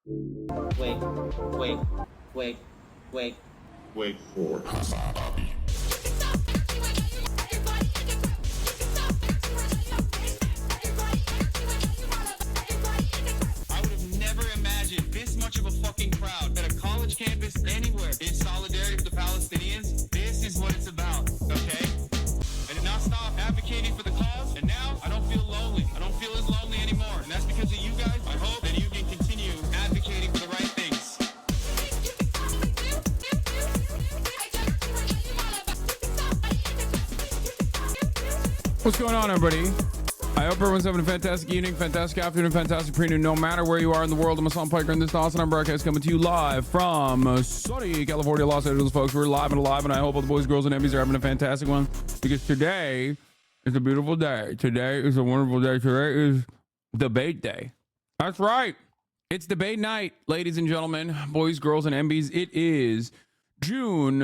Wait, wait, wait, wait. Wait for it. I would have never imagined this much of a fucking crowd at a college campus anywhere in solidarity with the Palestinians. This is what it's about, okay? I did not stop advocating for the cause, and now I don't feel lonely. I don't feel as lonely anymore, and that's because of you guys. I hope that you can continue advocating for the right things. What's going on, everybody? I hope everyone's having a fantastic evening, fantastic afternoon, fantastic pre-noon, no matter where you are in the world. I'm Hassan Piker, and this is awesome broadcast coming to you live from sunny California, Los Angeles, folks. We're live and alive, and I hope all the boys, girls, and Emmys are having a fantastic one, because today is a beautiful day. Today is a wonderful day. Today is debate day. That's right. It's debate night, ladies and gentlemen, boys, girls, and MBs. It is June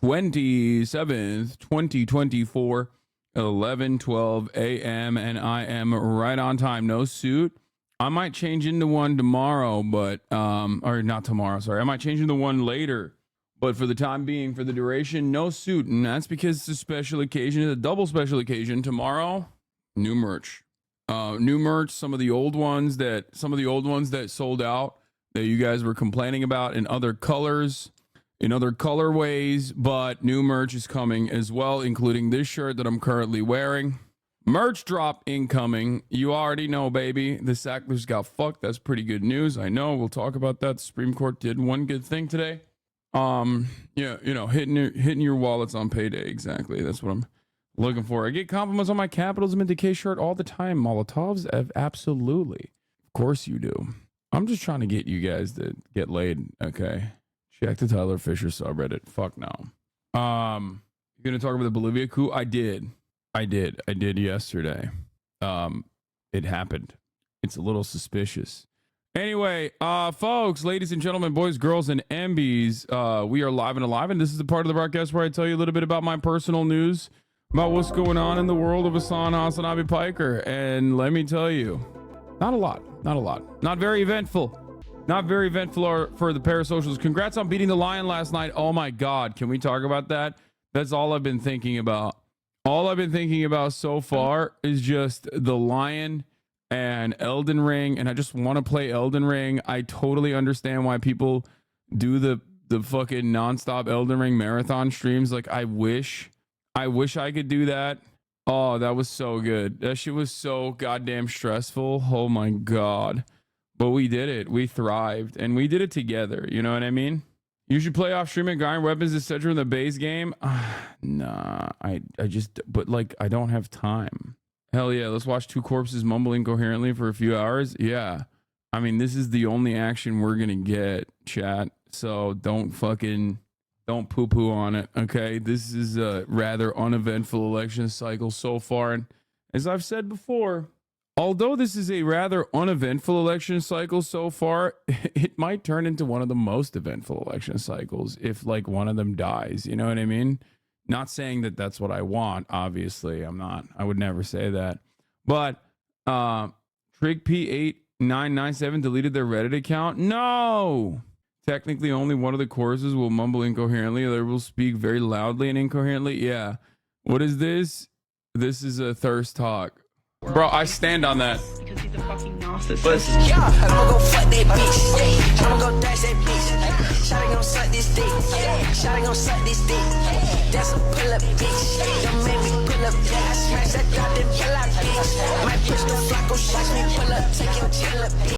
27th, 2024. 11:12 a.m. and I am right on time. No suit. I might change into one tomorrow, but or not tomorrow, sorry. I might change into one later, but for the time being, for the duration, no suit. And that's because it's a special occasion. It's a double special occasion. Tomorrow, new merch. New merch, some of the old ones that sold out that you guys were complaining about in other colors, in other colorways, but new merch is coming as well, including this shirt that I'm currently wearing. Merch drop incoming. You already know, baby. The Sacklers got fucked. That's pretty good news. I know. We'll talk about that. The Supreme Court did one good thing today. Yeah, you know, hitting your wallets on payday. Exactly. That's what I'm looking for. I get compliments on my Capitalism in Decay shirt all the time. Molotovs, absolutely. Of course you do. I'm just trying to get you guys to get laid, okay? Check the Tyler Fisher subreddit. Fuck no. You're gonna talk about the Bolivia coup? I did yesterday. It happened. It's a little suspicious. Anyway, folks, ladies and gentlemen, boys, girls, and MBs, we are live and alive, and this is the part of the broadcast where I tell you a little bit about my personal news, about what's going on in the world of Hassan Hasanabi Piker. And let me tell you, not a lot. Not very eventful. Not very eventful for the parasocials. Congrats on beating the Lion last night. Oh my God. Can we talk about that? That's all I've been thinking about. All I've been thinking about so far is just the Lion and Elden Ring. And I just want to play Elden Ring. I totally understand why people do the fucking nonstop Elden Ring marathon streams. Like, I wish I could do that. Oh, that was so good. That shit was so goddamn stressful. Oh my God. But we did it. We thrived, and we did it together. You know what I mean? You should play off streaming Iron Weapons, etc. in the base game. Nah, but like, I don't have time. Hell yeah, let's watch two corpses mumble incoherently for a few hours. Yeah, I mean, this is the only action we're gonna get, chat. So don't poo-poo on it, okay? This is a rather uneventful election cycle so far, and as I've said before, although this is a rather uneventful election cycle so far, it might turn into one of the most eventful election cycles if like one of them dies. You know what I mean? Not saying that that's what I want. Obviously, I'm not. I would never say that. But Trig P8997 deleted their Reddit account. No! Technically, only one of the choruses will mumble incoherently. The other will speak very loudly and incoherently. Yeah. What is this? This is a thirst talk. Bro, I stand on that. Because he's a fucking narcissist. Yeah, I'ma go fuck that bitch. I'ma go dash that bitch. Shawty gon' suck this dick. Shawty gon' suck this dick. That's a pull up bitch. Don't make me pull up. Yeah, I smash that dot then pull up bitch. Might push the Flacco shots me pull up. Take your chill up bitch.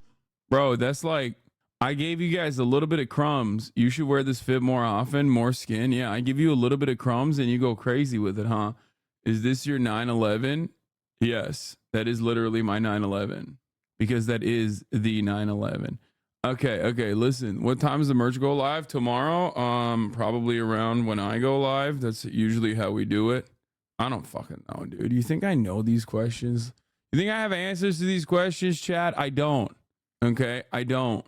Bro, that's like, I gave you guys a little bit of crumbs. You should wear this fit more often, more skin. Yeah, I give you a little bit of crumbs and you go crazy with it, huh? Is this your 911? Yes, that is literally my 911 because that is the 911. Okay, listen. What time does the merch go live? Tomorrow? Probably around when I go live. That's usually how we do it. I don't fucking know, dude. You think I know these questions? You think I have answers to these questions, chat? I don't. Okay, I don't.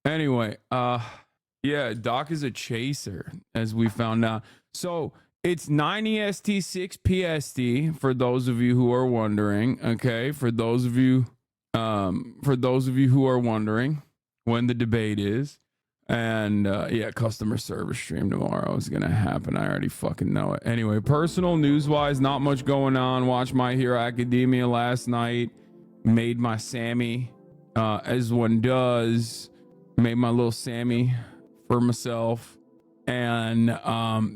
Anyway, yeah, Doc is a chaser, as we found out. So it's 9EST 6 PST for those of you who are wondering. Okay, for those of you For those of you who are wondering when the debate is. And yeah, customer service stream tomorrow is going to happen. I already fucking know it. Anyway, personal news-wise, not much going on. Watched My Hero Academia last night. Made my Sammy, as one does. Made my little Sammy for myself. And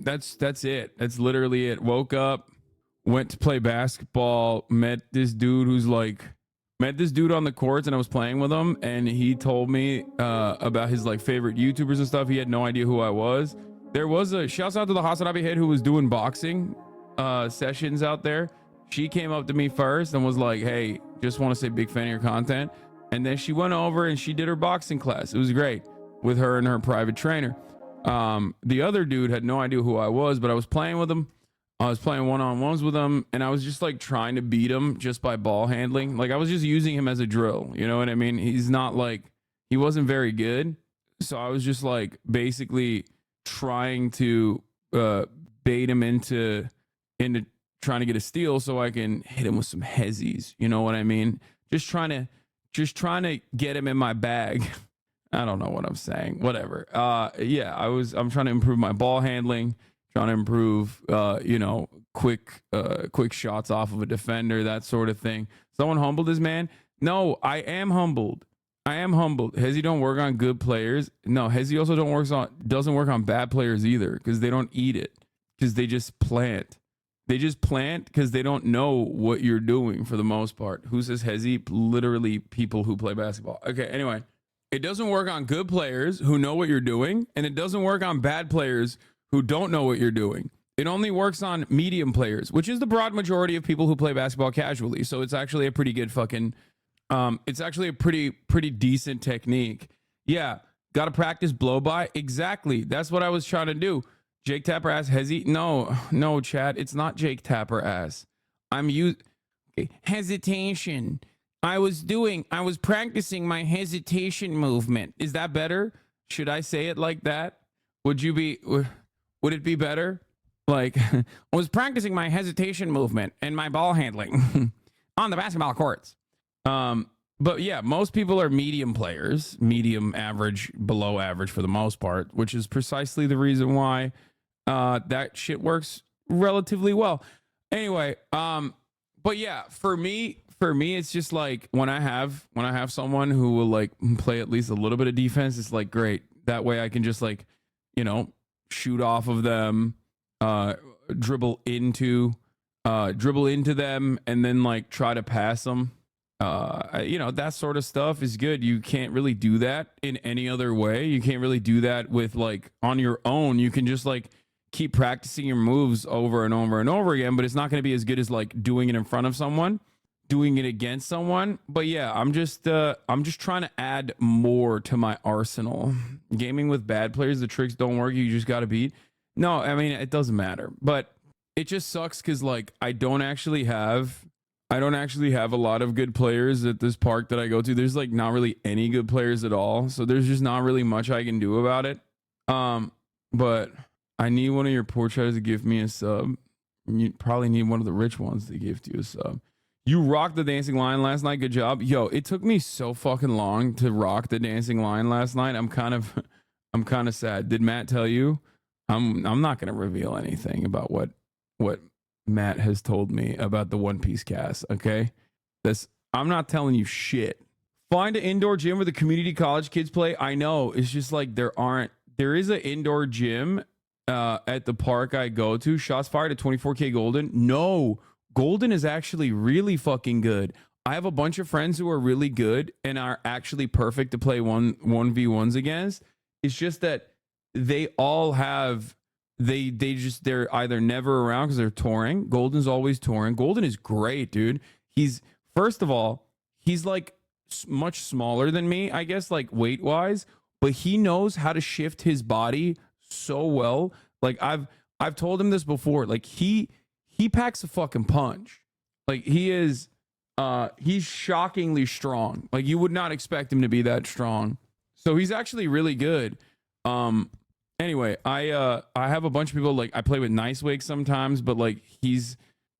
that's it. That's literally it. Woke up, went to play basketball, met this dude on the courts, and I was playing with him, and he told me about his like favorite YouTubers and stuff. He had no idea who I was. There was a shouts out to the Hasanabi head who was doing boxing sessions out there. She came up to me first and was like, hey, just want to say big fan of your content. And then she went over and she did her boxing class. It was great with her and her private trainer. The other dude had no idea who I was, but I was playing with him. I was playing one-on-ones with him, and I was just like trying to beat him just by ball handling. Like I was just using him as a drill. You know what I mean? He's not like, he wasn't very good. So I was just like basically trying to bait him into trying to get a steal so I can hit him with some hezzies. You know what I mean? Just trying to get him in my bag. I don't know what I'm saying. Whatever. Yeah, I'm trying to improve my ball handling. Trying to improve, quick shots off of a defender, that sort of thing. Someone humbled this man? No, I am humbled. Hezzy don't work on good players. No, Hezzy also doesn't work on bad players either, because they don't eat it, because they just plant. They just plant because they don't know what you're doing for the most part. Who says Hezzy? Literally people who play basketball. Okay, anyway, it doesn't work on good players who know what you're doing, and it doesn't work on bad players who don't know what you're doing. It only works on medium players, which is the broad majority of people who play basketball casually. So it's actually a pretty good fucking, it's actually a pretty decent technique. Yeah, got to practice blow by. Exactly. That's what I was trying to do. Jake Tapper ass Hezzy. No, Chad, it's not Jake Tapper ass. Hesitation. I was practicing my hesitation movement. Is that better? Should I say it like that? Would it be better? Like, I was practicing my hesitation movement and my ball handling on the basketball courts. But yeah, most people are medium players, medium, average, below average for the most part, which is precisely the reason why that shit works relatively well. Anyway, but yeah, for me, it's just like when I have someone who will like play at least a little bit of defense, it's like great. That way I can just like, shoot off of them, dribble into them, and then like try to pass them. That sort of stuff is good. You can't really do that in any other way. You can't really do that with like on your own. You can just like keep practicing your moves over and over and over again, but it's not going to be as good as like doing it in front of someone, doing it against someone. But yeah, I'm just trying to add more to my arsenal. Gaming with bad players, the tricks don't work. You just got to beat. No, I mean, it doesn't matter, but it just sucks because like I don't actually have a lot of good players at this park that I go to. There's like not really any good players at all, so there's just not really much I can do about it. But I need one of your poor traders to give me a sub. You probably need one of the rich ones to give you a sub. You rocked the dancing lion last night. Good job. Yo, it took me so fucking long to rock the dancing lion last night. I'm kind of sad. Did Matt tell you? I'm not going to reveal anything about what Matt has told me about the One Piece cast, okay? I'm not telling you shit. Find an indoor gym where the community college kids play. I know. It's just like there is an indoor gym at the park I go to. Shots fired at 24K Golden. No, Golden is actually really fucking good. I have a bunch of friends who are really good and are actually perfect to play 1v1s against. It's just that they all have they're either never around because they're touring. Golden's always touring. Golden is great, dude. First of all, he's like much smaller than me, I guess, like weight wise, but he knows how to shift his body so well. Like I've told him this before. Like he packs a fucking punch. Like he's shockingly strong. Like you would not expect him to be that strong. So he's actually really good. Anyway, I have a bunch of people, like I play with Nice Wake sometimes, but like he's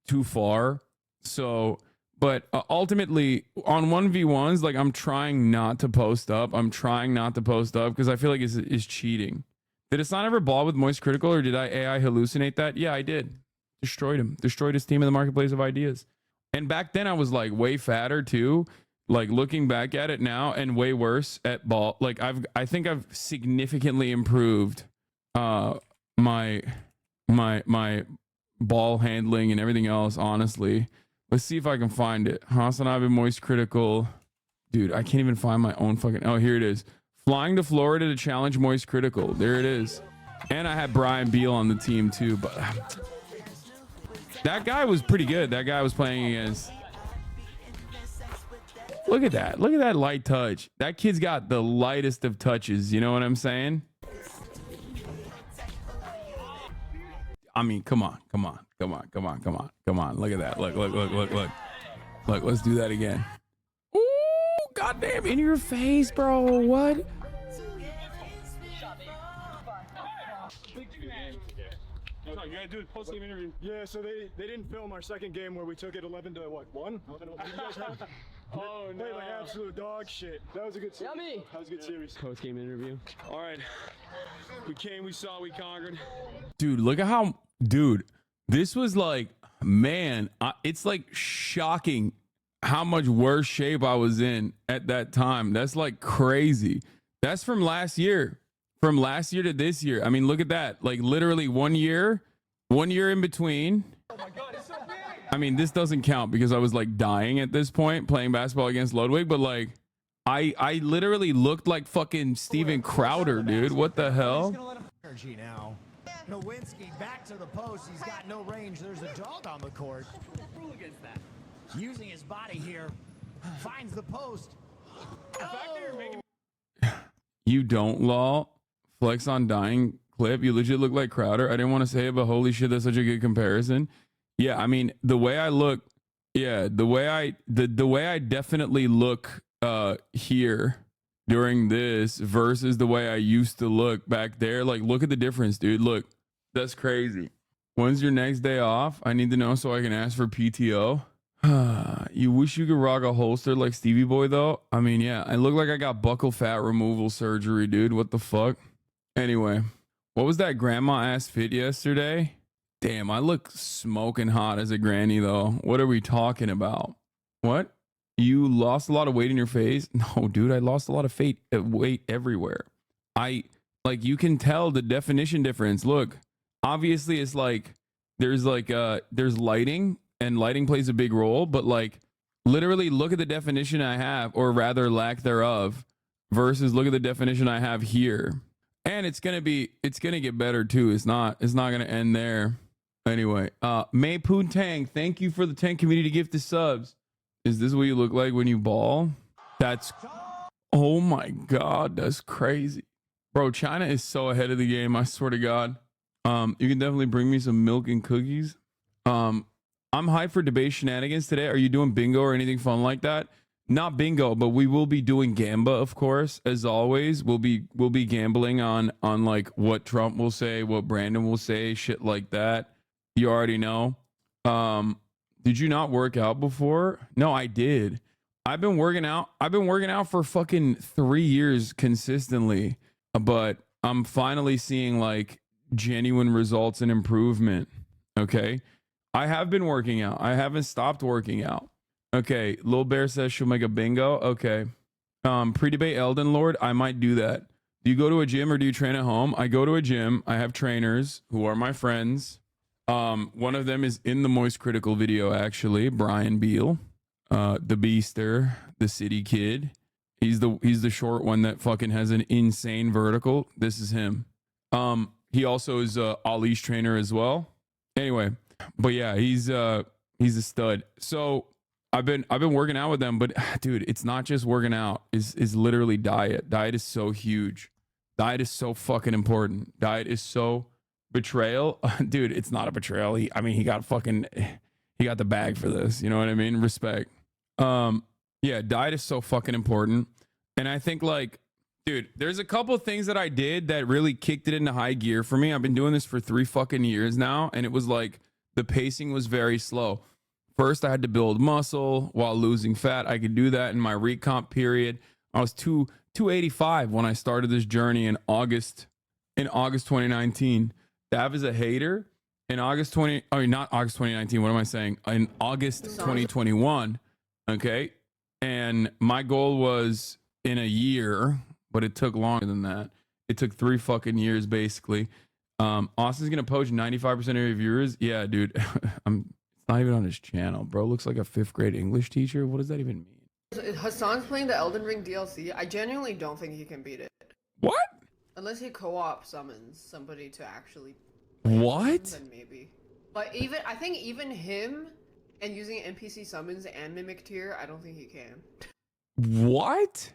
too far. So But ultimately, on 1v1s, like I'm trying not to post up. Because I feel like it's cheating. Did Hassan ever ball with Moist Critical, or did I AI hallucinate that? Yeah, I did. Destroyed him. Destroyed his team in the marketplace of ideas. And back then I was like way fatter too. Like looking back at it now, and way worse at ball. Like I think I've significantly improved my ball handling and everything else, honestly. Let's see if I can find it. Hassan I've been Moist Critical. Dude, I can't even find my own fucking... Oh, here it is. Flying to Florida to challenge Moist Critical. There it is. And I had Brian Beal on the team too, but that guy was pretty good. That guy was playing against... Look at that. Look at that light touch. That kid's got the lightest of touches. You know what I'm saying? I mean, come on. Look at that. Look. Look, let's do that again. Ooh, goddamn, in your face, bro. What? You gotta do a post-game interview. Yeah, so they didn't film our second game where we took it 11 to what, 1? Oh no! Played like absolute dog shit. That was a good series. Yummy. That was a good series. Post-game interview. All right, we came, we saw, we conquered. Dude, look at how, dude, this was like, man, it's like shocking how much worse shape I was in at that time. That's like crazy. That's from last year. From last year to this year. I mean, look at that. Like literally 1 year in between. Oh my God, it's so big. I mean, this doesn't count because I was like dying at this point playing basketball against Ludwig, but like I literally looked like fucking Steven Crowder, dude. What the hell? Energy now. Nowinski back to the post. He's got no range. There's a dog on the court. Rule against that. Using his body here. Finds the post. You don't, lol. Flex on dying clip. You legit look like Crowder. I didn't want to say it, but holy shit, that's such a good comparison. Yeah, I mean, the way I look, yeah, the way I definitely look here during this versus the way I used to look back there. Like, look at the difference, dude. Look, that's crazy. When's your next day off? I need to know so I can ask for PTO. You wish you could rock a holster like Stevie Boy, though. I mean, yeah, I look like I got buccal fat removal surgery, dude. What the fuck? Anyway, what was that grandma ass fit yesterday? Damn, I look smoking hot as a granny, though. What are we talking about? What? You lost a lot of weight in your face? No, dude, I lost a lot of weight everywhere. You can tell the definition difference. Look, obviously it's like, there's lighting, and lighting plays a big role, but like, literally look at the definition I have, or rather lack thereof, versus look at the definition I have here. And it's gonna get better too. It's not gonna end there. Anyway, May Poon Tang, thank you for the 10 community gifted subs. Is this what you look like when you ball? Oh my God, that's crazy. Bro, China is so ahead of the game, I swear to God. You can definitely bring me some milk and cookies. I'm hyped for debate shenanigans today. Are you doing bingo or anything fun like that? Not bingo, but we will be doing Gamba, of course. As always, we'll be gambling on like what Trump will say, what Brandon will say, shit like that. You already know. Did you not work out before? No, I did. I've been working out for fucking 3 years consistently, but I'm finally seeing like genuine results and improvement. Okay. I have been working out. I haven't stopped working out. Okay. Lil Bear says she'll make a bingo. Okay. Pre-debate Elden Lord. I might do that. Do you go to a gym or do you train at home? I go to a gym. I have trainers who are my friends. One of them is in the Moist Critical video, actually. Brian Beal, the Beaster, the City Kid. He's the short one that fucking has an insane vertical. This is him. He also is Ali's trainer as well. Anyway, but yeah, he's a stud. So I've been working out with them, but dude, it's not just working out. Is literally diet. Diet is so huge. Diet is so fucking important. Diet is so betrayal. Dude, it's not a betrayal. He got the bag for this. You know what I mean? Respect. Yeah, diet is so fucking important. And I think like, dude, there's a couple of things that I did that really kicked it into high gear for me. I've been doing this for 3 fucking years now, and it was like the pacing was very slow. first I had to build muscle while losing fat. I could do that in my recomp period. I was 285 when I started this journey in August 2019. Dav is a hater. In not August 2019. What am I saying? In August 2021. Okay. And my goal was in a year, but it took longer than that. It took 3 fucking years, basically. Austin's gonna poach 95% of your viewers. Yeah, dude. It's not even on his channel, bro. Looks like a 5th grade English teacher. What does that even mean? Hassan's playing the Elden Ring DLC. I genuinely don't think he can beat it. What? Unless he co-op summons somebody to actually. What? Then maybe. But I think even him and using NPC summons and Mimic Tier, I don't think he can. What?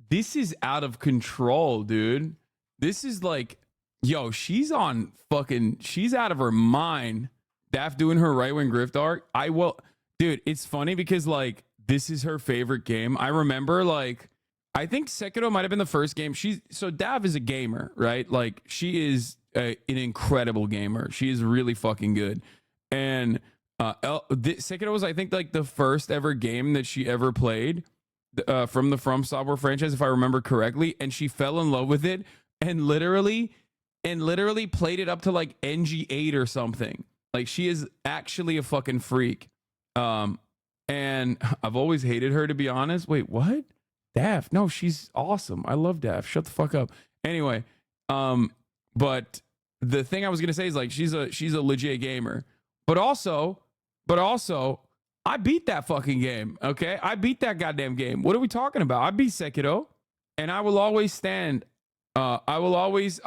This is out of control, dude. This is like, yo, she's out of her mind. Daft doing her right wing grift arc. Dude, it's funny because like this is her favorite game. I remember like, I think Sekiro might have been the first game. So Dav is a gamer, right? Like she is an incredible gamer. She is really fucking good. And Sekiro was, I think, like the first ever game that she ever played from the From Software franchise, if I remember correctly. And she fell in love with it and literally played it up to like NG8 or something. Like she is actually a fucking freak. And I've always hated her, to be honest. Wait, what? Daft? No, she's awesome. I love Daft. Shut the fuck up. Anyway, but the thing I was gonna say is like she's a legit gamer. But also, I beat that fucking game. Okay, I beat that goddamn game. What are we talking about? I beat Sekiro, and I will always stand. I will always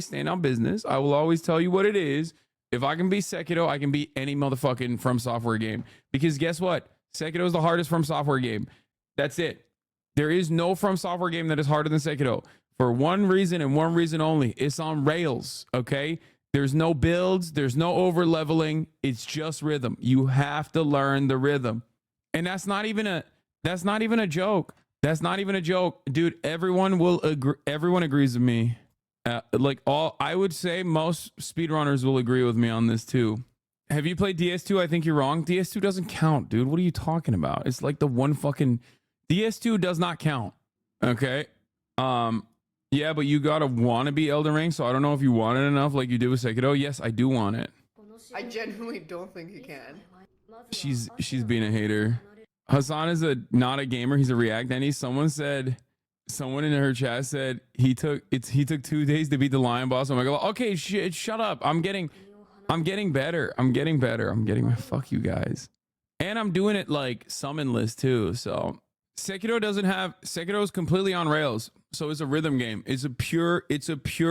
stand on business. I will always tell you what it is. If I can beat Sekiro, I can beat any motherfucking From Software game. Because guess what? Sekiro is the hardest From Software game. That's it. There is no From Software game that is harder than Sekiro. For one reason and one reason only. It's on rails, okay? There's no builds. There's no over leveling. It's just rhythm. You have to learn the rhythm. And that's not even a joke. That's not even a joke. Dude, everyone will agree. Everyone agrees with me. I would say most speedrunners will agree with me on this too. Have you played DS2? I think you're wrong. DS2 doesn't count, dude. What are you talking about? It's like the one fucking DS2 does not count. Okay. Yeah, but you gotta want to be Elden Ring, so I don't know if you want it enough like you did with Sekiro. Yes, I do want it. I genuinely don't think he can. She's being a hater. Hassan is not a gamer. He's a React Any. Someone in her chat said he took 2 days to beat the lion boss. I'm like, okay, shut up. I'm getting better. Fuck you guys. And I'm doing it like summonless too. So Sekiro is completely on rails. So it's a rhythm game. It's a pure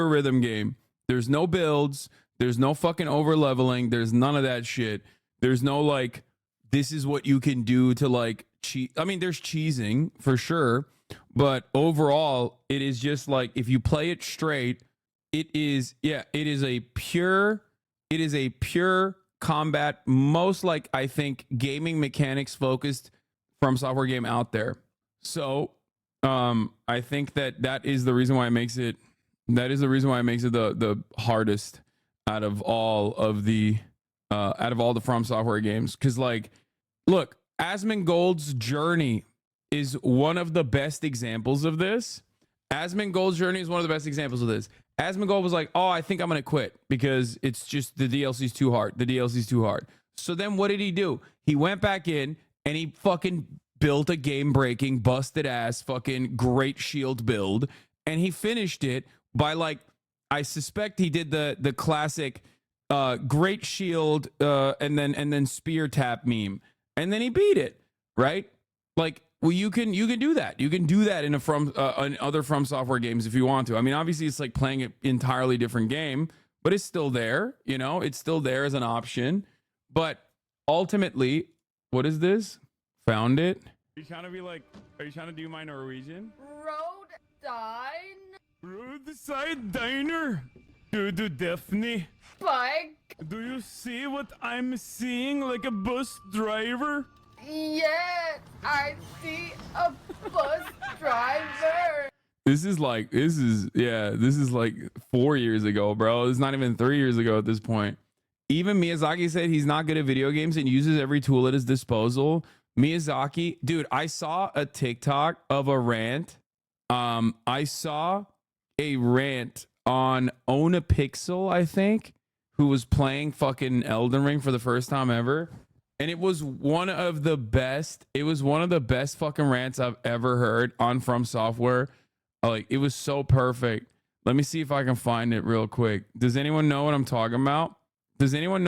rhythm game. There's no builds. There's no fucking over leveling. There's none of that shit. There's no like, this is what you can do to like cheat. I mean, there's cheesing for sure. But overall, it is just like, if you play it straight, it is a pure combat, most like, I think, gaming mechanics focused From Software game out there. So I think that is the reason why it makes it the hardest out of all the From Software games. Because like, look, Asmongold's Journey is one of the best examples of this. Asmongold's Journey is one of the best examples of this. Asmongold was like, oh, I think I'm gonna quit because it's just the DLC's too hard. The DLC's too hard. So then what did he do? He went back in and he fucking built a game-breaking, busted ass, fucking great shield build, and he finished it by like, I suspect he did the classic great shield and then spear tap meme, and then he beat it, right? Like, well, you can do that. You can do that in other From Software games if you want to. I mean, obviously it's like playing an entirely different game, but it's still there, you know? It's still there as an option. But ultimately, what is this? Found it. Are you trying to do my Norwegian? Roadside diner. Dude, Daphne. Spike. Do you see what I'm seeing, like a bus driver? Yes, I see a bus driver. This is like 4 years ago, bro. It's not even 3 years ago at this point. even Miyazaki said he's not good at video games and uses every tool at his disposal. Miyazaki, dude, I saw a TikTok of a rant. I saw a rant on Own a Pixel, I think, who was playing fucking Elden Ring for the first time ever. And it was one of the best. It was one of the best fucking rants I've ever heard on From Software. Like, it was so perfect. Let me see if I can find it real quick. Does anyone know what I'm talking about? Does anyone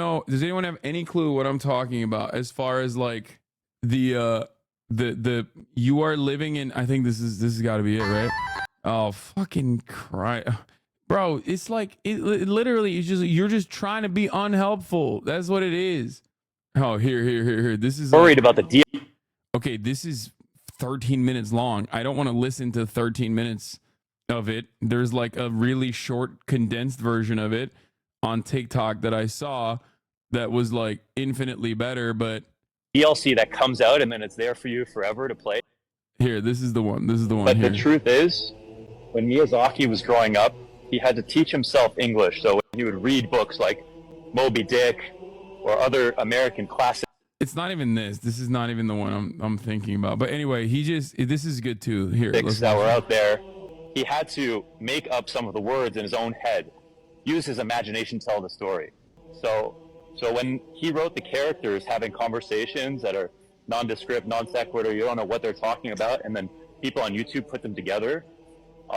have any clue what I'm talking about as far as like the you are living in, I think this has got to be it, right? Oh, fucking Christ. Bro, it's like it literally is just, you're just trying to be unhelpful. That's what it is. Oh, here. This is worried about the deal. Okay, this is 13 minutes long. I don't want to listen to 13 minutes of it. There's like a really short condensed version of it on TikTok that I saw that was like infinitely better, but DLC that comes out and then it's there for you forever to play. Here, this is the one. But here. The truth is, when Miyazaki was growing up, he had to teach himself English. So he would read books like Moby Dick or other American classics. It's not even this. This is not even the one I'm thinking about. But anyway, this is good too. Here, that were out there. He had to make up some of the words in his own head, use his imagination to tell the story. So when he wrote the characters having conversations that are nondescript, non sequitur, you don't know what they're talking about, and then people on YouTube put them together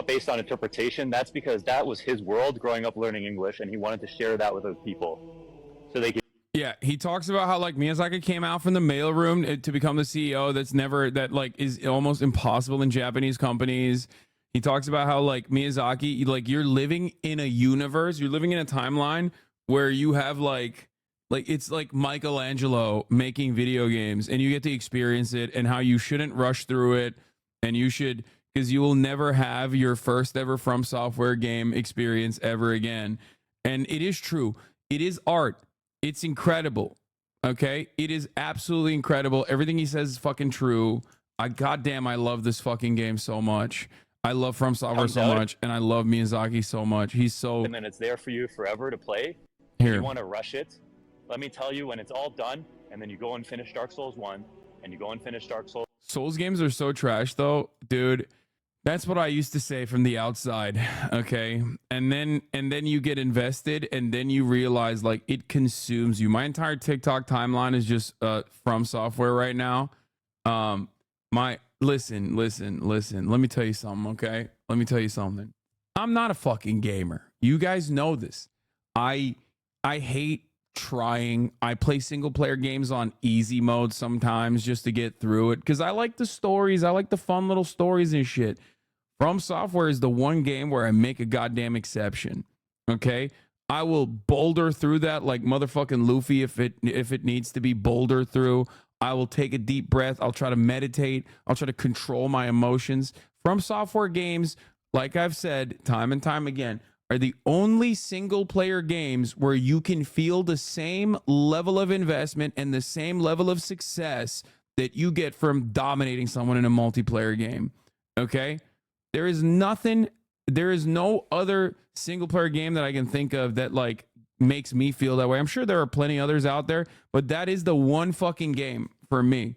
based on interpretation, that's because that was his world growing up learning English, and he wanted to share that with other people so they could. Yeah, he talks about how like Miyazaki came out from the mailroom to become the CEO. That like is almost impossible in Japanese companies. He talks about how like Miyazaki, like you're living in a universe, you're living in a timeline where you have like it's like Michelangelo making video games, and you get to experience it, and how you shouldn't rush through it, and you should, because you will never have your first ever From Software game experience ever again. And it is true. It is art. It's incredible. Okay? It is absolutely incredible. Everything he says is fucking true. Goddamn, I love this fucking game so much. I love From Software so much, and I love Miyazaki so much. He's so... And then it's there for you forever to play. Here. If you want to rush it, let me tell you, when it's all done, and then you go and finish Dark Souls 1, and you go and finish Dark Souls... Souls games are so trash, though. Dude, that's what I used to say from the outside, okay? And then you get invested, and then you realize, like, it consumes you. My entire TikTok timeline is just From Software right now. Listen. Let me tell you something, okay? Let me tell you something. I'm not a fucking gamer. You guys know this. I hate trying. I play single player games on easy mode sometimes just to get through it, because I like the stories. I like the fun little stories and shit. From Software is the one game where I make a goddamn exception. Okay, I will boulder through that like motherfucking Luffy if it needs to be bouldered through. I will take a deep breath. I'll try to meditate. I'll try to control my emotions. From Software games, like I've said time and time again, are the only single player games where you can feel the same level of investment and the same level of success that you get from dominating someone in a multiplayer game. Okay? There is no other single player game that I can think of that like makes me feel that way. I'm sure there are plenty others out there, but that is the one fucking game for me.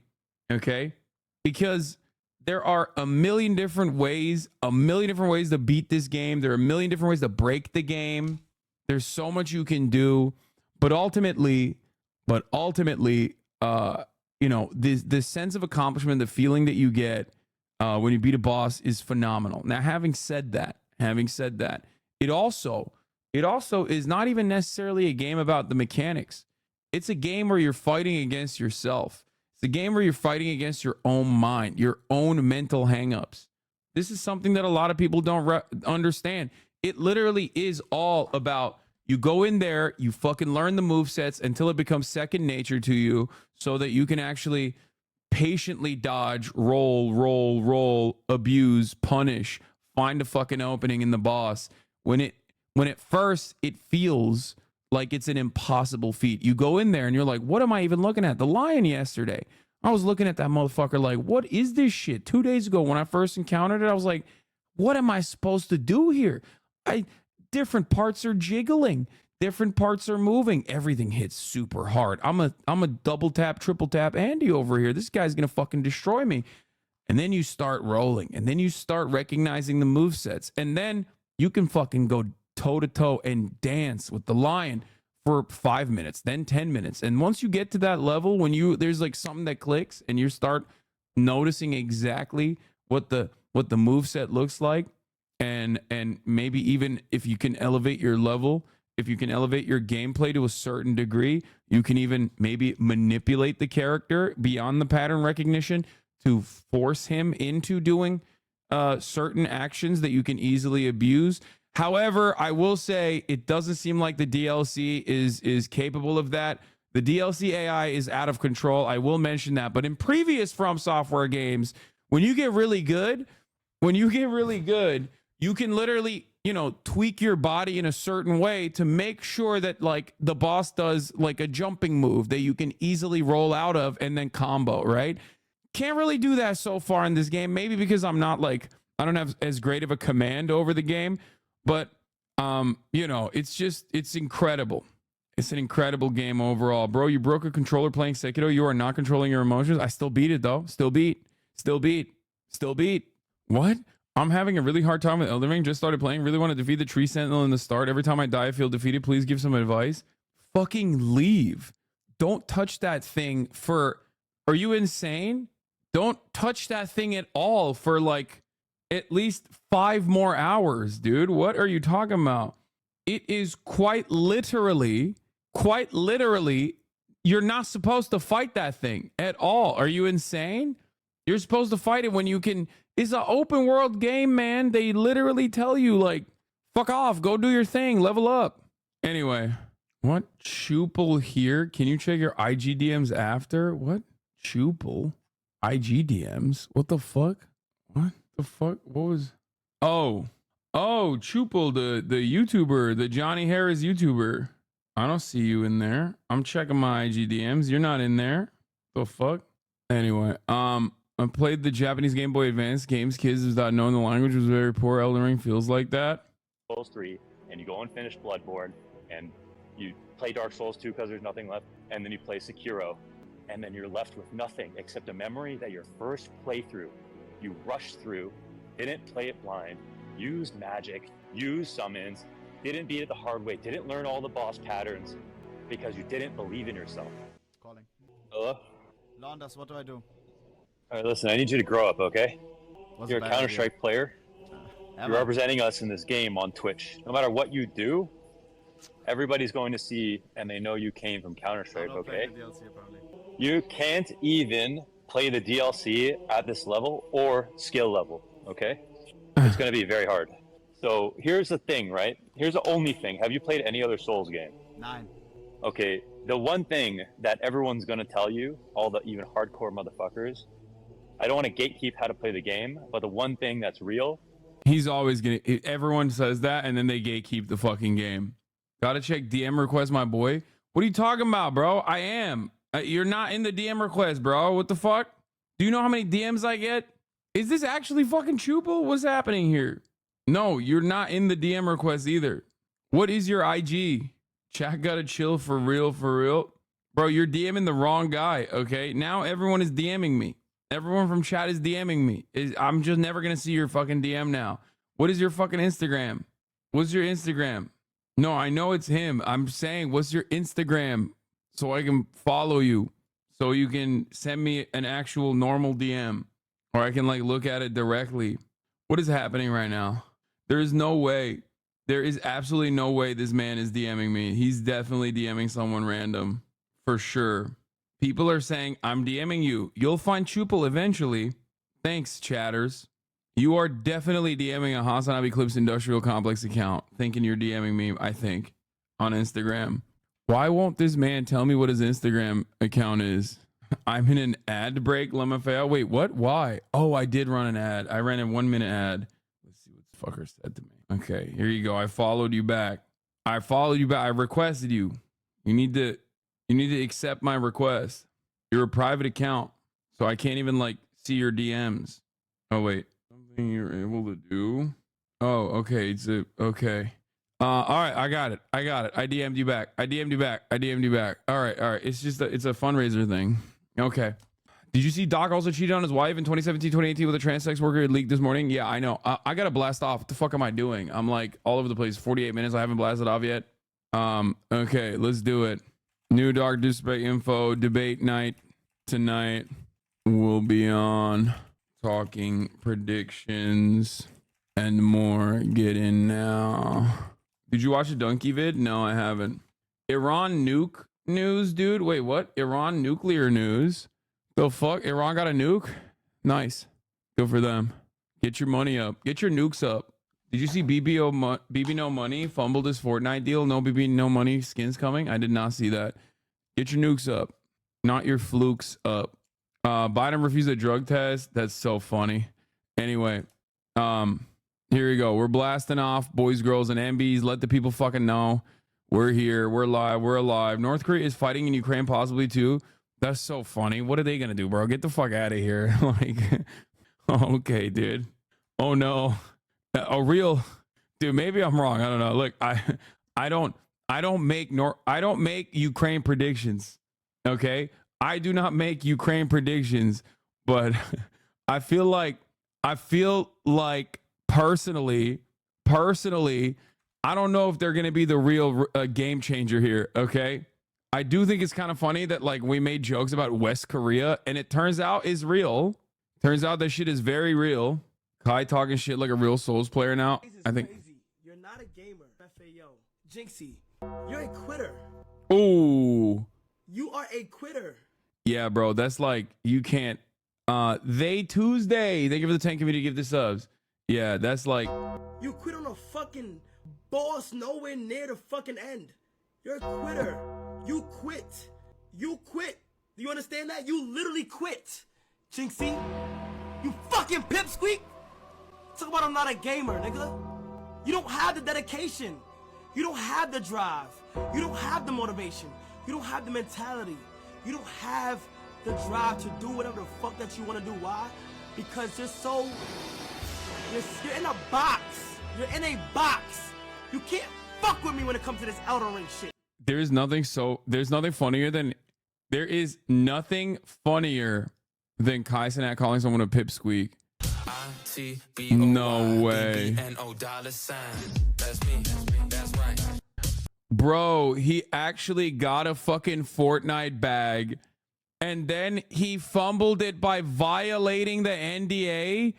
Okay? Because there are a million different ways to beat this game. There are a million different ways to break the game. There's so much you can do, but ultimately, you know, this sense of accomplishment, the feeling that you get when you beat a boss is phenomenal. Now, having said that, it also is not even necessarily a game about the mechanics. It's a game where you're fighting against yourself. It's a game where you're fighting against your own mind, your own mental hangups. This is something that a lot of people don't understand. It literally is all about, you go in there, you fucking learn the movesets until it becomes second nature to you, so that you can actually patiently dodge, roll, abuse, punish, find a fucking opening in the boss. When at first it feels like it's an impossible feat. You go in there and you're like, what am I even looking at? The lion yesterday, I was looking at that motherfucker like, what is this shit? 2 days ago when I first encountered it, I was like, what am I supposed to do here? Different parts are jiggling. different parts are moving. Everything hits super hard. I'm a double tap, triple tap Andy over here. This guy's gonna fucking destroy me. And then you start rolling, and then you start recognizing the movesets, and then you can fucking go toe to toe and dance with the lion for 5 minutes, then 10 minutes. And once you get to that level, when there's like something that clicks and you start noticing exactly what the moveset looks like, and maybe even if you can elevate your level, if you can elevate your gameplay to a certain degree, you can even maybe manipulate the character beyond the pattern recognition to force him into doing certain actions that you can easily abuse. However, I will say it doesn't seem like the DLC is capable of that. The DLC AI is out of control. I will mention that. But in previous From Software games, when you get really good, you can literally, tweak your body in a certain way to make sure that like the boss does like a jumping move that you can easily roll out of and then combo, right? Can't really do that so far in this game. Maybe because I don't have as great of a command over the game, but it's incredible. It's an incredible game overall. Bro, you broke a controller playing Sekiro. You are not controlling your emotions. I still beat it though. Still beat. What? I'm having a really hard time with Elden Ring. Just started playing. Really want to defeat the tree sentinel in the start. Every time I die, I feel defeated. Please give some advice. Fucking leave. Don't touch that thing are you insane? Don't touch that thing at all for like at least 5 more hours, dude. What are you talking about? It is quite literally, you're not supposed to fight that thing at all. Are you insane? You're supposed to fight it when you can. It's an open world game, man. They literally tell you like, fuck off, go do your thing, level up. Anyway, what? Chupel here? Can you check your IGDMs after? What? Chupel? IGDMs? What the fuck? What the fuck? What was? Oh, Chupel, the YouTuber, the Johnny Harris YouTuber. I don't see you in there. I'm checking my IGDMs. You're not in there. The fuck? Anyway, I played the Japanese Game Boy Advance games. Kids without knowing the language was very poor. Elden Ring feels like that. Souls 3, and you go and finish Bloodborne, and you play Dark Souls 2 because there's nothing left, and then you play Sekiro, and then you're left with nothing except a memory that your first playthrough, you rushed through, didn't play it blind, used magic, used summons, didn't beat it the hard way, didn't learn all the boss patterns because you didn't believe in yourself. Calling. Hello? Londas, what do I do? All right, listen, I need you to grow up, okay? What's You're a a bad Counter-Strike player. You're representing us in this game on Twitch. No matter what you do, everybody's going to see and they know you came from Counter-Strike, okay? You can't even play the DLC at this level or skill level, okay? It's going to be very hard. So here's the thing, right? Here's the only thing. Have you played any other Souls game? 9. Okay, the one thing that everyone's going to tell you, all the even hardcore motherfuckers, I don't want to gatekeep how to play the game, but the one thing that's real. He's always gonna. Everyone says that, and then they gatekeep the fucking game. Gotta check DM request, my boy. What are you talking about, bro? I am. You're not in the DM request, bro. What the fuck? Do you know how many DMs I get? Is this actually fucking Chupel? What's happening here? No, you're not in the DM request either. What is your IG? Chat gotta chill for real, bro. You're DMing the wrong guy. Okay, now everyone is DMing me. Everyone from chat is DMing me. I'm just never going to see your fucking DM now. What is your fucking Instagram? What's your Instagram? No, I know it's him. I'm saying, what's your Instagram so I can follow you? So you can send me an actual normal DM or I can like look at it directly. What is happening right now? There is no way. There is absolutely no way this man is DMing me. He's definitely DMing someone random for sure. People are saying, I'm DMing you. You'll find Chupel eventually. Thanks, chatters. You are definitely DMing a Hasanabe Clips Industrial Complex account, thinking you're DMing me, I think, on Instagram. Why won't this man tell me what his Instagram account is? I'm in an ad break, Lemafea. Wait, what? Why? Oh, I did run an ad. I ran a 1-minute ad. Let's see what the fucker said to me. Okay, here you go. I followed you back. I requested you. You need to accept my request. You're a private account, so I can't even like see your DMs. Oh wait, something you're able to do. Oh, okay. Okay. All right, I got it. I DM'd you back. All right. It's just it's a fundraiser thing. Okay. Did you see Doc also cheated on his wife in 2017, 2018 with a trans sex worker leaked this morning? Yeah, I know. I got to blast off. What the fuck am I doing? I'm like all over the place. 48 minutes. I haven't blasted off yet. Okay, let's do it. New Dark Debate info. Debate night tonight. We'll be on talking predictions and more. Get in now. Did you watch the Donkey vid? No, I haven't. Iran nuke news, dude. Wait, what? Iran nuclear news? The fuck? Iran got a nuke? Nice. Good for them. Get your money up. Get your nukes up. Did you see BB No Money fumbled his Fortnite deal? No BB No Money skins coming? I did not see that. Get your nukes up. Not your flukes up. Biden refused a drug test. That's so funny. Anyway, here we go. We're blasting off, boys, girls, and MBs. Let the people fucking know. We're here. We're live. We're alive. North Korea is fighting in Ukraine possibly too. That's so funny. What are they gonna do, bro? Get the fuck out of here. Like, okay, dude. Oh no. A real dude. Maybe I'm wrong. I don't know. Look, I don't make Ukraine predictions. Okay, I do not make Ukraine predictions, but I feel like personally, I don't know if they're gonna be the real game changer here. Okay. I do think it's kind of funny that like we made jokes about West Korea and it turns out is real. Turns out that shit is very real. Kai talking shit like a real Souls player now. I think. Crazy. You're not a gamer. FAO. Jinxie. You're a quitter. Ooh. You are a quitter. Yeah, bro. That's like you can't. They Tuesday. Thank you for the 10 community. Give the subs. Yeah, that's like. You quit on a fucking boss nowhere near the fucking end. You're a quitter. You quit. You quit. Do you understand that? You literally quit. Jinxie. You fucking pipsqueak. Talk about I'm not a gamer, nigga. You don't have the dedication. You don't have the drive. You don't have the motivation. You don't have the mentality. You don't have the drive to do whatever the fuck that you want to do. Why? Because you're in a box. You're in a box. You can't fuck with me when it comes to this Elden Ring shit. There's nothing funnier than Kai Cenat calling someone a pipsqueak. No way. Bro, he actually got a fucking Fortnite bag and then he fumbled it by violating the NDA.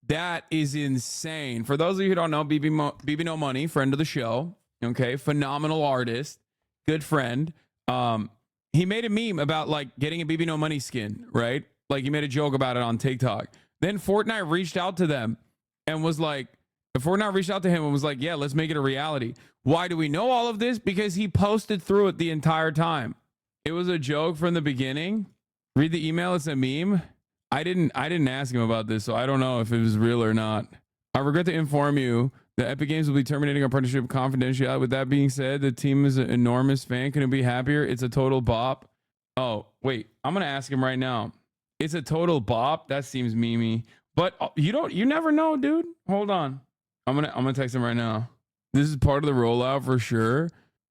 That is insane. For those of you who don't know, BB No Money, friend of the show, okay, phenomenal artist, good friend. He made a meme about like getting a BB No Money skin, right? Like he made a joke about it on TikTok. Then Fortnite reached out to them and was like, yeah, let's make it a reality. Why do we know all of this? Because he posted through it the entire time. It was a joke from the beginning. Read the email. It's a meme. I didn't ask him about this, so I don't know if it was real or not. I regret to inform you that Epic Games will be terminating our partnership with confidentiality. With that being said, the team is an enormous fan. Couldn't be happier. It's a total bop. Oh, wait. I'm going to ask him right now. It's a total bop. That seems memey. But you never know, dude. Hold on. I'm gonna text him right now. This is part of the rollout for sure.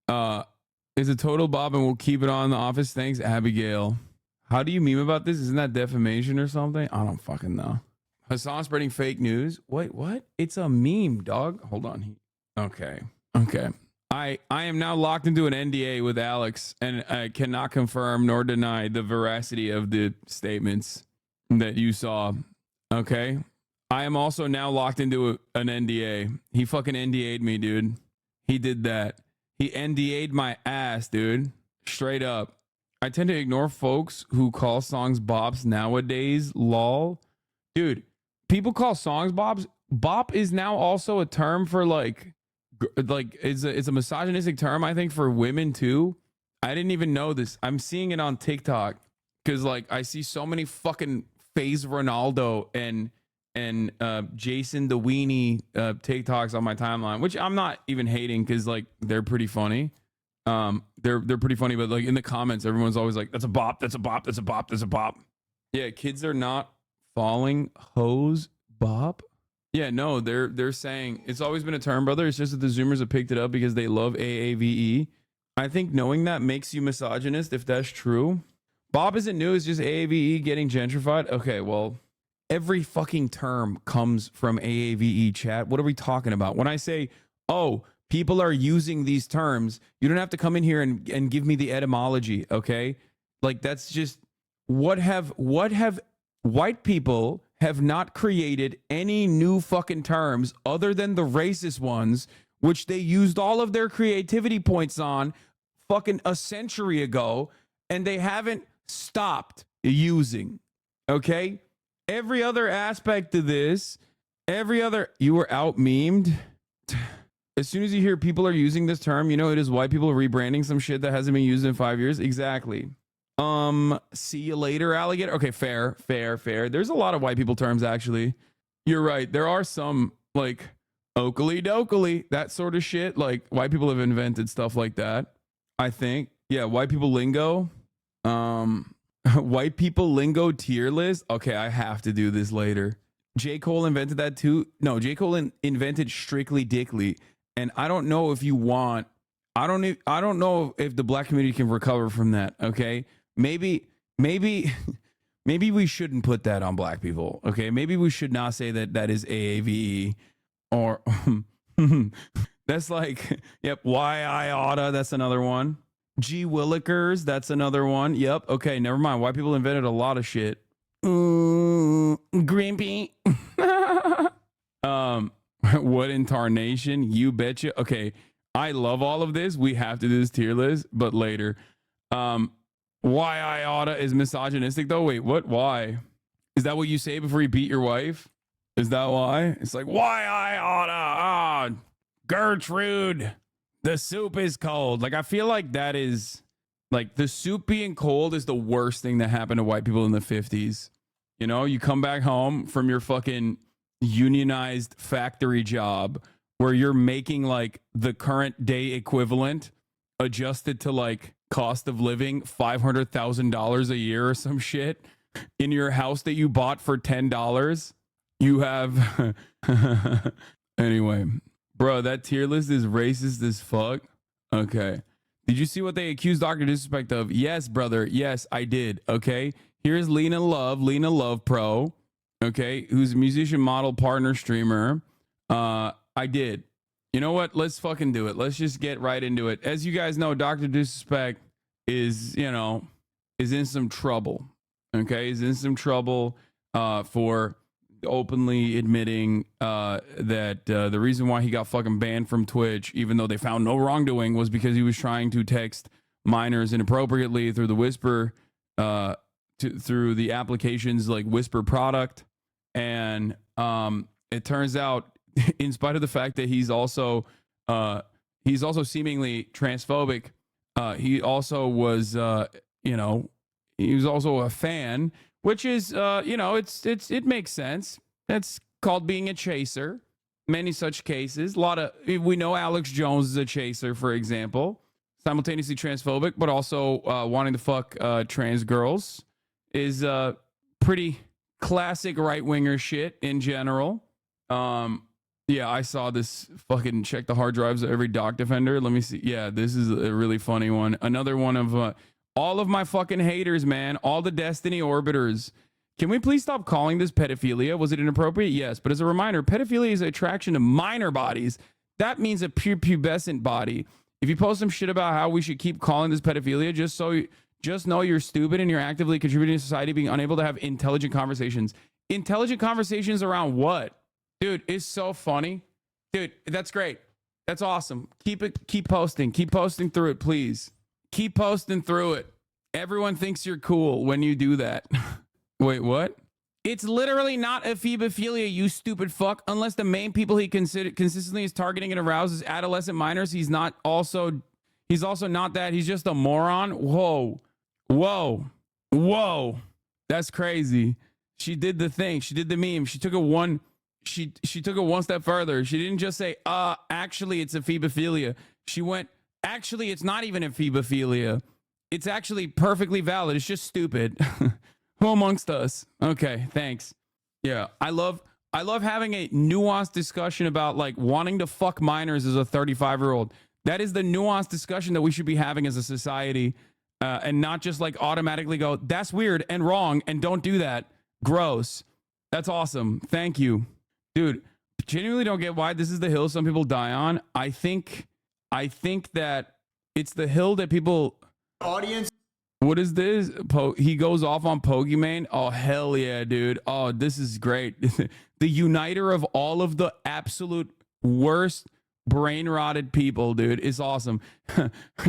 It's a total bop and we'll keep it on the office. Thanks, Abigail. How do you meme about this? Isn't that defamation or something? I don't fucking know. Hassan spreading fake news. Wait, what? It's a meme, dog. Hold on. Okay. I am now locked into an NDA with Alex and I cannot confirm nor deny the veracity of the statements that you saw. Okay. I am also now locked into an NDA. He fucking NDA'd me, dude. He did that. He NDA'd my ass, dude. Straight up. I tend to ignore folks who call songs bops nowadays. Lol. Dude, people call songs bops. Bop is now also a term for like it's a misogynistic term, I think, for women too. I didn't even know this. I'm seeing it on TikTok because like I see so many fucking FaZe Ronaldo and Jason the Weenie TikToks on my timeline, which I'm not even hating because like they're pretty funny. They're pretty funny, but like in the comments, everyone's always like, "That's a bop. That's a bop. That's a bop. That's a bop." Yeah, kids are not falling. Hose bop. Yeah, no, they're saying it's always been a term, brother. It's just that the Zoomers have picked it up because they love AAVE. I think knowing that makes you misogynist if that's true. Bob isn't new, it's just AAVE getting gentrified. Okay, well, every fucking term comes from AAVE, chat. What are we talking about? When I say, oh, people are using these terms, you don't have to come in here and give me the etymology, okay? Like, that's just what have white people have not created any new fucking terms other than the racist ones, which they used all of their creativity points on fucking a century ago, and they haven't stopped using, okay? Every other aspect of this, you were out memed. As soon as you hear people are using this term, you know it is white people rebranding some shit that hasn't been used in 5 years. Exactly. See you later, alligator. Okay, fair. There's a lot of white people terms, actually. You're right. There are some, like, Oakley dokley, that sort of shit. Like, white people have invented stuff like that, I think. Yeah, white people lingo. White people lingo tier list. Okay, I have to do this later. J. Cole invented that too. No, J. Cole invented Strictly Dickly. And I don't know if you want, I don't know if the black community can recover from that. Okay. Maybe we shouldn't put that on black people. Okay. Maybe we should not say that is AAVE or that's like, yep. Y.I. oughta. That's another one. G. Willikers. That's another one. Yep. Okay. Never mind. White people invented a lot of shit. Grimpy. What in tarnation? You betcha. Okay. I love all of this. We have to do this tier list, but later. Why I oughta is misogynistic though. Wait, what? Why? Is that what you say before you beat your wife? Is that why? It's like, why I oughta? Ah, Gertrude, the soup is cold. Like, I feel like that is like the soup being cold is the worst thing that happened to white people in the 50s. You know, you come back home from your fucking unionized factory job where you're making like the current day equivalent adjusted to like cost of living $500,000 a year or some shit in your house that you bought for $10. You have anyway, bro, that tier list is racist as fuck. Okay. Did you see what they accused Dr. Disrespect of? Yes, brother. Yes, I did. Okay. Here's Lena Love Pro. Okay. Who's a musician, model, partner, streamer. I did. You know what? Let's fucking do it. Let's just get right into it. As you guys know, Dr. Disrespect is in some trouble. Okay. Is in some trouble for openly admitting that the reason why he got fucking banned from Twitch, even though they found no wrongdoing, was because he was trying to text minors inappropriately through the Whisper, through the applications like Whisper product. And it turns out, in spite of the fact that he's also seemingly transphobic, he also was he was also a fan, which is it makes sense. That's called being a chaser. Many such cases. We know Alex Jones is a chaser, for example, simultaneously transphobic, but also wanting to fuck trans girls is pretty classic right-winger shit in general. Yeah, I saw this fucking check the hard drives of every Doc Defender. Let me see. Yeah, this is a really funny one. Another one of all of my fucking haters, man. All the Destiny Orbiters. Can we please stop calling this pedophilia? Was it inappropriate? Yes. But as a reminder, pedophilia is an attraction to minor bodies. That means a pubescent body. If you post some shit about how we should keep calling this pedophilia, just know you're stupid and you're actively contributing to society being unable to have intelligent conversations. Intelligent conversations around what? Dude, it's so funny. Dude, that's great. That's awesome. Keep posting through it, please. Keep posting through it. Everyone thinks you're cool when you do that. Wait, what? It's literally not ephebophilia, you stupid fuck. Unless the main people he consistently is targeting and arouses adolescent minors, he's also not that. He's just a moron. Whoa. That's crazy. She did the thing. She did the meme. She took it one step further. She didn't just say, actually it's ephebophilia. She went, actually it's not even ephebophilia. It's actually perfectly valid. It's just stupid. Who amongst us? Okay, thanks. Yeah, I love I love having a nuanced discussion about like wanting to fuck minors as a 35-year-old. That is the nuanced discussion that we should be having as a society, and not just like automatically go, that's weird and wrong and don't do that. Gross. That's awesome. Thank you. Dude, genuinely don't get why this is the hill some people die on. I think that it's the hill that people... Audience. What is this? He goes off on Pokimane. Oh, hell yeah, dude. Oh, this is great. The uniter of all of the absolute worst brain rotted people, dude, is awesome.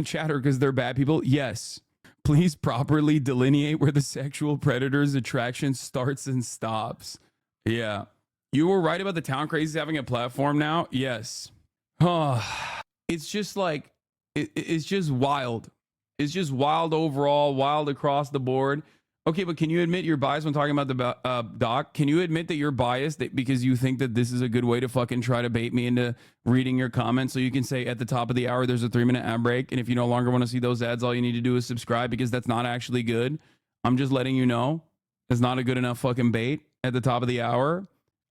Chatter, because they're bad people. Yes. Please properly delineate where the sexual predator's attraction starts and stops. Yeah. You were right about the town crazies having a platform now. Yes. It's just like, it's just wild. It's just wild overall, wild across the board. Okay, but can you admit you're biased when talking about the doc? Can you admit that you're biased because you think that this is a good way to fucking try to bait me into reading your comments? So you can say at the top of the hour, there's a 3-minute ad break. And if you no longer want to see those ads, all you need to do is subscribe, because that's not actually good. I'm just letting you know it's not a good enough fucking bait at the top of the hour.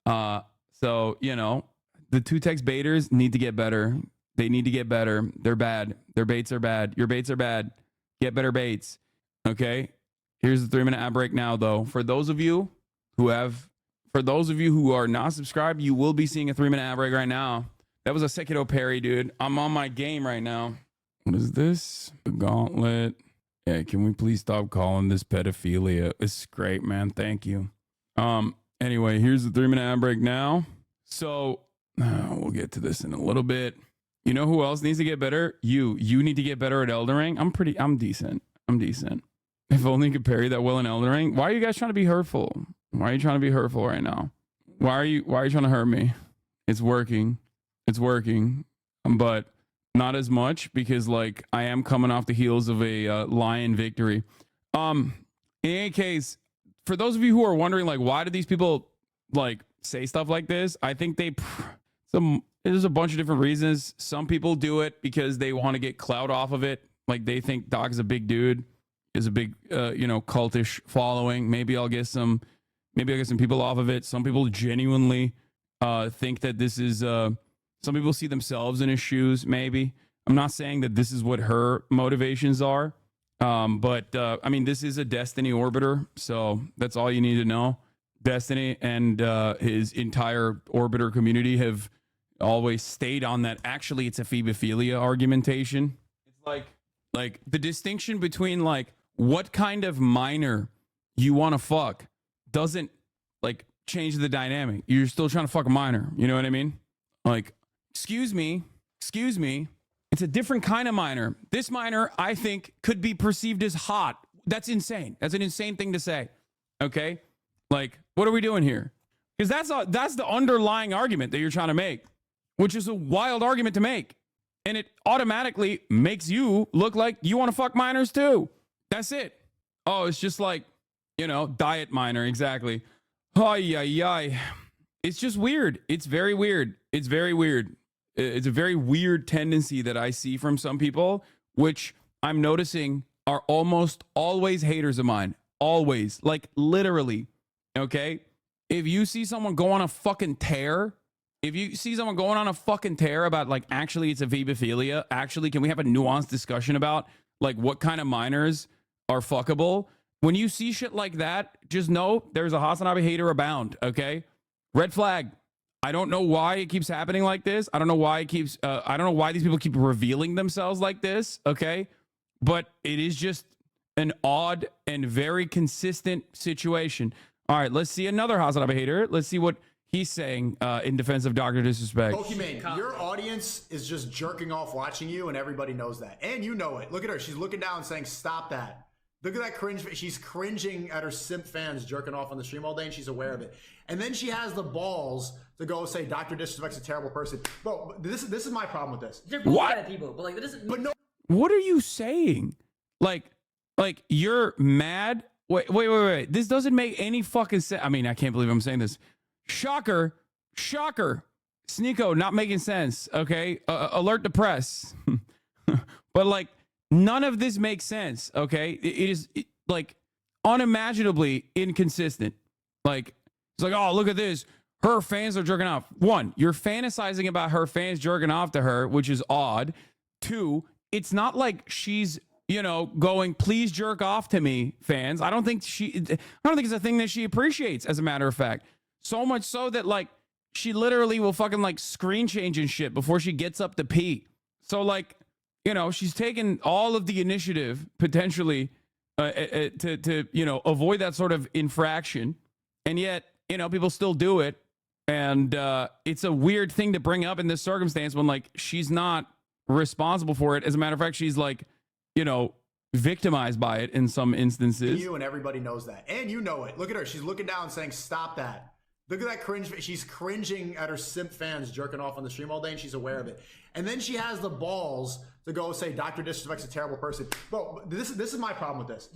So, you know, the 2-text baiters need to get better. They need to get better. They're bad. Their baits are bad. Your baits are bad. Get better baits. Okay. Here's the 3-minute ad break now, though. For those of you who are not subscribed, you will be seeing a 3-minute ad break right now. That was a Sekido parry, dude. I'm on my game right now. What is this? The gauntlet. Yeah, can we please stop calling this pedophilia? It's great, man. Thank you. Anyway, here's the 3-minute ad break now. So we'll get to this in a little bit. You know who else needs to get better? You need to get better at Elden Ring. I'm decent. If only you could parry that well in Elden Ring. Why are you guys trying to be hurtful? Why are you trying to be hurtful right now? Why are you trying to hurt me? It's working. But not as much, because like I am coming off the heels of a lion victory. In any case, for those of you who are wondering, like, why do these people like say stuff like this? I think there's a bunch of different reasons. Some people do it because they want to get clout off of it. Like they think Doc is a big dude, is a big, cultish following. Maybe I'll get some people off of it. Some people genuinely think that this is, some people see themselves in his shoes. Maybe. I'm not saying that this is what her motivations are. But I mean, this is a Destiny orbiter. So that's all you need to know. Destiny and his entire orbiter community have always stayed on that. Actually, it's a phebophilia argumentation. It's like the distinction between like what kind of minor you want to fuck doesn't like change the dynamic. You're still trying to fuck a minor. You know what I mean? Like, excuse me. It's a different kind of minor. This minor, I think, could be perceived as hot. That's insane. That's an insane thing to say. Okay? Like, what are we doing here? Because that's the underlying argument that you're trying to make, which is a wild argument to make. And it automatically makes you look like you want to fuck minors too. That's it. Oh, it's just like, diet minor. Exactly. Ay. It's just weird. It's very weird. It's a very weird tendency that I see from some people, which I'm noticing are almost always haters of mine. Always. Like literally. Okay? If you see someone go on a fucking tear, about like, actually it's a phebophilia, actually, can we have a nuanced discussion about like what kind of minors are fuckable? When you see shit like that, just know there's a Hasanabe hater abound, okay? Red flag. I don't know why it keeps happening like this. I don't know why these people keep revealing themselves like this, okay? But it is just an odd and very consistent situation. All right, let's see another Hasanabe hater. Let's see what he's saying in defense of Dr. Disrespect. Pokimane, your audience is just jerking off watching you, and everybody knows that. And you know it. Look at her. She's looking down saying, stop that. Look at that cringe. She's cringing at her simp fans jerking off on the stream all day, and she's aware of it. And then she has the balls to go say Dr. Disrespect's a terrible person. Bro, this is my problem with this. What? People, but like that doesn't. But no. What are you saying? Like you're mad? Wait. This doesn't make any fucking sense. I mean, I can't believe I'm saying this. Shocker. Sneeko, not making sense. Okay. Alert the press. But like, none of this makes sense. Okay. It is like unimaginably inconsistent. Like, it's like, oh, look at this. her fans are jerking off. One, you're fantasizing about her fans jerking off to her, which is odd. Two, it's not like she's, you know, going, please jerk off to me, fans. I don't think it's a thing that she appreciates, as a matter of fact. So much so that, like, she literally will fucking, like, screen change and shit before she gets up to pee. So, like, you know, she's taken all of the initiative, potentially, to you know, avoid that sort of infraction. And yet, you know, people still do it. And it's a weird thing to bring up in this circumstance when, like, she's not responsible for it. As a matter of fact, she's, like, you know, victimized by it in some instances. You and everybody knows that. And you know it. Look at her. She's looking down saying, stop that. Look at that cringe. She's cringing at her simp fans jerking off on the stream all day, and she's aware of it. And then she has the balls to go say Dr. Disrespect's a terrible person. Bro, this is my problem with this.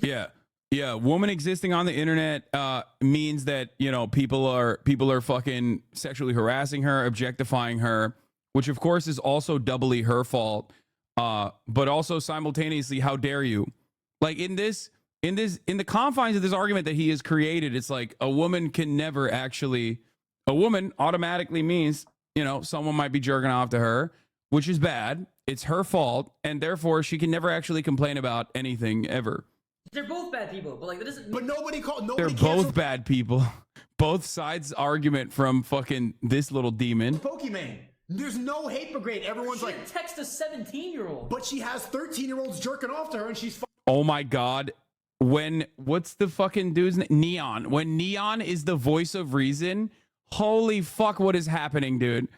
Yeah. Woman existing on the internet means that, you know, people are fucking sexually harassing her, objectifying her, which of course is also doubly her fault. But also simultaneously, how dare you? Like in the confines of this argument that he has created, it's like a woman automatically means, you know, someone might be jerking off to her, which is bad. It's her fault, and therefore she can never actually complain about anything ever. They're both bad people, but like that doesn't. But nobody They're both bad people. Both sides argument from fucking this little demon. Pokimane. There's no hate brigade. Everyone's like, text a 17-year-old. But she has 13-year-olds jerking off to her, and she's. Oh my god. What's the fucking dude's name? Neon. When Neon is the voice of reason, holy fuck, what is happening, dude?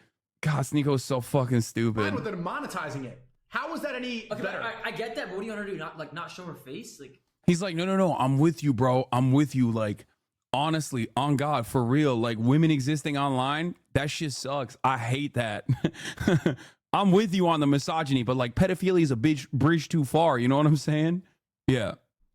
God, Sneako's so fucking stupid. Fine with them monetizing it. How is that any better? I get that, but what do you want her to do? Not show her face? Like he's like, no, I'm with you, bro. I'm with you. Like, honestly, on God, for real. Like, women existing online, that shit sucks. I hate that. I'm with you on the misogyny, but like, pedophilia is a bridge too far. You know what I'm saying? Yeah.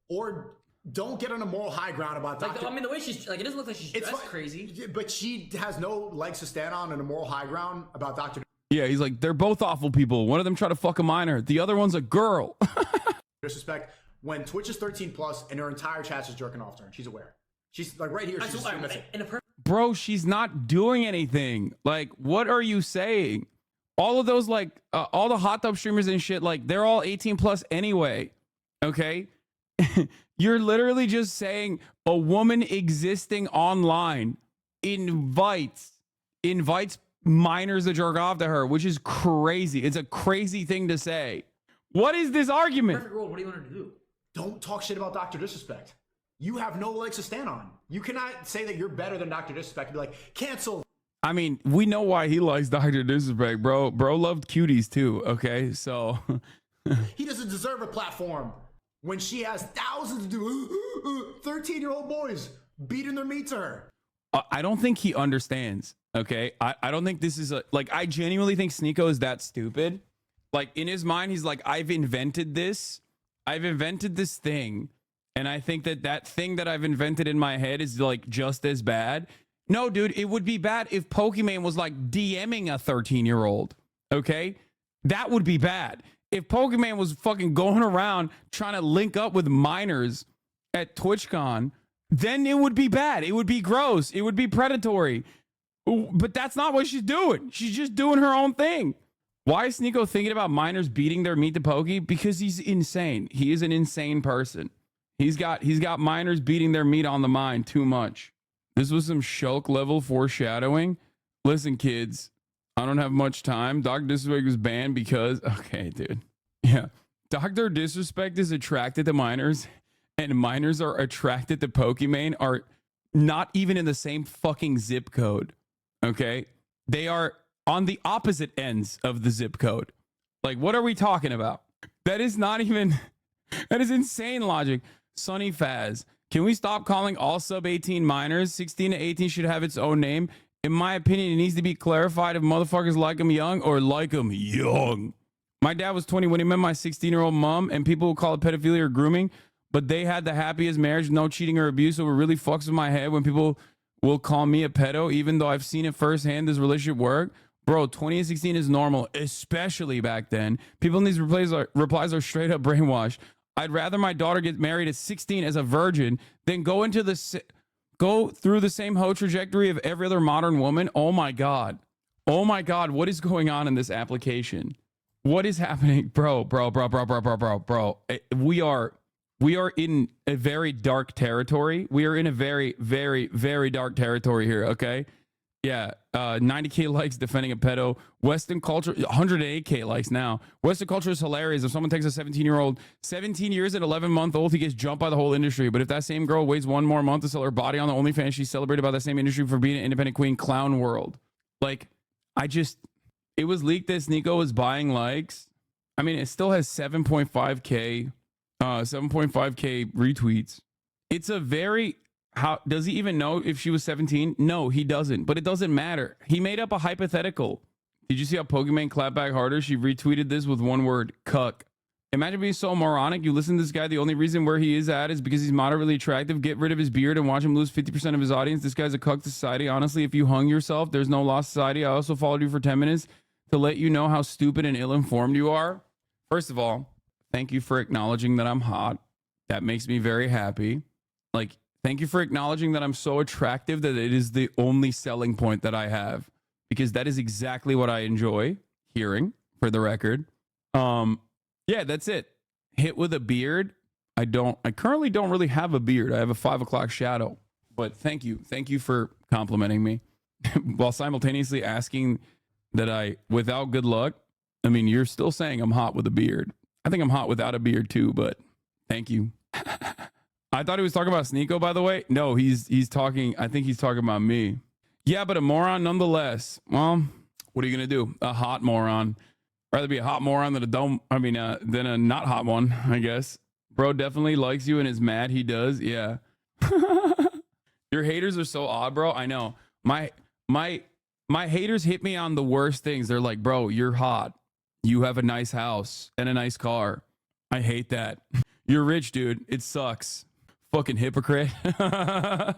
Or don't get on a moral high ground about that. Like, I mean, the way she's like, it doesn't look like she's dressed crazy. But she has no legs to stand on in a moral high ground about Dr. Yeah, he's like, they're both awful people. One of them tried to fuck a minor. The other one's a girl. Disrespect. When Twitch is 13 plus and her entire chat is jerking off to her, and she's aware. She's like right here. She's Bro, she's not doing anything. Like, what are you saying? All of those, like, all the hot tub streamers and shit, like, they're all 18 plus anyway. Okay? You're literally just saying a woman existing online invites minors to jerk off to her, which is crazy. It's a crazy thing to say. What is this argument? Perfect world, what do you want her to do? Don't talk shit about Dr. Disrespect. You have no legs to stand on. You cannot say that you're better than Dr. Disrespect and be like, cancel. I mean, we know why he likes Dr. Disrespect, bro. Bro loved cuties too, okay? So he doesn't deserve a platform when she has thousands of 13-year-old boys beating their meat to her. I don't think he understands, okay? I don't think this is I genuinely think Sneako is that stupid. Like, in his mind, he's like, I've invented this thing, and I think that thing that I've invented in my head is, like, just as bad. No, dude, it would be bad if Pokimane was, like, DMing a 13-year-old, okay? That would be bad. If Pokimane was fucking going around trying to link up with minors at TwitchCon, then it would be bad. It would be gross. It would be predatory. But that's not what she's doing. She's just doing her own thing. Why is Sneako thinking about minors beating their meat to Pokey? Because he's insane. He is an insane person. He's got minors beating their meat on the mind too much. This was some Shulk level foreshadowing. Listen, kids, I don't have much time. Dr. Disrespect was banned because... Okay, dude. Yeah. Dr. Disrespect is attracted to minors, and minors are attracted to Pokimane are not even in the same fucking zip code. Okay? They are on the opposite ends of the zip code. Like, what are we talking about? That is not even... That is insane logic. Sonny Faz. Can we stop calling all sub-18 minors? 16 to 18 should have its own name. In my opinion, it needs to be clarified if motherfuckers like them young or like them young. My dad was 20 when he met my 16-year-old mom, and people will call it pedophilia or grooming, but they had the happiest marriage, no cheating or abuse, so it really fucks with my head when people will call me a pedo, even though I've seen it firsthand, this relationship work. Bro, 20 and 16 is normal, especially back then. People in these replies are straight up brainwashed. I'd rather my daughter get married at 16 as a virgin than go into the... go through the same hoe trajectory of every other modern woman. Oh my God. Oh my God. What is going on in this application? What is happening? Bro. We are in a very dark territory. We are in a very, very, very dark territory here. Okay. Yeah. 90K likes defending a pedo. Western culture, 108K likes now. Western culture is hilarious. If someone takes a 17-year-old, 17 years and 11-month-old, he gets jumped by the whole industry. But if that same girl waits one more month to sell her body on the OnlyFans, she's celebrated by the same industry for being an independent queen. Clown world. Like, it was leaked that Sneeko was buying likes. I mean, it still has 7.5K retweets. It's a very, how does he even know if she was 17? No, he doesn't, but it doesn't matter. He made up a hypothetical. Did you see how Pokemon clapped back harder? She retweeted this with one word, cuck. Imagine being so moronic. You listen to this guy. The only reason where he is at is because he's moderately attractive. Get rid of his beard and watch him lose 50% of his audience. This guy's a cuck to society. Honestly, if you hung yourself, there's no lost society. I also followed you for 10 minutes to let you know how stupid and ill-informed you are. First of all, thank you for acknowledging that I'm hot. That makes me very happy. Like, thank you for acknowledging that I'm so attractive that it is the only selling point that I have, because that is exactly what I enjoy hearing, for the record. Yeah, that's it. Hit with a beard. I currently don't really have a beard. I have a 5 o'clock shadow, but thank you. Thank you for complimenting me while simultaneously asking that without good luck. I mean, you're still saying I'm hot with a beard. I think I'm hot without a beard too, but thank you. I thought he was talking about Sneeko, by the way. No, he's talking. I think he's talking about me. Yeah, but a moron nonetheless. Well, what are you going to do? A hot moron. Rather be a hot moron than than a not hot one, I guess. Bro definitely likes you and is mad he does. Yeah. Your haters are so odd, bro. I know. My haters hit me on the worst things. They're like, bro, you're hot. You have a nice house and a nice car. I hate that. You're rich, dude. It sucks. Fucking hypocrite. Do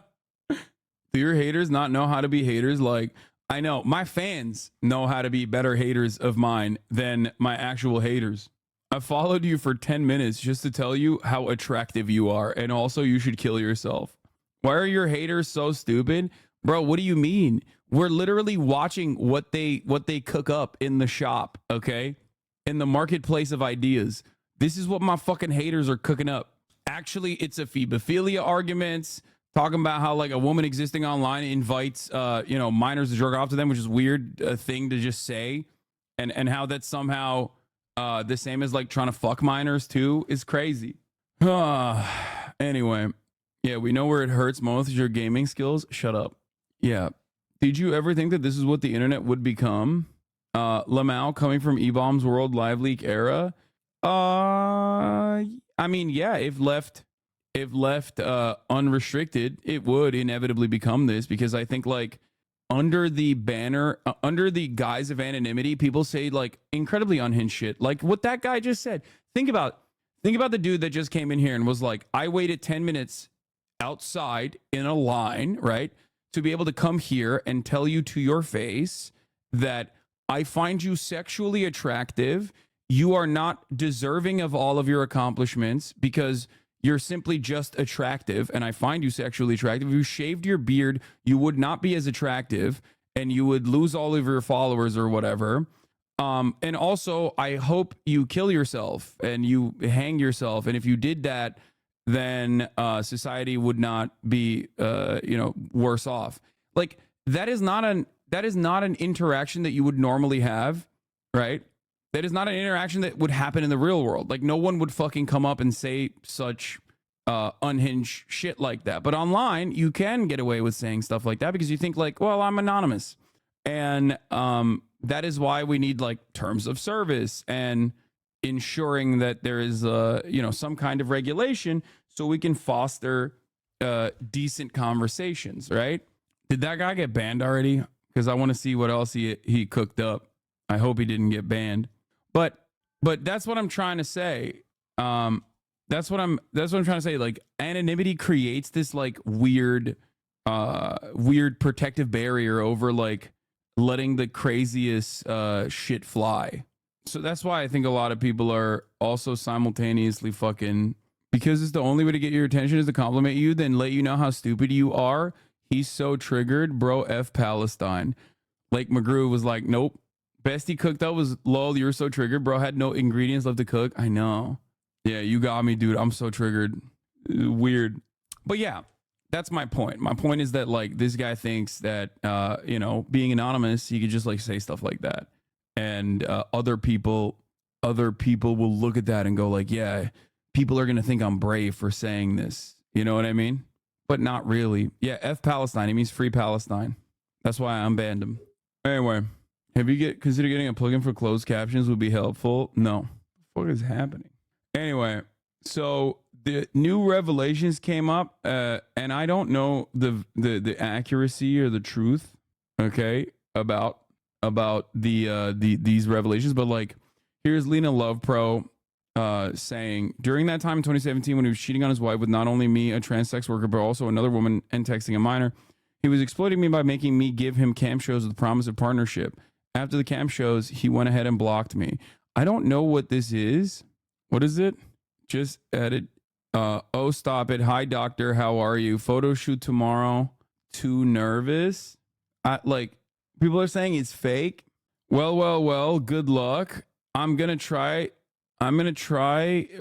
your haters not know how to be haters? Like, I know my fans know how to be better haters of mine than my actual haters. I followed you for 10 minutes just to tell you how attractive you are. And also you should kill yourself. Why are your haters so stupid? Bro, what do you mean? We're literally watching what they cook up in the shop, okay? In the marketplace of ideas. This is what my fucking haters are cooking up. Actually, it's a phobophilia arguments. Talking about how like a woman existing online invites minors to jerk off to them, which is weird thing to just say, and how that's somehow the same as like trying to fuck minors too is crazy. Anyway, yeah, we know where it hurts most is your gaming skills. Shut up. Yeah. Did you ever think that this is what the internet would become? Lamau coming from E-Bomb's World Live Leak era. I mean, yeah, if left unrestricted, it would inevitably become this, because I think like under the banner, under the guise of anonymity, people say like incredibly unhinged shit. Like what that guy just said. Think about the dude that just came in here and was like, I waited 10 minutes outside in a line, right, to be able to come here and tell you to your face that I find you sexually attractive. You are not deserving of all of your accomplishments because you're simply just attractive, and I find you sexually attractive. If you shaved your beard, you would not be as attractive, and you would lose all of your followers or whatever. And also, I hope you kill yourself and you hang yourself. And if you did that, then society would not be, worse off. Like that is not an interaction that you would normally have, right? That is not an interaction that would happen in the real world. Like no one would fucking come up and say such unhinged shit like that. But online, you can get away with saying stuff like that because you think like, well, I'm anonymous. And that is why we need like terms of service and ensuring that there is, some kind of regulation so we can foster decent conversations, right? Did that guy get banned already? Because I want to see what else he cooked up. I hope he didn't get banned. But that's what I'm trying to say. That's what I'm trying to say. Like anonymity creates this like weird protective barrier over like letting the craziest shit fly. So that's why I think a lot of people are also simultaneously fucking because it's the only way to get your attention is to compliment you, then let you know how stupid you are. He's so triggered, bro. F Palestine. Lake McGrew was like, nope. Best he cooked up was lol. You're so triggered, bro. Had no ingredients left to cook. I know. Yeah, you got me, dude. I'm so triggered. Weird. But yeah, that's my point. My point is that like this guy thinks that you know, being anonymous, he could just like say stuff like that, and other people will look at that and go like, yeah, people are gonna think I'm brave for saying this. You know what I mean? But not really. Yeah, F Palestine. It means free Palestine. That's why I unbanned him. Anyway, have you considered getting a plugin for closed captions would be helpful? No. What the fuck is happening? Anyway, so the new revelations came up, and I don't know the accuracy or the truth, okay, about these revelations, but like here's Lena Love Pro saying during that time in 2017 when he was cheating on his wife with not only me, a trans sex worker, but also another woman, and texting a minor, he was exploiting me by making me give him cam shows with the promise of partnership. After the cam shows, he went ahead and blocked me. I don't know what this is. What is it? Just edit. Oh, stop it. Hi, doctor. How are you? Photo shoot tomorrow. Too nervous? Like, people are saying it's fake. Well. Good luck. I'm going to try.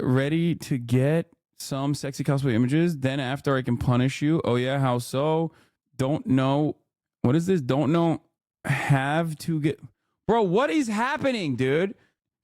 Ready to get some sexy cosplay images. Then after I can punish you. Oh, yeah. How so? Don't know. What is this? Don't know. Have to get. Bro, what is happening, dude?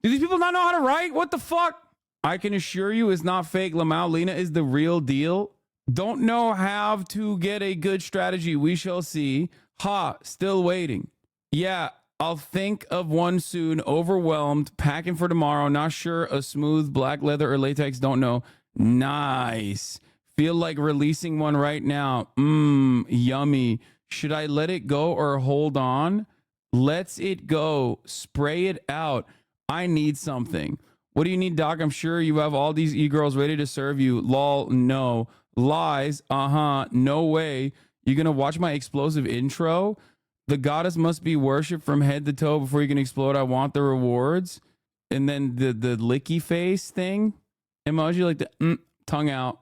Do these people not know how to write? What the fuck? I can assure you it's not fake. Lamau Lena is the real deal. Don't know how to get a good strategy. We shall see. Ha, still waiting. Yeah, I'll think of one soon. Overwhelmed. Packing for tomorrow. Not sure. A smooth black leather or latex. Don't know. Nice. Feel like releasing one right now. Yummy. Should I let it go or hold on? Let's it go. Spray it out. I need something. What do you need, doc? I'm sure you have all these e-girls ready to serve you. Lol, no. Lies, no way. You gonna watch my explosive intro? The goddess must be worshipped from head to toe before you can explode. I want the rewards. And then the licky face thing. Emoji like the tongue out.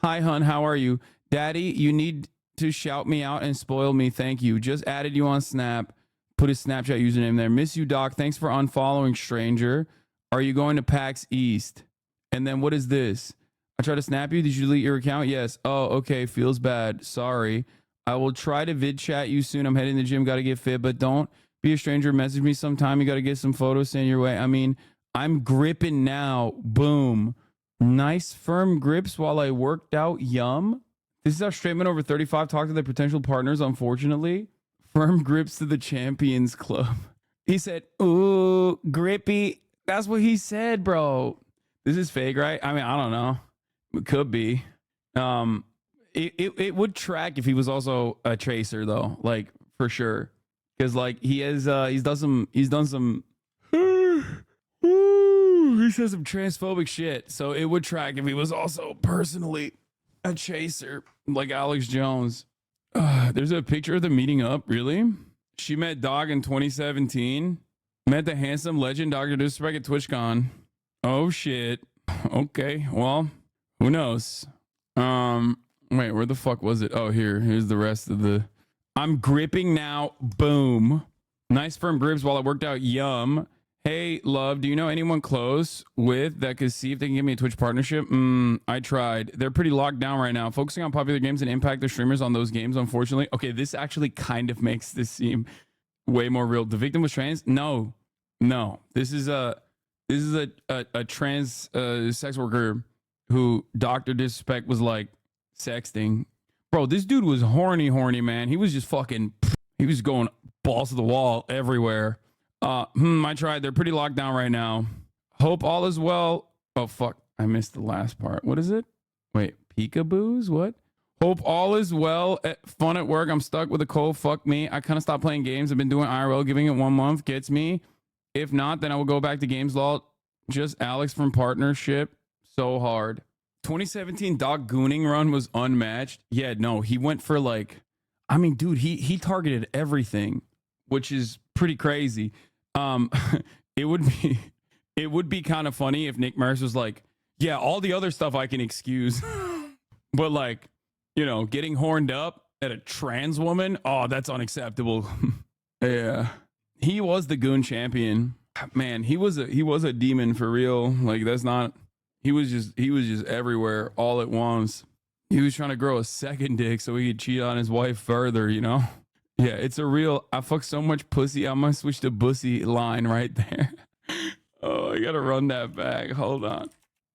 Hi, hun, how are you? Daddy, you need to shout me out and spoil me. Thank you. Just added you on Snap. Put his Snapchat username there. Miss you, doc. Thanks for unfollowing, stranger. Are you going to PAX East? And then what is this? I tried to snap you. Did you delete your account? Yes. Oh, okay. Feels bad. Sorry. I will try to vid chat you soon. I'm heading to the gym. Got to get fit, but don't be a stranger. Message me sometime. You got to get some photos sent your way. I mean, I'm gripping now. Boom. Nice firm grips while I worked out. Yum. This is how straight men over 35 talk to their potential partners, unfortunately. Firm grips to the Champions Club. He said, ooh, grippy. That's what he said, bro. This is fake, right? I mean, I don't know. It could be. It would track if he was also a chaser, though, like for sure, because like he says some transphobic shit. So it would track if he was also personally a chaser, like Alex Jones. There's a picture of them meeting up. Really? She met Dog in 2017. Met the handsome legend Dr. Disrespect at TwitchCon. Oh shit. Okay. Well, who knows? Wait, where the fuck was it? Oh, here's the rest of the. I'm gripping now. Boom. Nice firm grips while I worked out. Yum. Hey, love, do you know anyone close with that could see if they can give me a Twitch partnership? I tried. They're pretty locked down right now. Focusing on popular games and impact their streamers on those games, unfortunately. Okay, this actually kind of makes this seem way more real. The victim was trans? No. This is a trans sex worker who Dr. Disrespect was like sexting. Bro, this dude was horny, man. He was just fucking, he was going balls to the wall everywhere. I tried. They're pretty locked down right now. Hope all is well. Oh, fuck. I missed the last part. What is it? Wait, peekaboos? What? Hope all is well. Fun at work. I'm stuck with a cold. Fuck me. I kind of stopped playing games. I've been doing IRL. Giving it 1 month gets me. If not, then I will go back to Games Law. Just Alex from partnership. So hard. 2017 Doc Gooning run was unmatched. Yeah, no, he went for like, I mean, dude, he targeted everything, which is pretty crazy. It would be kind of funny if Nick Merckx was like, yeah, all the other stuff I can excuse. But like, you know, getting horned up at a trans woman, oh, that's unacceptable. Yeah. He was the goon champion. Man, he was a demon for real. Like that's not he was just everywhere all at once. He was trying to grow a second dick so he could cheat on his wife further, you know? Yeah, it's a real I fuck so much pussy, I must switch to bussy line right there. Oh, I gotta run that back. Hold on.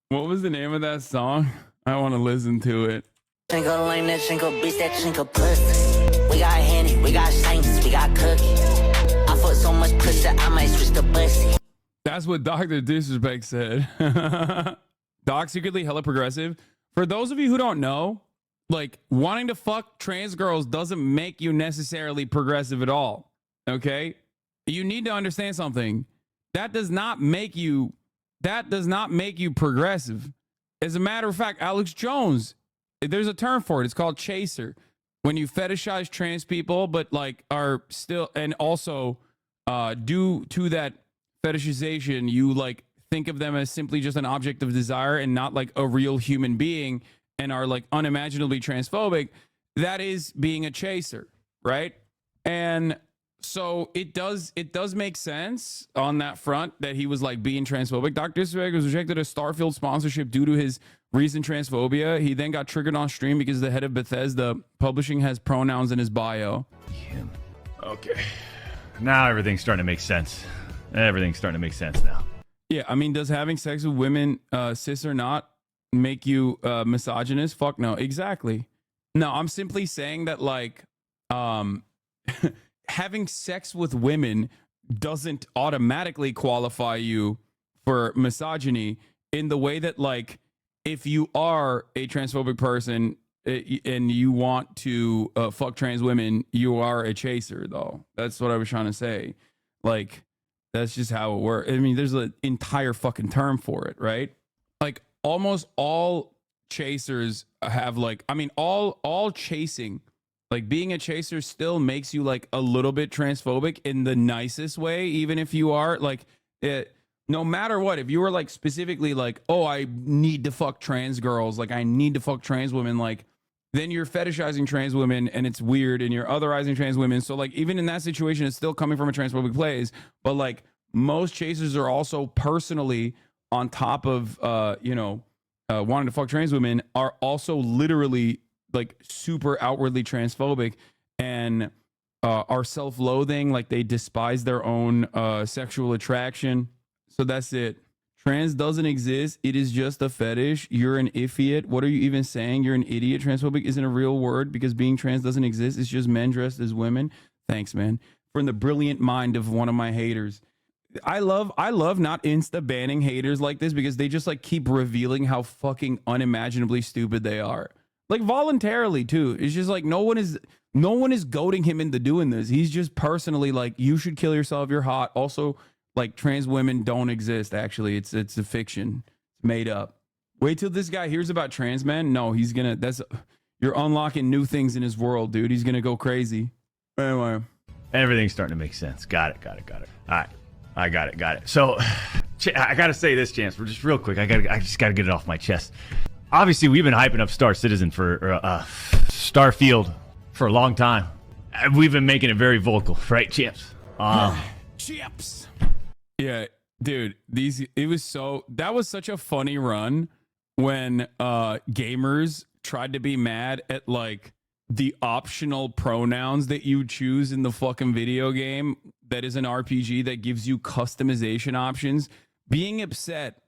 What was the name of that song? I want to listen to it. Twinkle lane, that twinkle bitch, that twinkle pussy. We got Henny, we got Saints, we got Cookie. I fuck so much pussy, I might switch to bussy. That's what Dr. Disrespect said. Doc secretly hella progressive. For those of you who don't know, like wanting to fuck trans girls doesn't make you necessarily progressive at all. Okay? You need to understand something. That does not make you progressive. As a matter of fact, Alex Jones, there's a term for it. It's called chaser. When you fetishize trans people, but like are still, and also due to that fetishization, you like think of them as simply just an object of desire and not like a real human being, and are like unimaginably transphobic. That is being a chaser, right? And so it does make sense on that front that he was like being transphobic. Dr. Disrespect was rejected a Starfield sponsorship due to his recent transphobia. He then got triggered on stream because the head of Bethesda Publishing has pronouns in his bio. Okay. Now everything's starting to make sense. Everything's starting to make sense now. Yeah, I mean, does having sex with women, cis or not, make you misogynist? Fuck no. Exactly. No, I'm simply saying that like having sex with women doesn't automatically qualify you for misogyny, in the way that like if you are a transphobic person and you want to fuck trans women, you are a chaser, though. That's what I was trying to say. Like, that's just how it works. I mean, there's an entire fucking term for it, right? Like almost all chasers have like, I mean, all chasing, like being a chaser still makes you like a little bit transphobic in the nicest way, even if you are like no matter what. If you were like specifically like, oh, I need to fuck trans girls, like I need to fuck trans women, like then you're fetishizing trans women and it's weird, and you're otherizing trans women. So like even in that situation, it's still coming from a transphobic place. But like most chasers are also personally on top of wanting to fuck trans women, are also literally like super outwardly transphobic and are self-loathing, like they despise their own sexual attraction. So that's it. Trans doesn't exist. It is just a fetish. You're an idiot. What are you even saying? You're an idiot. Transphobic isn't a real word because being trans doesn't exist. It's just men dressed as women. Thanks, man. From the brilliant mind of one of my haters. I love not insta banning haters like this, because they just like keep revealing how fucking unimaginably stupid they are. Like voluntarily too. It's just like no one is goading him into doing this. He's just personally like, you should kill yourself. You're hot. Also, like trans women don't exist. Actually, it's a fiction. It's made up. Wait till this guy hears about trans men. No, you're unlocking new things in his world, dude. He's gonna go crazy. Anyway, everything's starting to make sense. Got it. All right, I got it. So, I gotta say this, Chance. We're just real quick. I just gotta get it off my chest. Obviously, we've been hyping up Star Citizen for Starfield for a long time. We've been making it very vocal, right, Champs? Chips. Yeah, dude, that was such a funny run when gamers tried to be mad at like the optional pronouns that you choose in the fucking video game that is an RPG that gives you customization options. Being upset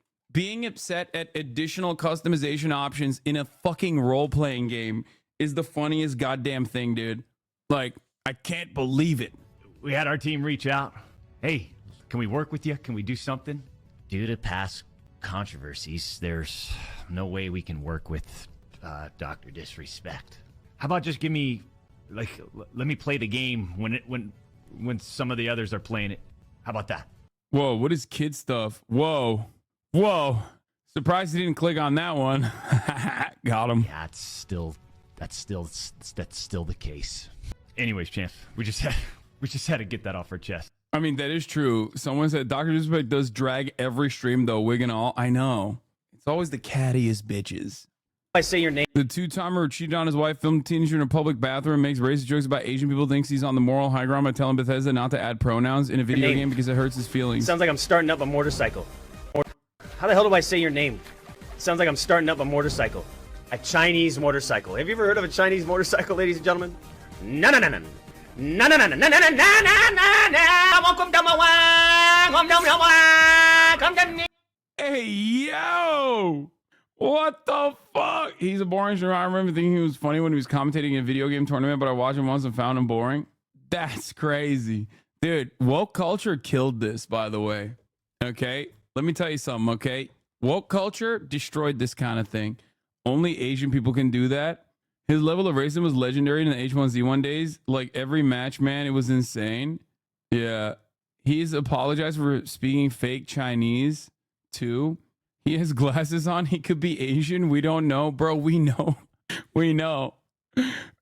at additional customization options in a fucking role-playing game is the funniest goddamn thing, dude. Like, I can't believe it. We had our team reach out. Hey, can we work with you? Can we do something? Due to past controversies, there's no way we can work with Dr. Disrespect. How about just give me, like, let me play the game when some of the others are playing it. How about that? Whoa, what is kid stuff? Whoa. Surprised he didn't click on that one. Got him. Yeah, that's still the case. Anyways, Champ, we just had to get that off our chest. I mean, that is true. Someone said Dr. Disrespect does drag every stream though, wig and all. I know. It's always the cattiest bitches. I say your name. The two-timer who cheated on his wife, filmed a teenager in a public bathroom, makes racist jokes about Asian people, thinks he's on the moral high ground by telling Bethesda not to add pronouns in a video game because it hurts his feelings. Sounds like I'm starting up a motorcycle. How the hell do I say your name? Sounds like I'm starting up a motorcycle. A Chinese motorcycle. Have you ever heard of a Chinese motorcycle, ladies and gentlemen? No. Welcome to Hey, yo! What the fuck? He's a boring streamer. I remember thinking he was funny when he was commentating in a video game tournament, but I watched him once and found him boring. That's crazy. Dude, woke culture killed this, by the way. Okay? Let me tell you something, okay? Woke culture destroyed this kind of thing. Only Asian people can do that. His level of racism was legendary in the H1Z1 days. Like every match, man, it was insane. Yeah. He's apologized for speaking fake Chinese, too. He has glasses on. He could be Asian. We don't know. Bro, we know. We know.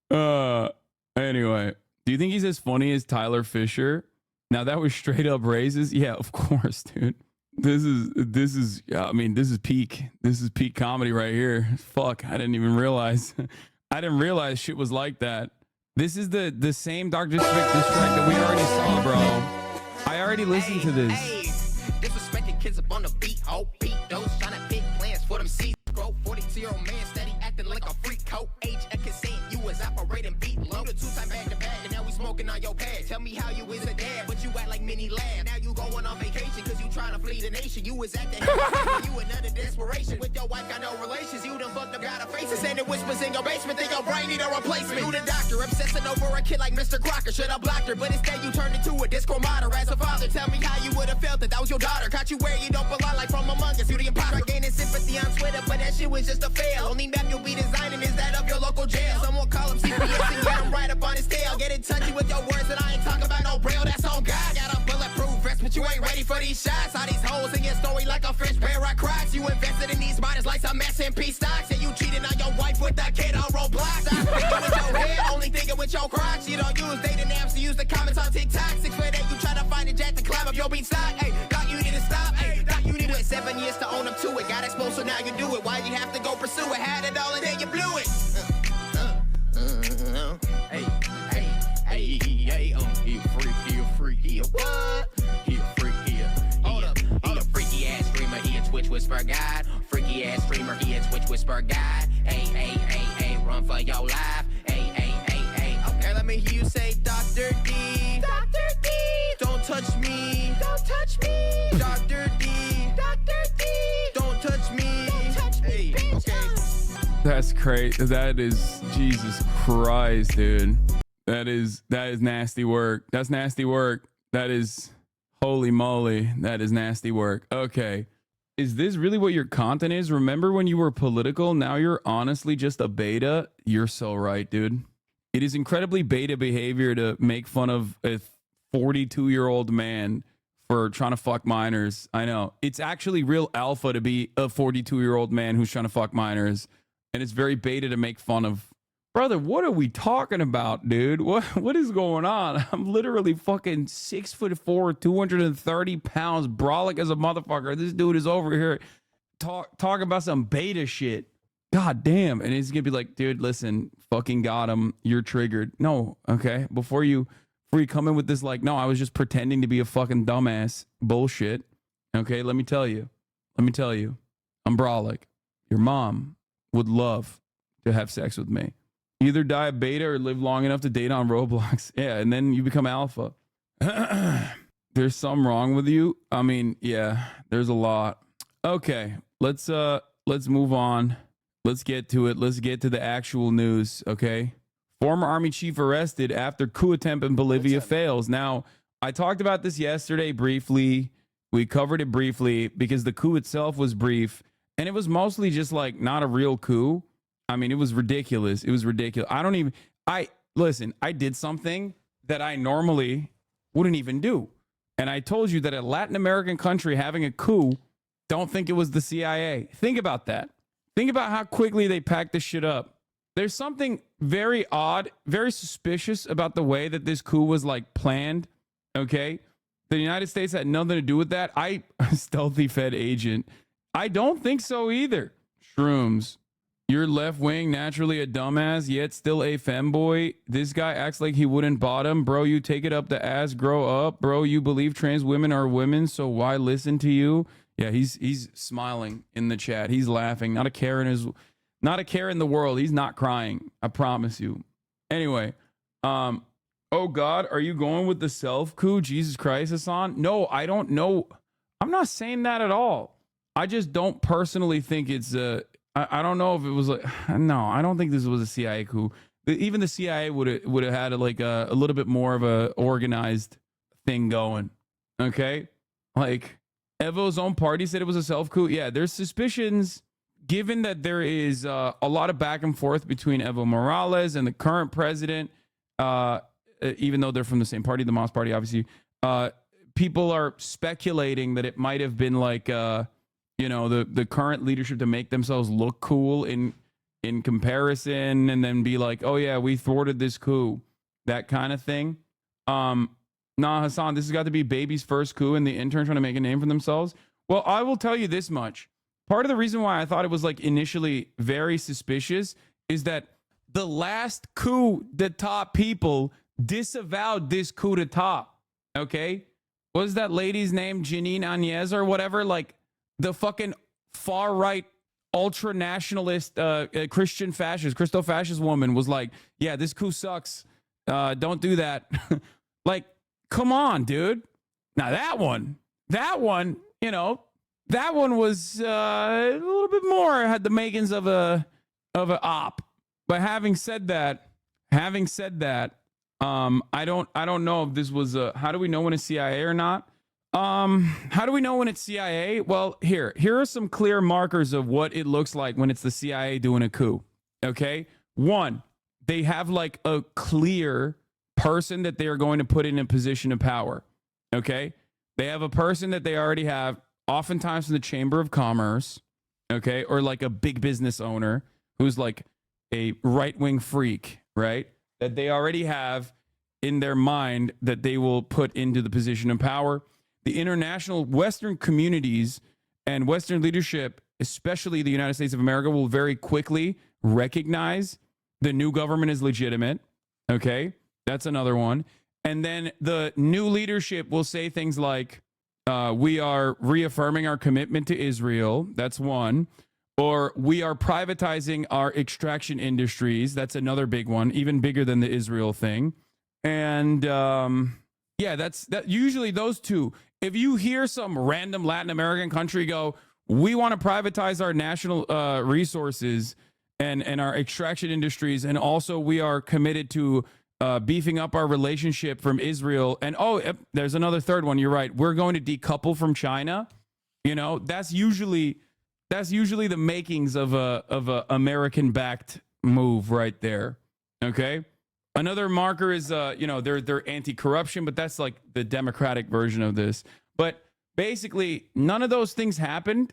Anyway, do you think he's as funny as Tyler Fisher? Now, that was straight up racist. Yeah, of course, dude. This is I mean, this is peak comedy right here. Fuck, I didn't even realize. I didn't realize shit was like that. This is the same Dr. Disrespect that we already saw, bro. I already listened to this. Disrespecting kids up on the beat, ho, beat those trying to pick plans for them seats. Grow 42-year-old man steady acting like a freak coat. Age and consent, you was operating beat low. The two-time back to back, and now we smoking on your pad. Tell me how you is a dad, but you act like mini lad. Now you going on vacation cause you trying to flee the nation. You was at the head, you another desperation. With your wife got no relations, you done fucked up got a face. And it whispers in your basement, think your brain need a replacement. You the doctor, obsessing over a kid like Mr. Crocker. Should have blocked her, but instead you turned into a disco modder. As a father, tell me how you would have felt that was your daughter. Caught you where you don't belong, like from Among Us. You the imposter. Gaining sympathy on Twitter, but that shit was just a fail. Only map you'll be designing is that of your local jail. Someone call him CPS and get him right up on his tail. Get in touchy with your words, and I ain't talking about no braille. That's on God. Got a bulletproof vest, but you ain't ready for these shots. All these holes in your story like a fresh pair of Crocs. You invested in these miners like some S&P stocks, and you cheating on your wife with that kid on Roblox. I'm thinking with your head, only thinking with your crotch. You don't use dating apps, you use the comments on TikTok. 6 foot 8, you try to find a jack to climb up your beat stock. Hey, thought you need to stop. Hey, thought you needed 7 years to own up to it. Got exposed, so now you do it. Why you have to go pursue it? Had it all and then you blew it. He a freak, he a what? He a freak, he a freaky ass streamer, he a Twitch whisper god. Freaky ass streamer, he a Twitch whisper god. Hey, run for your life. Hey. Okay, let me hear you say Dr. D. Dr. D. Don't touch me. Don't touch me. Dr. D. Dr. D. Don't touch me. Don't touch me. Hey, okay. That's crazy. That is Jesus Christ, dude. That is nasty work. That's nasty work. That is holy moly. That is nasty work. Okay. Is this really what your content is? Remember when you were political? Now you're honestly just a beta? You're so right, dude. It is incredibly beta behavior to make fun of a 42-year-old man for trying to fuck minors. I know. It's actually real alpha to be a 42-year-old man who's trying to fuck minors. And it's very beta to make fun of. Brother, what are we talking about, dude? What is going on? I'm literally fucking 6'4", 230 pounds, brolic as a motherfucker. This dude is over here talking about some beta shit. God damn. And he's gonna be like, dude, listen, fucking got him. You're triggered. No, okay. Before you come in with this, like, no, I was just pretending to be a fucking dumbass bullshit. Okay, let me tell you. I'm brolic. Your mom would love to have sex with me. Either die a beta or live long enough to date on Roblox. Yeah, and then you become alpha. There's something wrong with you. I mean, yeah, there's a lot. Okay, let's move on. Let's get to it. Let's get to the actual news, okay? Former army chief arrested after coup attempt in Bolivia fails. Now, I talked about this yesterday briefly. We covered it briefly because the coup itself was brief, and it was mostly just like not a real coup. I mean, it was ridiculous. It was ridiculous. Listen, I did something that I normally wouldn't even do. And I told you that a Latin American country having a coup, don't think it was the CIA. Think about that. Think about how quickly they packed this shit up. There's something very odd, very suspicious about the way that this coup was like planned. Okay. The United States had nothing to do with that. A stealthy Fed agent. I don't think so either. Shrooms. You're left wing, naturally a dumbass, yet still a femboy. This guy acts like he wouldn't bottom. Bro, you take it up the ass, grow up. Bro, you believe trans women are women, so why listen to you? Yeah, he's smiling in the chat. He's laughing. Not a care in the world. He's not crying. I promise you. Anyway, oh God, are you going with the self coup? Jesus Christ, Hassan? No, I don't know. I'm not saying that at all. I just don't personally think it's I don't know if it was like, no, I don't think this was a CIA coup. Even the CIA would have had like a little bit more of a organized thing going. Okay, like Evo's own party said it was a self coup. Yeah, there's suspicions. Given that there is a lot of back and forth between Evo Morales and the current president, even though they're from the same party, the Moss Party, obviously, people are speculating that it might have been like. The current leadership to make themselves look cool in comparison, and then be like, oh yeah, we thwarted this coup, that kind of thing. Nah, Hassan, this has got to be baby's first coup and the intern trying to make a name for themselves. Well, I will tell you this much. Part of the reason why I thought it was like initially very suspicious is that the last coup d'etat people disavowed this coup d'etat. Okay. What was that lady's name? Janine Áñez or whatever? Like, the fucking far right ultra nationalist Christian fascist, Christo fascist woman was like, yeah, this coup sucks. Don't do that. Like, come on, dude. Now that one, that one was a little bit more, had the makings of a op. But having said that, I don't know if this was how do we know when it's CIA or not? How do we know when it's CIA? Well, here are some clear markers of what it looks like when it's the CIA doing a coup. Okay. One, they have like a clear person that they are going to put in a position of power. Okay. They have a person that they already have, oftentimes from the Chamber of Commerce. Okay. Or like a big business owner who's like a right-wing freak, right? That they already have in their mind that they will put into the position of power. The international Western communities and Western leadership, especially the United States of America, will very quickly recognize the new government is legitimate. Okay, that's another one. And then the new leadership will say things like, we are reaffirming our commitment to Israel. That's one. Or we are privatizing our extraction industries. That's another big one, even bigger than the Israel thing. And yeah, that's usually those two. If you hear some random Latin American country go, we want to privatize our national resources and our extraction industries, and also we are committed to beefing up our relationship from Israel. And there's another third one. You're right. We're going to decouple from China. That's usually the makings of a American-backed move right there. Okay. Another marker is, they're anti-corruption, but that's like the Democratic version of this. But basically, none of those things happened.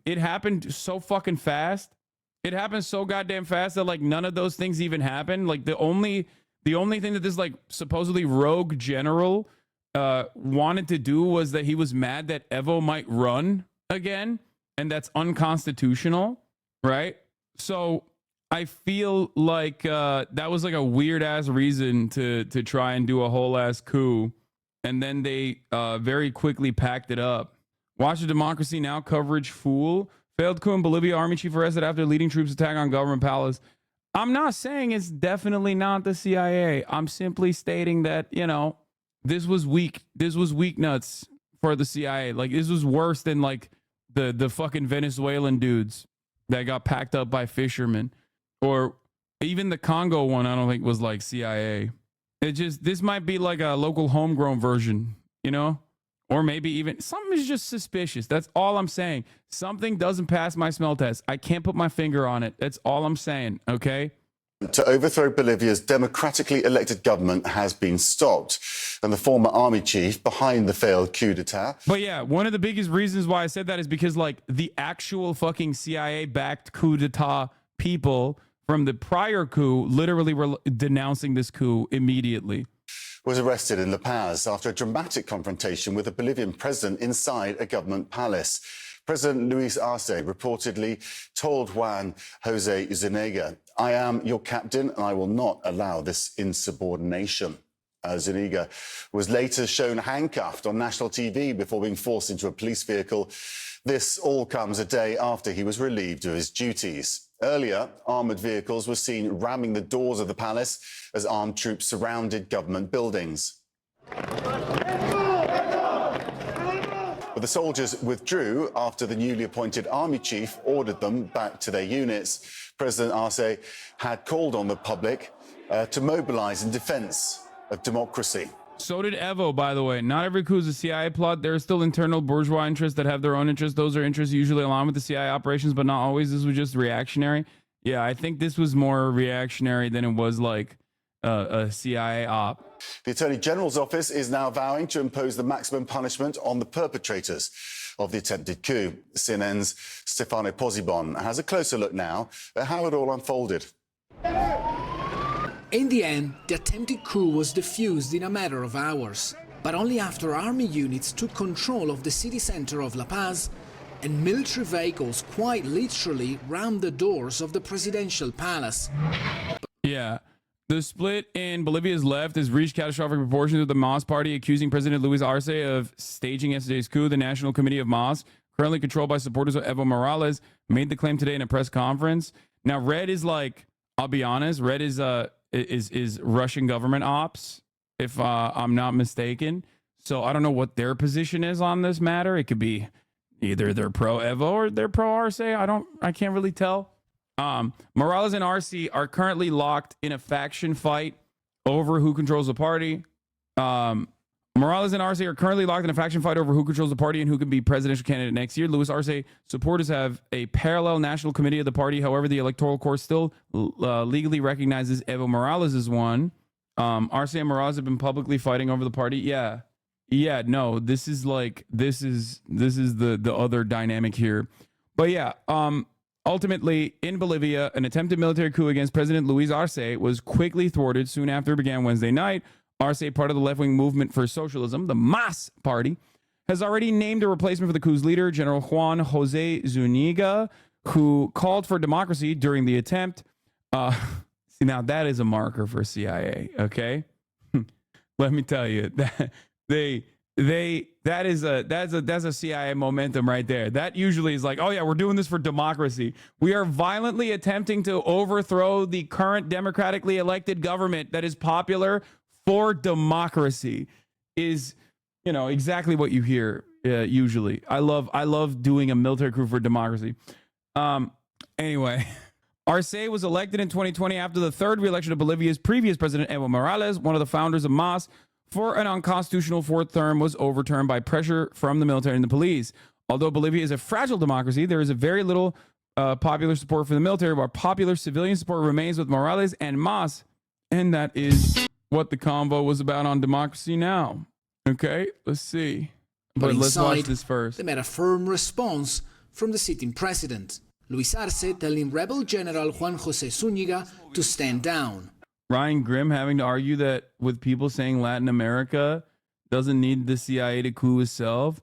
It happened so fucking fast. It happened so goddamn fast that like none of those things even happened. Like the only thing that this like supposedly rogue general wanted to do was that he was mad that Evo might run again, and that's unconstitutional, right? So I feel like that was like a weird ass reason to try and do a whole ass coup, and then they very quickly packed it up. Watch the Democracy Now! Coverage fool. Failed coup in Bolivia. Army chief arrested after leading troops attack on government palace. I'm not saying it's definitely not the CIA. I'm simply stating that, this was weak. This was weak nuts for the CIA. Like, this was worse than like the fucking Venezuelan dudes that got packed up by fishermen. Or even the Congo one, I don't think was like CIA. This might be like a local homegrown version, Or maybe even something is just suspicious. That's all I'm saying. Something doesn't pass my smell test. I can't put my finger on it. That's all I'm saying. Okay. To overthrow Bolivia's democratically elected government has been stopped. And the former army chief behind the failed coup d'etat. But yeah, one of the biggest reasons why I said that is because like the actual fucking CIA-backed coup d'etat people from the prior coup literally were denouncing this coup immediately. was arrested in La Paz after a dramatic confrontation with the Bolivian president inside a government palace. President Luis Arce reportedly told Juan Jose Zuniga, "I am your captain and I will not allow this insubordination." Zuniga was later shown handcuffed on national TV before being forced into a police vehicle. This all comes a day after he was relieved of his duties. Earlier, armoured vehicles were seen ramming the doors of the palace as armed troops surrounded government buildings. But the soldiers withdrew after the newly appointed army chief ordered them back to their units. President Arce had called on the public to mobilise in defence of democracy. So did Evo, by the way. Not every coup is a CIA plot. There are still internal bourgeois interests that have their own interests. Those are interests usually aligned with the CIA operations, but not always. This was just reactionary. Yeah, I think this was more reactionary than it was like a CIA op. The Attorney General's office is now vowing to impose the maximum punishment on the perpetrators of the attempted coup. CNN's Stefano Pozzebon has a closer look now at how it all unfolded. In the end, the attempted coup was defused in a matter of hours, but only after army units took control of the city center of La Paz and military vehicles quite literally rammed the doors of the presidential palace. Yeah. The split in Bolivia's left has reached catastrophic proportions, with the MAS party accusing President Luis Arce of staging yesterday's coup. The National Committee of MAS, currently controlled by supporters of Evo Morales, made the claim today in a press conference. Now, Red is like, I'll be honest, Red is Russian government ops, if I'm not mistaken. So I don't know what their position is on this matter. It could be either they're pro Evo or they're pro Arce. I can't really tell. Morales and Arce are currently locked in a faction fight over who controls the party. Morales and Arce are currently locked in a faction fight over who controls the party and who can be presidential candidate next year. Luis Arce supporters have a parallel national committee of the party. However, the electoral court still legally recognizes Evo Morales as one. Arce and Morales have been publicly fighting over the party. Yeah, no, this is the other dynamic here. But yeah, ultimately, in Bolivia, an attempted military coup against President Luis Arce was quickly thwarted soon after it began Wednesday night. Arce, part of the left-wing movement for socialism, the MAS party, has already named a replacement for the coup's leader, General Juan Jose Zuniga, who called for democracy during the attempt. See, now that is a marker for CIA, okay? Let me tell you, that's a CIA momentum right there. That usually is like, oh yeah, we're doing this for democracy. We are violently attempting to overthrow the current democratically elected government that is popular for democracy. Is, exactly what you hear usually. I love doing a military coup for democracy. Anyway, Arce was elected in 2020 after the third re-election of Bolivia's previous president, Evo Morales, one of the founders of MAS, for an unconstitutional fourth term, was overturned by pressure from the military and the police. Although Bolivia is a fragile democracy, there is a very little popular support for the military, while popular civilian support remains with Morales and MAS. And that is what the convo was about on Democracy Now! Okay, let's see. But let's watch this first. They met a firm response from the sitting president, Luis Arce, telling rebel General Juan Jose Zuniga to stand down. Ryan Grimm having to argue that with people saying Latin America doesn't need the CIA to coup itself.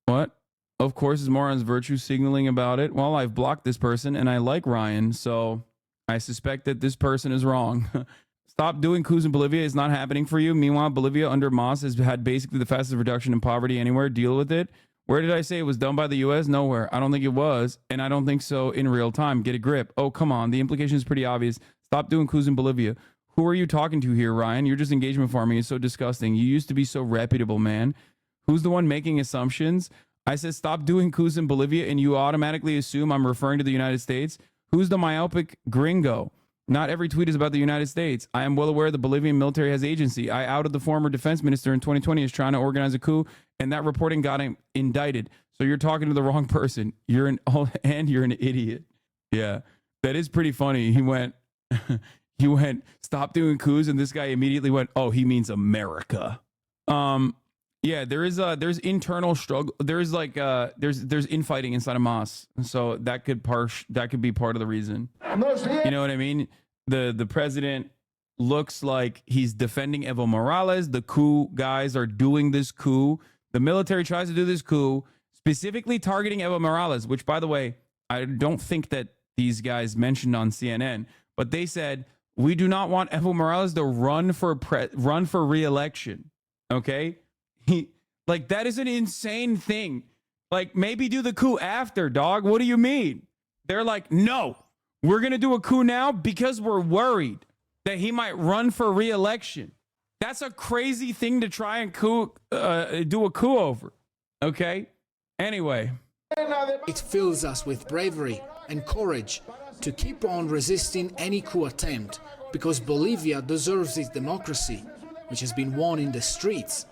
What? Of course, is morons virtue signaling about it. Well, I've blocked this person and I like Ryan, so I suspect that this person is wrong. Stop doing coups in Bolivia. It's not happening for you. Meanwhile, Bolivia under MAS has had basically the fastest reduction in poverty anywhere. Deal with it. Where did I say it was done by the U.S.? Nowhere. I don't think it was, and I don't think so in real time. Get a grip. Oh, come on. The implication is pretty obvious. Stop doing coups in Bolivia. Who are you talking to here, Ryan? You're just engagement farming. It's so disgusting. You used to be so reputable, man. Who's the one making assumptions? I said stop doing coups in Bolivia, and you automatically assume I'm referring to the United States. Who's the myopic gringo? Not every tweet is about the United States. I am well aware the Bolivian military has agency. I outed the former defense minister in 2020 as trying to organize a coup, and that reporting got him indicted. So you're talking to the wrong person. You're an idiot. Yeah, that is pretty funny. He went, stop doing coups, and this guy immediately went, oh, he means America. Yeah, there's internal struggle. There's there's infighting inside of MAS, so that could be part of the reason. You know what I mean? The president looks like he's defending Evo Morales. The coup guys are doing this coup. The military tries to do this coup, specifically targeting Evo Morales, which, by the way, I don't think that these guys mentioned on CNN, but they said, we do not want Evo Morales to run for re-election. Okay? That is an insane thing. Like, maybe do the coup after, dog. What do you mean? They're like, no, we're going to do a coup now because we're worried that he might run for re-election. That's a crazy thing to try and do a coup over. Okay? Anyway. It fills us with bravery and courage to keep on resisting any coup attempt, because Bolivia deserves its democracy, which has been won in the streets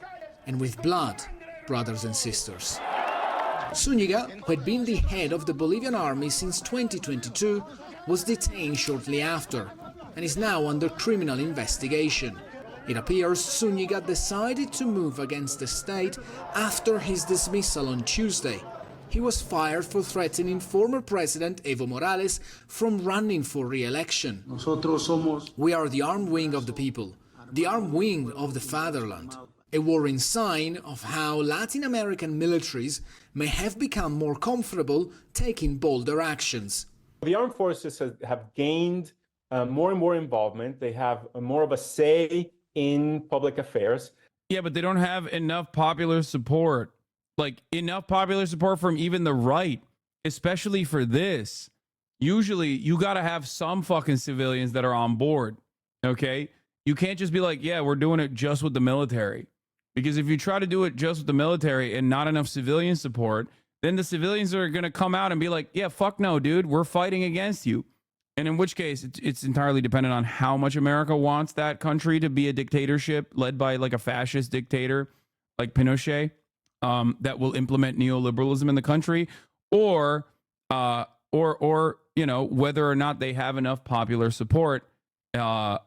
and with blood, brothers and sisters. Zúñiga, who had been the head of the Bolivian army since 2022, was detained shortly after and is now under criminal investigation. It appears Zúñiga decided to move against the state after his dismissal on Tuesday. He was fired for threatening former President Evo Morales from running for re-election. We are the armed wing of the people, the armed wing of the fatherland, a worrying sign of how Latin American militaries may have become more comfortable taking bolder actions. The armed forces have gained more and more involvement. They have more of a say in public affairs. Yeah, but they don't have enough popular support. Like, enough popular support from even the right, especially for this. Usually, you got to have some fucking civilians that are on board, okay? You can't just be like, yeah, we're doing it just with the military. Because if you try to do it just with the military and not enough civilian support, then the civilians are going to come out and be like, yeah, fuck no, dude, we're fighting against you. And in which case, it's entirely dependent on how much America wants that country to be a dictatorship led by like a fascist dictator like Pinochet. That will implement neoliberalism in the country, or you know, whether or not they have enough popular support, and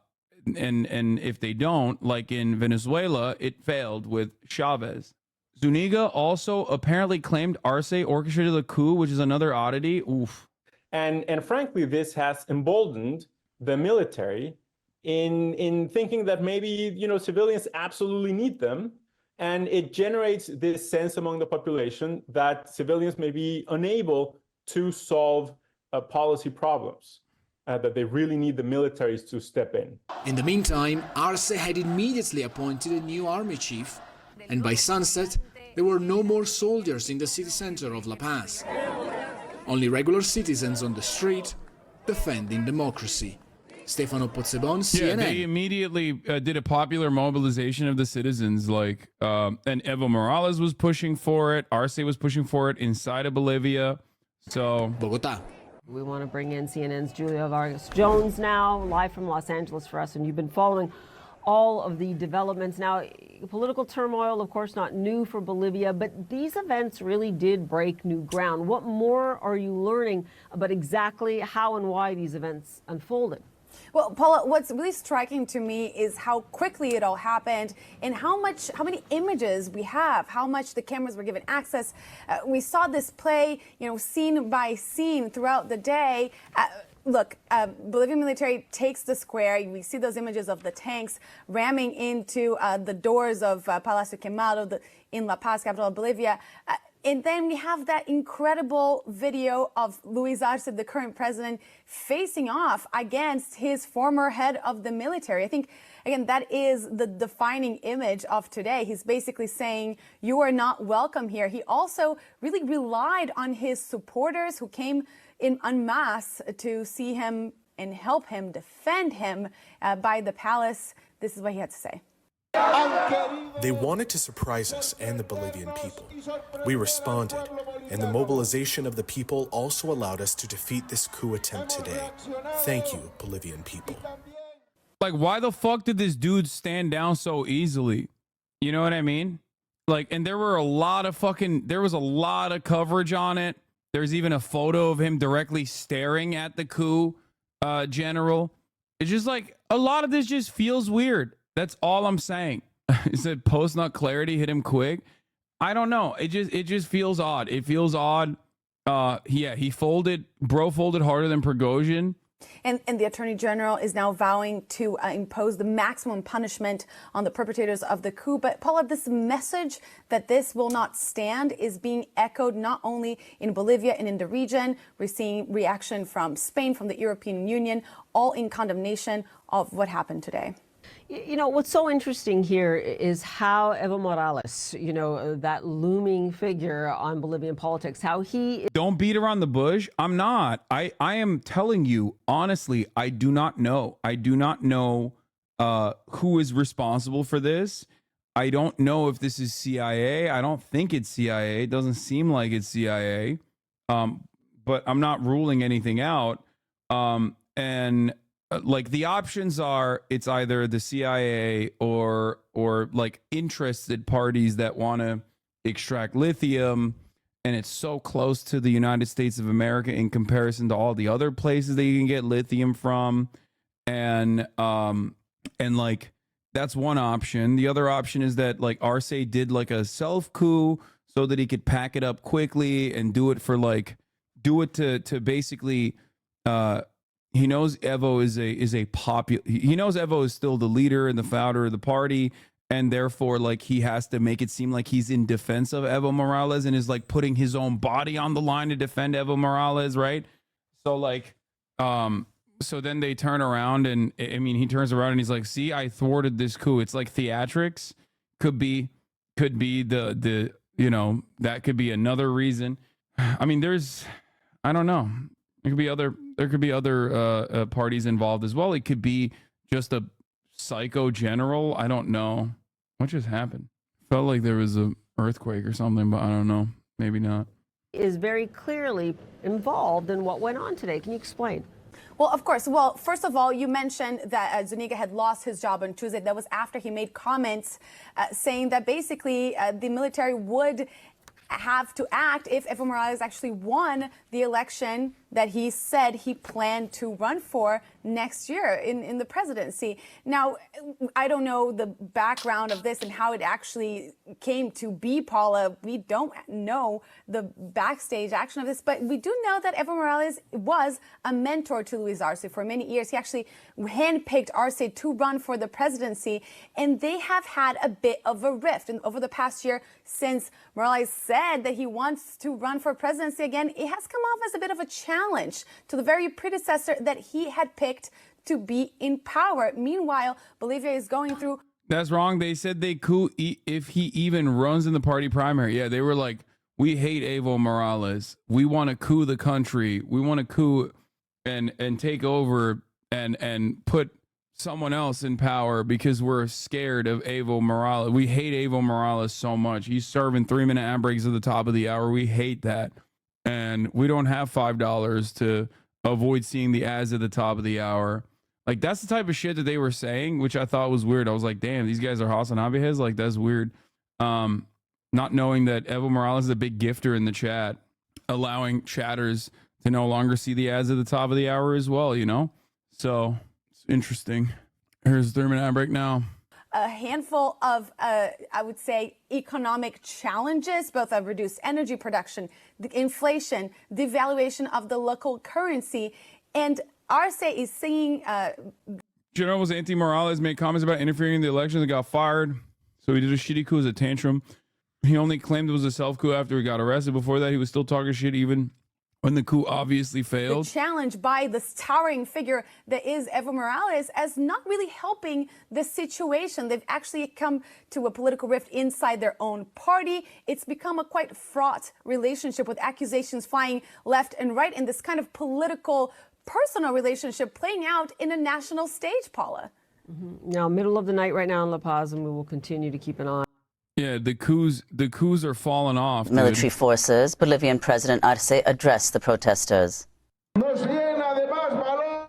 if they don't, like in Venezuela, it failed with Chavez. Zúñiga also apparently claimed Arce orchestrated the coup, which is another oddity. Oof. And frankly, this has emboldened the military in thinking that maybe, you know, civilians absolutely need them. And it generates this sense among the population that civilians may be unable to solve policy problems, that they really need the militaries to step in. In the meantime, Arce had immediately appointed a new army chief, and by sunset, there were no more soldiers in the city center of La Paz. Only regular citizens on the street defending democracy. Stefano Pozzebon, CNN. Yeah, they immediately did a popular mobilization of the citizens, like, and Evo Morales was pushing for it, Arce was pushing for it inside of Bolivia. So, Bogotá. We want to bring in CNN's Julia Vargas Jones now, live from Los Angeles for us, and you've been following all of the developments. Now, political turmoil, of course, not new for Bolivia, but these events really did break new ground. What more are you learning about exactly how and why these events unfolded? Well, Paula, what's really striking to me is how quickly it all happened and how many images we have, how much the cameras were given access. We saw this play, you know, scene by scene throughout the day. Look, Bolivian military takes the square. We see those images of the tanks ramming into the doors of Palacio Quemado in La Paz, capital of Bolivia. And then we have that incredible video of Luis Arce, the current president, facing off against his former head of the military. I think, again, that is the defining image of today. He's basically saying, you are not welcome here. He also really relied on his supporters who came in en masse to see him and help him, defend him by the palace. This is what he had to say. They wanted to surprise us and the Bolivian people. We responded, and the mobilization of the people also allowed us to defeat this coup attempt today. Thank you, Bolivian people. Like, why the fuck did this dude stand down so easily? You know what I mean? Like, and there was a lot of coverage on it. There's even a photo of him directly staring at the coup general. It's just like, a lot of this just feels weird. That's all I'm saying. He said post-nut clarity hit him quick. I don't know. It just feels odd. It feels odd. Yeah, he folded harder than Prigozhin. And the Attorney General is now vowing to impose the maximum punishment on the perpetrators of the coup. But Paula, this message that this will not stand is being echoed not only in Bolivia and in the region. We're seeing reaction from Spain, from the European Union, all in condemnation of what happened today. You know, what's so interesting here is how Evo Morales, you know, that looming figure on Bolivian politics, how he... Don't beat around the bush. I'm not. I am telling you, honestly, I do not know. I do not know who is responsible for this. I don't know if this is CIA. I don't think it's CIA. It doesn't seem like it's CIA. But I'm not ruling anything out. Like the options are, it's either the CIA or like interested parties that want to extract lithium, and it's so close to the United States of America in comparison to all the other places that you can get lithium from, and like that's one option. The other option is that like Arce did like a self coup so that he could pack it up quickly and do it to basically he knows Evo he knows Evo is still the leader and the founder of the party, and therefore like he has to make it seem like he's in defense of Evo Morales and is like putting his own body on the line to defend Evo Morales, right? So like so then they turn around and he turns around and he's like, see, I thwarted this coup. It's like theatrics. Could be the you know, that could be another reason. I mean, I don't know. There could be other parties involved as well. It could be just a psycho general. I don't know. What just happened? Felt like there was an earthquake or something, but I don't know. Maybe not. Is very clearly involved in what went on today. Can you explain? Well, of course. Well, first of all, you mentioned that Zuniga had lost his job on Tuesday. That was after he made comments saying that basically the military would have to act if Evo Morales actually won the election that he said he planned to run for next year in the presidency. Now, I don't know the background of this and how it actually came to be, Paula. We don't know the backstage action of this, but we do know that Evo Morales was a mentor to Luis Arce for many years. He actually handpicked Arce to run for the presidency, and they have had a bit of a rift. And over the past year, since Morales said that he wants to run for presidency again, it has come off as a bit of a challenge to the very predecessor that he had picked to be in power. Meanwhile, Bolivia is going through... That's wrong. They said they coup if he even runs in the party primary. Yeah, they were like, we hate Evo Morales. We want to coup the country. We want to coup and take over and put someone else in power because we're scared of Evo Morales. We hate Evo Morales so much. He's serving 3-minute ad breaks at the top of the hour. We hate that. And we don't have $5 to avoid seeing the ads at the top of the hour. Like, that's the type of shit that they were saying, which I thought was weird. I was like, damn, these guys are Hassan Abihez. Like, that's weird. Not knowing that Evo Morales is a big gifter in the chat, allowing chatters to no longer see the ads at the top of the hour as well, you know? So it's interesting. Here's 3-minute ad break now. A handful of, I would say, economic challenges, both of reduced energy production, the inflation, devaluation of the local currency. And Arce is saying... General Morales made comments about interfering in the election and got fired. So he did a shitty coup as a tantrum. He only claimed it was a self-coup after he got arrested. Before that, he was still talking shit even when the coup obviously failed. The challenge by this towering figure that is Evo Morales as not really helping the situation. They've actually come to a political rift inside their own party. It's become a quite fraught relationship with accusations flying left and right in this kind of political, personal relationship playing out in a national stage, Paula. Now, middle of the night right now in La Paz, and we will continue to keep an eye. Yeah, the coups are falling off. Dude. Military forces, Bolivian President Arce addressed the protesters.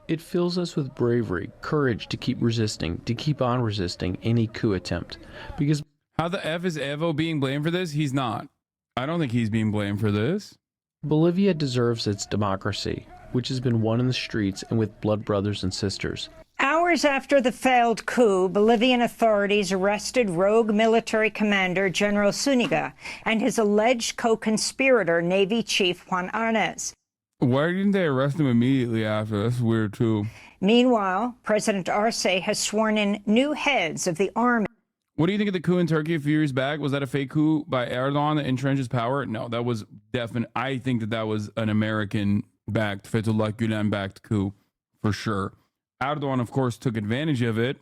It fills us with bravery, courage to keep resisting, to keep on resisting any coup attempt. Because how the F is Evo being blamed for this? He's not. I don't think he's being blamed for this. Bolivia deserves its democracy, which has been won in the streets and with blood brothers and sisters. Hours after the failed coup, Bolivian authorities arrested rogue military commander General Zuniga and his alleged co-conspirator, Navy Chief Juan Arnes. Why didn't they arrest him immediately after? That's weird too. Meanwhile, President Arce has sworn in new heads of the army. What do you think of the coup in Turkey a few years back? Was that a fake coup by Erdogan that entrenches power? No, that was definite. I think that was an American-backed, Fethullah Gulen-backed coup for sure. Erdogan, of course, took advantage of it.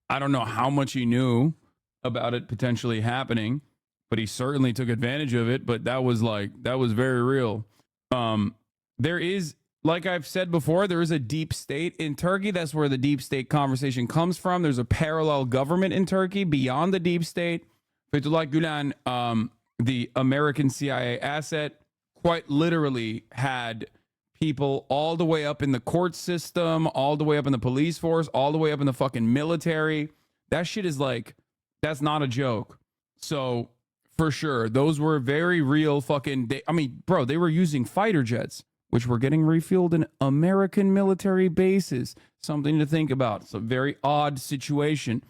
I don't know how much he knew about it potentially happening, but he certainly took advantage of it. But that was very real. There is, like I've said before, there is a deep state in Turkey. That's where the deep state conversation comes from. There's a parallel government in Turkey beyond the deep state. Fethullah Gulen, the American CIA asset, quite literally had people all the way up in the court system, all the way up in the police force, all the way up in the fucking military. That shit is like, that's not a joke. So for sure, those were very real fucking, they were using fighter jets, which were getting refueled in American military bases. Something to think about. It's a very odd situation.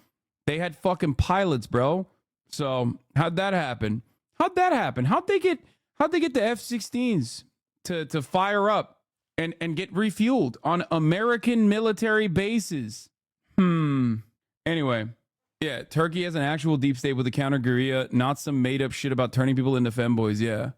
They had fucking pilots, bro. So how'd that happen? How'd they get the F-16s to fire up and get refueled on American military bases? Anyway, yeah, Turkey has an actual deep state with a counter-guerrilla, not some made-up shit about turning people into femboys, yeah.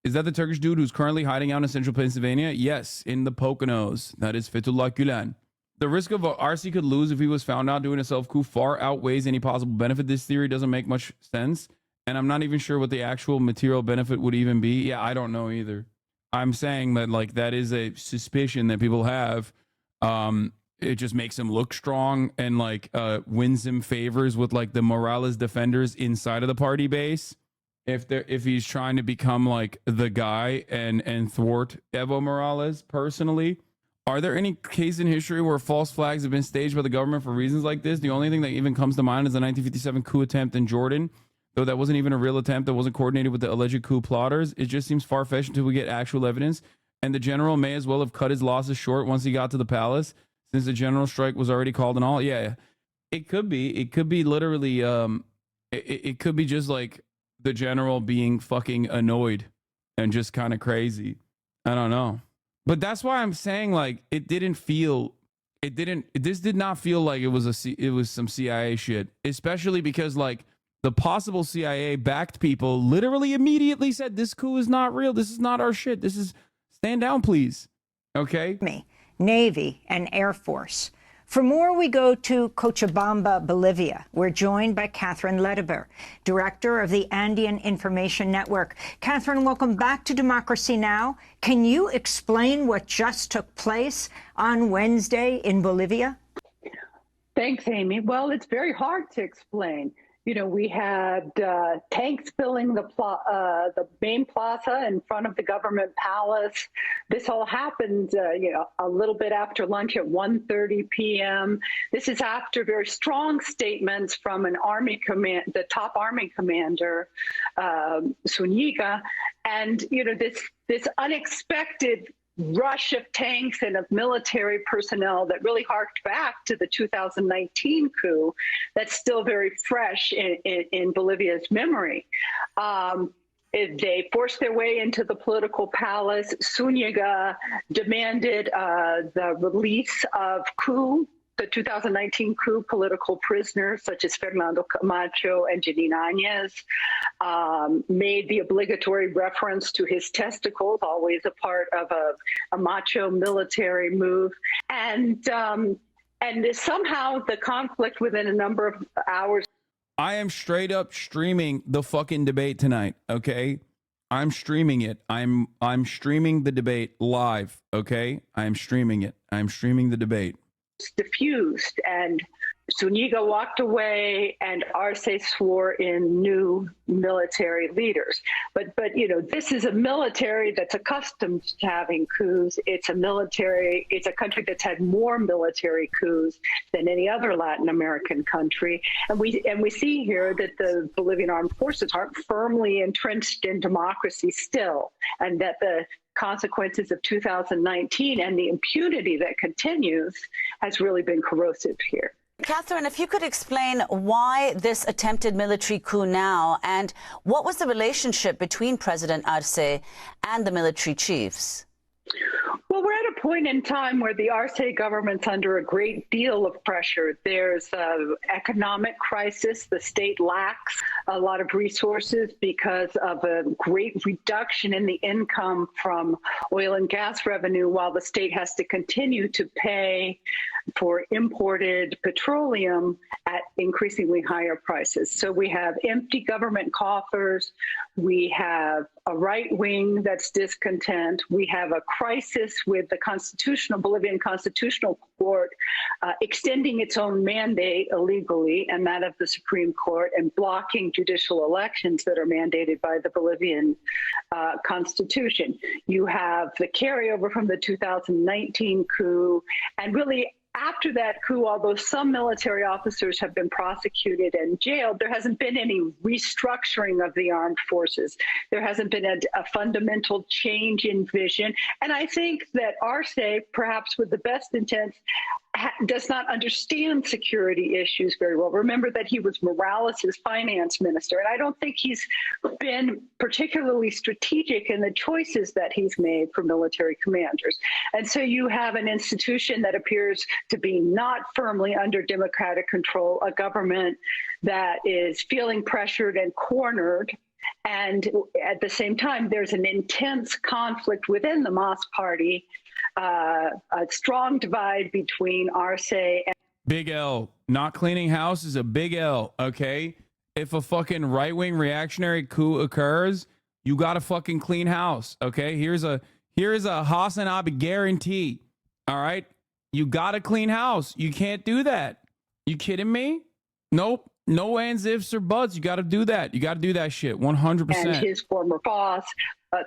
Is that the Turkish dude who's currently hiding out in central Pennsylvania? Yes, in the Poconos. That is Fethullah Gulen. The risk of Arce could lose if he was found out doing a self-coup far outweighs any possible benefit. This theory doesn't make much sense, and I'm not even sure what the actual material benefit would even be. Yeah, I don't know either. I'm saying that, like, that is a suspicion that people have. It just makes him look strong and, like, wins him favors with, like, the Morales defenders inside of the party base. If he's trying to become like the guy and thwart Evo Morales personally. Are there any cases in history where false flags have been staged by the government for reasons like this? The only thing that even comes to mind is the 1957 coup attempt in Jordan, though that wasn't even a real attempt, that wasn't coordinated with the alleged coup plotters. It just seems far-fetched until we get actual evidence, and the general may as well have cut his losses short once he got to the palace, since the general strike was already called and all. Yeah, it could be literally it could be just like the general being fucking annoyed and just kind of crazy. I don't know. But that's why I'm saying, like, this did not feel like it was some CIA shit, especially because, like, the possible CIA backed people literally immediately said, this coup is not real. This is not our shit. This is, stand down, please. Okay. Navy and Air Force. For more, we go to Cochabamba, Bolivia. We're joined by Catherine Lederber, director of the Andean Information Network. Catherine, welcome back to Democracy Now! Can you explain what just took place on Wednesday in Bolivia? Thanks, Amy. Well, it's very hard to explain. You know, we had tanks filling the main plaza in front of the government palace. This all happened, a little bit after lunch at 1:30 p.m. This is after very strong statements from the top army commander, Zuniga, and this unexpected rush of tanks and of military personnel that really harked back to the 2019 coup that's still very fresh in Bolivia's memory. They forced their way into the political palace. Zuniga demanded the release of the 2019 coup political prisoners, such as Fernando Camacho and Janine Áñez, made the obligatory reference to his testicles, always a part of a macho military move. And somehow the conflict within a number of hours. I am straight up streaming the fucking debate tonight, okay? I'm streaming it. I'm streaming the debate live, okay? I'm streaming it. I'm streaming the debate. Diffused, and Zuniga walked away, and Arce swore in new military leaders. But this is a military that's accustomed to having coups. It's a country that's had more military coups than any other Latin American country. And we see here that the Bolivian armed forces aren't firmly entrenched in democracy still, and that the consequences of 2019 and the impunity that continues has really been corrosive here. Catherine, if you could explain why this attempted military coup now, and what was the relationship between President Arce and the military chiefs? point in time where the Arce government's under a great deal of pressure. There's an economic crisis. The state lacks a lot of resources because of a great reduction in the income from oil and gas revenue, while the state has to continue to pay for imported petroleum at increasingly higher prices. So we have empty government coffers. We have a right wing that's discontent. We have a crisis with the Bolivian Constitutional Court extending its own mandate illegally, and that of the Supreme Court, and blocking judicial elections that are mandated by the Bolivian Constitution. You have the carryover from the 2019 coup, and really after that coup, although some military officers have been prosecuted and jailed, there hasn't been any restructuring of the armed forces. There hasn't been a fundamental change in vision. And I think that Arce, perhaps with the best intents, does not understand security issues very well. Remember that he was Morales' finance minister, and I don't think he's been particularly strategic in the choices that he's made for military commanders. And so you have an institution that appears to be not firmly under democratic control, a government that is feeling pressured and cornered. And at the same time, there's an intense conflict within the MAS party, a strong divide between Arce and... Big L. Not cleaning house is a big L, okay? If a fucking right-wing reactionary coup occurs, you got to fucking clean house, okay? Here's a Hassan Abi guarantee, all right? You got to clean house. You can't do that. You kidding me? Nope. No ands, ifs, or buts. You got to do that. You got to do that shit, 100%. And his former boss,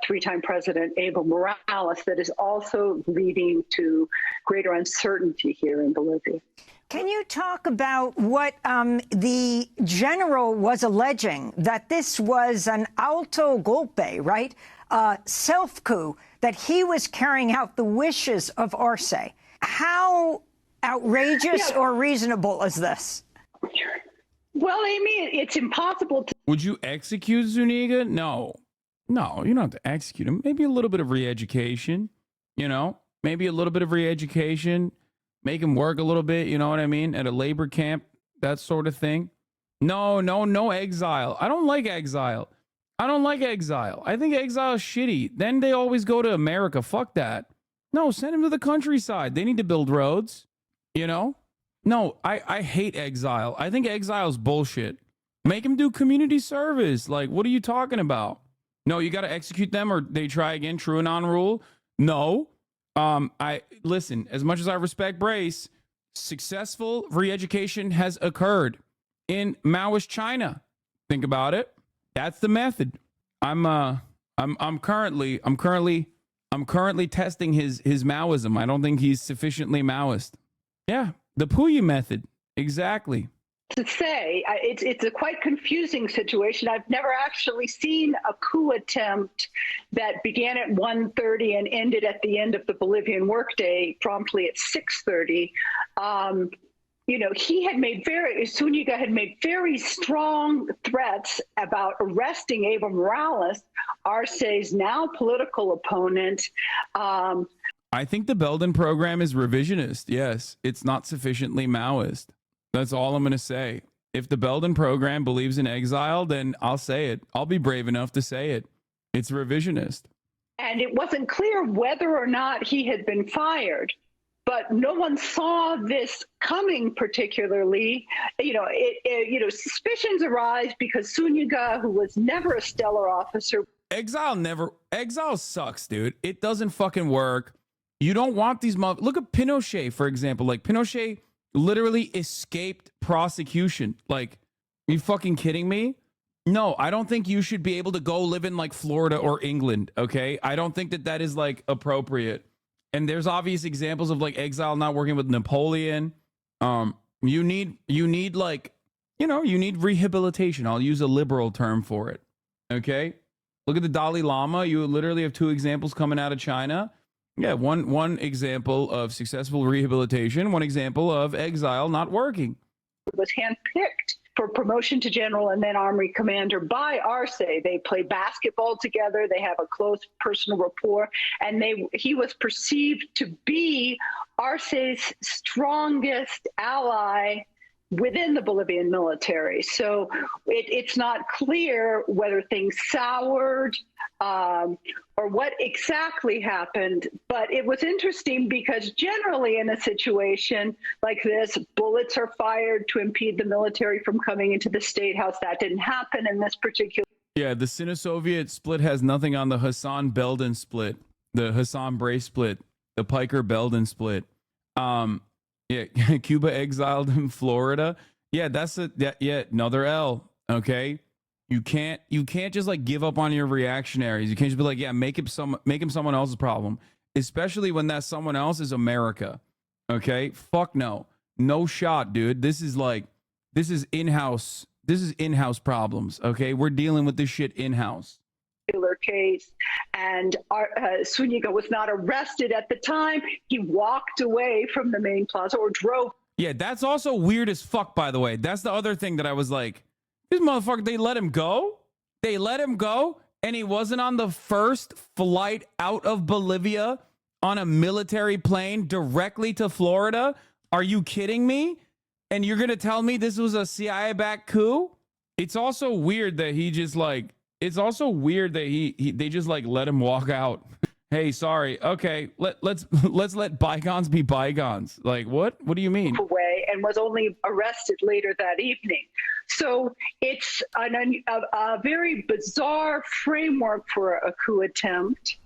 three-time President Evo Morales, that is also leading to greater uncertainty here in Bolivia. Can you talk about what the general was alleging, that this was an auto golpe, right? Self-coup, that he was carrying out the wishes of Arce. How outrageous or reasonable is this? Well, Amy, it's impossible to... Would you execute Zuniga? No, you don't have to execute him. Maybe a little bit of re-education, maybe a little bit of re-education, make him work a little bit, you know what I mean? At a labor camp, that sort of thing. No exile. I don't like exile. I think exile is shitty. Then they always go to America. Fuck that. No, send him to the countryside. They need to build roads, No, I hate exile. I think exile is bullshit. Make him do community service. Like, what are you talking about? No, you got to execute them or they try again. True and on rule. No. Listen, as much as I respect Brace, successful re-education has occurred in Maoist China. Think about it. That's the method. I'm currently testing his Maoism. I don't think he's sufficiently Maoist. Yeah. The Puyi method. Exactly. To say, it's a quite confusing situation. I've never actually seen a coup attempt that began at 1:30 and ended at the end of the Bolivian workday promptly at 6:30. Zuniga had made very strong threats about arresting Evo Morales, Arce's now political opponent. I think the Belden program is revisionist. Yes, it's not sufficiently Maoist. That's all I'm going to say. If the Belden program believes in exile, then I'll say it. I'll be brave enough to say it. It's revisionist. And it wasn't clear whether or not he had been fired, but no one saw this coming particularly. Suspicions arise because Zuniga, who was never a stellar officer. Exile sucks, dude. It doesn't fucking work. You don't want these look at Pinochet, for example. Like, Pinochet literally escaped prosecution. Like, are you fucking kidding me? No, I don't think you should be able to go live in like Florida or England, okay? I don't think that is like appropriate. And there's obvious examples of like exile not working with Napoleon. You need rehabilitation. I'll use a liberal term for it. Okay? Look at the Dalai Lama. You literally have two examples coming out of China. Yeah, one example of successful rehabilitation, one example of exile not working. Was handpicked for promotion to general and then army commander by Arce. They play basketball together. They have a close personal rapport, and he was perceived to be Arce's strongest ally within the Bolivian military. So it's not clear whether things soured or what exactly happened. But it was interesting because generally in a situation like this, bullets are fired to impede the military from coming into the State House. That didn't happen in this particular. Yeah, the Sino-Soviet split has nothing on the Hassan Belden split, the Hassan Bray split, the Piker Belden split. Yeah, Cuba exiled in Florida. Yeah, that's another L. Okay, you can't just like give up on your reactionaries. You can't just be like, yeah, make him someone else's problem, especially when that someone else is America. Okay, fuck no shot, dude. This is in-house problems. Okay, we're dealing with this shit in-house. Case, and Zuniga was not arrested at the time. He walked away from the main plaza or drove. Yeah, that's also weird as fuck, by the way. That's the other thing that I was like, this motherfucker, they let him go? They let him go? And he wasn't on the first flight out of Bolivia on a military plane directly to Florida? Are you kidding me? And you're going to tell me this was a CIA-backed coup? It's also weird that he just like, it's also weird that they just like let him walk out. Hey, sorry. Okay, let's let bygones be bygones. Like what? What do you mean? Away and was only arrested later that evening. So it's a very bizarre framework for a coup attempt.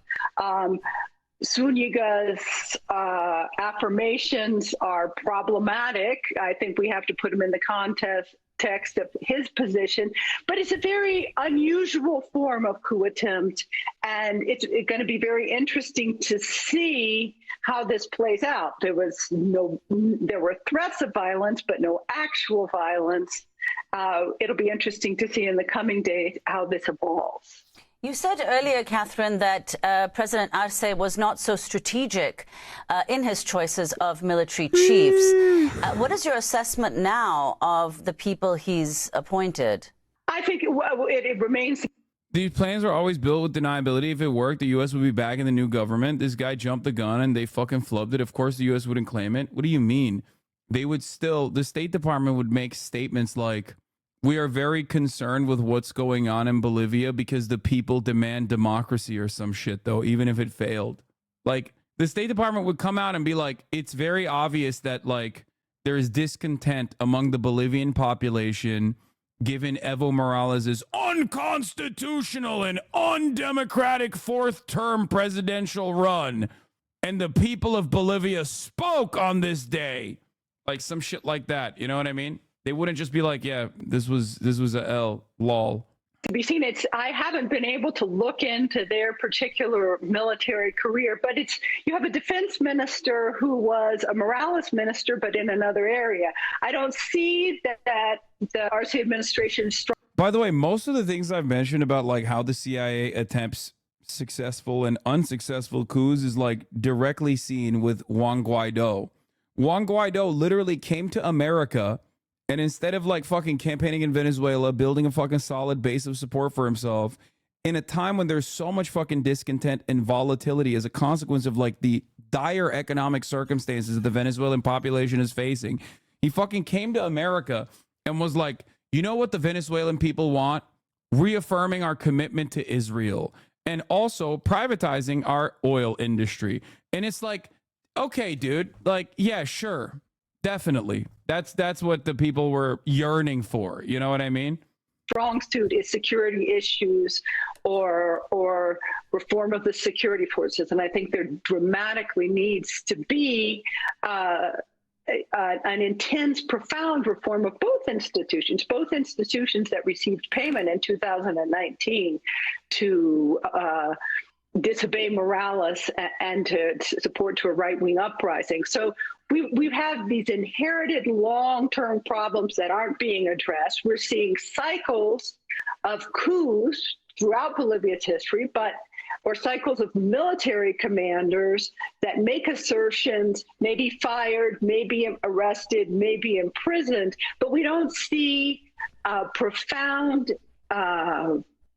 Zuniga's affirmations are problematic. I think we have to put them in the context of his position, but it's a very unusual form of coup attempt, and it's going to be very interesting to see how this plays out. There were threats of violence, but no actual violence. It'll be interesting to see in the coming days how this evolves. You said earlier, Catherine, that President Arce was not so strategic in his choices of military chiefs. What is your assessment now of the people he's appointed? I think it remains. These plans are always built with deniability. If it worked, the U.S. would be back in the new government. This guy jumped the gun and they fucking flubbed it. Of course, the U.S. wouldn't claim it. What do you mean? They would still, the State Department would make statements like, we are very concerned with what's going on in Bolivia because the people demand democracy or some shit, though, even if it failed. Like, the State Department would come out and be like, it's very obvious that, like, there is discontent among the Bolivian population given Evo Morales' unconstitutional and undemocratic fourth-term presidential run. And the people of Bolivia spoke on this day. Like, some shit like that. You know what I mean? They wouldn't just be like, yeah, this was a L, lol. To be seen, I haven't been able to look into their particular military career, but you have a defense minister who was a Morales minister, but in another area. I don't see that the Arce administration is strong. By the way, most of the things I've mentioned about like how the CIA attempts successful and unsuccessful coups is like directly seen with Juan Guaido. Juan Guaido literally came to America, and instead of like fucking campaigning in Venezuela, building a fucking solid base of support for himself in a time when there's so much fucking discontent and volatility as a consequence of like the dire economic circumstances that the Venezuelan population is facing, he fucking came to America and was like, you know what the Venezuelan people want? Reaffirming our commitment to Israel and also privatizing our oil industry. And it's like, okay, dude, like, yeah, sure. Definitely. That's what the people were yearning for. You know what I mean? Strong suit is security issues or reform of the security forces. And I think there dramatically needs to be an intense, profound reform of both institutions that received payment in 2019 to disobey Morales and to support to a right-wing uprising. So we have these inherited long-term problems that aren't being addressed. We're seeing cycles of coups throughout Bolivia's history, or cycles of military commanders that make assertions, may be fired, may be arrested, may be imprisoned, but we don't see a profound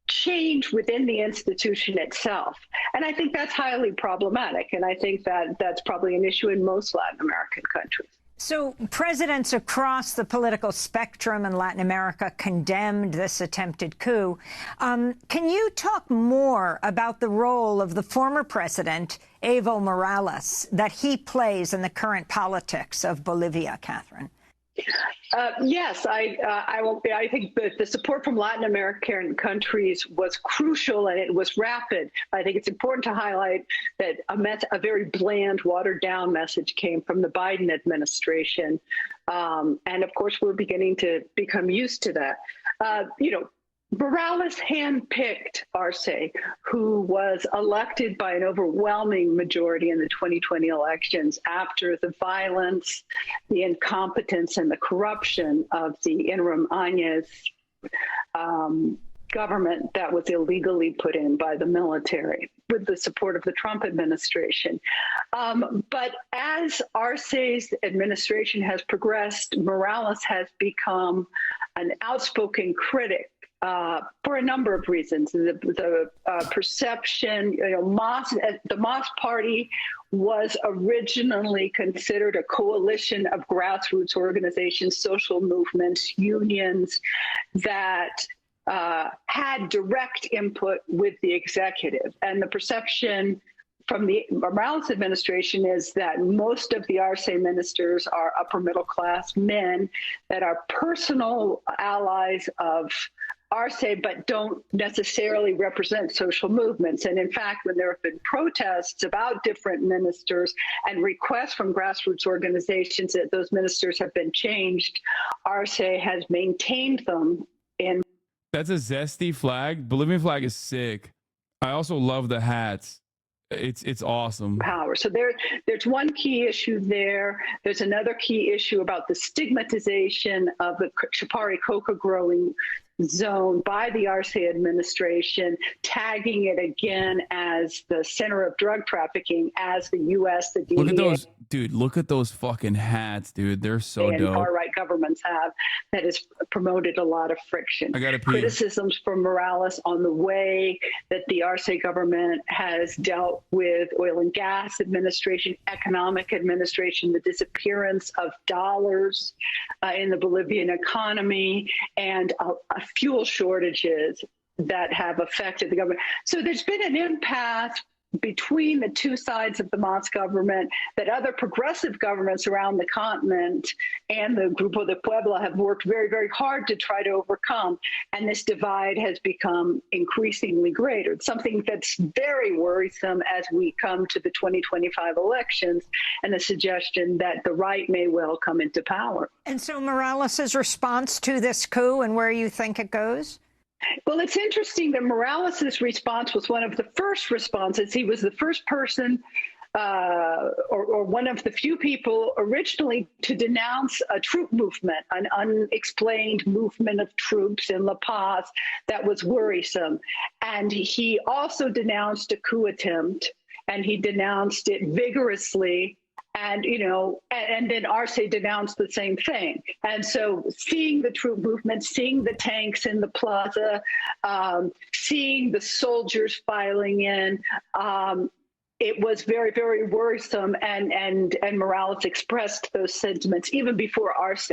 change within the institution itself. And I think that's highly problematic. And I think that that's probably an issue in most Latin American countries. So presidents across the political spectrum in Latin America condemned this attempted coup. Can you talk more about the role of the former president, Evo Morales, that he plays in the current politics of Bolivia, Catherine? Yes, I think that the support from Latin American countries was crucial and it was rapid. I think it's important to highlight that a very bland, watered-down message came from the Biden administration. And of course, we're beginning to become used to that. Morales handpicked Arce, who was elected by an overwhelming majority in the 2020 elections after the violence, the incompetence, and the corruption of the interim Áñez government that was illegally put in by the military with the support of the Trump administration. But as Arce's administration has progressed, Morales has become an outspoken critic for a number of reasons. The perception, the MAS party was originally considered a coalition of grassroots organizations, social movements, unions that had direct input with the executive. And the perception from the Morales administration is that most of the Arce ministers are upper middle class men that are personal allies of Arce, but don't necessarily represent social movements. And in fact, when there have been protests about different ministers and requests from grassroots organizations that those ministers have been changed, Arce has maintained them in. That's a zesty flag. Bolivian flag is sick. I also love the hats. It's awesome. Power. So there's one key issue there. There's another key issue about the stigmatization of the Chapare coca growing zone by the Arce administration, tagging it again as the center of drug trafficking, as the U.S., the DEA. Look at those, dude. Look at those fucking hats, dude. They're so and dope. Far-right governments have that has promoted a lot of friction. I gotta pee. Criticisms from Morales on the way that the Arce government has dealt with oil and gas administration, economic administration, the disappearance of dollars in the Bolivian economy, and fuel shortages that have affected the government. So there's been an impasse between the two sides of the MAS government that other progressive governments around the continent and the Grupo de Puebla have worked very, very hard to try to overcome. And this divide has become increasingly greater. It's something that's very worrisome as we come to the 2025 elections and the suggestion that the right may well come into power. And so Morales' response to this coup and where you think it goes? Well, it's interesting that Morales' response was one of the first responses. He was the first person or one of the few people originally to denounce a troop movement, an unexplained movement of troops in La Paz that was worrisome. And he also denounced a coup attempt, and he denounced it vigorously. And, and then Arce denounced the same thing. And so seeing the troop movement, seeing the tanks in the plaza, seeing the soldiers filing in, it was very, very worrisome. And Morales expressed those sentiments even before Arce.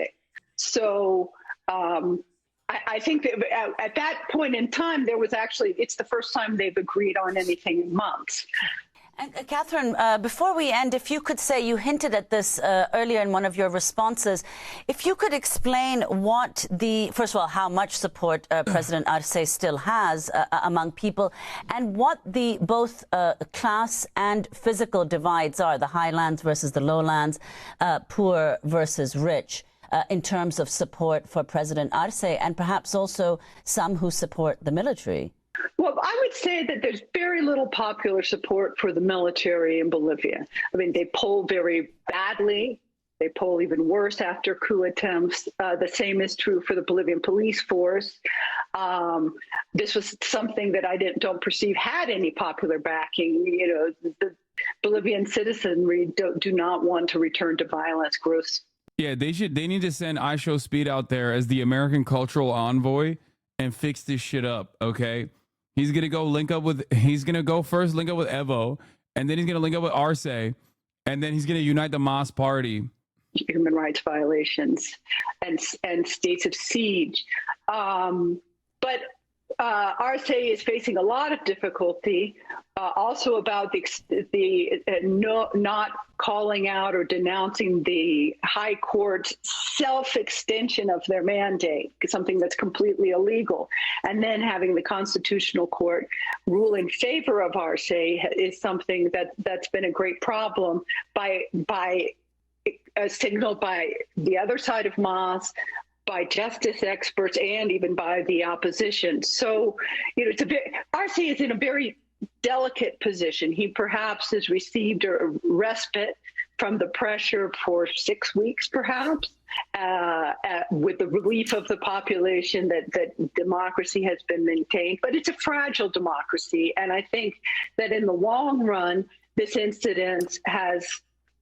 So I think that at that point in time, it's the first time they've agreed on anything in months. And Catherine, before we end, if you could say, you hinted at this earlier in one of your responses, if you could explain first of all, how much support President Arce still has among people, and what the both class and physical divides are, the highlands versus the lowlands, poor versus rich, in terms of support for President Arce, and perhaps also some who support the military. Well, I would say that there's very little popular support for the military in Bolivia. I mean, they poll very badly. They poll even worse after coup attempts. The same is true for the Bolivian police force. This was something that I don't perceive had any popular backing. The Bolivian citizenry do not want to return to violence, gross Yeah, they need to send I Show Speed out there as the American cultural envoy and fix this shit up, okay? He's going to go link up with Evo, and then he's going to link up with Arce, and then he's going to unite the Mas Party. Human rights violations and states of siege. But Arce is facing a lot of difficulty, also about the not calling out or denouncing the High Court's self-extension of their mandate, something that's completely illegal. And then having the Constitutional Court rule in favor of Arce is something that's been a great problem signaled by the other side of Mas, by justice experts, and even by the opposition. So, Arce is in a very delicate position. He perhaps has received a respite from the pressure for 6 weeks, perhaps, with the relief of the population that democracy has been maintained. But it's a fragile democracy. And I think that in the long run, this incident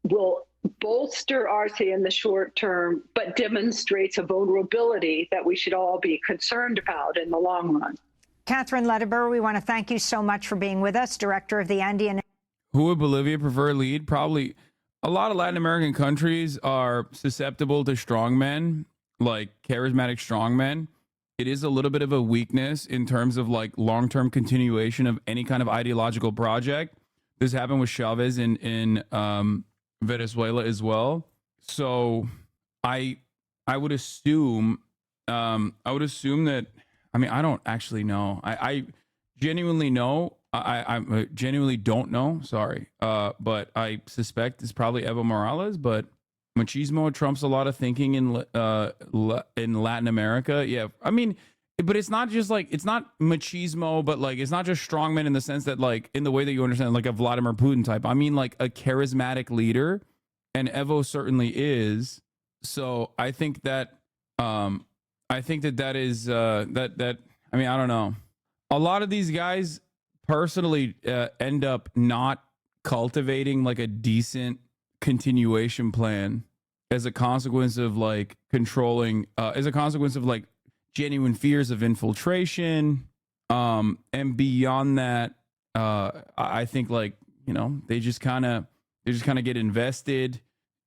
will bolster Arce in the short term, but demonstrates a vulnerability that we should all be concerned about in the long run. Catherine Lederber, we want to thank you so much for being with us, director of the Andean. Who would Bolivia prefer lead? Probably a lot of Latin American countries are susceptible to strongmen, like charismatic strongmen. It is a little bit of a weakness in terms of like long-term continuation of any kind of ideological project. This happened with Chavez in Venezuela as well. So I would assume that, I mean, I don't actually know. I genuinely know. I genuinely don't know. Sorry. But I suspect it's probably Evo Morales, but machismo trumps a lot of thinking in Latin America. Yeah. I mean, but it's not just like, it's not machismo, but like, it's not just strongmen in the sense that like, in the way that you understand, like a Vladimir Putin type. I mean, like a charismatic leader, and Evo certainly is. So I think that, that is, I mean, I don't know. A lot of these guys personally end up not cultivating like a decent continuation plan as a consequence of like controlling, as a consequence of like genuine fears of infiltration. And beyond that, I think like, you know, they just kind of get invested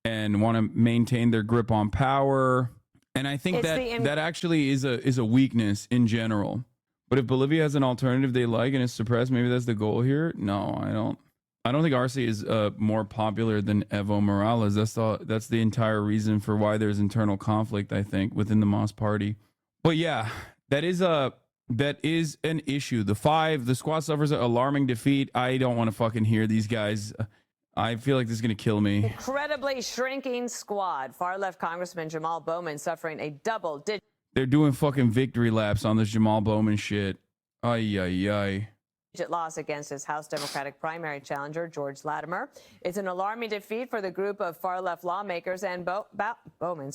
and want to maintain their grip on power. And I think that actually is a weakness in general. But if Bolivia has an alternative they like and is suppressed, maybe that's the goal here. No, I don't think Arce is more popular than Evo Morales. That's the entire reason for why there's internal conflict, I think, within the Mas Party. But yeah, that is an issue. The squad suffers an alarming defeat. I don't want to fucking hear these guys. I feel like this is going to kill me. Incredibly shrinking squad. Far-left Congressman Jamal Bowman suffering a double-digit... They're doing fucking victory laps on this Jamal Bowman shit. Ay, ay, ay. Loss against his House Democratic primary challenger, George Latimer. It's an alarming defeat for the group of far-left lawmakers, and Bowman,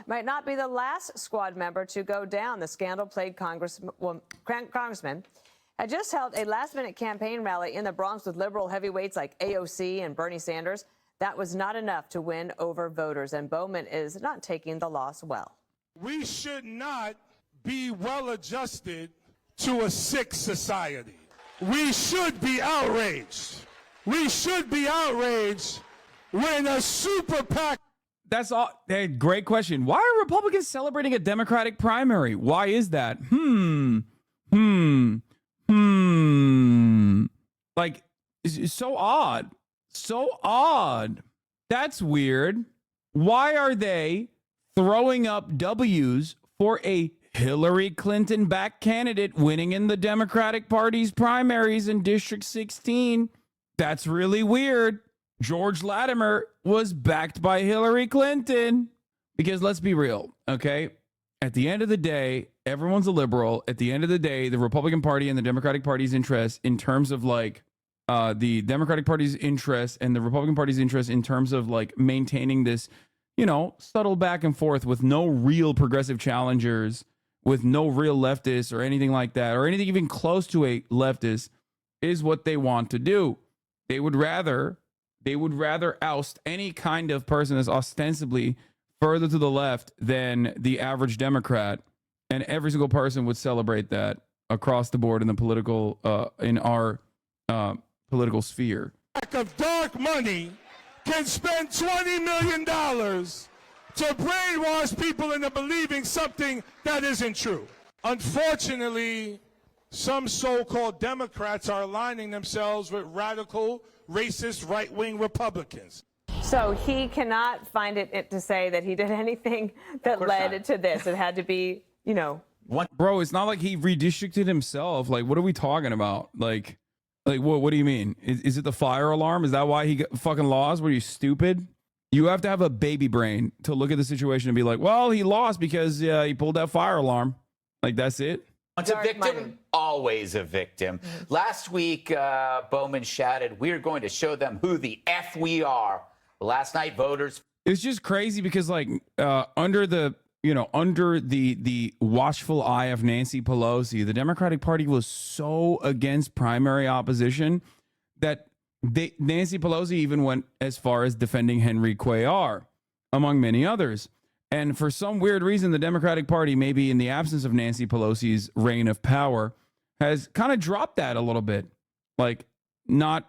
might not be the last squad member to go down. The scandal-plagued congressman had just held a last-minute campaign rally in the Bronx with liberal heavyweights like AOC and Bernie Sanders. That was not enough to win over voters, and Bowman is not taking the loss well. We should not be well-adjusted to a sick society. We should be outraged. We should be outraged when a super PAC... That's all. Hey, great question. Why are Republicans celebrating a Democratic primary? Why is that? Like, it's so odd. So odd. That's weird. Why are they throwing up W's for a Hillary Clinton-backed candidate winning in the Democratic Party's primaries in District 16? That's really weird. George Latimer was backed by Hillary Clinton. Because let's be real, okay? At the end of the day, everyone's a liberal. At the end of the day, the Republican Party and the Democratic Party's interest in terms of like the Democratic Party's interest and the Republican Party's interest in terms of like maintaining this, you know, subtle back and forth with no real progressive challengers, with no real leftists or anything like that, or anything even close to a leftist, is what they want to do. They would rather oust any kind of person that's ostensibly further to the left than the average Democrat, and every single person would celebrate that across the board in the political in our political sphere. Of dark money can spend $20 million to brainwash people into believing something that isn't true. Unfortunately, some so-called Democrats are aligning themselves with radical, racist, right-wing Republicans. So he cannot find it to say that he did anything that led to this. It had to be, you know. Bro, it's not like he redistricted himself. Like, what are we talking about? Like what do you mean? Is it the fire alarm? Is that why he got fucking lost? Were you stupid? You have to have a baby brain to look at the situation and be like, well, he lost because he pulled that fire alarm. Like, that's it. Once a victim, always a victim. Last week, Bowman shouted, "We're going to show them who the F we are." Last night, voters. It's just crazy because, like, under the watchful eye of Nancy Pelosi, the Democratic Party was so against primary opposition that Nancy Pelosi even went as far as defending Henry Cuellar, among many others. And for some weird reason, the Democratic Party, maybe in the absence of Nancy Pelosi's reign of power, has kind of dropped that a little bit, like not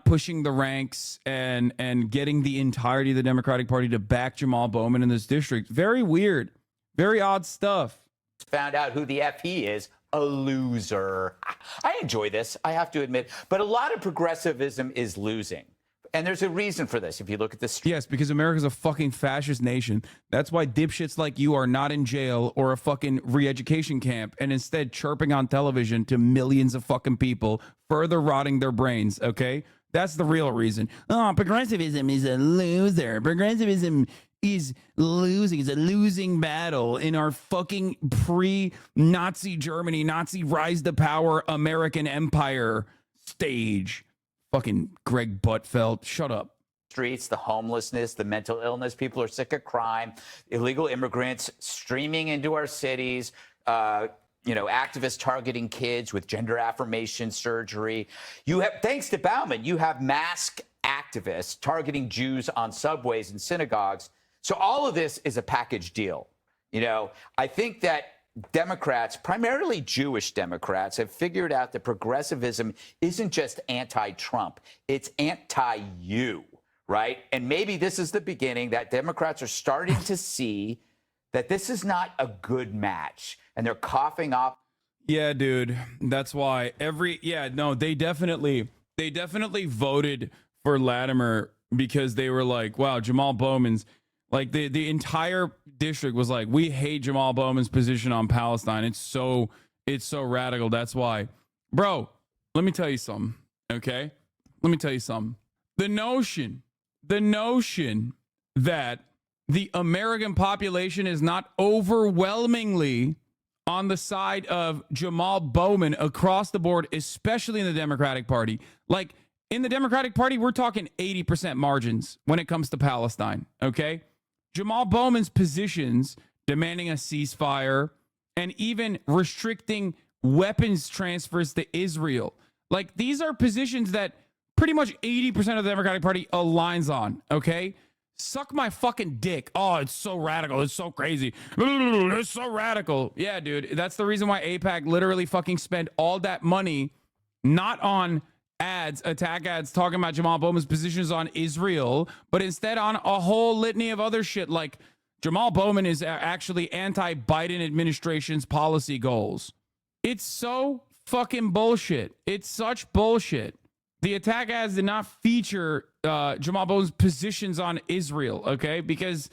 pushing the ranks and getting the entirety of the Democratic Party to back Jamal Bowman in this district. Very weird, very odd stuff. Found out who the F he is. A loser. I enjoy this, I have to admit, but a lot of progressivism is losing. And there's a reason for this. If you look at this. Yes, because America's a fucking fascist nation. That's why dipshits like you are not in jail or a fucking re-education camp and instead chirping on television to millions of fucking people, further rotting their brains, okay? That's the real reason. Oh, progressivism is a loser. Progressivism is losing. It's a losing battle in our fucking pre-Nazi Germany, Nazi rise to power American empire stage. Fucking Greg Buttfeld, shut up. Streets, the homelessness, the mental illness, people are sick of crime, illegal immigrants streaming into our cities, activists targeting kids with gender affirmation surgery. You have, thanks to Bowman, you have masked activists targeting Jews on subways and synagogues. So all of this is a package deal. You know, I think that Democrats, primarily Jewish Democrats, have figured out that progressivism isn't just anti-Trump, it's anti-you, right? And maybe this is the beginning that Democrats are starting to see that this is not a good match, and they're coughing up. Yeah, dude, that's why they definitely voted for Latimer because they were like, wow, Jamal Bowman's. Like the entire district was like, we hate Jamal Bowman's position on Palestine. It's so radical. That's why. Bro, let me tell you something, okay? Let me tell you something. The notion that the American population is not overwhelmingly on the side of Jamal Bowman across the board, especially in the Democratic Party. Like, in the Democratic Party, we're talking 80% margins when it comes to Palestine, okay? Jamal Bowman's positions demanding a ceasefire and even restricting weapons transfers to Israel. Like, these are positions that pretty much 80% of the Democratic Party aligns on, okay? Suck my fucking dick. Oh, it's so radical. It's so crazy. It's so radical. Yeah, dude. That's the reason why AIPAC literally fucking spent all that money not on attack ads talking about Jamal Bowman's positions on Israel, but instead on a whole litany of other shit like Jamal Bowman is actually anti-Biden administration's policy goals. It's so fucking bullshit. It's such bullshit. The attack ads did not feature Jamal Bowman's positions on Israel, okay? Because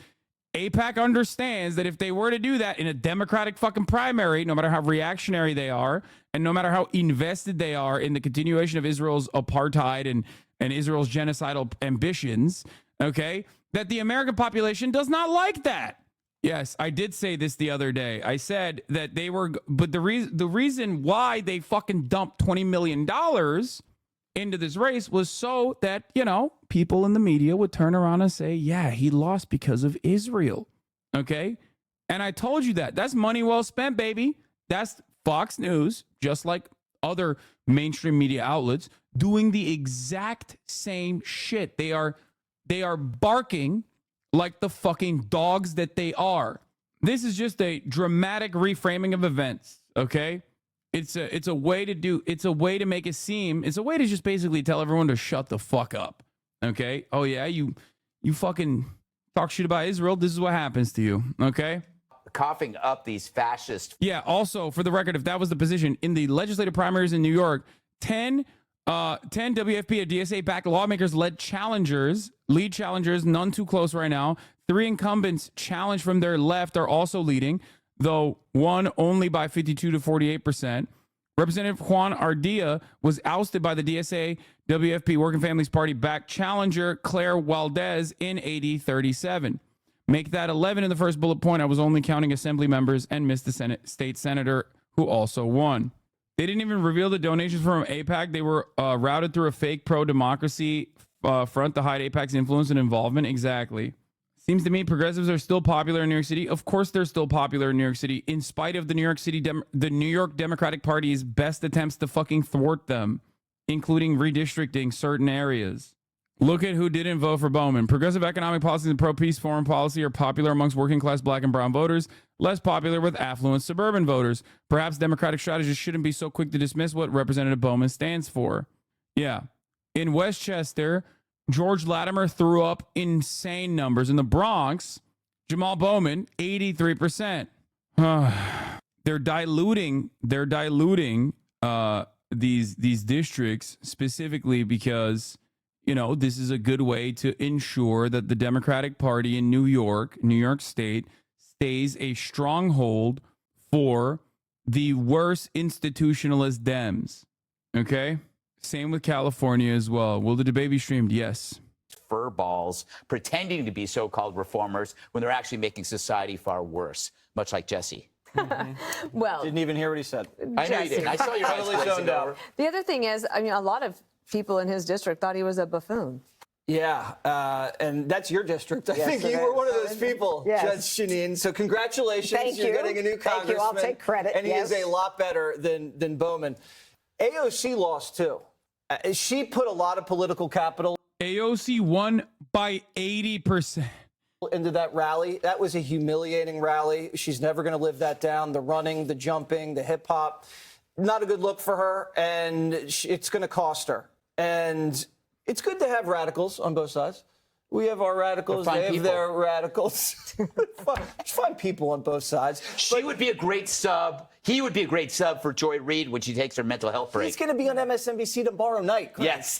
AIPAC understands that if they were to do that in a Democratic fucking primary, no matter how reactionary they are, and no matter how invested they are in the continuation of Israel's apartheid and Israel's genocidal ambitions, okay, that the American population does not like that. Yes, I did say this the other day. I said that they were, but the reason why they fucking dumped $20 million into this race was so that, you know, people in the media would turn around and say, yeah, he lost because of Israel. Okay. And I told you that. That's money well spent, baby. That's Fox News, just like other mainstream media outlets, doing the exact same shit. They are barking like the fucking dogs that they are. This is just a dramatic reframing of events, okay? It's a way to make it seem, it's a way to just basically tell everyone to shut the fuck up, okay? Oh yeah, you fucking talk shit about Israel, this is what happens to you, okay? Coughing up these fascist. Yeah, also, for the record, if that was the position, in the legislative primaries in New York, 10 WFP or DSA-backed lawmakers lead challengers, none too close right now. 3 incumbents challenged from their left are also leading, though one only by 52 to 48%. Representative Juan Ardilla was ousted by the DSA WFP Working Families Party backed challenger Claire Valdez in 80-37. Make that 11 in the first bullet point. I was only counting assembly members and missed the state senator who also won. They didn't even reveal the donations from AIPAC. They were routed through a fake pro-democracy front to hide AIPAC's influence and involvement. Exactly. Seems to me progressives are still popular in New York City. Of course they're still popular in New York City, in spite of the New York Democratic Party's best attempts to fucking thwart them, including redistricting certain areas. Look at who didn't vote for Bowman. Progressive economic policies and pro-peace foreign policy are popular amongst working class black and brown voters, less popular with affluent suburban voters. Perhaps Democratic strategists shouldn't be so quick to dismiss what Representative Bowman stands for. Yeah. In Westchester, George Latimer threw up insane numbers. In the Bronx, Jamal Bowman, 83%. They're diluting these districts specifically because, you know, this is a good way to ensure that the Democratic Party in New York State, stays a stronghold for the worst institutionalist Dems. Okay? Same with California as well. Will the debate be streamed? Yes. Fur balls pretending to be so-called reformers when they're actually making society far worse, much like Jesse. Well, didn't even hear what he said. I know you didn't. I saw your eyes glazing over. The other thing is, I mean, a lot of people in his district thought he was a buffoon. Yeah, and that's your district. I think you were one of those people, Judge Jeanine. So congratulations. Thank You're you. getting a new congressman. Thank you. I'll take credit. And he is a lot better than Bowman. AOC lost, too. She put a lot of political capital. AOC won by 80%. Into that rally. That was a humiliating rally. She's never going to live that down. The running, the jumping, the hip hop. Not a good look for her, and it's going to cost her. And it's good to have radicals on both sides. We have our radicals. They have their radicals. Just find people on both sides. She would be a great sub. He would be a great sub for Joy Reid when she takes her mental health break. He's going to be on MSNBC tomorrow night. Greg. Yes.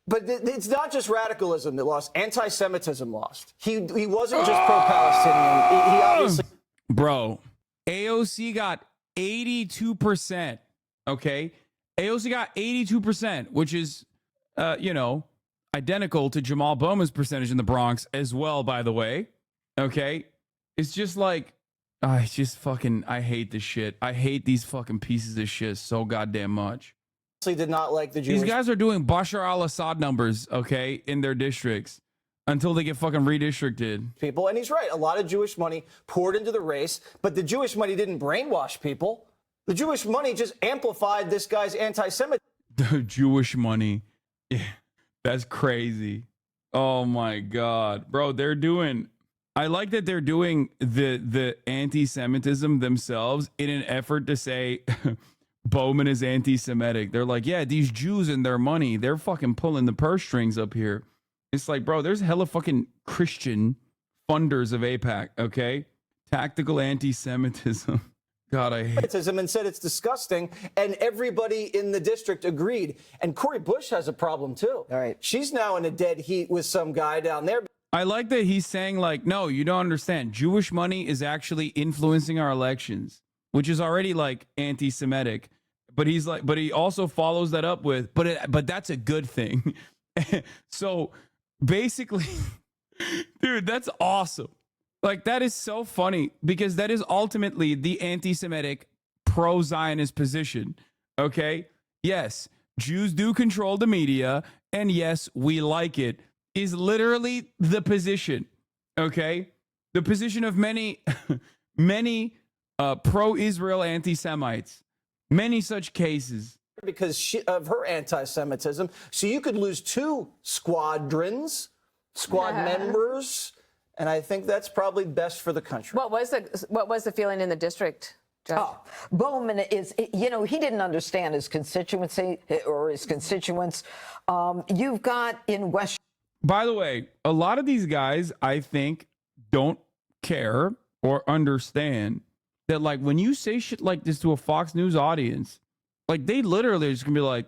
But it's not just radicalism that lost. Anti-Semitism lost. He wasn't just pro-Palestinian. He obviously... Bro, AOC got 82%. Okay? AOC got 82%, which is, identical to Jamal Bowman's percentage in the Bronx as well, by the way. Okay? It's just like, I hate this shit. I hate these fucking pieces of shit so goddamn much. Did not like the Jewish... These guys are doing Bashar al-Assad numbers, okay, in their districts until they get fucking redistricted. People, and he's right. A lot of Jewish money poured into the race, but the Jewish money didn't brainwash people. The Jewish money just amplified this guy's anti-Semitism. The Jewish money. Yeah, that's crazy. Oh my God. Bro, I like that they're doing the anti-Semitism themselves in an effort to say Bowman is anti-Semitic. They're like, yeah, these Jews and their money, they're fucking pulling the purse strings up here. It's like, bro, there's hella fucking Christian funders of AIPAC, okay? Tactical anti-Semitism. God, I hate it. And said it's disgusting, and everybody in the district agreed. And Cori Bush has a problem, too. All right. She's now in a dead heat with some guy down there. I like that he's saying, like, no, you don't understand. Jewish money is actually influencing our elections, which is already, like, anti-Semitic. But he's like, but he also follows that up with, but that's a good thing. So basically, dude, that's awesome. Like, that is so funny because that is ultimately the anti-Semitic pro-Zionist position. Okay. Yes, Jews do control the media, and yes, we like it, is literally the position. Okay. The position of many pro-Israel anti-Semites. Many such cases. Because of her anti-Semitism. So you could lose 2 squadrons squad members, and I think that's probably best for the country. What was the feeling in the district, Judge? Oh, Bowman is, he didn't understand his constituency or his constituents. You've got in West. By the way, a lot of these guys, I think, don't care or understand that, like, when you say shit like this to a Fox News audience, like, they literally are just gonna be like,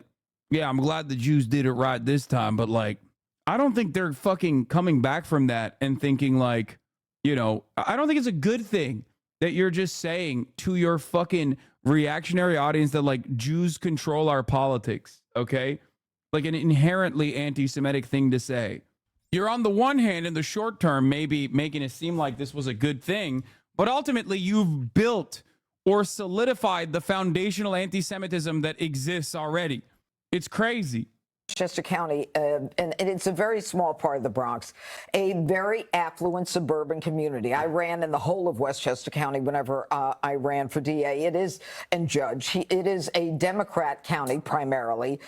yeah, I'm glad the Jews did it right this time, but, like, I don't think they're fucking coming back from that and thinking, like, I don't think it's a good thing that you're just saying to your fucking reactionary audience that, like, Jews control our politics, okay? Like, an inherently anti-Semitic thing to say. You're on the one hand, in the short term, maybe making it seem like this was a good thing, but ultimately you've built or solidified the foundational anti-Semitism that exists already. It's crazy. Westchester County, and it's a very small part of the Bronx, a very affluent suburban community. I ran in the whole of Westchester County whenever I ran for DA. It is, and judge, it is a Democrat county primarily.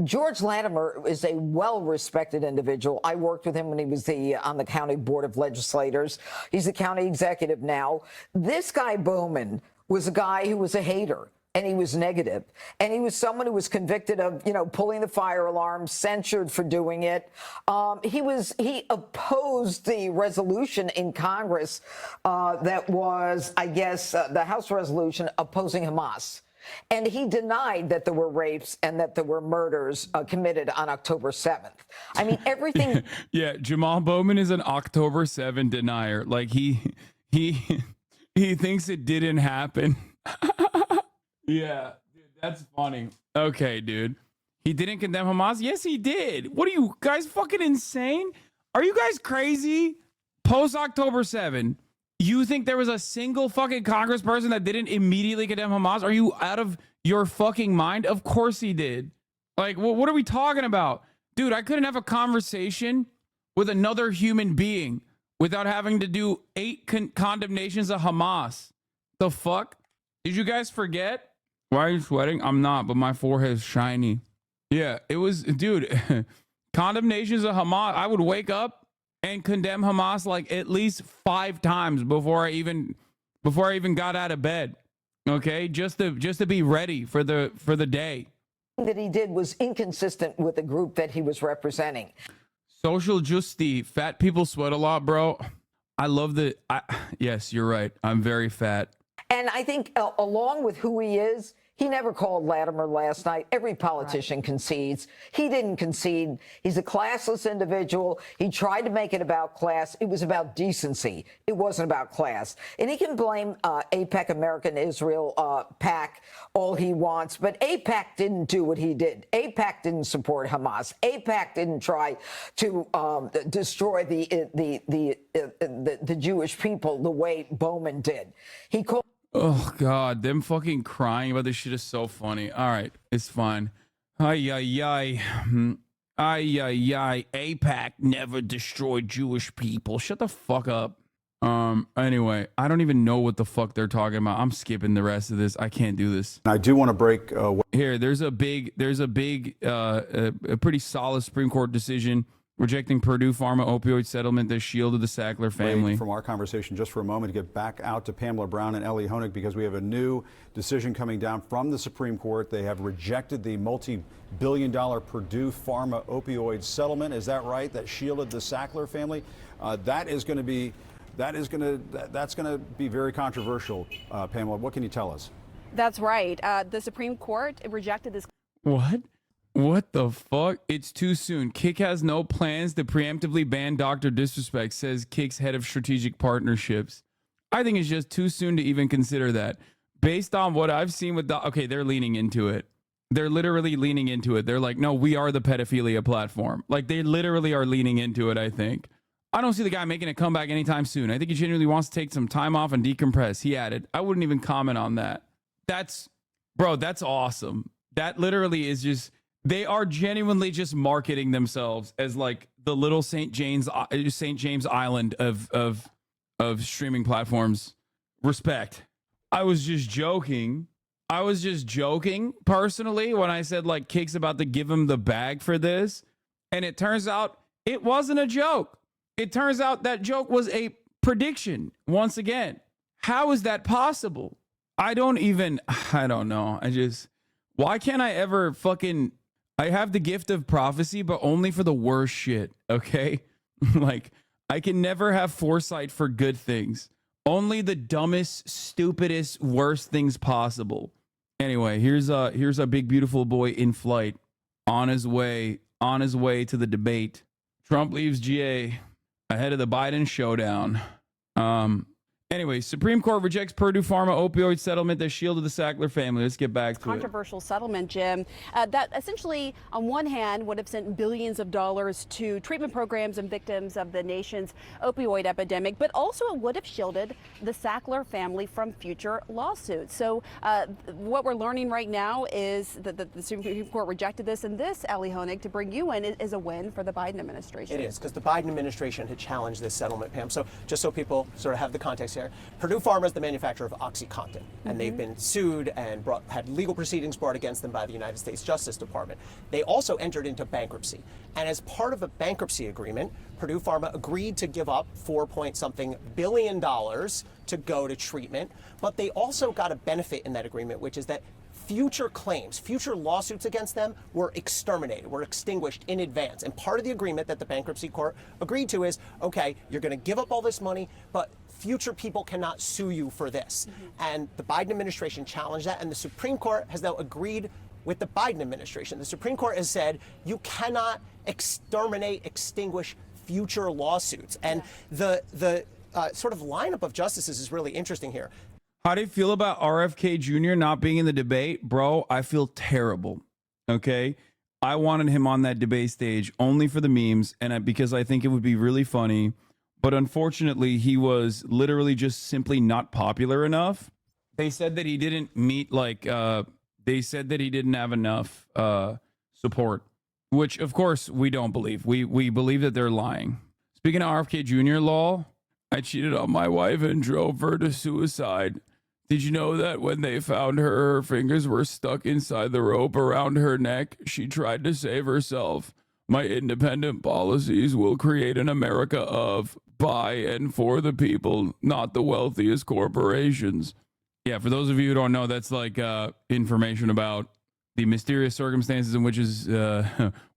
George Latimer is a well-respected individual. I worked with him when he was on the county board of legislators. He's the county executive now. This guy Bowman was a guy who was a hater. And he was negative. And he was someone who was convicted of, pulling the fire alarm, censured for doing it. He opposed the resolution in Congress that was, I guess, the House resolution opposing Hamas. And he denied that there were rapes and that there were murders committed on October 7th. I mean, everything. Yeah, Jamal Bowman is an October 7 denier. Like, he thinks it didn't happen. Yeah, dude, that's funny. Okay, dude. He didn't condemn Hamas? Yes, he did. What are you guys fucking insane? Are you guys crazy? Post October 7, you think there was a single fucking congressperson that didn't immediately condemn Hamas? Are you out of your fucking mind? Of course he did. Like, what are we talking about? Dude, I couldn't have a conversation with another human being without having to do 8 condemnations of Hamas. The fuck? Did you guys forget? Why are you sweating? I'm not, but my forehead is shiny. Yeah, it was, dude, condemnations of Hamas. I would wake up and condemn Hamas like at least 5 times before I even got out of bed. Okay, just to be ready for the day. That he did was inconsistent with the group that he was representing. Social justice. Fat people sweat a lot, bro. I love yes, you're right. I'm very fat. And I think along with who he is, he never called Latimer last night. Every politician concedes. He didn't concede. He's a classless individual. He tried to make it about class. It was about decency. It wasn't about class. And he can blame AIPAC, American Israel PAC, all he wants. But AIPAC didn't do what he did. AIPAC didn't support Hamas. AIPAC didn't try to destroy the Jewish people the way Bowman did. He called. Oh, God, them fucking crying about this shit is so funny. All right, it's fine. Ay, ay, ay. Ay, ay, ay. AIPAC never destroyed Jewish people. Shut the fuck up. Anyway, I don't even know what the fuck they're talking about. I'm skipping the rest of this. I can't do this. I do want to break. Here, there's a pretty solid Supreme Court decision rejecting Purdue Pharma opioid settlement that shielded the Sackler family. From our conversation just for a moment to get back out to Pamela Brown and Ellie Honig, because we have a new decision coming down from the Supreme Court. They have rejected the multi-billion-dollar Purdue Pharma opioid settlement. Is that right? That shielded the Sackler family. That's going to be very controversial. Pamela, what can you tell us? That's right. The Supreme Court rejected this. What the fuck? It's too soon. Kick has no plans to preemptively ban Dr. Disrespect, says Kick's head of strategic partnerships. I think it's just too soon to even consider that. Based on what I've seen with okay, they're leaning into it. They're literally leaning into it. They're like, no, we are the pedophilia platform. Like, they literally are leaning into it, I think. I don't see the guy making a comeback anytime soon. I think he genuinely wants to take some time off and decompress. He added. I wouldn't even comment on that. That's awesome. That literally is just... They are genuinely just marketing themselves as like the little St. James Island of streaming platforms. Respect. I was just joking personally when I said like Kick's about to give him the bag for this. And it turns out It wasn't a joke. It turns out that joke was a prediction once again. How is that possible? I don't know. Why can't I ever I have the gift of prophecy, but only for the worst shit, okay? Like, I can never have foresight for good things. Only the dumbest, stupidest, worst things possible. Anyway, here's a big, beautiful boy in flight on his way to the debate. Trump leaves GA ahead of the Biden showdown. Anyway, Supreme Court rejects Purdue Pharma opioid settlement that shielded the Sackler family. Let's get back to it. Controversial settlement, Jim, that essentially, on one hand, would have sent billions of dollars to treatment programs and victims of the nation's opioid epidemic, but also it would have shielded the Sackler family from future lawsuits. So what we're learning right now is that the Supreme Court rejected this, and this, Ellie Honig, to bring you in, is a win for the Biden administration. It is, because the Biden administration had challenged this settlement, Pam. So just so people sort of have the context here, Purdue Pharma is the manufacturer of OxyContin, and they've been sued and had legal proceedings brought against them by the United States Justice Department. They also entered into bankruptcy, and as part of the bankruptcy agreement, Purdue Pharma agreed to give up $4-point-something billion to go to treatment, but they also got a benefit in that agreement, which is that future claims, future lawsuits against them were exterminated, were extinguished in advance. And part of the agreement that the bankruptcy court agreed to is, okay, you're going to give up all this money, but future people cannot sue you for this. And the Biden administration challenged that, and the Supreme Court has now agreed with the Biden administration. The Supreme Court has said you cannot extinguish future lawsuits. And the sort of lineup of justices is really interesting here. How do you feel about RFK Jr. not being in the debate? Bro, I feel terrible. Okay? I wanted him on that debate stage only for the memes and because I think it would be really funny. But unfortunately, he was literally just simply not popular enough. They said that he didn't meet they said that he didn't have enough support, which of course we don't believe. We believe that they're lying. Speaking of RFK Jr. law, I cheated on my wife and drove her to suicide. Did you know that when they found her fingers were stuck inside the rope around her neck? She tried to save herself. My independent policies will create an America of, by, and for the people, not the wealthiest corporations. Yeah, for those of you who don't know, that's like information about the mysterious circumstances in which his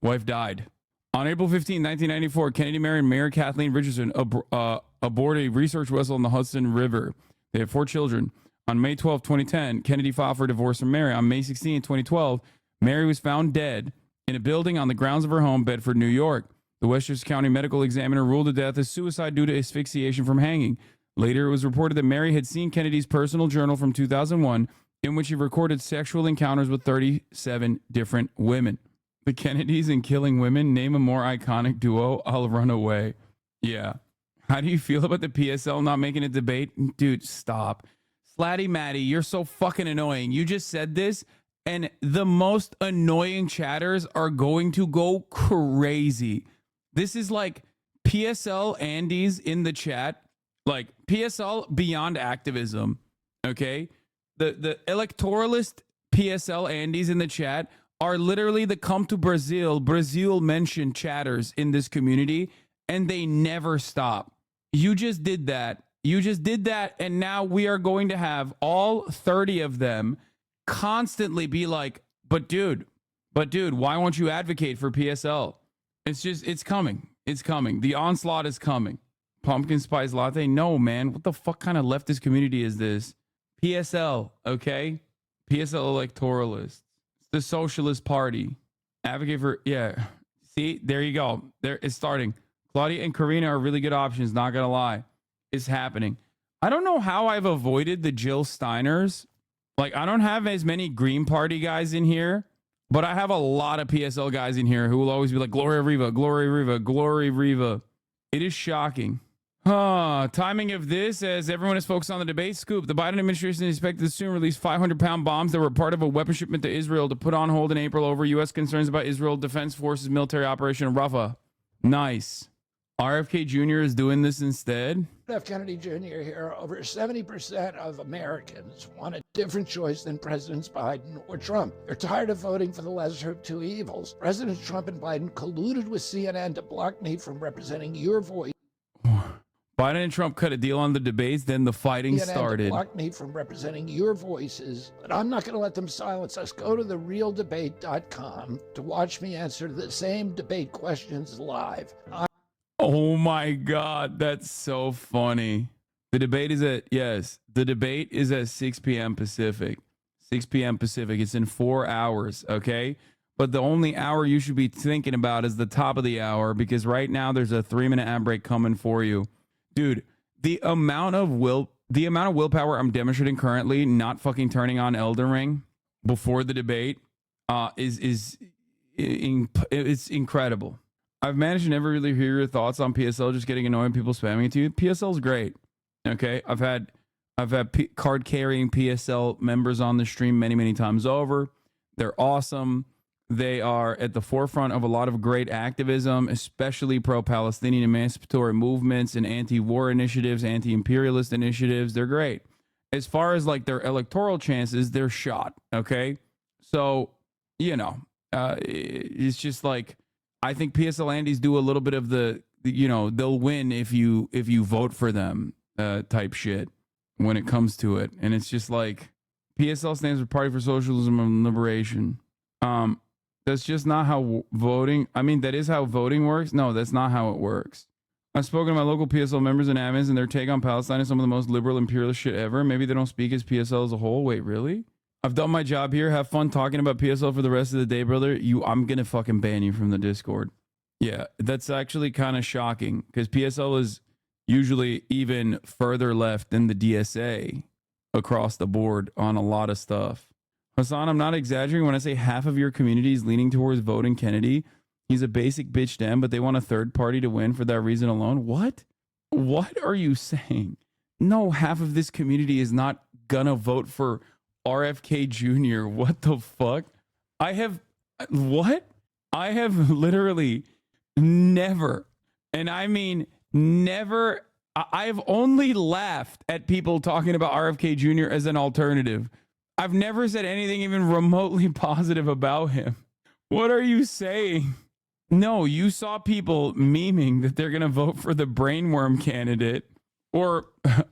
wife died. On April 15, 1994, Kennedy married Mary Kathleen Richardson aboard a research vessel in the Hudson River. They had 4 children. On May 12, 2010, Kennedy filed for divorce from Mary. On May 16, 2012, Mary was found dead in a building on the grounds of her home, Bedford, New York. The Westchester County medical examiner ruled the death as suicide due to asphyxiation from hanging. Later, it was reported that Mary had seen Kennedy's personal journal from 2001, in which he recorded sexual encounters with 37 different women. The Kennedys and killing women, name a more iconic duo. I'll run away. Yeah. How do you feel about the PSL not making a debate? Dude, stop. Slatty Matty, you're so fucking annoying. You just said this, and the most annoying chatters are going to go crazy. This is like PSL Andes in the chat, like PSL beyond activism, okay? The electoralist PSL Andes in the chat are literally the come to Brazil mentioned chatters in this community, and they never stop. You just did that. You just did that, and now we are going to have all 30 of them constantly be like, but dude, why won't you advocate for PSL? It's coming. It's coming. The onslaught is coming. Pumpkin spice latte? No, man. What the fuck kind of leftist community is this? PSL, okay? PSL electoralists. It's the Socialist Party. Advocate for, yeah. See, there you go. There, it's starting. Claudia and Karina are really good options, not gonna lie. It's happening. I don't know how I've avoided the Jill Steiners. Like, I don't have as many Green Party guys in here, but I have a lot of PSL guys in here who will always be like, Gloria Riva, Gloria Riva, Gloria Riva. It is shocking. Timing of this, as everyone is focused on the debate scoop, the Biden administration is expected to soon release 500-pound bombs that were part of a weapon shipment to Israel to put on hold in April over U.S. concerns about Israel Defense Forces military operation Rafah. Nice. RFK Jr. is doing this instead? F. Kennedy Jr. here, over 70% of Americans want a different choice than Presidents Biden or Trump. They're tired of voting for the lesser of two evils. Presidents Trump and Biden colluded with CNN to block me from representing your voice. Biden and Trump cut a deal on the debates, then the fighting CNN started. blocked me from representing your voices, but I'm not going to let them silence us. Go to therealdebate.com to watch me answer the same debate questions live. Oh my God, that's so funny. The debate is at 6 p.m. Pacific. 6 p.m. Pacific. It's in 4 hours, okay? But the only hour you should be thinking about is the top of the hour, because right now there's a 3-minute ad break coming for you. Dude, the amount of willpower I'm demonstrating currently, not fucking turning on Elden Ring before the debate, it's incredible. I've managed to never really hear your thoughts on PSL, just getting annoyed people spamming it to you. PSL's great. Okay, I've had card carrying PSL members on the stream many times over. They're awesome. They are at the forefront of a lot of great activism, especially pro-Palestinian emancipatory movements and anti-war initiatives, anti-imperialist initiatives. They're great. As far as like their electoral chances, they're shot. Okay, so it's just like, I think PSL Andes do a little bit of the they'll win if you vote for them type shit when it comes to it. And it's just like, PSL stands for Party for Socialism and Liberation. That's just not how voting, that is how voting works. No, that's not how it works. I've spoken to my local PSL members and admins, and their take on Palestine is some of the most liberal imperialist shit ever. Maybe they don't speak as PSL as a whole. Wait, really? I've done my job here. Have fun talking about PSL for the rest of the day, brother. I'm going to fucking ban you from the Discord. Yeah, that's actually kind of shocking, because PSL is usually even further left than the DSA across the board on a lot of stuff. Hassan, I'm not exaggerating when I say half of your community is leaning towards voting Kennedy. He's a basic bitch dem, but they want a third party to win for that reason alone. What? What are you saying? No, half of this community is not gonna vote for RFK Jr. What the fuck? I have literally never, and I mean never, I've only laughed at people talking about RFK Jr. as an alternative. I've never said anything even remotely positive about him. What are you saying? No, you saw people memeing that they're going to vote for the brainworm candidate, or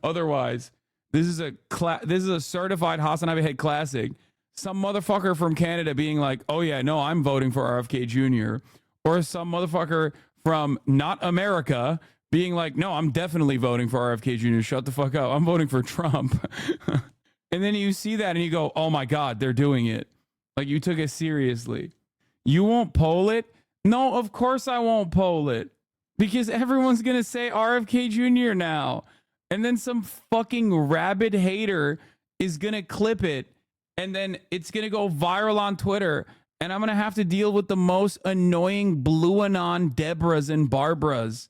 otherwise. This is a certified Hassan Abihed classic. Some motherfucker from Canada being like, "Oh yeah, no, I'm voting for RFK Jr." Or some motherfucker from not America being like, "No, I'm definitely voting for RFK Jr. Shut the fuck up. I'm voting for Trump." And then you see that and you go, "Oh my God, they're doing it." Like, you took it seriously. You won't poll it? No, of course I won't poll it, because everyone's going to say RFK Jr. now. And then some fucking rabid hater is going to clip it, and then it's going to go viral on Twitter. And I'm going to have to deal with the most annoying Blue Anon Deborahs and Barbaras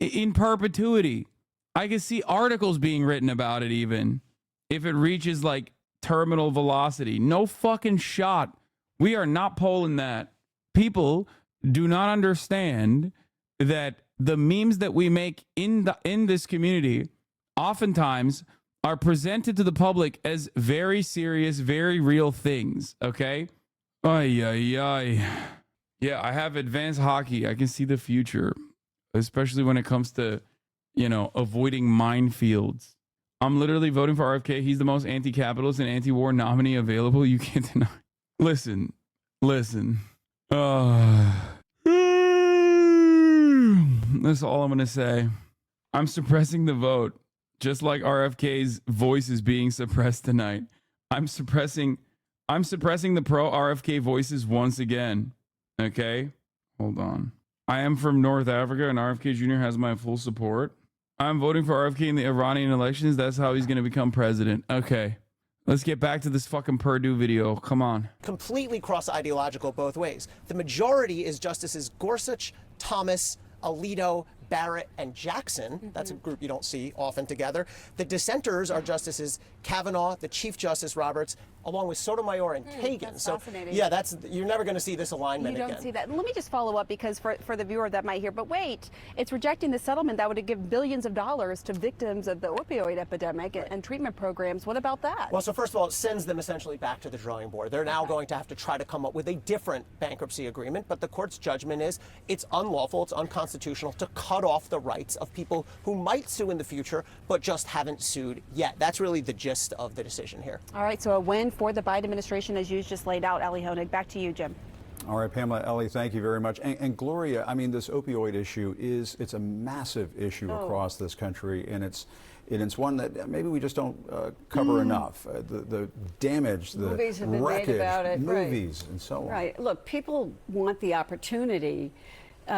in perpetuity. I can see articles being written about it even if it reaches like terminal velocity. No fucking shot. We are not polling that. People do not understand that the memes that we make in this community oftentimes are presented to the public as very serious, very real things. Okay. Ay, ay, ay. Yeah, I have advanced hockey. I can see the future, especially when it comes to, avoiding minefields. I'm literally voting for RFK. He's the most anti-capitalist and anti-war nominee available. You can't deny. Listen. That's all I'm going to say. I'm suppressing the vote, just like RFK's voice is being suppressed tonight. I'm suppressing the pro-RFK voices once again. Okay? Hold on. I am from North Africa, and RFK Jr. has my full support. I'm voting for RFK in the Iranian elections. That's how he's going to become president. Okay. Let's get back to this fucking Purdue video. Come on. Completely cross-ideological both ways. The majority is Justices Gorsuch, Thomas, Alito, Barrett, and Jackson. That's a group you don't see often together. The dissenters are Justices Kavanaugh, the Chief Justice Roberts, along with Sotomayor and Kagan. That's so fascinating. yeah, you're never going to see this alignment again. You don't see that. Let me just follow up, because for the viewer that might hear, but wait, it's rejecting the settlement that would give billions of dollars to victims of the opioid epidemic and treatment programs. What about that? Well, so first of all, it sends them essentially back to the drawing board. They're now going to have to try to come up with a different bankruptcy agreement, but the court's judgment is it's unlawful, it's unconstitutional to cut off the rights of people who might sue in the future, but just haven't sued yet. That's really the gist of the decision here. All right, so a win for the Biden administration, as you just laid out. Ellie Honig, back to you, Jim. All right, Pamela, Ellie, thank you very much. And Gloria, I mean, this opioid issue it's a massive issue across this country, and it's one that maybe we just don't cover enough. The damage, the movies have been wreckage, made about it, movies, and so on. Right. Look, people want the opportunity.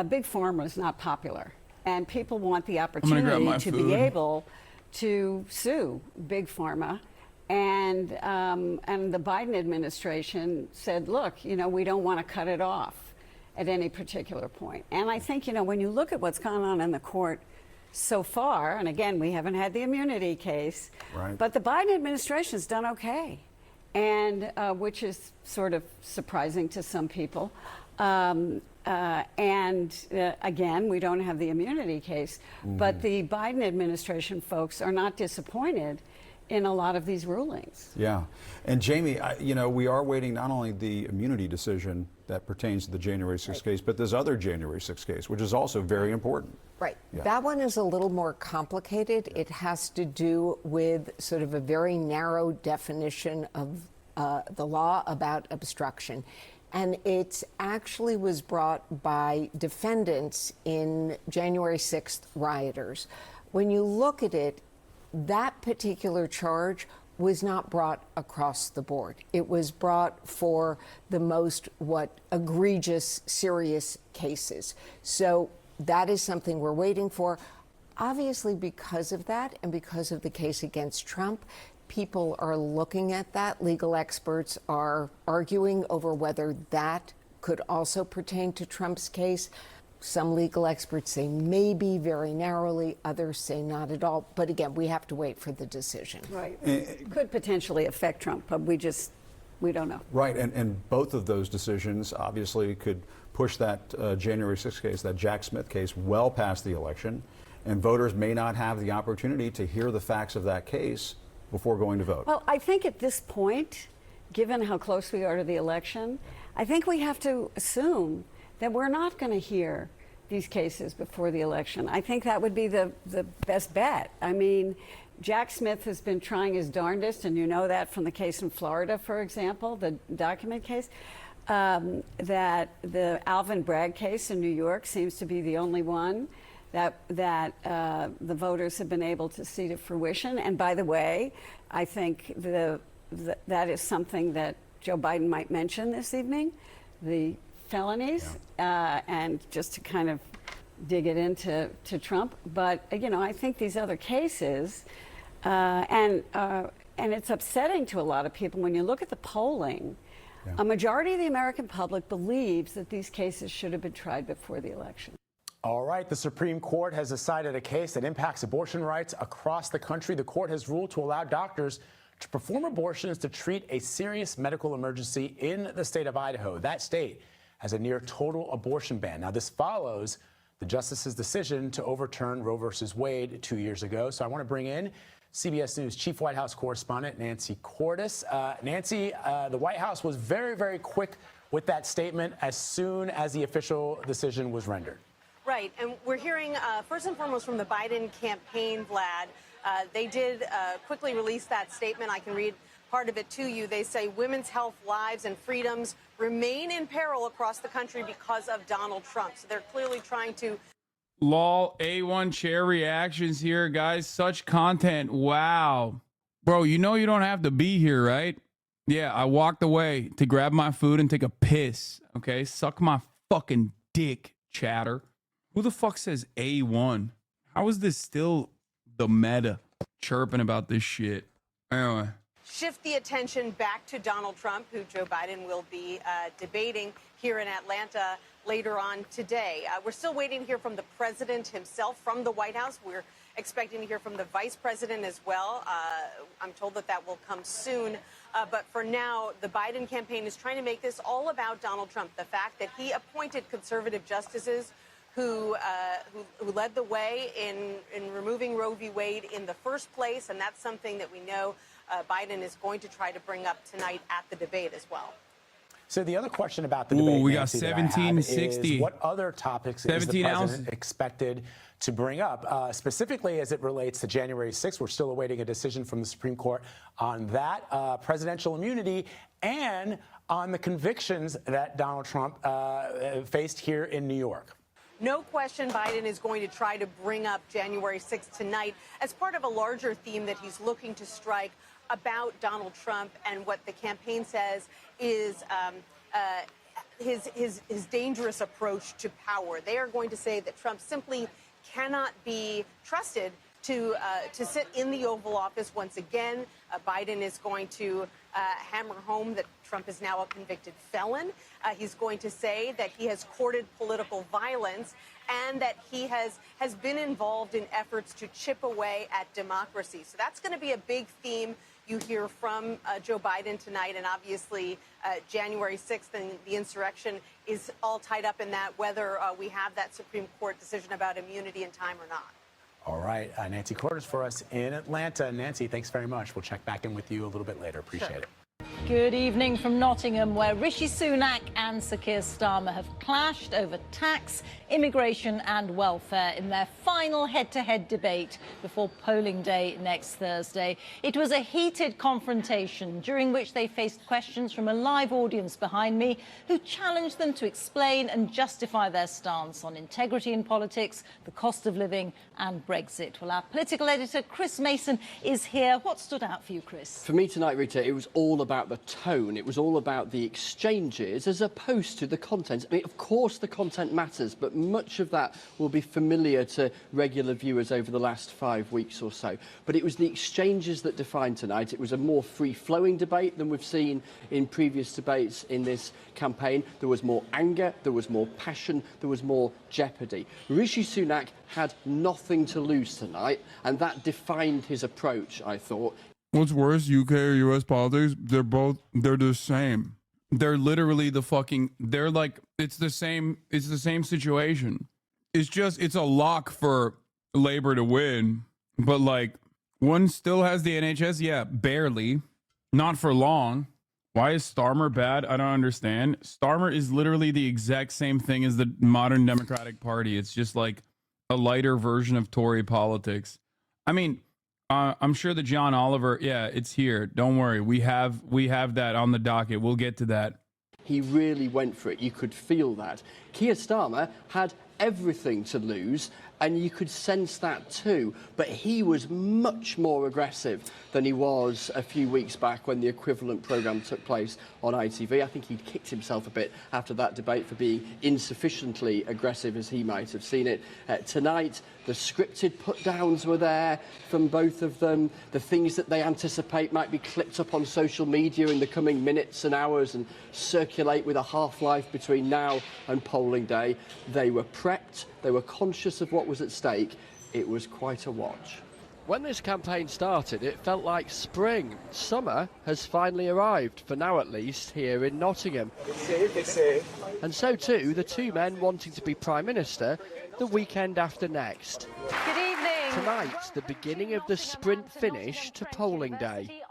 Big Pharma is not popular, and people want the opportunity to be able to sue Big Pharma. And the Biden administration said, look, we don't want to cut it off at any particular point. And I think, when you look at what's gone on in the court so far, and again, we haven't had the immunity case, but the Biden administration's done okay, and which is sort of surprising to some people. Again, we don't have the immunity case, but the Biden administration folks are not disappointed in a lot of these rulings. Yeah. And Jamie, we are waiting not only the immunity decision that pertains to the January 6th case, but this other January 6th case, which is also very important. Right. Yeah. That one is a little more complicated. It has to do with sort of a very narrow definition of the law about obstruction. And it actually was brought by defendants in January 6th rioters. When you look at it, that particular charge was not brought across the board. It was brought for the most egregious, serious cases. So that is something we're waiting for. Obviously, because of that and because of the case against Trump, people are looking at that. Legal experts are arguing over whether that could also pertain to Trump's case. Some legal experts say maybe, very narrowly. Others say not at all. But again, we have to wait for the decision. Right. Could potentially affect Trump, but we don't know. Right. And both of those decisions obviously could push that January 6th case, that Jack Smith case, well past the election. And voters may not have the opportunity to hear the facts of that case before going to vote. Well, I think at this point, given how close we are to the election, I think we have to assume that we're not going to hear these cases before the election. I think that would be the best bet. I mean, Jack Smith has been trying his darndest, and you know that from the case in Florida, for example, the document case, that the Alvin Bragg case in New York seems to be the only one that the voters have been able to see to fruition. And by the way, I think that is something that Joe Biden might mention this evening, the felonies, and just to kind of dig it into Trump. But I think these other cases, and it's upsetting to a lot of people when you look at the polling. A majority of the American public believes that these cases should have been tried before the election. All right, the Supreme Court has decided a case that impacts abortion rights across the country. The court has ruled to allow doctors to perform abortions to treat a serious medical emergency in the state of Idaho. That state has a near total abortion ban. Now, this follows the justice's decision to overturn Roe versus Wade 2 years ago. So I want to bring in CBS News Chief White House Correspondent Nancy Cordes. Nancy, the White House was very, very quick with that statement as soon as the official decision was rendered. Right, and we're hearing first and foremost from the Biden campaign, Vlad. They did quickly release that statement. I can read part of it to you. They say women's health, lives, and freedoms remain in peril across the country because of Donald Trump. So they're clearly trying to... Lol, A1 chair reactions here, guys. Such content. Wow. Bro, you know you don't have to be here, right? Yeah, I walked away to grab my food and take a piss. Okay, suck my fucking dick, chatter. Who the fuck says A1? How is this still the meta chirping about this shit? Anyway. Shift the attention back to Donald Trump, who Joe Biden will be debating here in Atlanta later on today. We're still waiting to hear from the president himself from the White House. We're expecting to hear from the vice president as well. I'm told that will come soon. But for now, the Biden campaign is trying to make this all about Donald Trump. The fact that he appointed conservative justices who led the way in removing Roe v. Wade in the first place. And that's something that we know Biden is going to try to bring up tonight at the debate as well. So the other question about the debate, we got Nancy, 1760. is what other topics is the president expected to bring up, specifically as it relates to January 6th? We're still awaiting a decision from the Supreme Court on that, presidential immunity, and on the convictions that Donald Trump faced here in New York. No question Biden is going to try to bring up January 6th tonight as part of a larger theme that he's looking to strike about Donald Trump and what the campaign says is his dangerous approach to power. They are going to say that Trump simply cannot be trusted to sit in the Oval Office once again. Biden is going to hammer home that Trump is now a convicted felon. He's going to say that he has courted political violence and that he has been involved in efforts to chip away at democracy. So that's going to be a big theme you hear from Joe Biden tonight. And obviously, January 6th and the insurrection is all tied up in that, whether we have that Supreme Court decision about immunity in time or not. All right, Nancy Cordes for us in Atlanta. Nancy, thanks very much. We'll check back in with you a little bit later. Appreciate it. Good evening from Nottingham, where Rishi Sunak and Sir Keir Starmer have clashed over tax, immigration and welfare in their final head-to-head debate before polling day next Thursday. It was a heated confrontation during which they faced questions from a live audience behind me who challenged them to explain and justify their stance on integrity in politics, the cost of living and Brexit. Well, our political editor, Chris Mason, is here. What stood out for you, Chris? For me tonight, Rita, it was all about the tone. It was all about the exchanges as opposed to the content. I mean, of course the content matters, but much of that will be familiar to regular viewers over the last 5 weeks or so. But it was the exchanges that defined tonight. It was a more free-flowing debate than we've seen in previous debates in this campaign. There was more anger, there was more passion, there was more jeopardy. Rishi Sunak had nothing to lose tonight, and that defined his approach, I thought. What's worse, UK or US politics? They're the same. They're literally they're like, it's the same situation. It's a lock for Labour to win, but like, one still has the NHS, yeah, barely, not for long. Why is Starmer bad? I don't understand. Starmer is literally the exact same thing as the modern Democratic Party. It's just like a lighter version of Tory politics. I mean, I'm sure that John Oliver, yeah, it's here. Don't worry. We have that on the docket. We'll get to that. He really went for it. You could feel that. Keir Starmer had everything to lose, and you could sense that too. But he was much more aggressive than he was a few weeks back when the equivalent programme took place on ITV. I think he'd kicked himself a bit after that debate for being insufficiently aggressive as he might have seen it. Tonight, the scripted put-downs were there from both of them. The things that they anticipate might be clipped up on social media in the coming minutes and hours and circulate with a half-life between now and polling day. They were prepped. They were conscious of what was at stake. It was quite a watch. When this campaign started, it felt like spring. Summer has finally arrived, for now at least, here in Nottingham. And so too, the two men wanting to be Prime Minister the weekend after next. Good evening. Tonight, the beginning of the sprint finish to polling day.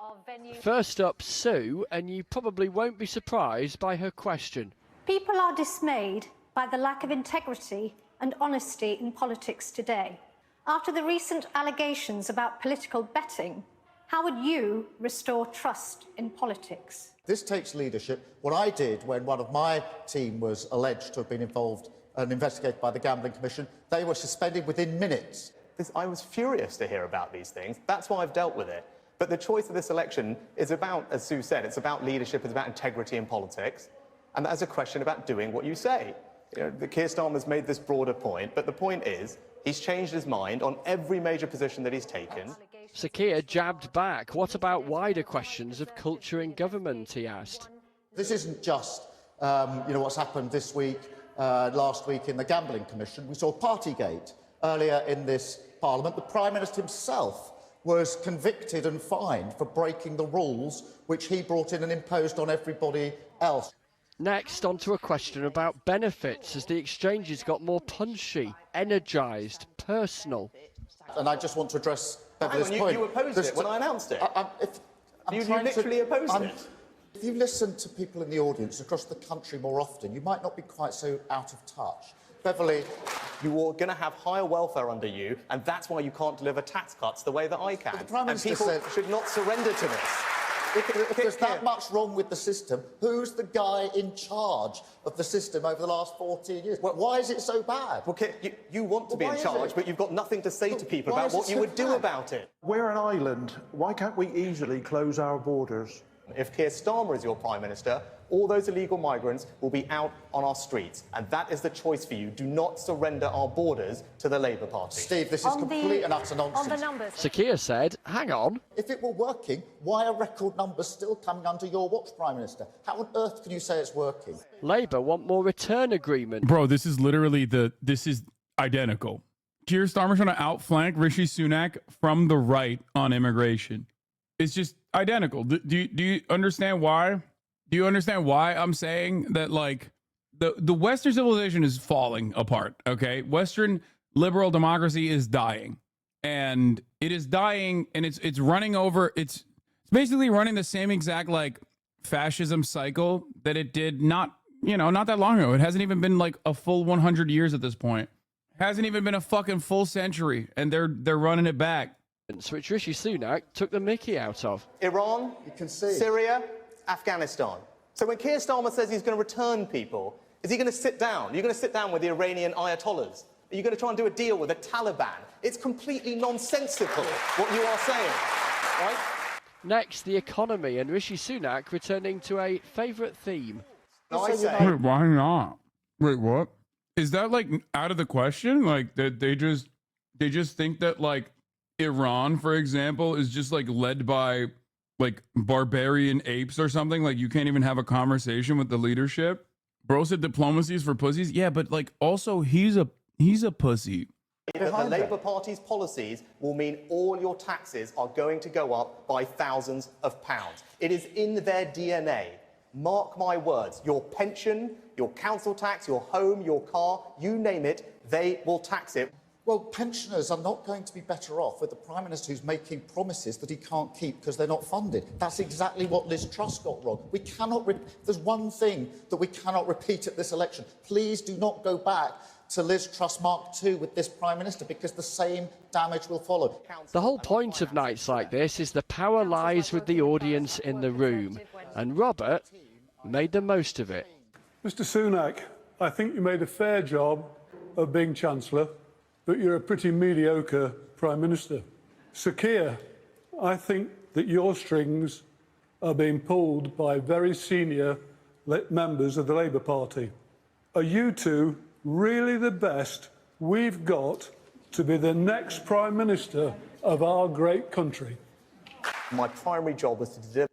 First up, Sue, and you probably won't be surprised by her question. People are dismayed by the lack of integrity and honesty in politics today. After the recent allegations about political betting, how would you restore trust in politics? This takes leadership. What I did when one of my team was alleged to have been involved and investigated by the Gambling Commission, they were suspended within minutes. I was furious to hear about these things. That's why I've dealt with it. But the choice of this election is about, as Sue said, it's about leadership, it's about integrity in politics. And that is a question about doing what you say. You know, Keir Starmer's made this broader point, but the point is, he's changed his mind on every major position that he's taken. Sir Keir jabbed back. What about wider questions of culture in government, he asked. This isn't just, what's happened this week last week in the Gambling Commission. We saw Partygate earlier in this Parliament. The Prime Minister himself was convicted and fined for breaking the rules which he brought in and imposed on everybody else. Next, on to a question about benefits as the exchanges got more punchy, energised, personal. And I just want to address Beverly's point. You opposed it when I announced it. You literally opposed it. If you listen to people in the audience across the country more often, you might not be quite so out of touch. Beverly, you are going to have higher welfare under you, and that's why you can't deliver tax cuts the way that I can. the Prime And Minister people said, should not surrender to this. if there's that much wrong with the system, who's the guy in charge of the system over the last 14 years? Why is it so bad? You want to be in charge, but you've got nothing to say to people why about is it what you so would do bad? about it. We're an island. Why can't we easily close our borders? If Keir Starmer is your Prime Minister, all those illegal migrants will be out on our streets. And that is the choice for you. Do not surrender our borders to the Labour Party. Steve, this is complete and utter nonsense. On the numbers. Sir Keir said, hang on. If it were working, why are record numbers still coming under your watch, Prime Minister? How on earth can you say it's working? Labour want more return agreement. Bro, this is literally this is identical. Keir Starmer trying to outflank Rishi Sunak from the right on immigration. It's just identical. Do you understand why? Do you understand why I'm saying that, like, the Western civilization is falling apart, okay? Western liberal democracy is dying. And it is dying, and it's running over, it's basically running the same exact, like, fascism cycle that it did not that long ago. It hasn't even been, like, a full 100 years at this point. Hasn't even been a fucking full century, and they're running it back. Which Rishi Sunak took the mickey out of. Iran, Syria, Afghanistan. So when Keir Starmer says he's going to return people, is he going to sit down? Are you going to sit down with the Iranian Ayatollahs? Are you going to try and do a deal with the Taliban? It's completely nonsensical what you are saying, right? Next, the economy and Rishi Sunak returning to a favourite theme. Wait, why not? Wait, what? Is that, like, out of the question? Like, that they just think that, like, Iran, for example, is just, like, led by, like, barbarian apes or something? Like, you can't even have a conversation with the leadership? Bro said diplomacy is for pussies? Yeah, but, like, also he's a pussy. But the Labour Party's policies will mean all your taxes are going to go up by thousands of pounds. It is in their DNA. Mark my words. Your pension, your council tax, your home, your car, you name it, they will tax it. Well, pensioners are not going to be better off with the Prime Minister who's making promises that he can't keep because they're not funded. That's exactly what Liz Truss got wrong. We cannot. There's one thing that we cannot repeat at this election. Please do not go back to Liz Truss Mark II with this Prime Minister, because the same damage will follow. The whole point of nights like this is the power lies with the audience in the room, and Robert made the most of it. Mr Sunak, I think you made a fair job of being Chancellor, but you're a pretty mediocre Prime Minister. Sir Keir, I think that your strings are being pulled by very senior members of the Labour Party. Are you two really the best we've got to be the next Prime Minister of our great country? My primary job was to deliver.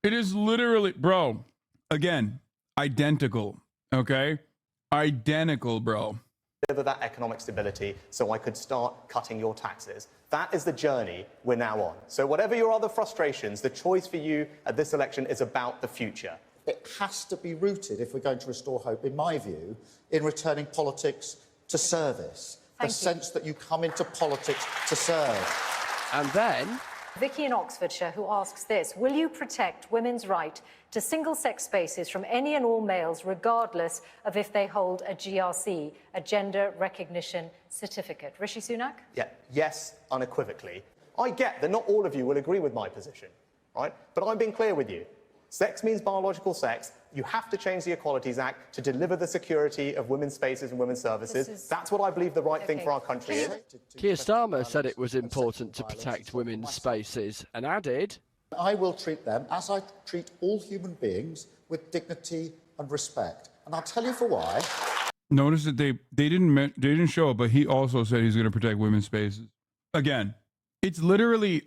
It is literally, bro, again, identical, okay? Identical, bro. Deliver that economic stability so I could start cutting your taxes. That is the journey we're now on. So whatever your other frustrations, the choice for you at this election is about the future. It has to be rooted, if we're going to restore hope, in my view, in returning politics to service. The sense that you come into politics to serve. And then Vicky in Oxfordshire, who asks this: will you protect women's right to single-sex spaces from any and all males, regardless of if they hold a GRC, a gender recognition certificate? Rishi Sunak? Yeah, yes, unequivocally. I get that not all of you will agree with my position, right? But I'm being clear with you. Sex means biological sex. You have to change the Equalities Act to deliver the security of women's spaces and women's services. That's what I believe the right thing for our country is. Keir Starmer said it was important to protect women's spaces and added, I will treat them as I treat all human beings, with dignity and respect. And I'll tell you for why. Notice that they didn't show it, but he also said he's going to protect women's spaces. Again, it's literally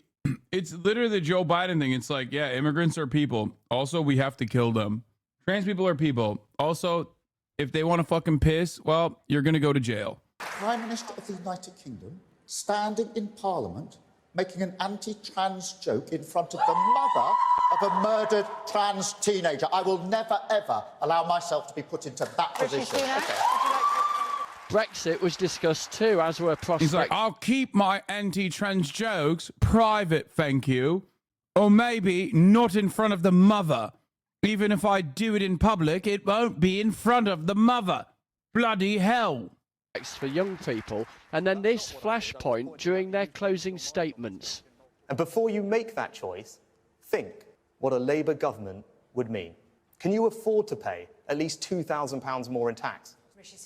the Joe Biden thing. It's like, yeah, immigrants are people. Also, we have to kill them. Trans people are people. Also, If they want to fucking piss, well, you're going to go to jail. Prime Minister of the United Kingdom standing in Parliament making an anti-trans joke in front of the mother of a murdered trans teenager. I will never, ever allow myself to be put into that position. Brexit was discussed too, as were prospects. He's like, I'll keep my anti-trans jokes private, thank you. Or maybe not in front of the mother. Even if I do it in public, it won't be in front of the mother. Bloody hell. For young people, and then this flashpoint during their closing statements. And before you make that choice, think what a Labour government would mean. Can you afford to pay at least £2,000 more in tax?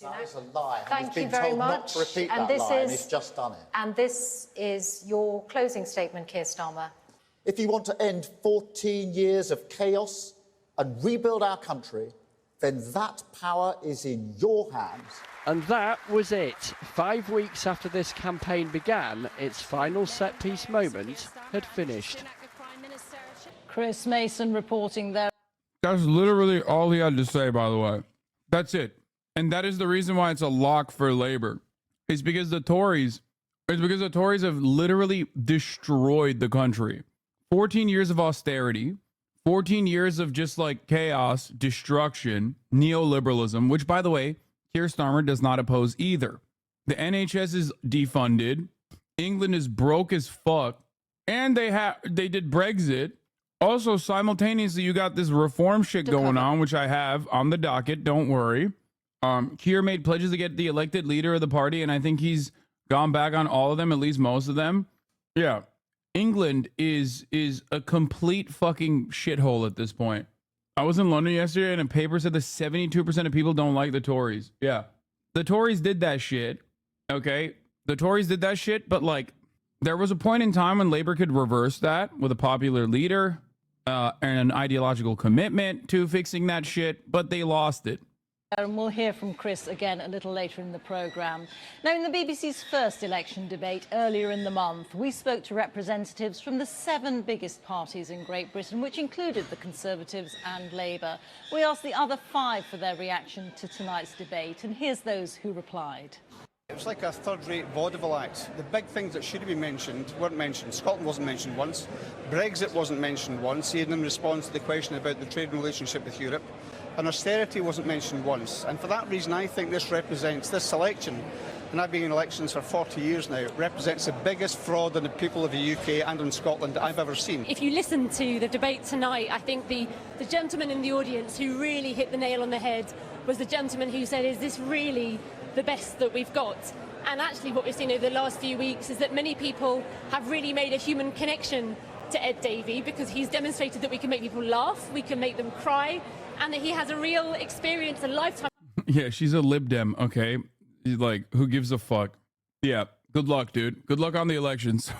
That is a lie. Thank He's you been very told much. not to repeat And that this lie, and is- he's just done it. And this is your closing statement, Keir Starmer. If you want to end 14 years of chaos and rebuild our country, then that power is in your hands. And that was it. 5 weeks after this campaign began, its final set-piece moment had finished. Chris Mason reporting there. That's literally all he had to say, by the way. That's it. And that is the reason why it's a lock for Labour. It's because the Tories have literally destroyed the country. 14 years of austerity, 14 years of just like chaos, destruction, neoliberalism, which, by the way, Keir Starmer does not oppose either. The NHS is defunded. England is broke as fuck. And they did Brexit. Also, simultaneously, you got this reform shit going on, which I have on the docket. Don't worry. Keir made pledges to get the elected leader of the party, and I think he's gone back on all of them, at least most of them. Yeah. England is a complete fucking shithole at this point. I was in London yesterday, and a paper said that 72% of people don't like the Tories. Yeah. The Tories did that shit. Okay. The Tories did that shit, but like, there was a point in time when Labour could reverse that with a popular leader and an ideological commitment to fixing that shit, but they lost it. And we'll hear from Chris again a little later in the programme. Now, in the BBC's first election debate earlier in the month, we spoke to representatives from the 7 biggest parties in Great Britain, which included the Conservatives and Labour. We asked the other 5 for their reaction to tonight's debate, and here's those who replied. It was like a third-rate vaudeville act. The big things that should have been mentioned weren't mentioned. Scotland wasn't mentioned once. Brexit wasn't mentioned once, even in response to the question about the trade relationship with Europe. And austerity wasn't mentioned once. And for that reason, I think this election, and I've been in elections for 40 years now, represents the biggest fraud on the people of the UK and on Scotland that I've ever seen. If you listen to the debate tonight, I think the gentleman in the audience who really hit the nail on the head was the gentleman who said, is this really the best that we've got? And actually what we've seen over the last few weeks is that many people have really made a human connection to Ed Davey, because he's demonstrated that we can make people laugh, we can make them cry, and that he has a real experience, a lifetime. Yeah, she's a Lib Dem, okay? Like, who gives a fuck? Yeah, good luck, dude. Good luck on the elections.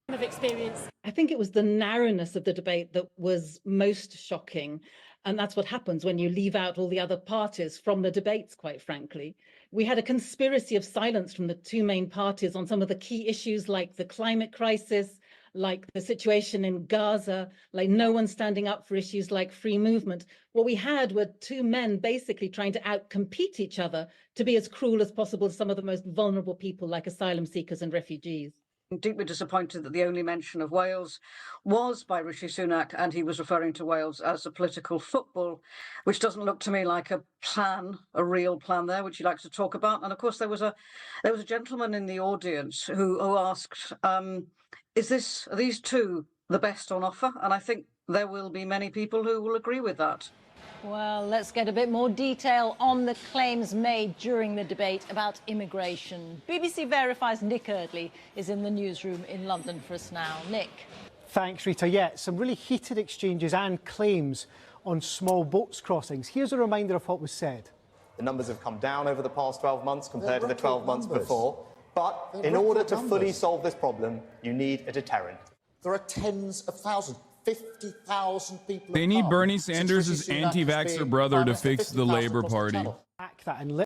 Of experience. I think it was the narrowness of the debate that was most shocking. And that's what happens when you leave out all the other parties from the debates, quite frankly. We had a conspiracy of silence from the 2 main parties on some of the key issues like the climate crisis, like the situation in Gaza, like no one standing up for issues like free movement. What we had were 2 men basically trying to outcompete each other to be as cruel as possible to some of the most vulnerable people like asylum seekers and refugees. Deeply disappointed that the only mention of Wales was by Rishi Sunak, and he was referring to Wales as a political football, which doesn't look to me like a plan, a real plan there, which he likes to talk about. And of course, there was a gentleman in the audience who asked, are these 2 the best on offer? And I think there will be many people who will agree with that. Well, let's get a bit more detail on the claims made during the debate about immigration. BBC Verify's Nick Eardley is in the newsroom in London for us now. Nick. Thanks, Rita. Yeah, some really heated exchanges and claims on small boats crossings. Here's a reminder of what was said. The numbers have come down over the past 12 months compared to the 12 months before. But in order to fully solve this problem, you need a deterrent. There are tens of thousands, 50,000 people. They need Bernie Sanders' anti-vaxxer brother to fix the Labour Party.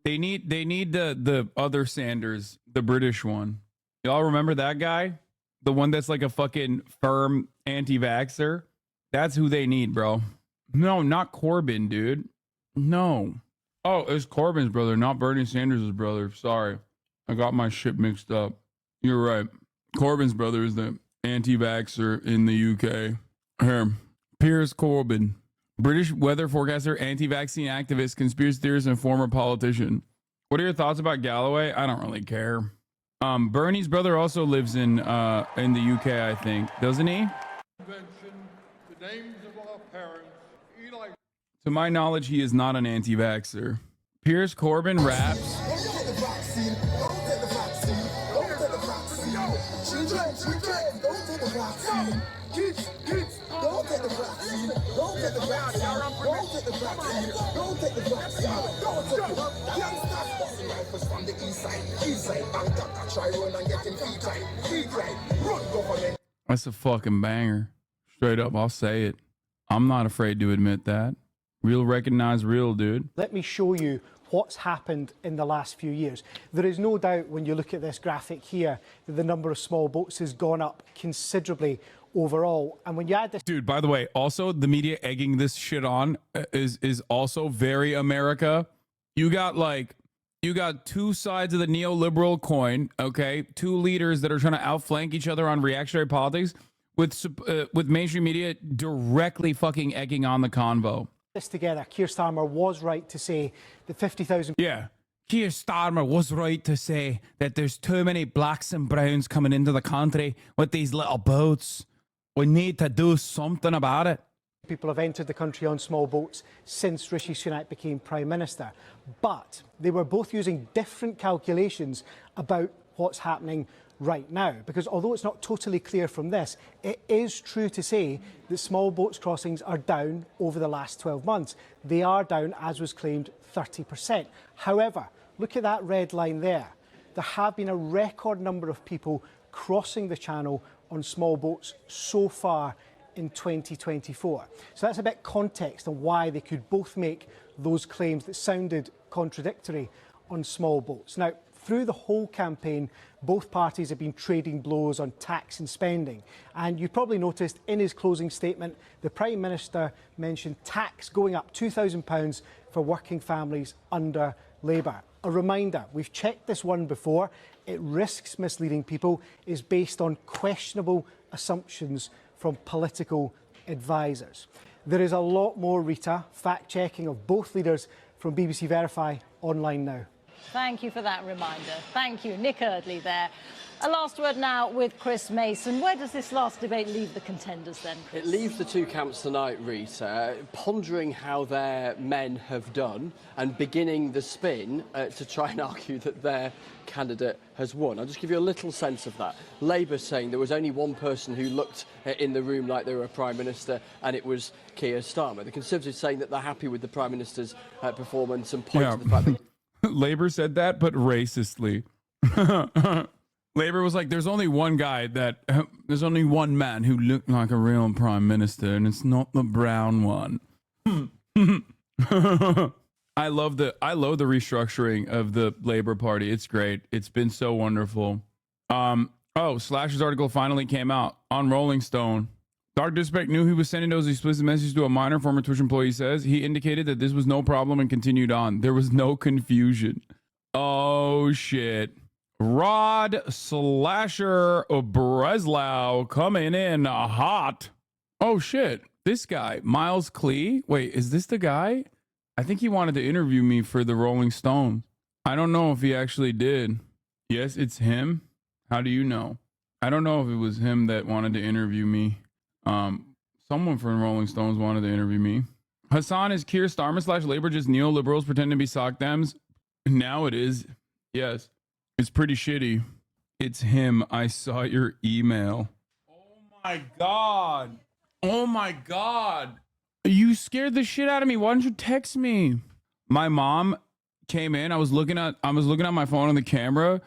They need the other Sanders, the British one. Y'all remember that guy? The one that's like a fucking firm anti-vaxxer? That's who they need, bro. No, not Corbyn, dude. No. Oh, it's Corbyn's brother, not Bernie Sanders' brother. Sorry. I got my shit mixed up. You're right. Corbyn's brother is the anti-vaxxer in the UK. Here. Piers Corbyn. British weather forecaster, anti-vaccine activist, conspiracy theorist, and former politician. What are your thoughts about Galloway? I don't really care. Bernie's brother also lives in the UK, I think. Doesn't he? The names of our parents, Eli. To my knowledge, he is not an anti-vaxxer. Piers Corbyn raps. That's a fucking banger. Straight up, I'll say it. I'm not afraid to admit that. Real recognize real, dude. Let me show you what's happened in the last few years. There is no doubt when you look at this graphic here that the number of small boats has gone up considerably overall. And when you add this... Dude, by the way, also the media egging this shit on is also very America. You got two sides of the neoliberal coin, okay? Two leaders that are trying to outflank each other on reactionary politics with mainstream media directly fucking egging on the convo. This together, Keir Starmer was right to say that 50,000... Yeah. Keir Starmer was right to say that there's too many blacks and browns coming into the country with these little boats. We need to do something about it. People have entered the country on small boats since Rishi Sunak became Prime Minister. But they were both using different calculations about what's happening right now. Because although it's not totally clear from this, it is true to say that small boats crossings are down over the last 12 months. They are down, as was claimed, 30%. However, look at that red line there. There have been a record number of people crossing the channel on small boats so far in 2024. So that's a bit context on why they could both make those claims that sounded contradictory on small boats. Now, through the whole campaign, both parties have been trading blows on tax and spending. And you probably noticed in his closing statement, the Prime Minister mentioned tax going up £2,000 for working families under Labour. A reminder, we've checked this one before. It risks misleading people, is based on questionable assumptions from political advisers. There is a lot more, Rita, fact-checking of both leaders from BBC Verify online now. Thank you for that reminder. Thank you. Nick Eardley there. A last word now with Chris Mason. Where does this last debate leave the contenders then, Chris? It leaves the two camps tonight, Rita, pondering how their men have done and beginning the spin to try and argue that their candidate has won. I'll just give you a little sense of that. Labour saying there was only one person who looked in the room like they were a Prime Minister, and it was Keir Starmer. The Conservatives saying that they're happy with the Prime Minister's performance and point to the fact that... Labour said that, but racistly. Labour was like, there's only one man who looked like a real Prime Minister, and it's not the brown one. I love the restructuring of the Labour Party. It's great. It's been so wonderful. Slash's article finally came out on Rolling Stone. Dr. Disrespect knew he was sending those explicit messages to a minor, former Twitch employee says. He indicated that this was no problem and continued on. There was no confusion. Oh, shit. Rod Slasher Breslau coming in hot. Oh, shit. This guy, Miles Klee. Wait, is this the guy? I think he wanted to interview me for the Rolling Stone. I don't know if he actually did. Yes, it's him. How do you know? I don't know if it was him that wanted to interview me. Someone from Rolling Stones wanted to interview me. Hassan, is Keir Starmer / Labour just neoliberals pretending to be sock dems? Now it is. Yes. It's pretty shitty. It's him. I saw your email. Oh my God. Oh my God. You scared the shit out of me. Why didn't you text me? My mom came in. I was looking at my phone on the camera,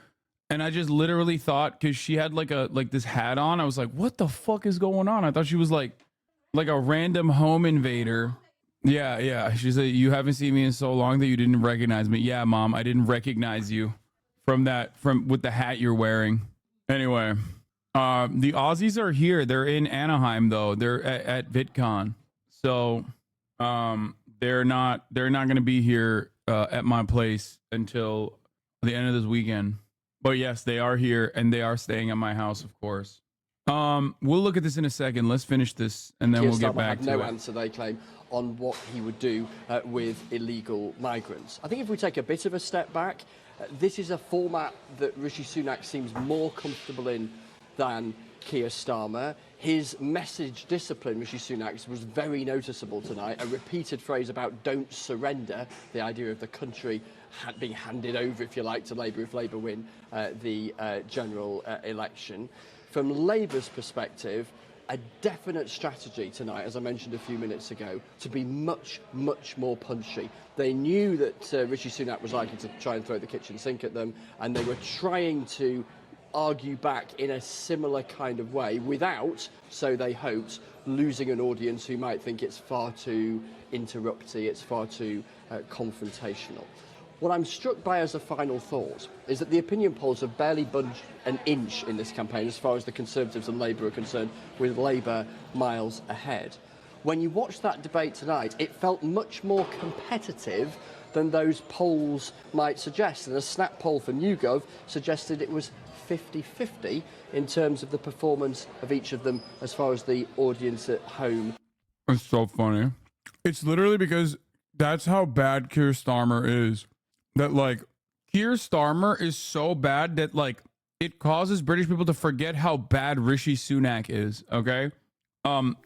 and I just literally thought, because she had like this hat on, I was like, what the fuck is going on? I thought she was like a random home invader. Yeah. She said, you haven't seen me in so long that you didn't recognize me. Yeah, Mom, I didn't recognize you from with the hat you're wearing. Anyway, the Aussies are here. They're in Anaheim though. They're at VidCon. So they're not going to be here at my place until the end of this weekend. But yes, they are here and they are staying at my house, of course. We'll look at this in a second. Let's finish this and then Keir we'll get Starmer back had to no it. answer, they claim, on what he would do with illegal migrants. I think if we take a bit of a step back, this is a format that Rishi Sunak seems more comfortable in than Keir Starmer. His message discipline, Rishi Sunak's, was very noticeable tonight. A repeated phrase about don't surrender, the idea of the country being handed over, if you like, to Labour if Labour win the general election. From Labour's perspective, a definite strategy tonight, as I mentioned a few minutes ago, to be much, much more punchy. They knew that Rishi Sunak was likely to try and throw the kitchen sink at them, and they were trying to argue back in a similar kind of way without, so they hoped, losing an audience who might think it's far too interrupty, it's far too confrontational. What I'm struck by as a final thought is that the opinion polls have barely budged an inch in this campaign as far as the Conservatives and Labour are concerned, with Labour miles ahead. When you watch that debate tonight, it felt much more competitive than those polls might suggest. And a snap poll for YouGov suggested it was 50-50 in terms of the performance of each of them as far as the audience at home. It's so funny. It's literally because that's how bad Keir Starmer is. That, like, Keir Starmer is so bad that, like, it causes British people to forget how bad Rishi Sunak is, okay?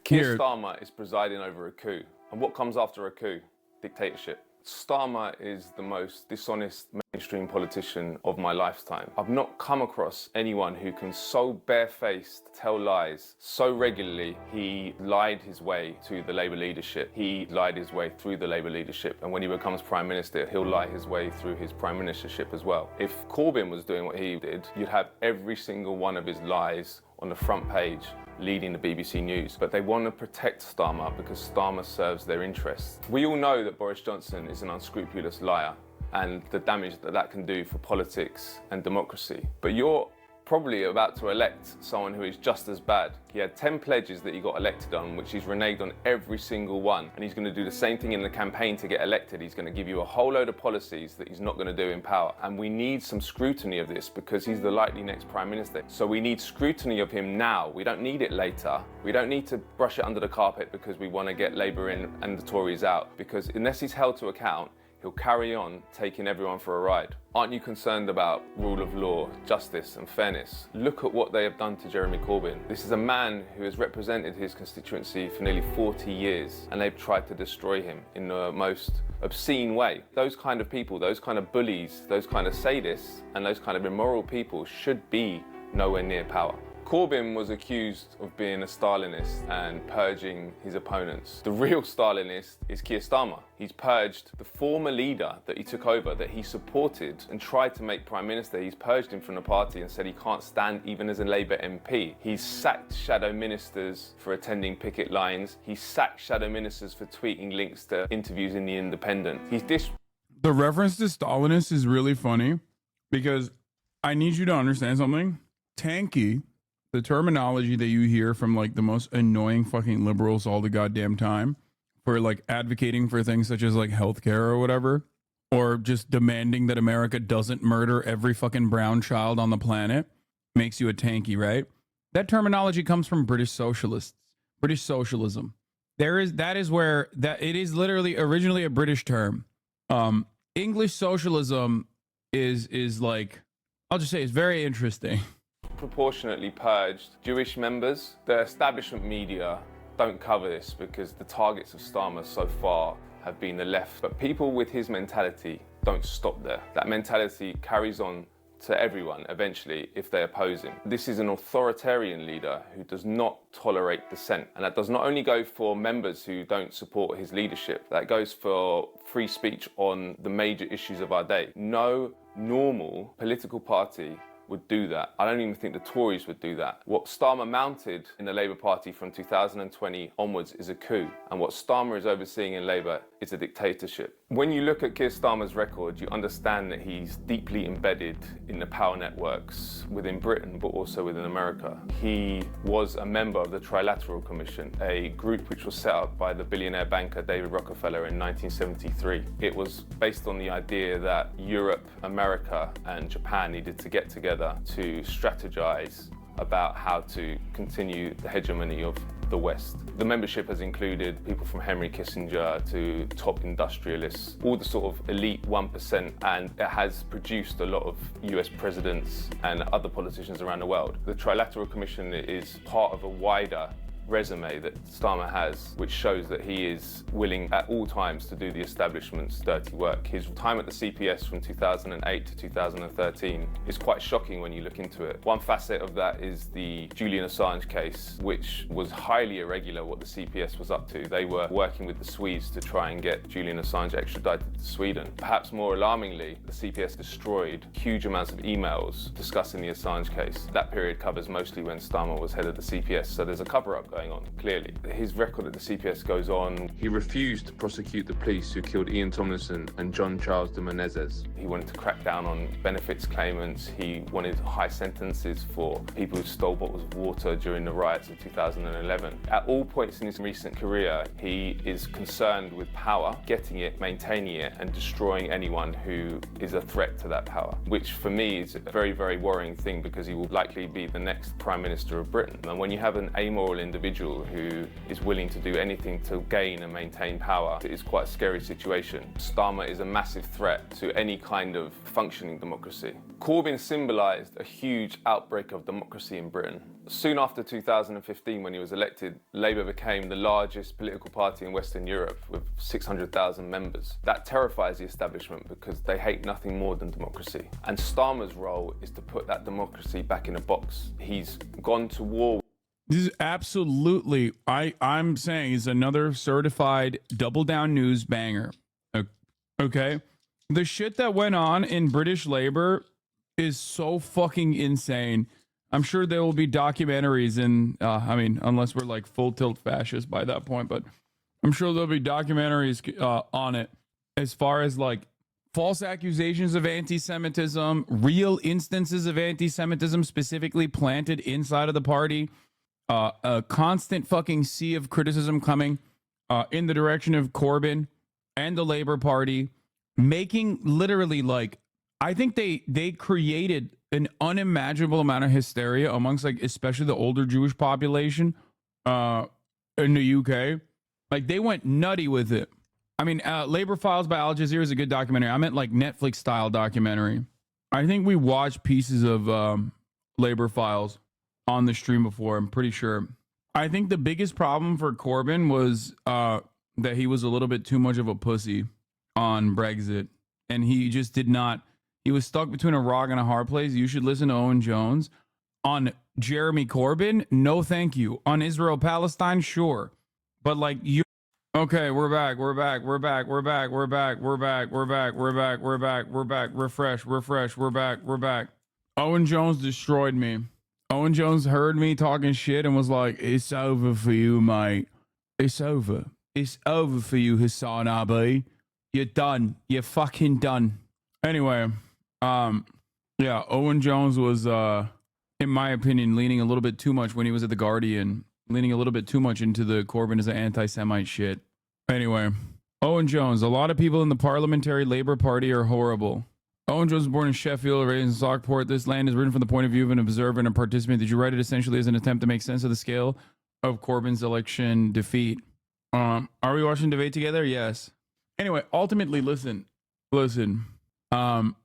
Keir Starmer is presiding over a coup. And what comes after a coup? Dictatorship. Starmer is the most dishonest mainstream politician of my lifetime. I've not come across anyone who can so barefaced tell lies so regularly. He lied his way to the Labour leadership. He lied his way through the Labour leadership. And when he becomes Prime Minister, he'll lie his way through his Prime Ministership as well. If Corbyn was doing what he did, you'd have every single one of his lies on the front page leading the BBC News. But they want to protect Starmer because Starmer serves their interests. We all know that Boris Johnson is an unscrupulous liar and the damage that that can do for politics and democracy. But you're probably about to elect someone who is just as bad. He had 10 pledges that he got elected on, which he's reneged on every single one. And he's going to do the same thing in the campaign to get elected. He's going to give you a whole load of policies that he's not going to do in power. And we need some scrutiny of this because he's the likely next Prime Minister. So we need scrutiny of him now. We don't need it later. We don't need to brush it under the carpet because we want to get Labour in and the Tories out. Because unless he's held to account, he'll carry on taking everyone for a ride. Aren't you concerned about rule of law, justice and fairness? Look at what they have done to Jeremy Corbyn. This is a man who has represented his constituency for nearly 40 years and they've tried to destroy him in the most obscene way. Those kind of people, those kind of bullies, those kind of sadists and those kind of immoral people should be nowhere near power. Corbyn was accused of being a Stalinist and purging his opponents. The real Stalinist is Keir Starmer. He's purged the former leader that he took over, that he supported and tried to make Prime Minister. He's purged him from the party and said he can't stand even as a Labour MP. He's sacked shadow ministers for attending picket lines. He's sacked shadow ministers for tweeting links to interviews in The Independent. The reference to Stalinist is really funny because I need you to understand something. Tanky, the terminology that you hear from like the most annoying fucking liberals all the goddamn time for like advocating for things such as like healthcare or whatever, or just demanding that America doesn't murder every fucking brown child on the planet, makes you a tanky, right? That terminology comes from British socialists, British socialism. That is where it is literally originally a British term. English socialism is like, I'll just say it's very interesting. Proportionately purged Jewish members. The establishment media don't cover this because the targets of Starmer so far have been the left. But people with his mentality don't stop there. That mentality carries on to everyone eventually if they oppose him. This is an authoritarian leader who does not tolerate dissent. And that does not only go for members who don't support his leadership, that goes for free speech on the major issues of our day. No normal political party would do that. I don't even think the Tories would do that. What Starmer mounted in the Labour Party from 2020 onwards is a coup. And what Starmer is overseeing in Labour is is a dictatorship. When you look at Keir Starmer's record, you understand that he's deeply embedded in the power networks within Britain, but also within America. He was a member of the Trilateral Commission, a group which was set up by the billionaire banker David Rockefeller in 1973. It was based on the idea that Europe, America, and Japan needed to get together to strategize about how to continue the hegemony of the West. The membership has included people from Henry Kissinger to top industrialists, all the sort of elite 1%, and it has produced a lot of US presidents and other politicians around the world. The Trilateral Commission is part of a wider resume that Starmer has, which shows that he is willing at all times to do the establishment's dirty work. His time at the CPS from 2008 to 2013 is quite shocking when you look into it. One facet of that is the Julian Assange case, which was highly irregular what the CPS was up to. They were working with the Swedes to try and get Julian Assange extradited to Sweden. Perhaps more alarmingly, the CPS destroyed huge amounts of emails discussing the Assange case. That period covers mostly when Starmer was head of the CPS, so there's a cover-up going on, clearly. His record at the CPS goes on. He refused to prosecute the police who killed Ian Tomlinson and John Charles de Menezes. He wanted to crack down on benefits claimants. He wanted high sentences for people who stole bottles of water during the riots of 2011. At all points in his recent career, he is concerned with power, getting it, maintaining it, and destroying anyone who is a threat to that power, which for me is a very, very worrying thing because he will likely be the next Prime Minister of Britain. And when you have an amoral individual who is willing to do anything to gain and maintain power, it is quite a scary situation. Starmer is a massive threat to any kind of functioning democracy. Corbyn symbolised a huge outbreak of democracy in Britain. Soon after 2015, when he was elected, Labour became the largest political party in Western Europe with 600,000 members. That terrifies the establishment because they hate nothing more than democracy. And Starmer's role is to put that democracy back in a box. He's gone to war. This is absolutely, I'm saying, is another certified double down news banger. Okay? The shit that went on in British Labour is so fucking insane. I'm sure there will be documentaries in, I mean, unless we're like full tilt fascists by that point, but I'm sure there'll be documentaries on it as far as like false accusations of anti-Semitism, real instances of anti-Semitism specifically planted inside of the party. A constant fucking sea of criticism coming in the direction of Corbyn and the Labour Party, making literally like, I think they created an unimaginable amount of hysteria amongst like especially the older Jewish population in the UK. Like they went nutty with it. I mean, Labor Files by Al Jazeera is a good documentary. I meant like Netflix style documentary. I think we watched pieces of Labor Files on the stream before, I'm pretty sure. I think the biggest problem for Corbyn was that he was a little bit too much of a pussy on Brexit. And he just did not, he was stuck between a rock and a hard place. You should listen to Owen Jones. On Jeremy Corbyn, no thank you. On Israel-Palestine, sure. But like you, okay, we're back. Refresh, we're back. Owen Jones destroyed me. Owen Jones heard me talking shit and was like, it's over for you, mate. It's over. It's over for you, Hassan Abi. You're done. You're fucking done. Anyway, yeah, Owen Jones was, in my opinion, leaning a little bit too much when he was at The Guardian, leaning a little bit too much into the Corbyn as an anti-Semite shit. Anyway, Owen Jones, a lot of people in the Parliamentary Labour Party are horrible. Owen Jones was born in Sheffield, raised in Stockport. This land is written from the point of view of an observer and a participant. Did you write it essentially as an attempt to make sense of the scale of Corbyn's election defeat? Are we watching debate together? Yes. Anyway, ultimately, listen. Owen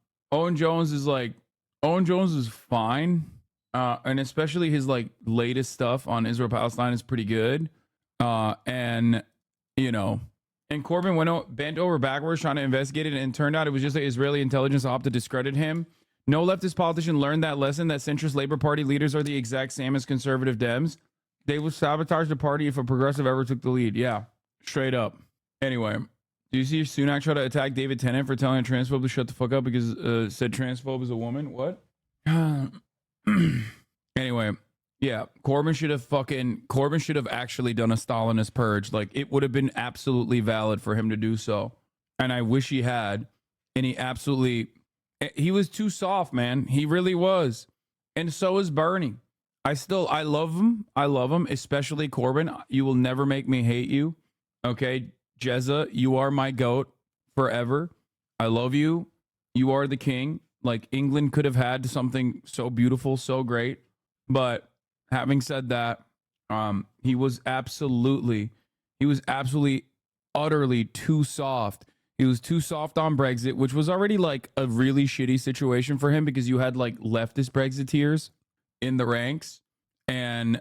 Jones is fine. And especially his like latest stuff on Israel-Palestine is pretty good. And you know, and Corbyn bent over backwards trying to investigate it, and it turned out it was just that Israeli intelligence opted to discredit him. No leftist politician learned that lesson, that centrist Labour Party leaders are the exact same as conservative Dems. They would sabotage the party if a progressive ever took the lead. Yeah, straight up. Anyway, do you see Sunak try to attack David Tennant for telling a transphobe to shut the fuck up because said transphobe is a woman? What? Anyway, Yeah, Corbyn should have actually done a Stalinist purge. Like, it would have been absolutely valid for him to do so. And I wish he had. And he was too soft, man. He really was. And so is Bernie. I love him. I love him, especially Corbyn. You will never make me hate you. Okay, Jezza, you are my goat forever. I love you. You are the king. Like, England could have had something so beautiful, so great. But having said that, he was absolutely, utterly too soft. He was too soft on Brexit, which was already like a really shitty situation for him because you had like leftist Brexiteers in the ranks, and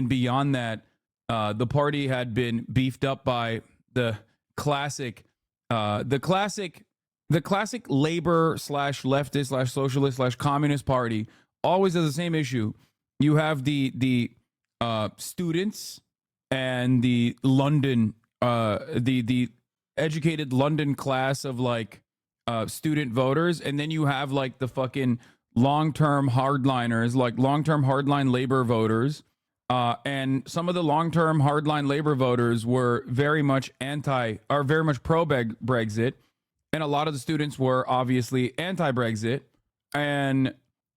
beyond that, the party had been beefed up by the classic labor / leftist / socialist / communist party. Always has the same issue. You have the students and the London, the educated London class of like student voters, and then you have like the fucking long-term hardliners, like long-term hardline labor voters. And some of the long-term hardline labor voters were very much pro-Brexit, and a lot of the students were obviously anti-Brexit. And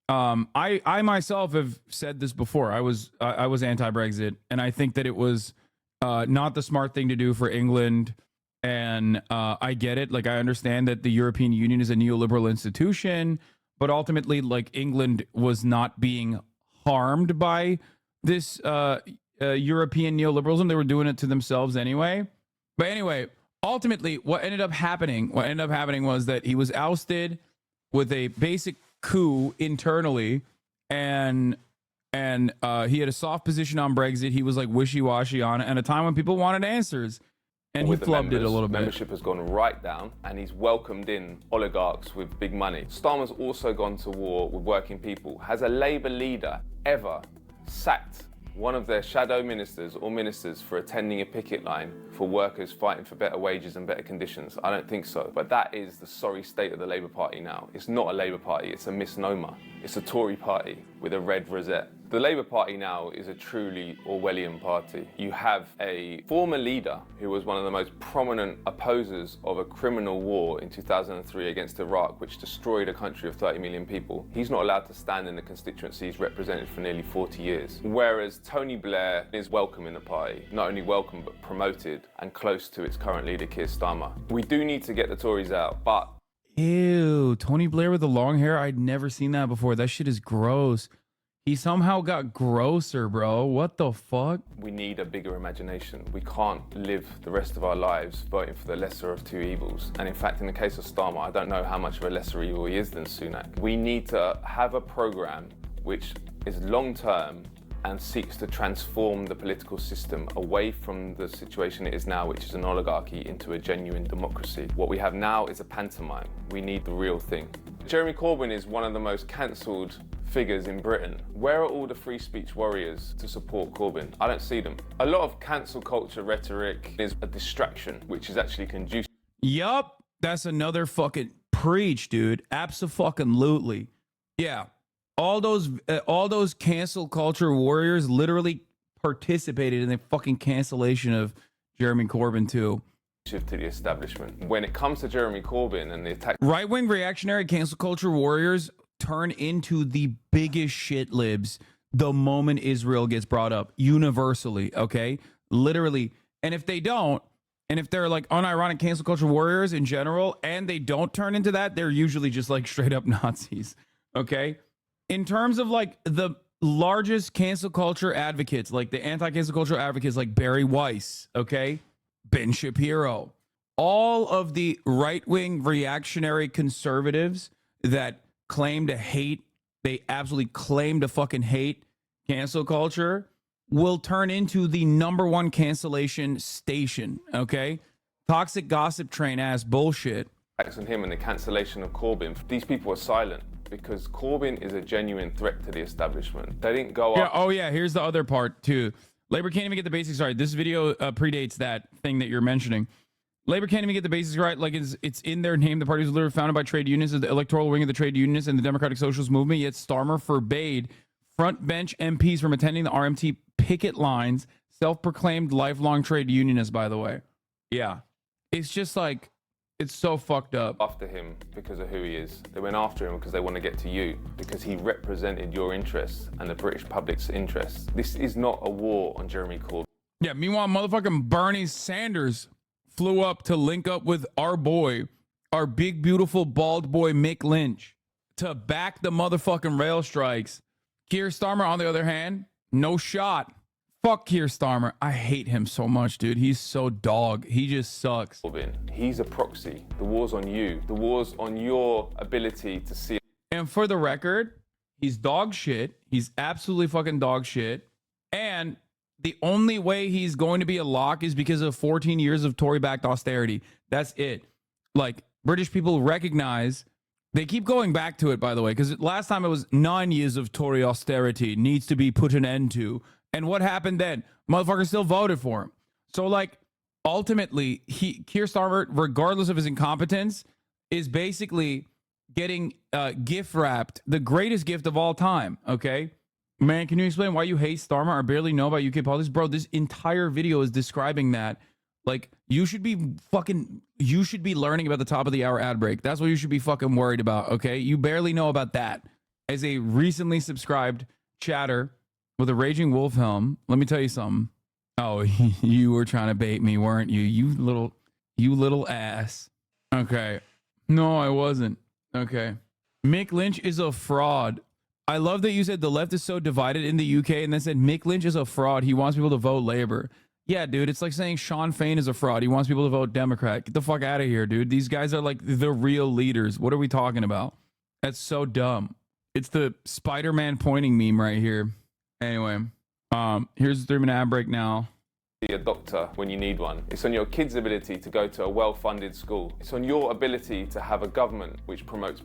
I myself have said this before. I was anti-Brexit, and I think that it was not the smart thing to do for England. And I get it. Like, I understand that the European Union is a neoliberal institution, but ultimately, like, England was not being harmed by this European neoliberalism. They were doing it to themselves anyway. But anyway, ultimately, what ended up happening was that he was ousted with a basic coup internally, and he had a soft position on Brexit. He was like wishy-washy on it at a time when people wanted answers. And he flubbed it a little bit. Membership has gone right down, and he's welcomed in oligarchs with big money. Starmer's also gone to war with working people. Has a Labour leader ever sacked one of their shadow ministers or ministers for attending a picket line for workers fighting for better wages and better conditions? I don't think so. But that is the sorry state of the Labour Party now. It's not a Labour Party, it's a misnomer. It's a Tory party with a red rosette. The Labour Party now is a truly Orwellian party. You have a former leader who was one of the most prominent opposers of a criminal war in 2003 against Iraq, which destroyed a country of 30 million people. He's not allowed to stand in the constituency he's represented for nearly 40 years. Whereas Tony Blair is welcome in the party, not only welcome, but promoted and close to its current leader, Keir Starmer. We do need to get the Tories out, but... Ew, Tony Blair with the long hair? I'd never seen that before. That shit is gross. He somehow got grosser, bro. What the fuck? We need a bigger imagination. We can't live the rest of our lives voting for the lesser of two evils. And in fact, in the case of Starmer, I don't know how much of a lesser evil he is than Sunak. We need to have a program which is long-term and seeks to transform the political system away from the situation it is now, which is an oligarchy, into a genuine democracy. What we have now is a pantomime. We need the real thing. Jeremy Corbyn is one of the most cancelled figures in Britain. Where are all the free speech warriors to support Corbyn? I don't see them. A lot of cancel culture rhetoric is a distraction, which is actually conducive. Yup, that's another fucking preach, dude. Abso-fucking-lutely. Yeah, all those cancel culture warriors literally participated in the fucking cancellation of Jeremy Corbyn too. To the establishment. When it comes to Jeremy Corbyn and the attack, right-wing reactionary cancel culture warriors turn into the biggest shit libs the moment Israel gets brought up, universally, okay? Literally. And if they don't, and if they're like unironic cancel culture warriors in general, and they don't turn into that, they're usually just like straight up Nazis, okay? In terms of like the largest cancel culture advocates, like the anti-cancel culture advocates like Barry Weiss, okay? Ben Shapiro, all of the right-wing reactionary conservatives that claim to hate, they absolutely claim to fucking hate cancel culture, will turn into the #1 cancellation station, okay? Toxic gossip train ass bullshit. On him and the cancellation of Corbyn, these people are silent because Corbyn is a genuine threat to the establishment. They didn't go up. Oh yeah, here's the other part too. Labor can't even get the basics right. This video predates that thing that you're mentioning. Labor can't even get the basics right. Like it's in their name. The party was literally founded by trade unions, the electoral wing of the trade unionists and the Democratic Socialist Movement. Yet Starmer forbade front bench MPs from attending the RMT picket lines. Self-proclaimed lifelong trade unionist, by the way. Yeah. It's just like, it's so fucked up. After him because of who he is. They went after him because they want to get to you, because he represented your interests and the British public's interests. This is not a war on Jeremy Corbyn. Yeah, meanwhile, motherfucking Bernie Sanders flew up to link up with our boy, our big, beautiful, bald boy, Mick Lynch, to back the motherfucking rail strikes. Keir Starmer, on the other hand, no shot. Fuck Keir Starmer. I hate him so much, dude. He's so dog. He just sucks. He's a proxy. The war's on you. The war's on your ability to see. And for the record, he's dog shit. He's absolutely fucking dog shit. And the only way he's going to be a lock is because of 14 years of Tory-backed austerity. That's it. Like, British people recognize, they keep going back to it, by the way, because last time it was 9 years of Tory austerity needs to be put an end to. And what happened then? Motherfuckers still voted for him. So, like, ultimately, Keir Starmer, regardless of his incompetence, is basically getting gift wrapped, the greatest gift of all time, okay? Man, can you explain why you hate Starmer or barely know about UK politics? Bro, this entire video is describing that. Like, you should be learning about the top of the hour ad break. That's what you should be fucking worried about, okay? You barely know about that. As a recently subscribed chatter with a Raging Wolf helm, let me tell you something. Oh, you were trying to bait me, weren't you? You little ass. Okay. No, I wasn't. Okay. Mick Lynch is a fraud. I love that you said the left is so divided in the UK and then said Mick Lynch is a fraud. He wants people to vote Labour. Yeah, dude, it's like saying Sean Fain is a fraud. He wants people to vote Democrat. Get the fuck out of here, dude. These guys are like the real leaders. What are we talking about? That's so dumb. It's the Spider-Man pointing meme right here. Anyway, here's the 3-minute ad break now. Be a doctor when you need one. It's on your kids' ability to go to a well-funded school. It's on your ability to have a government which promotes.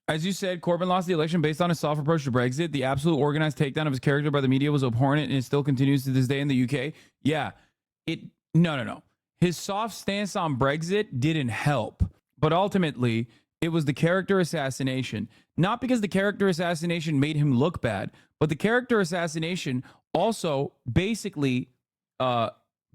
As you said, Corbyn lost the election based on his soft approach to Brexit. The absolute organized takedown of his character by the media was abhorrent, and it still continues to this day in the UK. Yeah, no. His soft stance on Brexit didn't help, but ultimately it was the character assassination. Not because the character assassination made him look bad, but the character assassination also basically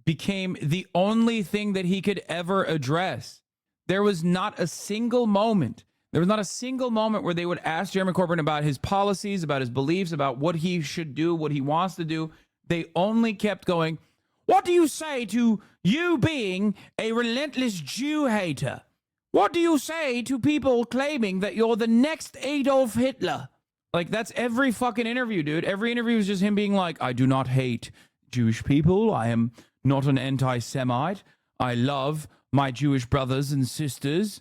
became the only thing that he could ever address. There was not a single moment where they would ask Jeremy Corbyn about his policies, about his beliefs, about what he should do, what he wants to do. They only kept going, what do you say to you being a relentless Jew hater? What do you say to people claiming that you're the next Adolf Hitler? Like, that's every fucking interview, dude. Every interview is just him being like, I do not hate Jewish people. I am not an anti-Semite. I love my Jewish brothers and sisters.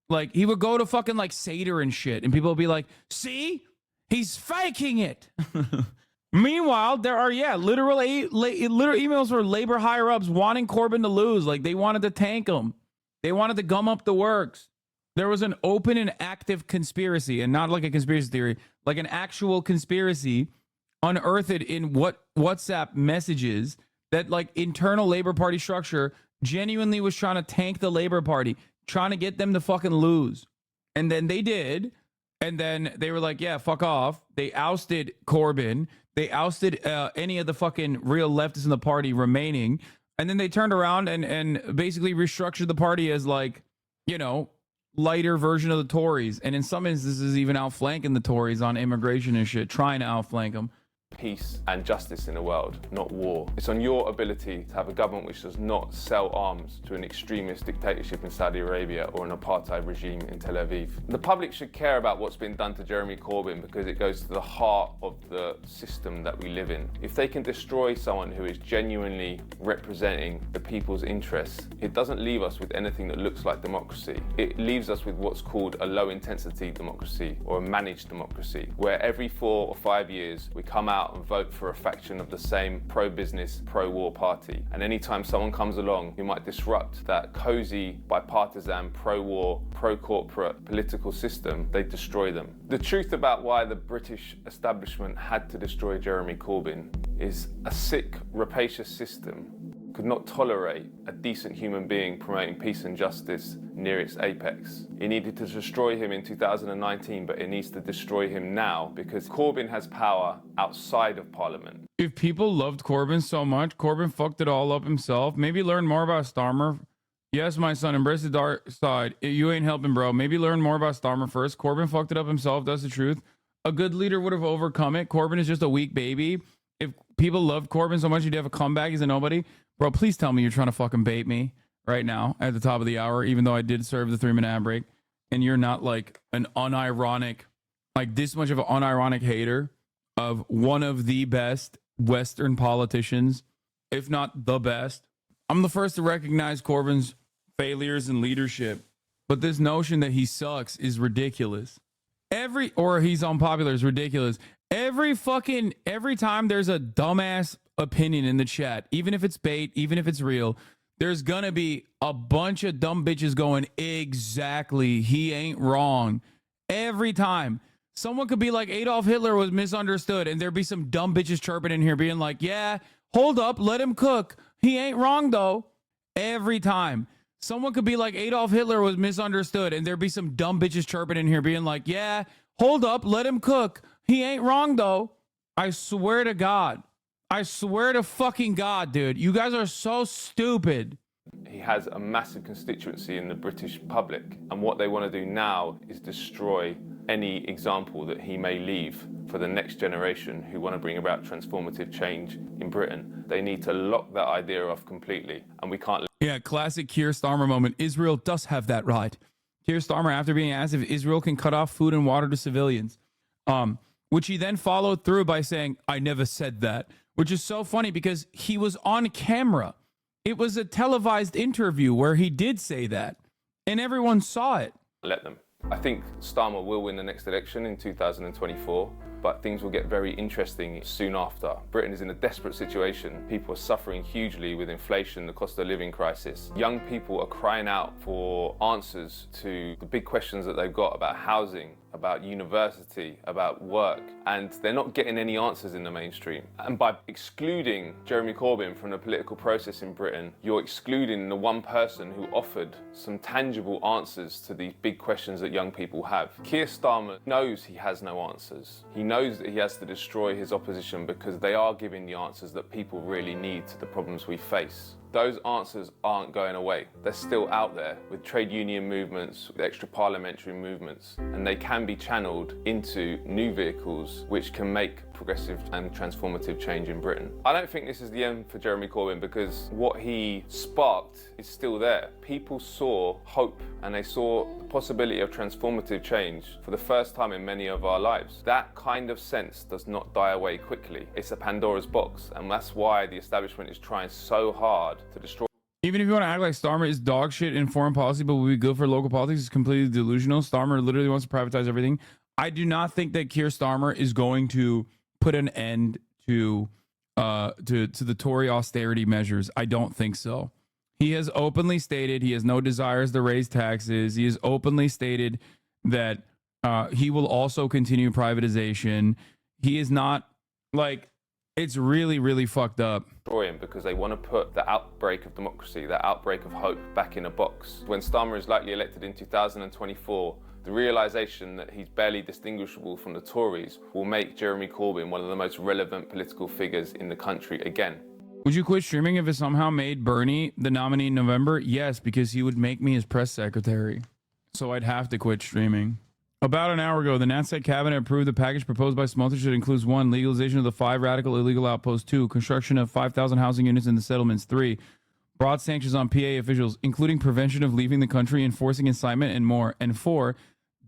Like, he would go to fucking, like, Seder and shit, and people would be like, see? He's faking it. Meanwhile, there are, literal emails for Labour higher-ups wanting Corbyn to lose. Like, they wanted to tank him. They wanted to gum up the works. There was an open and active conspiracy, and not like a conspiracy theory, like an actual conspiracy unearthed in WhatsApp messages that, like, internal Labour Party structure genuinely was trying to tank the Labour Party, trying to get them to fucking lose. And then they did. And then they were like, yeah, fuck off. They ousted Corbyn. They ousted any of the fucking real leftists in the party remaining. And then they turned around and basically restructured the party as, like, you know, lighter version of the Tories. And in some instances, even outflanking the Tories on immigration and shit, trying to outflank them. Peace and justice in the world, not war. It's on your ability to have a government which does not sell arms to an extremist dictatorship in Saudi Arabia or an apartheid regime in Tel Aviv. The public should care about what's been done to Jeremy Corbyn because it goes to the heart of the system that we live in. If they can destroy someone who is genuinely representing the people's interests, it doesn't leave us with anything that looks like democracy. It leaves us with what's called a low-intensity democracy or a managed democracy, where every 4 or 5 years we come out and vote for a faction of the same pro-business, pro-war party. And anytime someone comes along who might disrupt that cozy, bipartisan, pro-war, pro-corporate political system, they destroy them. The truth about why the British establishment had to destroy Jeremy Corbyn is a sick, rapacious system could not tolerate a decent human being promoting peace and justice near its apex. It needed to destroy him in 2019, but it needs to destroy him now because Corbyn has power outside of Parliament. If people loved Corbyn so much, Corbyn fucked it all up himself. Maybe learn more about Starmer. Yes, my son, embrace the dark side. You ain't helping, bro. Maybe learn more about Starmer first. Corbyn fucked it up himself. That's the truth. A good leader would have overcome it. Corbyn is just a weak baby. If people loved Corbyn so much, he'd have a comeback. He's a nobody. Bro, please tell me you're trying to fucking bait me right now at the top of the hour, even though I did serve the 3-minute ad break. And you're not like an unironic, like this much of an unironic hater of one of the best Western politicians, if not the best. I'm the first to recognize Corbyn's failures in leadership, but this notion that he sucks is ridiculous. Or he's unpopular is ridiculous. Every time there's a dumbass opinion in the chat, even if it's bait, even if it's real, there's gonna be a bunch of dumb bitches going, exactly, he ain't wrong. Every time. Someone could be like, Adolf Hitler was misunderstood, and there'd be some dumb bitches chirping in here being like, yeah, hold up, let him cook. He ain't wrong though. Every time. Someone could be like, Adolf Hitler was misunderstood, and there'd be some dumb bitches chirping in here being like, yeah, hold up, let him cook. He ain't wrong though. I swear to God. I swear to fucking God, dude. You guys are so stupid. He has a massive constituency in the British public, and what they want to do now is destroy any example that he may leave for the next generation who want to bring about transformative change in Britain. They need to lock that idea off completely, and we can't. Yeah, classic Keir Starmer moment. Israel does have that right. Keir Starmer, after being asked if Israel can cut off food and water to civilians, which he then followed through by saying, I never said that, which is so funny because he was on camera. It was a televised interview where he did say that, and everyone saw it. Let them. I think Starmer will win the next election in 2024, but things will get very interesting soon after. Britain is in a desperate situation. People are suffering hugely with inflation, the cost of living crisis. Young people are crying out for answers to the big questions that they've got about housing, about university, about work, and they're not getting any answers in the mainstream. And by excluding Jeremy Corbyn from the political process in Britain, you're excluding the one person who offered some tangible answers to these big questions that young people have. Keir Starmer knows he has no answers. He knows that he has to destroy his opposition because they are giving the answers that people really need to the problems we face. Those answers aren't going away. They're still out there with trade union movements, with extra parliamentary movements, and they can be channeled into new vehicles which can make progressive and transformative change in Britain. I don't think this is the end for Jeremy Corbyn because what he sparked is still there. People saw hope and they saw the possibility of transformative change for the first time in many of our lives. That kind of sense does not die away quickly. It's a Pandora's box, and that's why the establishment is trying so hard to destroy. Even if you want to act like Starmer is dog shit in foreign policy but will be good for local politics, it's completely delusional. Starmer literally wants to privatize everything. I do not think that Keir Starmer is going to put an end to the Tory austerity measures. I don't think so. He has openly stated he has no desires to raise taxes. He has openly stated that he will also continue privatization. He is not like, it's really, really fucked up. Because they want to put the outbreak of democracy, the outbreak of hope back in a box. When Starmer is likely elected in 2024, the realisation that he's barely distinguishable from the Tories will make Jeremy Corbyn one of the most relevant political figures in the country again. Would you quit streaming if it somehow made Bernie the nominee in November? Yes, because he would make me his press secretary. So I'd have to quit streaming. About an hour ago, the NatSec cabinet approved the package proposed by Smotrich that includes 1. Legalization of the 5 radical illegal outposts, 2. Construction of 5,000 housing units in the settlements, 3. Broad sanctions on PA officials, including prevention of leaving the country, enforcing incitement, and more. And 4.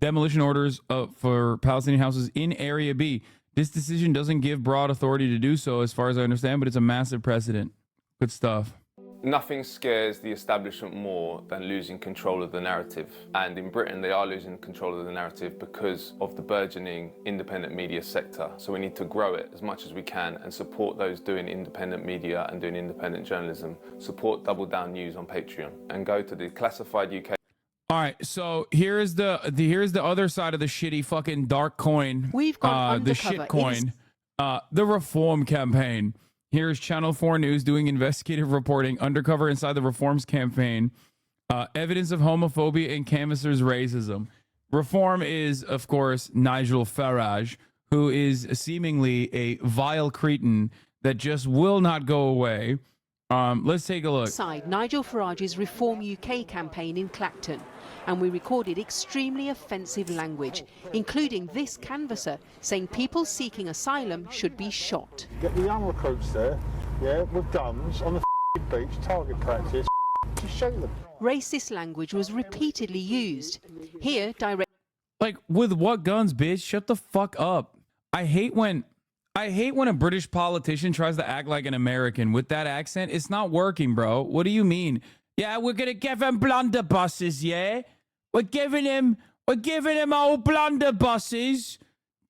Demolition orders for Palestinian houses in Area B. This decision doesn't give broad authority to do so, as far as I understand, but it's a massive precedent. Good stuff. Nothing scares the establishment more than losing control of the narrative. And in Britain, they are losing control of the narrative because of the burgeoning independent media sector. So we need to grow it as much as we can and support those doing independent media and doing independent journalism. Support Double Down News on Patreon and go to the Classified UK. All right, so here's the other side of the shitty fucking dark coin. We've got the shit coin, the Reform campaign. Here's Channel 4 News doing investigative reporting undercover inside the Reforms campaign. Evidence of homophobia and canvassers' racism. Reform is, of course, Nigel Farage, who is seemingly a vile cretin that just will not go away. Let's take a look. Side Nigel Farage's Reform UK campaign in Clacton, and we recorded extremely offensive language, including this canvasser saying people seeking asylum should be shot. Get the young recruits there, yeah, with guns on the beach, target practice, to shoot them. Racist language was repeatedly used. Here, direct. Like, with what guns, bitch? Shut the fuck up. I hate when a British politician tries to act like an American with that accent. It's not working, bro. What do you mean? Yeah, we're gonna give him blunderbusses, yeah? We're giving him old blunderbusses.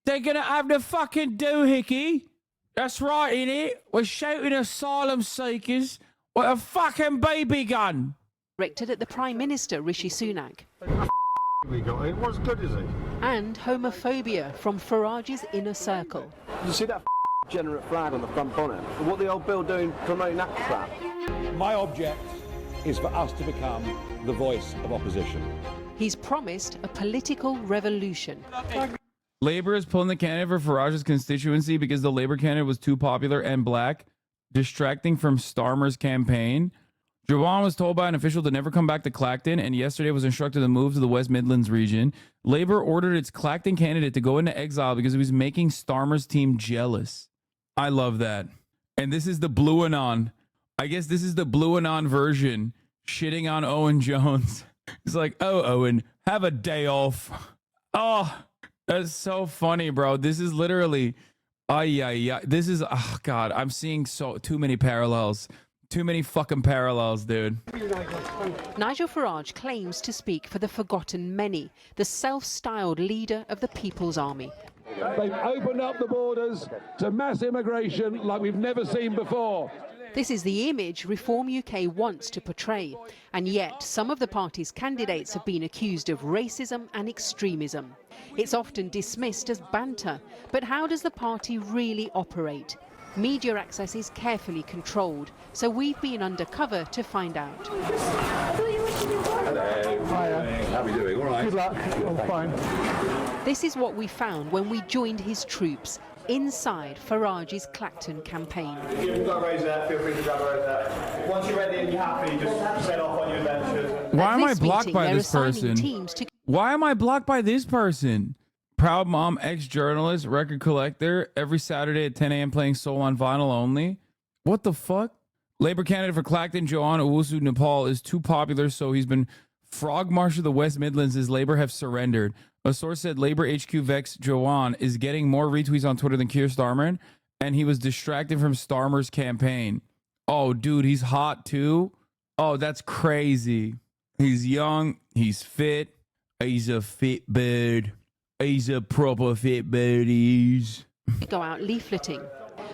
They're gonna have the fucking doohickey. That's right, innit? We're shouting asylum seekers with a fucking baby gun. Directed at the Prime Minister, Rishi Sunak. We got it. What's good, is he? And homophobia from Farage's inner circle. You see that degenerate flag on the front bonnet? What the old Bill doing promoting that crap? My object is for us to become the voice of opposition. He's promised a political revolution. Labour is pulling the candidate for Farage's constituency because the Labour candidate was too popular and black, distracting from Starmer's campaign. Jawan was told by an official to never come back to Clacton, and yesterday was instructed to move to the West Midlands region. Labour ordered its Clacton candidate to go into exile because he was making Starmer's team jealous. I love that. And this is the Blue Anon. I guess this is the Blue Anon version, shitting on Owen Jones. He's like, oh, Owen, have a day off. Oh, that's so funny, bro. This is literally, this is, oh, God, I'm seeing too many parallels. Too many fucking parallels, dude. Nigel Farage claims to speak for the forgotten many, the self-styled leader of the People's Army. They've opened up the borders to mass immigration like we've never seen before. This is the image Reform UK wants to portray, and yet some of the party's candidates have been accused of racism and extremism. It's often dismissed as banter, but how does the party really operate? Media access is carefully controlled, so we've been undercover to find out. Hello. Hiya. How are we doing? All right. Good luck. I'm fine. This is what we found when we joined his troops inside Farage's Clacton campaign. If you've got a raise there, feel free to grab a raise there. Once you're ready and you're happy, just set off on your adventures. Why am I blocked by this person? Why am I blocked by this person? Proud mom, ex-journalist, record collector, every Saturday at 10 a.m. playing soul on vinyl only. What the fuck? Labour candidate for Clacton, Johan Owusu Nepal, is too popular, so he's been frog-marched to the West Midlands as Labour have surrendered. A source said Labour HQ Vex Johan is getting more retweets on Twitter than Keir Starmer, and he was distracted from Starmer's campaign. Oh, dude, he's hot too? Oh, that's crazy. He's young, he's fit, he's a fit bird. He's a proper fit bird, he's. Go out leafleting.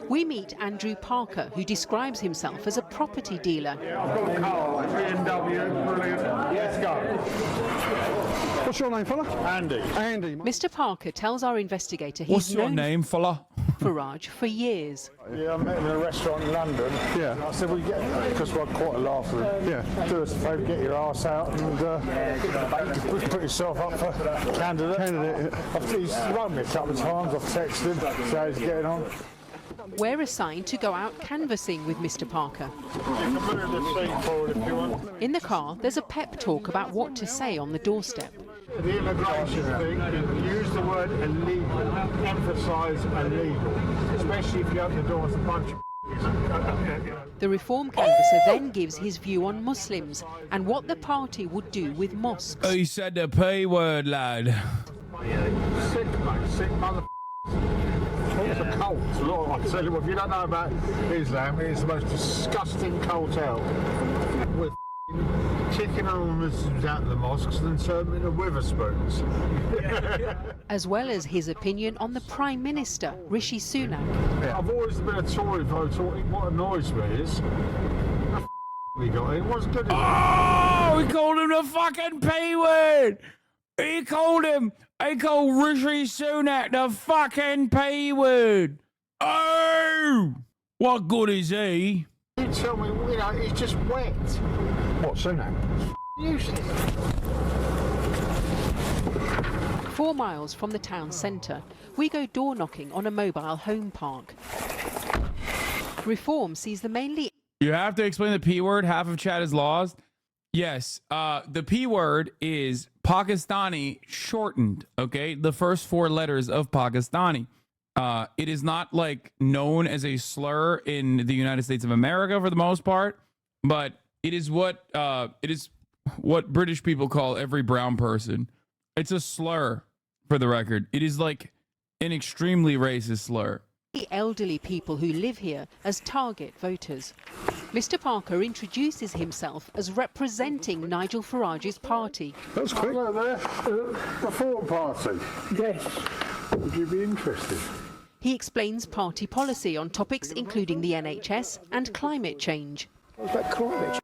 We meet Andrew Parker, who describes himself as a property dealer. Yeah, I've got a car, BMW, brilliant. Let's go. What's your name, fella? Andy. Andy. Mr. Parker tells our investigator he's What's your name, fella? Farage for years. Yeah, I met him in a restaurant in London. Yeah. And I said, well, because we're quite a laugh with him. Yeah. Do us a favour, get your arse out and put yourself up for candidate. He's rung me a couple of times. I've texted him, so how he's getting on. We're assigned to go out canvassing with Mr. Parker. In the car, there's a pep talk about what to say on the doorstep. The immigration thing, use the word illegal, emphasise illegal, especially if you open the door with a bunch of The Reform canvasser then gives his view on Muslims and what the party would do with mosques. Oh, you said the P word, lad. Sick, mate, sick mother. It's a cult. I tell you what, if you don't know about Islam, it's the most disgusting cult out. We're kicking our Muslims out of the mosques and turn them into Witherspoons. As well as his opinion on the Prime Minister, Rishi Sunak. I've always been a Tory voter. What annoys me is we got it. What's good? Oh, we called him the fucking P word. He called Rishi Sunak the fucking P word. Oh! What good is he? You tell me, you know, he's just wet. What, Sunak? Useless. 4 miles from the town centre, we go door knocking on a mobile home park. Reform sees the mainly... You have to explain the P word. Half of chat is lost. Yes, the P word is Pakistani shortened, okay? The first 4 letters of Pakistani. It is not like known as a slur in the United States of America for the most part, but it is what British people call every brown person. It's a slur, for the record. It is like an extremely racist slur. Elderly people who live here as target voters. Mr. Parker introduces himself as representing Nigel Farage's party. That's quick. Look there, the Thought Party. Yes. Would you be interested? He explains party policy on topics including the NHS and climate change. What's that climate?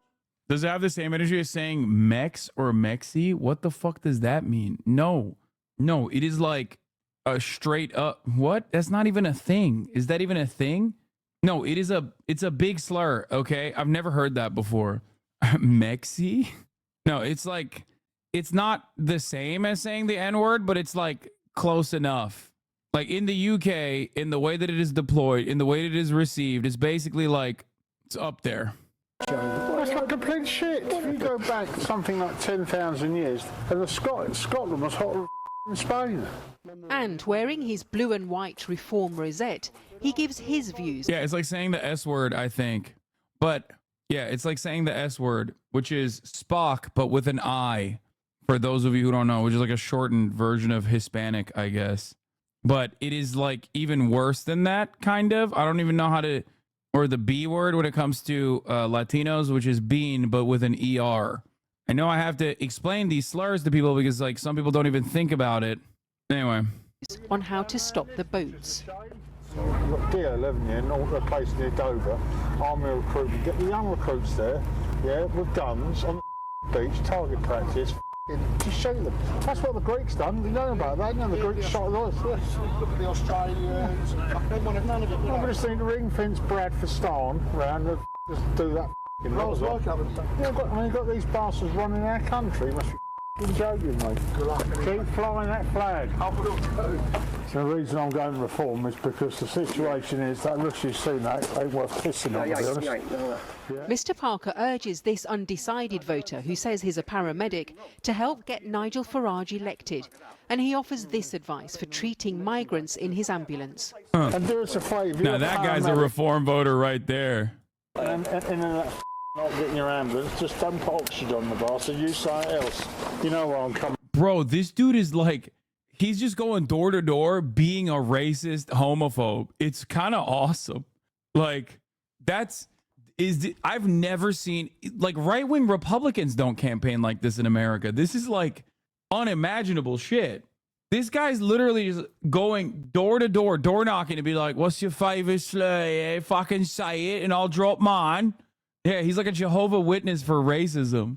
Does it have the same energy as saying Mex or Mexi? What the fuck does that mean? No, it is like a straight up, what? That's not even a thing. Is that even a thing? No, it's a big slur, okay? I've never heard that before. Mexi? No, it's like, it's not the same as saying the N-word, but it's like close enough. Like in the UK, in the way that it is deployed, in the way that it is received, it's basically like, it's up there. That's like complete shit. If you go back something like 10,000 years, and Scotland was hotter than Spain. And wearing his blue and white Reform rosette, he gives his views. Yeah, it's like saying the S word, I think. But yeah, it's like saying the S word, which is Spock, but with an I, for those of you who don't know, which is like a shortened version of Hispanic, I guess. But it is like even worse than that, kind of. I don't even know how to... Or the B word when it comes to Latinos, which is bean, but with an ER. I know I have to explain these slurs to people because like some people don't even think about it. Anyway. On how to stop the boats. Look, D11 here, not a place near Dover, army recruitment. Get the young recruits there, yeah, with guns on the beach, target practice. Just shoot them. That's what the Greeks done. You know about that. You know the Greeks shot the others. Look at the Australians. None of it. I just think the ring fence Bradford Starn round and just do that. I was like that. Yeah, you've got these bastards running our country. You must be joking, mate. Good luck. Keep flying that flag. The reason I'm going to Reform is because the situation is that Rishi Sunak ain't worth pissing on, to be honest. Mr. Parker urges this undecided voter, who says he's a paramedic, to help get Nigel Farage elected. And he offers this advice for treating migrants in his ambulance. And do us a favour. Now that guy's a Reform voter right there. And not getting your ambulance, just don't put oxygen on the bar, so use something else. You know where I'm coming. Bro, this dude is like, he's just going door to door being a racist homophobe. It's kind of awesome. Like, I've never seen, like, right-wing Republicans don't campaign like this in America. This is like unimaginable shit. This guy's literally just going door to door, door knocking to be like, what's your favorite slur? Yeah, fucking say it and I'll drop mine. Yeah, he's like a Jehovah's Witness for racism.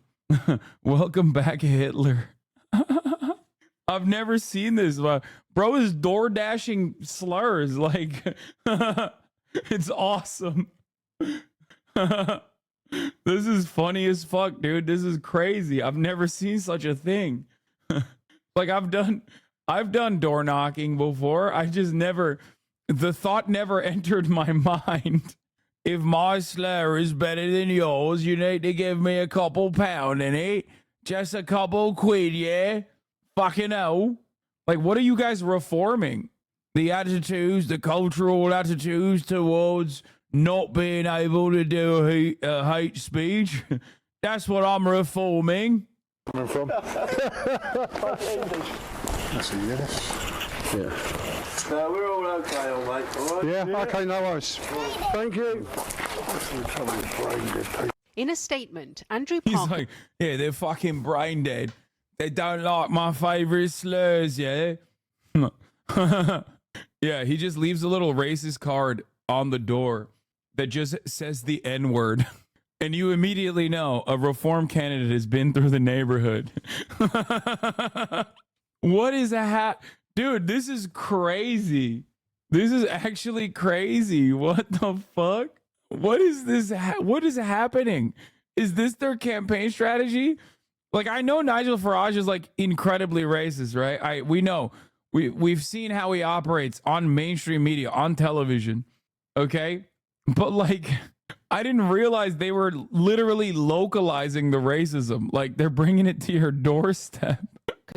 Welcome back, Hitler. I've never seen this. Bro is door dashing slurs. Like, it's awesome. This is funny as fuck, dude. This is crazy. I've never seen such a thing. Like, I've done door knocking before. I just never, the thought never entered my mind. If my slur is better than yours, you need to give me a couple pound in it. Just a couple quid, yeah? Fucking hell. Like, what are you guys reforming? The attitudes, the cultural attitudes towards not being able to do hate speech? That's what I'm reforming. Coming from? That's a yes. Yeah. No, we're all okay, all mate. All right? Yeah, okay, no worries. Thank you. In a statement, Andrew He's Parker... like, yeah, they're fucking brain dead. They don't like my favorite slurs, yeah? Yeah, he just leaves a little racist card on the door that just says the N-word. And you immediately know a Reform candidate has been through the neighborhood. What is a hat? Dude, this is crazy. This is actually crazy. What the fuck? What is this? What is happening? Is this their campaign strategy? Like, I know Nigel Farage is like incredibly racist, right? We know. We've seen how he operates on mainstream media, on television. Okay? But like, I didn't realize they were literally localizing the racism. Like, they're bringing it to your doorstep.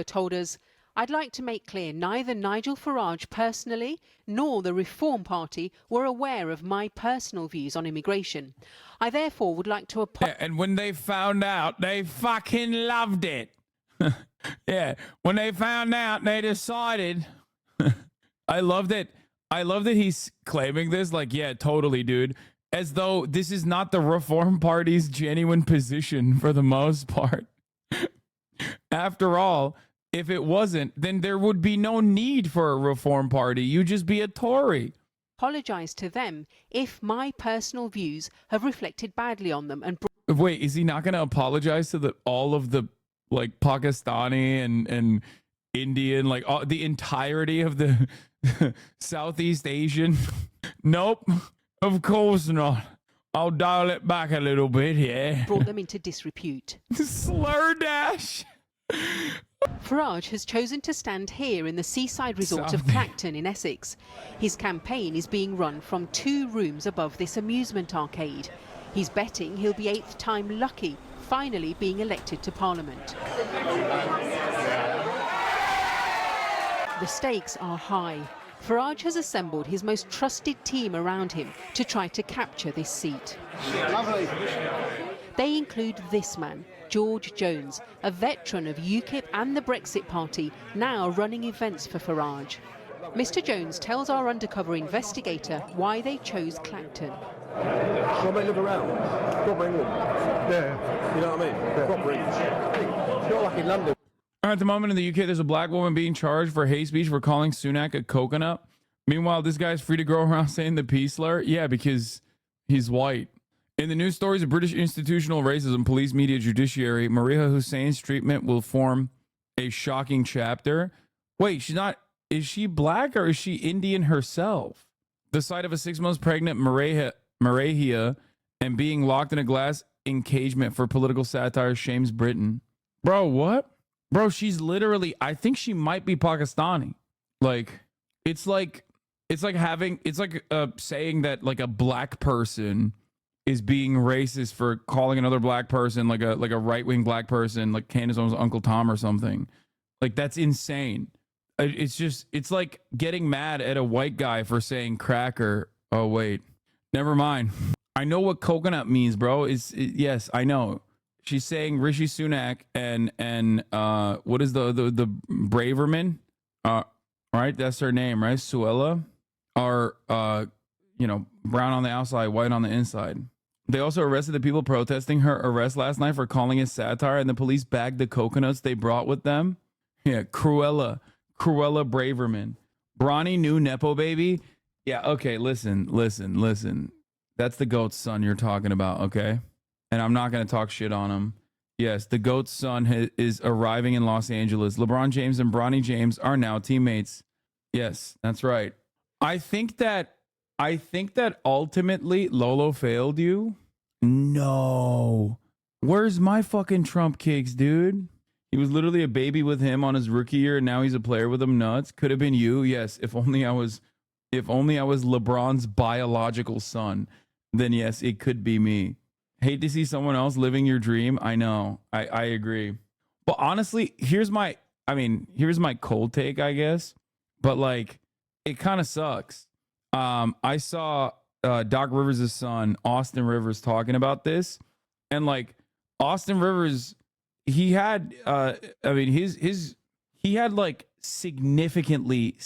Told us, I'd like to make clear neither Nigel Farage personally nor the Reform Party were aware of my personal views on immigration. I therefore would like to apologize. And when they found out, they fucking loved it. Yeah, when they found out, they decided. I loved it. I love that he's claiming this. Like, yeah, totally, dude. As though this is not the Reform Party's genuine position for the most part. After all, if it wasn't, then there would be no need for a Reform Party. You'd just be a Tory. Apologize to them if my personal views have reflected badly on them and wait, is he not going to apologize to all of the like Pakistani and Indian, like the entirety of the Southeast Asian? Nope, of course not. I'll dial it back a little bit, yeah. Brought them into disrepute. Slurdash. Farage has chosen to stand here in the seaside resort of Clacton in Essex. His campaign is being run from 2 rooms above this amusement arcade. He's betting he'll be 8th time lucky, finally being elected to Parliament. The stakes are high. Farage has assembled his most trusted team around him to try to capture this seat. They include this man, George Jones, a veteran of UKIP and the Brexit Party, now running events for Farage. Mr. Jones tells our undercover investigator why they chose Clacton. Look around. Proper England. Yeah. You know what I mean? Yeah. Proper English. It's not like in London. At the moment in the UK, there's a black woman being charged for hate speech for calling Sunak a coconut. Meanwhile, this guy's free to go around saying the P slur. Yeah, because he's white. In the news stories of British institutional racism, police, media, judiciary, Maria Hussein's treatment will form a shocking chapter. Wait, she's not. Is she black or is she Indian herself? The sight of a 6 months pregnant Marehia and being locked in a glass encagement for political satire shames Britain. Bro, what? Bro, she's literally, I think she might be Pakistani. Like, it's like saying that like a black person is being racist for calling another black person like a right-wing black person, like Candace Owens' Uncle Tom or something. Like, that's insane. It's like getting mad at a white guy for saying cracker. Oh, wait. Never mind. I know what coconut means, bro. Yes, I know. She's saying Rishi Sunak and what is the Braverman? Right? That's her name, right? Suella are brown on the outside, white on the inside. They also arrested the people protesting her arrest last night for calling it satire, and the police bagged the coconuts they brought with them. Yeah, Cruella Braverman. Bronny new Nepo baby. Yeah, okay, listen. That's the GOAT's son you're talking about, okay? And I'm not going to talk shit on him. Yes, the GOAT's son is arriving in Los Angeles. LeBron James and Bronny James are now teammates. Yes, that's right. I think that ultimately Lolo failed you. No. Where's my fucking Trump kicks, dude? He was literally a baby with him on his rookie year, and now he's a player with him. Nuts. Could have been you. Yes, if only I was LeBron's biological son, then yes, it could be me. Hate to see someone else living your dream. I know. I agree. But honestly, here's my cold take, I guess. But like, it kind of sucks. I saw Doc Rivers' son, Austin Rivers, talking about this, and like Austin Rivers, he had he had like significantly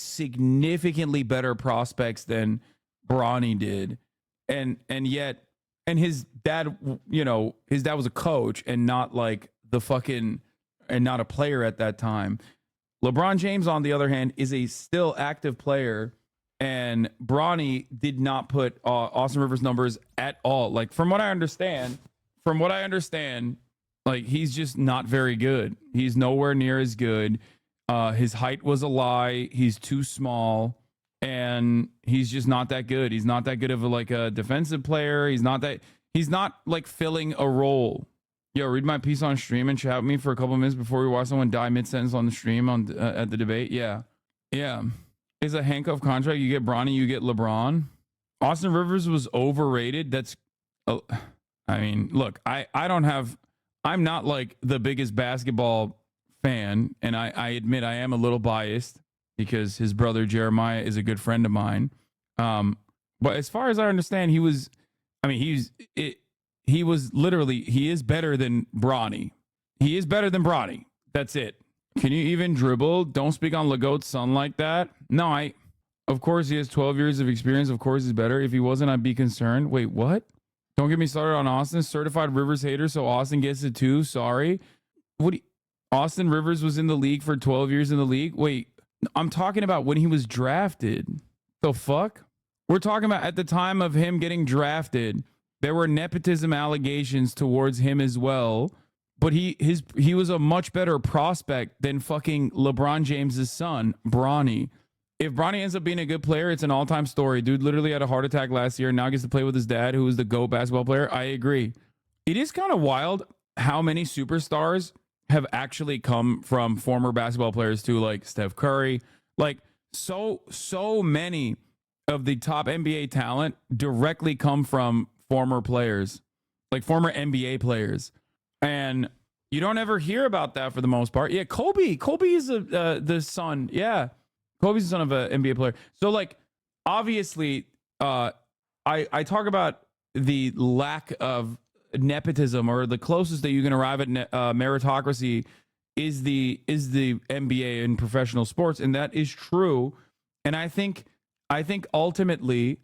better prospects than Bronny did, and his dad was a coach and not like not a player at that time. LeBron James, on the other hand, is a still active player, and Bronny did not put Austin Rivers numbers at all. Like, from what I understand, like, he's just not very good. He's nowhere near as good. His height was a lie. He's too small. and he's just not that good. He's not that good of a defensive player. He's not like filling a role. Yo, read my piece on stream and chat with me for a couple minutes before we watch someone die mid-sentence on the stream at the debate. Yeah. Is a handcuff contract. You get Bronny, you get LeBron. Austin Rivers was overrated. That's, I mean, look, I'm not like the biggest basketball fan, and I admit I am a little biased because his brother Jeremiah is a good friend of mine. But as far as I understand, he is better than Bronny. He is better than Bronny. That's it. Can you even dribble? Don't speak on Legault's son like that. No, of course he has 12 years of experience. Of course he's better. If he wasn't, I'd be concerned. Wait, what? Don't get me started on Austin. Certified Rivers hater, so Austin gets it too. Sorry. Austin Rivers was in the league for 12 years in the league? Wait, I'm talking about when he was drafted. The fuck? We're talking about at the time of him getting drafted. There were nepotism allegations towards him as well. But he was a much better prospect than fucking LeBron James's son, Bronny. If Bronny ends up being a good player, it's an all-time story. Dude literally had a heart attack last year and now gets to play with his dad, who is the GOAT basketball player. I agree. It is kind of wild how many superstars have actually come from former basketball players too, like Steph Curry. Like so many of the top NBA talent directly come from former players, like former NBA players. And you don't ever hear about that for the most part. Yeah, Kobe is the son. Yeah, Kobe's the son of an NBA player. So like, obviously, I talk about the lack of nepotism, or the closest that you can arrive at meritocracy is the NBA in professional sports, and that is true. And I think ultimately,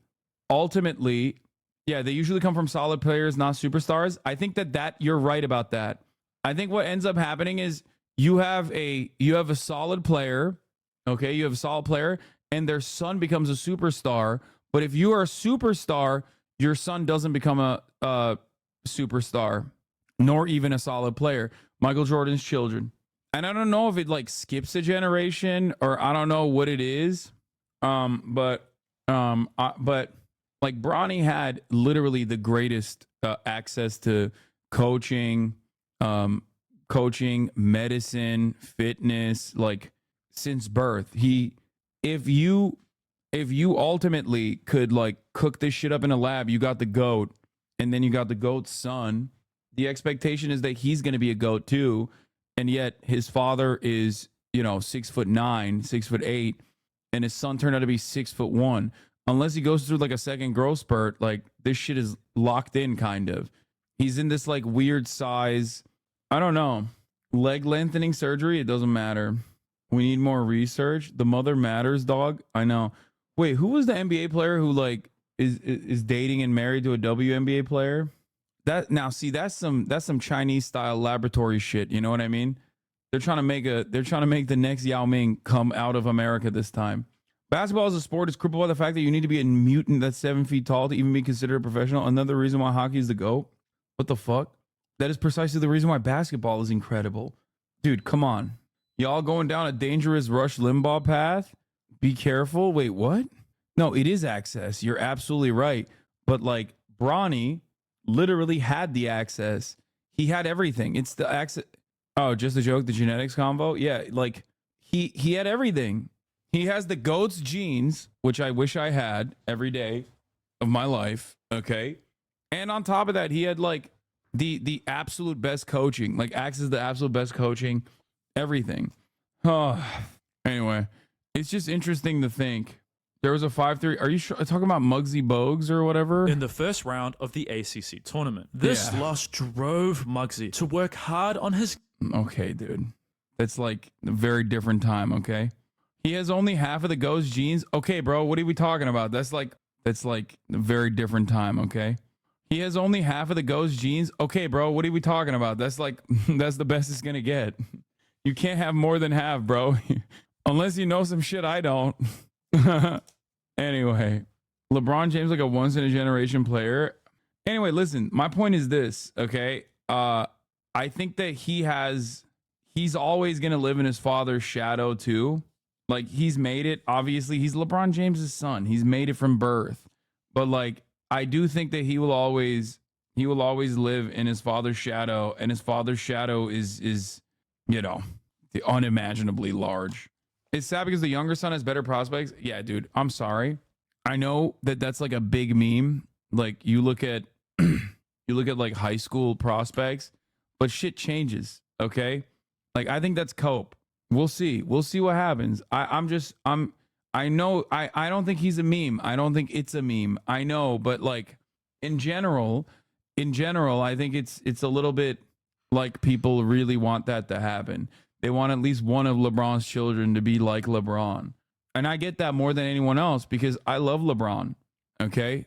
yeah, they usually come from solid players, not superstars. I think that you're right about that. I think what ends up happening is you have a solid player, okay? You have a solid player, and their son becomes a superstar. But if you are a superstar, your son doesn't become a superstar, nor even a solid player. Michael Jordan's children. And I don't know if it like skips a generation, or I don't know what it is. But like Bronny had literally the greatest access to coaching, medicine, fitness, like since birth. If you ultimately could like cook this shit up in a lab, you got the GOAT, and then you got the GOAT's son. The expectation is that he's going to be a GOAT too, and yet his father is 6'9", 6'8", and his son turned out to be 6'1". Unless he goes through like a second growth spurt, like this shit is locked in kind of. He's in this like weird size. I don't know. Leg lengthening surgery, it doesn't matter. We need more research. The mother matters, dog. I know. Wait, who was the NBA player who like is dating and married to a WNBA player? That's some Chinese style laboratory shit, you know what I mean? They're trying to make the next Yao Ming come out of America this time. Basketball as a sport is crippled by the fact that you need to be a mutant that's 7 feet tall to even be considered a professional. Another reason why hockey is the GOAT. What the fuck? That is precisely the reason why basketball is incredible. Dude, come on. Y'all going down a dangerous Rush Limbaugh path? Be careful. Wait, what? No, it is access. You're absolutely right. But like Bronny literally had the access. He had everything. It's the access. Oh, just a joke. The genetics convo. Yeah, like he had everything. He has the GOAT's genes, which I wish I had every day of my life. Okay. And on top of that, he had like the absolute best coaching, like access to the absolute best coaching, everything. Oh, anyway, it's just interesting to think. There was a 5-3. Are you talking about Muggsy Bogues or whatever? In the first round of the ACC tournament. This loss drove Muggsy to work hard on his... Okay, dude. That's like a very different time, okay? He has only half of the GOAT's genes. Okay, bro, what are we talking about? That's like a very different time, okay? He has only half of the GOAT's genes. Okay, bro, what are we talking about? That's the best it's gonna get. You can't have more than half, bro. Unless you know some shit I don't. Anyway, LeBron James like a once in a generation player. Anyway, listen, my point is this, okay? I think that he's always gonna live in his father's shadow too. Like, he's made it. Obviously, he's LeBron James's son. He's made it from birth. But like, I do think that he will always live in his father's shadow, and his father's shadow is unimaginably large. It's sad because the younger son has better prospects. Yeah, dude, I'm sorry. I know that that's like a big meme. Like, you look at like high school prospects, but shit changes. Okay, like, I think that's cope. We'll see what happens. I don't think he's a meme. I don't think it's a meme. I know, but like, in general, I think it's a little bit like people really want that to happen. They want at least one of LeBron's children to be like LeBron. And I get that more than anyone else because I love LeBron. Okay?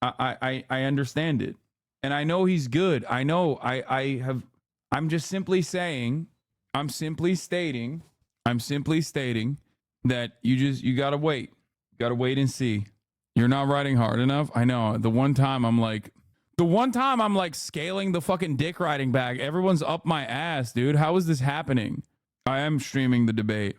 I understand it. And I know he's good. I know I'm simply stating that you gotta wait. You gotta wait and see. You're not riding hard enough. I know. The one time I'm like scaling the fucking dick riding bag. Everyone's up my ass, dude. How is this happening? I am streaming the debate.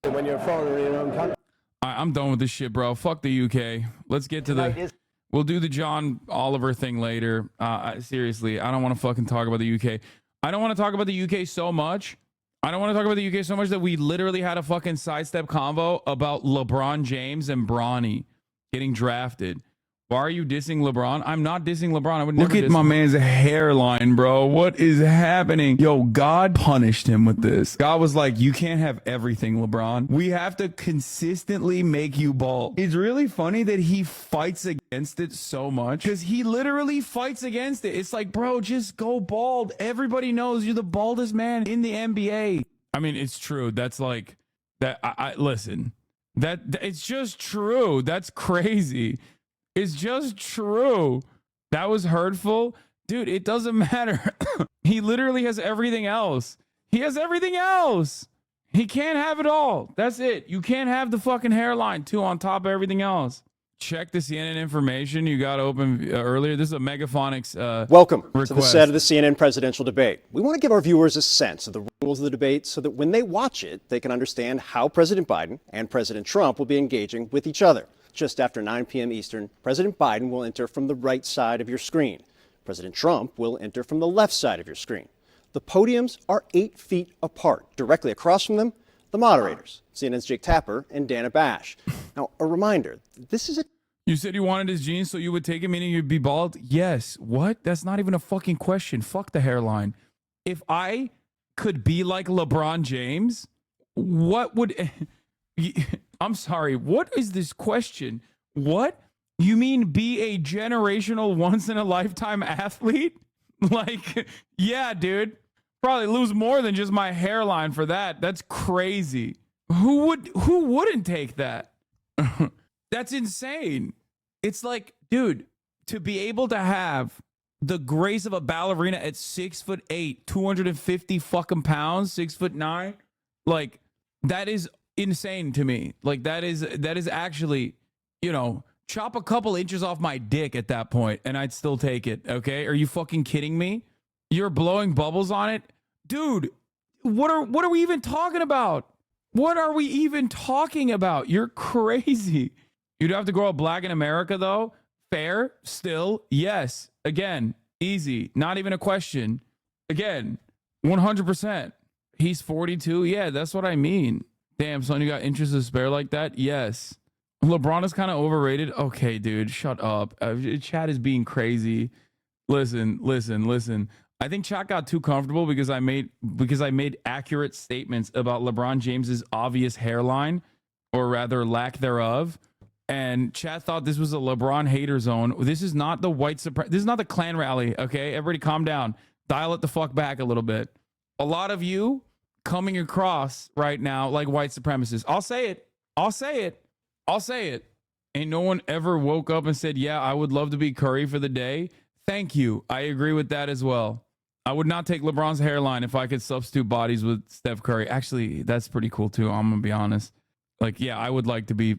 When you're a foreigner in your own country. I'm done with this shit, bro. Fuck the UK. Let's get to we'll do the John Oliver thing later. Seriously, I don't want to fucking talk about the UK. I don't want to talk about the UK so much. That we literally had a fucking sidestep convo about LeBron James and Bronny getting drafted. Why are you dissing LeBron? I'm not dissing LeBron. I would never. Look at my man's hairline, bro. What is happening? Yo, God punished him with this. God was like, you can't have everything, LeBron. We have to consistently make you bald. It's really funny that he fights against it so much because he literally fights against it. It's like, bro, just go bald. Everybody knows you're the baldest man in the NBA. I mean, it's true. That's like that. Listen, that it's just true. That's crazy. It's just true. That was hurtful. Dude, it doesn't matter. He literally has everything else. He has everything else. He can't have it all. That's it. You can't have the fucking hairline too on top of everything else. Check the CNN information you got open earlier. This is a Megaphonics Welcome request. to the set of the CNN presidential debate. We want to give our viewers a sense of the rules of the debate so that when they watch it, they can understand how President Biden and President Trump will be engaging with each other. Just after 9 p.m. Eastern, President Biden will enter from the right side of your screen. President Trump will enter from the left side of your screen. The podiums are 8 feet apart. Directly across from them, the moderators, CNN's Jake Tapper and Dana Bash. Now, a reminder, this is a... You said you wanted his genes so you would take it, meaning you'd be bald? Yes. What? That's not even a fucking question. Fuck the hairline. If I could be like LeBron James, what would... I'm sorry. What is this question? What? You mean be a generational once-in-a-lifetime athlete? Like, yeah, dude. Probably lose more than just my hairline for that. That's crazy. Who wouldn't take that? That's insane. It's like, dude, to be able to have the grace of a ballerina at 6'8", 250 fucking pounds, 6'9", like, that is insane to me. Like, that is actually, chop a couple inches off my dick at that point and I'd still take it. Okay, are you fucking kidding me? You're blowing bubbles on it, dude. What are we even talking about? What are we even talking about? You're crazy. You'd have to grow up black in America, though. Fair, still, yes. Again, easy, not even a question. Again, 100%. He's 42. Yeah, that's what I mean. Damn, son, you got interest to spare like that? Yes. LeBron is kind of overrated. Okay, dude, shut up. Chat is being crazy. Listen. I think chat got too comfortable because I made accurate statements about LeBron James's obvious hairline, or rather lack thereof. And chat thought this was a LeBron hater zone. This is not the this is not the Klan rally. Okay, everybody, calm down. Dial it the fuck back a little bit. A lot of you coming across right now like white supremacists. I'll say it. Ain't no one ever woke up and said, yeah, I would love to be Curry for the day. Thank you. I agree with that as well. I would not take LeBron's hairline if I could substitute bodies with Steph Curry. Actually, that's pretty cool too. I'm gonna be honest. Like, yeah, I would like to be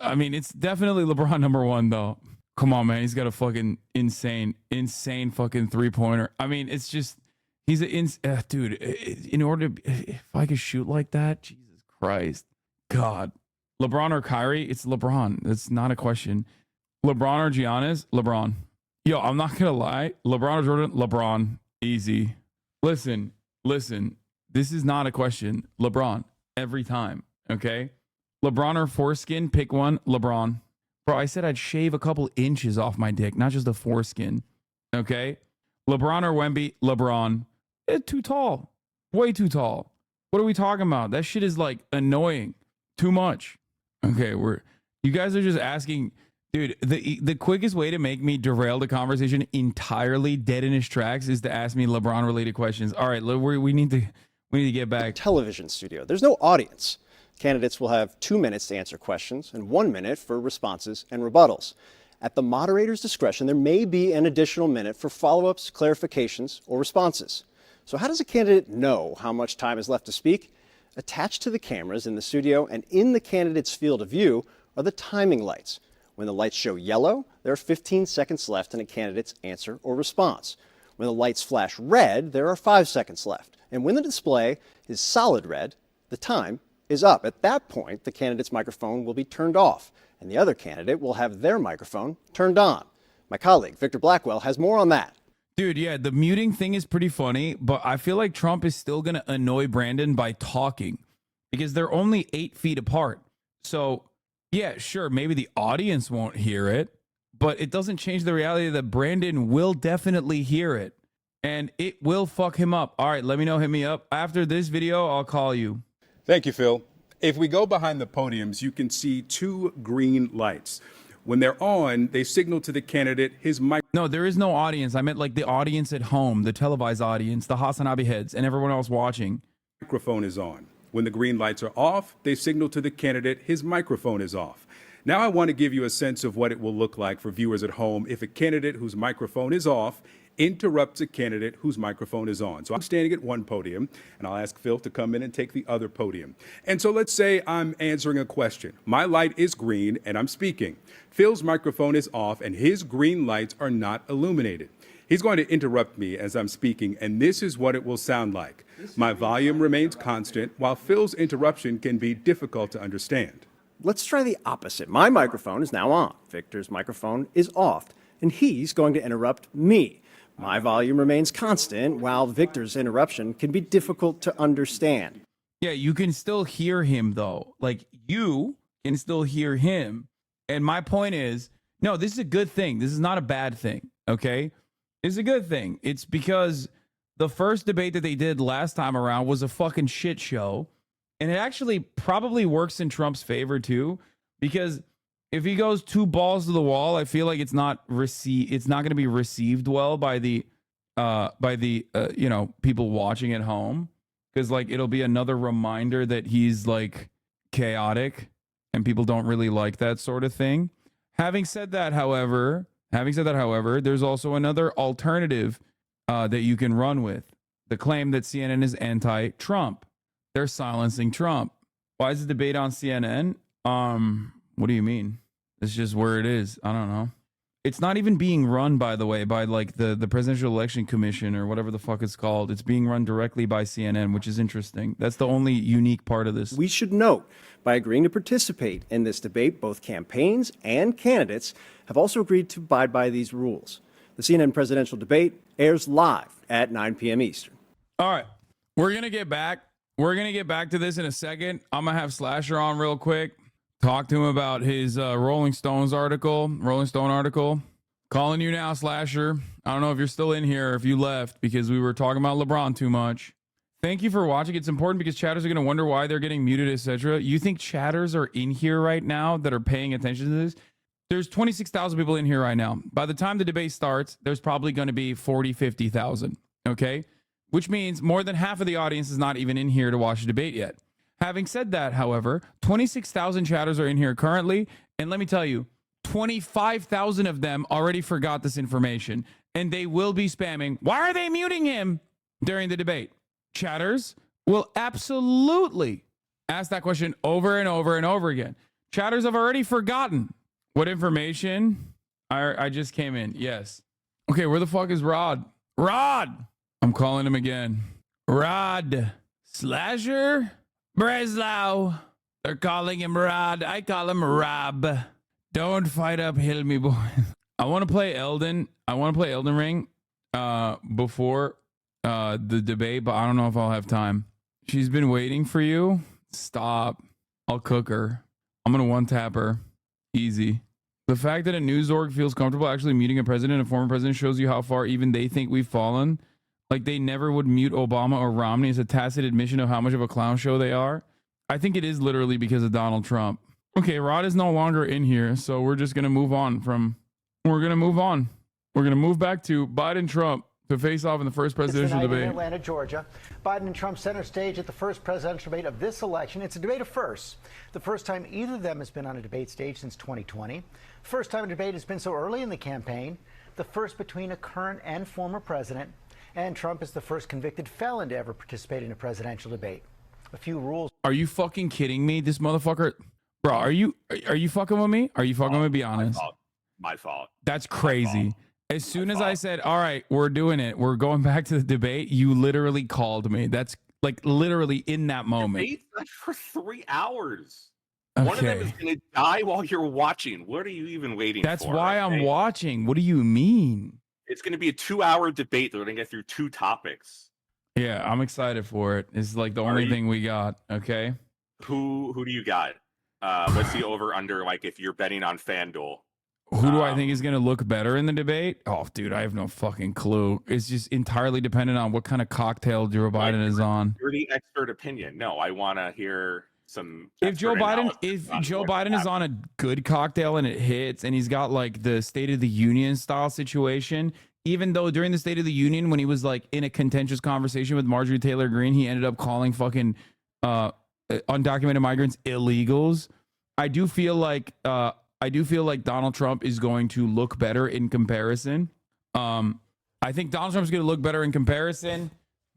I mean, it's definitely LeBron number one though. Come on, man. He's got a fucking insane fucking 3-pointer. I mean, it's just, he's dude, in order to, if I could shoot like that, Jesus Christ. God. LeBron or Kyrie? It's LeBron. That's not a question. LeBron or Giannis? LeBron. Yo, I'm not going to lie. LeBron or Jordan? LeBron. Easy. Listen. This is not a question. LeBron. Every time. Okay? LeBron or foreskin? Pick one. LeBron. Bro, I said I'd shave a couple inches off my dick, not just a foreskin. Okay? LeBron or Wemby? LeBron. It's too tall. Way too tall. What are we talking about? That shit is like annoying. Too much. Okay, you guys are just asking, dude, the quickest way to make me derail the conversation entirely dead in its tracks is to ask me LeBron related questions. All right, we need to get back. Television studio. There's no audience. Candidates will have 2 minutes to answer questions and 1 minute for responses and rebuttals. At the moderator's discretion, there may be an additional minute for follow-ups, clarifications, or responses. So how does a candidate know how much time is left to speak? Attached to the cameras in the studio and in the candidate's field of view are the timing lights. When the lights show yellow, there are 15 seconds left in a candidate's answer or response. When the lights flash red, there are 5 seconds left. And when the display is solid red, the time is up. At that point, the candidate's microphone will be turned off, and the other candidate will have their microphone turned on. My colleague, Victor Blackwell, has more on that. Dude, yeah, the muting thing is pretty funny, but I feel like Trump is still going to annoy Brandon by talking because they're only 8 feet apart. So, yeah, sure, maybe the audience won't hear it, but it doesn't change the reality that Brandon will definitely hear it, and it will fuck him up. All right, let me know. Hit me up. After this video, I'll call you. Thank you, Phil. If we go behind the podiums, you can see 2 green lights. When they're on, they signal to the candidate his mic. No, there is no audience. I meant like the audience at home, the televised audience, the Hasanabi heads, and everyone else watching. Microphone is on. When the green lights are off, they signal to the candidate his microphone is off. Now I want to give you a sense of what it will look like for viewers at home if a candidate whose microphone is off interrupts a candidate whose microphone is on. So I'm standing at one podium, and I'll ask Phil to come in and take the other podium. And so let's say I'm answering a question. My light is green, and I'm speaking. Phil's microphone is off, and his green lights are not illuminated. He's going to interrupt me as I'm speaking, and this is what it will sound like. My volume remains constant, while Phil's interruption can be difficult to understand. Let's try the opposite. My microphone is now on. Victor's microphone is off, and he's going to interrupt me. My volume remains constant, while Victor's interruption can be difficult to understand. Yeah, you can still hear him, though. Like, you can still hear him. And my point is, no, this is a good thing. This is not a bad thing, okay? It's a good thing. It's because the first debate that they did last time around was a fucking shit show. And it actually probably works in Trump's favor, too, because if he goes 2 balls to the wall, I feel like it's not going to be received well by the people watching at home, because like it'll be another reminder that he's like chaotic and people don't really like that sort of thing. Having said that, however, there's also another alternative that you can run with. The claim that CNN is anti-Trump. They're silencing Trump. Why is the debate on CNN? What do you mean? It's just where it is. I don't know. It's not even being run, by the way, by like the Presidential Election Commission or whatever the fuck it's called. It's being run directly by CNN, which is interesting. That's the only unique part of this. We should note, by agreeing to participate in this debate, both campaigns and candidates have also agreed to abide by these rules. The CNN presidential debate airs live at 9 p.m. Eastern. All right. We're going to get back. We're going to get back to this in a second. I'm going to have Slasher on real quick. Talk to him about his Rolling Stone article. Calling you now, Slasher. I don't know if you're still in here or if you left because we were talking about LeBron too much. Thank you for watching. It's important because chatters are going to wonder why they're getting muted, etc. You think chatters are in here right now that are paying attention to this? There's 26,000 people in here right now. By the time the debate starts, there's probably going to be 40, 50,000. Okay? Which means more than half of the audience is not even in here to watch the debate yet. Having said that, however, 26,000 chatters are in here currently, and let me tell you, 25,000 of them already forgot this information, and they will be spamming, why are they muting him during the debate? Chatters will absolutely ask that question over and over and over again. Chatters have already forgotten what information. I just came in. Yes. Okay, where the fuck is Rod? Rod! I'm calling him again. Rod Slasher Breslau. They're calling him Rod. I call him Rob. Don't fight uphill, me boy. I want to play Elden. I want to play Elden Ring before the debate, but I don't know if I'll have time. She's been waiting for you. Stop. I'll cook her. I'm going to one-tap her. Easy. The fact that a news org feels comfortable actually muting a president and former president shows you how far even they think we've fallen. Like they never would mute Obama or Romney as a tacit admission of how much of a clown show they are. I think it is literally because of Donald Trump. Okay, Rod is no longer in here, so we're just going to move on from... We're going to move on. We're going to move back to Biden-Trump to face off in the first presidential debate. In Atlanta, Georgia. Biden and Trump center stage at the first presidential debate of this election. It's a debate of firsts. The first time either of them has been on a debate stage since 2020. First time a debate has been so early in the campaign. The first between a current and former president. And Trump is the first convicted felon to ever participate in a presidential debate. A few rules. Are you fucking kidding me? This motherfucker... Bro, are you fucking with me? Are you fucking with me? Be honest. My fault. That's crazy. As soon as I said, all right, we're doing it, we're going back to the debate, you literally called me. That's like literally in that moment. Debate's like for 3 hours. Okay. One of them is going to die while you're watching. What are you even waiting for? That's why I'm watching. What do you mean? It's going to be a 2-hour debate. They're going to get through 2 topics. Yeah, I'm excited for it. It's like the only thing we got. Okay. Who do you got? What's the over under? Like if you're betting on FanDuel. Who do I think is going to look better in the debate? Oh, dude, I have no fucking clue. It's just entirely dependent on what kind of cocktail Joe Biden is on. You're the expert opinion. No, I want to hear some. If Joe Biden is on a good cocktail and it hits, and he's got like the State of the Union style situation, even though during the State of the Union, when he was like in a contentious conversation with Marjorie Taylor Greene, he ended up calling fucking undocumented migrants illegals. I do feel like Donald Trump is going to look better in comparison. I think Donald Trump's going to look better in comparison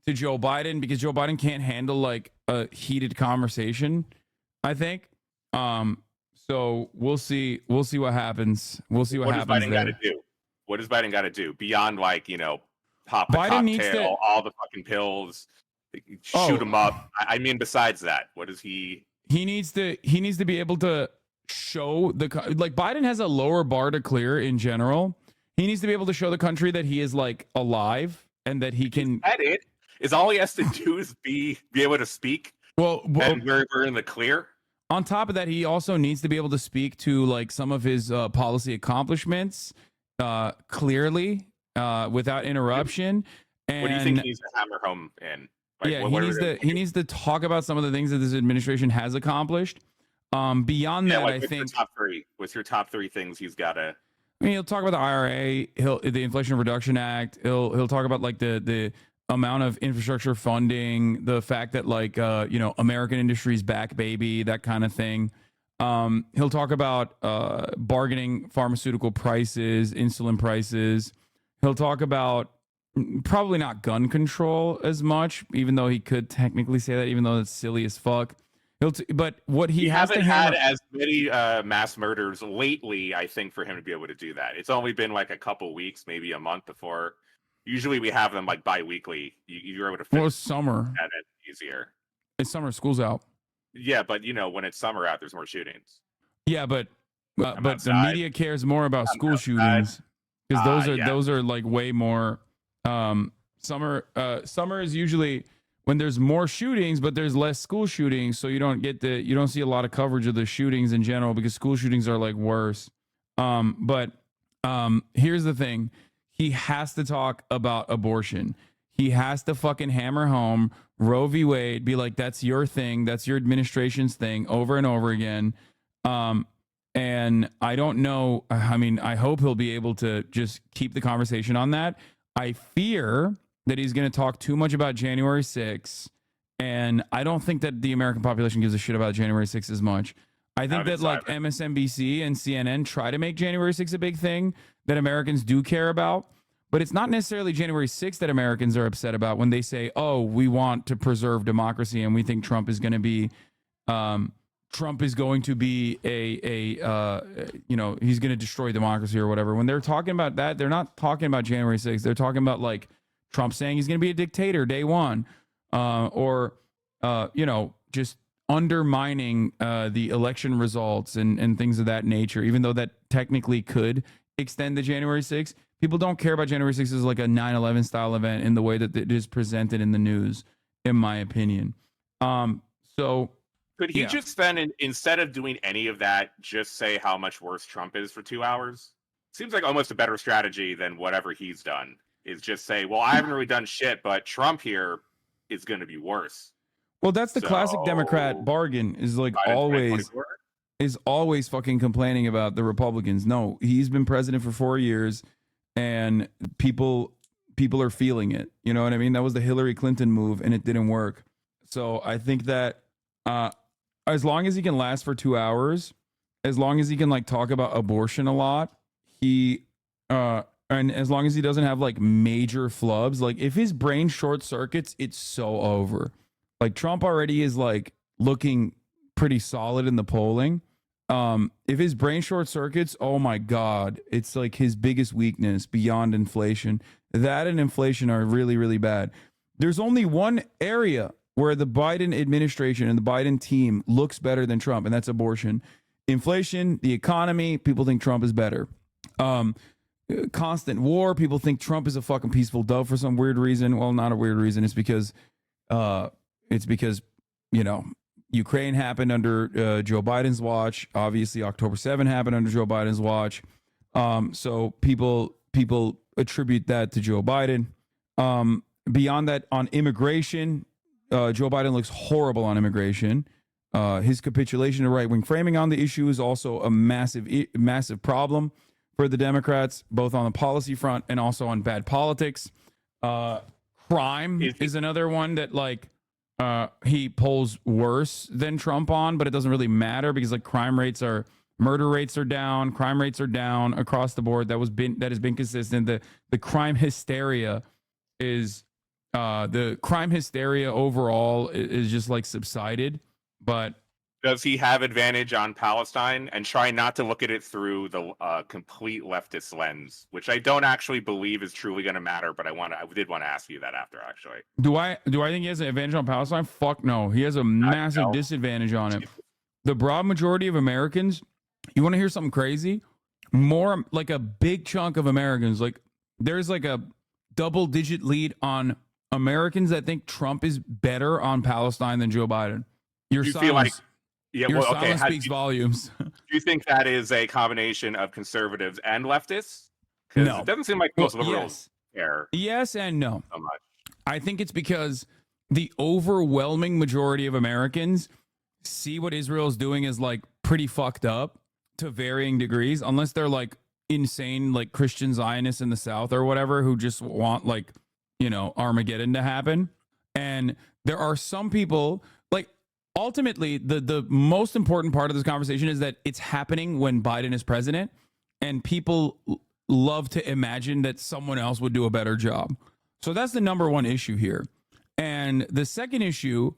to Joe Biden because Joe Biden can't handle like a heated conversation, I think. So we'll see what happens. We'll see what happens. Does Biden got to do? What does Biden got to do beyond like, pop the cocktail, all the fucking pills, shoot him up? I mean, besides that, what does he? He needs to be able to show like Biden has a lower bar to clear in general. He needs to be able to show the country that he is like alive and that he can. That it is all he has to do is be able to speak. Well, and we're in the clear. On top of that, he also needs to be able to speak to like some of his policy accomplishments clearly without interruption. And what do you think he needs to hammer home in? Like, yeah, he needs to talk about some of the things that this administration has accomplished. Beyond that, I think what's your top 3 things he's got to? I mean, he'll talk about the IRA, the Inflation Reduction Act. He'll talk about like the amount of infrastructure funding, the fact that like American industry's back, baby, that kind of thing. He'll talk about bargaining pharmaceutical prices, insulin prices. He'll talk about probably not gun control as much, even though he could technically say that, even though that's silly as fuck. But what he has to had as many mass murders lately, I think, for him to be able to do that. It's only been like a couple weeks, maybe a month before. Usually we have them like bi-weekly. You're able to fit it's summer. At it easier. It's summer, school's out. Yeah, but when it's summer out, there's more shootings. Yeah, but the media cares more about school shootings because those are like way more. Summer is usually when there's more shootings, but there's less school shootings, so you don't see a lot of coverage of the shootings in general because school shootings are like worse. But here's the thing. He has to talk about abortion. He has to fucking hammer home Roe v. Wade, be like, that's your thing, that's your administration's thing over and over again. And I don't know. I mean, I hope he'll be able to just keep the conversation on that. I fear that he's going to talk too much about January 6th, and I don't think that the American population gives a shit about January 6th as much. I think that like MSNBC and CNN try to make January 6th a big thing that Americans do care about, but it's not necessarily January 6th that Americans are upset about when they say, oh, we want to preserve democracy and we think Trump is going to be he's going to destroy democracy or whatever. When they're talking about that, they're not talking about January 6th. They're talking about like Trump saying he's going to be a dictator day one, or just undermining the election results and things of that nature, even though that technically could extend the January 6th. People don't care about January 6th as like a 9/11 style event in the way that it is presented in the news, in my opinion. So could he just then, instead of doing any of that, just say how much worse Trump is for 2 hours? Seems like almost a better strategy than whatever he's done, is just say, well, I haven't really done shit, but Trump here is going to be worse. Well, that's the classic Democrat bargain, is like always fucking complaining about the Republicans. No, he's been president for 4 years and people are feeling it. You know what I mean? That was the Hillary Clinton move and it didn't work. So I think that as long as he can last for 2 hours, as long as he can like talk about abortion a lot, and as long as he doesn't have like major flubs, like if his brain short circuits, it's so over. Like Trump already is like looking pretty solid in the polling. If his brain short circuits, oh my God, it's like his biggest weakness beyond inflation. That and inflation are really, really bad. There's only one area where the Biden administration and the Biden team looks better than Trump, and that's abortion. Inflation, the economy, people think Trump is better. Constant war, people think Trump is a fucking peaceful dove for some weird reason. Well, not a weird reason. It's because you know, Ukraine happened under Joe Biden's watch. Obviously, October 7 happened under Joe Biden's watch. So people attribute that to Joe Biden. Beyond that, on immigration, Joe Biden looks horrible on immigration. His capitulation to right-wing framing on the issue is also a massive problem for the Democrats, both on the policy front and also on bad politics. Crime is another one that like he polls worse than Trump on, but it doesn't really matter because like murder rates are down, crime rates are down across the board. That has been consistent. The crime hysteria is overall is just like subsided. But does he have advantage on Palestine? And try not to look at it through the complete leftist lens, which I don't actually believe is truly going to matter. But I did want to ask you that after, actually. Do I think he has an advantage on Palestine? Fuck no. He has a massive disadvantage on it. The broad majority of Americans, you want to hear something crazy? More like a big chunk of Americans, like there's like a double-digit lead on Americans that think Trump is better on Palestine than Joe Biden. Your silence speaks volumes. Do you think that is a combination of conservatives and leftists? Because it doesn't seem like most liberals care. Yes and no. So much. I think it's because the overwhelming majority of Americans see what Israel is doing as like pretty fucked up to varying degrees, unless they're like insane, like Christian Zionists in the South or whatever, who just want like, you know, Armageddon to happen. And there are some people like, ultimately, the most important part of this conversation is that it's happening when Biden is president, and people love to imagine that someone else would do a better job. So that's the number one issue here. And the second issue,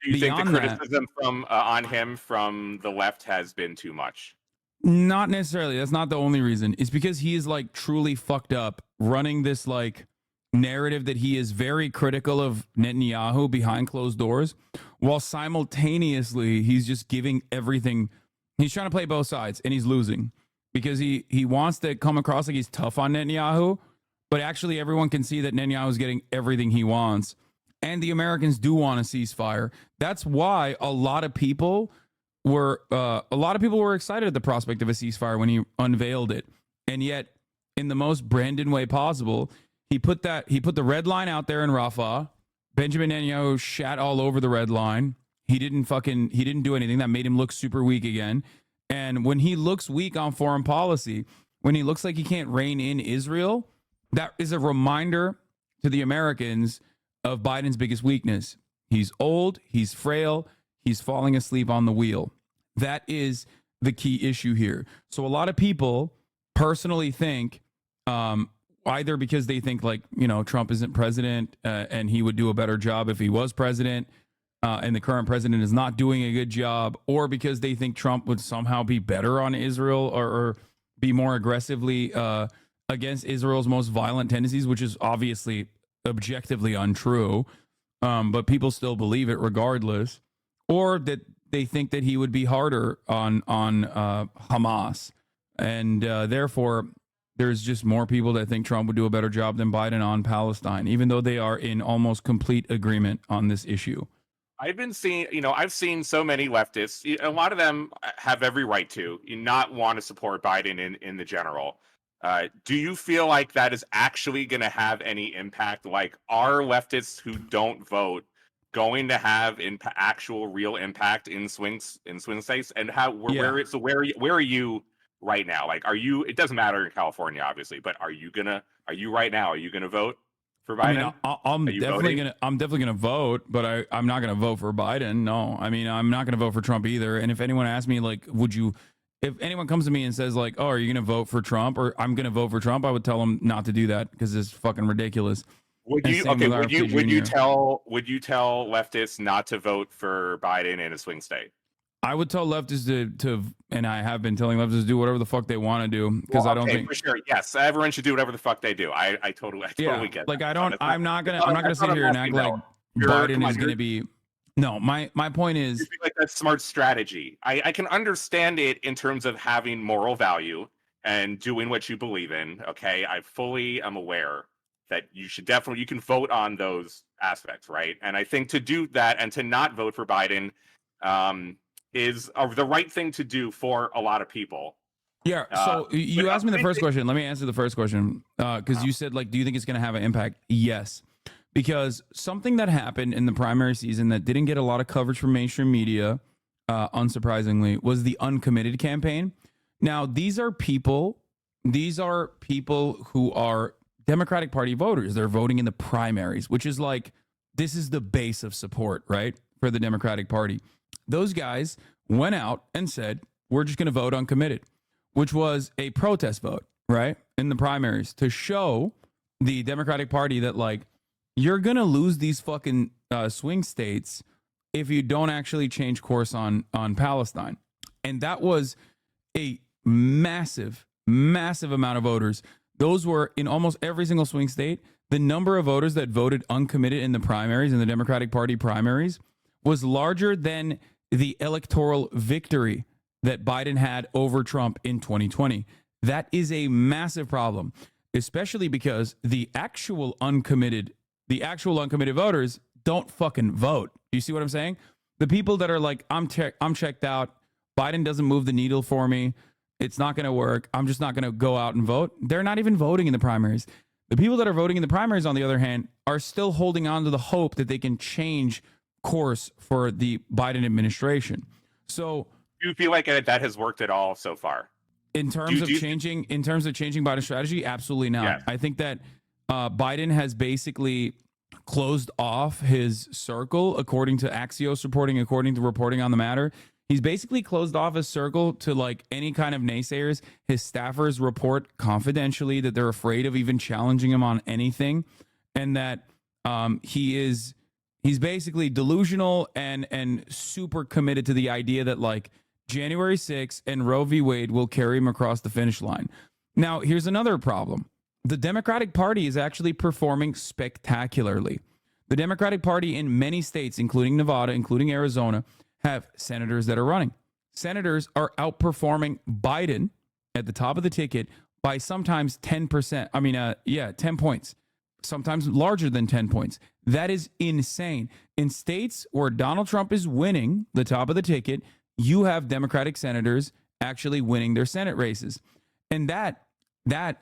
do you think the criticism on him from the left has been too much? Not necessarily. That's not the only reason. It's because he is like truly fucked up running this like narrative that he is very critical of Netanyahu behind closed doors, while simultaneously he's just giving everything. He's trying to play both sides, and he's losing because he wants to come across like he's tough on Netanyahu, but actually everyone can see that Netanyahu is getting everything he wants, and the Americans do want a ceasefire. That's why a lot of people were excited at the prospect of a ceasefire when he unveiled it, and yet in the most Brandon way possible, he put the red line out there in Rafah. Benjamin Netanyahu shat all over the red line. He didn't do anything. That made him look super weak again. And when he looks weak on foreign policy, when he looks like he can't rein in Israel, that is a reminder to the Americans of Biden's biggest weakness. He's old, he's frail, he's falling asleep on the wheel. That is the key issue here. So a lot of people personally think, either because they think like, you know, Trump isn't president and he would do a better job if he was president, and the current president is not doing a good job, or because they think Trump would somehow be better on Israel or be more aggressively against Israel's most violent tendencies, which is obviously objectively untrue, but people still believe it regardless, or that they think that he would be harder on Hamas, and therefore there's just more people that think Trump would do a better job than Biden on Palestine, even though they are in almost complete agreement on this issue. I've been seeing, I've seen so many leftists. A lot of them have every right to not want to support Biden in the general. Do you feel like that is actually going to have any impact? Like, are leftists who don't vote going to have actual real impact in swing states? And where are you right now? Like, it doesn't matter in California, obviously, but are you right now? Are you gonna vote for Biden? I mean, I'm definitely gonna vote, but I'm not gonna vote for Biden. No, I mean, I'm not gonna vote for Trump either. And if anyone asks me, like, if anyone comes to me and says, like, oh, are you gonna vote for Trump or I'm gonna vote for Trump, I would tell them not to do that because it's fucking ridiculous. Would you tell leftists not to vote for Biden in a swing state? I would tell leftists to and I have been telling leftists to do whatever the fuck they want to do because I don't think for sure. Yes, everyone should do whatever the fuck they do. I totally get that. Like I'm not gonna sit here and act like Biden is gonna be. No, my point is, I feel like that's smart strategy. I can understand it in terms of having moral value and doing what you believe in. Okay, I fully am aware that you can vote on those aspects, right? And I think to do that and to not vote for Biden is the right thing to do for a lot of people. Yeah. So you asked me the first question. Let me answer the first question because you said, like, do you think it's going to have an impact? Yes. Because something that happened in the primary season that didn't get a lot of coverage from mainstream media, unsurprisingly, was the uncommitted campaign. Now, these are people who are Democratic Party voters. They're voting in the primaries, which is like, this is the base of support, right, for the Democratic Party. Those guys went out and said, we're just going to vote uncommitted, which was a protest vote, right, in the primaries to show the Democratic Party that, like, you're going to lose these fucking swing states if you don't actually change course on Palestine. And that was a massive, massive amount of voters. Those were in almost every single swing state. The number of voters that voted uncommitted in the primaries, in the Democratic Party primaries, was larger than the electoral victory that Biden had over Trump in 2020. That is a massive problem, especially because the actual uncommitted voters don't fucking vote. You see what I'm saying? The people that are like, I'm checked out. Biden doesn't move the needle for me. It's not going to work. I'm just not going to go out and vote. They're not even voting in the primaries. The people that are voting in the primaries, on the other hand, are still holding on to the hope that they can change course for the Biden administration. So, do you feel like that has worked at all so far? In terms of changing Biden's strategy, absolutely not. Yes. I think that Biden has basically closed off his circle, according to Axios reporting, according to Reporting on the Matter. He's basically closed off his circle to, like, any kind of naysayers. His staffers report confidentially that they're afraid of even challenging him on anything, and that he's basically delusional and super committed to the idea that, like, January 6th and Roe v. Wade will carry him across the finish line. Now, here's another problem. The Democratic Party is actually performing spectacularly. The Democratic Party in many states, including Nevada, including Arizona, have senators that are running. Senators are outperforming Biden at the top of the ticket by sometimes 10%. 10 points, sometimes larger than 10 points. That is insane. In states where Donald Trump is winning the top of the ticket, you have Democratic senators actually winning their Senate races. And that,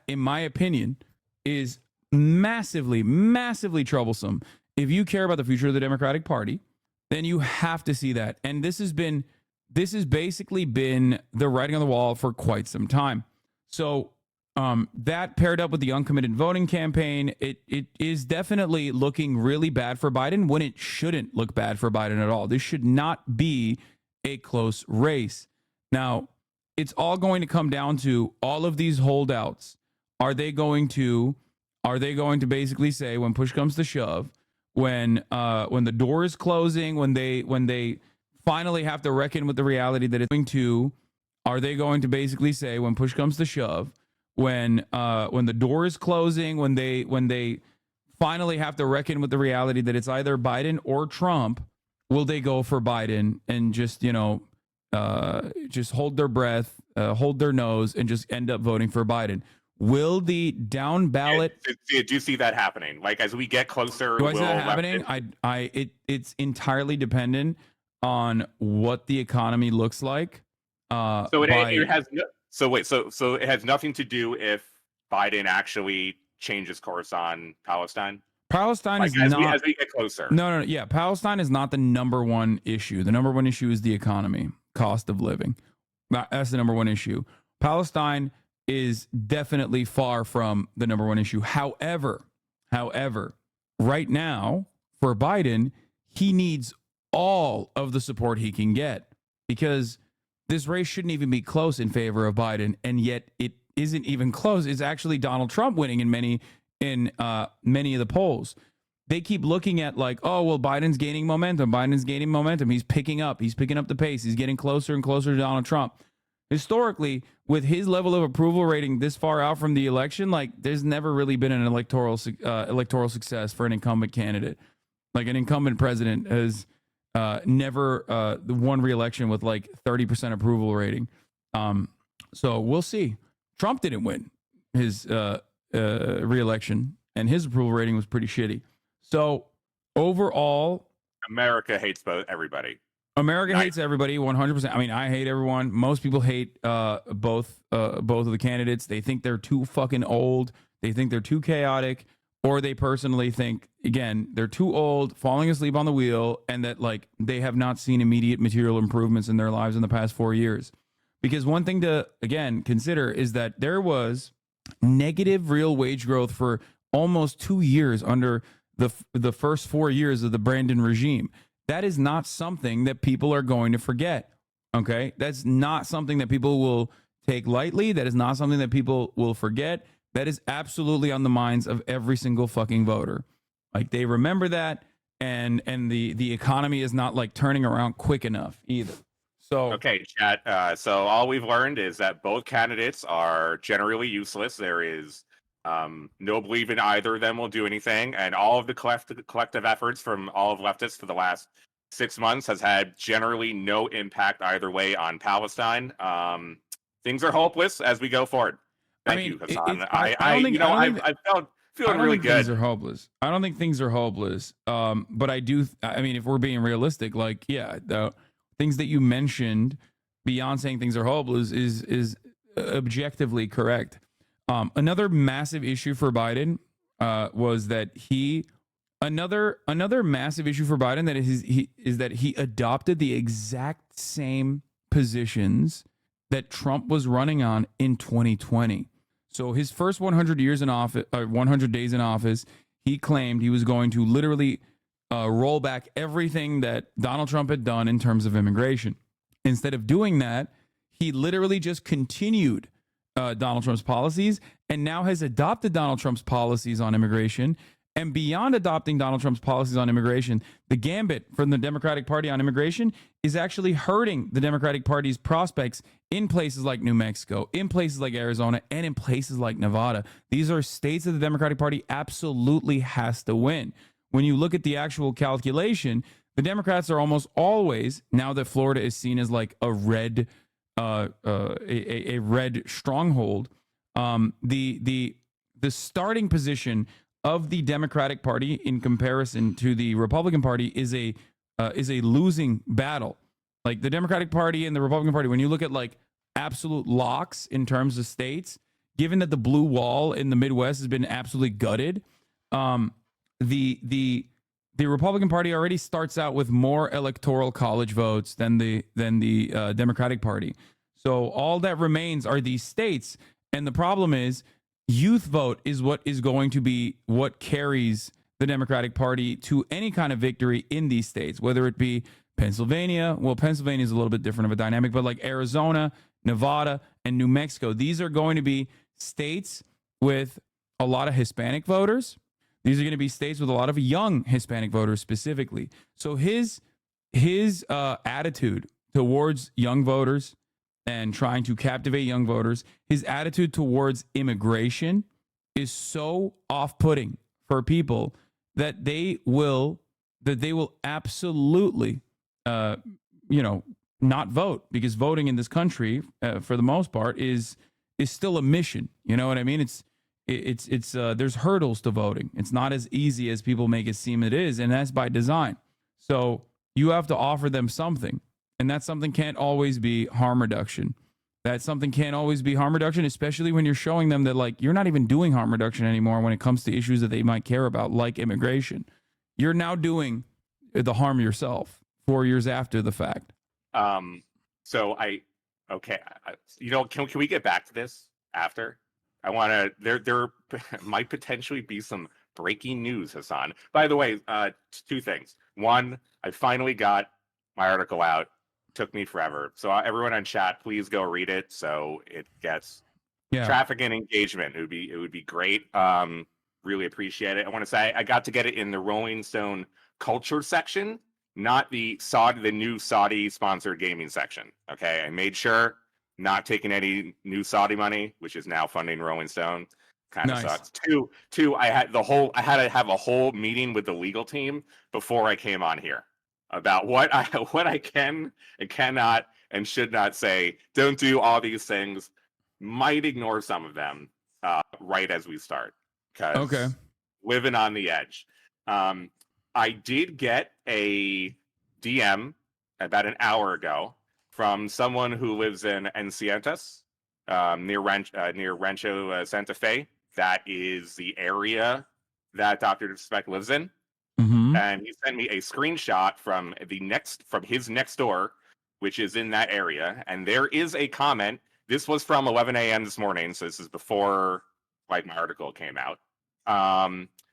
in my opinion, is massively, massively troublesome. If you care about the future of the Democratic Party, then you have to see that. And this has basically been the writing on the wall for quite some time. So that paired up with the uncommitted voting campaign, it is definitely looking really bad for Biden when it shouldn't look bad for Biden at all. This should not be a close race. Now, it's all going to come down to all of these holdouts. Are they going to basically say, when push comes to shove, when the door is closing, when they finally have to reckon with the reality that it's going to, are they going to basically say, when push comes to shove, when the door is closing, when they finally have to reckon with the reality that it's either Biden or Trump, will they go for Biden and just, just hold their breath, hold their nose, and just end up voting for Biden? Will the down ballot? Do you see that happening? Like as we get closer, Do I see that happening? It's entirely dependent on what the economy looks like. So it has so it has nothing to do if Biden actually changes course on Palestine. Palestine Like, is as not. we get closer. No. Yeah, Palestine is not the number one issue. The number one issue is the economy, cost of living. That's the number one issue. Palestine is definitely far from the number one issue. However, right now for Biden, he needs all of the support he can get because this race shouldn't even be close in favor of Biden, and yet it isn't even close. It's actually Donald Trump winning in many of the polls. They keep looking at like, oh, well, Biden's gaining momentum. He's picking up the pace. He's getting closer and closer to Donald Trump. Historically, with his level of approval rating this far out from the election, like there's never really been an electoral success for an incumbent candidate. Like an incumbent president has never won re-election with like 30% approval rating. So we'll see. Trump didn't win his re-election, and his approval rating was pretty shitty. So overall, America hates everybody. America hates everybody 100%. I mean, I hate everyone. Most people hate both of the candidates. They think they're too fucking old. They think they're too chaotic, or they personally think, again, they're too old, falling asleep on the wheel, and that like they have not seen immediate material improvements in their lives in the past 4 years. Because one thing to, again, consider is that there was negative real wage growth for almost 2 years under the first 4 years of the Brandon regime. That is not something that people are going to forget. Okay? That's not something that people will take lightly. That is not something that people will forget. That is absolutely on the minds of every single fucking voter. Like they remember that, and the economy is not like turning around quick enough either. So okay, chat. So all we've learned is that both candidates are generally useless. There is no belief in either of them will do anything, and all of the collective efforts from all of leftists for the last 6 months has had generally no impact either way on Palestine. Things are hopeless as we go forward. Thank you, Hassan. I felt feeling really good. Things are hopeless. I don't think things are hopeless. But I do. I mean, if we're being realistic, like the things that you mentioned beyond saying things are hopeless is objectively correct. Another massive issue for Biden was that another massive issue for Biden that is that he adopted the exact same positions that Trump was running on in 2020. So his first 100 days in office, he claimed he was going to literally roll back everything that Donald Trump had done in terms of immigration. Instead of doing that, he literally just continued Donald Trump's policies and now has adopted Donald Trump's policies on immigration. And beyond adopting Donald Trump's policies on immigration, the gambit from the Democratic Party on immigration is actually hurting the Democratic Party's prospects in places like New Mexico, in places like Arizona, and in places like Nevada. These are states that the Democratic Party absolutely has to win. When you look at the actual calculation, the Democrats are almost always, now that Florida is seen as like a red stronghold, the starting position of the Democratic Party in comparison to the Republican Party is a losing battle. Like the Democratic Party and the Republican Party, when you look at like absolute locks in terms of states, given that the blue wall in the Midwest has been absolutely gutted, the Republican Party already starts out with more electoral college votes than the Democratic Party. So all that remains are these states, and the problem is youth vote is what is going to be what carries the Democratic Party to any kind of victory in these states, whether it be Pennsylvania. Well, Pennsylvania is a little bit different of a dynamic, but like Arizona, Nevada, and New Mexico, these are going to be states with a lot of Hispanic voters. These are going to be states with a lot of young Hispanic voters specifically. So his attitude towards young voters and trying to captivate young voters, his attitude towards immigration is so off-putting for people that they will that they will absolutely, not vote, because voting in this country, for the most part, is still a mission. You know what I mean? It's there's hurdles to voting. It's not as easy as people make it seem it is, and that's by design. So you have to offer them something, and that something can't always be harm reduction. That something can't always be harm reduction, especially when you're showing them that, like, you're not even doing harm reduction anymore when it comes to issues that they might care about, like immigration. You're now doing the harm yourself 4 years after the fact. Can we get back to this after? I want to. There might potentially be some breaking news, Hassan. By the way, two things. One, I finally got my article out. Took me forever. So everyone on chat, please go read it so it gets traffic and engagement. It would be great. Really appreciate it. I want to say I got to get it in the Rolling Stone culture section, not the new Saudi sponsored gaming section. Okay, I made sure not taking any new Saudi money, which is now funding Rolling Stone. Kind of sucks. Two, I had to have a whole meeting with the legal team before I came on here about what I can and cannot and should not say. Don't do all these things. Might ignore some of them right as we start. Okay. Living on the edge. I did get a DM about an hour ago from someone who lives in Encientas, near Rancho Santa Fe. That is the area that Dr. Disrespect lives in. And he sent me a screenshot from his next door, which is in that area. And there is a comment. This was from 11 a.m. this morning, so this is before my article came out.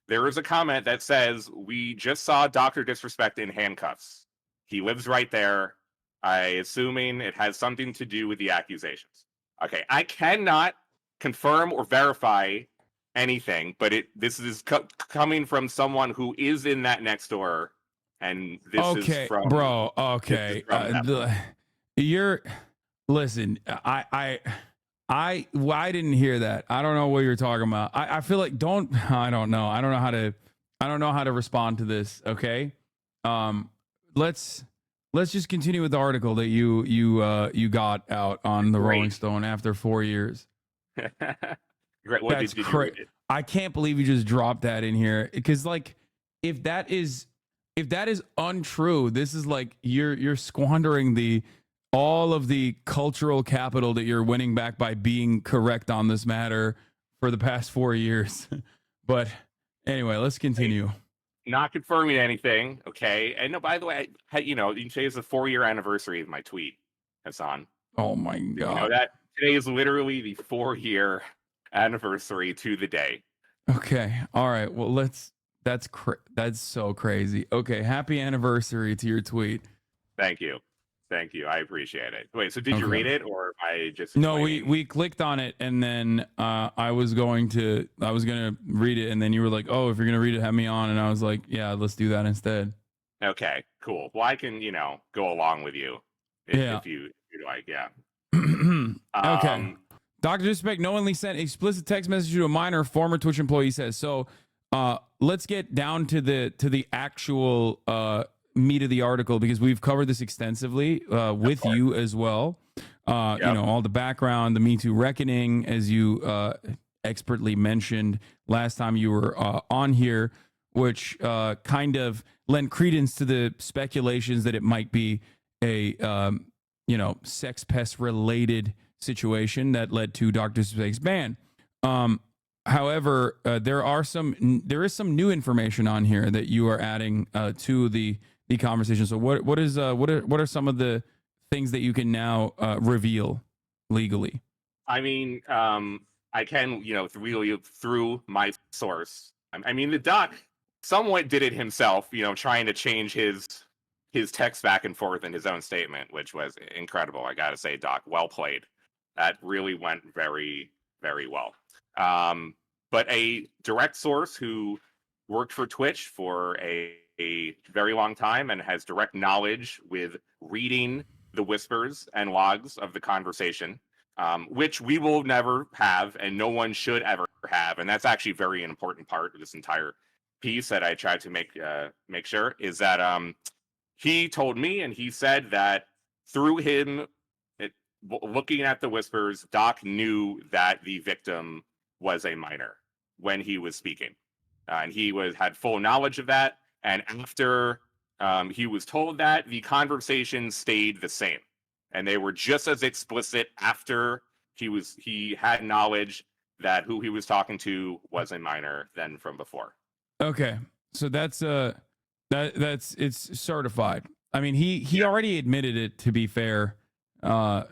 There is a comment that says, "We just saw Dr. Disrespect in handcuffs. He lives right there. Assuming it has something to do with the accusations." Okay, I cannot confirm or verify anything, but this is coming from someone who is in that next door, and this is from bro. Okay, listen. I didn't hear that. I don't know what you're talking about. I feel like I don't know. I don't know how to respond to this. Okay, let's just continue with the article that you got out on the Rolling Stone after 4 years. Great. What did you read it? I can't believe you just dropped that in here, because like if that is untrue, this is like you're squandering all of the cultural capital that you're winning back by being correct on this matter for the past 4 years. But anyway, let's continue. Not confirming anything, okay? And no, by the way, today is the 4-year anniversary of my tweet, Hassan. Oh my God! You know that today is literally the 4-year anniversary to the day. Okay, all right. Well, that's so crazy. Okay, happy anniversary to your tweet. Thank you. I appreciate it. Wait, so did you read it, or I just? No, we clicked on it, and then I was gonna read it, and then you were like, "Oh, if you're gonna read it, have me on," and I was like, "Yeah, let's do that instead." Okay, cool. Well, I can go along with you if you like. Yeah. Okay. Dr. Disrespect knowingly sent explicit text message to a minor, former Twitch employee says. So let's get down to the actual meat of the article, because we've covered this extensively with you as well. All the background, the Me Too reckoning, as you expertly mentioned last time you were on here, which kind of lent credence to the speculations that it might be a sex pest related situation that led to Dr. Disrespect's ban. However, there is some new information on here that you are adding to the conversation. So what are some of the things that you can now reveal legally? I mean, I can through my source. I mean, the doc somewhat did it himself. Trying to change his text back and forth in his own statement, which was incredible. I gotta say, Doc, well played. That really went very, very well. But a direct source who worked for Twitch for a very long time and has direct knowledge with reading the whispers and logs of the conversation, which we will never have and no one should ever have. And that's actually a very important part of this entire piece that I tried to make sure is that he told me, and he said that through him looking at the whispers, Doc knew that the victim was a minor when he was speaking, and he had full knowledge of that. And after he was told that, the conversation stayed the same, and they were just as explicit after he had knowledge that who he was talking to was a minor than from before. Okay, so that's it's certified. I mean, he already admitted it. To be fair,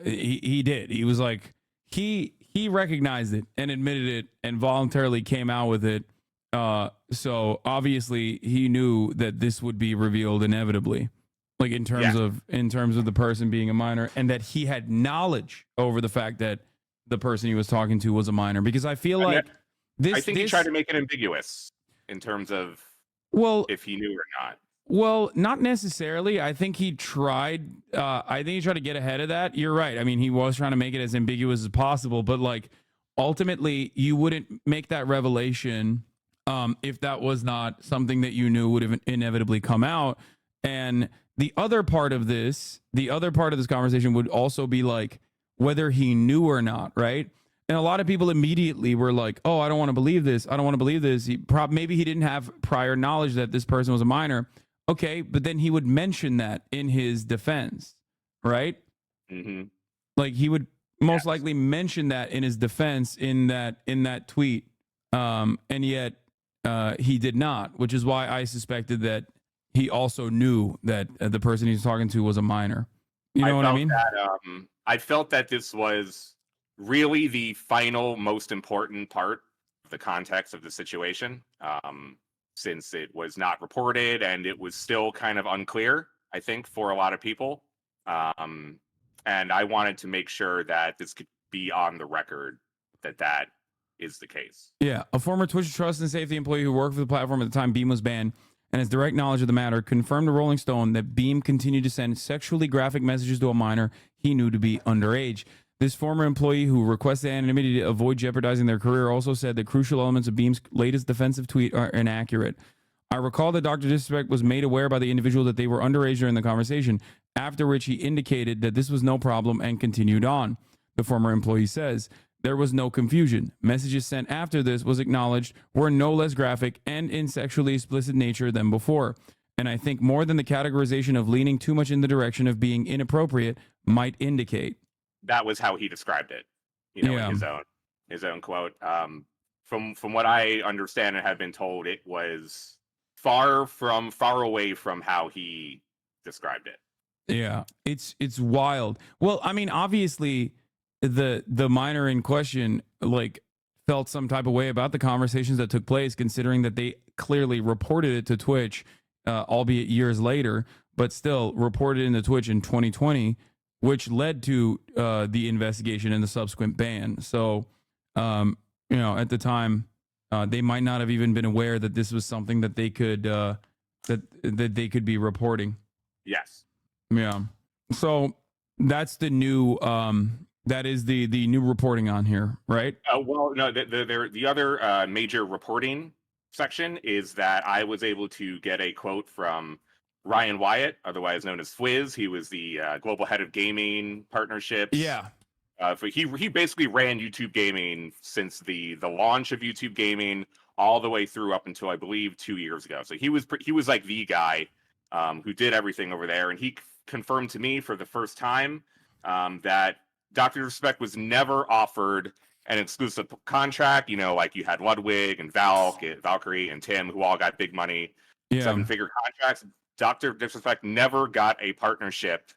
he did. He was like he recognized it and admitted it and voluntarily came out with it. So obviously he knew that this would be revealed inevitably, like in terms of the person being a minor, and that he had knowledge over the fact that the person he was talking to was a minor. Because I feel like he tried to make it ambiguous in terms of if he knew or not. Well, not necessarily. I think he tried. I think he tried to get ahead of that. You're right. I mean, he was trying to make it as ambiguous as possible, but like ultimately, you wouldn't make that revelation if that was not something that you knew would have inevitably come out. And the other part of this conversation would also be like whether he knew or not, right? And a lot of people immediately were like, "Oh, I don't want to believe this. I don't want to believe this." Maybe he didn't have prior knowledge that this person was a minor. Okay, but then he would mention that in his defense, right? Mm-hmm. Like he would most likely mention that in his defense in that tweet, and yet he did not, which is why I suspected that he also knew that the person he's talking to was a minor. You know what I mean? I felt that this was really the final, most important part of the context of the situation. Since it was not reported and it was still kind of unclear, I think, for a lot of people. And I wanted to make sure that this could be on the record that is the case. Yeah. A former Twitch Trust and Safety employee who worked for the platform at the time Beam was banned and has direct knowledge of the matter confirmed to Rolling Stone that Beam continued to send sexually graphic messages to a minor he knew to be underage. This former employee who requested anonymity to avoid jeopardizing their career also said that crucial elements of Beam's latest defensive tweet are inaccurate. I recall that Dr. Disrespect was made aware by the individual that they were underage during the conversation, after which he indicated that this was no problem and continued on. The former employee says, there was no confusion. Messages sent after this was acknowledged were no less graphic and in sexually explicit nature than before. And I think more than the categorization of leaning too much in the direction of being inappropriate might indicate. That was how he described it, in his own quote. From what I understand and have been told, it was far away from how he described it. Yeah, it's wild. Well, I mean, obviously, the minor in question like felt some type of way about the conversations that took place, considering that they clearly reported it to Twitch, albeit years later, but still reported into Twitch in 2020. Which led to the investigation and the subsequent ban. So, at the time, they might not have even been aware that this was something that they could that they could be reporting. Yes. Yeah. So that's the new that is the new reporting on here, right? Well, no, the other major reporting section is that I was able to get a quote from Ryan Wyatt, otherwise known as Fwiz. He was the global head of gaming partnerships. Yeah. He basically ran YouTube gaming since the launch of YouTube gaming all the way through up until I believe 2 years ago. So he was like the guy who did everything over there, and he confirmed to me for the first time that Dr. Respect was never offered an exclusive contract. Like you had Ludwig and Valkyrie and Tim, who all got big money, 7-figure contracts. Dr. Disrespect never got a partnership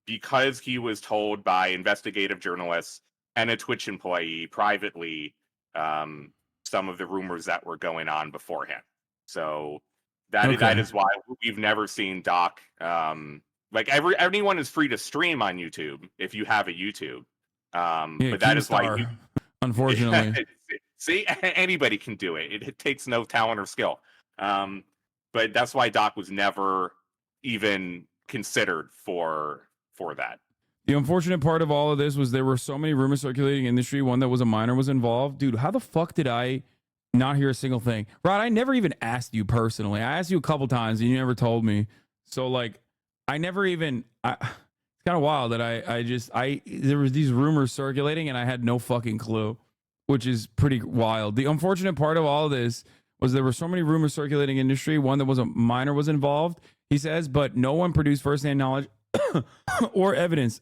because he was told by investigative journalists and a Twitch employee privately some of the rumors that were going on beforehand. So that is why we've never seen Doc. Anyone is free to stream on YouTube if you have a YouTube. But that is why, unfortunately, see, anybody can do it. It takes no talent or skill. But that's why Doc was never even considered for that. The unfortunate part of all of this was there were so many rumors circulating in the industry. One that was a minor was involved. Dude, how the fuck did I not hear a single thing. Rod, I never even asked you personally. I asked you a couple times and you never told me. So like, I never even. It's kind of wild that there was these rumors circulating and I had no fucking clue, which is pretty wild. The unfortunate part of all of this was there were so many rumors circulating in the industry. One that was a minor was involved, he says, but no one produced firsthand knowledge or evidence.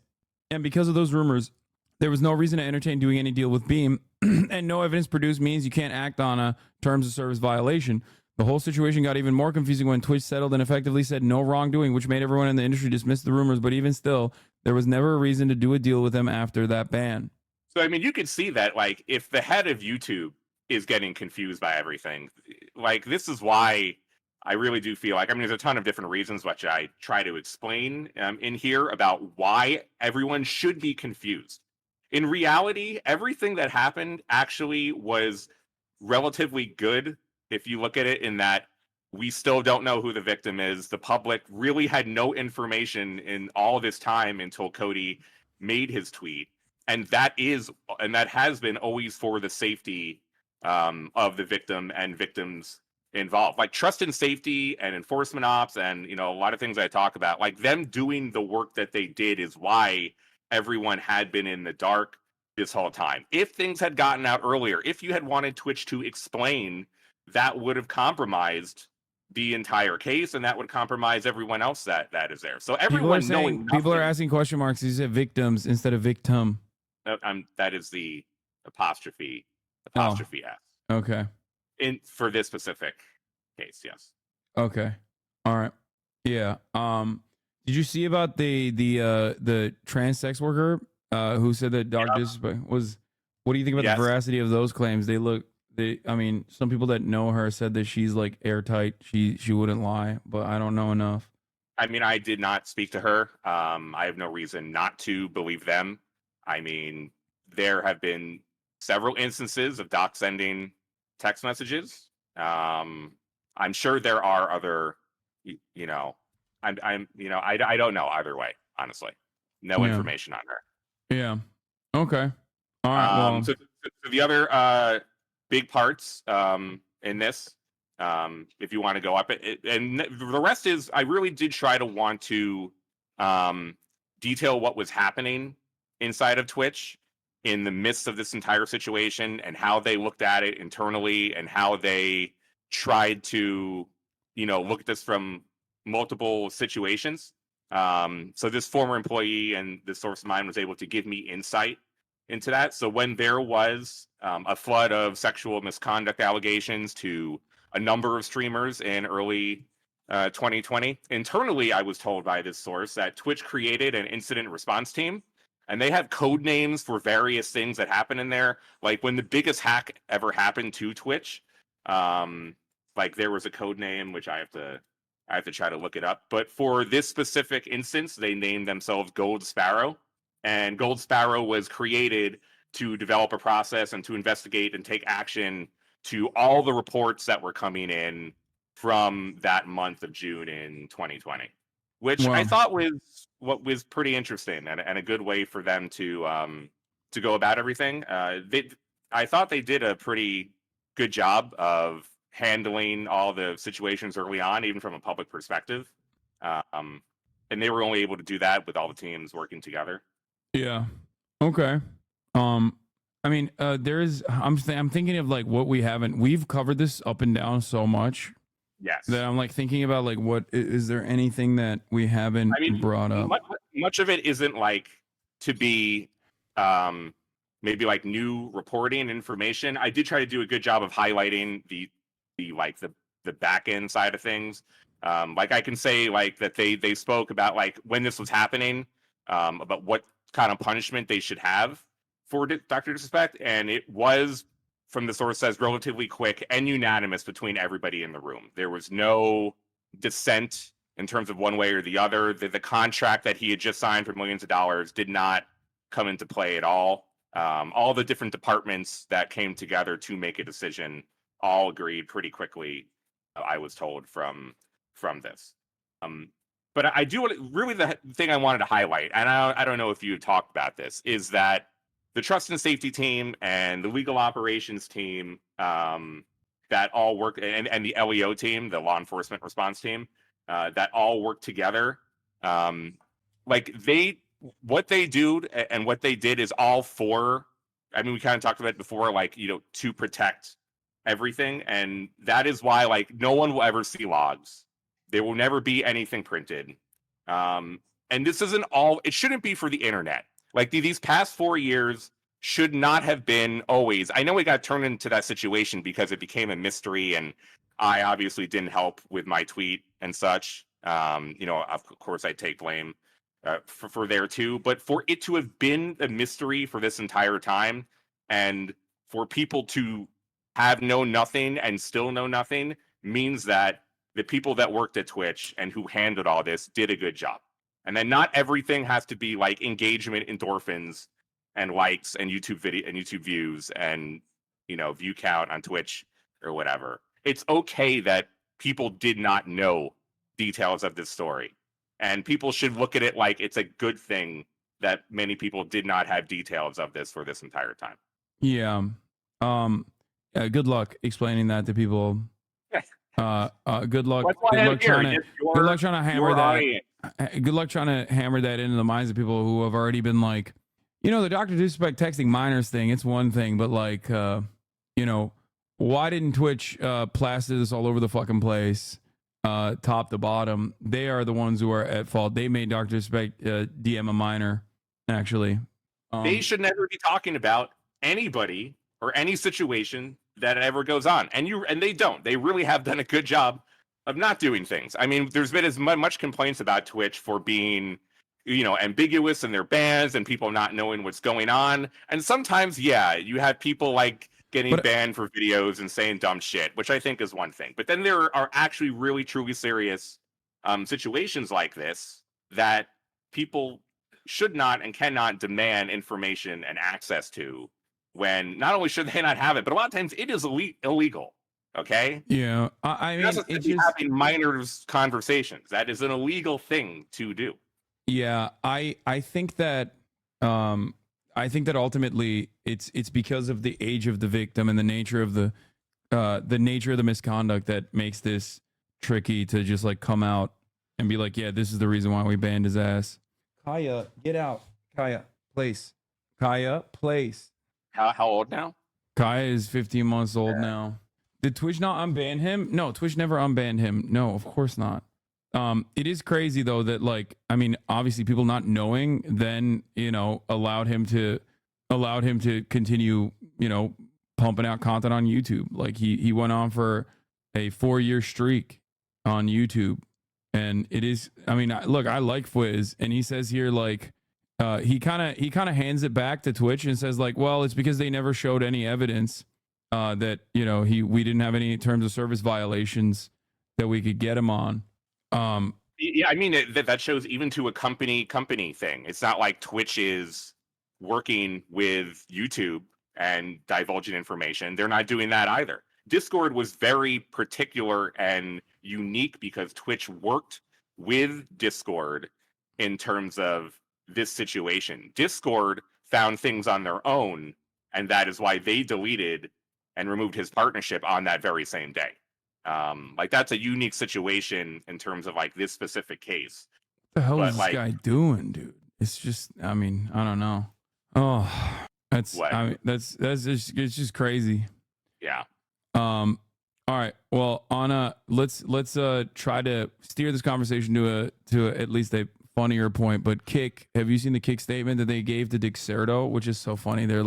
And because of those rumors, there was no reason to entertain doing any deal with Beam. And no evidence produced means you can't act on a terms of service violation. The whole situation got even more confusing when Twitch settled and effectively said no wrongdoing, which made everyone in the industry dismiss the rumors. But even still, there was never a reason to do a deal with them after that ban. So, I mean, you could see that, like, if the head of YouTube is getting confused by everything, like, this is why I really do feel like, I mean, there's a ton of different reasons which I try to explain in here about why everyone should be confused. In reality, everything that happened actually was relatively good if you look at it, in that we still don't know who the victim is. The public really had no information in all this time until Cody made his tweet. And that has been always for the safety of the victim and victims involved. Like trust and safety and enforcement ops and, you know, a lot of things I talk about, like them doing the work that they did is why everyone had been in the dark this whole time. If things had gotten out earlier, if you had wanted Twitch to explain, that would have compromised the entire case, and that would compromise everyone else that is there. So everyone knowing people are asking question marks. He said victims instead of victim. That is the apostrophe S. Okay. For this specific case, yes. Okay. All right. Yeah. Did you see about the trans sex worker who said that Dr. Disrespect was? What do you think about the veracity of those claims? I mean, some people that know her said that she's like airtight. She wouldn't lie, but I don't know enough. I mean, I did not speak to her. I have no reason not to believe them. I mean, there have been several instances of Doc sending text messages. I'm sure there are other, I don't know either way, honestly. No information on her. Yeah. Okay. All right. So the other big parts in this, if you want to go up it, and the rest is, I really did try to want to detail what was happening inside of Twitch in the midst of this entire situation and how they looked at it internally and how they tried to, look at this from multiple situations. So this former employee and this source of mine was able to give me insight into that. So when there was a flood of sexual misconduct allegations to a number of streamers in early 2020, internally, I was told by this source that Twitch created an incident response team, and they have code names for various things that happen in there. Like when the biggest hack ever happened to Twitch, like there was a code name, which I have to try to look it up. But for this specific instance, they named themselves Gold Sparrow. And Gold Sparrow was created to develop a process and to investigate and take action to all the reports that were coming in from that month of June in 2020, which I thought was what was pretty interesting and a good way for them to go about everything. I thought they did a pretty good job of handling all the situations early on, even from a public perspective. And they were only able to do that with all the teams working together. Yeah. Okay. I mean, I'm thinking of like what we've covered this up and down so much. Yes. That I'm like thinking about like, what is there anything that we haven't brought up? Much of it isn't like to be, maybe like new reporting information. I did try to do a good job of highlighting the back end side of things. Like I can say like that they spoke about like when this was happening, about what kind of punishment they should have for Dr. Disrespect, and it was, from the source says, relatively quick and unanimous between everybody in the room. There was no dissent in terms of one way or the other. The contract that he had just signed for millions of dollars did not come into play at all. All the different departments that came together to make a decision all agreed pretty quickly, I was told from this. But I do really, the thing I wanted to highlight, and I don't know if you talked about this, is that the trust and safety team and the legal operations team that all work, and the LEO team, the law enforcement response team, that all work together. Like what they do and what they did is all for, I mean, we kind of talked about it before, like, you know, to protect everything. And that is why, like, no one will ever see logs. There will never be anything printed. And this isn't all, it shouldn't be for the internet. Like these past 4 years should not have been always. I know we got turned into that situation because it became a mystery, and I obviously didn't help with my tweet and such. You know, of course I take blame for there too, but for it to have been a mystery for this entire time, and for people to have known nothing and still know nothing, means that the people that worked at Twitch and who handled all this did a good job. And then not everything has to be like engagement endorphins and likes and YouTube video and YouTube views and, you know, view count on Twitch or whatever. It's okay that people did not know details of this story, and people should look at it like it's a good thing that many people did not have details of this for this entire time. Yeah. Good luck explaining that to people. Good luck. Good luck trying to hammer that. Good luck trying to hammer that into the minds of people who have already been like, you know, the Dr. Disrespect texting minors thing. It's one thing, but like, you know, why didn't Twitch plaster this all over the fucking place, top to bottom? They are the ones who are at fault. They made Dr. Disrespect DM a minor, actually. They should never be talking about anybody or any situation that ever goes on, and they don't. They really have done a good job of not doing things. I mean, there's been as much complaints about Twitch for being, you know, ambiguous in their bans and people not knowing what's going on. And sometimes, yeah, you have people like getting banned for videos and saying dumb shit, which I think is one thing. But then there are actually really, truly serious situations like this that people should not and cannot demand information and access to, when not only should they not have it, but a lot of times it is illegal. Okay. Yeah. I mean, it's just having minors conversations. That is an illegal thing to do. Yeah. I think that ultimately it's because of the age of the victim and the nature of the misconduct that makes this tricky to just like come out and be like, yeah, this is the reason why we banned his ass. Kaya, get out. Kaya, place. Kaya, place. How old now? Kaya is 15 months old now. Did Twitch not unban him? No, Twitch never unbanned him. No, of course not. It is crazy though that, like, I mean, obviously people not knowing then, you know, allowed him to continue, you know, pumping out content on YouTube. Like he went on for a 4-year streak on YouTube. And it is, I mean, look, I like Fwiz, and he says here, like, he kind of hands it back to Twitch and says, like, well, it's because they never showed any evidence that, you know, we didn't have any terms of service violations that we could get him on. Yeah, I mean, that shows even to a company thing. It's not like Twitch is working with YouTube and divulging information. They're not doing that either. Discord was very particular and unique because Twitch worked with Discord in terms of this situation. Discord found things on their own, and that is why they deleted and removed his partnership on that very same day. Like, that's a unique situation in terms of like this specific case. What the hell is this guy doing, dude? It's just, I mean, I don't know. Oh, that's just, it's just crazy. Yeah. All right. Well, Anna, let's try to steer this conversation to at least a funnier point. But Kick, have you seen the Kick statement that they gave to Dexerto, which is so funny? They're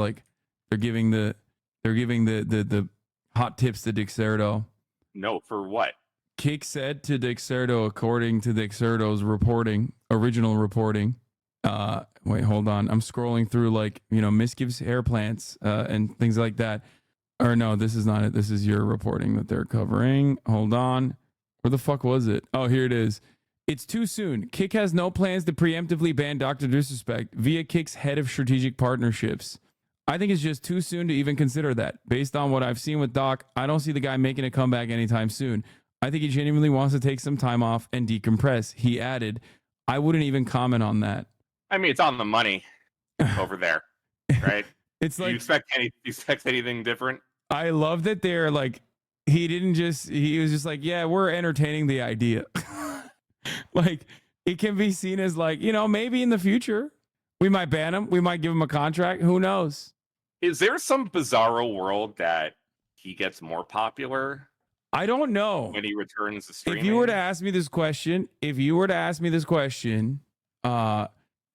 giving the hot tips to Dexerto. No, for what? Kick said to Dexerto, according to Dexerto's original reporting. Wait, hold on. I'm scrolling through, like, you know, Misgives hair plants and things like that. Or no, this is not it. This is your reporting that they're covering. Hold on. Where the fuck was it? Oh, here it is. It's too soon. Kick has no plans to preemptively ban Dr. Disrespect via Kick's head of strategic partnerships. I think it's just too soon to even consider that. Based on what I've seen with Doc, I don't see the guy making a comeback anytime soon. I think he genuinely wants to take some time off and decompress. He added, I wouldn't even comment on that. I mean, it's on the money over there, right? It's like, do you expect anything different? I love that they're like, he didn't just, he was just like, yeah, we're entertaining the idea. Like, it can be seen as like, you know, maybe in the future we might ban him. We might give him a contract. Who knows? Is there some bizarro world that he gets more popular? I don't know. When he returns to streaming? If you were to ask me this question,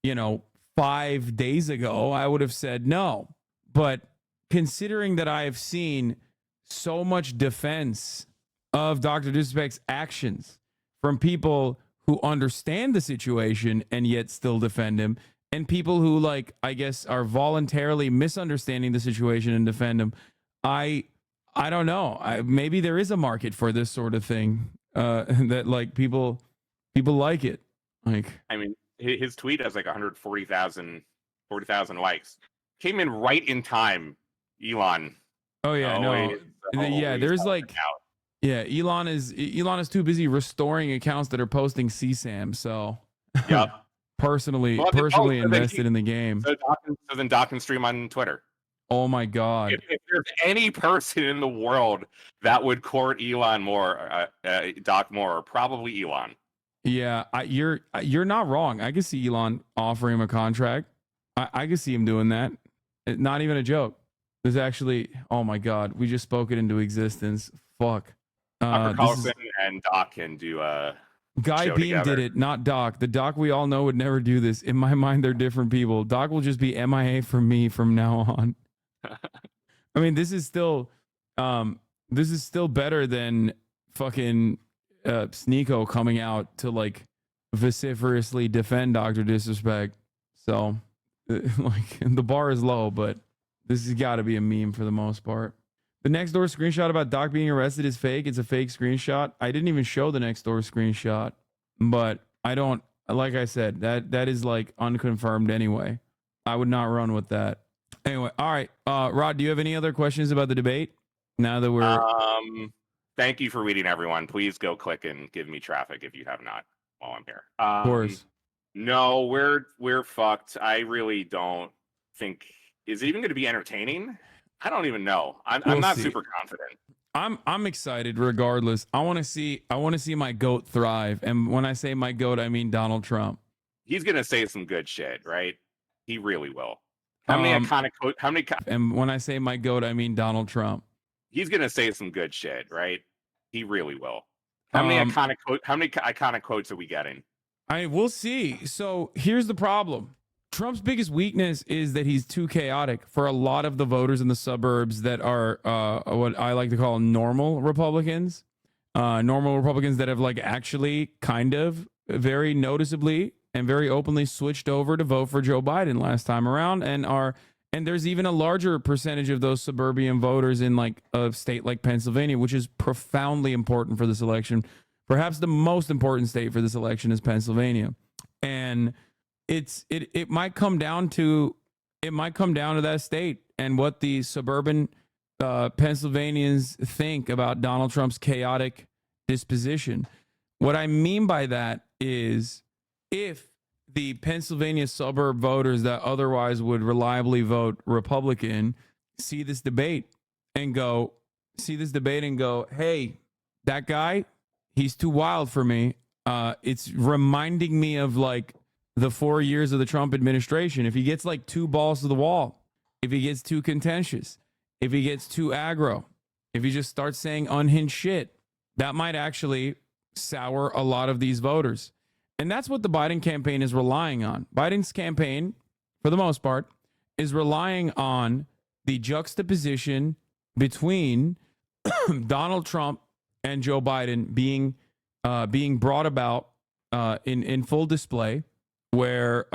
you know, 5 days ago, I would have said no. But considering that I have seen so much defense of Dr. Disrespect's actions from people who understand the situation and yet still defend him, and people who, like, I guess are voluntarily misunderstanding the situation and defend him, I don't know. Maybe there is a market for this sort of thing, that like people like it. Like, I mean, his tweet has like 140,000 likes. Came in right in time, Elon. Oh yeah, there's like, yeah, Elon is too busy restoring accounts that are posting CSAM. So yeah, personally invested in the game. So then Doc can stream on Twitter. Oh my God! If there's any person in the world that would court Elon more, Doc more, probably Elon. Yeah, you're not wrong. I could see Elon offering him a contract. I could see him doing that. Not even a joke. There's actually, oh my God, we just spoke it into existence. Fuck. Tucker Carlson and Doc can do a Guy show Beam together. did it, not Doc. The Doc we all know would never do this. In my mind, they're different people. Doc will just be MIA for me from now on. I mean, this is still better than fucking Sneeko coming out to like vociferously defend Dr. Disrespect. So like the bar is low, but this has got to be a meme for the most part. The Nextdoor screenshot about Doc being arrested is fake. It's a fake screenshot. I didn't even show the Nextdoor screenshot, but I don't, like I said, that is like unconfirmed anyway. I would not run with that. Anyway, all right. Rod, do you have any other questions about the debate? Now that we're thank you for reading, everyone. Please go click and give me traffic if you have not while I'm here. Of course. No, we're fucked. I really don't think, is it even going to be entertaining? I don't even know. I'm not super confident. I'm excited regardless. I want to see my GOAT thrive. And when I say my GOAT, I mean Donald Trump. He's going to say some good shit, right? He really will. How many iconic and when I say my GOAT, I mean Donald Trump. He's going to say some good shit, right? He really will. How many iconic quotes are we getting? We'll see. So here's the problem. Trump's biggest weakness is that he's too chaotic for a lot of the voters in the suburbs that are what I like to call normal Republicans. Normal Republicans that have like actually kind of very noticeably and very openly switched over to vote for Joe Biden last time around, and there's even a larger percentage of those suburban voters in like a state like Pennsylvania, which is profoundly important for this election. Perhaps the most important state for this election is Pennsylvania. And it might come down to that state and what the suburban Pennsylvanians think about Donald Trump's chaotic disposition. What I mean by that is if the Pennsylvania suburb voters that otherwise would reliably vote Republican see this debate and go, hey, that guy, he's too wild for me. It's reminding me of like the 4 years of the Trump administration. If he gets like two balls to the wall, if he gets too contentious, if he gets too aggro, if he just starts saying unhinged shit, that might actually sour a lot of these voters. And that's what the Biden campaign is relying on. Biden's campaign, for the most part, is relying on the juxtaposition between Donald Trump and Joe Biden being brought about in full display, where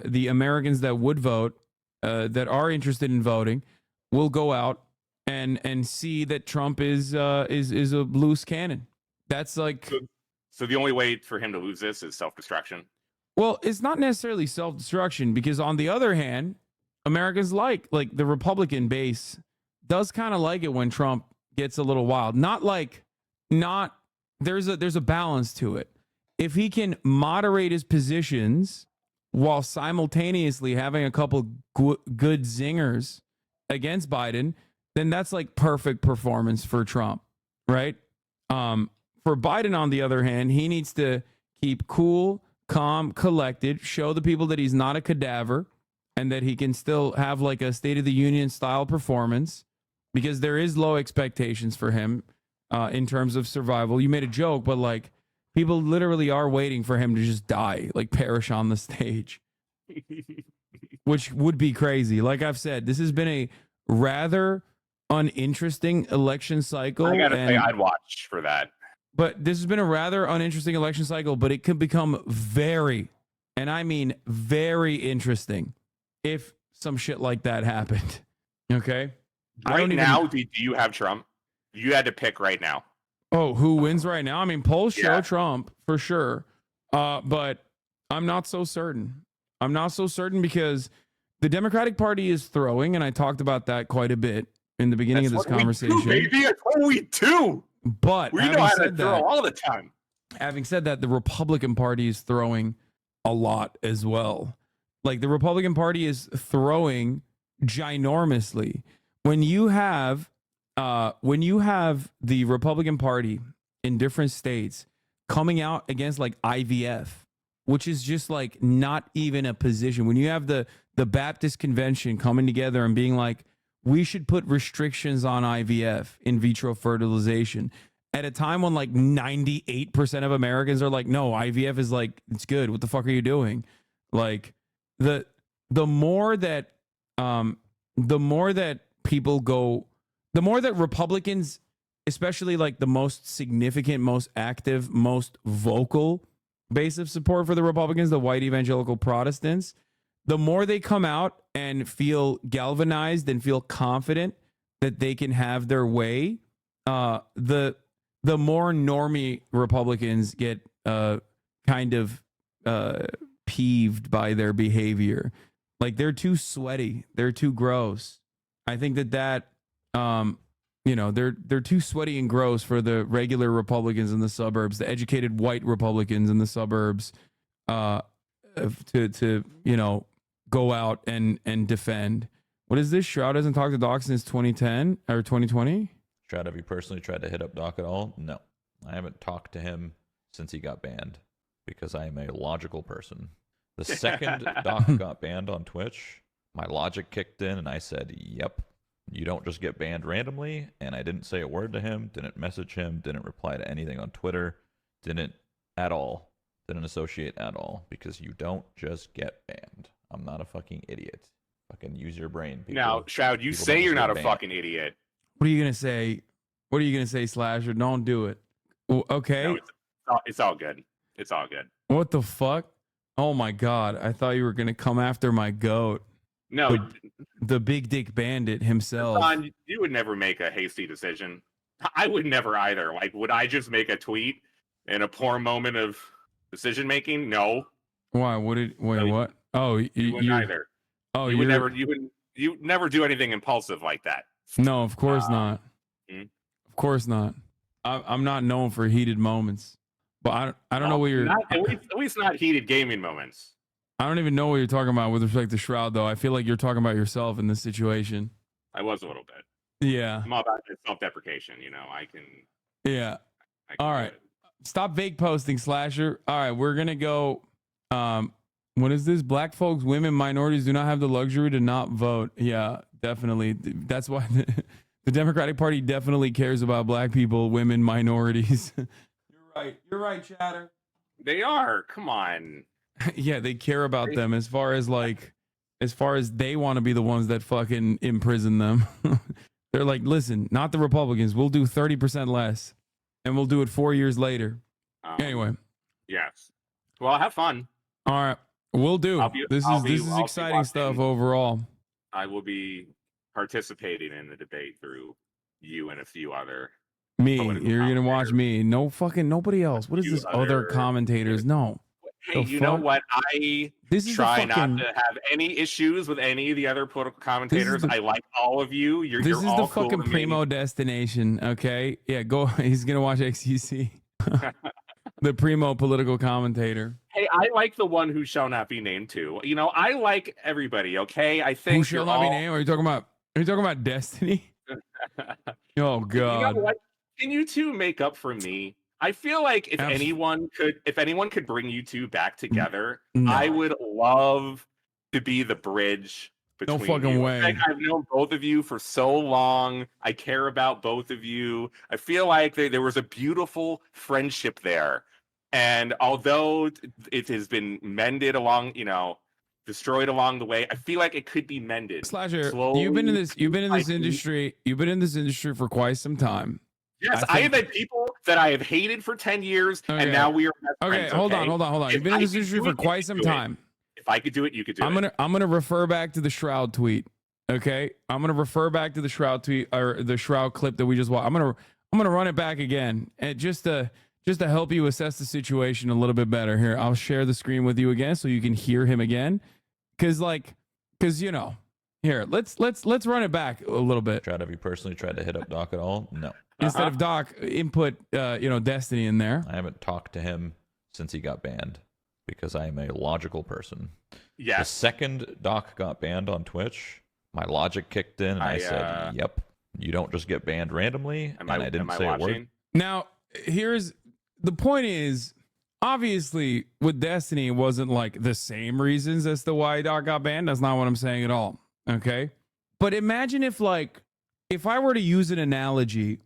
the Americans that would vote, that are interested in voting, will go out and see that Trump is a loose cannon. That's like. So the only way for him to lose this is self-destruction. Well, it's not necessarily self-destruction, because on the other hand, Americans like the Republican base does kind of like it when Trump gets a little wild. There's a balance to it. If he can moderate his positions while simultaneously having a couple good zingers against Biden, then that's like perfect performance for Trump, right? For Biden, on the other hand, he needs to keep cool, calm, collected, show the people that he's not a cadaver and that he can still have like a State of the Union style performance, because there is low expectations for him in terms of survival. You made a joke, but like people literally are waiting for him to just die, like perish on the stage, which would be crazy. Like I've said, this has been a rather uninteresting election cycle. I gotta say, I'd watch for that. But this has been a rather uninteresting election cycle, but it could become very, and I mean very interesting if some shit like that happened. Okay? Right now, do you have Trump? You had to pick right now. Oh, who wins right now? I mean, polls show Trump for sure. But I'm not so certain. I'm not so certain because the Democratic Party is throwing, and I talked about that quite a bit in the beginning of this conversation. Maybe that's what we do. But we know how to throw all the time. Having said that, the Republican Party is throwing a lot as well. Like the Republican Party is throwing ginormously. When you have the Republican Party in different states coming out against like IVF, which is just like not even a position. When you have the Baptist Convention coming together and being like, we should put restrictions on IVF, in vitro fertilization, at a time when like 98% of Americans are like, no, IVF is like, it's good. What the fuck are you doing? Like the more that people go, the more that Republicans, especially like the most significant, most active, most vocal base of support for the Republicans, the white evangelical Protestants, the more they come out and feel galvanized and feel confident that they can have their way, the more normie Republicans get kind of peeved by their behavior. Like they're too sweaty, they're too gross. I think that they're too sweaty and gross for the regular Republicans in the suburbs, the educated white Republicans in the suburbs, to go out and defend. What is this? Shroud hasn't talked to Doc since 2010 or 2020. Shroud, have you personally tried to hit up Doc at all? No, I haven't talked to him since he got banned because I am a logical person. The second Doc got banned on Twitch, my logic kicked in and I said, yep, you don't just get banned randomly. And I didn't say a word to him, didn't message him, didn't reply to anything on Twitter, didn't associate at all, because you don't just get banned. I'm not a fucking idiot. Fucking use your brain, people. Now, Shroud, you say you're not a fucking idiot. What are you gonna say? What are you gonna say, Slasher? Don't do it. Okay. No, it's all good. It's all good. What the fuck? Oh my god! I thought you were gonna come after my goat. No, the big dick bandit himself. Don, you would never make a hasty decision. I would never either. Like, would I just make a tweet in a poor moment of decision making? No. Why? Wait, what? Oh, you wouldn't either. Oh, you would never do anything impulsive like that. No, of course not. Of course not. I'm not known for heated moments, but I don't know what you're. At least not heated gaming moments. I don't even know what you're talking about with respect to Shroud, though. I feel like you're talking about yourself in this situation. I was a little bit. Yeah. I'm all about self-deprecation. I can. Yeah. All right. Stop vague posting, Slasher. All right, we're gonna go. What is this? Black folks, women, minorities do not have the luxury to not vote. Yeah, definitely. That's why the Democratic Party definitely cares about black people, women, minorities. You're right, Chatter. They are. Come on. Yeah, they care about them as far as they want to be the ones that fucking imprison them. They're like, listen, not the Republicans. We'll do 30% less, and we'll do it 4 years later. Anyway. Yes. Well, have fun. All right. We'll do. This is exciting stuff overall. I will be participating in the debate through you and a few other. Me. You're going to watch me. No fucking nobody else. What is this other commentators? No. Hey, you know what? I try not to have any issues with any of the other political commentators. I like all of you. You're this is all the cool fucking to me. primo destination. Okay. Yeah. Go. He's going to watch XUC. The primo political commentator. Hey, I like the one who shall not be named too. I like everybody. Okay. I think Who shall not be named? Are you talking about Destiny? Oh God. You know what? can you two make up for me? I feel like if anyone could bring you two back together, No. I would love to be the bridge No between fucking you. way. Like, I've known both of you for so long. I care about both of you. I feel like there was a beautiful friendship there. And although it has been mended along, destroyed along the way, I feel like it could be mended. Slasher, slowly. you've been in this industry. You've been in this industry for quite some time. Yes, I have had people that I have hated for 10 years, and now we are best friends, hold on. If You've been in I this could industry do for it, quite you some could do it. time. If I could do it, you could do it. I'm gonna refer back to the Shroud tweet. Okay, I'm gonna refer back to the Shroud tweet or the Shroud clip that we just watched. I'm gonna run it back again, and just to help you assess the situation a little bit better. Here, I'll share the screen with you again so you can hear him again, because here, let's run it back a little bit. Have you personally tried to hit up Doc at all? No. Instead of Doc, input Destiny in there. I haven't talked to him since he got banned because I am a logical person. Yes. The second Doc got banned on Twitch, my logic kicked in and I said, "Yep, you don't just get banned randomly." And I didn't say a word. Now, here's the point: is obviously with Destiny, it wasn't like the same reasons as to why Doc got banned. That's not what I'm saying at all. Okay, but imagine if I were to use an analogy.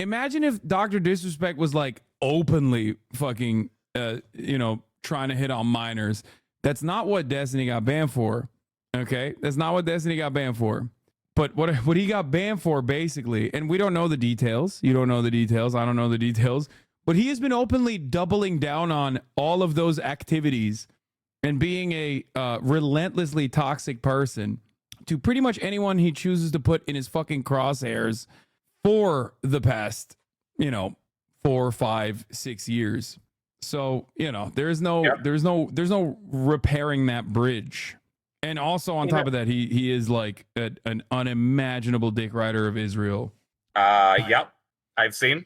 Imagine if Dr. Disrespect was like openly fucking, trying to hit on minors. That's not what Destiny got banned for. Okay, that's not what Destiny got banned for. But what he got banned for basically, and we don't know the details. You don't know the details. I don't know the details. But he has been openly doubling down on all of those activities and being a relentlessly toxic person to pretty much anyone he chooses to put in his fucking crosshairs for the past, 4, 5, 6 years. So, there's no repairing that bridge. And also on top of that, he is like an unimaginable dick rider of Israel. Yep. I have seen.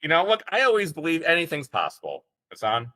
Look, I always believe anything's possible. Hassan.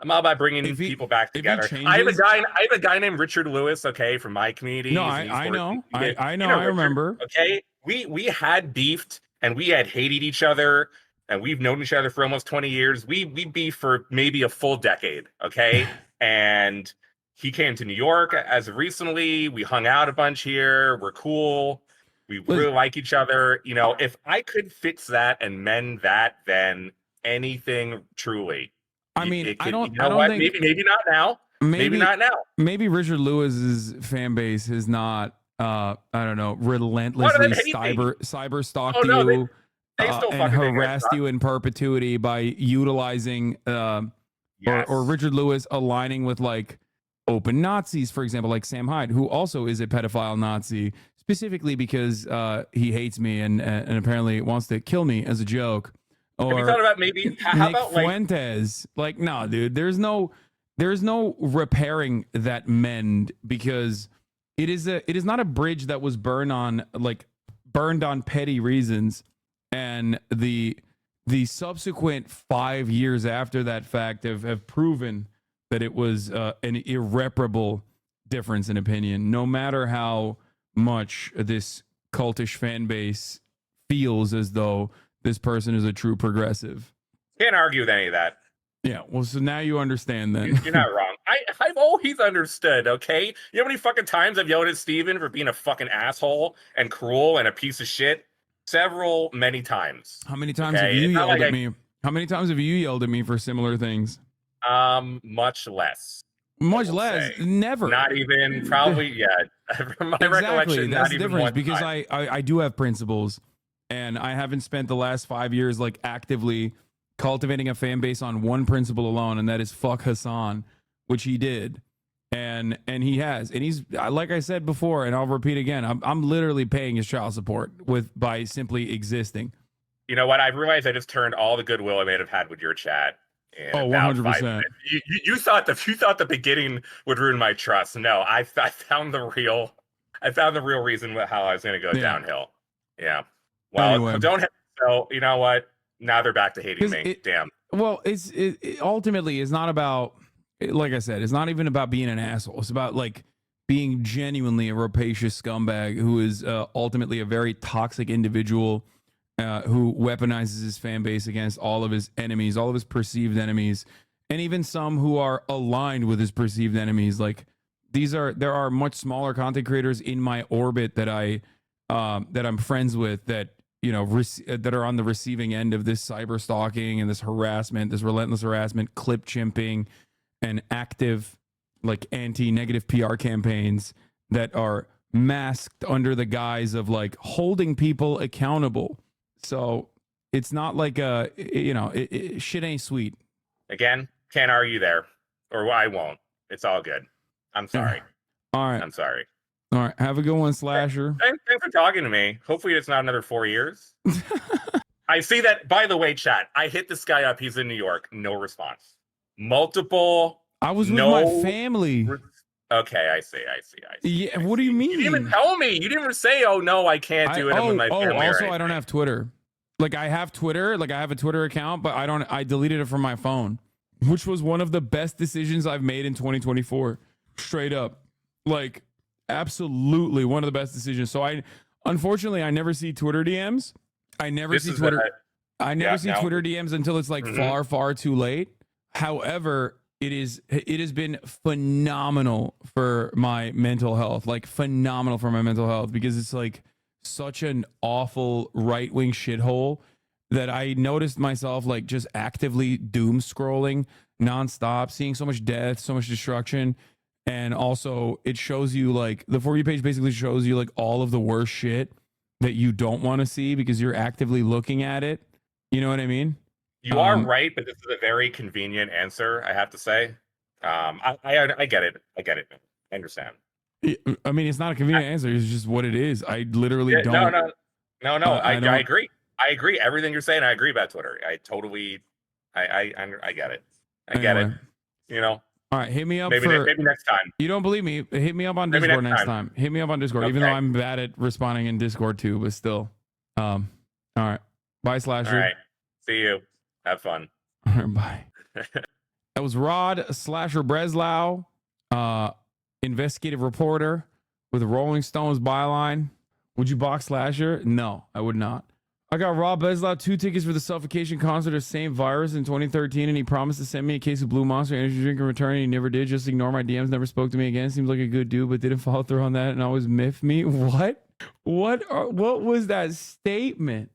I'm all about bringing people back together. I have a guy named Richard Lewis, okay, from my community. No, I know. I know. I remember. Okay. We had beefed and we had hated each other and we've known each other for almost 20 years. We beefed for maybe a full decade. Okay. And he came to New York as of recently. We hung out a bunch here. We're cool. We really like each other. If I could fix that and mend that, then anything truly. I mean, I don't think maybe not now. Maybe not now. Maybe Richard Lewis's fan base is not relentlessly cyber stalked you and harassed you in perpetuity by utilizing or Richard Lewis aligning with like open Nazis, for example, like Sam Hyde, who also is a pedophile Nazi, specifically because he hates me and apparently wants to kill me as a joke. Or have you thought about maybe how Nick about Fuentes? Like, no, dude, there's no repairing that mend because it is not a bridge that was burned on petty reasons, and the subsequent 5 years after that fact have proven that it was an irreparable difference in opinion, no matter how much this cultish fan base feels as though this person is a true progressive. Can't argue with any of that. Yeah, well, so now you understand then. You're not wrong. I've always understood, okay? You know how many fucking times I've yelled at Steven for being a fucking asshole and cruel and a piece of shit? Many times. How many times have you yelled at me? How many times have you yelled at me for similar things? Much less. Much less. Never. Not even, probably, yeah. From my recollection, that's not the even difference one because time. I do have principles. And I haven't spent the last 5 years like actively cultivating a fan base on one principle alone, and that is fuck Hassan, which he did, and he has, and he's, like I said before, and I'll repeat again, I'm literally paying his child support by simply existing. You know what? I realized I just turned all the goodwill I may have had with your chat. 100%. You thought the beginning would ruin my trust. No, I found the real reason how I was going to go downhill. Yeah. Well, Anyway. So you know what? Now they're back to hating me. Damn. Well, it ultimately is not about, like I said, it's not even about being an asshole. It's about like being genuinely a rapacious scumbag who is ultimately a very toxic individual who weaponizes his fan base against all of his enemies, all of his perceived enemies, and even some who are aligned with his perceived enemies. Like there are much smaller content creators in my orbit that I'm friends with that, you know, that are on the receiving end of this cyber stalking and this harassment, this relentless harassment, clip chimping, and active like anti-negative PR campaigns that are masked under the guise of like holding people accountable. So it's not like shit ain't sweet. Again, can't argue there, or I won't. It's all good. I'm sorry. All right. I'm sorry. All right. Have a good one, Slasher. Thanks for talking to me. Hopefully it's not another 4 years. I see that, by the way, chat. I hit this guy up. He's in New York. No response. Multiple. I was with my family. Okay, I see. Yeah. What do you mean? You didn't even tell me. You didn't even say, "Oh no, I can't do it." I'm with my family. Also, I don't have Twitter. Like I have Twitter. Like I have a Twitter account, but I deleted it from my phone, which was one of the best decisions I've made in 2024. Straight up, like absolutely one of the best decisions. So unfortunately, I never see Twitter DMs. I never see Twitter DMs until it's like far too late. However, it has been phenomenal for my mental health, because it's like such an awful right-wing shithole that I noticed myself like just actively doom scrolling nonstop, seeing so much death, so much destruction. And also it shows you like the For You page basically shows you like all of the worst shit that you don't want to see because you're actively looking at it. You know what I mean? You are right, but this is a very convenient answer, I have to say. I get it. I understand. I mean, it's not a convenient answer. It's just what it is. I literally don't. No. I agree. I agree. Everything you're saying, I agree about Twitter. I totally, I get it. I get it. You know. All right, hit me up. Maybe next time. You don't believe me? Hit me up on Discord next time. Hit me up on Discord, even though I'm bad at responding in Discord too, but still. All right. Bye, Slasher. All right. See you. Have fun. All right, bye. That was Rod Slasher Breslau, investigative reporter with Rolling Stone's byline. Would you box Slasher? No, I would not. I got Rod Breslau 2 tickets for the Suffocation concert of St. Virus in 2013, and he promised to send me a case of Blue Monster energy drink in return, and he never did. Just ignored my DMs, never spoke to me again. Seems like a good dude, but didn't follow through on that and always miffed me. What? What was that statement?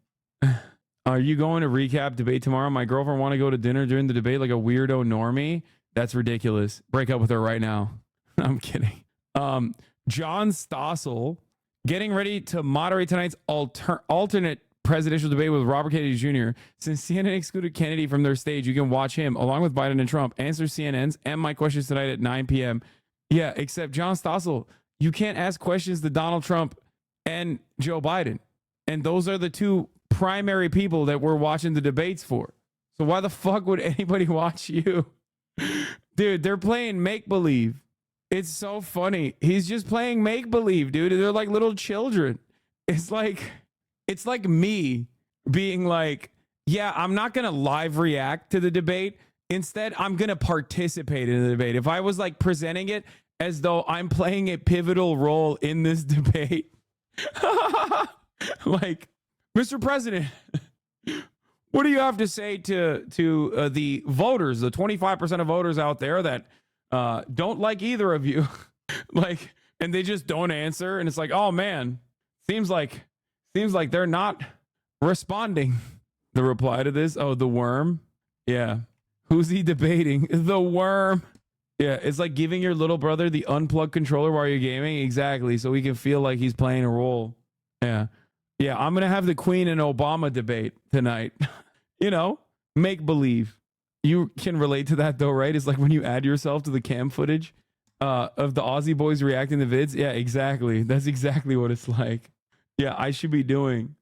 Are you going to recap debate tomorrow? My girlfriend want to go to dinner during the debate like a weirdo normie. That's ridiculous. Break up with her right now. I'm kidding. John Stossel getting ready to moderate tonight's alternate presidential debate with Robert Kennedy Jr. Since CNN excluded Kennedy from their stage, you can watch him along with Biden and Trump answer CNN's and my questions tonight at 9 p.m. Yeah, except John Stossel, you can't ask questions to Donald Trump and Joe Biden. And those are the two primary people that we're watching the debates for. So why the fuck would anybody watch you? Dude, they're playing make-believe. It's so funny. He's just playing make-believe, dude. They're like little children. It's like me being like, yeah, I'm not going to live react to the debate. Instead, I'm going to participate in the debate. If I was like presenting it as though I'm playing a pivotal role in this debate, like, Mr. President, what do you have to say to the voters, the 25% of voters out there that don't like either of you? Like, and they just don't answer. And it's like, oh man, seems like they're not responding. The reply to this, oh, the worm. Yeah. Who's he debating? The worm. Yeah. It's like giving your little brother the unplugged controller while you're gaming. Exactly. So he can feel like he's playing a role. Yeah. Yeah. I'm going to have the Queen and Obama debate tonight. You know, make believe. You can relate to that though, right? It's like when you add yourself to the cam footage of the Aussie boys reacting to vids. Yeah, exactly. That's exactly what it's like. Yeah, I should be doing.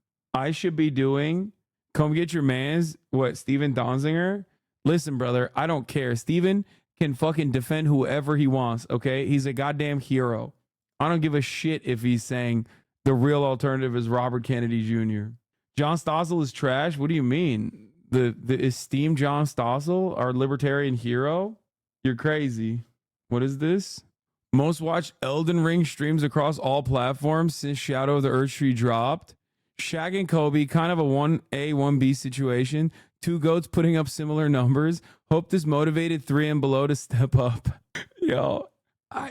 Come get your mans. What, Steven Donziger? Listen, brother, I don't care. Steven can fucking defend whoever he wants, okay? He's a goddamn hero. I don't give a shit if he's saying the real alternative is Robert Kennedy Jr. John Stossel is trash? What do you mean? The esteemed John Stossel, our libertarian hero? You're crazy. What is this? Most watched Elden Ring streams across all platforms since Shadow of the Earth Tree dropped. Shaq and Kobe, kind of a 1A, 1B situation. Two GOATs putting up similar numbers. Hope this motivated 3 and below to step up. Yo, I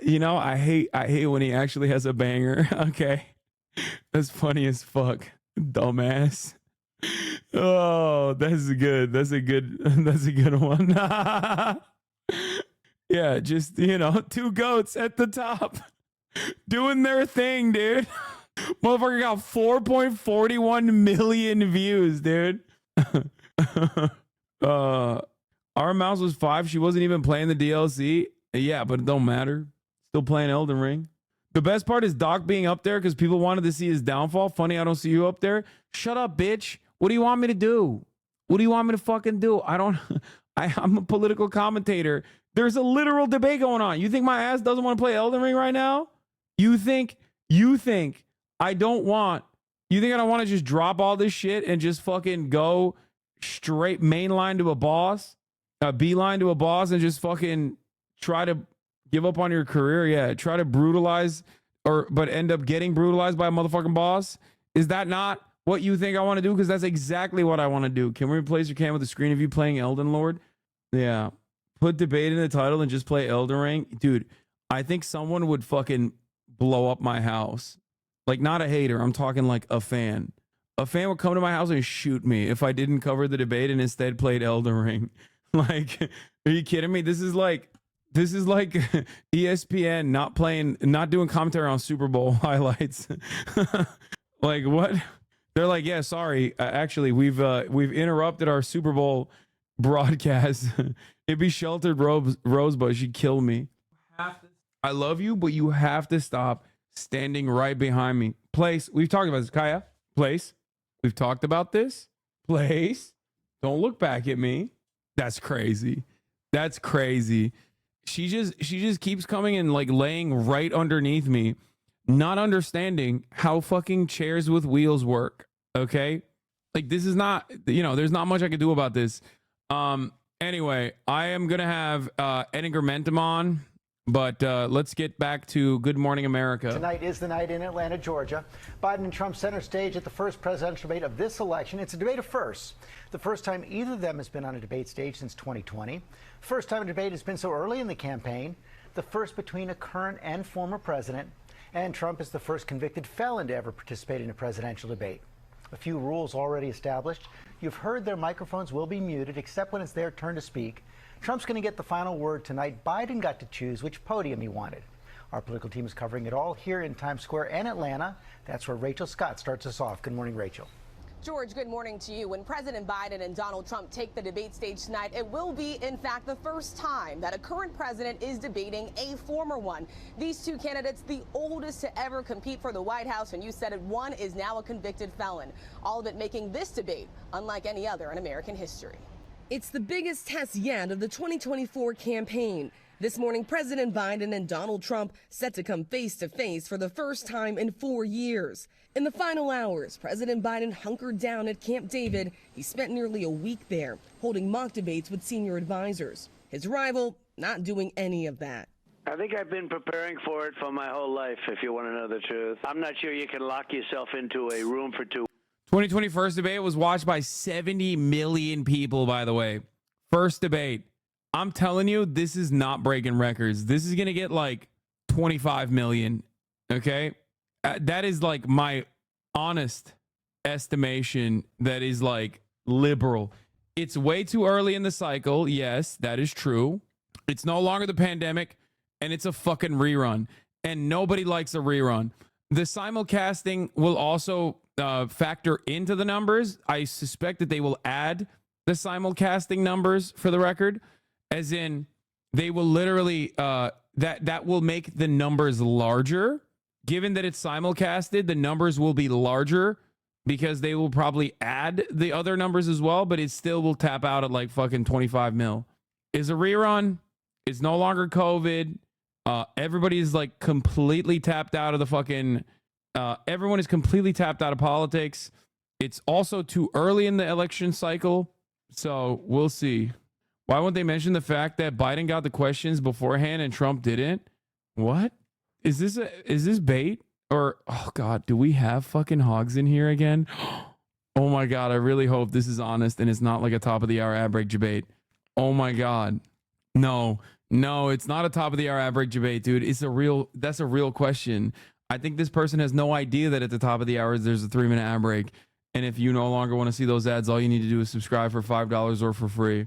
hate when he actually has a banger. Okay. That's funny as fuck. Dumbass. Oh, that's good. That's a good one. Yeah, just, two GOATs at the top doing their thing, dude. Motherfucker got 4.41 million views, dude. Our mouse was 5. She wasn't even playing the DLC. Yeah, but it don't matter. Still playing Elden Ring. The best part is Doc being up there because people wanted to see his downfall. Funny, I don't see you up there. Shut up, bitch. What do you want me to do? What do you want me to fucking do? I'm a political commentator. There's a literal debate going on. You think my ass doesn't want to play Elden Ring right now? You think I don't want, you think I don't want to just drop all this shit and just fucking go straight main line to a boss, beeline to a boss, and just fucking try to give up on your career? Yeah, try to brutalize but end up getting brutalized by a motherfucking boss? Is that not what you think I want to do? Because that's exactly what I want to do. Can we replace your cam with a screen of you playing Elden Lord? Yeah. Put debate in the title and just play Elden Ring. Dude, I think someone would fucking blow up my house. Like, not a hater. I'm talking like a fan. A fan would come to my house and shoot me if I didn't cover the debate and instead played Elden Ring. Like, are you kidding me? This is like ESPN not doing commentary on Super Bowl highlights. Like, what? They're like, yeah, sorry. Actually, we've interrupted our Super Bowl broadcast. It'd be Sheltered Rosebud. She'd kill me. I love you, but you have to stop standing right behind me. Place. We've talked about this, Kaya. Place. We've talked about this. Place. Don't look back at me. That's crazy. That's crazy. She just keeps coming and like laying right underneath me, not understanding how fucking chairs with wheels work. Okay? Like, this is not, there's not much I can do about this. Anyway, I am gonna have Enigurmentum on, but let's get back to Good Morning America. Tonight is the night in Atlanta, Georgia. Biden and Trump center stage at the first presidential debate of this election. It's a debate of firsts. The first time either of them has been on a debate stage since 2020. First time a debate has been so early in the campaign. The first between a current and former president. And Trump is the first convicted felon to ever participate in a presidential debate. A few rules already established. You've heard their microphones will be muted except when it's their turn to speak. Trump's going to get the final word tonight. Biden got to choose which podium he wanted. Our political team is covering it all here in Times Square and Atlanta. That's where Rachel Scott starts us off. Good morning, Rachel. George, good morning to you. When President Biden and Donald Trump take the debate stage tonight, it will be, in fact, the first time that a current president is debating a former one. These two candidates, the oldest to ever compete for the White House, and you said it, one is now a convicted felon. All of it making this debate unlike any other in American history. It's the biggest test yet of the 2024 campaign. This morning, President Biden and Donald Trump set to come face to face for the first time in 4 years. In the final hours, President Biden hunkered down at Camp David. He spent nearly a week there, holding mock debates with senior advisors. His rival not doing any of that. I think I've been preparing for it for my whole life, if you want to know the truth. I'm not sure you can lock yourself into a room for 2. 2020 first debate was watched by 70 million people, by the way. First debate. I'm telling you, this is not breaking records. This is going to get like 25 million. Okay? That is like my honest estimation. That is like liberal. It's way too early in the cycle. Yes, that is true. It's no longer the pandemic, and it's a fucking rerun. And nobody likes a rerun. The simulcasting will also factor into the numbers. I suspect that they will add the simulcasting numbers, for the record, as in they will literally that will make the numbers larger. Given that it's simulcasted, the numbers will be larger because they will probably add the other numbers as well, but it still will tap out at like fucking 25 mil. Is a rerun. It's no longer COVID. Everybody's like completely tapped out of the fucking everyone is completely tapped out of politics. It's also too early in the election cycle, so we'll see. Why won't they mention the fact that Biden got the questions beforehand and Trump didn't? What? Is this bait? Or, oh God, do we have fucking hogs in here again? Oh my God, I really hope this is honest and it's not like a top of the hour ad break debate. Oh my God. No, it's not a top of the hour ad break debate, dude. That's a real question. I think this person has no idea that at the top of the hour there's a 3-minute ad break. And if you no longer want to see those ads, all you need to do is subscribe for $5 or for free.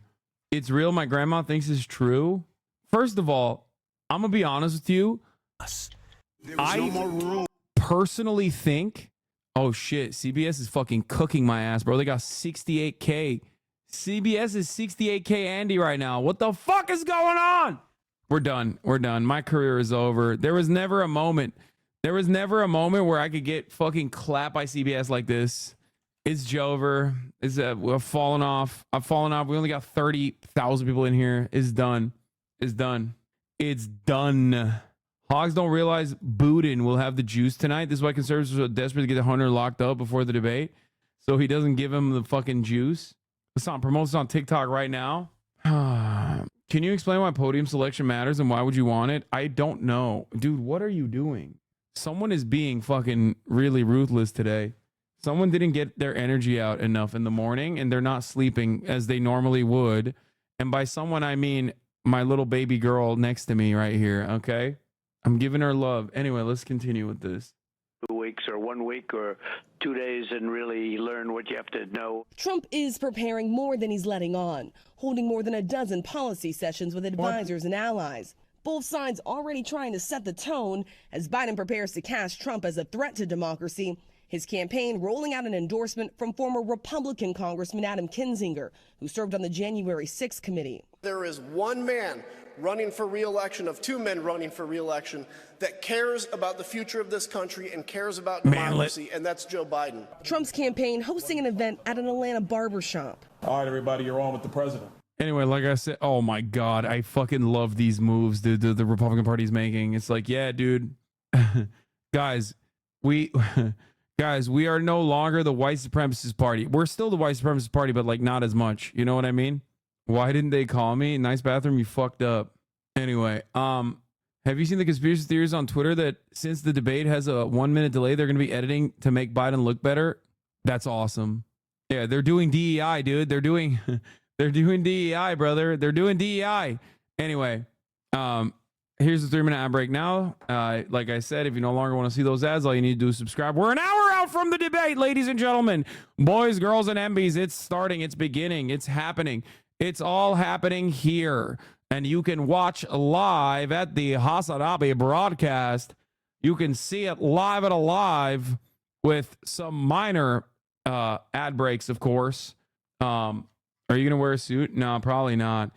It's real. My grandma thinks it's true. First of all, I'm going to be honest with you. I personally think, oh shit, CBS is fucking cooking my ass, bro. They got 68K. CBS is 68K Andy right now. What the fuck is going on? We're done. My career is over. There was never a moment where I could get fucking clapped by CBS like this. It's over. We've fallen off. I've fallen off. We only got 30,000 people in here. It's done. Hogs don't realize Boudin will have the juice tonight. This is why conservatives are so desperate to get Hunter locked up before the debate, so he doesn't give him the fucking juice. Promote this on TikTok right now. Can you explain why podium selection matters and why would you want it? I don't know. Dude, what are you doing? Someone is being fucking really ruthless today. Someone didn't get their energy out enough in the morning and they're not sleeping as they normally would. And by someone, I mean my little baby girl next to me right here, okay? I'm giving her love. Anyway, let's continue with this. 2 weeks or 1 week or 2 days and really learn what you have to know. Trump is preparing more than he's letting on, holding more than a dozen policy sessions with advisors and allies. Both sides already trying to set the tone as Biden prepares to cast Trump as a threat to democracy. His campaign rolling out an endorsement from former Republican Congressman Adam Kinzinger, who served on the January 6th committee. There is one man running for re-election, of 2 men running for re-election, that cares about the future of this country and cares about democracy, and that's Joe Biden. Trump's campaign hosting an event at an Atlanta barbershop. All right, everybody, you're on with the president. Anyway, like I said, oh my God, I fucking love these moves the Republican Party's making. It's like, yeah, dude, guys, we are no longer the white supremacist party. We're still the white supremacist party, but like not as much. You know what I mean? Why didn't they call me? Nice bathroom, you fucked up. Anyway, have you seen the conspiracy theories on Twitter that since the debate has a 1 minute delay, they're going to be editing to make Biden look better? That's awesome. Yeah, they're doing DEI, dude. They're doing DEI, brother. They're doing DEI. Anyway, here's the 3-minute ad break now. Like I said, if you no longer want to see those ads, all you need to do is subscribe. We're an hour out from the debate, ladies and gentlemen. Boys, girls, and MBs, it's starting. It's beginning. It's happening. It's all happening here. And you can watch live at the Hasarabi broadcast. You can see it live at Alive with some minor ad breaks, of course. Are you going to wear a suit? No, probably not.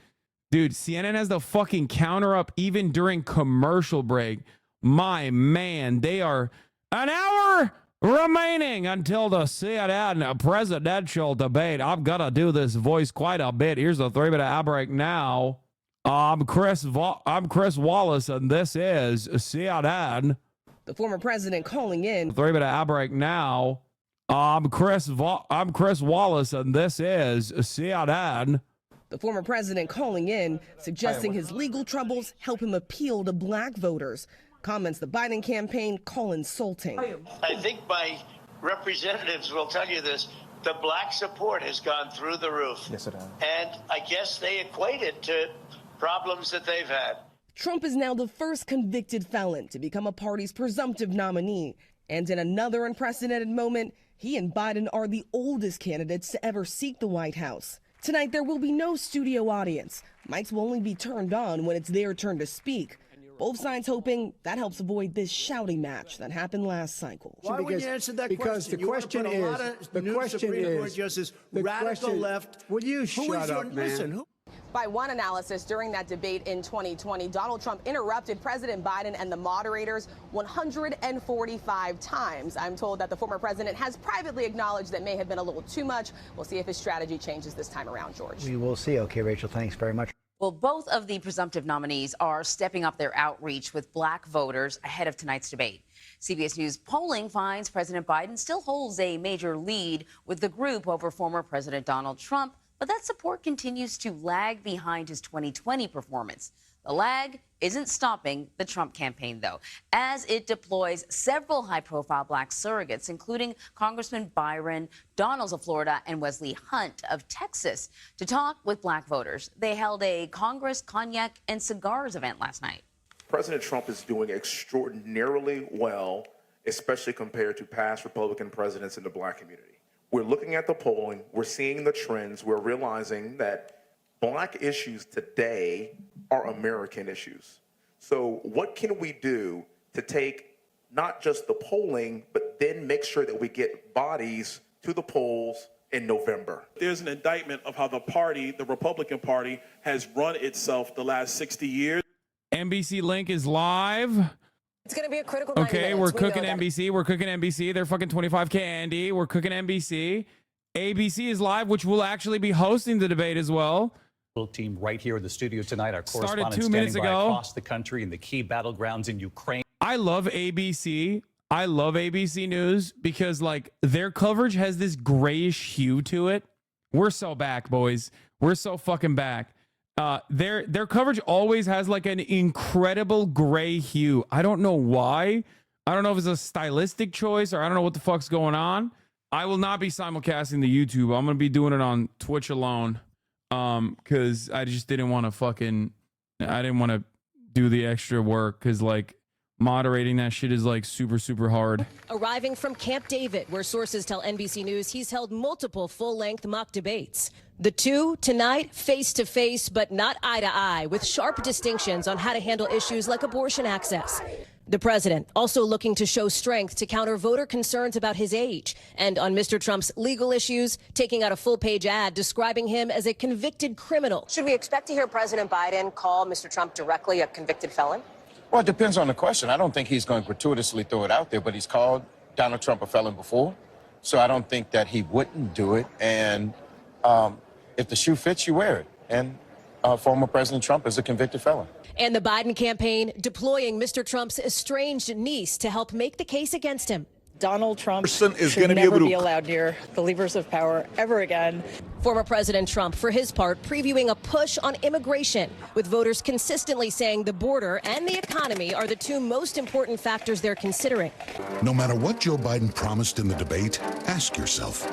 Dude, CNN has the fucking counter up even during commercial break. My man, they are an hour remaining until the CNN presidential debate. I've got to do this voice quite a bit. Here's the 3-minute ad break now. I'm Chris Wallace, and this is CNN. The former president calling in. 3-minute ad break now. I'm Chris Wallace, and this is CNN. The former president calling in, suggesting his legal troubles help him appeal to black voters. Comments the Biden campaign call insulting. I think my representatives will tell you this. The black support has gone through the roof. Yes, it has. And I guess they equate it to problems that they've had. Trump is now the first convicted felon to become a party's presumptive nominee. And in another unprecedented moment, he and Biden are the oldest candidates to ever seek the White House. Tonight, there will be no studio audience. Mics will only be turned on when it's their turn to speak. Both sides hoping that helps avoid this shouting match that happened last cycle. Why would you answer that question? Because the question is, radical left. Will you shut up, man? By one analysis, during that debate in 2020, Donald Trump interrupted President Biden and the moderators 145 times. I'm told that the former president has privately acknowledged that may have been a little too much. We'll see if his strategy changes this time around, George. We will see. Okay, Rachel, thanks very much. Well, both of the presumptive nominees are stepping up their outreach with black voters ahead of tonight's debate. CBS News polling finds President Biden still holds a major lead with the group over former President Donald Trump, but that support continues to lag behind his 2020 performance. The lag isn't stopping the Trump campaign, though, as it deploys several high-profile black surrogates, including Congressman Byron Donalds of Florida and Wesley Hunt of Texas, to talk with black voters. They held a Congress Cognac and Cigars event last night. President Trump is doing extraordinarily well, especially compared to past Republican presidents in the black community. We're looking at the polling, we're seeing the trends, we're realizing that black issues today are American issues. So what can we do to take not just the polling, but then make sure that we get bodies to the polls in November? There's an indictment of how the party, the Republican Party, has run itself the last 60 years. NBC link is live. It's going to be a critical 90 Okay, minutes. we're We know cooking that. NBC. We're cooking NBC. They're fucking 25K, Andy. We're cooking NBC. ABC is live, which will actually be hosting the debate as well. Team right here in the studio tonight. Our Started correspondent 2 minutes standing by ago. across the country in the key battlegrounds in Ukraine. I love ABC. I love ABC News because like their coverage has this grayish hue to it. We're so back, boys. We're so fucking back. Their coverage always has like an incredible gray hue. I don't know why. I don't know if it's a stylistic choice or I don't know what the fuck's going on. I will not be simulcasting the YouTube. I'm gonna be doing it on Twitch alone. Because I just didn't want to do the extra work because like moderating that shit is like super hard. Arriving from Camp David, where sources tell NBC News he's held multiple full-length mock debates. The two tonight, face-to-face, but not eye-to-eye, with sharp distinctions on how to handle issues like abortion access. The president also looking to show strength to counter voter concerns about his age. And on Mr. Trump's legal issues, taking out a full-page ad describing him as a convicted criminal. Should we expect to hear President Biden call Mr. Trump directly a convicted felon? Well, it depends on the question. I don't think he's going to gratuitously throw it out there, but he's called Donald Trump a felon before. So I don't think that he wouldn't do it. And if the shoe fits, you wear it. And former President Trump is a convicted felon. And the Biden campaign deploying Mr. Trump's estranged niece to help make the case against him. Donald Trump Person is should gonna be never able to- be allowed near the levers of power ever again. Former President Trump, for his part, previewing a push on immigration, with voters consistently saying the border and the economy are the two most important factors they're considering. No matter what Joe Biden promised in the debate, ask yourself,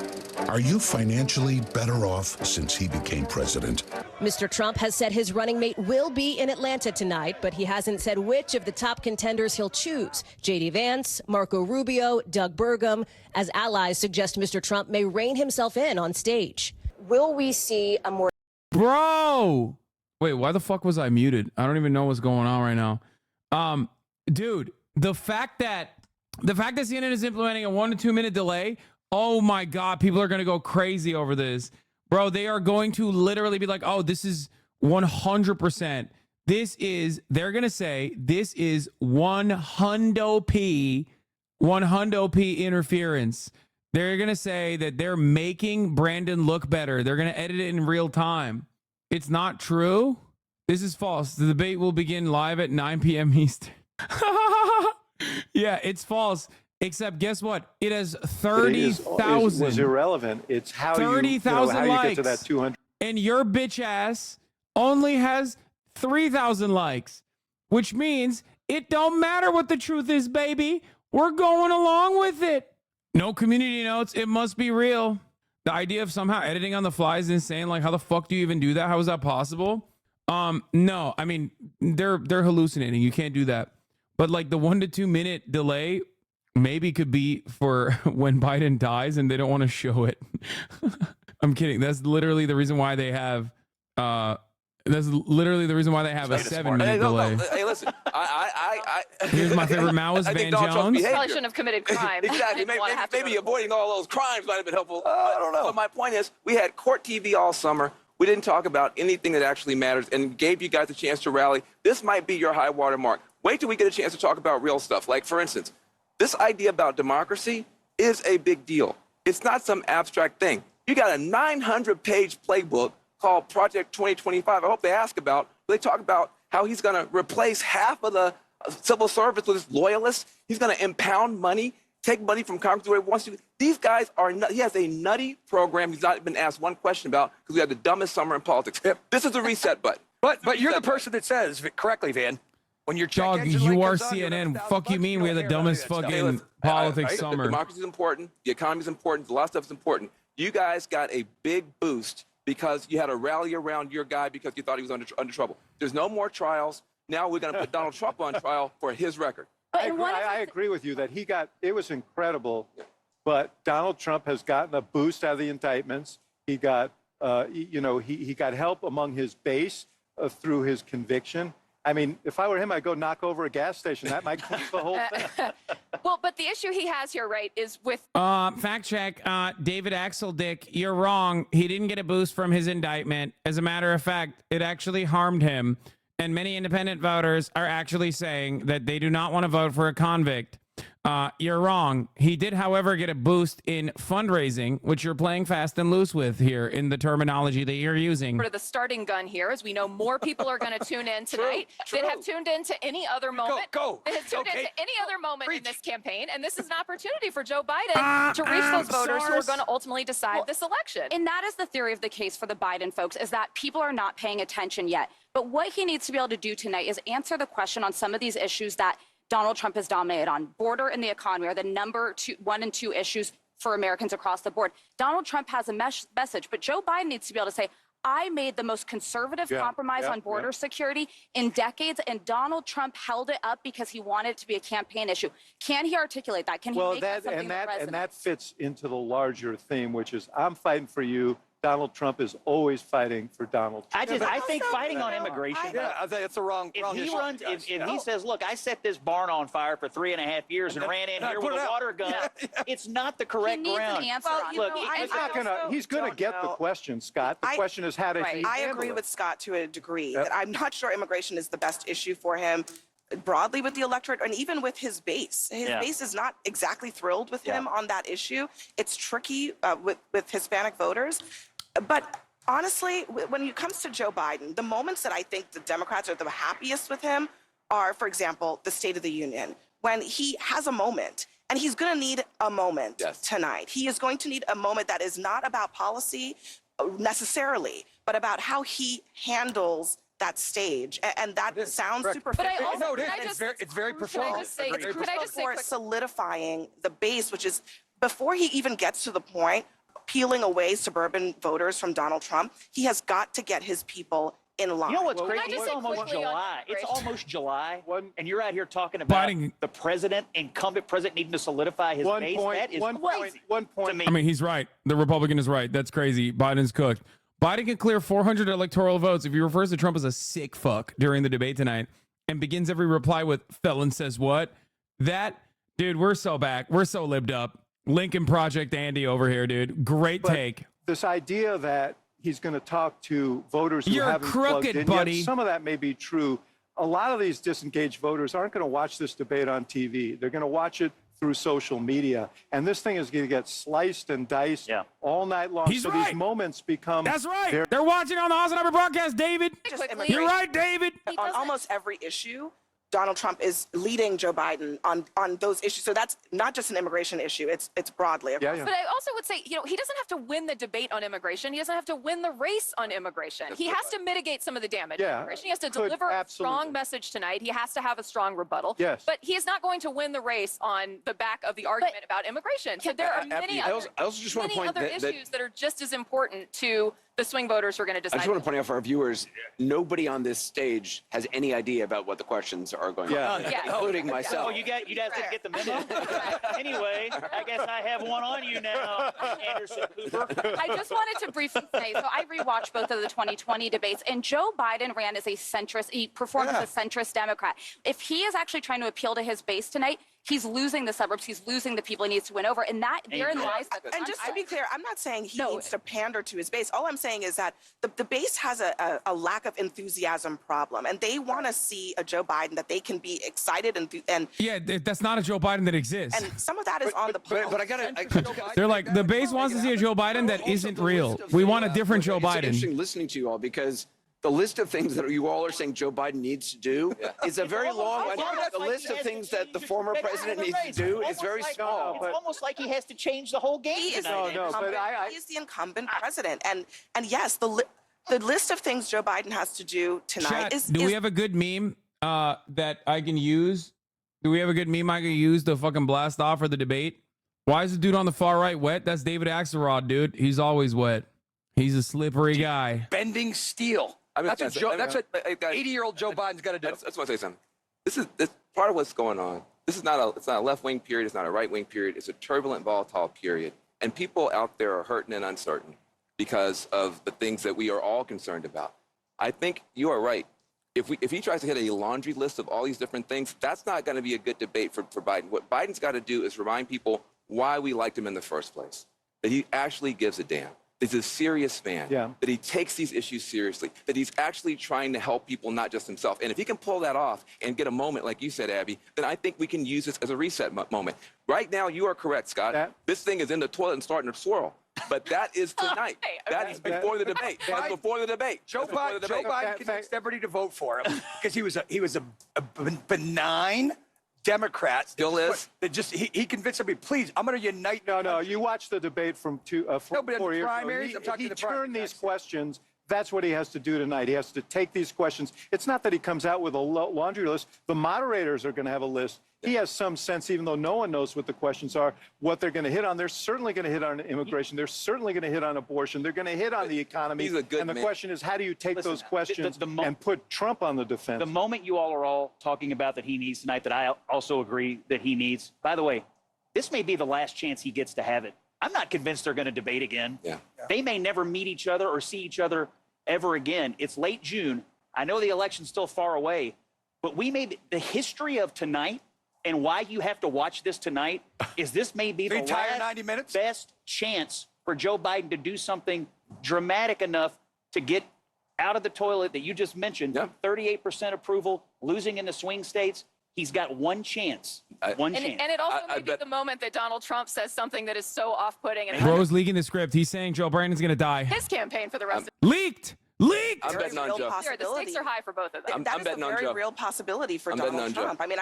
are you financially better off since he became president? Mr. Trump has said his running mate will be in Atlanta tonight, but he hasn't said which of the top contenders he'll choose. J.D. Vance, Marco Rubio, Doug Burgum, as allies suggest Mr. Trump may rein himself in on stage. Will we see a more... Bro! Wait, why the fuck was I muted? I don't even know what's going on right now. Dude, the fact that CNN is implementing a 1 to 2 minute delay, oh my God, people are going to go crazy over this. Bro, they are going to literally be like, oh, this is 100%. They're going to say, this is 100p interference. They're going to say that they're making Brandon look better. They're going to edit it in real time. It's not true. This is false. The debate will begin live at 9 p.m. Eastern. Yeah, it's false. Except guess what? It has 30,000. It was irrelevant. It's how 30,000 how likes. you get to that 200. And your bitch ass only has 3,000 likes, which means it don't matter what the truth is, baby. We're going along with it. No community notes. It must be real. The idea of somehow editing on the fly is insane. Like, how the fuck do you even do that? How is that possible? No, I mean, they're hallucinating. You can't do that. But like the 1 to 2 minute delay maybe could be for when Biden dies and they don't want to show it. I'm kidding. That's literally the reason why they have a 7-minute delay. Hey, listen, Here's my favorite Maoist, Van Jones. Probably shouldn't have committed crime. Exactly. Maybe avoiding all those crimes might have been helpful. I don't know. But my point is, we had court TV all summer. We didn't talk about anything that actually matters and gave you guys a chance to rally. This might be your high water mark. Wait till we get a chance to talk about real stuff. Like, for instance, this idea about democracy is a big deal. It's not some abstract thing. You got a 900-page playbook called Project 2025. I hope they ask about. They talk about how he's going to replace half of the civil service with his loyalists. He's going to impound money, take money from Congress where he wants to. These guys are he has a nutty program he's not been asked one question about because we had the dumbest summer in politics. This is a reset button. But you're the person that says correctly, Van. When your check Dog, engine you light are comes on, you're CNN. $1,000 Fuck you mean we have the don't care about dumbest any of that stuff. fucking politics summer. Democracy is important. The economy is important. A lot of stuff is important. You guys got a big boost because you had a rally around your guy because you thought he was under trouble. There's no more trials. Now we're going to put Donald Trump on trial for his record. I agree with you that it was incredible, but Donald Trump has gotten a boost out of the indictments. He got, he got help among his base through his conviction. I mean, if I were him, I'd go knock over a gas station. That might clean the whole thing. Well, but the issue he has here, right, is with... Fact check, David Axeldick, you're wrong. He didn't get a boost from his indictment. As a matter of fact, it actually harmed him. And many independent voters are actually saying that they do not want to vote for a convict. You're wrong. He did, however, get a boost in fundraising, which you're playing fast and loose with here in the terminology that you're using. Sort of the starting gun here, as we know more people are going to tune in tonight than have tuned in to any other moment. That have tuned in to any other moment in this campaign. And this is an opportunity for Joe Biden to reach those voters who are going to ultimately decide this election. And that is the theory of the case for the Biden folks, is that people are not paying attention yet. But what he needs to be able to do tonight is answer the question on some of these issues that Donald Trump has dominated on. Border and the economy are the number 1 and 2 issues for Americans across the board. Donald Trump has a message, but Joe Biden needs to be able to say, I made the most conservative compromise on border security in decades, and Donald Trump held it up because he wanted it to be a campaign issue. Can he articulate that? Can he make that something that resonates? And that fits into the larger theme, which is I'm fighting for you. Donald Trump is always fighting for Donald Trump. I think fighting on immigration. I think it's the wrong. If he runs, if he says, "Look, I set this barn on fire for 3.5 years and ran in here with a water gun," it's not the correct ground. Look, he's going to get the question, Scott. The question is how does he I handle agree it? with Scott to a degree. That I'm not sure immigration is the best issue for him. Broadly with the electorate and even with his base. His base is not exactly thrilled with him on that issue. It's tricky with Hispanic voters. But honestly, when it comes to Joe Biden, the moments that I think the Democrats are the happiest with him are, for example, the State of the Union. When he has a moment, and he's going to need a moment tonight. He is going to need a moment that is not about policy necessarily, but about how he handles that stage, and that sounds superficial. But I also, it's very performative. Can I just say solidifying the base, which is before he even gets to the point peeling away suburban voters from Donald Trump, he has got to get his people in line. You know what's crazy? It's almost July. It's almost July, and you're out here talking about the president, incumbent president, needing to solidify his base. That is crazy. One point. To me. I mean, he's right. The Republican is right. That's crazy. Biden's cooked. Biden can clear 400 electoral votes if he refers to Trump as a sick fuck during the debate tonight and begins every reply with "felon says what." That, dude, we're so back. We're so libbed up. Lincoln Project Andy over here, dude. Great take. This idea that he's going to talk to voters who You're haven't crooked, plugged in buddy. yet, some of that may be true. A lot of these disengaged voters aren't going to watch this debate on TV. They're going to watch it through social media. And this thing is going to get sliced and diced all night long. He's so right. these moments become... That's right. They're watching on the Austin Upper broadcast, David. You're right, David. On almost every issue, Donald Trump is leading Joe Biden on those issues. So that's not just an immigration issue. It's broadly. But I also would say, he doesn't have to win the debate on immigration. He doesn't have to win the race on immigration. He has to mitigate some of the damage on immigration. He has to deliver a strong message tonight. He has to have a strong rebuttal. Yes. But he is not going to win the race on the back of the argument about immigration. So there are many other issues that are just as important to the swing voters who are going to decide. I just want to point out for our viewers, nobody on this stage has any idea about what the questions are going on, including myself. Oh, you guys didn't get the memo. Anyway, I guess I have one on you now, Anderson Cooper. I just wanted to briefly say, so I rewatched both of the 2020 debates, and Joe Biden ran as a centrist. He performed as a centrist Democrat. If he is actually trying to appeal to his base tonight, he's losing the suburbs. He's losing the people he needs to win over. And that therein lies the And just to be clear, I'm not saying he needs to pander to his base. All I'm saying is that the base has a lack of enthusiasm problem. And they want to see a Joe Biden that they can be excited and Yeah, that's not a Joe Biden that exists. and some of that is on the poll. But I got They're like, the base wants to see a Joe Biden that isn't real. We want a different Joe It's Biden. interesting listening to you all because the list of things that you all are saying Joe Biden needs to do is a very long one. The list of things that the former president needs to do is very small. It's almost like he has to change the whole game. He is tonight. the incumbent president. And yes, The list of things Joe Biden has to do tonight Chat, do we have a good meme that I can use? Do we have a good meme I can use to fucking blast off for the debate? Why is the dude on the far right wet? That's David Axelrod, dude. He's always wet. He's a slippery guy. Bending steel. That's what 80-year-old Joe Biden's got to do. I just want to say something. This part of what's going on. It's not a left-wing period. It's not a right-wing period. It's a turbulent, volatile period. And people out there are hurting and uncertain because of the things that we are all concerned about. I think you are right. If he tries to hit a laundry list of all these different things, that's not going to be a good debate for Biden. What Biden's got to do is remind people why we liked him in the first place, that he actually gives a damn. He's a serious man, that he takes these issues seriously, that he's actually trying to help people, not just himself. And if he can pull that off and get a moment, like you said, Abby, then I think we can use this as a reset moment. Right now, you are correct, Scott. This thing is in the toilet and starting to swirl. But that is tonight. That is before the debate. That's before the debate. Joe Biden convinced everybody to vote for him because he was a benign Democrat. Still is. That just he convinced everybody. Please, I'm going to unite. No. You watched the debate from 4 years ago. He turned these questions. That's what he has to do tonight. He has to take these questions. It's not that he comes out with a laundry list. The moderators are going to have a list. He has some sense, even though no one knows what the questions are, what they're going to hit on. They're certainly going to hit on immigration. They're certainly going to hit on abortion. They're going to hit on the economy. He's a good and the man. question is, how do you take those questions and put Trump on the defense? The moment you all are all talking about that he needs tonight, that I also agree that he needs. By the way, this may be the last chance he gets to have it. I'm not convinced they're going to debate again. They may never meet each other or see each other ever again. It's late June. I know the election's still far away, but we made the history of tonight and why you have to watch this tonight is this may be the last 90 minutes? Best chance for Joe Biden to do something dramatic enough to get out of the toilet that you just mentioned. 38% approval, losing in the swing states. He's got one chance. One chance. And it also may be the moment that Donald Trump says something that is so off-putting. And Bro's leaking the script. He's saying Joe Biden's going to die. his campaign for the rest of Leaked! I'm betting on Joe. The stakes are high for both of them. I'm betting on That is a Joe. very real possibility for I'm betting Donald on Trump. Joe. I mean,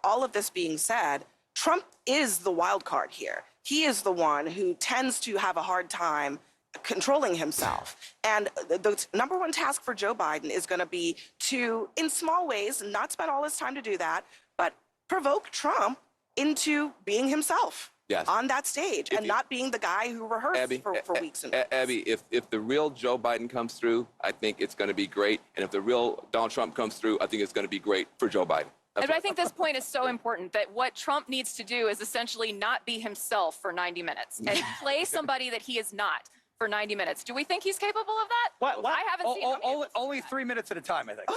all of this being said, Trump is the wild card here. He is the one who tends to have a hard time controlling himself. And the number one task for Joe Biden is going to be to, in small ways, not spend all his time to do that, but provoke Trump into being himself on that stage and not being the guy who rehearsed for weeks and weeks. Abby, if the real Joe Biden comes through, I think it's going to be great. And if the real Donald Trump comes through, I think it's going to be great for Joe Biden. And I think this point is so important that what Trump needs to do is essentially not be himself for 90 minutes and play somebody that he is not for 90 minutes. Do we think he's capable of that? I haven't seen him. Only 3 minutes at a time, I think.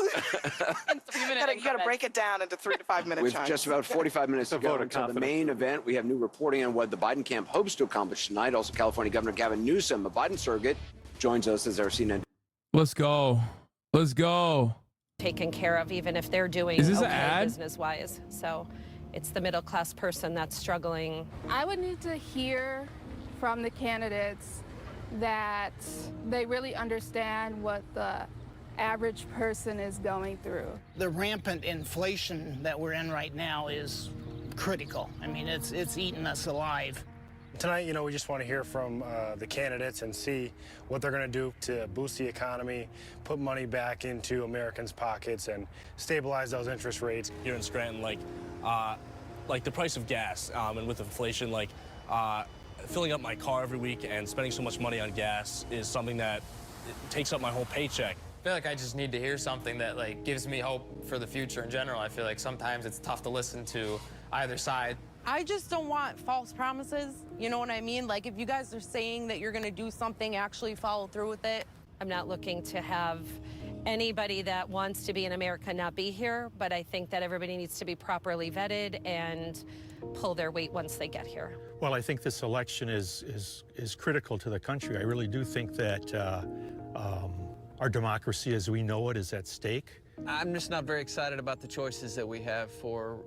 You got to break it down into 3 to 5 minute With chunks. just about 45 minutes to go until the main event, we have new reporting on what the Biden camp hopes to accomplish tonight. Also, California Governor Gavin Newsom, a Biden surrogate, joins us as our CNN. Let's go. Let's go. Taken care of, even if they're doing Is this an okay ad? business-wise. So it's the middle-class person that's struggling. I would need to hear from the candidates that they really understand what the average person is going through. The rampant inflation that we're in right now is critical. I mean, it's eating us alive. Tonight, we just want to hear from the candidates and see what they're going to do to boost the economy, put money back into Americans' pockets, and stabilize those interest rates. Here in Scranton, like the price of gas, and with inflation, filling up my car every week and spending so much money on gas is something that takes up my whole paycheck. I feel like I just need to hear something that gives me hope for the future in general. I feel like sometimes it's tough to listen to either side. I just don't want false promises. You know what I mean? Like, if you guys are saying that you're going to do something, actually follow through with it. I'm not looking to have anybody that wants to be in America not be here, but I think that everybody needs to be properly vetted and pull their weight once they get here. Well, I think this election is critical to the country. I really do think that our democracy as we know it is at stake. I'm just not very excited about the choices that we have for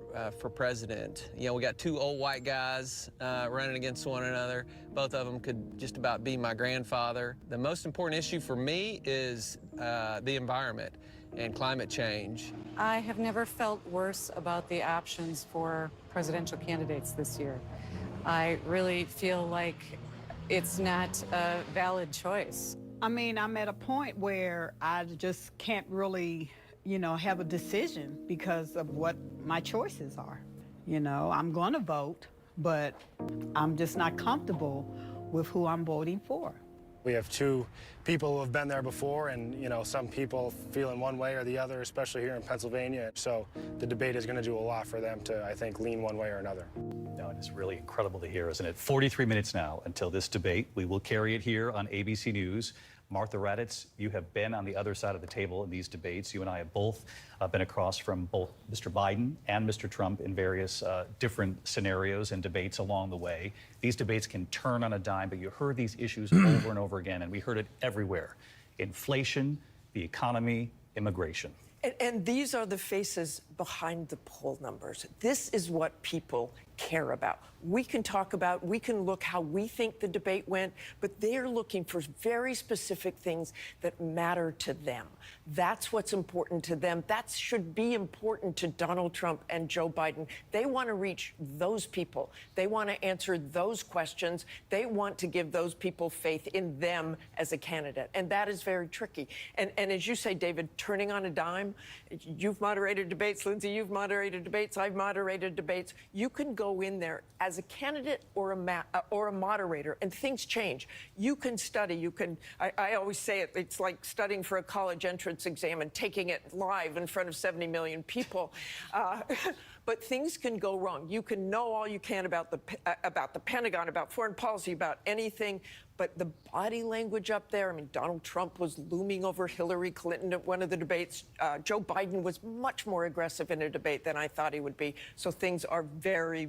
president. We got two old white guys running against one another. Both of them could just about be my grandfather. The most important issue for me is the environment and climate change. I have never felt worse about the options for presidential candidates this year. I really feel like it's not a valid choice. I mean, I'm at a point where I just can't really, have a decision because of what my choices are. I'm going to vote, but I'm just not comfortable with who I'm voting for. We have two people who have been there before, and some people feel in one way or the other, especially here in Pennsylvania. So the debate is going to do a lot for them to, I think, lean one way or another. No, it is really incredible to hear, isn't it? 43 minutes now until this debate. We will carry it here on ABC News. Martha Raddatz, you have been on the other side of the table in these debates. You and I have both been across from both Mr. Biden and Mr. Trump in various different scenarios and debates along the way. These debates can turn on a dime, but you heard these issues over and over again, and we heard it everywhere. Inflation, the economy, immigration. And these are the faces behind the poll numbers. This is what people care about. We can look how we think the debate went, but they're looking for very specific things that matter to them. That's what's important to them. That should be important to Donald Trump and Joe Biden. They want to reach those people. They want to answer those questions. They want to give those people faith in them as a candidate. And that is very tricky. And as you say, David, turning on a dime, you've moderated debates, Lindsay, you've moderated debates, I've moderated debates. You can go in there as a candidate or a moderator, and things change. You can study. I always say it's like studying for a college entrance exam and taking it live in front of 70 million people. But things can go wrong. You can know all you can about the Pentagon, about foreign policy, about anything. But the body language up there, I mean, Donald Trump was looming over Hillary Clinton at one of the debates. Joe Biden was much more aggressive in a debate than I thought he would be. So things are very,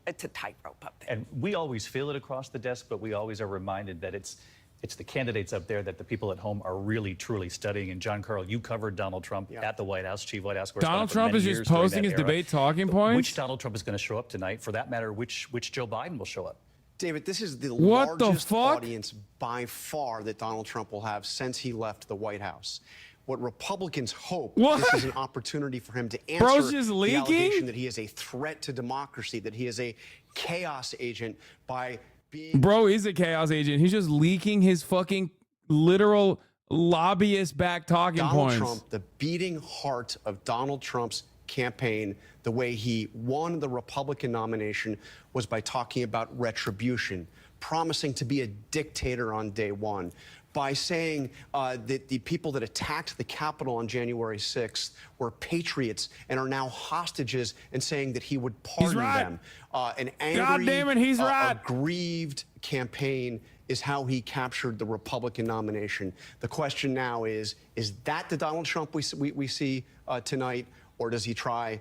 it's a tightrope up there. And we always feel it across the desk, but we always are reminded that it's the candidates up there that the people at home are really, truly studying. And John Carl, you covered Donald Trump at the White House, chief White House correspondent. Donald Trump is just posting his debate talking points? Which Donald Trump is going to show up tonight? For that matter, which Joe Biden will show up? David, this is the what largest the fuck? audience by far that Donald Trump will have since he left the White House. What Republicans hope this is an opportunity for him to answer the allegation that he is a threat to democracy, that he is a chaos agent by being... Bro is a chaos agent. He's just leaking his fucking literal lobbyist back talking points. Donald Trump, the beating heart of Donald Trump's campaign, the way he won the Republican nomination was by talking about retribution, promising to be a dictator on day one, by saying that the people that attacked the Capitol on January 6th were patriots and are now hostages, and saying that he would pardon them. An angry, aggrieved campaign is how he captured the Republican nomination. The question now is that the Donald Trump we see tonight, or does he try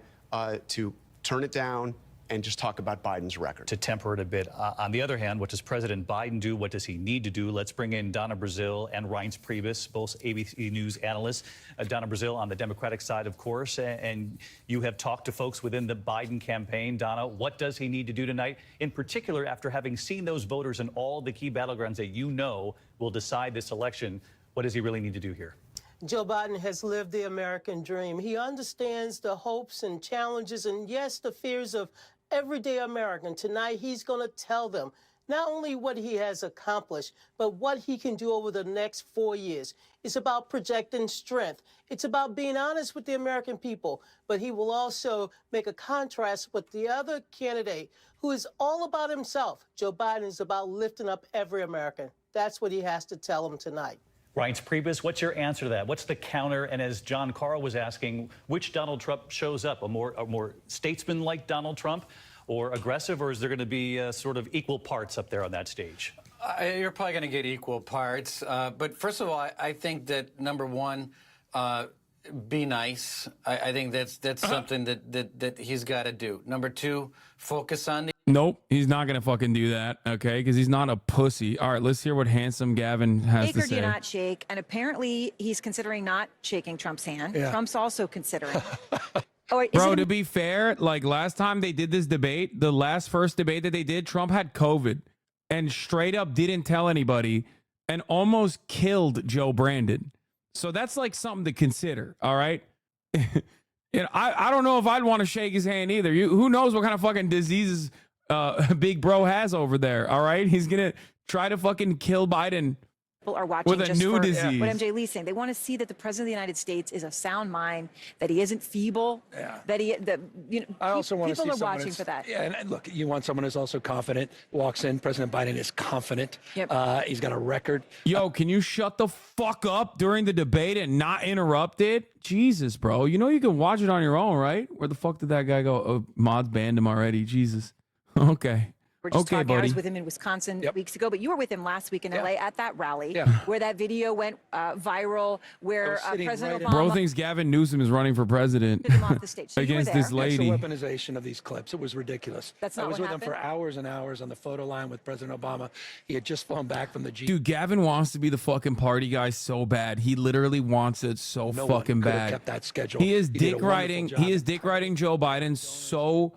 to turn it down and just talk about Biden's record? To temper it a bit. On the other hand, what does President Biden do? What does he need to do? Let's bring in Donna Brazile and Reince Priebus, both ABC News analysts. Donna Brazile on the Democratic side, of course, and you have talked to folks within the Biden campaign. Donna, what does he need to do tonight? In particular, after having seen those voters in all the key battlegrounds that will decide this election, what does he really need to do here? Joe Biden has lived the American dream. He understands the hopes and challenges and, yes, the fears of everyday American. Tonight, he's going to tell them not only what he has accomplished, but what he can do over the next 4 years. It's about projecting strength. It's about being honest with the American people. But he will also make a contrast with the other candidate who is all about himself. Joe Biden is about lifting up every American. That's what he has to tell them tonight. Reince Priebus, what's your answer to that? What's the counter? And as John Carl was asking, which Donald Trump shows up? A more statesman-like Donald Trump, or aggressive, or is there going to be sort of equal parts up there on that stage? You're probably going to get equal parts. But first of all, I think that, number one, be nice. I think that's something that he's got to do. Number two, focus on the... Nope, he's not going to fucking do that, okay? Because he's not a pussy. All right, let's hear what handsome Gavin has to say. Shake or do not shake, and apparently he's considering not shaking Trump's hand. Yeah. Trump's also considering. Bro, to be fair, like last time they did this debate, the first debate that they did, Trump had COVID and straight up didn't tell anybody and almost killed Joe Brandon. So that's like something to consider, all right? I don't know if I'd want to shake his hand either. Who knows what kind of fucking diseases Big Bro has over there, all right? He's going to try to fucking kill Biden People are watching With a just new for disease. what MJ Lee's saying. They want to see that the president of the United States is of sound mind, that he isn't feeble, that I also want to see people are someone watching who's- for that. Yeah, and look, you want someone who's also confident. Walks in, President Biden is confident. He's got a record. Yo, can you shut the fuck up during the debate and not interrupt it? Jesus, bro. You know you can watch it on your own, right? Where the fuck did that guy go? Oh, Mods banned him already. Jesus. Okay. We're just Okay, talking. I buddy. was with him in Wisconsin weeks ago, but you were with him last week in LA at that rally Yeah. where that video went viral, where President Obama Bro thinks Gavin Newsom is running for president took him off the stage. So you were against there. this lady. That's the weaponization of these clips. It was ridiculous. That's I not was what with him for happened? hours and hours on the photo line with President Obama. He had just flown back from the G. Dude, Gavin wants to be the fucking party guy so bad. He literally wants it so No one fucking could have bad. kept that schedule. He is He did a dick wonderful riding. job. He is dick riding Joe Biden so.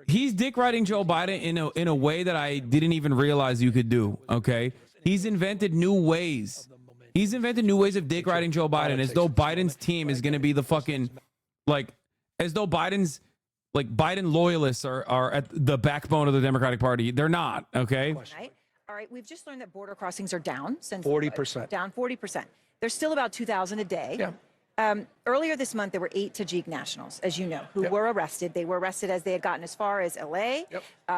He's dick riding Joe Biden in a way that I didn't even realize you could do. Okay, he's invented new ways. He's invented new ways of dick riding Joe Biden, as though Biden's team is going to be the fucking as though Biden loyalists are at the backbone of the Democratic Party. They're not. Okay. Right? All right, we've just learned that border crossings are down since 40%. Down 40%. There's still about 2,000 a day. Yeah. Earlier this month, there were 8 Tajik nationals, as you know, who were arrested. They were arrested as they had gotten as far as LA,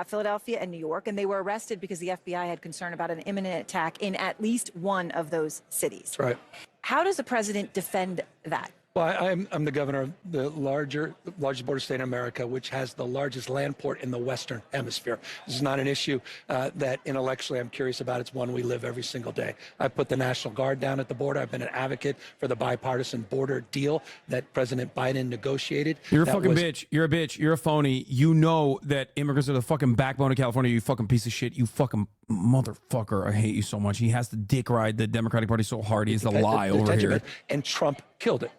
Philadelphia, and New York. And they were arrested because the FBI had concern about an imminent attack in at least one of those cities. That's right. How does the president defend that? Well, I'm the governor of the largest border state in America, which has the largest land port in the Western Hemisphere. This is not an issue that intellectually I'm curious about. It's one we live every single day. I put the National Guard down at the border. I've been an advocate for the bipartisan border deal that President Biden negotiated. You're a That fucking was- bitch. You're a bitch. You're a phony. You know that immigrants are the fucking backbone of California. You fucking piece of shit. You fucking motherfucker. I hate you so much. He has to dick ride the Democratic Party so hard. He has to lie over Detention here. bed, and Trump killed it.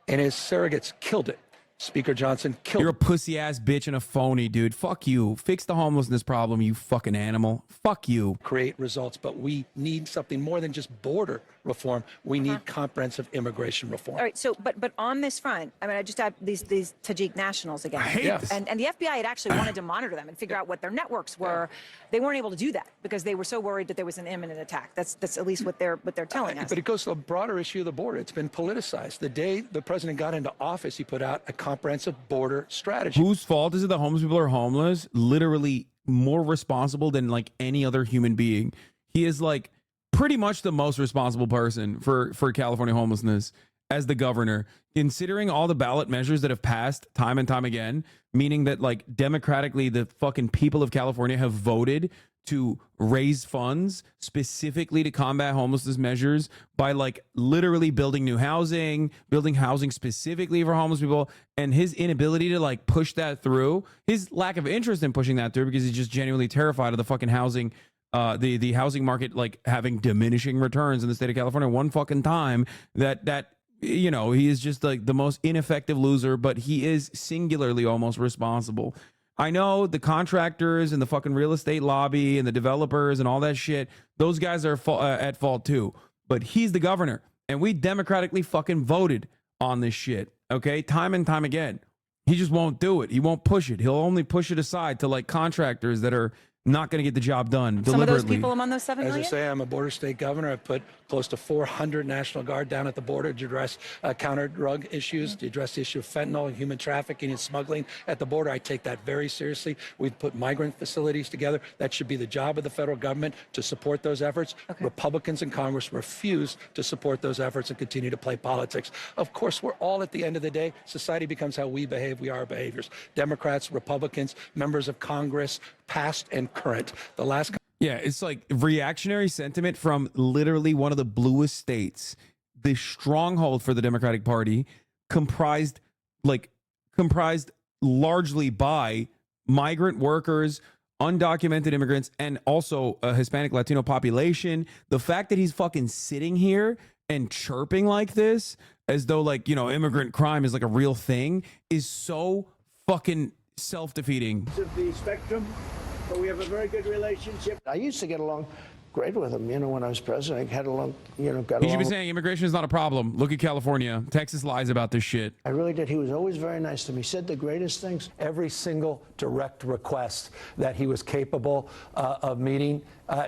And his surrogates killed it. Speaker Johnson killed You're a it. pussy ass bitch and a phony, dude. Fuck you. Fix the homelessness problem, you fucking animal. Fuck you. Create results, but we need something more than just border reform. We need comprehensive immigration reform. All right, so but on this front, I mean, I just have these Tajik nationals again. I hate this. And the FBI had actually wanted to monitor them and figure out what their networks were. They weren't able to do that because they were so worried that there was an imminent attack. That's at least what they're telling us. But it goes to the broader issue of the border. It's been politicized. The day the president got into office, he put out a comprehensive border strategy. Whose fault is it the homeless people are homeless? Literally more responsible than like any other human being. He is like pretty much the most responsible person for California homelessness as the governor, considering all the ballot measures that have passed time and time again, meaning that like democratically the fucking people of California have voted to raise funds specifically to combat homelessness measures by like literally building new housing, building housing specifically for homeless people, and his inability to like push that through, his lack of interest in pushing that through because he's just genuinely terrified of the fucking housing the housing market like having diminishing returns in the state of California one fucking time, that you know, he is just like the most ineffective loser, but he is singularly almost responsible. I know the contractors and the fucking real estate lobby and the developers and all that shit, those guys are at fault too, but he's the governor and we democratically fucking voted on this shit, okay, time and time again. He just won't do it. He won't push it. He'll only push it aside to like contractors that are not going to get the job done Some deliberately. of those people among those 7 As million? I say, I'm a border state governor. I've put close to 400 National Guard down at the border to address counter drug issues, to address the issue of fentanyl and human trafficking and smuggling at the border. I take that very seriously. We've put migrant facilities together. That should be the job of the federal government to support those efforts. Republicans in Congress refuse to support those efforts and continue to play politics. Of course, we're all at the end of the day, society becomes how we behave. We are our behaviors. Democrats, Republicans, members of Congress, past and current. The last Yeah, it's like reactionary sentiment from literally one of the bluest states, the stronghold for the Democratic Party, comprised largely by migrant workers, undocumented immigrants, and also a Hispanic Latino population. The fact that he's fucking sitting here and chirping like this, as though like, you know, immigrant crime is like a real thing, is so fucking self-defeating. Of the spectrum, but we have a very good relationship. I used to get along great with him. You know, when I was president, I had got He along. should be saying immigration is not a problem. Look at California. Texas lies about this shit. I really did. He was always very nice to me. He said the greatest things. Every single direct request that he was capable of meeting,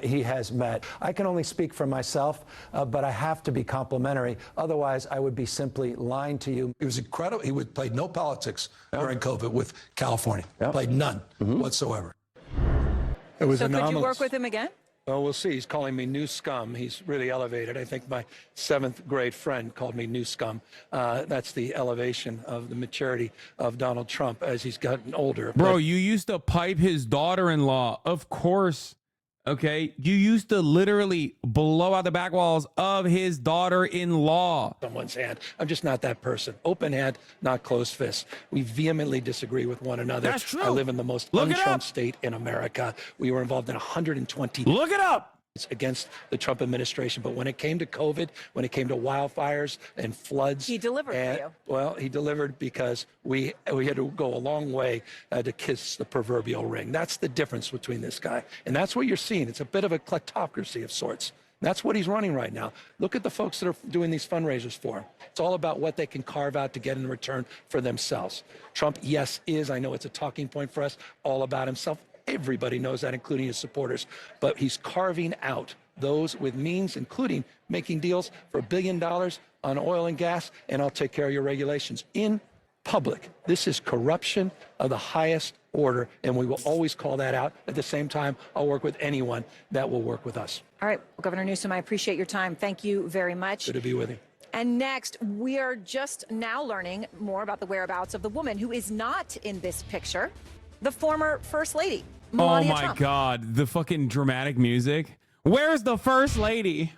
he has met. I can only speak for myself, but I have to be complimentary. Otherwise, I would be simply lying to you. It was incredible. He played no politics during COVID with California. Played none whatsoever. It was So could you anomalous. work with him again? Well, we'll see. He's calling me new scum. He's really elevated. I think my 7th grade friend called me new scum. That's the elevation of the maturity of Donald Trump as he's gotten older. Bro, you used to pipe his daughter-in-law. Of course. Okay. You used to literally blow out the back walls of his daughter-in-law. Someone's hand. I'm just not that person. Open hand, not closed fist. We vehemently disagree with one another. That's true. I live in the most Look it un-Trump up. state in America. We were involved in 120. Look it up. Against the Trump administration. But when it came to COVID, when it came to wildfires and floods. He delivered for you. Well, he delivered because we had to go a long way to kiss the proverbial ring. That's the difference between this guy. And that's what you're seeing. It's a bit of a kleptocracy of sorts. That's what he's running right now. Look at the folks that are doing these fundraisers for him. It's all about what they can carve out to get in return for themselves. Trump, yes, I know it's a talking point for us, all about himself. Everybody knows that, including his supporters. But he's carving out those with means, including making deals for $1 billion on oil and gas, and I'll take care of your regulations in public. This is corruption of the highest order, and we will always call that out. At the same time, I'll work with anyone that will work with us. All right, well, Governor Newsom, I appreciate your time. Thank you very much. Good to be with you. And next, we are just now learning more about the whereabouts of the woman who is not in this picture, the former First Lady, Melania Oh my Trump. God. The fucking dramatic music. Where's the first lady?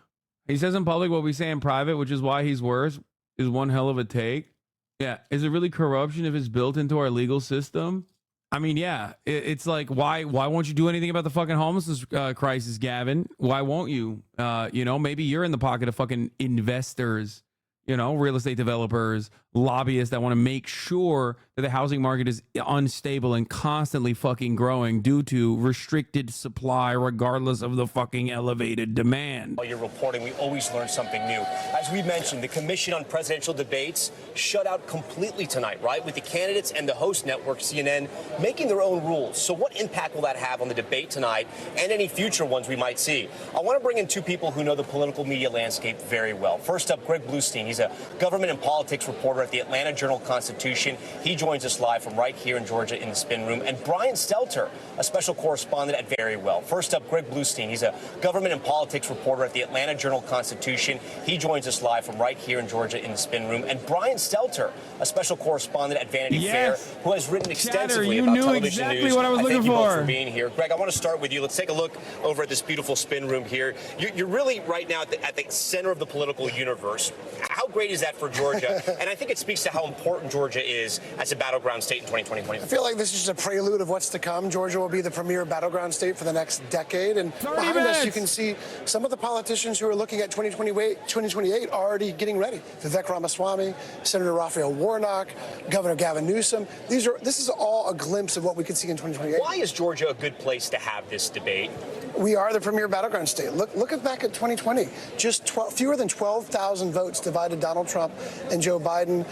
He says in public what we say in private, which is why he's worse, is one hell of a take. Yeah. Is it really corruption if it's built into our legal system? I mean, yeah. It's like, why won't you do anything about the fucking homelessness crisis, Gavin? Why won't you? Maybe you're in the pocket of fucking investors, real estate developers, lobbyists that want to make sure that the housing market is unstable and constantly fucking growing due to restricted supply, regardless of the fucking elevated demand. While you're reporting, we always learn something new. As we mentioned, the Commission on Presidential Debates shut out completely tonight, right? With the candidates and the host network, CNN, making their own rules. So what impact will that have on the debate tonight and any future ones we might see? I want to bring in two people who know the political media landscape very well. First up, Greg Bluestein. He's a government and politics reporter at the Atlanta Journal-Constitution. He joins us live from right here in Georgia in the Spin Room. And Brian Stelter, a special correspondent at Very Well. First up, Greg Bluestein. He's a government and politics reporter at the Atlanta Journal-Constitution. He joins us live from right here in Georgia in the Spin Room. And Brian Stelter, a special correspondent at Vanity Fair, who has written extensively about television exactly news. what I was looking thank you both for. for being here. Greg, I want to start with you. Let's take a look over at this beautiful Spin Room here. You're really right now at the center of the political universe. How great is that for Georgia? And I think it speaks to how important Georgia is as a battleground state in 2020. I feel like this is just a prelude of what's to come. Georgia will be the premier battleground state for the next decade. And behind us, you can see some of the politicians who are looking at 2028 already getting ready. Vivek Ramaswamy, Senator Raphael Warnock, Governor Gavin Newsom. This is all a glimpse of what we could see in 2028. Why is Georgia a good place to have this debate? We are the premier battleground state. Look back at 2020. Just fewer than 12,000 votes divided Donald Trump and Joe Biden.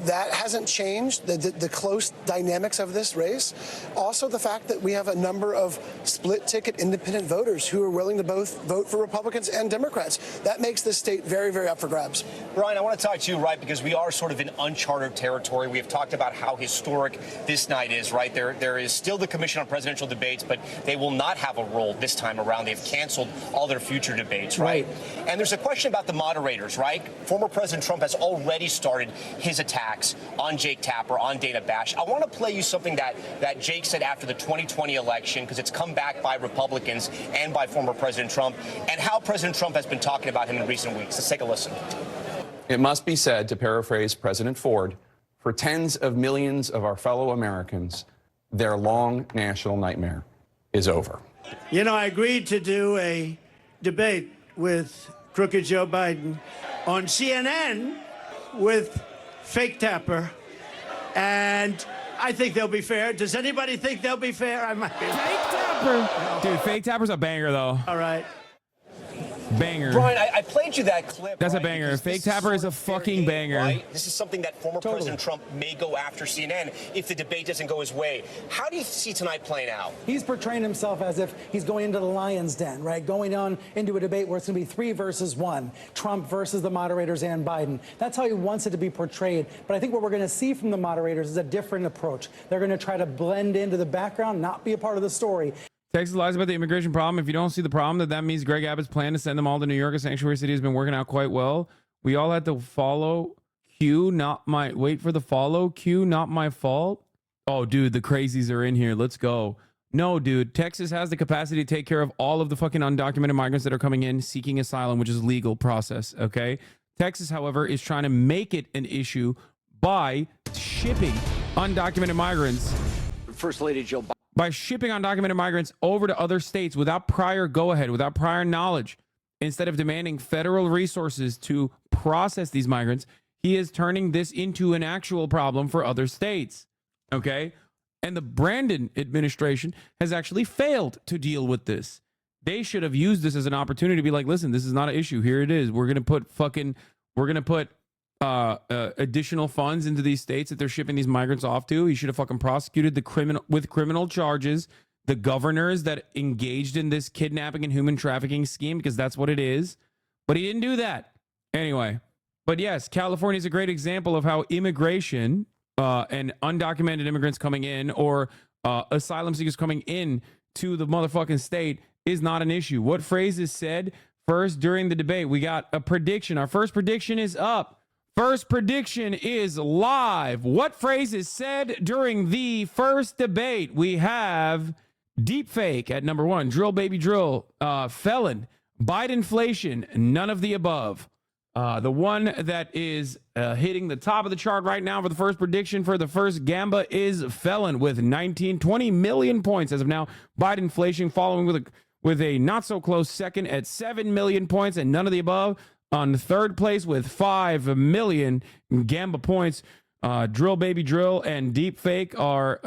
That hasn't changed the close dynamics of this race. Also, the fact that we have a number of split-ticket independent voters who are willing to both vote for Republicans and Democrats. That makes this state very, very up for grabs. Brian, I want to talk to you, right, because we are sort of in uncharted territory. We have talked about how historic this night is, right? There is still the Commission on Presidential Debates, but they will not have a role this time around. They've canceled all their future debates, right? And there's a question about the moderators, right? Former President Trump has already started his attacks on Jake Tapper, on Dana Bash. I want to play you something that Jake said after the 2020 election, because it's come back by Republicans and by former President Trump, and how President Trump has been talking about him in recent weeks. Let's take a listen. It must be said, to paraphrase President Ford, for tens of millions of our fellow Americans, their long national nightmare is over. You know, I agreed to do a debate with crooked Joe Biden on CNN with fake Tapper, and I think they'll be fair. Does anybody think they'll be fair? I might be. Fake Tapper! Tapper. Dude, Fake Tapper's a banger, though. All right. Banger. Brian, I played you that clip. That's a right, banger. because Fake this Tapper is a sort of fair fucking game, banger. Right? This is something that former President Trump may go after CNN if the debate doesn't go his way. How do you see tonight playing out? He's portraying himself as if he's going into the lion's den, right? Going on into a debate where it's going to be 3 versus 1, Trump versus the moderators and Biden. That's how he wants it to be portrayed. But I think what we're going to see from the moderators is a different approach. They're going to try to blend into the background, not be a part of the story. Texas lies about the immigration problem. If you don't see the problem, that means Greg Abbott's plan to send them all to New York, a sanctuary city, has been working out quite well. We all had to follow Q, not my wait for the follow Q, not my fault. Oh, dude, the crazies are in here. Let's go. No, dude, Texas has the capacity to take care of all of the fucking undocumented migrants that are coming in seeking asylum, which is legal process. Okay. Texas, however, is trying to make it an issue by shipping undocumented migrants. First Lady Jill Biden. By shipping undocumented migrants over to other states without prior go-ahead, without prior knowledge, instead of demanding federal resources to process these migrants, he is turning this into an actual problem for other states. Okay? And the Brandon administration has actually failed to deal with this. They should have used this as an opportunity to be like, listen, this is not an issue. Here it is. We're going to put additional funds into these states that they're shipping these migrants off to. He should have fucking prosecuted the criminal charges, the governors that engaged in this kidnapping and human trafficking scheme, because that's what it is. But he didn't do that. Anyway, but yes, California is a great example of how immigration and undocumented immigrants coming in or asylum seekers coming in to the motherfucking state is not an issue. What phrase is said first during the debate? We got a prediction. Our first prediction is up. First prediction is live. What phrase is said during the first debate? We have deepfake at number 1, drill baby drill, felon, Bidenflation, none of the above. The one that is hitting the top of the chart right now for the first prediction for the first Gamba is felon with 20 million points as of now. Bidenflation following with a not so close second at 7 million points and none of the above. On third place with 5 million Gamba points, Drill Baby Drill and Deepfake are,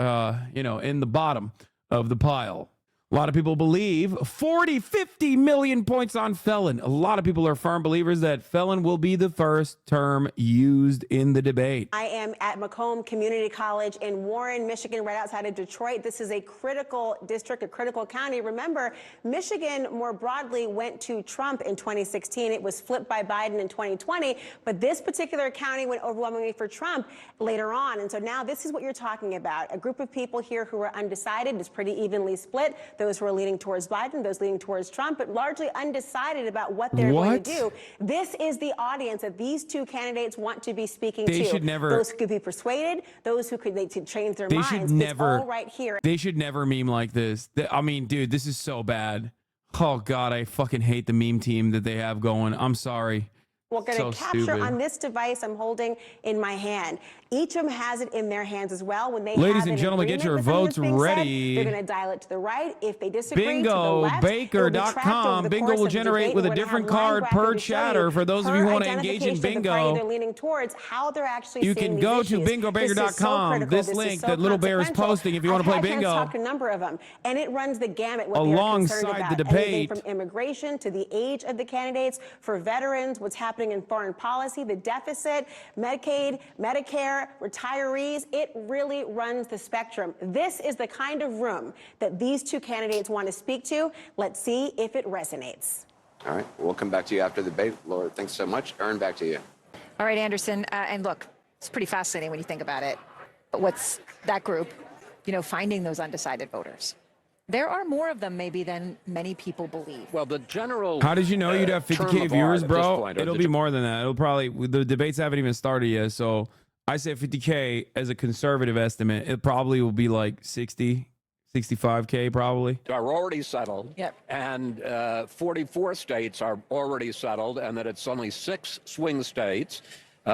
in the bottom of the pile. A lot of people believe 50 million points on felon. A lot of people are firm believers that felon will be the first term used in the debate. I am at Macomb Community College in Warren, Michigan, right outside of Detroit. This is a critical district, a critical county. Remember, Michigan more broadly went to Trump in 2016. It was flipped by Biden in 2020. But this particular county went overwhelmingly for Trump later on. And so now this is what you're talking about. A group of people here who are undecided. It's pretty evenly split. Those who are leaning towards Biden, those leaning towards Trump, but largely undecided about what they're going to do. This is the audience that these two candidates want to be speaking to. Should never. Those who could be persuaded, those who could change their minds. Should never. It's all right here. They should never meme like this. I mean, dude, this is so bad. Oh, God, I fucking hate the meme team that they have going. I'm sorry. We're going to capture on this device I'm holding in my hand. Each of them has it in their hands as well. When they Ladies and gentlemen, get your votes ready. They're going to dial it to the right. If they disagree, Bingo, to the left, Baker.com. Bingo will generate with a different card per chatter for those of you who want to engage in bingo. They're leaning towards how they're actually you can go to bingobaker.com. This link that Little Bear is posting if you want to play bingo. I've talked to a number of them, and it runs the gamut. What alongside the debate, from immigration to the age of the candidates, for veterans, what's happening in foreign policy, the deficit, Medicaid, Medicare, retirees. It really runs the spectrum. This is the kind of room that these two candidates want to speak to. Let's see if it resonates. All right, we'll come back to you after the debate. Laura, thanks so much. Aaron, back to you. All right, Anderson. And look, it's pretty fascinating when you think about it. But what's that group, finding those undecided voters? There are more of them maybe than many people believe. Well, the general. How did you know you'd have 50K viewers, bro? It'll be more than that. It'll probably, the debates haven't even started yet. So I say 50K as a conservative estimate. It probably will be like 60, 65K probably. Are already settled. Yep. And 44 states are already settled, and that it's only 6 swing states,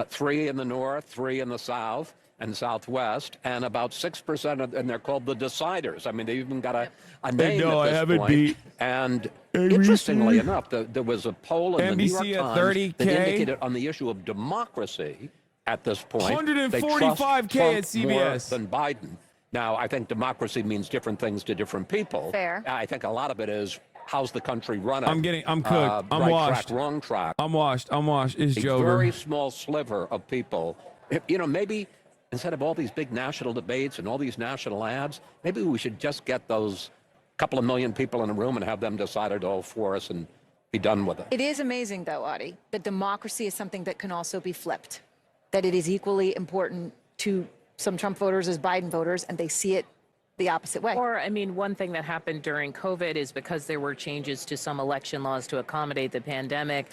3 in the north, 3 in the south and southwest, and about 6%, and they're called the deciders. I mean, they even got a name at this point. And interestingly enough, there was a poll in the New York Times that indicated on the issue of democracy at this point, 145K at CBS more than Biden. Now, I think democracy means different things to different people. Fair. I think a lot of it is how's the country running. I'm cooked. I'm right washed. track, wrong track. I'm washed. It's A Jover. very small sliver of people. You know, maybe instead of all these big national debates and all these national ads, maybe we should just get those couple of million people in a room and have them decide it all for us and be done with it. It is amazing, though, Audie, that democracy is something that can also be flipped, that it is equally important to some Trump voters as Biden voters, and they see it the opposite way. Or, I mean, one thing that happened during COVID is because there were changes to some election laws to accommodate the pandemic,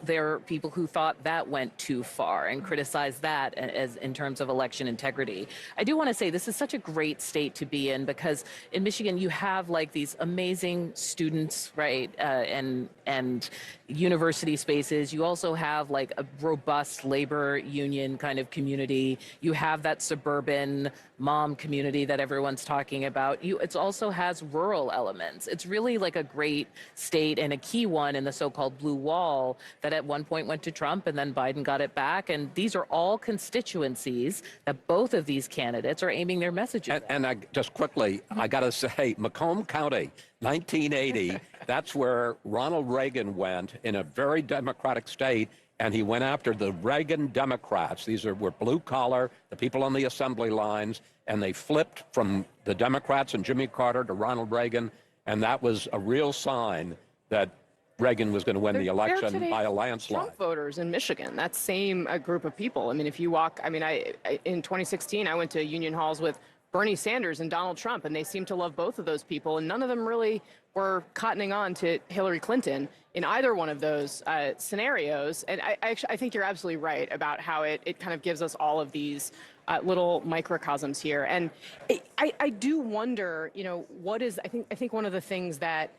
there are people who thought that went too far and criticized that as in terms of election integrity. I do want to say this is such a great state to be in, because in Michigan you have like these amazing students, right, and university spaces. You also have like a robust labor union kind of community. You have that suburban mom community that everyone's talking about. It also has rural elements. It's really like a great state, and a key one in the so-called blue wall that at one point went to Trump and then Biden got it back. And these are all constituencies that both of these candidates are aiming their messages at. And I just quickly, I got to say, Macomb County, 1980, that's where Ronald Reagan went in a very democratic state. And he went after the Reagan Democrats. These were blue collar, the people on the assembly lines, and they flipped from the Democrats and Jimmy Carter to Ronald Reagan. And that was a real sign that Reagan was going to win the election by a landslide. Trump voters in Michigan, that same group of people. I mean, if you walk, I mean, in 2016, I went to Union Halls with Bernie Sanders and Donald Trump, and they seemed to love both of those people, and none of them really were cottoning on to Hillary Clinton in either one of those scenarios. And I think you're absolutely right about how it kind of gives us all of these little microcosms here. And I do wonder, you know, I think one of the things that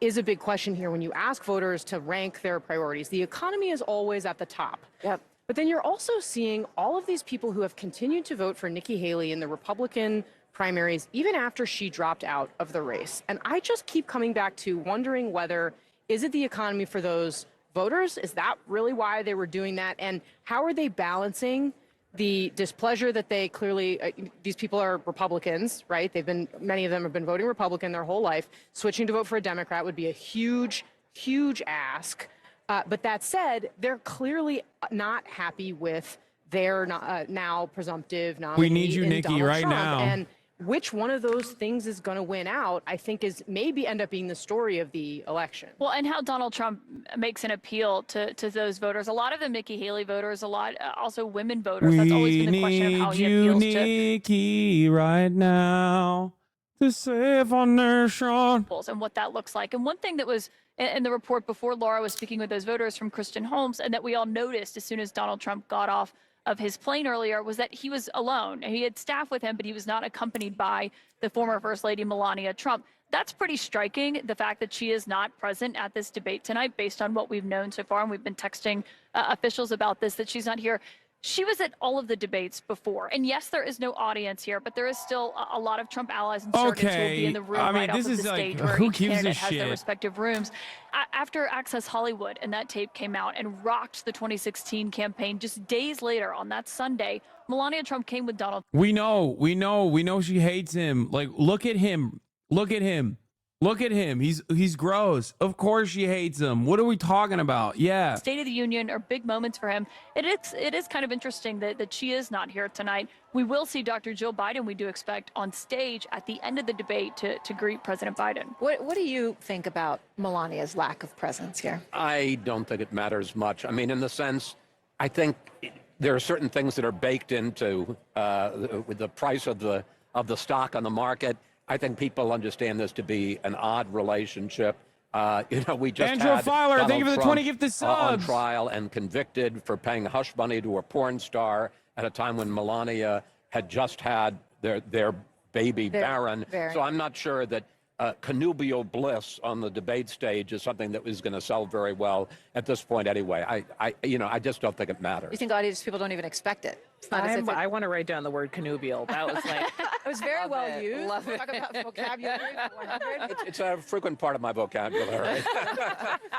is a big question here when you ask voters to rank their priorities. The economy is always at the top. Yep. But then you're also seeing all of these people who have continued to vote for Nikki Haley in the Republican primaries, even after she dropped out of the race. And I just keep coming back to wondering whether, is it the economy for those voters? Is that really why they were doing that? And how are they balancing the displeasure that they clearly, these people are Republicans, right? Many of them have been voting Republican their whole life. Switching to vote for a Democrat would be a huge, huge ask. But that said, they're clearly not happy with their now presumptive nominee. We need you, in Nikki, Donald right Trump. now. And which one of those things is going to win out, I think, is maybe end up being the story of the election. Well, and how Donald Trump makes an appeal to those voters. A lot of them Nikki Haley voters, a lot also women voters. That's always been the question of how he appeals to Nikki right now to save our nation. and what that looks like. And one thing that was in the report before Laura was speaking with those voters from Kristen Holmes, and that we all noticed as soon as Donald Trump got off of his plane earlier, was that he was alone. He had staff with him, but he was not accompanied by the former First Lady Melania Trump. That's pretty striking, the fact that she is not present at this debate tonight, based on what we've known so far. And we've been texting officials about this, that she's not here. She was at all of the debates before. And yes, there is no audience here, but there is still a lot of Trump allies and surrogates who will be in the room right off of the stage where each candidate has their respective rooms. After Access Hollywood and that tape came out and rocked the 2016 campaign, just days later on that Sunday, Melania Trump came with Donald. We know she hates him. Like, look at him. He's gross. Of course she hates him. What are we talking about? Yeah. State of the Union are big moments for him. It is kind of interesting that she is not here tonight. We will see Dr. Jill Biden, we do expect, on stage at the end of the debate to greet President Biden. What do you think about Melania's lack of presence here? I don't think it matters much. I mean, in the sense, I think there are certain things that are baked into the price of the stock on the market. I think people understand this to be an odd relationship. We just Andrew had Filer, Donald thank you for the Trump, 20 gifted on subs. trial and convicted for paying hush money to a porn star at a time when Melania had just had their baby Barron. So I'm not sure that connubial bliss on the debate stage is something that is going to sell very well at this point anyway. I just don't think it matters. You think audience people don't even expect it? It's not as if I want to write down the word connubial. That was like It was very well it. used. Love Talk about vocabulary. 100. It's a frequent part of my vocabulary.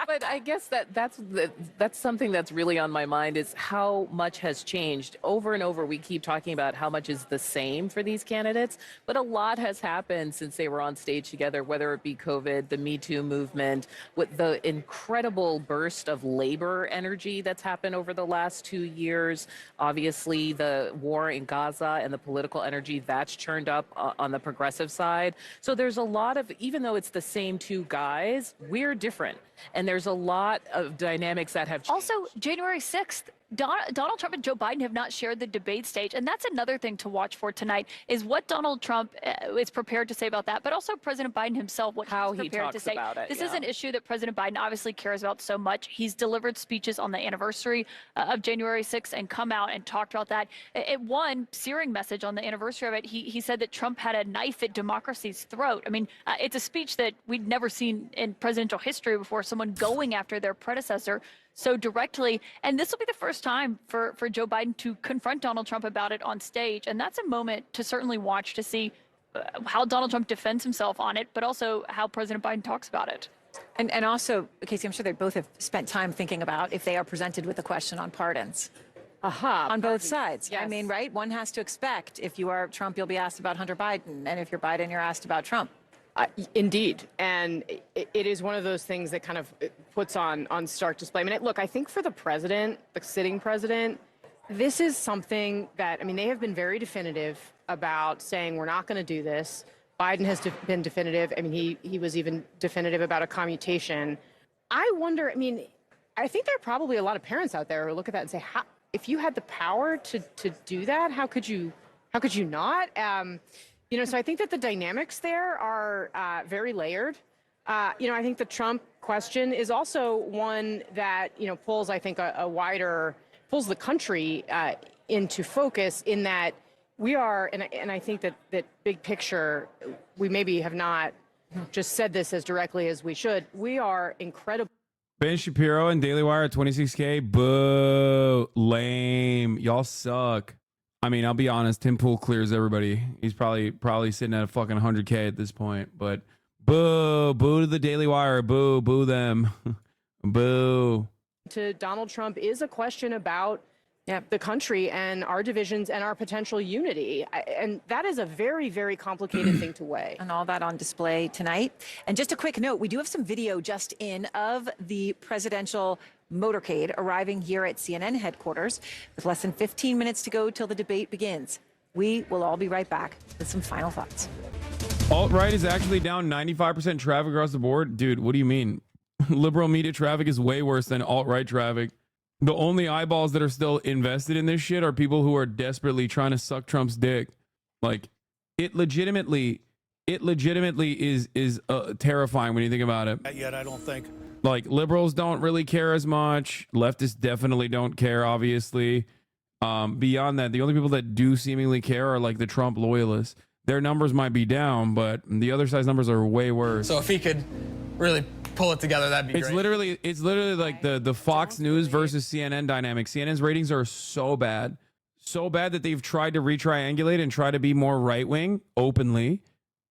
But I guess that's something that's really on my mind is how much has changed. Over and over, we keep talking about how much is the same for these candidates, but a lot has happened since they were on stage together, whether it be COVID, the Me Too movement, with the incredible burst of labor energy that's happened over the last 2 years. Obviously, the war in Gaza and the political energy that's churned up on the progressive side. So there's a lot of, even though it's the same two guys, we're different. And there's a lot of dynamics that have changed. Also, January 6th, Donald Trump and Joe Biden have not shared the debate stage. And that's another thing to watch for tonight is what Donald Trump is prepared to say about that, but also President Biden himself, what he's prepared to say. This is an issue that President Biden obviously cares about so much. He's delivered speeches on the anniversary of January 6th and come out and talked about that. At one searing message on the anniversary of it, he said that Trump had a knife at democracy's throat. I mean, it's a speech that we'd never seen in presidential history before, someone going after their predecessor so directly. And this will be the first time for Joe Biden to confront Donald Trump about it on stage. And that's a moment to certainly watch to see how Donald Trump defends himself on it, but also how President Biden talks about it. And also, Casey, I'm sure they both have spent time thinking about if they are presented with a question on pardons. On both sides. Yes. I mean, right? One has to expect if you are Trump, you'll be asked about Hunter Biden. And if you're Biden, you're asked about Trump. Indeed. And it is one of those things that kind of puts on stark display. I mean, look, I think for the president, the sitting president, this is something that, I mean, they have been very definitive about saying we're not going to do this. Biden has been definitive. I mean, he was even definitive about a commutation. I wonder, I mean, I think there are probably a lot of parents out there who look at that and say, if you had the power to do that, how could you not? You know, so I think that the dynamics there are very layered. You know, I think the Trump question is also one that, you know, pulls, I think, pulls the country into focus in that we are, and I think that big picture, we maybe have not just said this as directly as we should. We are incredible. Ben Shapiro and Daily Wire at 26K. Boo. Lame. Y'all suck. I mean, I'll be honest. Tim Pool clears everybody. He's probably sitting at a fucking 100K at this point. But boo. Boo to the Daily Wire. Boo. Boo them. Boo. To Donald Trump is a question about the country and our divisions and our potential unity. And that is a very, very complicated thing to weigh. And all that on display tonight. And just a quick note, we do have some video just in of the presidential motorcade arriving here at CNN headquarters with less than 15 minutes to go till the debate begins. We will all be right back with some final thoughts. Alt-right is actually down 95% traffic across the board. Dude, what do you mean? Liberal media traffic is way worse than alt-right traffic. The only eyeballs that are still invested in this shit are people who are desperately trying to suck Trump's dick. Like, it legitimately is terrifying when you think about it. Yet, I don't think. Like, liberals don't really care as much. Leftists definitely don't care, obviously. Beyond that, the only people that do seemingly care are like the Trump loyalists. Their numbers might be down, but the other side's numbers are way worse. So if he could really pull it together, that'd be great. It's literally like the Fox News versus CNN dynamic. CNN's ratings are so bad that they've tried to retriangulate and try to be more right wing openly,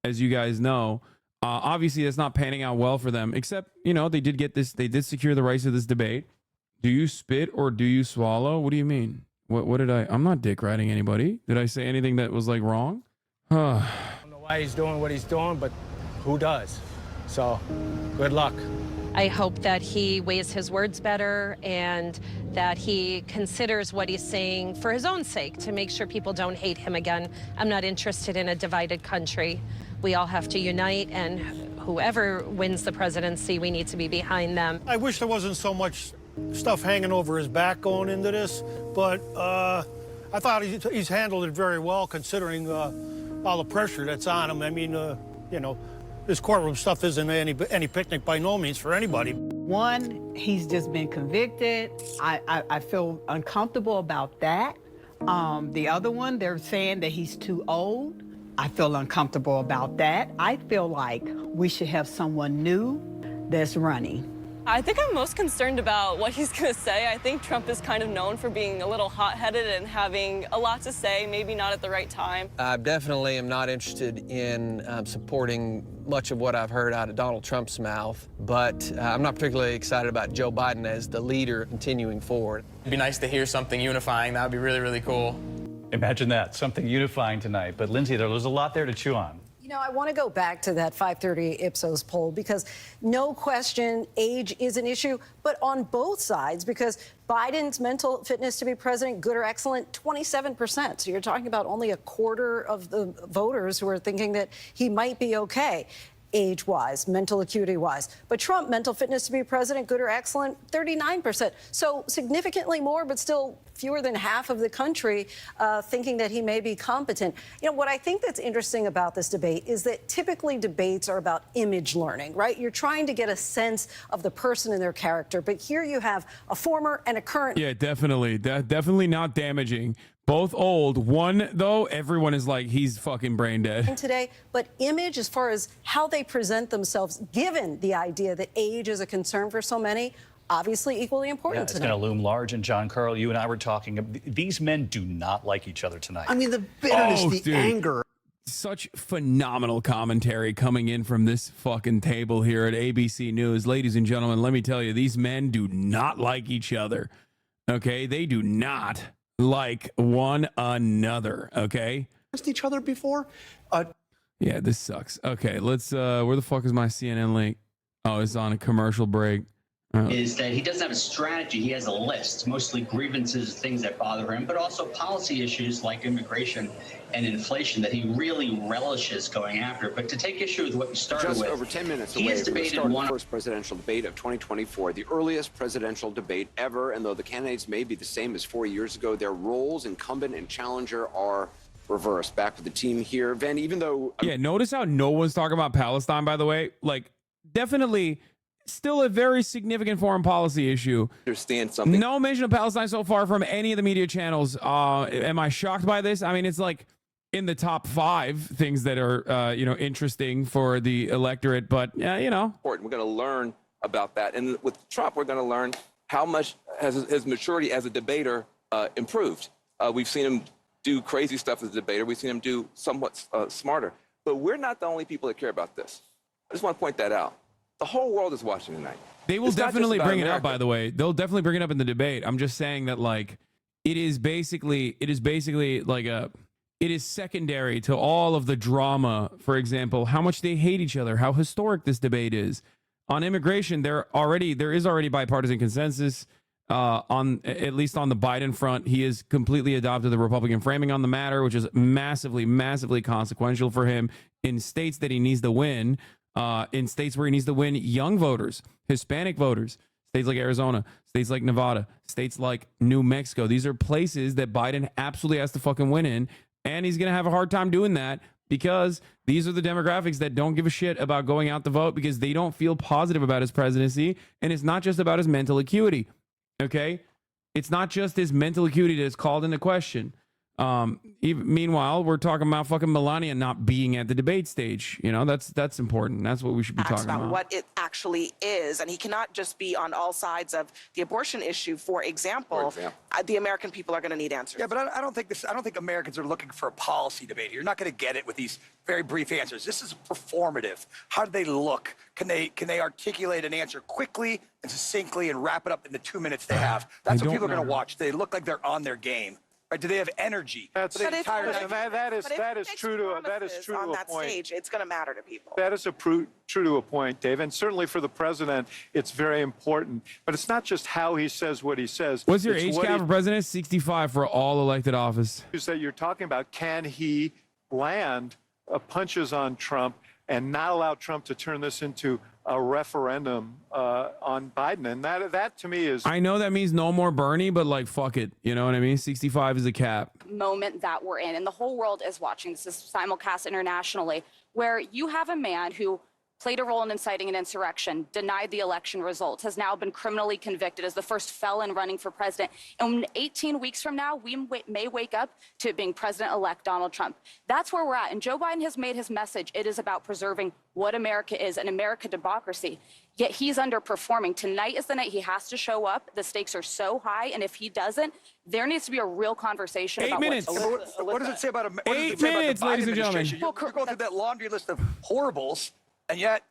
as you guys know. Obviously, that's not panning out well for them. Except, you know, they did secure the rights to this debate. Do you spit or do you swallow? What do you mean? What did I'm not dick riding anybody. Did I say anything that was like wrong? I don't know why he's doing what he's doing, but who does? So, good luck. I hope that he weighs his words better and that he considers what he's saying for his own sake to make sure people don't hate him again. I'm not interested in a divided country. We all have to unite, and whoever wins the presidency, we need to be behind them. I wish there wasn't so much stuff hanging over his back going into this, but I thought he's handled it very well considering all the pressure that's on him. I mean, you know, this courtroom stuff isn't any picnic by no means for anybody. One, he's just been convicted. I feel uncomfortable about that. The other one, they're saying that he's too old. I feel uncomfortable about that. I feel like we should have someone new that's running. I think I'm most concerned about what he's going to say. I think Trump is kind of known for being a little hot-headed and having a lot to say, maybe not at the right time. I definitely am not interested in supporting much of what I've heard out of Donald Trump's mouth, but I'm not particularly excited about Joe Biden as the leader continuing forward. It'd be nice to hear something unifying. That would be really, really cool. Imagine that, something unifying tonight. But Lindsay, there's a lot there to chew on. You know, I want to go back to that 530 Ipsos poll because no question age is an issue, but on both sides, because Biden's mental fitness to be president, good or excellent, 27%. So you're talking about only a quarter of the voters who are thinking that he might be okay, age-wise, mental acuity-wise. But Trump, mental fitness to be president, good or excellent, 39%. So significantly more, but still fewer than half of the country thinking that he may be competent. You know, what I think that's interesting about this debate is that typically debates are about image learning, right? You're trying to get a sense of the person and their character. But here you have a former and a current. Yeah, definitely. Definitely not damaging. Both old. One, though, everyone is like, he's fucking brain dead. Today, but image as far as how they present themselves, given the idea that age is a concern for so many, obviously equally important It's going to loom large. And John Carl, you and I were talking, these men do not like each other tonight. I mean, the bitterness, anger. Such phenomenal commentary coming in from this fucking table here at ABC News. Ladies and gentlemen, let me tell you, these men do not like each other. Okay? They do not like one another. Okay? Each other before? Yeah, this sucks. Okay, let's, where the fuck is my CNN link? Oh, it's on a commercial break. Is that he doesn't have a strategy. He has a list, mostly grievances, things that bother him, but also policy issues like immigration and inflation that he really relishes going after. But to take issue with what you started Just with, over 10 minutes he away has from the debated start of the one. first presidential debate of 2024, the earliest presidential debate ever. And though the candidates may be the same as 4 years ago, their roles, incumbent and challenger, are reversed. Back with the team here, Van. Even though yeah, notice how no one's talking about Palestine. By the way, like definitely. Still a very significant foreign policy issue. Understand something. No mention of Palestine so far from any of the media channels. Am I shocked by this? I mean, it's like in the top 5 things that are, interesting for the electorate. But, important. We're going to learn about that. And with Trump, we're going to learn how much has his maturity as a debater improved. We've seen him do crazy stuff as a debater. We've seen him do somewhat smarter. But we're not the only people that care about this. I just want to point that out. The whole world is watching tonight. They will definitely bring it up, by the way. They'll definitely bring it up in the debate. I'm just saying that, like, it is basically like it is secondary to all of the drama. For example, how much they hate each other, how historic this debate is. On immigration, there is already bipartisan consensus on at least on the Biden front. He has completely adopted the Republican framing on the matter, which is massively, massively consequential for him in states that he needs to win. In states where he needs to win young voters, Hispanic voters, states like Arizona, states like Nevada, states like New Mexico. These are places that Biden absolutely has to fucking win in. And he's going to have a hard time doing that because these are the demographics that don't give a shit about going out to vote because they don't feel positive about his presidency. And it's not just about his mental acuity. Okay? It's not just his mental acuity that is called into question. Meanwhile, we're talking about fucking Melania not being at the debate stage. You know, that's important. That's what we should be talking about. What it actually is. And he cannot just be on all sides of the abortion issue. For example, the American people are going to need answers. Yeah, but I don't think Americans are looking for a policy debate. You're not going to get it with these very brief answers. This is performative. How do they look? Can they articulate an answer quickly and succinctly and wrap it up in the 2 minutes they have? That's what people are going to watch. They look like they're on their game. Right? Do they have energy? That is true to on that point. stage, it's going to matter to people. That is true to a point, Dave. And certainly for the president, it's very important. But it's not just how he says what he says. What's your age cap for president? 65 for all elected office. That you're talking about. Can he land punches on Trump and not allow Trump to turn this into a referendum on Biden? And that to me is... I know that means no more Bernie, but like, fuck it. You know what I mean? 65 is a cap. Moment that we're in, and the whole world is watching. This is simulcast internationally, where you have a man who played a role in inciting an insurrection, denied the election results, has now been criminally convicted as the first felon running for president. And 18 weeks from now, we may wake up to it being President-elect Donald Trump. That's where we're at. And Joe Biden has made his message. It is about preserving what America is, an American democracy. Yet he's underperforming. Tonight is the night he has to show up. The stakes are so high. And if he doesn't, there needs to be a real conversation about minutes. What does it say about 8 minutes, ladies and gentlemen. You're going through that laundry list of horribles, and yet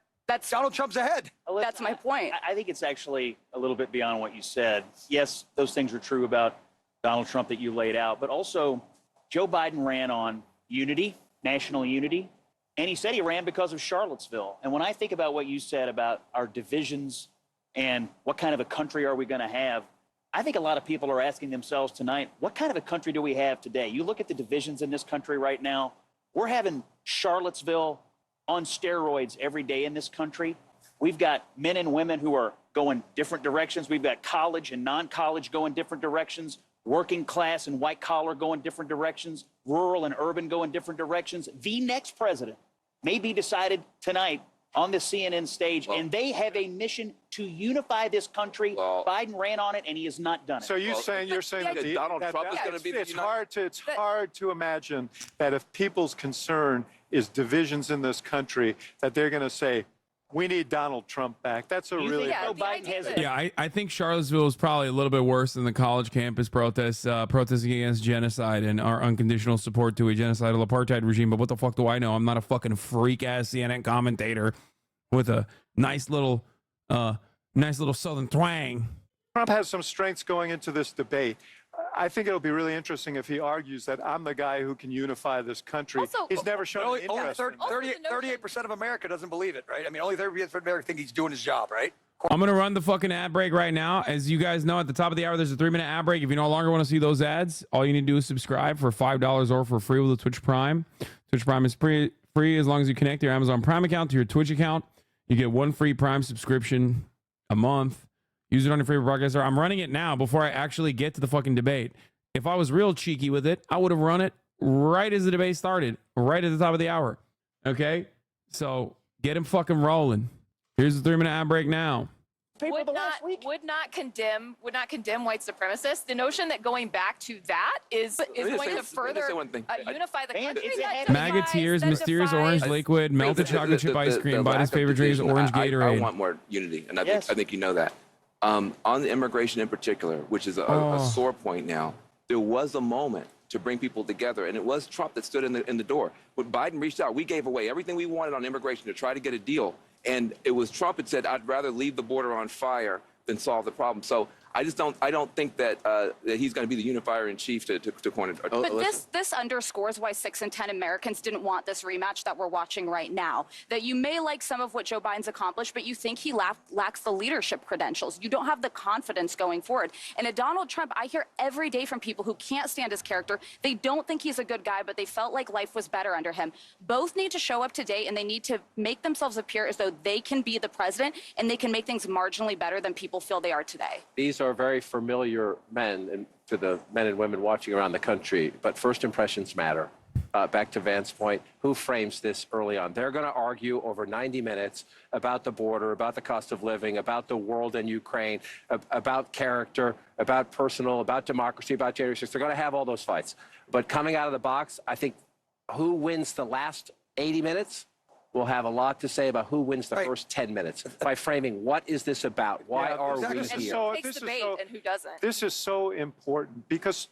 Donald Trump's ahead. That's my point. I think it's actually a little bit beyond what you said. Yes, those things are true about Donald Trump that you laid out, but also Joe Biden ran on unity, national unity, and he said he ran because of Charlottesville. And when I think about what you said about our divisions and what kind of a country are we going to have, I think a lot of people are asking themselves tonight, what kind of a country do we have today? You look at the divisions in this country right now, we're having Charlottesville on steroids every day in this country. We've got men and women who are going different directions. We've got college and non-college going different directions, working class and white collar going different directions, rural and urban going different directions. The next president may be decided tonight on the CNN stage, and they have a mission to unify this country. Biden ran on it, and he has not done it. So you're saying that Donald Trump is going to be it's hard to imagine that if people's concern is divisions in this country, that they're going to say, we need Donald Trump back. That's a really... Yeah, I think Charlottesville is probably a little bit worse than the college campus protests, protesting against genocide and our unconditional support to a genocidal apartheid regime. But what the fuck do I know? I'm not a fucking freak-ass CNN commentator with a nice little southern twang. Trump has some strengths going into this debate. I think it'll be really interesting if he argues that I'm the guy who can unify this country. He's never shown an interest. 38% of America doesn't believe it, right? I mean, only 30% of America think he's doing his job, right? I'm going to run the fucking ad break right now. As you guys know, at the top of the hour, there's a 3-minute ad break. If you no longer want to see those ads, all you need to do is subscribe for $5 or for free with a Twitch Prime. Twitch Prime is free as long as you connect your Amazon Prime account to your Twitch account. You get 1 free Prime subscription a month. Use it on your favorite broadcaster. I'm running it now before I actually get to the fucking debate. If I was real cheeky with it, I would have run it right as the debate started, right at the top of the hour. Okay? So get him fucking rolling. Here's the 3-minute ad break now. Would not condemn white supremacists. The notion that going back to that is going to further unify the country. MAGA tears, mysterious orange liquid, melted chocolate chip ice cream. Biden's favorite drink is orange Gatorade. I want more unity, and I think you know that. On the immigration in particular, which is a sore point now, there was a moment to bring people together, and it was Trump that stood in the door. When Biden reached out, we gave away everything we wanted on immigration to try to get a deal, and it was Trump that said, "I'd rather leave the border on fire than solve the problem." So I don't think that he's going to be the unifier in chief to corner. But this underscores why 6 in 10 Americans didn't want this rematch that we're watching right now. That you may like some of what Joe Biden's accomplished, but you think he lacks the leadership credentials. You don't have the confidence going forward. And a Donald Trump, I hear every day from people who can't stand his character. They don't think he's a good guy, but they felt like life was better under him. Both need to show up today, and they need to make themselves appear as though they can be the president and they can make things marginally better than people feel they are today. These are very familiar men, and to the men and women watching around the country, but first impressions matter. Back to Vance's point, who frames this early on? They're going to argue over 90 minutes about the border, about the cost of living, about the world in Ukraine, about character, about personal, about democracy, about January 6th. They're going to have all those fights. But coming out of the box, I think who wins the last 80 minutes will have a lot to say about who wins the first 10 minutes by framing what is this about? Why are we here? This is so important because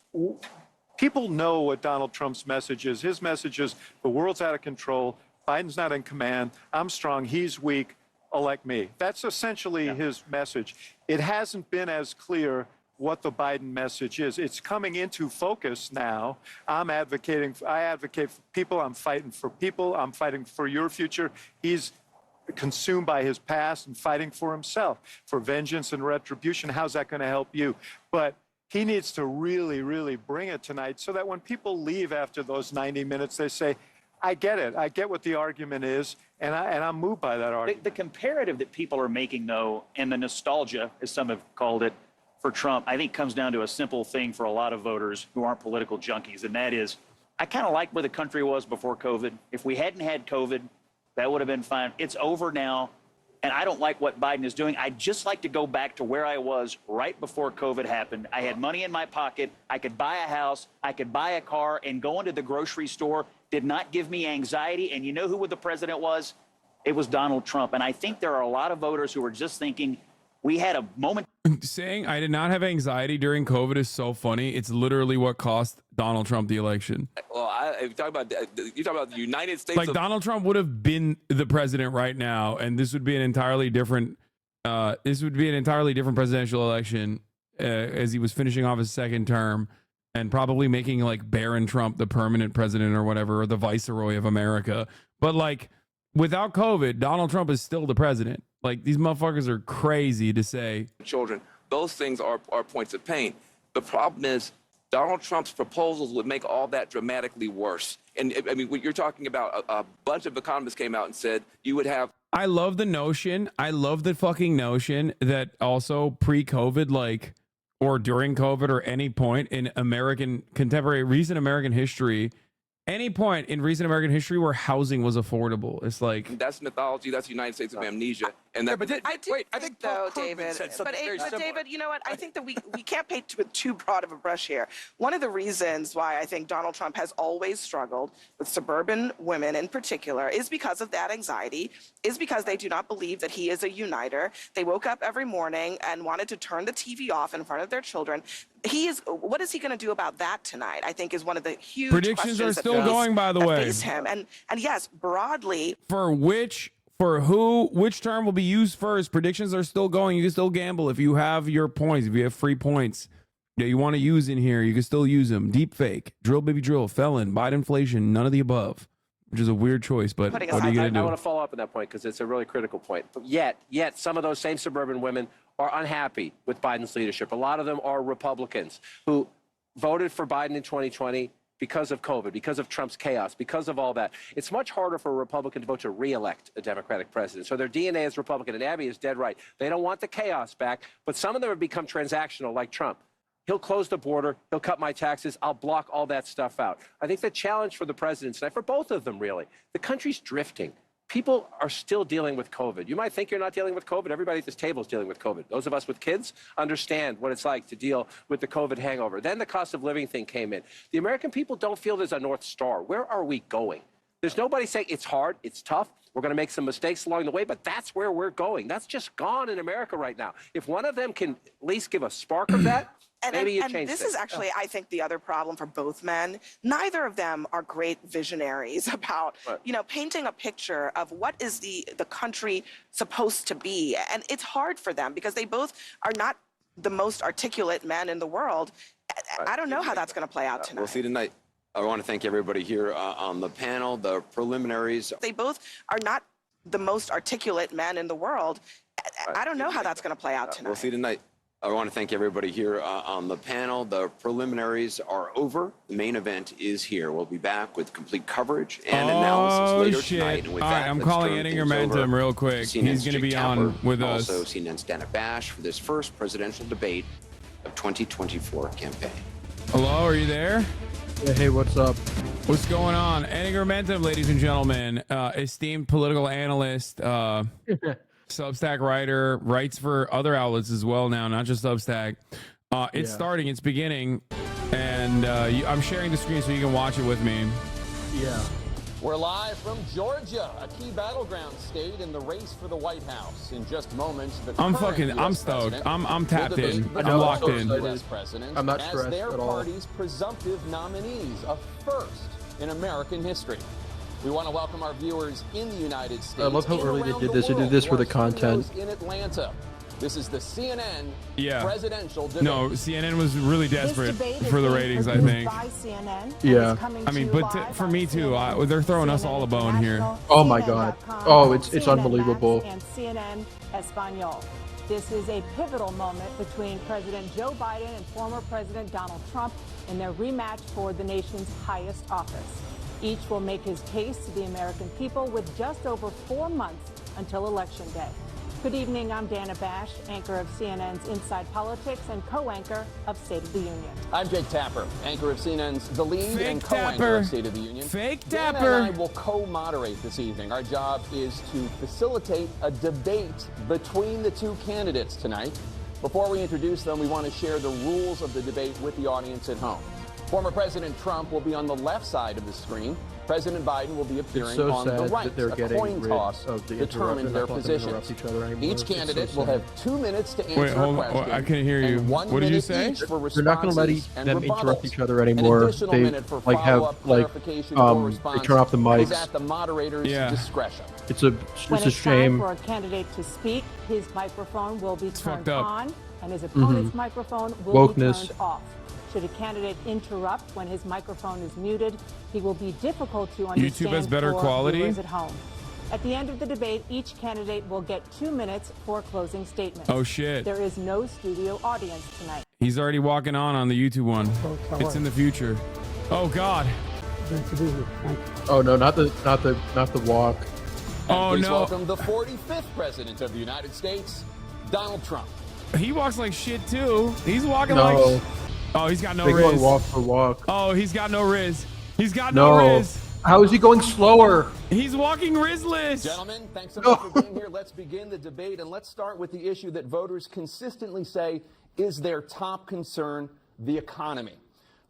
people know what Donald Trump's message is. His message is the world's out of control. Biden's not in command. I'm strong. He's weak. Elect me. That's essentially his message. It hasn't been as clear what the Biden message is. It's coming into focus now. I advocate for people. I'm fighting for people. I'm fighting for your future. He's consumed by his past and fighting for himself, for vengeance and retribution. How's that going to help you? But he needs to really, really bring it tonight so that when people leave after those 90 minutes, they say, I get it. I get what the argument is, and I'm moved by that argument. The comparative that people are making, though, and the nostalgia, as some have called it, for Trump, I think comes down to a simple thing for a lot of voters who aren't political junkies, and that is, I kind of like where the country was before COVID. If we hadn't had COVID, That would have been fine. It's over now. And I don't like what Biden is doing. I'd just like to go back to where I was right before COVID happened. I had money in my pocket. I could buy a house. I could buy a car, and going to the grocery store did not give me anxiety. And you know who the president was? It was Donald Trump. And I think there are a lot of voters who are just thinking, we had a moment. Saying I did not have anxiety during COVID is so funny. It's literally what cost Donald Trump the election. Well, you talk about the United States. Like Donald Trump would have been the president right now, and this would be an entirely different. Presidential election as he was finishing off his second term, and probably making like Barron Trump the permanent president or whatever, or the viceroy of America. But like without COVID, Donald Trump is still the president. Like these motherfuckers are crazy to say. Children, those things are points of pain. The problem is Donald Trump's proposals would make all that dramatically worse. And I mean, what you're talking about, a bunch of economists came out and said you would have. I love the notion. I love the fucking notion that also pre-COVID, like, or during COVID or any point in recent American history, any point in recent American history where housing was affordable. It's like that's mythology. That's the United States of amnesia. And that, I think though, David, but David, you know what? I think that we can't paint with too broad of a brush here. One of the reasons why I think Donald Trump has always struggled with suburban women in particular is because of that anxiety, is because they do not believe that he is a uniter. They woke up every morning and wanted to turn the TV off in front of their children. What is he going to do about that tonight? I think is one of the huge predictions are still going, by the way. Face him. And yes, broadly. Which term will be used first? Predictions are still going. You can still gamble if you have your points, if you have free points that you want to use in here, you can still use them. Deep fake, drill baby drill, felon, Bidenflation, none of the above, which is a weird choice, but what are you going to do? I want to follow up on that point because it's a really critical point. Yet some of those same suburban women are unhappy with Biden's leadership. A lot of them are Republicans who voted for Biden in 2020 because of COVID, because of Trump's chaos, because of all that. It's much harder for a Republican to vote to re-elect a Democratic president. So their DNA is Republican, and Abby is dead right. They don't want the chaos back, but some of them have become transactional, like Trump. He'll close the border. He'll cut my taxes. I'll block all that stuff out. I think the challenge for the president tonight, for both of them really, the country's drifting. People are still dealing with COVID. You might think you're not dealing with COVID. Everybody at this table is dealing with COVID. Those of us with kids understand what it's like to deal with the COVID hangover. Then the cost of living thing came in. The American people don't feel there's a North Star. Where are we going? There's nobody saying it's hard, it's tough. We're going to make some mistakes along the way, but that's where we're going. That's just gone in America right now. If one of them can at least give a spark of that, maybe you change And this is actually, I think, the other problem for both men. Neither of them are great visionaries about, painting a picture of what is the country supposed to be. And it's hard for them because they both are not the most articulate men in the world. I don't know how that's going to play out tonight. We'll see tonight. I want to thank everybody here on the panel, the preliminaries. They both are not the most articulate men in the world. I don't know how that's going to play out tonight. We'll see tonight. I want to thank everybody here on the panel. The preliminaries are over. The main event is here. We'll be back with complete coverage and analysis later tonight. And with All right, I'm calling Eddinger Momentum real quick. He's going to be on with us. Also, CNN's Dana Bash for this first presidential debate of 2024 campaign. Hello, are you there? Yeah, hey, what's up? What's going on? Eddinger Momentum, ladies and gentlemen, esteemed political analyst, Substack writer, writes for other outlets as well now, not just Substack. It's starting, it's beginning, and I'm sharing the screen so you can watch it with me. Yeah. We're live from Georgia, a key battleground state in the race for the White House. In just moments, I'm stoked. I'm tapped in. I'm locked in. I'm not stressed as their at all. party's presumptive nominees, a first in American history. We want to welcome our viewers in the United States. I love how early they did this. They did this for the content. In Atlanta. This is the CNN presidential debate. No, CNN was really desperate for the ratings, I think. Yeah. I mean, but for me too, they're throwing us all a bone here. Oh my God. Oh, it's unbelievable. And CNN Espanol. This is a pivotal moment between President Joe Biden and former President Donald Trump in their rematch for the nation's highest office. Each will make his case to the American people with just over 4 months until Election Day. Good evening. I'm Dana Bash, anchor of CNN's Inside Politics and co-anchor of State of the Union. I'm Jake Tapper, anchor of CNN's The Lead Fake and co-anchor Tapper. of State of the Union. Fake Dana Tapper. and I will co-moderate this evening. Our job is to facilitate a debate between the two candidates tonight. Before we introduce them, we want to share the rules of the debate with the audience at home. Former President Trump will be on the left side of the screen. President Biden will be appearing so on the sad right. that they're A getting coin rid toss of the determines their positions. Each candidate will have 2 minutes to answer Wait, hold a on. question. I can't hear you. And 1 What did you minute say? each for They're not going to let responses and them rebuttals. interrupt each other An anymore. additional They minute for like have follow-up, like clarification, or they response turn off the is mics. at the moderator's discretion. It's a When it's a it's time shame. for a candidate to speak, his microphone will be turned fucked up. on, and his opponent's Mhm. microphone will be Wokeness. turned off. Should a candidate interrupt when his microphone is muted, he will be difficult to understand has better for quality? viewers at home. At the end of the debate, each candidate will get 2 minutes for closing statements. Oh, shit. There is no studio audience tonight. He's already walking on the YouTube one. It's in the future. Oh God. Oh no, not the walk. And Oh, please no. welcome the 45th President of the United States, Donald Trump. He walks like shit too. He's walking No. like. Oh, he's got no They're going riz. walk for walk. Oh, he's got no riz. He's got no No. riz. How is he going slower? He's walking rizless. Gentlemen, thanks so much for being here. Let's begin the debate, and let's start with the issue that voters consistently say is their top concern, the economy.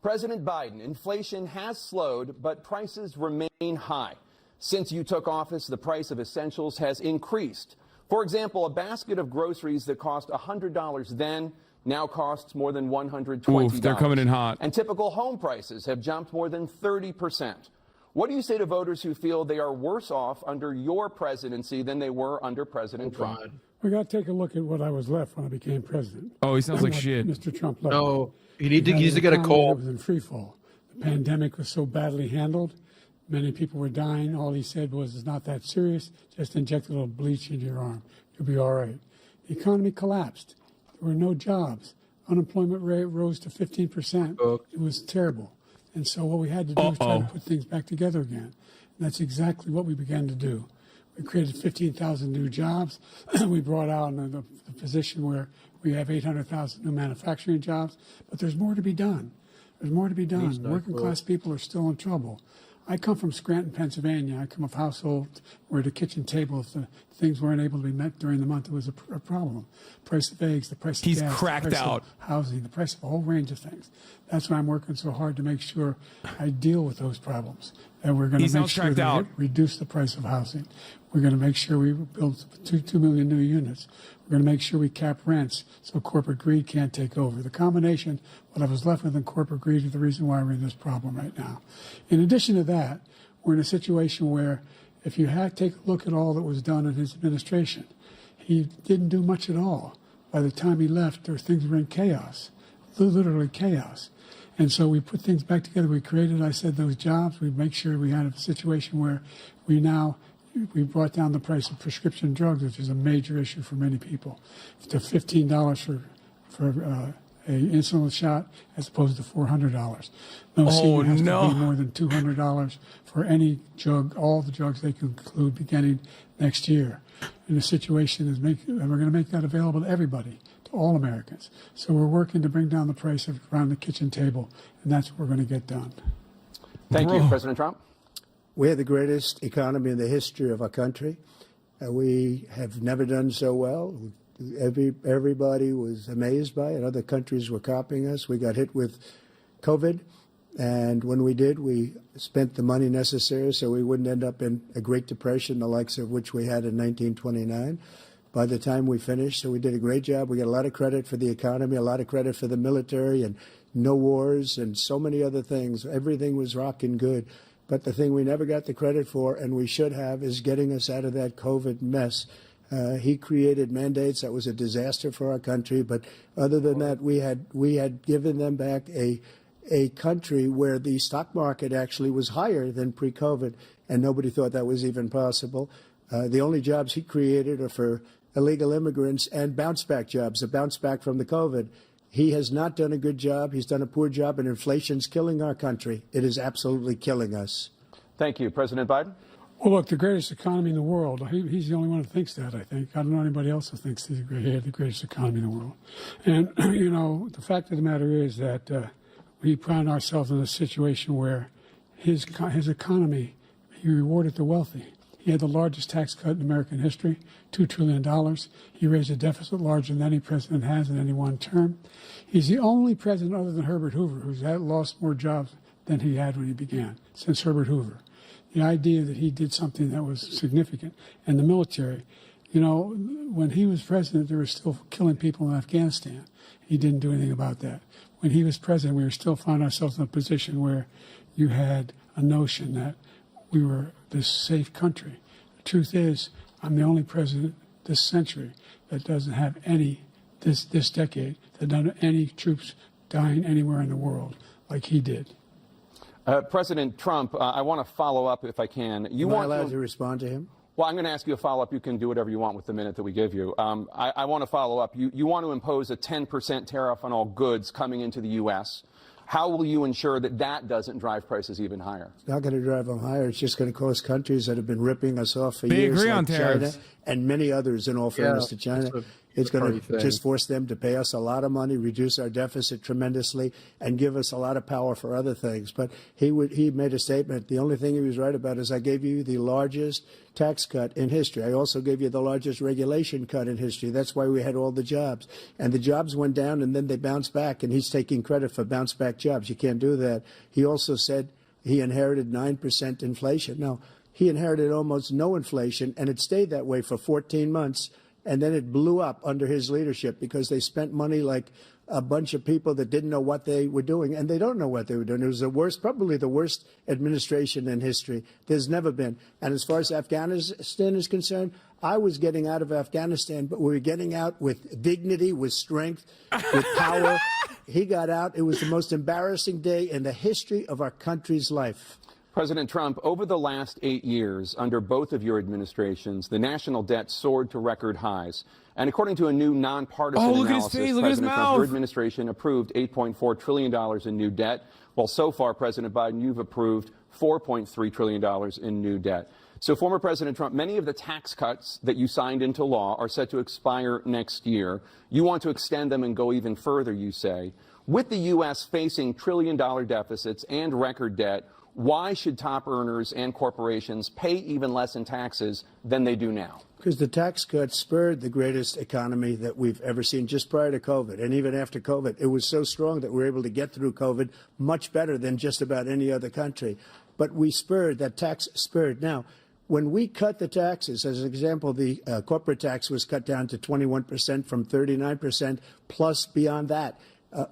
President Biden, inflation has slowed, but prices remain high. Since you took office, the price of essentials has increased. For example, a basket of groceries that cost $100 then now costs more than $120. Oof, they're coming in hot. And typical home prices have jumped more than 30%. What do you say to voters who feel they are worse off under your presidency than they were under President Trump? We got to take a look at what I was left when I became president. Oh, he sounds And like what shit. Mr. Trump left. No, me. he needs to get a economy call. that was in free fall. The pandemic was so badly handled. Many people were dying. All he said was, it's not that serious. Just inject a little bleach into your arm. You'll be all right. The economy collapsed. There were no jobs. Unemployment rate rose to 15%. It was terrible. And so what we had to do was try to put things back together again. And that's exactly what we began to do. We created 15,000 new jobs. We brought out the position where we have 800,000 new manufacturing jobs. But there's more to be done. There's more to be done. Working class people are still in trouble. I come from Scranton, Pennsylvania. I come of a household where the kitchen table, if the things weren't able to be met during the month, it was a problem. Price of eggs, the price of He's gas, cracked the price out. of housing, the price of a whole range of things. That's why I'm working so hard to make sure I deal with those problems. And we're going He to make sounds sure cracked that out. we reduce the price of housing. We're going to make sure we build 2 million new units. We're going to make sure we cap rents so corporate greed can't take over. The combination, what I was left with in corporate greed, is the reason why we're in this problem right now. In addition to that, we're in a situation where if you take a look at all that was done in his administration, he didn't do much at all. By the time he left, things were in chaos, literally chaos. And so we put things back together. We created, I said, those jobs. We make sure we had a situation where we brought down the price of prescription drugs, which is a major issue for many people, to $15 for a insulin shot as opposed to $400. No senior has to pay more than $200 for any drug, all the drugs they can include beginning next year. And the situation is and we're going to make that available to everybody, to all Americans. So we're working to bring down the price around the kitchen table, and that's what we're going to get done. Thank you, President Trump. We have the greatest economy in the history of our country. We have never done so well. Everybody was amazed by it. Other countries were copying us. We got hit with COVID, and when we did, we spent the money necessary so we wouldn't end up in a Great Depression, the likes of which we had in 1929. By the time we finished, so we did a great job. We got a lot of credit for the economy, a lot of credit for the military, and no wars, and so many other things. Everything was rocking good. But the thing we never got the credit for, and we should have, is getting us out of that COVID mess. He created mandates that was a disaster for our country. But other than that, we had given them back a country where the stock market actually was higher than pre-COVID, and nobody thought that was even possible. The only jobs he created are for illegal immigrants and bounce-back jobs, a bounce-back from the COVID. He has not done a good job. He's done a poor job, and inflation's killing our country. It is absolutely killing us. Thank you. President Biden? Well, look, the greatest economy in the world, he's the only one who thinks that, I think. I don't know anybody else who thinks he had the greatest economy in the world. And, you know, the fact of the matter is that we found ourselves in a situation where his economy, he rewarded the wealthy. He had the largest tax cut in American history, $2 trillion. He raised a deficit larger than any president has in any one term. He's the only president other than Herbert Hoover who's lost more jobs than he had when he began, since Herbert Hoover. The idea that he did something that was significant. And the military, you know, when he was president, they were still killing people in Afghanistan. He didn't do anything about that. When he was president, we were still finding ourselves in a position where you had a notion that we were this safe country. The truth is, I'm the only president this century that doesn't have any, this decade, that doesn't have any troops dying anywhere in the world like he did. President Trump, I want to follow up if I can. Am I allowed to respond to him? Well, I'm going to ask you a follow-up. You can do whatever you want with the minute that we give you. I want to follow up. You want to impose a 10% tariff on all goods coming into the U.S. How will you ensure that that doesn't drive prices even higher? It's not going to drive them higher. It's just going to cost countries that have been ripping us off for They years, agree like on tariffs. China and many others, in all fairness to China. It's going to just force them to pay us a lot of money, reduce our deficit tremendously, and give us a lot of power for other things. But he made a statement. The only thing he was right about is I gave you the largest tax cut in history. I also gave you the largest regulation cut in history. That's why we had all the jobs. And the jobs went down, and then they bounced back, and he's taking credit for bounce-back jobs. You can't do that. He also said he inherited 9% inflation. No, he inherited almost no inflation, and it stayed that way for 14 months. And then it blew up under his leadership because they spent money like a bunch of people that didn't know what they were doing, and they don't know what they were doing. It was the worst, probably the worst administration in history. There's never been. And as far as Afghanistan is concerned, I was getting out of Afghanistan, but we were getting out with dignity, with strength, with power. He got out. It was the most embarrassing day in the history of our country's life. President Trump, over the last 8 years, under both of your administrations, the national debt soared to record highs. And according to a new nonpartisan analysis, President Trump, your administration approved $8.4 trillion in new debt, while so far, President Biden, you've approved $4.3 trillion in new debt. So, former President Trump, many of the tax cuts that you signed into law are set to expire next year. You want to extend them and go even further, you say. With the U.S. facing trillion-dollar deficits and record debt, why should top earners and corporations pay even less in taxes than they do now? Because the tax cuts spurred the greatest economy that we've ever seen just prior to COVID. And even after COVID, it was so strong that we were able to get through COVID much better than just about any other country. But we spurred, that tax spurred. Now, when we cut the taxes, as an example, the corporate tax was cut down to 21% from 39%, plus beyond that.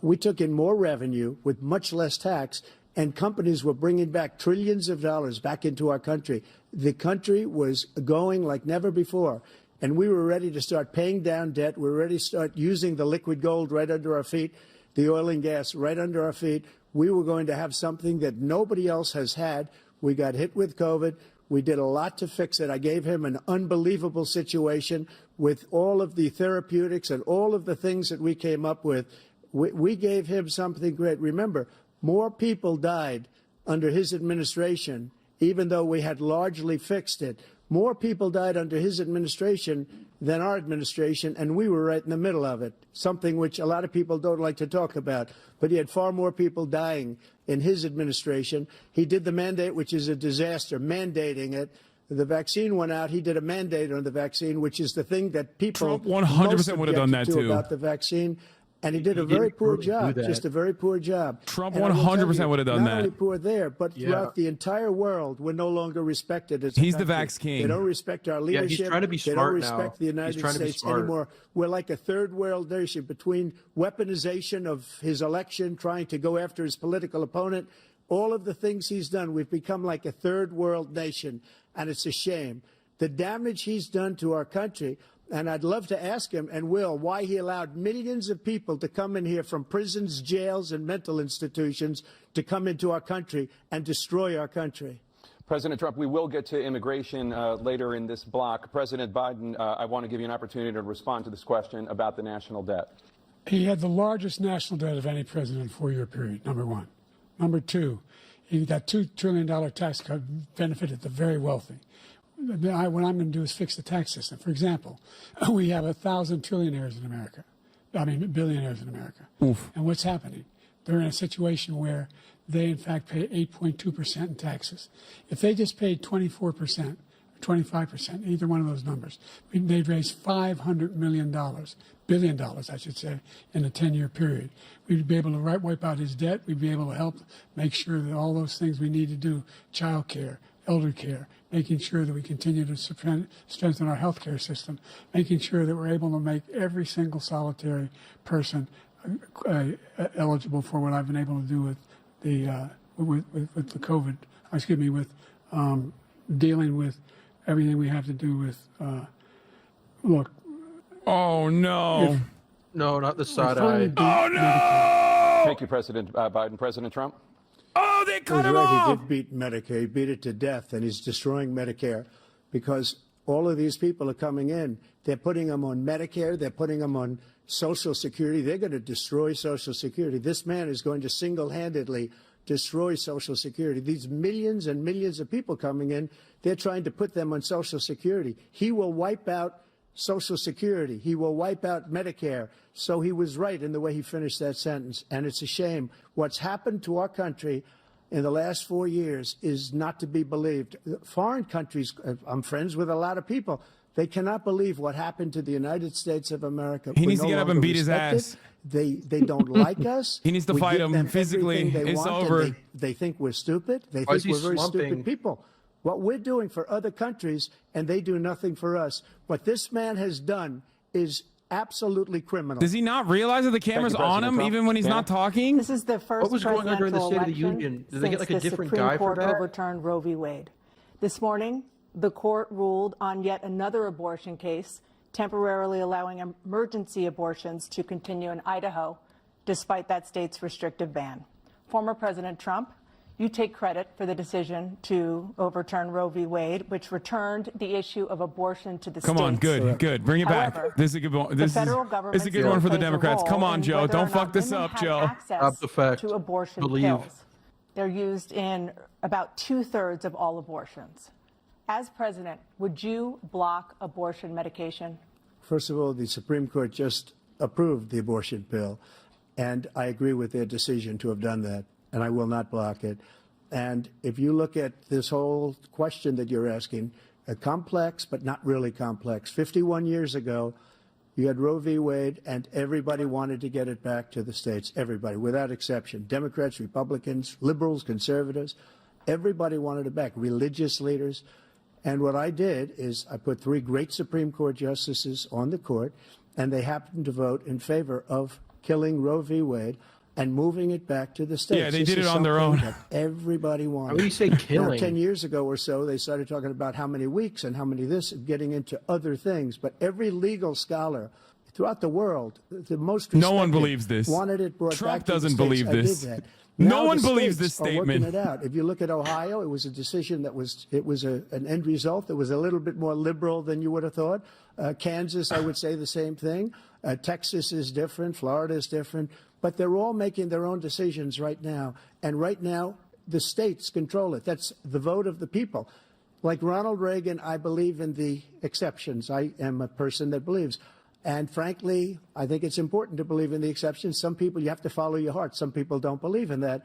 We took in more revenue with much less tax, and companies were bringing back trillions of dollars back into our country. The country was going like never before, and we were ready to start paying down debt. We were ready to start using the liquid gold right under our feet, the oil and gas right under our feet. We were going to have something that nobody else has had. We got hit with COVID. We did a lot to fix it. I gave him an unbelievable situation with all of the therapeutics and all of the things that we came up with. We gave him something great. Remember, more people died under his administration, even though we had largely fixed it. More people died under his administration than our administration, and we were right in the middle of it, something which a lot of people don't like to talk about. But he had far more people dying in his administration. He did the mandate, which is a disaster, mandating it. The vaccine went out. He did a mandate on the vaccine, which is the thing that people Trump 100% would have done that too. About the vaccine. And he did a very poor job, just a very poor job. Trump 100% would have done that. Not only poor there, but throughout the entire world, we're no longer respected as a He's the country. vax king. They don't respect our leadership. he's trying to be They smart don't respect the United States anymore. We're like a third world nation between weaponization of his election, trying to go after his political opponent, all of the things he's done. We've become like a third world nation, and it's a shame. The damage he's done to our country. And I'd love to ask him, and will, why he allowed millions of people to come in here from prisons, jails, and mental institutions to come into our country and destroy our country. President Trump, we will get to immigration later in this block. President Biden, I want to give you an opportunity to respond to this question about the national debt. He had the largest national debt of any president in a 4-year period, number one. Number two, That $2 trillion tax cut benefited the very wealthy. What I'm going to do is fix the tax system. For example, we have 1,000 trillionaires in America. Billionaires in America. Oof. And what's happening? They're in a situation where they, in fact, pay 8.2% in taxes. If they just paid 24%, 25%, either one of those numbers, they'd raise $500 billion, I should say, in a 10-year period. We'd be able to wipe out his debt. We'd be able to help make sure that all those things we need to do, child care, elder care, making sure that we continue to strengthen our healthcare system, making sure that we're able to make every single solitary person eligible for what I've been able to do with the the COVID. With dealing with everything we have to do with. Look. Oh no. No, not the side eye. Oh no. Thank you, President Biden. President Trump. Oh, they cut him right. off. He did beat Medicare. He beat it to death, and he's destroying Medicare because all of these people are coming in. They're putting them on Medicare. They're putting them on Social Security. They're going to destroy Social Security. This man is going to single-handedly destroy Social Security. These millions and millions of people coming in, they're trying to put them on Social Security. He will wipe out Social Security. He will wipe out Medicare. So he was right in the way he finished that sentence. And it's a shame. What's happened to our country in the last 4 years is not to be believed. Foreign countries, I'm friends with a lot of people, they cannot believe what happened to the United States of America. He needs to get up and beat his ass. They don't like us. He needs to fight them physically. It's over. They think we're stupid. They think we're very stupid people. What we're doing for other countries, and they do nothing for us. What this man has done is absolutely criminal. Does he not realize that the camera's on him even when he's not talking? This is the first What was going on during the State of the election Union? Did they get like a since the different Supreme guy for Court that? overturned Roe v. Wade. This morning, the court ruled on yet another abortion case, temporarily allowing emergency abortions to continue in Idaho, despite that state's restrictive ban. Former President Trump, you take credit for the decision to overturn Roe v. Wade, which returned the issue of abortion to the states. Come on, good. Bring it back. However, This is a good one. This is a good one for the Democrats. Come on, Joe. Don't fuck this up, Joe. Stop the fact. To abortion Believe. pills. They're used in about 2/3 of all abortions. As president, would you block abortion medication? First of all, the Supreme Court just approved the abortion pill, and I agree with their decision to have done that, and I will not block it. And if you look at this whole question that you're asking, complex but not really complex. 51 years ago, you had Roe v. Wade, and everybody wanted to get it back to the states. Everybody, without exception. Democrats, Republicans, liberals, conservatives, everybody wanted it back. Religious leaders. And what I did is I put 3 great Supreme Court justices on the court, and they happened to vote in favor of killing Roe v. Wade and moving it back to the states. Yeah, they did it on their own. That everybody wanted. How do you say killing? Now, 10 years ago or so, they started talking about how many weeks and how many this, getting into other things. But every legal scholar throughout the world, the most respected, No one believes this. wanted it brought Trump back to doesn't the states. believe I did this. that. No Now one the believes states this are statement. working it out. If you look at Ohio, it was a decision that was an end result that was a little bit more liberal than you would have thought. Kansas, I would say the same thing. Texas is different. Florida is different. But they're all making their own decisions right now. And right now, the states control it. That's the vote of the people. Like Ronald Reagan, I believe in the exceptions. I am a person that believes. And frankly, I think it's important to believe in the exceptions. Some people, you have to follow your heart. Some people don't believe in that.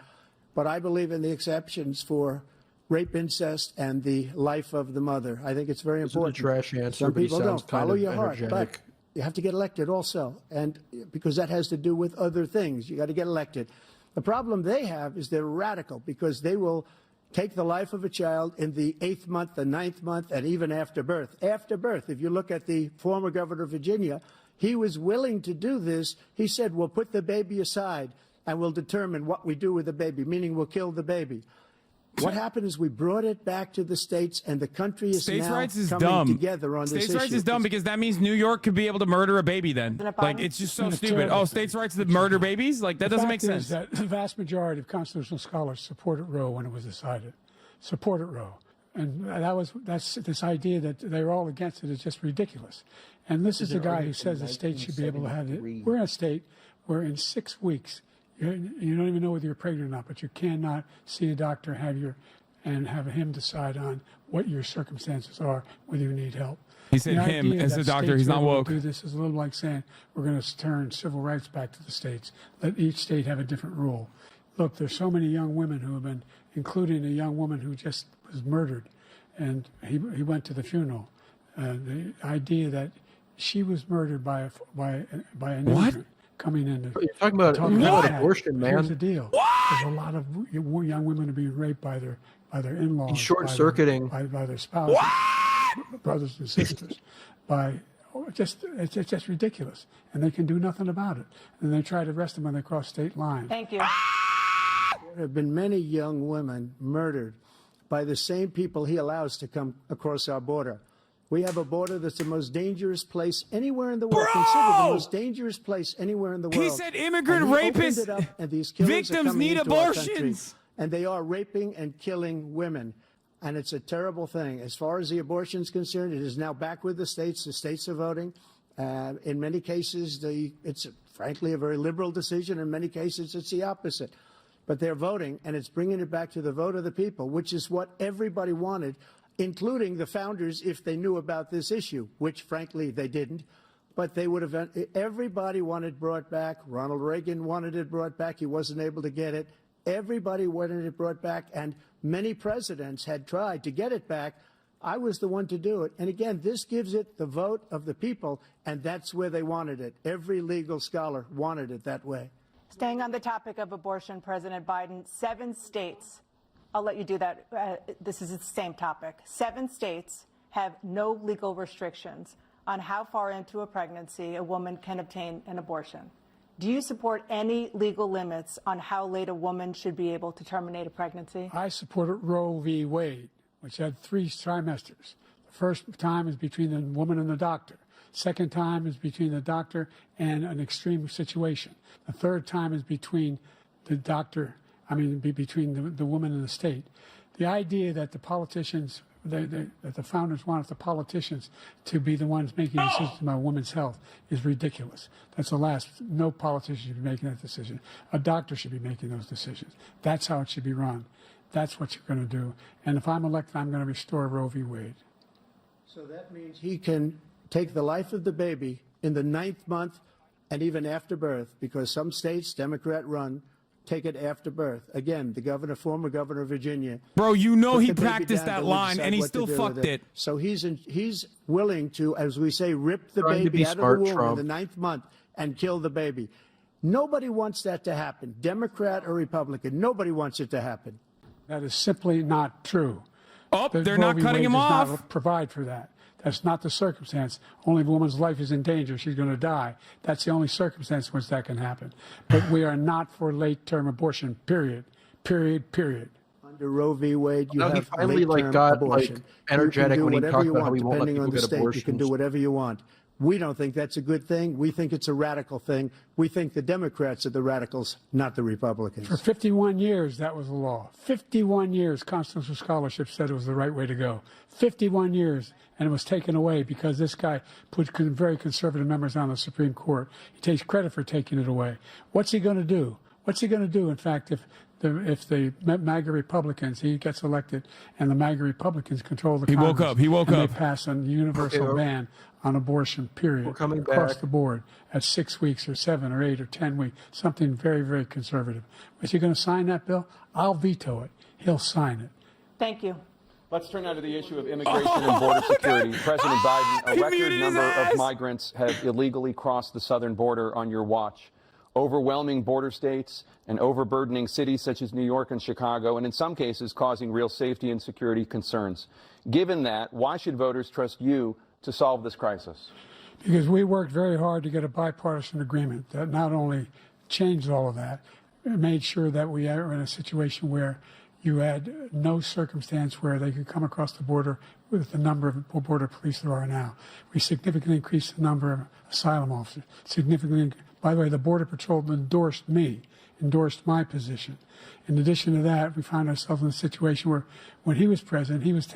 But I believe in the exceptions for rape, incest, and the life of the mother. I think it's very important. This is a trash answer, Some but he people sounds don't. kind Follow of your heart. But energetic. you have to get elected also. And because that has to do with other things. You got to get elected. The problem they have is they're radical because they will take the life of a child in the 8th month, the 9th month, and even after birth. After birth, if you look at the former governor of Virginia, he was willing to do this. He said, we'll put the baby aside and we'll determine what we do with the baby, meaning we'll kill the baby. What happened is we brought it back to the states, and the country is States' now rights is coming dumb. together on this States' issue. rights is dumb because that means New York could be able to murder a baby then. Like, it's just so stupid. Oh, states' rights to murder babies? Like, that doesn't make sense. The fact is that the vast majority of constitutional scholars supported Roe when it was decided. Supported Roe. And that's this idea that they're all against it is just ridiculous. And this is the guy who says the state should be able to have it. We're in a state where in 6 weeks You don't even know whether you're pregnant or not, but you cannot see a doctor, have him decide on what your circumstances are, whether you need help. He said The him idea as that a doctor. states He's are not able woke. to do this is a little like saying we're going to turn civil rights back to the states. Let each state have a different rule. Look, there's so many young women who have been, including a young woman who just was murdered, and he went to the funeral. The idea that she was murdered by an immigrant coming in. You're talking about abortion, man. Here's the deal. There's a lot of young women are being raped by their in-laws. He's short-circuiting. By their spouses, brothers and sisters. It's just ridiculous. And they can do nothing about it. And they try to arrest them when they cross state lines. Thank you. There have been many young women murdered by the same people he allows to come across our border. We have a border that's the most dangerous place anywhere in the world. Considered the most dangerous place anywhere in the world. He said immigrant And he rapists, opened it up, and these killers are victims coming need into our country, abortions. and they are raping and killing women. And it's a terrible thing. As far as the abortion is concerned, it is now back with the states. The states are voting. In many cases, it's frankly a very liberal decision. In many cases, it's the opposite. But they're voting, and it's bringing it back to the vote of the people, which is what everybody wanted, including the founders, if they knew about this issue, which, frankly, they didn't. But they would have. Everybody wanted brought back. Ronald Reagan wanted it brought back. He wasn't able to get it. Everybody wanted it brought back, and many presidents had tried to get it back. I was the one to do it. And again, this gives it the vote of the people, and that's where they wanted it. Every legal scholar wanted it that way. Staying on the topic of abortion, President Biden, 7 states, I'll let you do that. This is the same topic. 7 states have no legal restrictions on how far into a pregnancy a woman can obtain an abortion. Do you support any legal limits on how late a woman should be able to terminate a pregnancy? I supported Roe v. Wade, which had 3 trimesters. The first time is between the woman and the doctor. Second time is between the doctor and an extreme situation. The third time is between the doctor, between the woman and the state. The idea that the politicians, that the founders wanted the politicians to be the ones making decisions about women's health is ridiculous. That's the last. No politician should be making that decision. A doctor should be making those decisions. That's how it should be run. That's what you're going to do. And if I'm elected, I'm going to restore Roe v. Wade. So that means he can take the life of the baby in the 9th month and even after birth, because some states, Democrat run, take it after birth. Again, the former governor of Virginia. Bro, you know he put the baby practiced down, that they'll line decide and he what to still do fucked with it. So he's willing to, as we say, rip the Trying to baby be out smart, of the womb Trump. in the 9th month and kill the baby. Nobody wants that to happen, Democrat or Republican. Nobody wants it to happen. That is simply not true. Oh, they're Roe not v. cutting Wade him does off. not provide for that. That's not the circumstance. Only if a woman's life is in danger, she's going to die. That's the only circumstance in which that can happen. But we are not for late-term abortion, period. Period. Under Roe v. Wade, you No, he have finally, late-term got, abortion. energetic you when can he do talked whatever you about how want, he won't let depending on people the get state. You can do abortions. whatever you want. We don't think that's a good thing. We think it's a radical thing. We think the Democrats are the radicals, not the Republicans. For 51 years, that was the law. 51 years, constitutional scholarship said it was the right way to go. 51 years, and it was taken away because this guy put very conservative members on the Supreme Court. He takes credit for taking it away. What's he going to do? What's he going to do, in fact, if the MAGA Republicans, he gets elected, and the MAGA Republicans control the Congress, He woke and up. they pass a universal ban on abortion, period, We're coming across back. the board at 6 weeks or 7 or 8 or 10 weeks, something very, very conservative. Is he going to sign that bill? I'll veto it. He'll sign it. Thank you. Let's turn now to the issue of immigration and border security. President Biden, a He record muted his number ass. of migrants have illegally crossed the southern border on your watch. Overwhelming border states and overburdening cities such as New York and Chicago, and in some cases causing real safety and security concerns. Given that, why should voters trust you to solve this crisis? Because we worked very hard to get a bipartisan agreement that not only changed all of that, it made sure that we are in a situation where you had no circumstance where they could come across the border with the number of border police there are now. We significantly increased the number of asylum officers. By the way, the Border Patrol endorsed my position. In addition to that, we found ourselves in a situation where when he was president, he was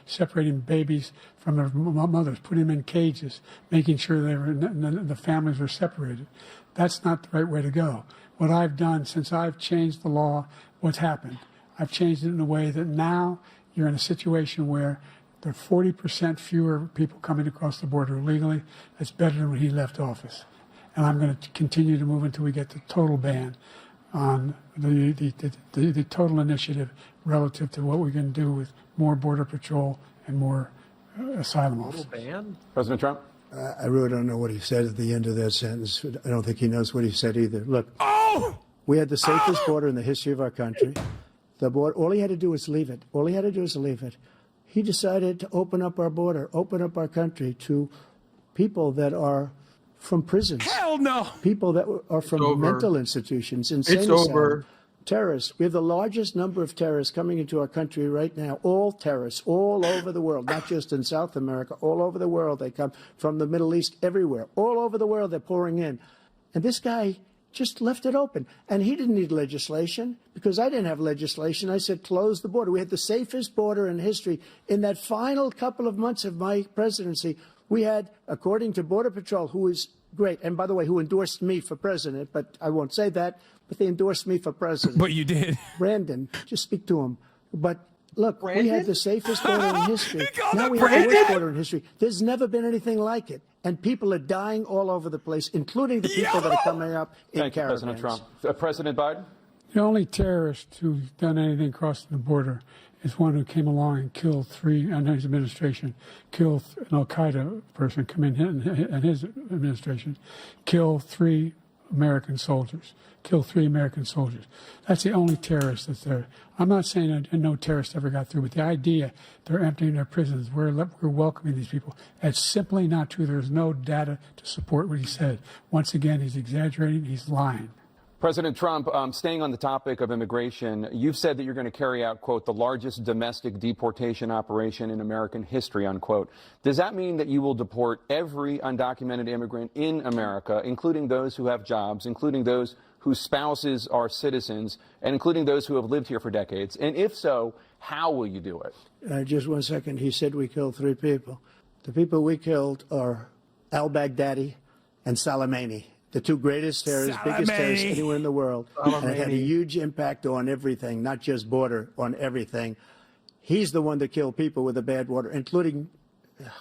separating babies from their mothers, putting them in cages, making sure the families were separated. That's not the right way to go. What I've done since I've changed the law, what's happened, I've changed it in a way that now you're in a situation where there are 40% fewer people coming across the border illegally. That's better than when he left office. And I'm going to continue to move until we get the total ban on the total initiative relative to what we're going to do with more Border Patrol and more asylum officers. Ban? President Trump? I really don't know what he said at the end of that sentence. I don't think he knows what he said either. Look, we had the safest border in the history of our country. The border, all he had to do was leave it. All he had to do was leave it. He decided to open up our border, open up our country to people that are from prisons. Hell no. People that are from mental institutions, insane asylum, terrorists. We have the largest number of terrorists coming into our country right now. All terrorists, all over the world, not just in South America, all over the world. They come from the Middle East, everywhere. All over the world, they're pouring in. And this guy just left it open. And he didn't need legislation because I didn't have legislation. I said, close the border. We had the safest border in history. In that final couple of months of my presidency, we had, according to Border Patrol, who is great, and by the way, who endorsed me for president, but I won't say that, but they endorsed me for president. But you did. Brandon, just speak to him. But look, we had the safest border in history. Now we have the Brandon? worst border in history. There's never been anything like it. And people are dying all over the place, including the people that are coming up in Thank you, caravans. President Trump. President Biden? The only terrorist who's done anything crossing the border is one who came along and killed three, and his administration, killed an Al-Qaeda person come in and his administration, killed three American soldiers. That's the only terrorist that's there. I'm not saying that no terrorist ever got through, but the idea they're emptying their prisons, we're welcoming these people, that's simply not true. There's no data to support what he said. Once again, he's exaggerating, he's lying. President Trump, staying on the topic of immigration, you've said that you're going to carry out, quote, the largest domestic deportation operation in American history, unquote. Does that mean that you will deport every undocumented immigrant in America, including those who have jobs, including those whose spouses are citizens, and including those who have lived here for decades? And if so, how will you do it? Just 1 second. He said we killed three people. The people we killed are al-Baghdadi and Soleimani, the two greatest terrorists, biggest terrorists anywhere in the world. And it had a huge impact on everything, not just border, on everything. He's the one that killed people with the bad water, including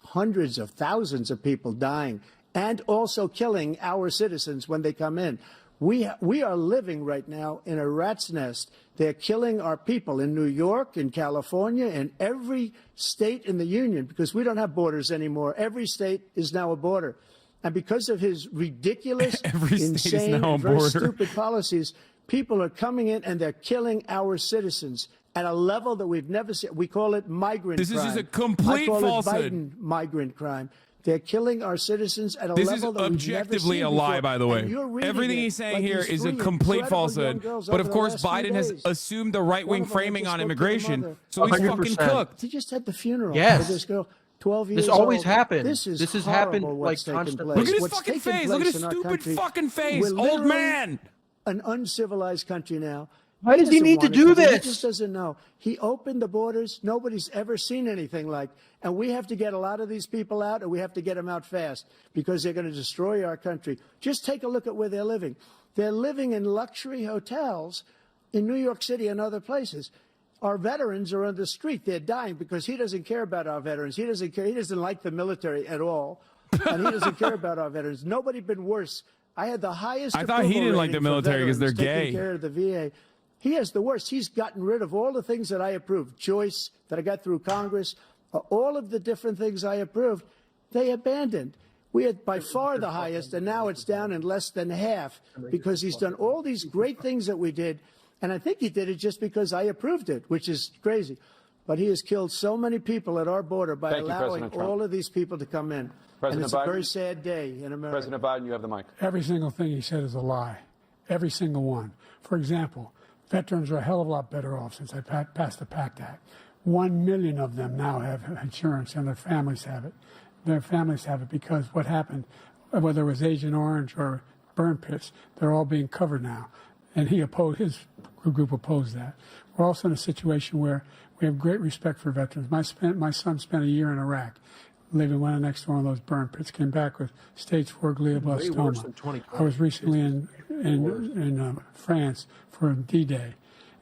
hundreds of thousands of people dying, and also killing our citizens when they come in. We are living right now in a rat's nest. They're killing our people in New York, in California, in every state in the union, because we don't have borders anymore. Every state is now a border. And because of his ridiculous, insane, very stupid policies, people are coming in and they're killing our citizens at a level that we've never seen. We call it migrant crime. This is just a complete falsehood. I call it Biden migrant crime. They're killing our citizens at a this level that we've never seen objectively a lie, by the way. Everything he's saying here is a complete falsehood. But of course, Biden has assumed the right-wing framing on immigration, so he's fucking cooked. He just had the funeral Yes. for this girl. 12 years This always old. happened. This has horrible happened what's like taking constantly. place. Look at his What's fucking taking face. Look at place his in our stupid country. fucking face. We're Old literally man. An uncivilized country now. Why does he doesn't need to want it do be. this? He just doesn't know. He opened the borders. Nobody's ever seen anything like. And we have to get a lot of these people out, and we have to get them out fast because they're going to destroy our country. Just take a look at where they're living. They're living in luxury hotels in New York City and other places. Our veterans are on the street. They're dying because he doesn't care about our veterans. He doesn't care. He doesn't like the military at all, and he doesn't care about our veterans. Nobody been worse. I had the highest. I thought he didn't like the military because they're taking gay. Care of the VA. He has the worst. He's gotten rid of all the things that I approved. Choice that I got through Congress, all of the different things I approved, they abandoned. We had by far the highest, and now it's down in less than half because he's done all these great things that we did. And I think he did it just because I approved it, which is crazy. But he has killed so many people at our border by allowing all of these people to come in. And it's a very sad day in America. President Biden, you have the mic. Every single thing he said is a lie. Every single one. For example, veterans are a hell of a lot better off since I passed the PACT Act. 1 million of them now have insurance, and their families have it. Their families have it because what happened, whether it was Agent Orange or burn pits, they're all being covered now. And his group opposed that. We're also in a situation where we have great respect for veterans. My son spent a year in Iraq. Living went next to one of those burn pits, came back with stage 4 glioblastoma. I was recently in France for D-Day,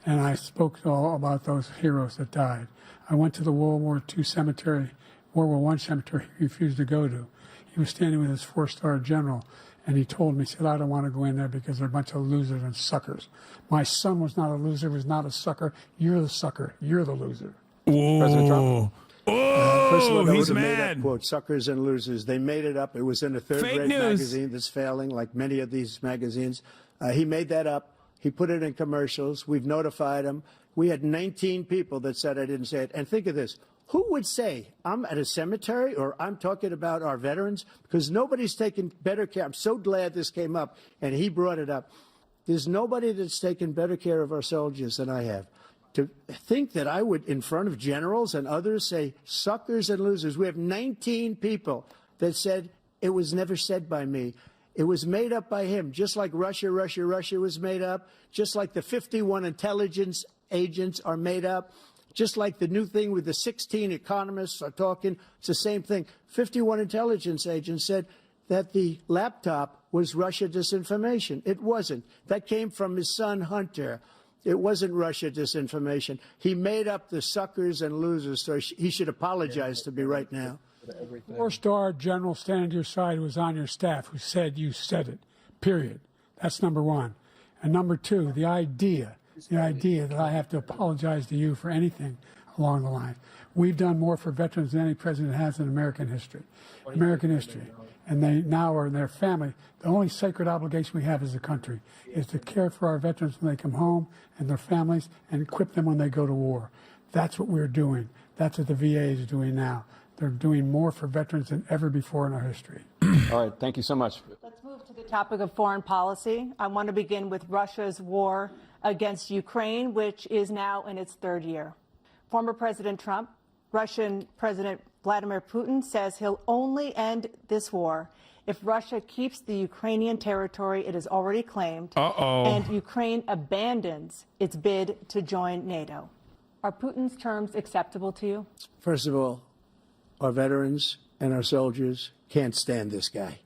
and I spoke all about those heroes that died. I went to the World War II cemetery, World War I cemetery he refused to go to. He was standing with his 4-star general, and he told me, he said, I don't want to go in there because they're a bunch of losers and suckers. My son was not a loser, was not a sucker. You're the sucker. You're the loser. President Trump. First of all, that he's was a mad. made-up quote, suckers and losers. They made it up. It was in a third-rate magazine that's failing, like many of these magazines. He made that up. He put it in commercials. We've notified him. We had 19 people that said I didn't say it. And think of this. Who would say I'm at a cemetery or I'm talking about our veterans? Because nobody's taken better care. I'm so glad this came up, and he brought it up. There's nobody that's taken better care of our soldiers than I have. To think that I would, in front of generals and others, say suckers and losers. We have 19 people that said it was never said by me. It was made up by him, just like Russia was made up, just like the 51 intelligence agents are made up, just like the new thing with the 16 economists are talking. It's the same thing. 51 intelligence agents said that the laptop was Russia disinformation. It wasn't. That came from his son, Hunter. It wasn't Russia disinformation. He made up the suckers and losers, so he should apologize to me right now. 4-star general standing to your side who was on your staff who said you said it, period. That's number one. And number two, the idea that I have to apologize to you for anything along the line. We've done more for veterans than any president has in American history. And they now are in their family. The only sacred obligation we have as a country is to care for our veterans when they come home and their families and equip them when they go to war. That's what we're doing. That's what the VA is doing now. They're doing more for veterans than ever before in our history. All right, thank you so much. Let's move to the topic of foreign policy. I want to begin with Russia's war against Ukraine, which is now in its 3rd year. Former President Trump, Russian President Vladimir Putin says he'll only end this war if Russia keeps the Ukrainian territory it has already claimed and Ukraine abandons its bid to join NATO. Are Putin's terms acceptable to you? First of all, our veterans and our soldiers can't stand this guy.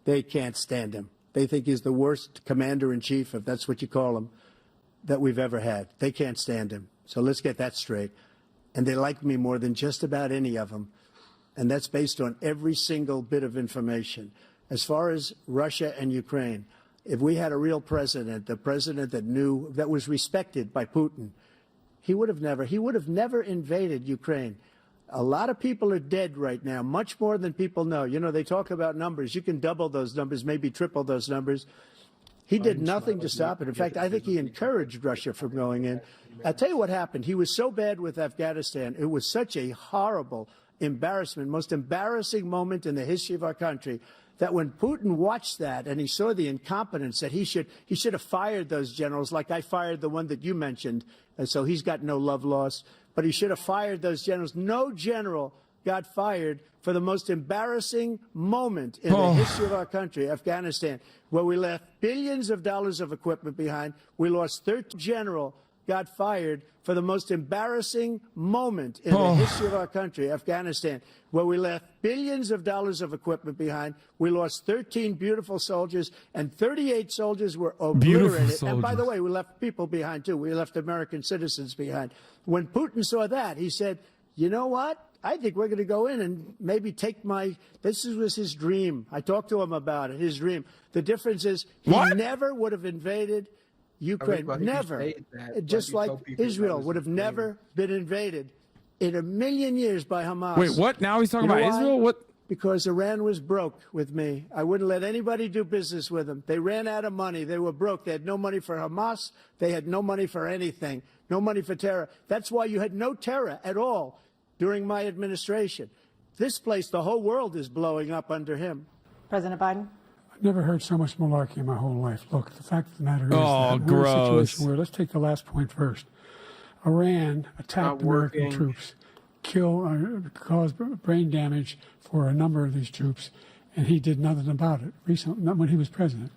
They can't stand him. They think he's the worst commander-in-chief, if that's what you call him, that we've ever had. They can't stand him. So let's get that straight. And they like me more than just about any of them. And that's based on every single bit of information. As far as Russia and Ukraine, if we had a real president, the president that knew, that was respected by Putin, he would have never invaded Ukraine. A lot of people are dead right now, much more than people know. You know, they talk about numbers. You can double those numbers, maybe triple those numbers. He did nothing to stop it. In fact, I think he encouraged Russia from going in. I'll tell you what happened. He was so bad with Afghanistan. It was such a horrible embarrassment, most embarrassing moment in the history of our country, that when Putin watched that and he saw the incompetence, that he should have fired those generals, like I fired the one that you mentioned. And so he's got no love lost. But he should have fired those generals. No general got fired for the most embarrassing moment in the history of our country, Afghanistan, where we left billions of dollars of equipment behind. We lost 13 general got fired for the most embarrassing moment in the history of our country, Afghanistan, where we left billions of dollars of equipment behind. We lost 13 beautiful soldiers, and 38 soldiers were obliterated. And by the way, we left people behind, too. We left American citizens behind. When Putin saw that, he said, you know what? I think we're going to go in and maybe take this was his dream. I talked to him about it, his dream. The difference is he never would have invaded Ukraine, never. Just like Israel would have never been invaded in a million years by Hamas. Wait, what? Now he's talking about Israel? What? Because Iran was broke with me. I wouldn't let anybody do business with them. They ran out of money. They were broke. They had no money for Hamas. They had no money for anything. No money for terror. That's why you had no terror at all during my administration. This place, the whole world is blowing up under him. President Biden? I've never heard so much malarkey in my whole life. Look, the fact of the matter is that we're in a situation where, let's take the last point first. Iran attacked American troops, caused brain damage for a number of these troops, and he did nothing about it recently, not when he was president.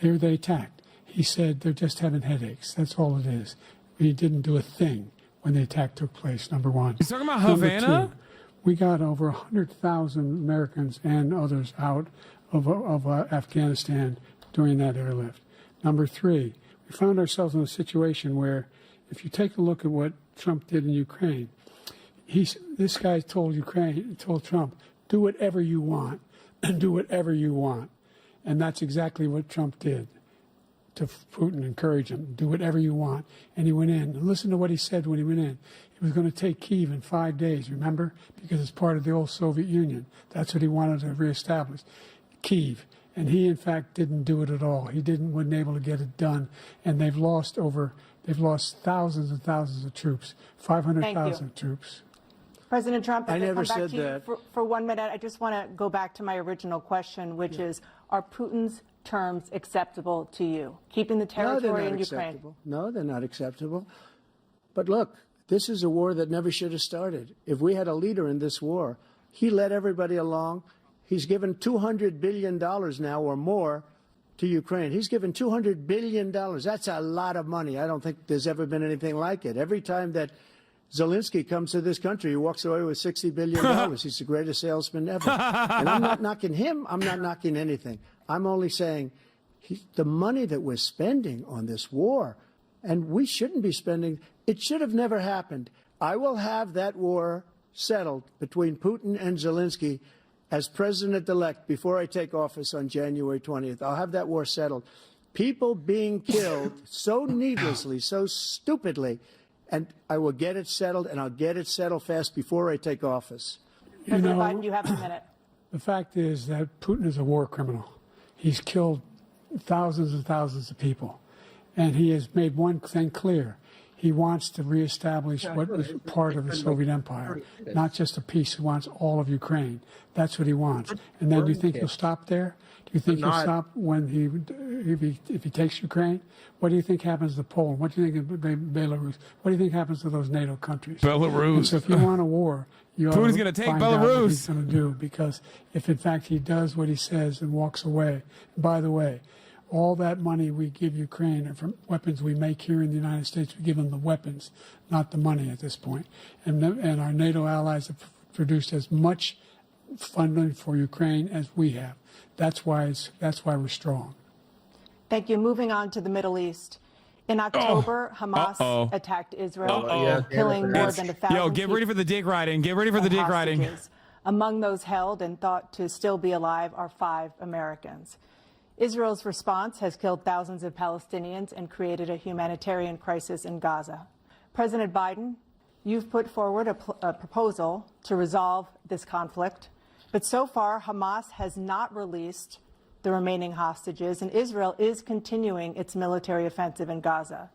They attacked. He said they're just having headaches. That's all it is. He didn't do a thing when the attack took place, number one. He's talking about Havana? Number two, We got over 100,000 Americans and others out of Afghanistan during that airlift. Number three, we found ourselves in a situation where, if you take a look at what Trump did in Ukraine, this guy told Trump, do whatever you want, do whatever you want. And that's exactly what Trump did to Putin, encourage him, do whatever you want. And he went in. And listen to what he said when he went in. He was going to take Kyiv in 5 days, remember? Because it's part of the old Soviet Union. That's what he wanted to reestablish, Kyiv. And he, in fact, didn't do it at all. He wasn't able to get it done. And they've lost thousands and thousands of troops, 500,000 troops. President Trump, I never come back said to you that. for 1 minute. I just want to go back to my original question, which is, are Putin's terms acceptable to you? Keeping the territory in Ukraine? Acceptable. No, they're not acceptable. But look, this is a war that never should have started. If we had a leader in this war, he led everybody along. He's given $200 billion now or more to Ukraine. He's given $200 billion. That's a lot of money. I don't think there's ever been anything like it. Every time that Zelensky comes to this country, he walks away with $60 billion. He's the greatest salesman ever. And I'm not knocking him. I'm not knocking anything. I'm only saying the money that we're spending on this war, and we shouldn't be spending, it should have never happened. I will have that war settled between Putin and Zelensky as president-elect before I take office on January 20th. I'll have that war settled. People being killed so needlessly, so stupidly, and I will get it settled, and I'll get it settled fast before I take office. President Biden, you have a minute. The fact is that Putin is a war criminal. He's killed thousands and thousands of people. And he has made one thing clear. He wants to reestablish what was part of the Soviet Empire, not just a piece. He wants all of Ukraine. That's what he wants. And then do you think he'll stop there? Do you think he'll stop when if he takes Ukraine? What do you think happens to Poland? What do you think of Belarus? What do you think happens to those NATO countries? Belarus. And so if you want a war, Putin's going to take find out what Belarus. he's going to do, because if in fact he does what he says and walks away, and by the way, all that money we give Ukraine are from weapons we make here in the United States. We give them the weapons, not the money at this point. And our NATO allies have produced as much funding for Ukraine as we have. That's why we're strong. Thank you. Moving on to the Middle East. In October, Hamas attacked Israel, killing more than 1,000 Yo, get ready for the dick riding. Get ready for the dick riding. Among those held and thought to still be alive are 5 Americans. Israel's response has killed thousands of Palestinians and created a humanitarian crisis in Gaza. President Biden, you've put forward a proposal to resolve this conflict, but so far Hamas has not released the remaining hostages, and Israel is continuing its military offensive in Gaza.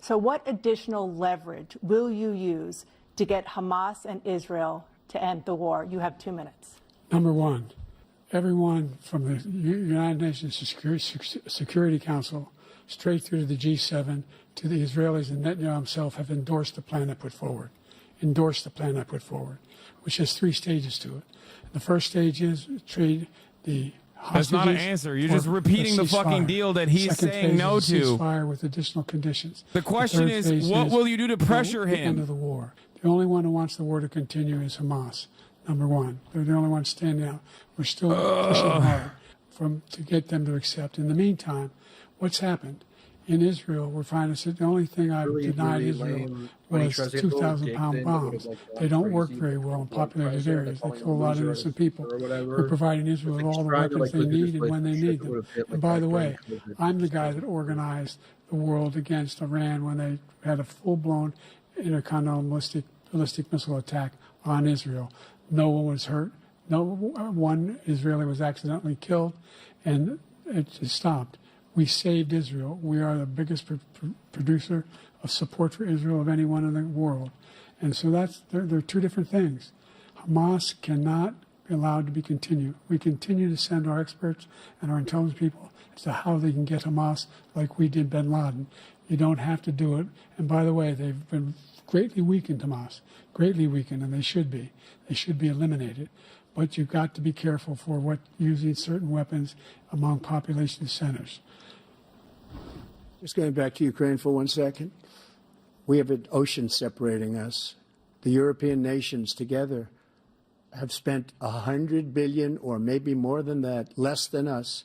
So what additional leverage will you use to get Hamas and Israel to end the war? You have 2 minutes. Number one, everyone from the United Nations Security Council straight through to the G7 to the Israelis and Netanyahu himself have endorsed the plan I put forward. Which has 3 stages to it. The first stage is trade the hostages. That's not an answer. You're just repeating the fucking deal that he's saying no to. Ceasefire with additional conditions. The question is, what will you do to pressure the him? end of the war. The only one who wants the war to continue is Hamas. Number one. They're the only ones standing out. We're still pushing hard to get them to accept. In the meantime, what's happened? In Israel, we're finding the only thing I've denied Israel was 2,000-pound bombs. They don't work very well in populated areas. They kill a lot of innocent people. We're providing Israel with all the weapons they need and when they need them. And by the way, I'm the guy that organized the world against Iran when they had a full-blown intercontinental ballistic missile attack on Israel. No one was hurt. No one Israeli was accidentally killed, and it just stopped. We saved Israel. We are the biggest producer of support for Israel of anyone in the world. And so they're 2 different things. Hamas cannot be allowed to be continued. We continue to send our experts and our intelligence people as to how they can get Hamas like we did bin Laden. You don't have to do it. And by the way, they've been greatly weakened, Hamas, greatly weakened, and they should be. They should be eliminated. But you've got to be careful for using certain weapons among population centers. Just going back to Ukraine for 1 second. We have an ocean separating us. The European nations together have spent $100 billion or maybe more than that, less than us.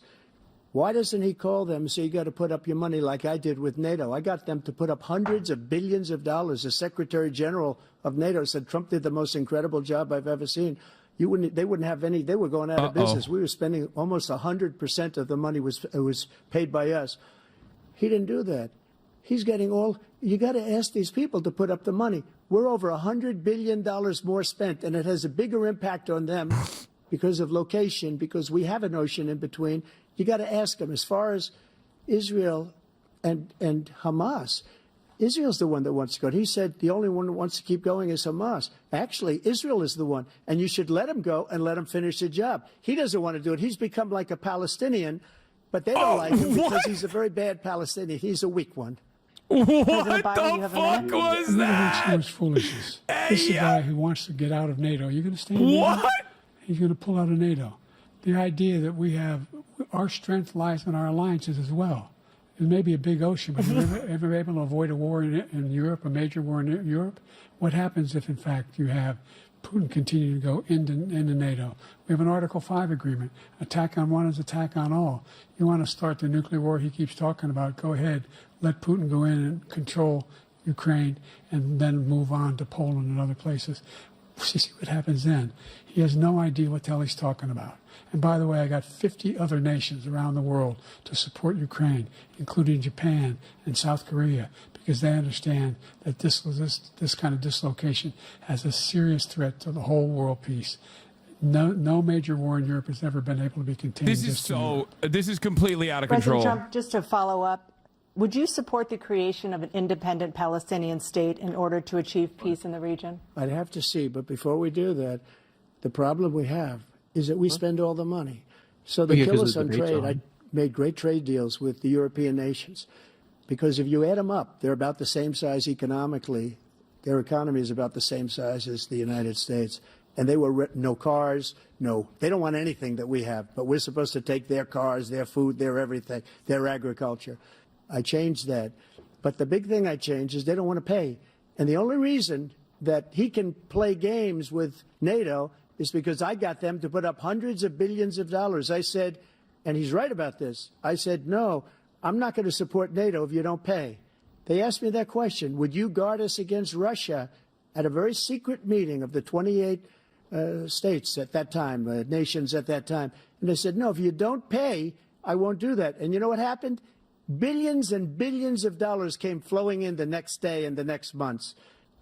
Why doesn't he call them and say, you got to put up your money like I did with NATO? I got them to put up hundreds of billions of dollars. The Secretary General of NATO said Trump did the most incredible job I've ever seen. They wouldn't have any. They were going out of business. We were spending almost 100% of the money was paid by us. He didn't do that. He's getting all. You got to ask these people to put up the money. We're over $100 billion more spent, and it has a bigger impact on them because of location, because we have an ocean in between. You got to ask them. As far as Israel and Hamas, Israel's the one that wants to go. He said the only one who wants to keep going is Hamas. Actually, Israel is the one, and you should let him go and let him finish the job. He doesn't want to do it. He's become like a Palestinian, but they don't like him because he's a very bad Palestinian. He's a weak one. What the fuck was that? This foolishness. This is a guy who wants to get out of NATO. You're going to stay in NATO? What? He's going to pull out of NATO. The idea that we have, our strength lies in our alliances as well. It may be a big ocean, but if you're ever able to avoid a war in Europe, a major war in Europe, what happens if, in fact, you have Putin continue to go into NATO? We have an Article 5 agreement. Attack on one is attack on all. You want to start the nuclear war he keeps talking about, go ahead. Let Putin go in and control Ukraine and then move on to Poland and other places. See what happens then. He has no idea what the hell he's talking about. And by the way, I got 50 other nations around the world to support Ukraine, including Japan and South Korea, because they understand that this kind of dislocation has a serious threat to the whole world peace. No major war in Europe has ever been able to be contained. This is completely out of President control. Trump, just to follow up, would you support the creation of an independent Palestinian state in order to achieve peace in the region? I'd have to see, but before we do that, the problem we have is that we spend all the money. So they kill us on trade. I made great trade deals with the European nations because if you add them up, they're about the same size economically. Their economy is about the same size as the United States. And they were no cars, they don't want anything that we have, but we're supposed to take their cars, their food, their everything, their agriculture. I changed that. But the big thing I changed is they don't want to pay. And the only reason that he can play games with NATO is because I got them to put up hundreds of billions of dollars. I said, and he's right about this, I said, no, I'm not going to support NATO if you don't pay. They asked me that question, would you guard us against Russia at a very secret meeting of the 28 states at that time, nations at that time. And they said, no, if you don't pay, I won't do that. And you know what happened? Billions and billions of dollars came flowing in the next day and the next months.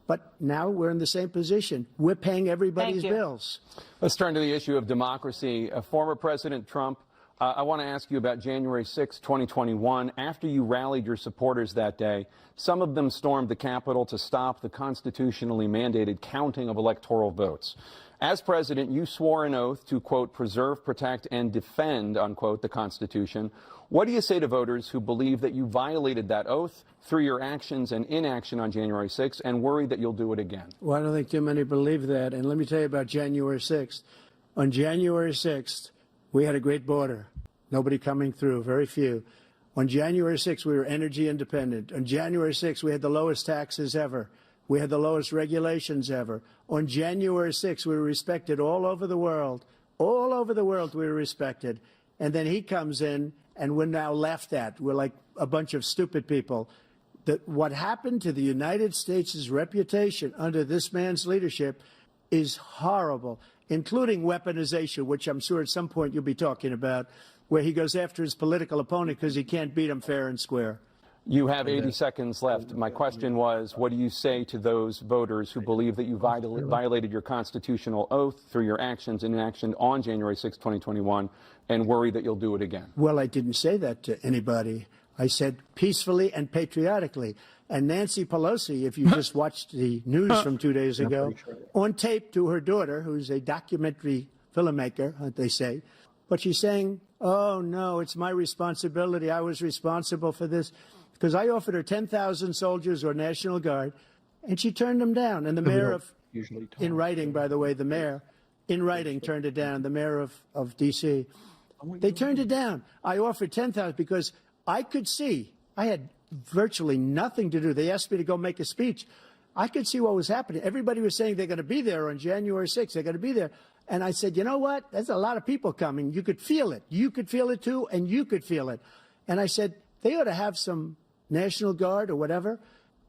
But now we're in the same position. We're paying everybody's bills. Let's turn to the issue of democracy. Former President Trump, I want to ask you about January 6, 2021. After you rallied your supporters that day, some of them stormed the Capitol to stop the constitutionally mandated counting of electoral votes. As president, you swore an oath to, quote, preserve, protect, and defend, unquote, the Constitution. What do you say to voters who believe that you violated that oath through your actions and inaction on January 6th and worry that you'll do it again? Well, I don't think too many believe that. And let me tell you about January 6th. On January 6th, we had a great border. Nobody coming through, very few. On January 6th, we were energy independent. On January 6th, we had the lowest taxes ever. We had the lowest regulations ever. On January 6th, we were respected all over the world. All over the world, we were respected. And then he comes in, and we're now laughed at. We're like a bunch of stupid people. What happened to the United States' reputation under this man's leadership is horrible, including weaponization, which I'm sure at some point you'll be talking about, where he goes after his political opponent because he can't beat him fair and square. You have 80 seconds left. My question was, what do you say to those voters who believe that you violated your constitutional oath through your actions and inaction on January 6, 2021, and worry that you'll do it again? Well, I didn't say that to anybody. I said peacefully and patriotically. And Nancy Pelosi, if you just watched the news from 2 days ago, on tape to her daughter, who's a documentary filmmaker, they say, but she's saying, oh, no, it's my responsibility. I was responsible for this. Because I offered her 10,000 soldiers or National Guard, and she turned them down. And the mayor of, in writing, by the way, the mayor, in writing, turned it down, the mayor of D.C. They turned it down. I offered 10,000 because I could see, I had virtually nothing to do. They asked me to go make a speech. I could see what was happening. Everybody was saying they're going to be there on January 6th. They're going to be there. And I said, you know what? There's a lot of people coming. You could feel it. You could feel it too, and you could feel it. And I said, they ought to have some National Guard or whatever.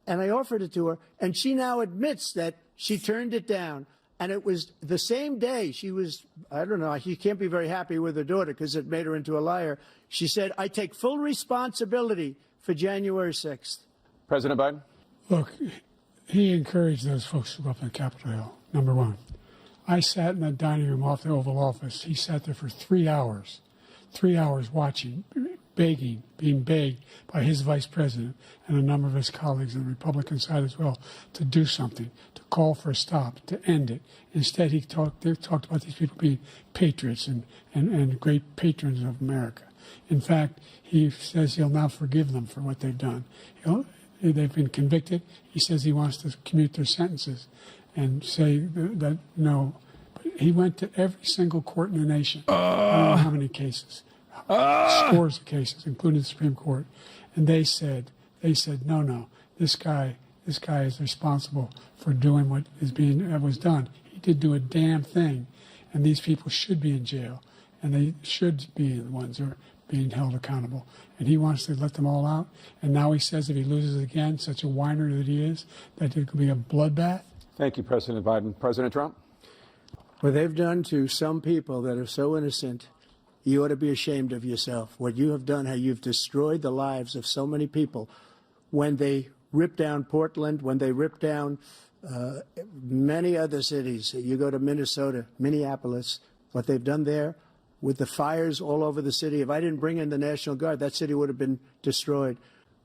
And I offered it to her, and she now admits that she turned it down. And it was the same day she was, I don't know, she can't be very happy with her daughter because it made her into a liar. She said, I take full responsibility for January 6th. President Biden? Look, he encouraged those folks to go up on Capitol Hill, number one. I sat in that dining room off the Oval Office. He sat there for 3 hours watching, begging, being begged by his vice president and a number of his colleagues on the Republican side as well to do something, to call for a stop, to end it. Instead, they talked about these people being patriots and great patrons of America. In fact, he says he'll now forgive them for what they've done. They've been convicted. He says he wants to commute their sentences and say that no. But he went to every single court in the nation. I don't know how many cases. Scores of cases, including the Supreme Court, and they said, no, this guy is responsible for doing what was done. He didn't do a damn thing, and these people should be in jail, and they should be the ones who are being held accountable. And he wants to let them all out, and now he says if he loses again, such a whiner that he is, that it could be a bloodbath. Thank you, President Biden. President Trump? What they've done to some people that are so innocent, you ought to be ashamed of yourself. What you have done, how you've destroyed the lives of so many people. When they ripped down Portland, when they ripped down many other cities, you go to Minnesota, Minneapolis, what they've done there with the fires all over the city. If I didn't bring in the National Guard, that city would have been destroyed.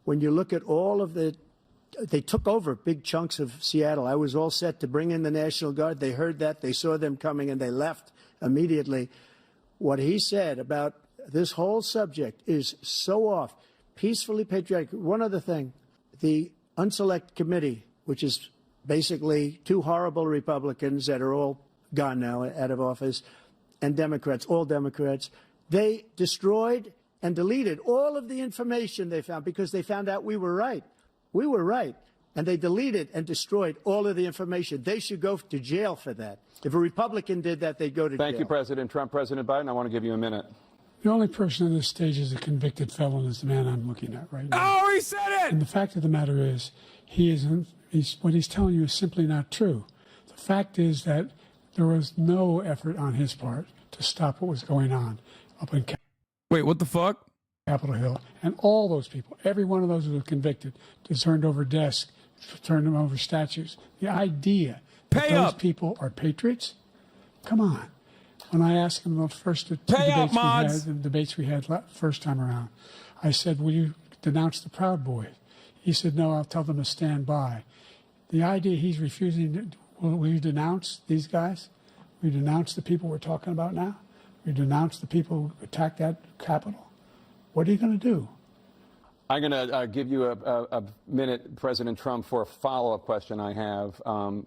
When you look at all of they took over big chunks of Seattle. I was all set to bring in the National Guard. They heard that, they saw them coming, and they left immediately. What he said about this whole subject is so off. Peacefully patriotic. One other thing, the Unselect Committee, which is basically two horrible Republicans that are all gone now out of office, and Democrats, all Democrats, they destroyed and deleted all of the information they found because they found out we were right. We were right. And they deleted and destroyed all of the information. They should go to jail for that. If a Republican did that, they'd go to jail. Thank you, President Trump. President Biden, I want to give you a minute. The only person on this stage is a convicted felon is the man I'm looking at right now. Oh, he said it! And the fact of the matter is, what he's telling you is simply not true. The fact is that there was no effort on his part to stop what was going on up in Wait, what the fuck? Capitol Hill. And all those people, every one of those who were convicted, turned over desks, turned them over statues. The idea that those people are patriots? Come on. When I asked him the first debates we had first time around, I said, will you denounce the Proud Boys? He said, no, I'll tell them to stand by. The idea he's refusing, will you denounce these guys? Will you denounce the people we're talking about now? Will you denounce the people who attacked that Capitol? What are you going to do? I'm going to give you a minute, President Trump, for a follow-up question I have.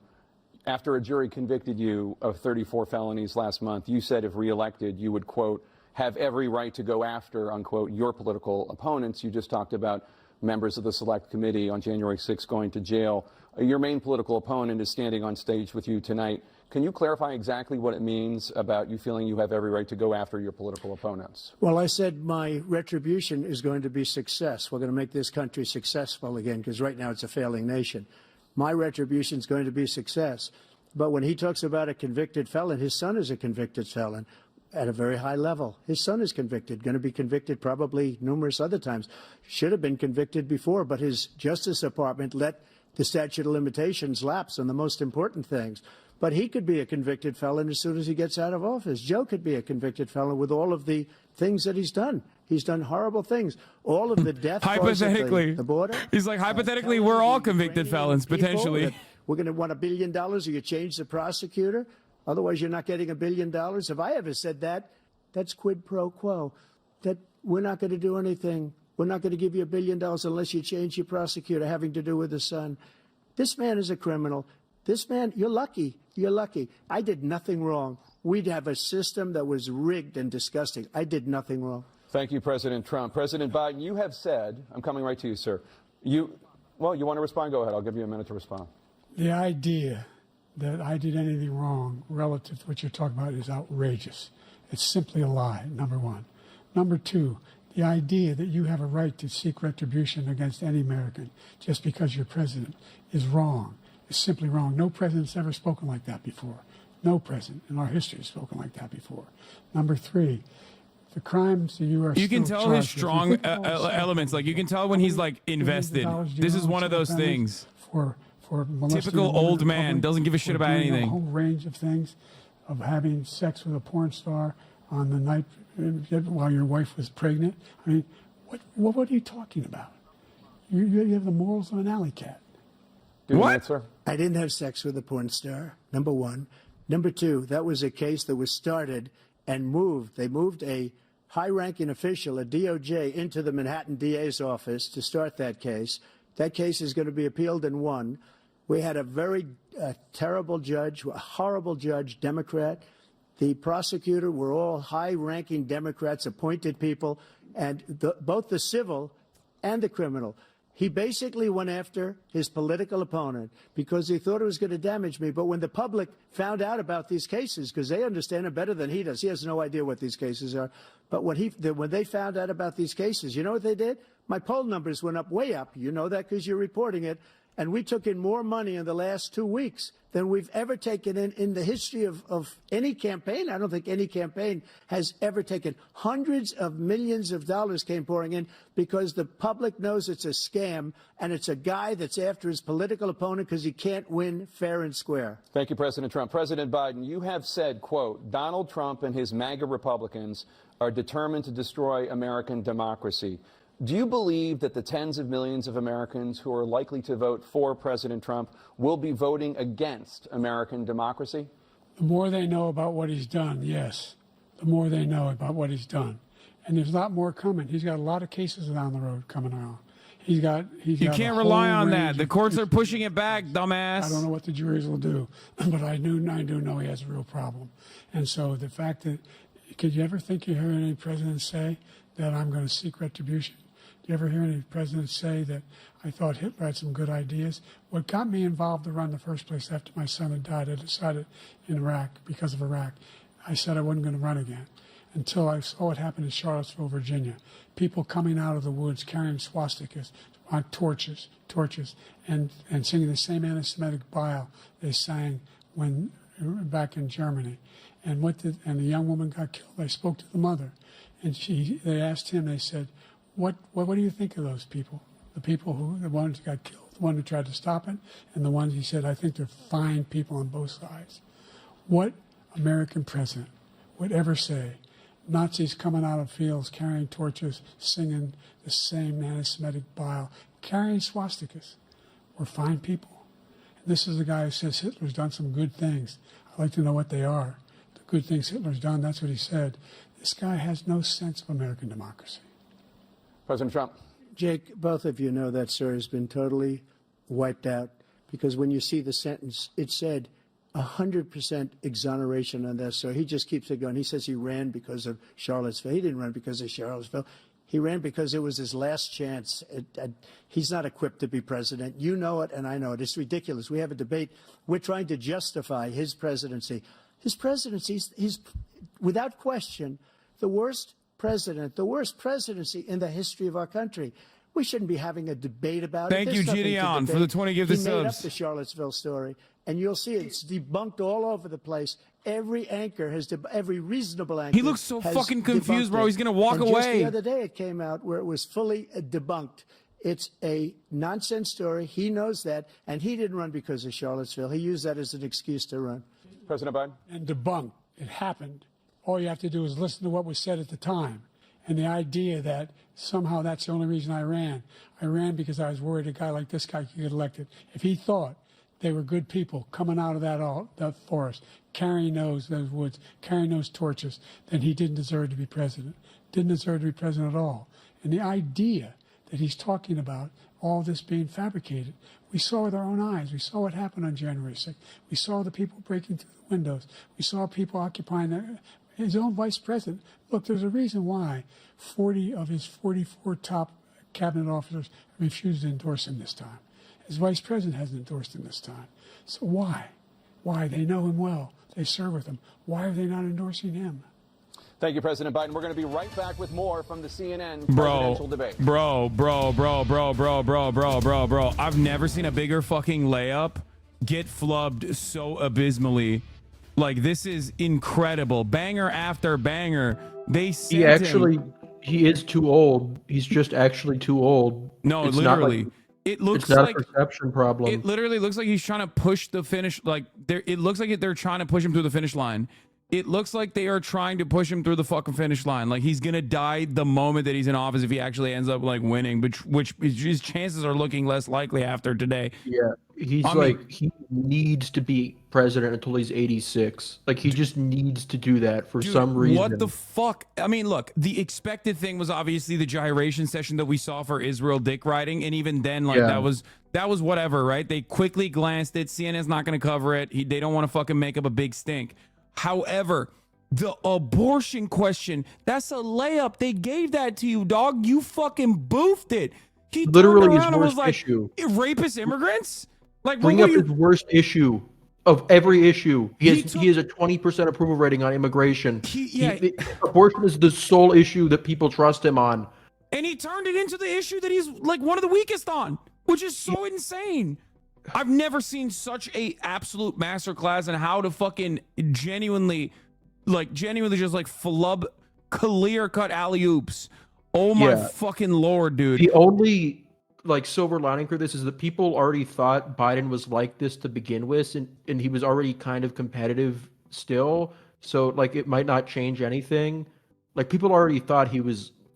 After a jury convicted you of 34 felonies last month, you said if reelected, you would, quote, have every right to go after, unquote, your political opponents. You just talked about members of the Select Committee on January 6th going to jail. Your main political opponent is standing on stage with you tonight. Can you clarify exactly what it means about you feeling you have every right to go after your political opponents? Well, I said my retribution is going to be success. We're going to make this country successful again, because right now it's a failing nation. My retribution is going to be success. But when he talks about a convicted felon, his son is a convicted felon at a very high level. His son is convicted, going to be convicted probably numerous other times. Should have been convicted before, but his Justice Department let the statute of limitations lapse on the most important things. But he could be a convicted felon as soon as he gets out of office. Joe could be a convicted felon with all of the things that he's done. He's done horrible things. All of the death hypothetically, the border. He's like, hypothetically, we're all convicted felons, potentially. We're going to want $1 billion or you change the prosecutor. Otherwise, you're not getting $1 billion. If I ever said that, that's quid pro quo. That we're not going to do anything. We're not going to give you $1 billion unless you change your prosecutor having to do with the son. This man is a criminal. This man, you're lucky. You're lucky. I did nothing wrong. We'd have a system that was rigged and disgusting. I did nothing wrong. Thank you, President Trump. President Biden, you have said, I'm coming right to you, sir. You want to respond? Go ahead. I'll give you a minute to respond. The idea that I did anything wrong relative to what you're talking about is outrageous. It's simply a lie, number one. Number two, the idea that you have a right to seek retribution against any American just because you're president is wrong. It's simply wrong. No president's ever spoken like that before. No president in our history has spoken like that before. Number three, the crimes that you are You can still tell his charged with, strong you think all elements. Like, you can tell when he's like invested. This is one of those things. For molesting Typical a woman old in man, public, doesn't give a shit for about doing anything. A whole range of things, of having sex with a porn star on the night while your wife was pregnant. I mean, what are you talking about? You have the morals of an alley cat. What? I didn't have sex with a porn star, number one. Number two, that was a case that was started and moved. They moved a high-ranking official, a DOJ, into the Manhattan DA's office to start that case. That case is going to be appealed and won. We had a very terrible judge, a horrible judge, Democrat. The prosecutor were all high-ranking Democrats, appointed people, and both the civil and the criminal. He basically went after his political opponent because he thought it was going to damage me. But when the public found out about these cases, because they understand it better than he does, he has no idea what these cases are. But when they found out about these cases, you know what they did? My poll numbers went up, way up. You know that because you're reporting it. And we took in more money in the last 2 weeks than we've ever taken in the history of any campaign. I don't think any campaign has ever taken. Hundreds of millions of dollars came pouring in because the public knows it's a scam, and it's a guy that's after his political opponent because he can't win fair and square. Thank you, President Trump. President Biden, you have said, quote, Donald Trump and his MAGA Republicans are determined to destroy American democracy. Do you believe that the tens of millions of Americans who are likely to vote for President Trump will be voting against American democracy? The more they know about what he's done, yes. The more they know about what he's done. And there's a lot more coming. He's got a lot of cases down the road coming around. You can't rely on that. The courts are pushing it back, dumbass. I don't know what the juries will do, but I do know he has a real problem. And so the fact that, could you ever think you heard any president say that I'm going to seek retribution? Do you ever hear any presidents say that I thought Hitler had some good ideas? What got me involved to run in the first place after my son had died, I decided in Iraq, because of Iraq, I said I wasn't going to run again until I saw what happened in Charlottesville, Virginia. People coming out of the woods carrying swastikas on torches, and singing the same anti-Semitic bile they sang when back in Germany. And the young woman got killed. I spoke to the mother, and they asked him, they said, What do you think of those people? The ones who got killed, the one who tried to stop it, and the ones he said, I think they're fine people on both sides. What American president would ever say, Nazis coming out of fields, carrying torches, singing the same anti-Semitic bile, carrying swastikas, were fine people? And this is the guy who says Hitler's done some good things. I'd like to know what they are. The good things Hitler's done, that's what he said. This guy has no sense of American democracy. President Trump. Jake, both of you know that story has been totally wiped out because when you see the sentence, it said 100% exoneration on that. So he just keeps it going. He says he ran because of Charlottesville. He didn't run because of Charlottesville. He ran because it was his last chance. He's not equipped to be president. You know it, and I know it. It's ridiculous. We have a debate. We're trying to justify his presidency. His presidency, he's without question the worst president, the worst presidency in the history of our country. We shouldn't be having a debate about it. Thank you, Gideon, for the 20 give the subs. He made up the Charlottesville story, and you'll see it's debunked all over the place. Every anchor has, every reasonable anchor. He looks so fucking confused, bro. He's going to walk away. Just the other day it came out where it was fully debunked. It's a nonsense story. He knows that, and he didn't run because of Charlottesville. He used that as an excuse to run. President Biden? And debunked. It happened. All you have to do is listen to what was said at the time. And the idea that somehow that's the only reason I ran. I ran because I was worried a guy like this guy could get elected. If he thought they were good people coming out of that forest, carrying those woods, carrying those torches, then he didn't deserve to be president. Didn't deserve to be president at all. And the idea that he's talking about all this being fabricated, we saw with our own eyes. We saw what happened on January 6th. We saw the people breaking through the windows. We saw people occupying his own vice president. Look, there's a reason why 40 of his 44 top cabinet officers refused to endorse him this time. His vice president hasn't endorsed him this time. So why? Why? They know him well. They serve with him. Why are they not endorsing him? Thank you, President Biden. We're going to be right back with more from the CNN presidential debate. Bro. I've never seen a bigger fucking layup get flubbed so abysmally. Like, this is incredible. Banger after banger. They sent He is too old. He's just actually too old. No, It's literally. Not like, it looks it's not like a perception problem. It literally looks like he's trying to push the finish. Like, it looks like they're trying to push him through the finish line. It looks like they are trying to push him through the fucking finish line. Like, he's gonna die the moment that he's in office if he actually ends up like winning, which his chances are looking less likely after today. Yeah, he needs to be president until he's 86. Like, he just needs to do that for some reason. What the fuck? I mean, look, the expected thing was obviously the gyration session that we saw for Israel dick riding, and even then, like, that was whatever, right? They quickly glanced it. CNN's not gonna cover it. They don't want to fucking make up a big stink. However, the abortion question, that's a layup. They gave that to you, dog. You fucking boofed it. He literally his was worst like, issue. Rapist immigrants? Like, Bring up his worst issue of every issue. He has a 20% approval rating on immigration. Abortion is the sole issue that people trust him on. And he turned it into the issue that he's like one of the weakest on, which is so insane. I've never seen such a absolute masterclass in how to fucking genuinely just like flub clear cut alley-oops. Oh my fucking Lord, dude. The only like silver lining for this is that people already thought Biden was like this to begin with, and he was already kind of competitive still. So like it might not change anything. Like people already thought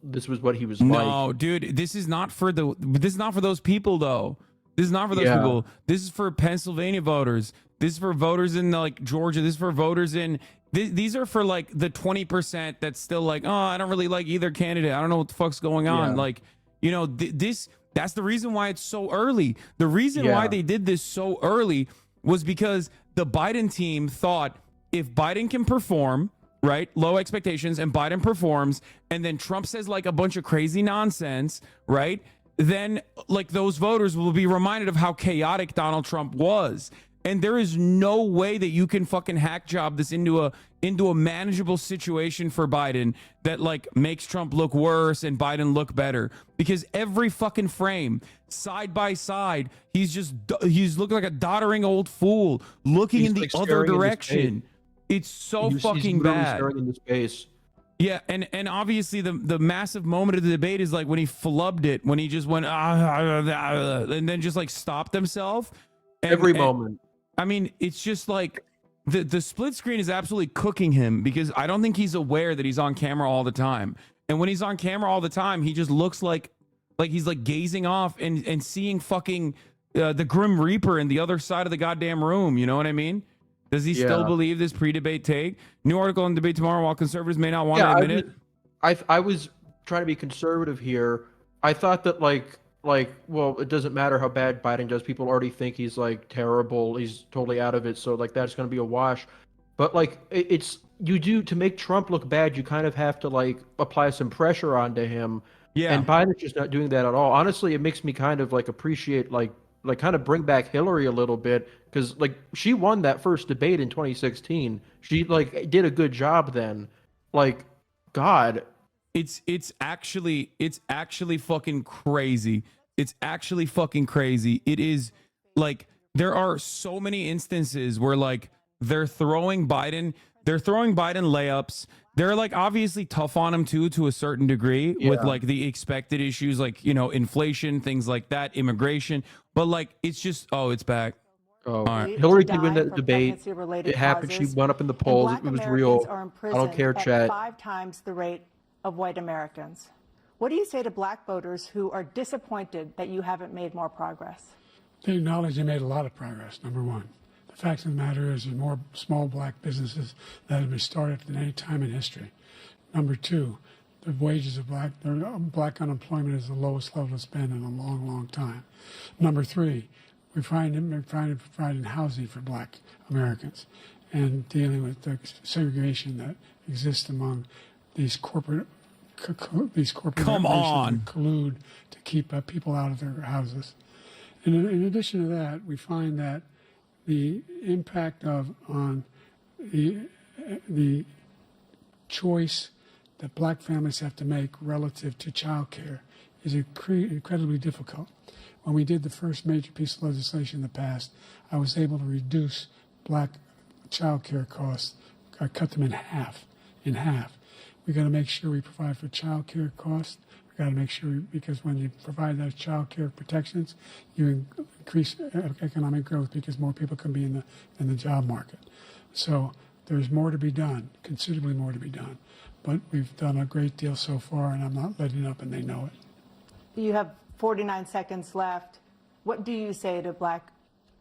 this was what he was like. No, dude, this is not for those people though. This is not for those people. This is for Pennsylvania voters. This is for voters in like Georgia. This is for voters in. These are for like the 20% that's still like, oh, I don't really like either candidate. I don't know what the fuck's going on. Like, you know, that's the reason why it's so early. The reason why they did this so early was because the Biden team thought if Biden can perform, right, low expectations, and Biden performs, and then Trump says like a bunch of crazy nonsense, right? Then like those voters will be reminded of how chaotic Donald Trump was. And there is no way that you can fucking hack job this into a manageable situation for Biden that like makes Trump look worse and Biden look better, because every fucking frame side by side, he's looking like a doddering old fool looking in the other direction. It's so fucking bad. Staring in his face. Yeah, and obviously the massive moment of the debate is like when he flubbed it, when he just went and then just like stopped himself. Every moment. I mean, it's just like the split screen is absolutely cooking him, because I don't think he's aware that he's on camera all the time. And when he's on camera all the time, he just looks like he's like gazing off and seeing fucking the Grim Reaper in the other side of the goddamn room. You know what I mean? Does he still believe this pre-debate take? New article on Debate Tomorrow, while conservatives may not want to admit it. I was trying to be conservative here. I thought that like, well, it doesn't matter how bad Biden does. People already think he's like terrible. He's totally out of it. So like that's going to be a wash. But like to make Trump look bad, you kind of have to like apply some pressure onto him. Yeah. And Biden's just not doing that at all. Honestly, it makes me kind of like appreciate like kind of bring back Hillary a little bit, because like she won that first debate in 2016. She like did a good job then. Like, God, it's actually fucking crazy. It's actually fucking crazy. It is like there are so many instances where like they're throwing Biden layups. They're like obviously tough on him too, to a certain degree, with like the expected issues, like, you know, inflation, things like that, immigration. But like, it's just, it's back. Oh, Hillary did win that debate. It happened. She went up in the polls. It was real. I don't care, chat. 5 times the rate of white Americans. What do you say to black voters who are disappointed that you haven't made more progress? They acknowledge they made a lot of progress, number one. The fact of the matter is there's more small black businesses that have been started than any time in history. Number two, the wages of black unemployment is the lowest level it's been in a long, long time. Number three, we're providing housing for black Americans and dealing with the segregation that exists among these corporate Come on. collude to keep people out of their houses. And in addition to that, we find that the impact on the choice that black families have to make relative to child care is incredibly difficult. When we did the first major piece of legislation in the past, I was able to reduce black child care costs. I cut them in half. We got to make sure we provide for child care costs. We got to make sure, because when you provide those child care protections, you increase economic growth because more people can be in the job market. So there's more to be done, considerably more to be done. But we've done a great deal so far, and I'm not letting up, and they know it. You have 49 seconds left. What do you say to black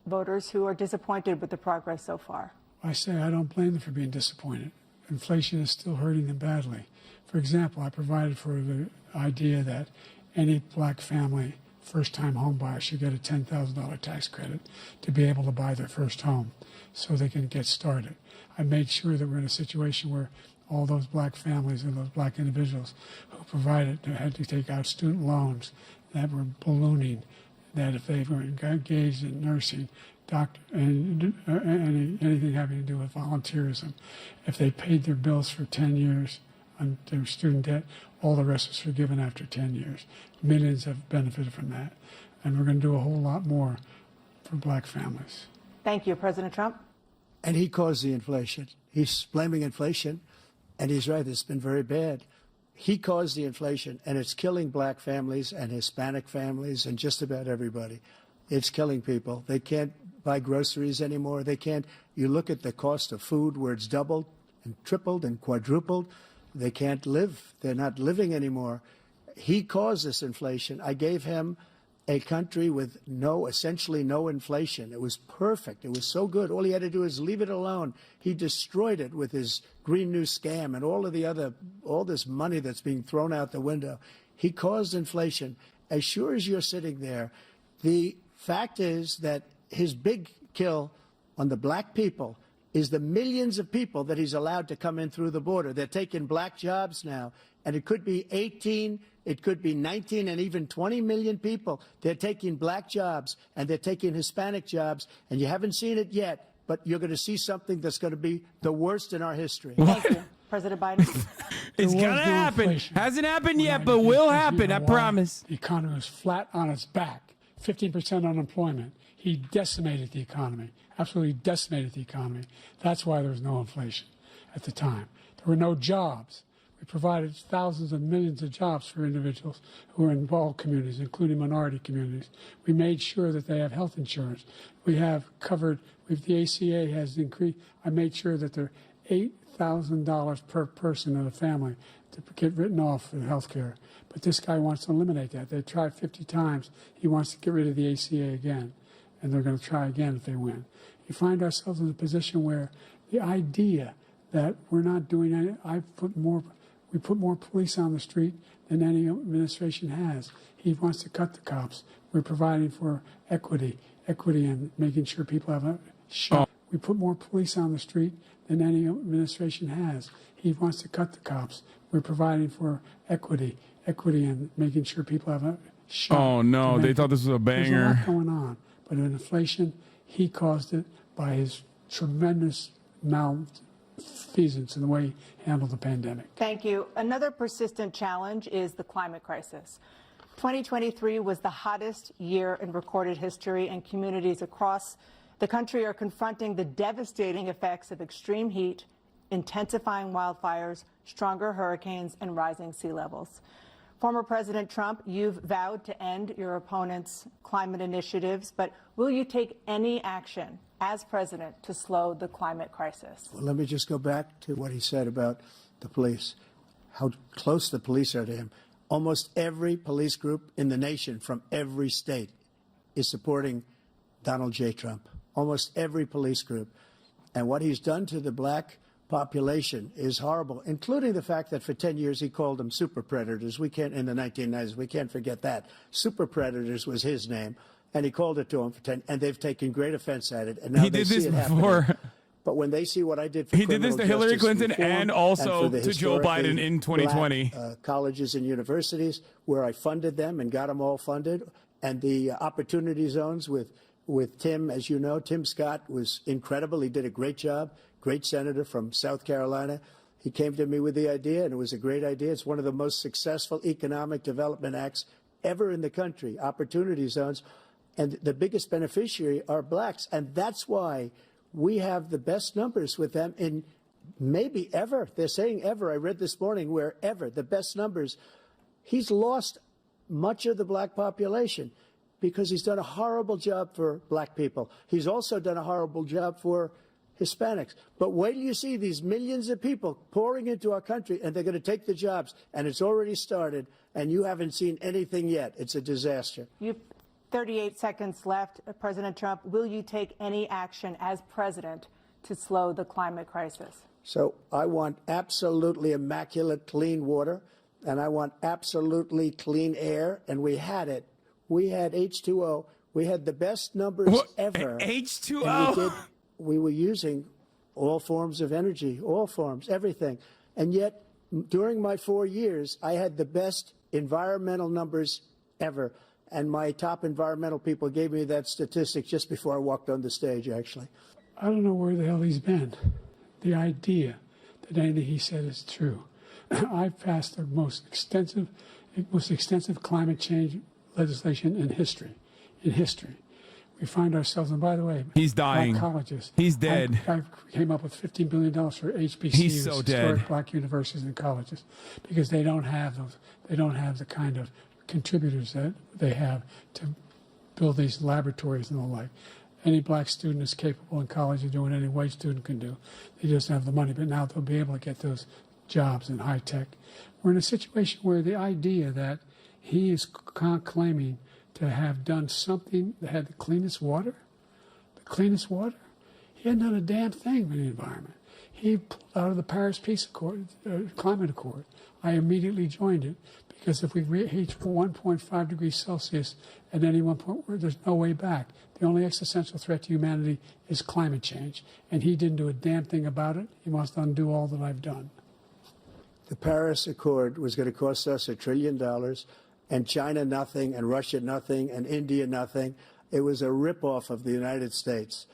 voters who are disappointed with the progress so far? I say I don't blame them for being disappointed. Inflation is still hurting them badly. For example, I provided for the idea that any black family, first-time home buyer, should get a $10,000 tax credit to be able to buy their first home so they can get started. I made sure that we're in a situation where all those black families and those black individuals who provided had to take out student loans that were ballooning, that if they were engaged in nursing, doctor, and anything having to do with volunteerism, if they paid their bills for 10 years on their student debt, all the rest was forgiven after 10 years. Millions have benefited from that. And we're going to do a whole lot more for black families. Thank you, President Trump. And he caused the inflation. He's blaming inflation, and he's right, it's been very bad. He caused the inflation, and it's killing black families and Hispanic families and just about everybody. It's killing people. They can't buy groceries anymore. They can't. You look at the cost of food where it's doubled and tripled and quadrupled. They can't live. They're not living anymore. He caused this inflation. I gave him a country with essentially no inflation. It was perfect. It was so good. All he had to do is leave it alone. He destroyed it with his Green New scam and all this money that's being thrown out the window. He caused inflation. As sure as you're sitting there, the fact is that his big kill on the black people is the millions of people that he's allowed to come in through the border. They're taking black jobs now, and it could be 18, it could be 19, and even 20 million people. They're taking black jobs, and they're taking Hispanic jobs, and you haven't seen it yet, but you're going to see something that's going to be the worst in our history. Thank you, President Biden. It's going to happen. Hasn't happened yet, but will happen, I promise. The economy was flat on its back, 15% unemployment. He decimated the economy, absolutely decimated the economy. That's why there was no inflation at the time. There were no jobs. We provided thousands of millions of jobs for individuals who are in all communities, including minority communities. We made sure that they have health insurance. We have covered, the ACA has increased. I made sure that they're $8,000 per person in a family to get written off for health care. But this guy wants to eliminate that. They tried 50 times. He wants to get rid of the ACA again, and they're going to try again if they win. You find ourselves in a position where the idea that we're not doing any, we put more police on the street than any administration has. He wants to cut the cops. We're providing for equity and making sure people have a shot. We put more police on the street than any administration has. He wants to cut the cops. We're providing for equity and making sure people have a shot. Oh, no, they thought this was a banger. There's a lot going on. But in inflation, he caused it by his tremendous malfeasance in the way he handled the pandemic. Thank you. Another persistent challenge is the climate crisis. 2023 was the hottest year in recorded history, and communities across the country are confronting the devastating effects of extreme heat, intensifying wildfires, stronger hurricanes, and rising sea levels. Former President Trump, you've vowed to end your opponent's climate initiatives, but will you take any action as president to slow the climate crisis? Well, let me just go back to what he said about the police, how close the police are to him. Almost every police group in the nation from every state is supporting Donald J. Trump. Almost every police group. And what he's done to the black population is horrible, including the fact that for 10 years he called them super predators. We can't, in the 1990s, we can't forget that. Super predators was his name, and he called it to them for 10, and they've taken great offense at it. And now he did this before. But when they see what I did for he did this to Hillary Clinton and also to Joe Biden in 2020. Black, colleges and universities where I funded them and got them all funded, and the opportunity zones with with Tim, as you know. Tim Scott was incredible. He did a great job, great senator from South Carolina. He came to me with the idea, and it was a great idea. It's one of the most successful economic development acts ever in the country, opportunity zones. And the biggest beneficiary are blacks. And that's why we have the best numbers with them in maybe ever. They're saying ever. I read this morning where ever, the best numbers. He's lost much of the black population because he's done a horrible job for black people. He's also done a horrible job for Hispanics. But wait till you see these millions of people pouring into our country, and they're going to take the jobs, and it's already started, and you haven't seen anything yet. It's a disaster. You have 38 seconds left. President Trump, will you take any action as president to slow the climate crisis? So I want absolutely immaculate clean water, and I want absolutely clean air, and we had it. We had H2O. We had the best numbers ever. H2O? We were using all forms of energy, all forms, everything. And yet, during my 4 years, I had the best environmental numbers ever. And my top environmental people gave me that statistic just before I walked on the stage, actually. I don't know where the hell he's been. The idea that anything he said is true. I've passed the most extensive climate change legislation in history. We find ourselves, and by the way, he's dying. Black colleges. He's dead. I came up with $15 billion for HBCUs, He's so historic dead. black universities and colleges, because they don't have those. They don't have the kind of contributors that they have to build these laboratories and the like. Any black student is capable in college of doing any white student can do. They just have the money. But now they'll be able to get those jobs in high tech. We're in a situation where the idea that he is claiming to have done something that had the cleanest water, he hadn't done a damn thing for the environment. He pulled out of the Paris Peace Accord, Climate Accord. I immediately joined it because if we reach 1.5 degrees Celsius at any one point, there's no way back. The only existential threat to humanity is climate change, and he didn't do a damn thing about it. He wants to undo all that I've done. The Paris Accord was going to cost us $1 trillion, and China nothing, and Russia nothing, and India nothing. It was a ripoff of the United States.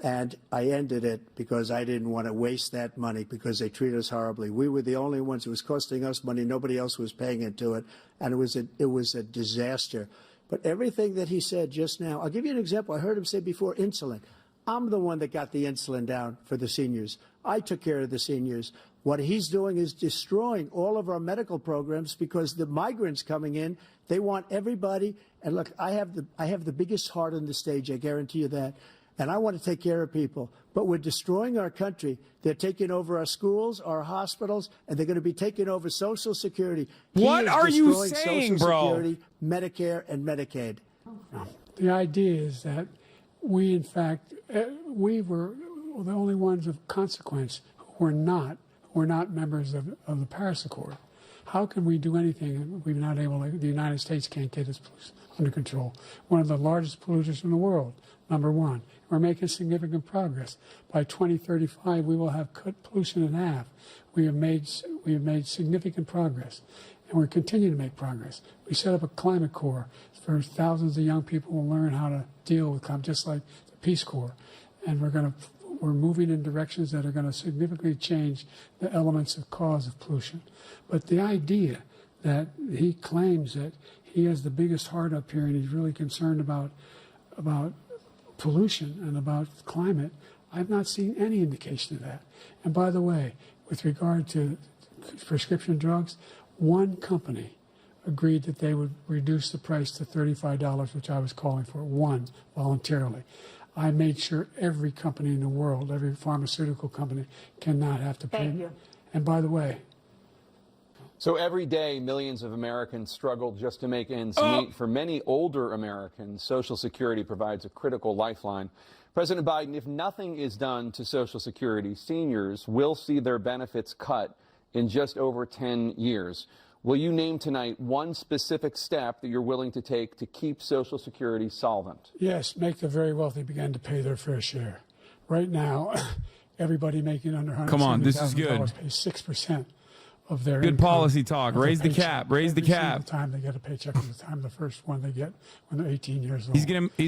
And I ended it because I didn't want to waste that money because they treat us horribly. We were the only ones. It was costing us money. Nobody else was paying into it. And it was a disaster. But everything that he said just now, I'll give you an example. I heard him say before insulin. I'm the one that got the insulin down for the seniors. I took care of the seniors. What he's doing is destroying all of our medical programs because the migrants coming in, they want everybody. And look, I have the biggest heart on the stage. I guarantee you that. And I want to take care of people. But we're destroying our country. They're taking over our schools, our hospitals, and they're going to be taking over Social Security. What are you saying, Social bro? Security, Medicare, and Medicaid. The idea is that we, in fact, we were the only ones of consequence who were not members of the Paris Accord. How can we do anything if we're not able to, the United States can't get its pollution under control? One of the largest polluters in the world, number one. We're making significant progress. By 2035, we will have cut pollution in half. We have made significant progress, and we're continuing to make progress. We set up a climate corps for thousands of young people will learn how to deal with climate, just like the Peace Corps. And we're moving in directions that are going to significantly change the elements of cause of pollution. But the idea that he claims that he has the biggest heart up here and he's really concerned about pollution and about climate, I've not seen any indication of that. And by the way, with regard to prescription drugs, one company agreed that they would reduce the price to $35, which I was calling for, one, voluntarily. I made sure every company in the world, every pharmaceutical company, cannot have to pay. Thank you. And by the way, so every day, millions of Americans struggle just to make ends meet. For many older Americans, Social Security provides a critical lifeline. President Biden, if nothing is done to Social Security, seniors will see their benefits cut in just over 10 years. Will you name tonight one specific step that you're willing to take to keep Social Security solvent? yes, make the very wealthy begin to pay their fair share. Right now, everybody making under $170,000 Come on, this is good. pays 6% of their Good income, policy talk. of their Raise the paycheck. cap. Raise the Every cap. single time they get a paycheck from the time the first one they get when they're 18 years old. He's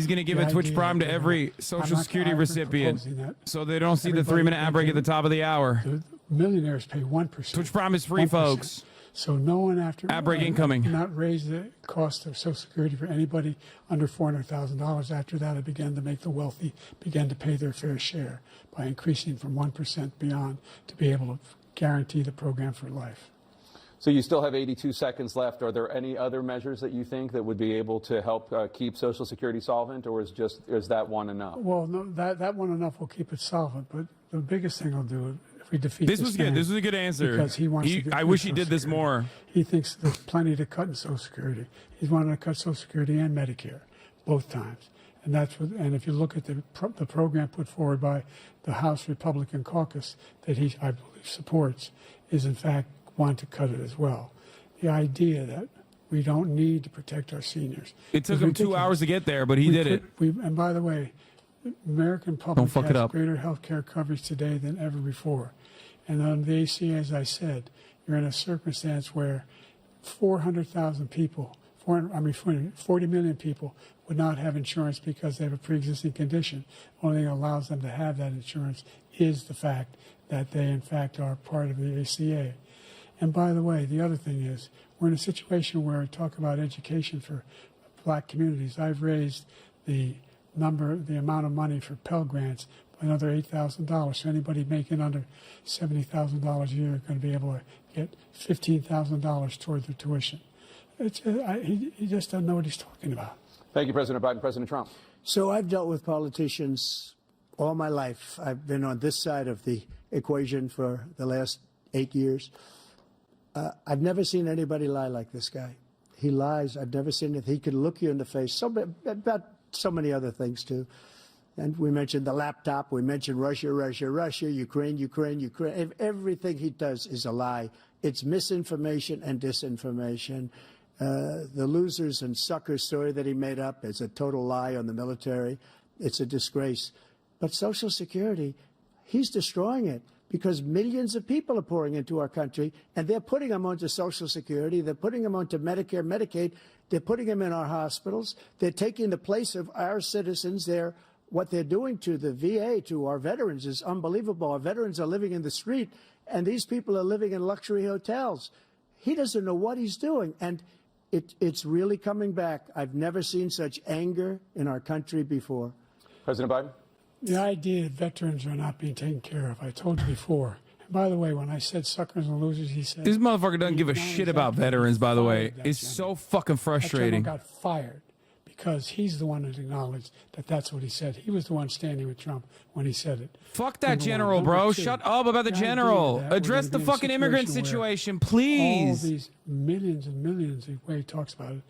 gonna give The a Twitch idea Prime that, to you know, every I'm Social not- Security I've been recipient, proposing that so they don't see the everybody 3-minute ad break at the top of the hour. The millionaires pay 1%. Twitch Prime is free, 1%. folks. So no one after Ad break incoming. not raise the cost of Social Security for anybody under $400,000. After that, it began to make the wealthy begin to pay their fair share by increasing from 1% beyond to be able to guarantee the program for life. So you still have 82 seconds left. Are there any other measures that you think that would be able to help keep Social Security solvent, or is that one enough? Well, no, that one enough will keep it solvent, but the biggest thing will do if we defeat This was good. man, This was a good answer. because he wants to get I rid wish of he did Social this Security. more. He thinks there's plenty to cut in Social Security. He's wanted to cut Social Security and Medicare both times, and that's what. And if you look at the program put forward by the House Republican caucus that he, I believe, supports, is in fact want to cut it as well. The idea that we don't need to protect our seniors. It took is him ridiculous. 2 hours to get there, but he did it. And by the way, the American public fuck it has up. greater health care coverage today than ever before. And on the ACA, as I said, you're in a circumstance where 400,000 people, 40 million people would not have insurance because they have a pre-existing condition. The only thing that allows them to have that insurance is the fact that they, in fact, are part of the ACA. And by the way, the other thing is, we're in a situation where I talk about education for black communities. I've raised the amount of money for Pell Grants by another $8,000. So anybody making under $70,000 a year is going to be able to get $15,000 toward their tuition. He just doesn't know what he's talking about. Thank you, President Biden. President Trump. So I've dealt with politicians all my life. I've been on this side of the equation for the last 8 years. I've never seen anybody lie like this guy. He lies. I've never seen it. He can look you in the face. About so many other things, too. And we mentioned the laptop. We mentioned Russia, Ukraine. Everything he does is a lie. It's misinformation and disinformation. The losers and suckers story that he made up is a total lie on the military. It's a disgrace. But Social Security, he's destroying it, because millions of people are pouring into our country, and they're putting them onto Social Security. They're putting them onto Medicare, Medicaid. They're putting them in our hospitals. They're taking the place of our citizens. What they're doing to the VA, to our veterans, is unbelievable. Our veterans are living in the street, and these people are living in luxury hotels. He doesn't know what he's doing, and it's really coming back. I've never seen such anger in our country before. President Biden? The idea that veterans are not being taken care of, I told you before. And by the way, when I said suckers and losers, he said... This motherfucker doesn't give a shit about veterans, by the way. It's so fucking frustrating. That general got fired because he's the one that acknowledged that that's what he said. He was the one standing with Trump when he said it. Fuck that Number general, one. bro. Number two, Shut up about the idea general. that we're Address gonna the be in a fucking immigrant situation situation, where please. all these millions and millions, the way he talks about it,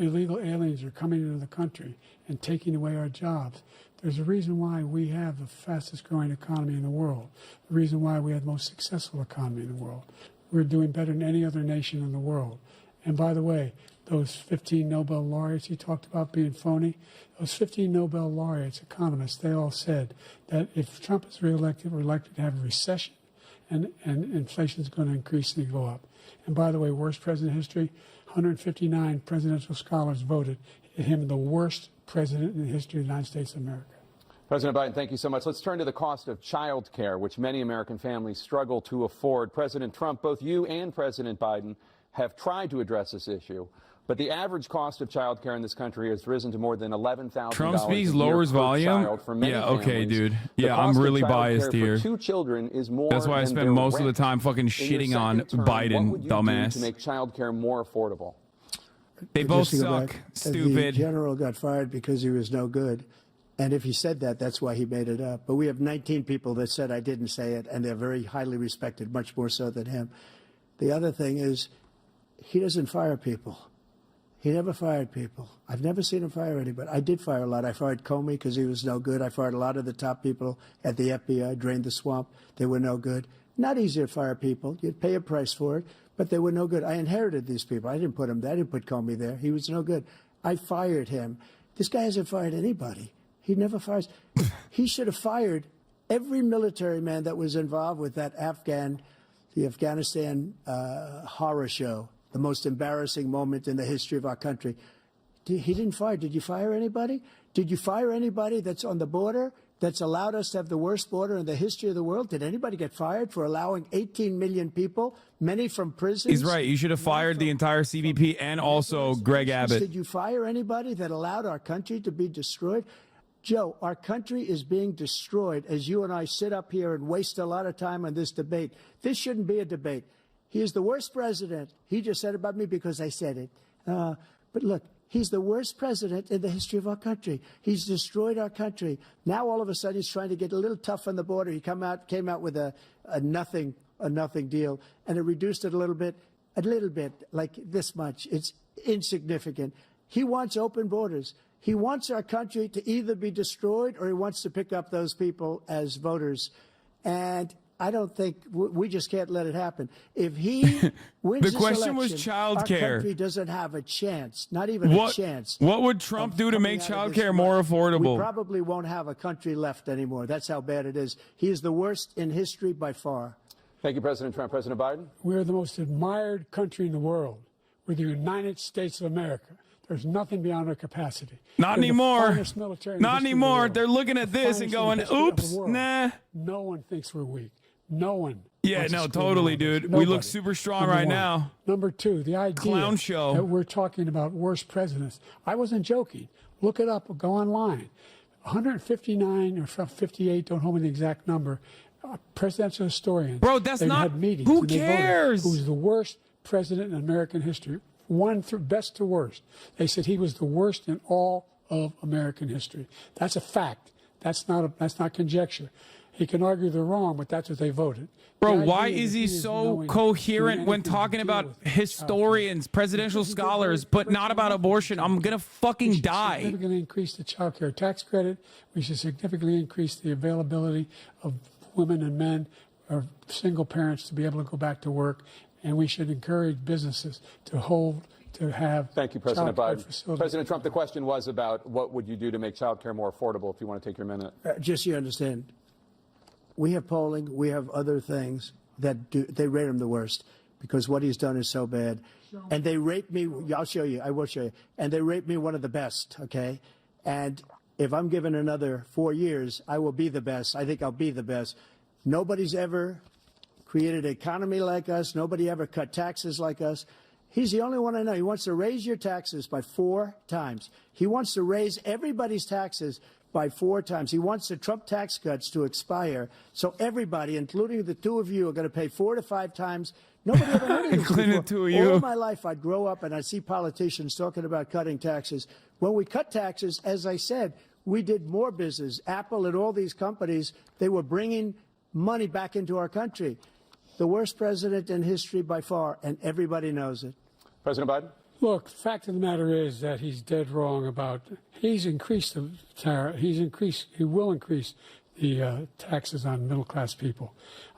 illegal aliens are coming into the country and taking away our jobs. There's a reason why we have the fastest growing economy in the world, the reason why we have the most successful economy in the world. We're doing better than any other nation in the world. And by the way, those 15 Nobel laureates he talked about being phony, those 15 Nobel laureates, economists, they all said that if Trump is reelected, we're likely to have a recession and inflation is going to increasingly go up. And by the way, worst president in history, 159 presidential scholars voted him the worst president in the history of the United States of America. President Biden, thank you so much. Let's turn to the cost of child care, which many American families struggle to afford. President Trump, both you and President Biden have tried to address this issue, but the average cost of child care in this country has risen to more than $11,000. Trump speaks, lowers volume. Yeah, okay, dude. Yeah, I'm really biased here. For 2 children is more. That's why I spend most of the time fucking shitting on Biden, what would you dumbass. do to make child care more affordable? They both Just to go suck. back, Stupid. The general got fired because he was no good. And if he said that, that's why he made it up. But we have 19 people that said I didn't say it, and they're very highly respected, much more so than him. The other thing is, he doesn't fire people. He never fired people. I've never seen him fire anybody. I did fire a lot. I fired Comey because he was no good. I fired a lot of the top people at the FBI, drained the swamp. They were no good. Not easy to fire people. You'd pay a price for it, but they were no good. I inherited these people. I didn't put him there. I didn't put Comey there. He was no good. I fired him. This guy hasn't fired anybody. He never fires. He should have fired every military man that was involved with that Afghan the Afghanistan horror show, the most embarrassing moment in the history of our country. He didn't fire. Did you fire anybody? Did you fire anybody that's on the border that's allowed us to have the worst border in the history of the world? Did anybody get fired for allowing 18 million people, many from prisons? He's right. You should have fired the entire CBP and also Greg Abbott. Did you fire anybody that allowed our country to be destroyed? Joe, our country is being destroyed as you and I sit up here and waste a lot of time on this debate. This shouldn't be a debate. He is the worst president. He just said about me because I said it. But look, he's the worst president in the history of our country. He's destroyed our country. Now all of a sudden he's trying to get a little tough on the border. He came out with a nothing deal, and it reduced it a little bit, like this much. It's insignificant. He wants open borders. He wants our country to either be destroyed or he wants to pick up those people as voters. And I don't think we just can't let it happen. If he wins the this question was election, childcare. Our country doesn't have a chance, not even a chance. What would Trump do to make childcare more affordable? We probably won't have a country left anymore. That's how bad it is. He is the worst in history by far. Thank you, President Trump. President Biden? We're the most admired country in the world. We're the United States of America. There's nothing beyond our capacity. Not We're anymore. The finest military in the Not history of the anymore. world. They're looking at this and going, oops, nah. No one thinks we're weak. No one. Yeah, wants to no, screw totally, around with us. dude. We look Nobody. super strong Number right one. now. Number two, the idea Clown show. that we're talking about worst presidents. I wasn't joking. Look it up. Go online. 159 or 58, don't hold me the exact number, presidential historians. Bro, that's They've not- had meetings. who and they voted cares? Who's the worst president in American history? Best to worst. They said he was the worst in all of American history. That's a fact. That's not conjecture. He can argue they're wrong, but that's what they voted. Bro, The why idea is that he is so knowing coherent doing when anything to talking deal about with historians, presidential scholars, but not about abortion? I'm going to fucking die. Significantly increase the child care tax credit. We should significantly increase the availability of women and men or single parents to be able to go back to work. And we should encourage businesses to have. Thank you, President childcare Biden. facilities. President Trump, the question was about what would you do to make childcare more affordable, if you want to take your minute. Just so you understand, we have polling, we have other things that they rate him the worst because what he's done is so bad. And they rate me, I'll show you, I will show you, and they rate me one of the best, okay? And if I'm given another 4 years, I will be the best. I think I'll be the best. Nobody's ever created an economy like us. Nobody ever cut taxes like us. He's the only one I know. He wants to raise your taxes by 4 times. He wants to raise everybody's taxes by 4 times. He wants the Trump tax cuts to expire. So everybody, including the two of you, are going to pay 4 to 5 times. Nobody ever heard of Including before. the two of you. All my life, I'd grow up and I'd see politicians talking about cutting taxes. When we cut taxes, as I said, we did more business. Apple and all these companies, they were bringing money back into our country. The worst president in history by far, and everybody knows it. President Biden? Look, the fact of the matter is that he's dead wrong about. He's increased the tariff. He will increase the taxes on middle-class people.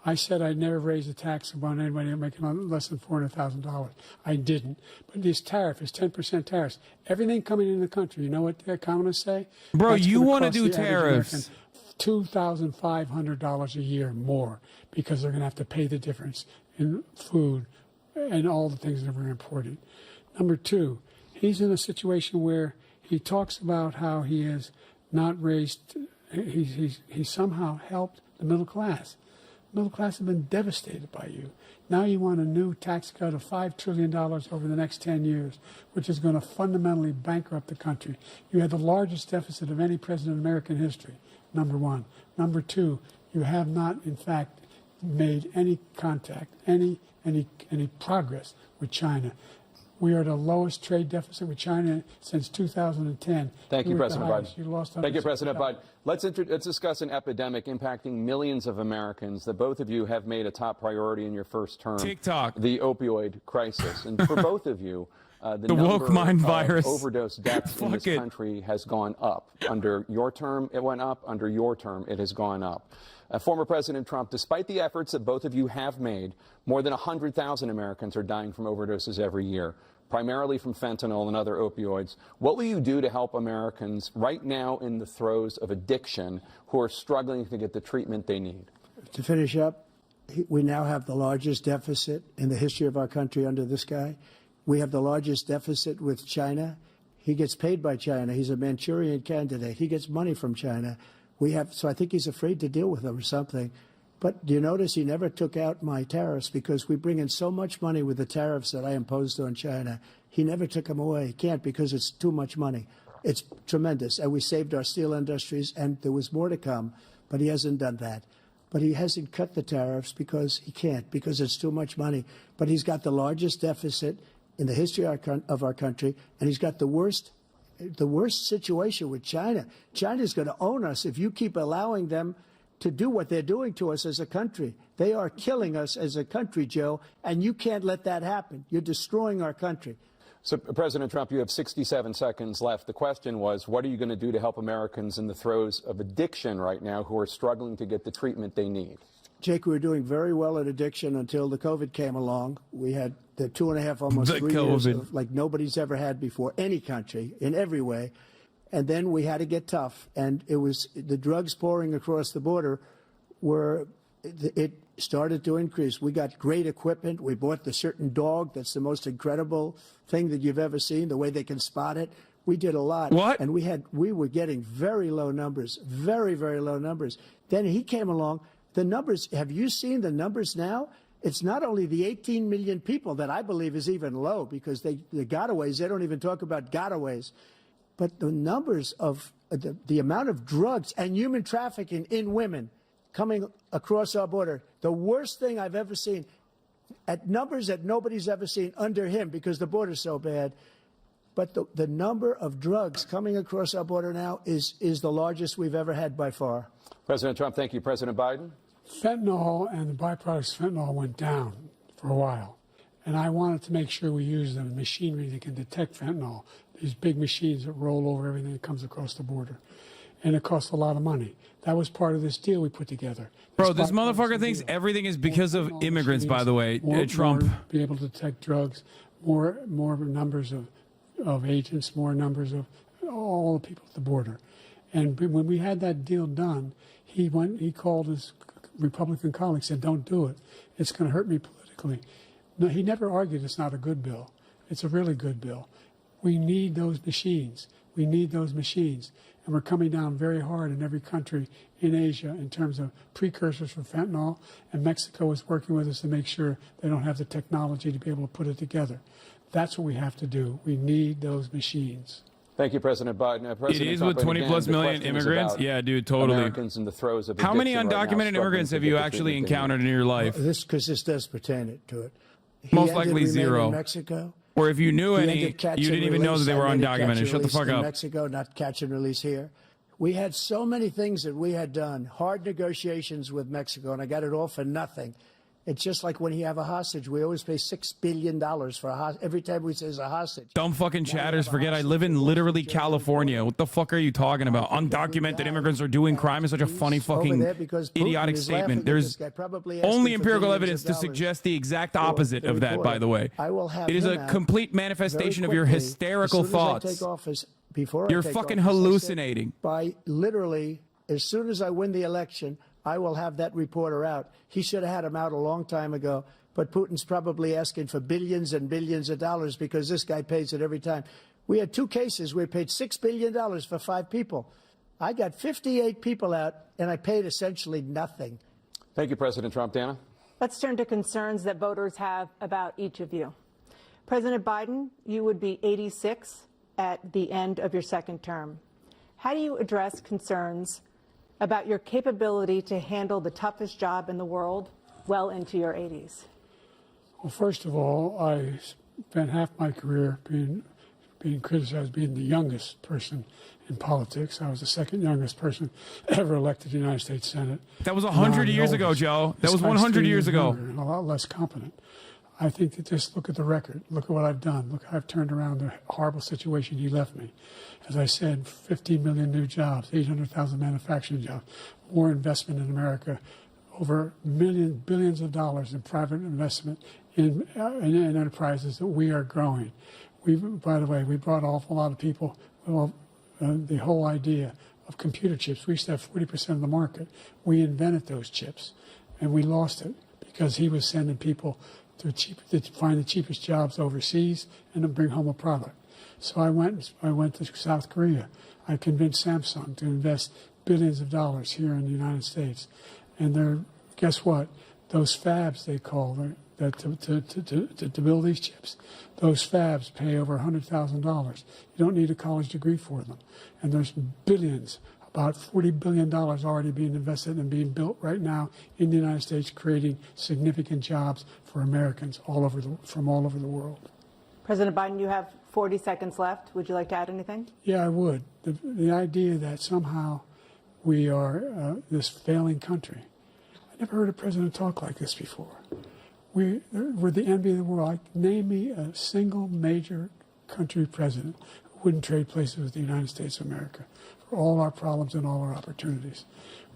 I said I'd never raise a tax on anybody making less than $400,000. I didn't. But this tariff is 10% tariffs. Everything coming in the country, you know what the economists say? Bro, That's you gonna want to cost do the average tariffs. American $2,500 a year more because they're going to have to pay the difference in food and all the things that we're importing. Number two, he's in a situation where he talks about how he has not raised, he's somehow helped the middle class. Middle class have been devastated by you. Now you want a new tax cut of $5 trillion over the next 10 years, which is going to fundamentally bankrupt the country. You had the largest deficit of any president in American history, number one. Number two, you have not, in fact, made any contact, any progress with China. We are the lowest trade deficit with China since 2010. Thank you, We're at the President highest. Biden. You lost Thank you, President $160. Biden. Let's discuss an epidemic impacting millions of Americans that both of you have made a top priority in your first term. TikTok. The opioid crisis. And for both of you, the The woke number mind of virus. overdose deaths in this Fuck it. country has gone up. Under your term, it went up. Under your term, it has gone up. Former President Trump, despite the efforts that both of you have made, more than 100,000 Americans are dying from overdoses every year, primarily from fentanyl and other opioids. What will you do to help Americans right now in the throes of addiction who are struggling to get the treatment they need? To finish up, We now have the largest deficit in the history of our country under this guy. We have the largest deficit with China. He gets paid by China. He's a Manchurian candidate. He gets money from China. So I think he's afraid to deal with them or something. But do you notice he never took out my tariffs because we bring in so much money with the tariffs that I imposed on China. He never took them away. He can't because it's too much money. It's tremendous. And we saved our steel industries, and there was more to come, but he hasn't done that. But he hasn't cut the tariffs because he can't, because it's too much money. But he's got the largest deficit in the history of our country, and he's got the worst situation with China. China's going to own us if you keep allowing them to do what they're doing to us as a country. They are killing us as a country, Joe, and you can't let that happen. You're destroying our country. So, President Trump, you have 67 seconds left. The question was, what are you going to do to help Americans in the throes of addiction right now who are struggling to get the treatment they need? Jake, we were doing very well at addiction until the COVID came along. We had the 2.5, almost 3 years of, like nobody's ever had before, any country, in every way. And then we had to get tough. And it was the drugs pouring across the border it started to increase. We got great equipment. We bought the certain dog that's the most incredible thing that you've ever seen, the way they can spot it. We did a lot. What? And we were getting very low numbers, very, very low numbers. Then he came along. The numbers, have you seen the numbers now? It's not only the 18 million people that I believe is even low because the gotaways, they don't even talk about gotaways. But the numbers of the amount of drugs and human trafficking in women coming across our border, the worst thing I've ever seen, at numbers that nobody's ever seen under him because the border's so bad. But the number of drugs coming across our border now is the largest we've ever had by far. President Trump, thank you. President Biden? Fentanyl and the byproducts of fentanyl went down for a while. And I wanted to make sure we use the machinery that can detect fentanyl, these big machines that roll over everything that comes across the border. And it costs a lot of money. That was part of this deal we put together. Bro, this motherfucker thinks everything is because of immigrants, by the way. Trump. Be able to detect drugs, more numbers of agents, more numbers of all the people at the border. And when we had that deal done, he called his Republican colleagues, said, don't do it. It's going to hurt me politically. No, he never argued it's not a good bill. It's a really good bill. We need those machines. We need those machines. And we're coming down very hard in every country in Asia in terms of precursors for fentanyl. And Mexico is working with us to make sure they don't have the technology to be able to put it together. That's what we have to do. We need those machines. Thank you, President Biden. President it is Trump, with 20 plus million immigrants. Yeah, dude, totally. Americans in the throes of How many addiction right undocumented now, immigrants have you actually encountered in your life? Because this does pertain to it. Most likely zero. In Mexico. Or if you knew any, you didn't even know that they were undocumented. Shut the fuck up. In Mexico, not catch and release here. We had so many things that we had done, hard negotiations with Mexico, and I got it all for nothing. It's just like when you have a hostage. We always pay $6 billion for a hostage. Every time we say it's a hostage. Dumb fucking chatters. Forget I live in literally California. What the fuck are you talking about? Undocumented immigrants are doing crime is such a funny fucking idiotic statement. There's only empirical evidence to suggest the exact opposite of that, by the way. It is a complete manifestation of your hysterical thoughts. You're fucking hallucinating. By literally, as soon as I win the election, I will have that reporter out. He should have had him out a long time ago, but Putin's probably asking for billions and billions of dollars because this guy pays it every time. We had 2 cases. We paid $6 billion for 5 people. I got 58 people out, and I paid essentially nothing. Thank you, President Trump. Dana? Let's turn to concerns that voters have about each of you. President Biden, you would be 86 at the end of your second term. How do you address concerns about your capability to handle the toughest job in the world well into your 80s? Well, first of all, I spent half my career being criticized as being the youngest person in politics. I was the second youngest person ever elected to the United States Senate. That was 100 years ago, Joe. That was 100 years ago. And a lot less competent. I think that just look at the record. Look at what I've done. Look how I've turned around the horrible situation he left me. As I said, 15 million new jobs, 800,000 manufacturing jobs, more investment in America, over billions of dollars in private investment in enterprises that we are growing. By the way, we brought an awful lot of people. Well, the whole idea of computer chips, we used to have 40% of the market. We invented those chips, and we lost it because he was sending people to find the cheapest jobs overseas and to bring home a product. So I went to South Korea. I convinced Samsung to invest billions of dollars here in the United States. And guess what? Those fabs, they call to build these chips, those fabs pay over $100,000. You don't need a college degree for them. And there's billions, about $40 billion already being invested and being built right now in the United States, creating significant jobs for Americans from all over the world. President Biden, you have 40 seconds left. Would you like to add anything? Yeah, I would. The idea that somehow we are this failing country. I never heard a president talk like this before. We're the envy of the world. Name me a single major country president who wouldn't trade places with the United States of America for all our problems and all our opportunities.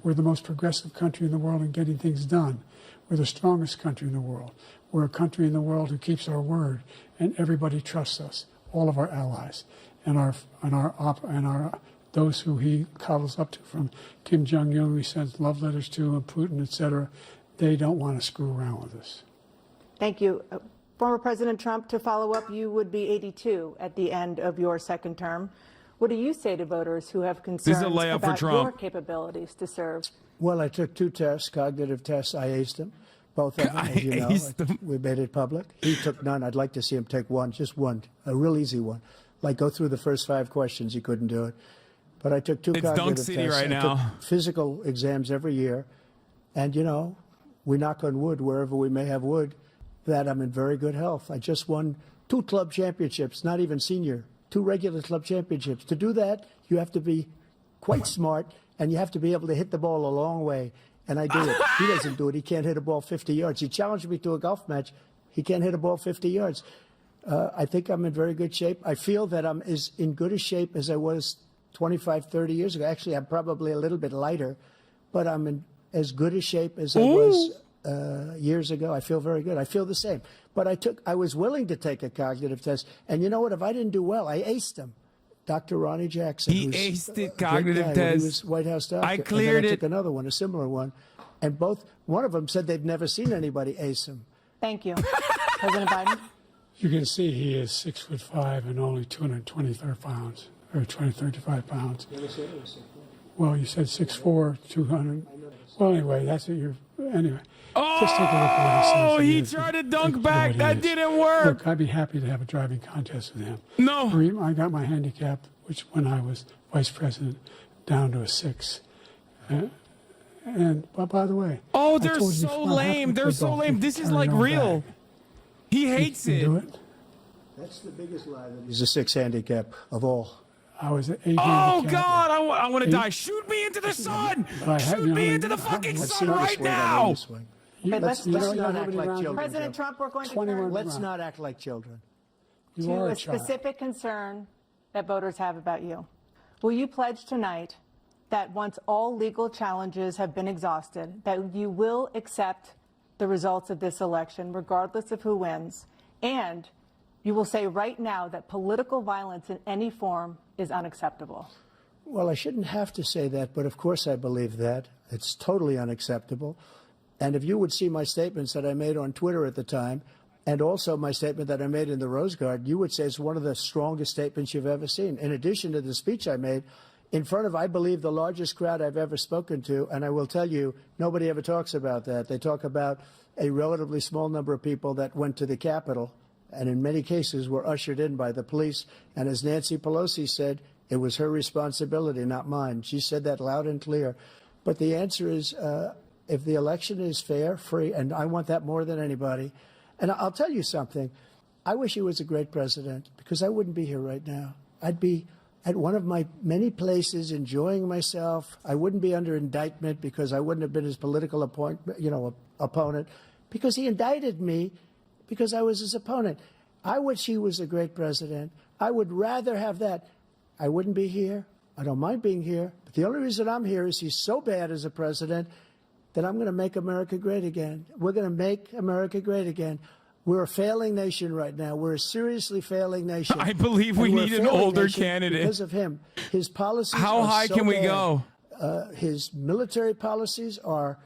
We're the most progressive country in the world in getting things done. We're the strongest country in the world. We're a country in the world who keeps our word, and everybody trusts us, all of our allies, and those who he coddles up to, from Kim Jong-un, he sends love letters to, and Putin, etc. They don't want to screw around with us. Thank you. Former President Trump, to follow up, you would be 82 at the end of your second term. What do you say to voters who have concerns about your capabilities to serve? Well, I took 2 tests, cognitive tests. I aced them, both of them, as you know. We made it public. He took none. I'd like to see him take one, just one, a real easy one. Like go through the first 5 questions. He couldn't do it. But I took 2 cognitive tests. It's Dunk City right now. I took physical exams every year. And, you know, we knock on wood wherever we may have wood, that I'm in very good health. I just won 2 club championships, not even senior, 2 regular club championships. To do that, you have to be quite smart, and you have to be able to hit the ball a long way. And I do it. He doesn't do it. He can't hit a ball 50 yards. He challenged me to a golf match. He can't hit a ball 50 yards. I think I'm in very good shape. I feel that I'm as in good a shape as I was 25, 30 years ago. Actually, I'm probably a little bit lighter, but I'm in as good a shape as I was years ago. I feel very good. I feel the same. But I was willing to take a cognitive test. And you know what? If I didn't do well, I aced them. Dr. Ronnie Jackson. He aced the cognitive test. He was White House doctor. I cleared and then I it. took another one, a similar one. And one of them said they've never seen anybody ace him. Thank you. President Biden? You can see he is 6'5" and only 223 pounds, or 235 pounds. Well, you said 6'4", 200. Well, anyway, that's what you're. Anyway. Just take a look at what he tried to dunk back. That didn't work. Look, I'd be happy to have a driving contest with him. No. I got my handicap, which when I was vice president, down to a 6. And by the way, they're so lame. They're so lame. This is like real. He hates it. Do it. That's the biggest lie. He's a 6 handicap of all. I was at 8 Oh, God, I want to die. Shoot me into the sun. Shoot me into the fucking sun right now. Let's not act like children. President Trump, we're going to turn Let's not act like children. to a specific concern that voters have about you. Will you pledge tonight that once all legal challenges have been exhausted, that you will accept the results of this election, regardless of who wins, and you will say right now that political violence in any form is unacceptable? Well, I shouldn't have to say that, but of course I believe that. It's totally unacceptable. And if you would see my statements that I made on Twitter at the time, and also my statement that I made in the Rose Garden, you would say it's one of the strongest statements you've ever seen. In addition to the speech I made in front of, I believe, the largest crowd I've ever spoken to, and I will tell you, nobody ever talks about that. They talk about a relatively small number of people that went to the Capitol, and in many cases were ushered in by the police. And as Nancy Pelosi said, it was her responsibility, not mine. She said that loud and clear. But the answer is, if the election is fair, free, and I want that more than anybody. And I'll tell you something. I wish he was a great president, because I wouldn't be here right now. I'd be at one of my many places enjoying myself. I wouldn't be under indictment because I wouldn't have been his political opponent, because he indicted me because I was his opponent. I wish he was a great president. I would rather have that. I wouldn't be here. I don't mind being here. But the only reason I'm here is he's so bad as a president that I'm going to make America great again. We're going to make America great again. We're a failing nation right now. We're a seriously failing nation. I believe we need an older candidate. Because of him. His policies How are high so can we bad. go? His military policies are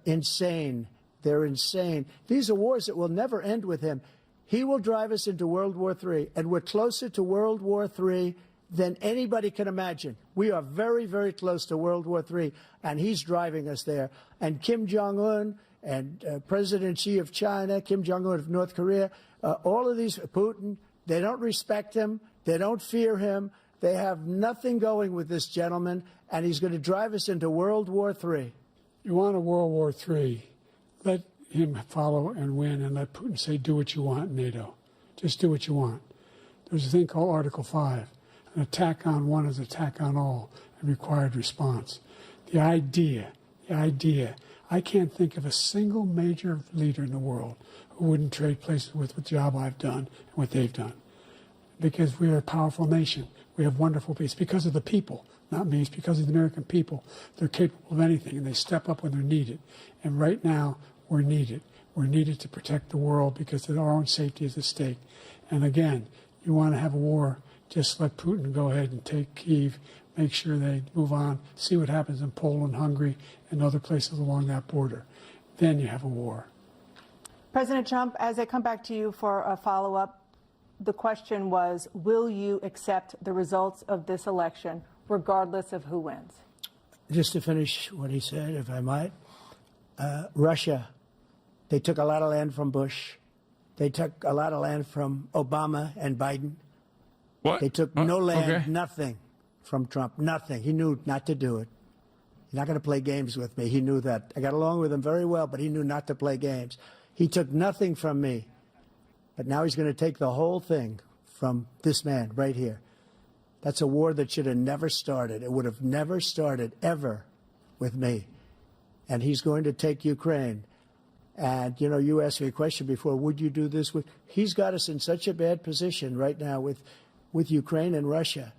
insane. They're insane. These are wars that will never end with him. He will drive us into World War III, and we're closer to World War III than anybody can imagine. We are very, very close to World War III, and he's driving us there. And Kim Jong-un and President Xi of China, Kim Jong-un of North Korea, all of these, Putin, they don't respect him. They don't fear him. They have nothing going with this gentleman, and he's going to drive us into World War III. You want a World War III, let him follow and win, and let Putin say, do what you want, NATO. Just do what you want. There's a thing called Article 5. An attack on one is an attack on all, and required response. The idea, I can't think of a single major leader in the world who wouldn't trade places with the job I've done and what they've done. Because we are a powerful nation. We have wonderful peace. It's because of the people, not me. It's because of the American people. They're capable of anything, and they step up when they're needed. And right now, we're needed. We're needed to protect the world because our own safety is at stake. And again, you want to have a war, just let Putin go ahead and take Kyiv, make sure they move on, see what happens in Poland, Hungary, and other places along that border. Then you have a war. President Trump, as I come back to you for a follow-up, the question was, will you accept the results of this election, regardless of who wins? Just to finish what he said, if I might, Russia, they took a lot of land from Bush. They took a lot of land from Obama and Biden. What? They took no land, okay. nothing from Trump, nothing. He knew not to do it. He's not going to play games with me. He knew that. I got along with him very well, but he knew not to play games. He took nothing from me. But now he's going to take the whole thing from this man right here. That's a war that should have never started. It would have never started ever with me. And he's going to take Ukraine. And, you know, you asked me a question before, would you do this? He's got us in such a bad position right now with Ukraine and Russia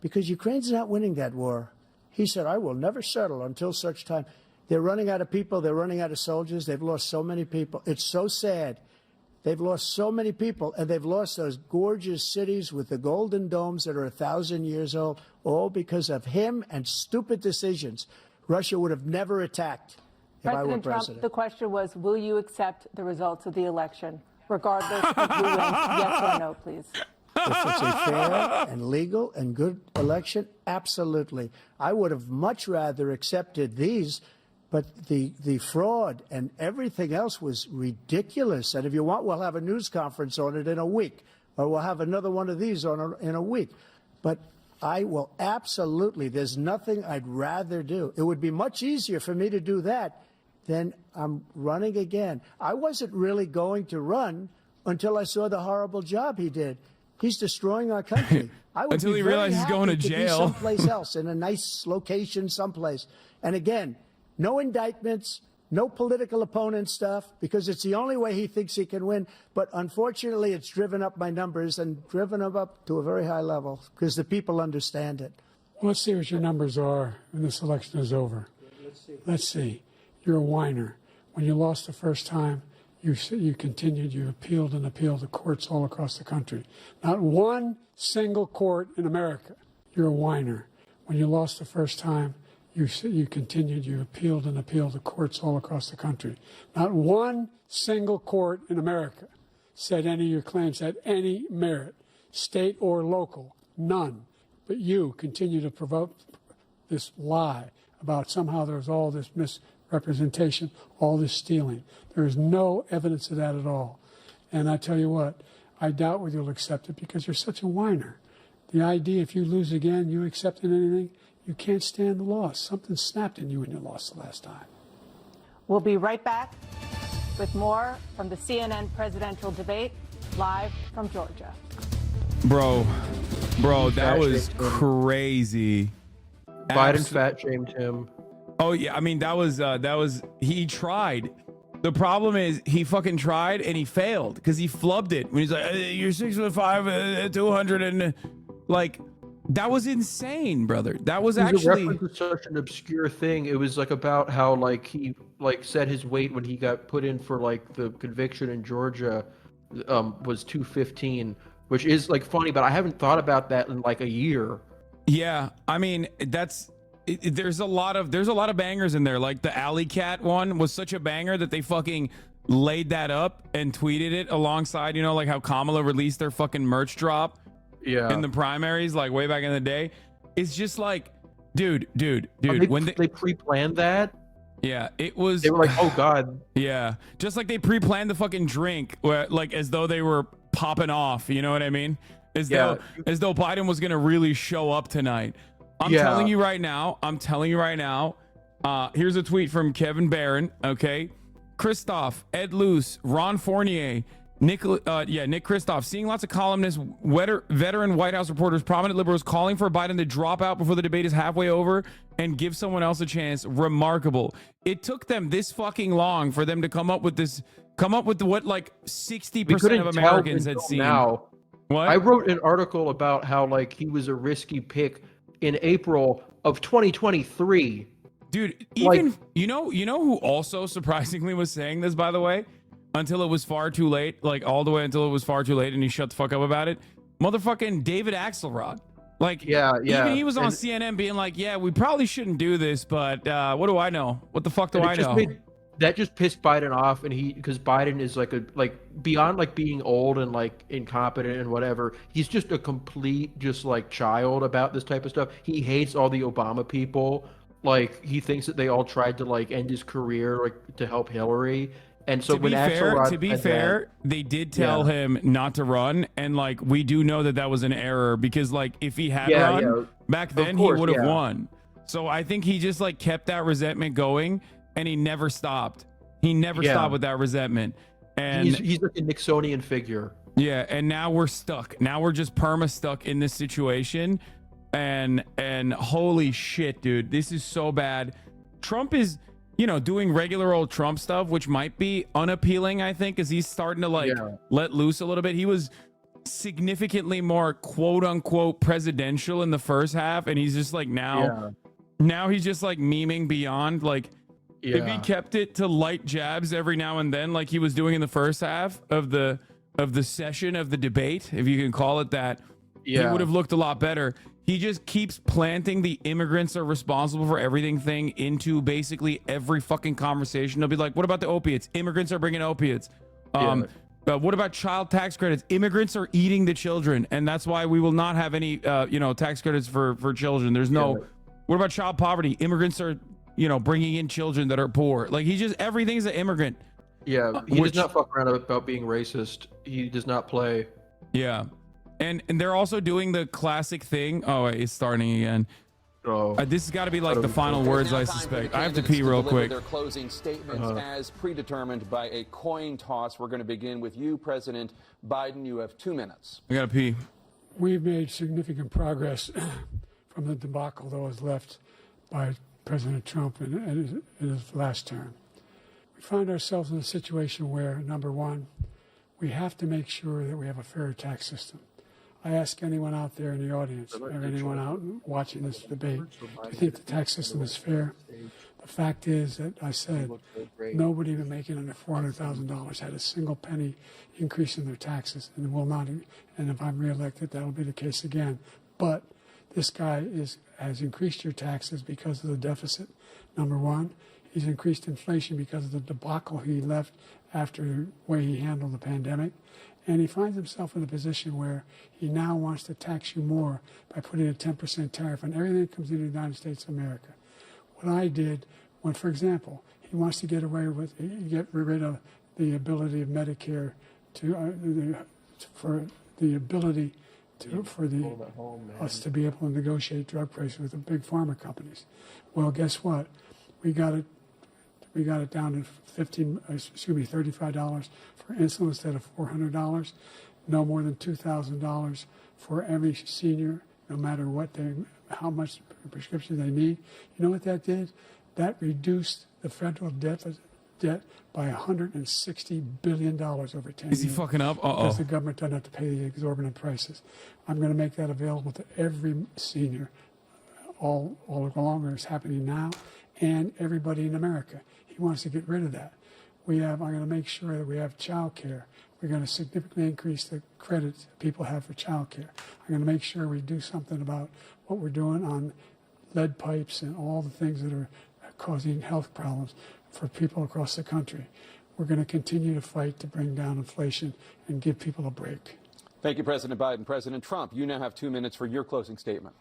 because Ukraine's not winning that war. He said, I will never settle until such time. They're running out of people. They're running out of soldiers. They've lost so many people. It's so sad. They've lost so many people, and they've lost those gorgeous cities with the golden domes that are 1,000 years old, all because of him and stupid decisions. Russia would have never attacked if I were President Trump, president. the question was, will you accept the results of the election, regardless of who wins? Yes or no, please. If it's a fair and legal and good election, absolutely. I would have much rather accepted these, but the fraud and everything else was ridiculous. And if you want, we'll have a news conference on it in a week, or we'll have another one of these in a week. But I will absolutely, there's nothing I'd rather do. It would be much easier for me to do that than I'm running again. I wasn't really going to run until I saw the horrible job he did. He's destroying our country. I would Until be he very realized he's happy going to be jail. someplace else, in a nice location someplace. And again, no indictments, no political opponent stuff, because it's the only way he thinks he can win. But unfortunately, it's driven up my numbers and driven them up to a very high level because the people understand it. Well, let's see what your numbers are when this election is over. Let's see. You're a whiner. When you lost the first time, you continued, you appealed and appealed to courts all across the country. Not one single court in America. You're a whiner. When you lost the first time, you continued, you appealed and appealed to courts all across the country. Not one single court in America said any of your claims had any merit, state or local, none. But you continue to provoke this lie about somehow there's all this misrepresentation, all this stealing. There is no evidence of that at all. And I tell you what, I doubt whether you'll accept it because you're such a whiner. The idea if you lose again, you accepting anything, you can't stand the loss. Something snapped in you when you lost the last time. We'll be right back with more from the CNN presidential debate, live from Georgia. Bro, that was crazy. Biden fat shamed him. Oh yeah, I mean that was he tried. The problem is he fucking tried and he failed because he flubbed it when he's like, "You're 6'5", 200 and like." That was insane, brother. That was actually reference to such an obscure thing. It was like about how like he like said his weight when he got put in for like the conviction in Georgia was 215, which is like funny, but I haven't thought about that in like a year. Yeah, I mean there's a lot of bangers in there. Like the Alley Cat one was such a banger that they fucking laid that up and tweeted it alongside, you know, like how Kamala released their fucking merch drop in the primaries, like way back in the day. It's just like, dude. When they pre-planned that? Yeah, it was. They were like, oh God. Yeah, just like they pre-planned the fucking drink, where, like as though they were popping off. You know what I mean? As though Biden was gonna really show up tonight. I'm telling you right now. Here's a tweet from Kevin Barron. Okay, Christoph, Ed Luce, Ron Fournier, Nick Christoph, seeing lots of columnists, veteran White House reporters, prominent liberals calling for Biden to drop out before the debate is halfway over and give someone else a chance. Remarkable. It took them this fucking long for them to come up with what like 60% of Americans had seen. Now. What? I wrote an article about how like he was a risky pick in April of 2023. Dude, even you know who also surprisingly was saying this, by the way, until it was far too late, like all the way until it was far too late, and he shut the fuck up about it. Motherfucking David Axelrod. Like, even he was on CNN being like, yeah, we probably shouldn't do this, but what do I know? What the fuck do I know? That just pissed Biden off, and because Biden is beyond like being old and like incompetent and whatever, he's just a complete just like child about this type of stuff. He hates all the Obama people. Like he thinks that they all tried to like end his career like to help Hillary. And so to be fair, they did tell him not to run, and like we do know that was an error, because like if he had run back then, he would have won. So I think he just like kept that resentment going, and he never stopped. He never stopped with that resentment. And he's like a Nixonian figure. Yeah, and now we're stuck. Now we're just perma stuck in this situation, and holy shit, dude, this is so bad. Trump is, you know, doing regular old Trump stuff, which might be unappealing, I think, because he's starting to like let loose a little bit. He was significantly more quote unquote presidential in the first half, and he's just like now he's just like memeing beyond. Like if he kept it to light jabs every now and then, like he was doing in the first half of the session of the debate, if you can call it that, he would have looked a lot better. He just keeps planting the immigrants are responsible for everything thing into basically every fucking conversation. They'll be like, what about the opiates? Immigrants are bringing opiates. What about child tax credits? Immigrants are eating the children, and that's why we will not have any tax credits for children. There's no what about child poverty? Immigrants are bringing in children that are poor. Like everything's an immigrant. He does not fuck around about being racist. He does not play. And they're also doing the classic thing. Oh, wait, it's starting again. This has got to be like the final words, I suspect. I have to pee real quick. Their closing statements as predetermined by a coin toss. We're going to begin with you, President Biden. You have 2 minutes. I got to pee. We've made significant progress from the debacle that was left by President Trump in his last term. We find ourselves in a situation where, number one, we have to make sure that we have a fair tax system. I ask anyone out there in the audience, or anyone out watching this debate, do you think the tax system is fair? The fact is that I said nobody even making under $400,000 had a single penny increase in their taxes, and will not. And if I'm reelected, that'll be the case again. But this guy has increased your taxes because of the deficit. Number one, he's increased inflation because of the debacle he left after the way he handled the pandemic. And he finds himself in a position where he now wants to tax you more by putting a 10% tariff on everything that comes into the United States of America. What I did when, for example, he wants to get rid of the ability of Medicare for us to be able to negotiate drug prices with the big pharma companies. Well, guess what? We got it down to $35 for insulin instead of $400. No more than $2,000 for every senior, no matter how much prescription they need. You know what that did? That reduced the federal debt by $160 billion over 10 years. Is he fucking up? Because the government doesn't have to pay the exorbitant prices. I'm going to make that available to every senior all along, it's happening now, and everybody in America. He wants to get rid of that. I'm going to make sure that we have child care. We're going to significantly increase the credits people have for child care. I'm going to make sure we do something about what we're doing on lead pipes and all the things that are causing health problems for people across the country. We're going to continue to fight to bring down inflation and give people a break. Thank you, President Biden. President Trump, you now have 2 minutes for your closing statement.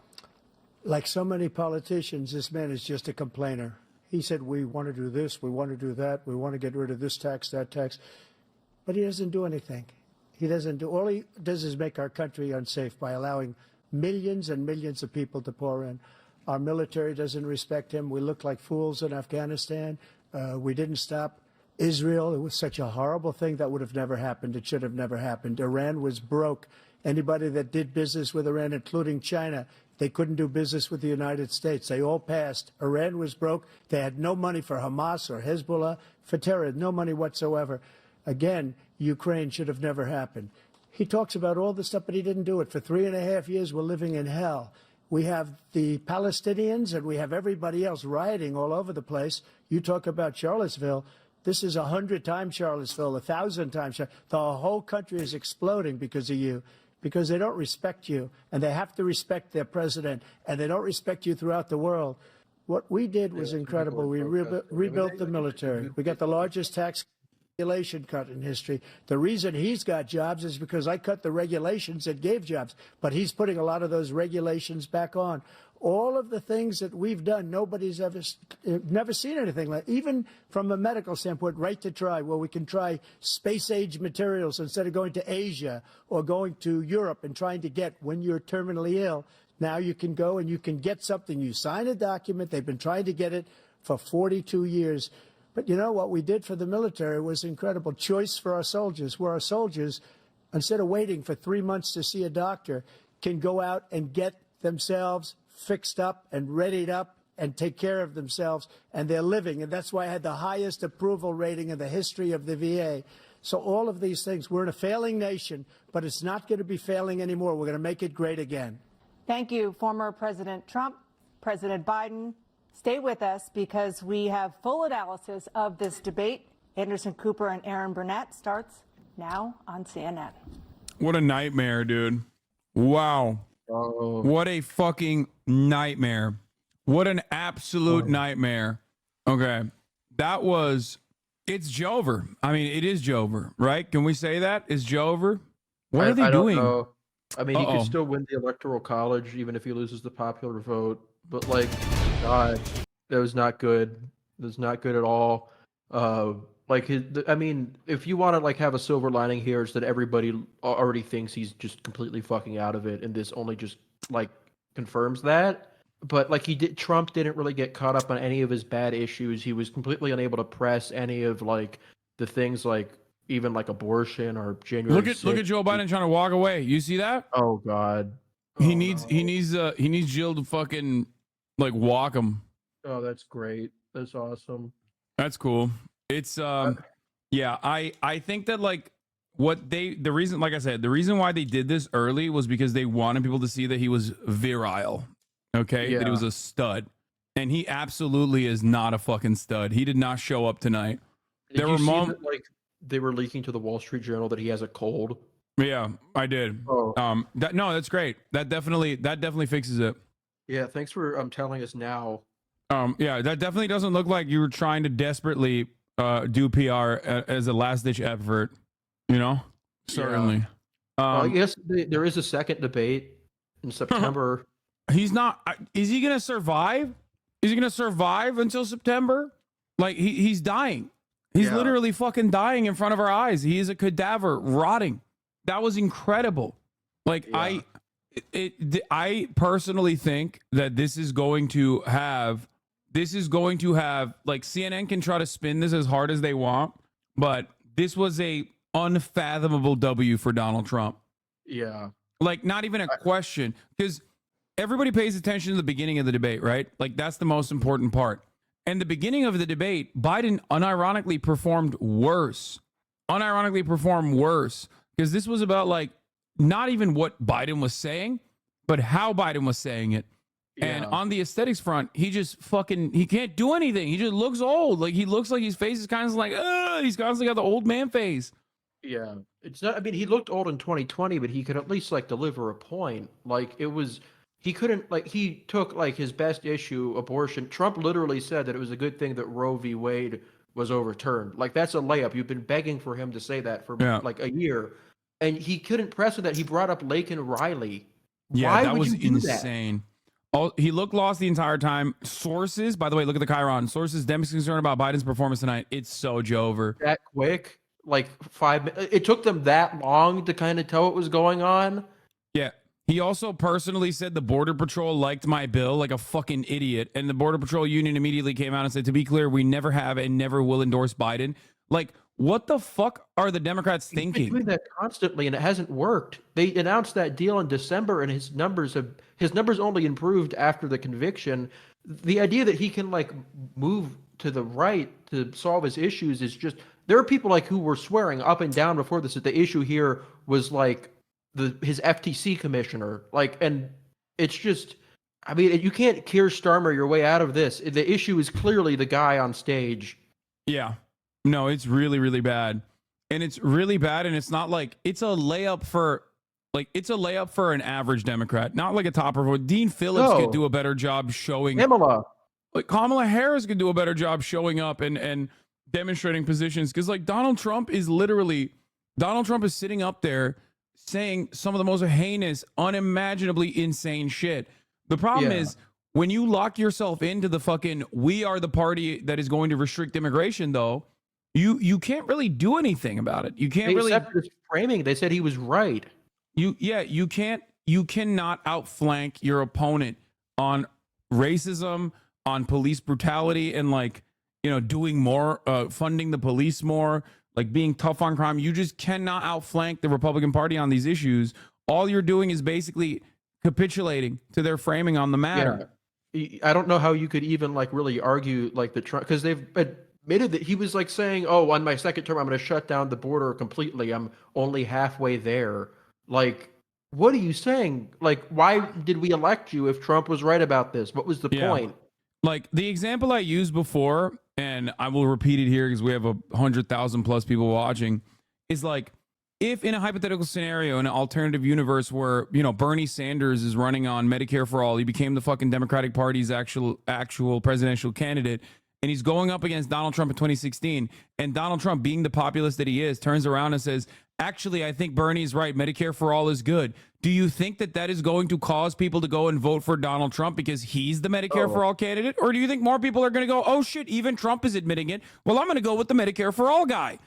Like so many politicians, this man is just a complainer. He said, we want to do this, we want to do that, we want to get rid of this tax, that tax. But he doesn't do anything. He doesn't do, all he does is make our country unsafe by allowing millions and millions of people to pour in. Our military doesn't respect him. We look like fools in Afghanistan. We didn't stop Israel. It was such a horrible thing that would have never happened. It should have never happened. Iran was broke. Anybody that did business with Iran, including China, they couldn't do business with the United States. They all passed. Iran was broke. They had no money for Hamas or Hezbollah, for terror, no money whatsoever. Again, Ukraine should have never happened. He talks about all this stuff, but he didn't do it. For 3.5 years, we're living in hell. We have the Palestinians and we have everybody else rioting all over the place. You talk about Charlottesville. This is 100 times Charlottesville, 1,000 times. The whole country is exploding because of you, because they don't respect you, and they have to respect their president, and they don't respect you throughout the world. What we did was incredible. We rebuilt the military. We got the largest tax regulation cut in history. The reason he's got jobs is because I cut the regulations that gave jobs, but he's putting a lot of those regulations back on. All of the things that we've done, nobody's never seen anything like, even from a medical standpoint, right to try, where we can try space-age materials instead of going to Asia or going to Europe and trying to get, when you're terminally ill, now you can go and you can get something. You sign a document. They've been trying to get it for 42 years. But you know what we did for the military was incredible. Choice for our soldiers, where our soldiers, instead of waiting for 3 months to see a doctor, can go out and get themselves fixed up and readied up and take care of themselves, and they're living. And that's why I had the highest approval rating in the history of the VA. So all of these things, we're in a failing nation, but it's not going to be failing anymore. We're going to make it great again. Thank you, former President Trump, President Biden. Stay with us because we have full analysis of this debate. Anderson Cooper and Aaron Burnett starts now on CNN. What a nightmare, dude. Wow. Oh. What a fucking nightmare. What an absolute nightmare. Okay. That was, it's Jover. I mean, it is Jover, right? Can we say that? Is Jover? What are they I doing? Don't know. I mean, he could still win the Electoral College even if he loses the popular vote. But, like, God, that was not good. That was not good at all. I mean, if you want to, like, have a silver lining here, it's that everybody already thinks he's just completely fucking out of it, and this only just, like, confirms that. But, like, Trump didn't really get caught up on any of his bad issues. He was completely unable to press any of, like, the things, like, even, like, abortion or January Look at Joe Biden trying to walk away. You see that? Oh, God. He needs Jill to fucking, like, walk him. Oh, that's great. That's awesome. That's cool. It's yeah, I think that, like, the reason, like I said, the reason why they did this early was because they wanted people to see that he was virile. Okay? That he was a stud. And he absolutely is not a fucking stud. He did not show up tonight. Did you see that, like, they were leaking to the Wall Street Journal that he has a cold? Yeah, I did. Oh. That's great. That definitely fixes it. Yeah, thanks for telling us now. Yeah, that definitely doesn't look like you were trying to desperately do PR as a last-ditch effort, you know? Certainly. I guess there is a second debate in September. He's not... Is he going to survive? Is he going to survive until September? Like, he's dying. He's literally fucking dying in front of our eyes. He is a cadaver rotting. That was incredible. Like, I personally think that this is going to have, like, CNN can try to spin this as hard as they want, but this was a unfathomable W for Donald Trump. Yeah. Like, not even a question, because everybody pays attention to the beginning of the debate, right? Like, that's the most important part. And the beginning of the debate, Biden unironically performed worse. Because this was about, like, not even what Biden was saying, but how Biden was saying it. Yeah. And on the aesthetics front, he just fucking, he can't do anything. He just looks old. Like, he looks like his face is kind of like, he's constantly got the old man face. Yeah. It's not, I mean, he looked old in 2020, but he could at least, like, deliver a point. Like, it was, he couldn't like he took like his best issue, abortion. Trump literally said that it was a good thing that Roe v. Wade was overturned. Like that's a layup. You've been begging for him to say that for like a year, and he couldn't press with that. He brought up Laken Riley. Yeah, Why that would was you do insane. He looked lost the entire time. Sources, by the way, look at the Chiron. Sources, Democrats concerned about Biden's performance tonight. It's so Jover. That quick, like 5 minutes. It took them that long to kind of tell what was going on. Yeah. He also personally said the Border Patrol liked my bill like a fucking idiot. And the Border Patrol Union immediately came out and said, to be clear, we never have and never will endorse Biden. Like, what the fuck are the Democrats thinking? He's been doing that constantly, and it hasn't worked. They announced that deal in December, and his numbers only improved after the conviction. The idea that he can like move to the right to solve his issues is just, there are people like who were swearing up and down before this that the issue here was like his FTC commissioner, like, and it's just, I mean, you can't Keir Starmer your way out of this. The issue is clearly the guy on stage. Yeah. No, it's really, really bad. And it's really bad. And it's not like it's a layup for an average Democrat, not like a topper. Dean Phillips could do a better job showing. Kamala Harris could do a better job showing up and demonstrating positions. Because like Donald Trump is sitting up there saying some of the most heinous, unimaginably insane shit. The problem is when you lock yourself into the fucking, we are the party that is going to restrict immigration, though, you can't really do anything about it. You can't really accept his framing. They said he was right. You cannot outflank your opponent on racism, on police brutality, and like, you know, doing more, funding the police more, like being tough on crime. You just cannot outflank the Republican Party on these issues. All you're doing is basically capitulating to their framing on the matter. Yeah. I don't know how you could even like really argue like the Trump, because they've admitted that he was like saying, oh, on my second term, I'm going to shut down the border completely. I'm only halfway there. Like, what are you saying? Like, why did we elect you if Trump was right about this? What was the point? Like the example I used before, and I will repeat it here because we have 100,000 plus people watching, is like, if in a hypothetical scenario, in an alternative universe where, you know, Bernie Sanders is running on Medicare for all, he became the fucking Democratic Party's actual presidential candidate, and he's going up against Donald Trump in 2016, and Donald Trump, being the populist that he is, turns around and says, actually, I think Bernie's right. Medicare for all is good. Do you think that that is going to cause people to go and vote for Donald Trump because he's the Medicare for all candidate? Or do you think more people are going to go, oh shit, even Trump is admitting it. Well, I'm going to go with the Medicare for all guy.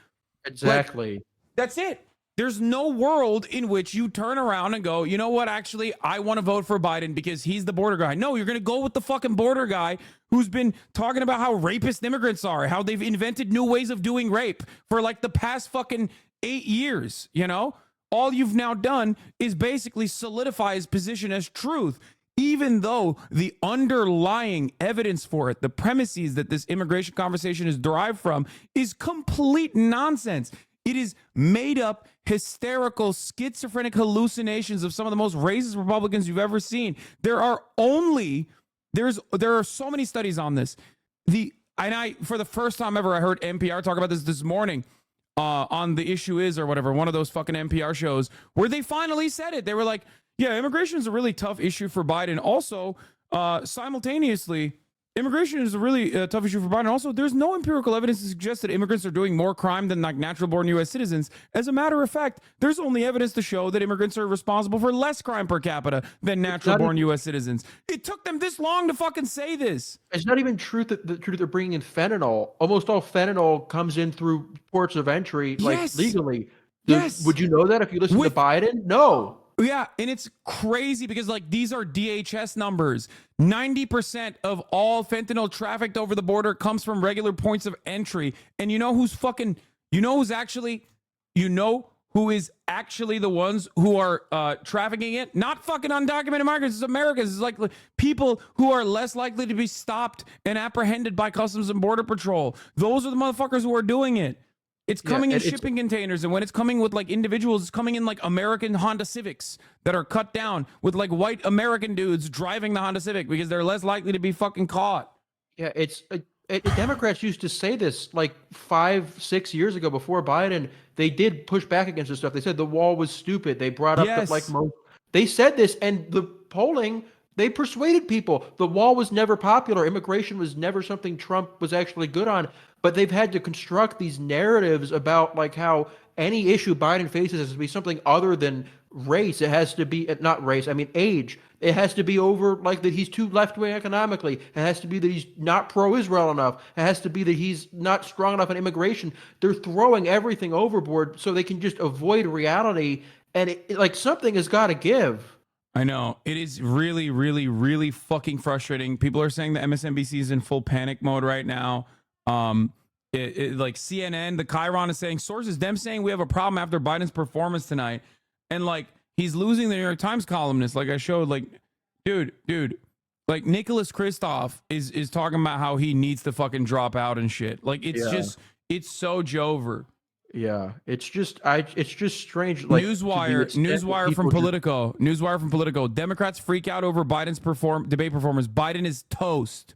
Exactly. Like, that's it. There's no world in which you turn around and go, you know what? Actually, I want to vote for Biden because he's the border guy. No, you're going to go with the fucking border guy who's been talking about how rapist immigrants are, how they've invented new ways of doing rape for like the past fucking 8 years, you know? All you've now done is basically solidify his position as truth, even though the underlying evidence for it, the premises that this immigration conversation is derived from, is complete nonsense. It is made up, hysterical, schizophrenic hallucinations of some of the most racist Republicans you've ever seen. There are so many studies on this. For the first time ever, I heard NPR talk about this morning. On The Issue Is or whatever, one of those fucking NPR shows, where they finally said it. They were like, yeah, immigration is a really tough issue for Biden. Also, simultaneously, immigration is a really tough issue for Biden. Also, there's no empirical evidence to suggest that immigrants are doing more crime than like natural-born U.S. citizens. As a matter of fact, there's only evidence to show that immigrants are responsible for less crime per capita than natural-born U.S. citizens. It took them this long to fucking say this. It's not even true that they're bringing in fentanyl. Almost all fentanyl comes in through ports of entry, like legally. Would you know that if you listen to Biden? No. Yeah, and it's crazy because like these are DHS numbers. 90% of all fentanyl trafficked over the border comes from regular points of entry. And who is actually the ones who are trafficking it? Not fucking undocumented migrants. It's Americans. It's like people who are less likely to be stopped and apprehended by Customs and Border Patrol. Those are the motherfuckers who are doing it. It's coming in shipping containers, and when it's coming with like individuals, it's coming in like American Honda Civics that are cut down with like white American dudes driving the Honda Civic because they're less likely to be fucking caught. Yeah, Democrats used to say this like 5-6 years ago before Biden. They did push back against this stuff. They said the wall was stupid. They brought up that like they said this, and the polling They persuaded people. The wall was never popular. Immigration was never something Trump was actually good on. But they've had to construct these narratives about like how any issue Biden faces has to be something other than race. It has to be not race. I mean age. It has to be over like that he's too left-wing economically. It has to be that he's not pro-Israel enough. It has to be that he's not strong enough on immigration. They're throwing everything overboard so they can just avoid reality. And like something has got to give. I know. It is really, really, really fucking frustrating. People are saying that MSNBC is in full panic mode right now. Like CNN, the Chiron is saying, sources, them saying we have a problem after Biden's performance tonight. And like, he's losing the New York Times columnist. Like I showed, like, dude, like Nicholas Kristof is talking about how he needs to fucking drop out and shit. Like, it's so Jover. Yeah, it's just strange. Like Newswire from Politico. Newswire from Politico. Democrats freak out over Biden's debate performance. Biden is toast.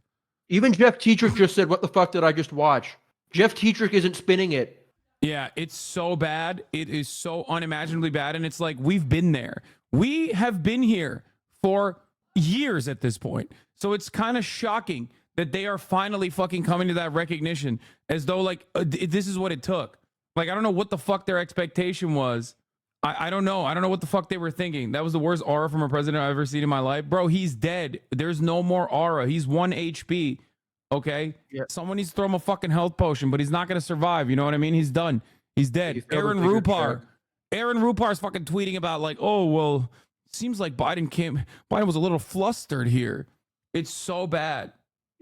Even Jeff Tetrick just said, "What the fuck did I just watch?" Jeff Tetrick isn't spinning it. Yeah, it's so bad. It is so unimaginably bad, and it's like we've been there. We have been here for years at this point. So it's kind of shocking that they are finally fucking coming to that recognition, as though like this is what it took. Like, I don't know what the fuck their expectation was. I don't know. I don't know what the fuck they were thinking. That was the worst aura from a president I've ever seen in my life. Bro, he's dead. There's no more aura. He's 1 HP. Okay? Yeah. Someone needs to throw him a fucking health potion, but he's not going to survive. You know what I mean? He's done. He's dead. Aaron Rupar's fucking tweeting about like, oh, well, seems like Biden was a little flustered here. It's so bad.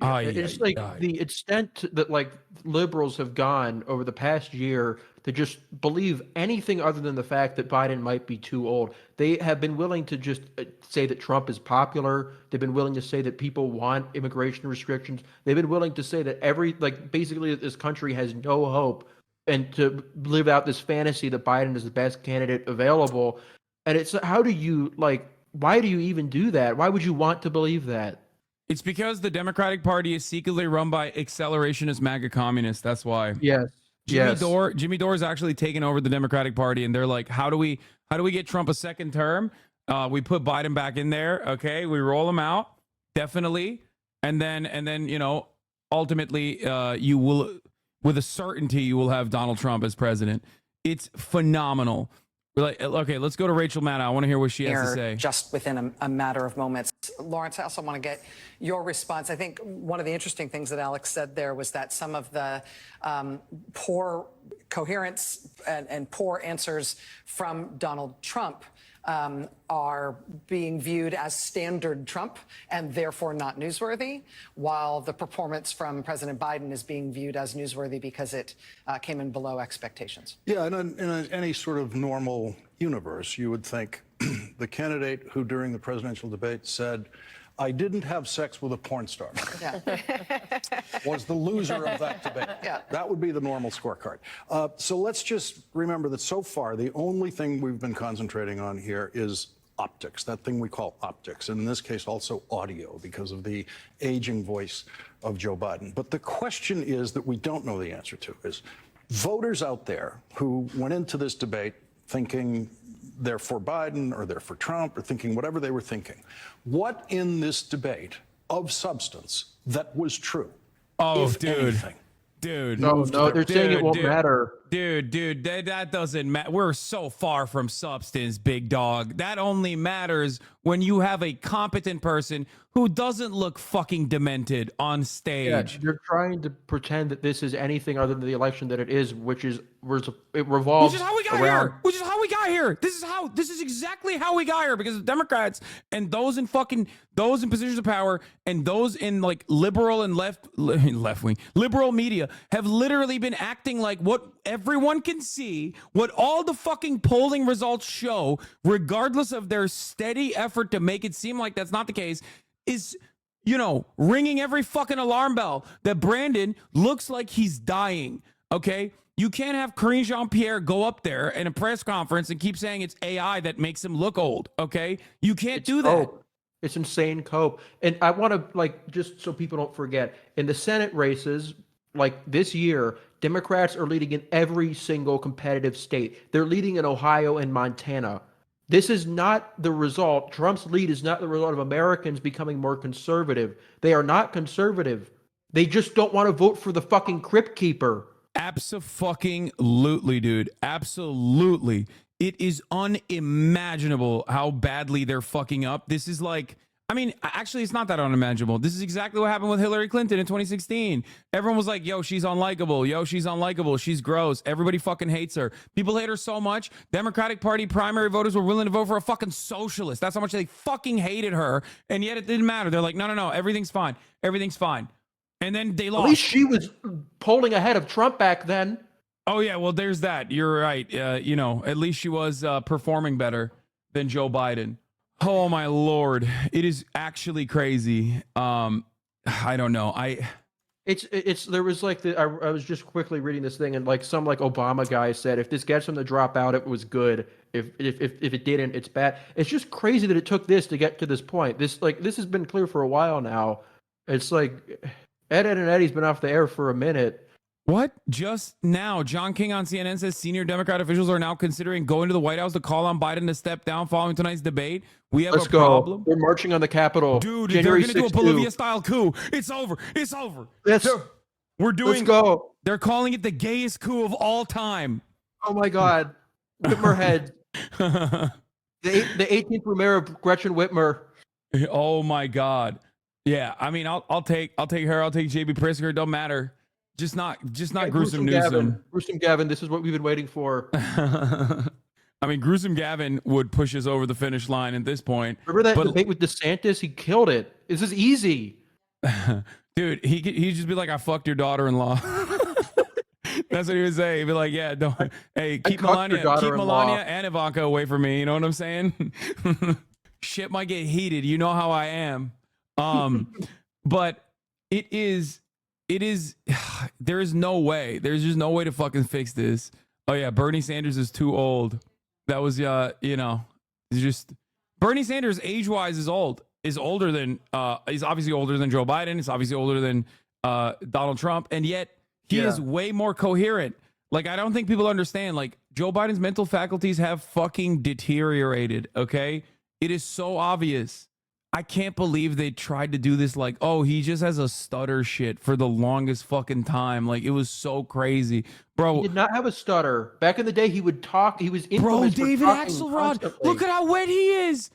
Yeah, it's like the extent that like liberals have gone over the past year to just believe anything other than the fact that Biden might be too old. They have been willing to just say that Trump is popular. They've been willing to say that people want immigration restrictions. They've been willing to say that basically this country has no hope, and to live out this fantasy that Biden is the best candidate available. And it's why do you even do that? Why would you want to believe that? It's because the Democratic Party is secretly run by accelerationist MAGA communists. That's why. Yes. Jimmy Dore is actually taking over the Democratic Party, and they're like, how do we get Trump a second term? We put Biden back in there. Okay, we roll him out, definitely, and then ultimately, you will, with a certainty, you will have Donald Trump as president. It's phenomenal. Like, okay, let's go to Rachel Maddow. I want to hear what she has to say. Just within a matter of moments. Lawrence, I also want to get your response. I think one of the interesting things that Alex said there was that some of the poor coherence and poor answers from Donald Trump are being viewed as standard Trump and therefore not newsworthy, while the performance from President Biden is being viewed as newsworthy because it came in below expectations. Yeah, in any sort of normal universe, you would think the candidate who during the presidential debate said, "I didn't have sex with a porn star," was the loser of that debate. Yeah. That would be the normal scorecard. So let's just remember that so far, the only thing we've been concentrating on here is optics, that thing we call optics, and in this case also audio because of the aging voice of Joe Biden. But the question is that we don't know the answer to is voters out there who went into this debate thinking they're for Biden or they're for Trump or thinking whatever they were thinking. What in this debate of substance that was true? Oh, if dude. anything? Dude. No, they're saying it won't matter. Dude, that doesn't matter. We're so far from substance, big dog. That only matters when you have a competent person who doesn't look fucking demented on stage. Yeah, you're trying to pretend that this is anything other than the election that it is, it revolves Which is how we got here. This is exactly how we got here, because the Democrats and those in positions of power and those in like liberal and left wing liberal media have literally been acting like what everyone can see, what all the fucking polling results show, regardless of their steady effort to make it seem like that's not the case, is, ringing every fucking alarm bell that Brandon looks like he's dying. Okay? You can't have Karine Jean-Pierre go up there in a press conference and keep saying it's AI that makes him look old. Okay? You can't do that. It's insane cope. And I want to, just so people don't forget, in the Senate races, this year, Democrats are leading in every single competitive state. They're leading in Ohio and Montana. This is not the result. Trump's lead is not the result of Americans becoming more conservative. They are not conservative. They just don't want to vote for the fucking Crypt Keeper. Abso-fucking-lutely, dude. Absolutely. It is unimaginable how badly they're fucking up. This is like, I mean, actually, it's not that unimaginable. This is exactly what happened with Hillary Clinton in 2016. Everyone was like, yo, she's unlikable. Yo, she's unlikable. She's gross. Everybody fucking hates her. People hate her so much. Democratic Party primary voters were willing to vote for a fucking socialist. That's how much they fucking hated her. And yet it didn't matter. They're like, no, everything's fine. Everything's fine. And then they lost. At least she was polling ahead of Trump back then. Oh, yeah. Well, there's that. You're right. You know, at least she was performing better than Joe Biden. Oh, my Lord. It is actually crazy. I don't know. It's there was like I was just quickly reading this thing, and like some like Obama guy said, if this gets him to drop out, it was good. If it didn't, it's bad. It's just crazy that it took this to get to this point. This has been clear for a while now. It's like Ed and Eddie's been off the air for a minute. What? Just now, John King on CNN says senior Democrat officials are now considering going to the White House to call on Biden to step down following tonight's debate. We have Let's a go. problem. They're marching on the Capitol. Dude, January they're going to do a 6th, Bolivia-style coup. It's over. It's over. We're doing. Let's go. They're calling it the gayest coup of all time. Oh my God, Whitmer head. the 18th mayor of Gretchen Whitmer. Oh my God. Yeah, I mean, I'll take her. I'll take JB Pritzker. It don't matter. Just not gruesome Newsom. Gruesome Gavin. This is what we've been waiting for. I mean, gruesome Gavin would push us over the finish line at this point. Remember that debate with DeSantis? He killed it. This is easy. Dude, he'd just be like, I fucked your daughter-in-law. That's what he would say. He'd be like, yeah, don't. Hey, keep Melania and Ivanka away from me. You know what I'm saying? Shit might get heated. You know how I am. But it is. There is no way. There's just no way to fucking fix this. Oh yeah, Bernie Sanders is too old. That was you know, it's just Bernie Sanders age-wise is old. Is older than he's obviously older than Joe Biden. He's obviously older than Donald Trump, and yet he is way more coherent. Like, I don't think people understand. Like, Joe Biden's mental faculties have fucking deteriorated. Okay, it is so obvious. I can't believe they tried to do this. Like, oh, he just has a stutter shit for the longest fucking time. Like, it was so crazy, bro. He did not have a stutter. Back in the day, he would talk. He was infamous for David talking Axelrod. constantly. Look at how wet he is.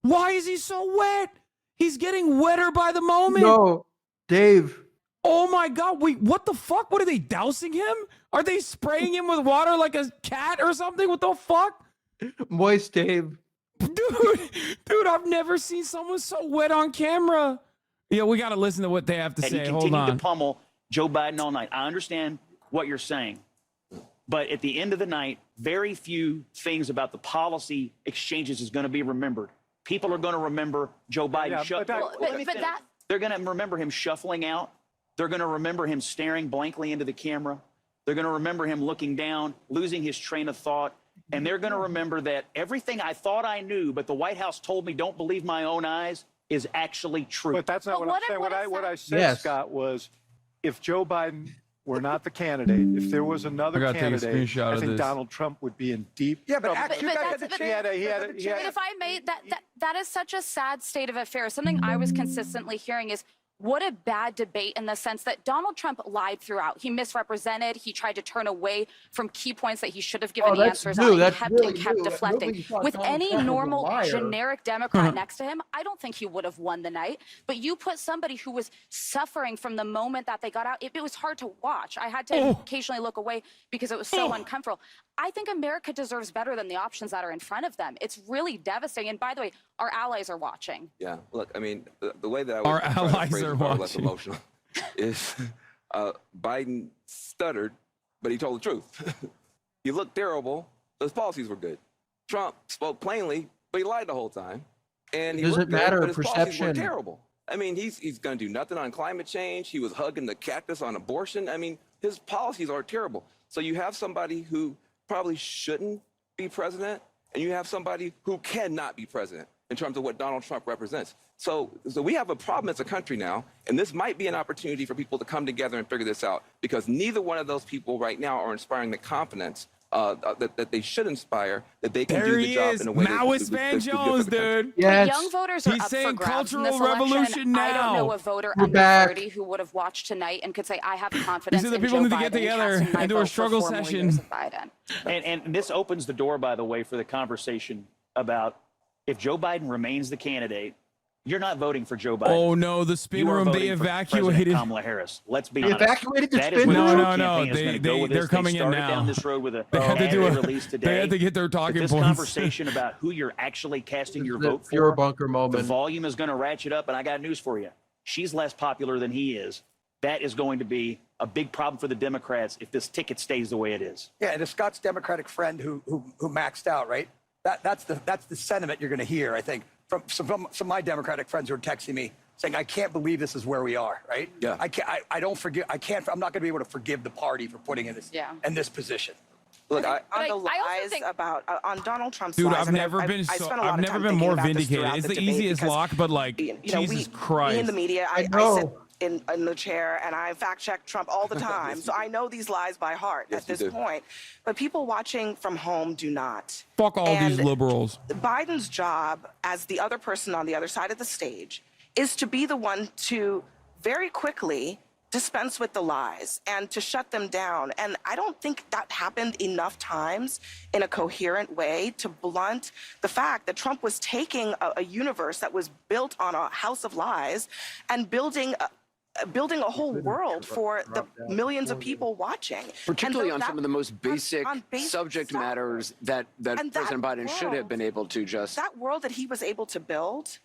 Why is he so wet? He's getting wetter by the moment. No, Dave. Oh my God. Wait, what the fuck? What are they dousing him? Are they spraying him with water like a cat or something? What the fuck? Moist Dave. Dude, I've never seen someone so wet on camera. Yeah, we got to listen to what they have to And say. he Hold continued on. to pummel Joe Biden all night. I understand what you're saying. But at the end of the night, very few things about the policy exchanges is going to be remembered. People are going to remember Joe Biden. They're going to remember him shuffling out. They're going to remember him staring blankly into the camera. They're going to remember him looking down, losing his train of thought. And they're going to remember that everything I thought I knew, but the White House told me don't believe my own eyes, is actually true. But that's not what I'm saying. What I said, Scott, was if Joe Biden were not the candidate, if there was another candidate, I think Donald Trump would be in deep trouble. But if I may, that is such a sad state of affairs. Something I was consistently hearing is, what a bad debate in the sense that Donald Trump lied throughout. He misrepresented. He tried to turn away from key points that he should have given answers on. He kept deflecting. With any normal, generic Democrat next to him, I don't think he would have won the night. But you put somebody who was suffering from the moment that they got out. It was hard to watch. I had to occasionally look away because it was so uncomfortable. I think America deserves better than the options that are in front of them. It's really devastating. And by the way, our allies are watching. Yeah, look, I mean, the way that I Our was allies phrase are it, probably watching. less emotional, is Biden stuttered, but he told the truth. He looked terrible, but his policies were good. Trump spoke plainly, but he lied the whole time. And he Doesn't looked matter, good, but his policies were perception. terrible. I mean, he's going to do nothing on climate change. He was hugging the cactus on abortion. I mean, his policies are terrible. So you have somebody who probably shouldn't be president, and you have somebody who cannot be president in terms of what Donald Trump represents. So we have a problem as a country now, and this might be an opportunity for people to come together and figure this out, because neither one of those people right now are inspiring the confidence that they should inspire, that they can There do the he job is, in a way Maoist that's Van good for the Jones, country. dude. Yes. Young voters are He's up saying for grabs in cultural this election. revolution I don't now. know a voter We're under back. 30 who would have watched tonight and could say, I have confidence These are the in people Joe need to Biden get and together casting my and do a vote for struggle 4 more session. years of Biden. And this opens the door, by the way, for the conversation about if Joe Biden remains the candidate, you're not voting for Joe Biden. Oh no, the spin You are room, they voting for President evacuated. Kamala Harris. Let's be They honest. evacuated the That is spin where the room? Trump No, campaign is going to go with they're this. coming They in started now. down this road with a They had to do release today. They had to get their But talking this points. conversation about who you're actually casting your vote for, Pure bunker the moment. volume is going to ratchet up. And I got news for you. She's less popular than he is. That is going to be a big problem for the Democrats if this ticket stays the way it is. Yeah, and a Scott's Democratic friend who maxed out, right? That's the sentiment you're going to hear, I think, from some of my Democratic friends who are texting me saying, "I can't believe this is where we are." Right? Yeah. I don't forgive. I can't. I'm not going to be able to forgive the party for putting in this position. Look, on the I also lies think- about on Donald Trump's Dude, lies. I've I mean, never been I so. spent a lot I've of never time been thinking more about this vindicated. throughout It's the the debate easiest because, lock, but like, Jesus Christ. Me in the media, I I know. sit in the chair and I fact check Trump all the time, so I know these lies by heart Yes, at this you do. point. But people watching from home do not. Fuck all And these liberals. Biden's job as the other person on the other side of the stage is to be the one to very quickly dispense with the lies and to shut them down. And I don't think that happened enough times in a coherent way to blunt the fact that Trump was taking a universe that was built on a house of lies and building a whole world for the millions of people watching. Particularly And on some of the most basic on basic subject stuff. matters that And President Biden should have world- been able to just. That world that he was able to build,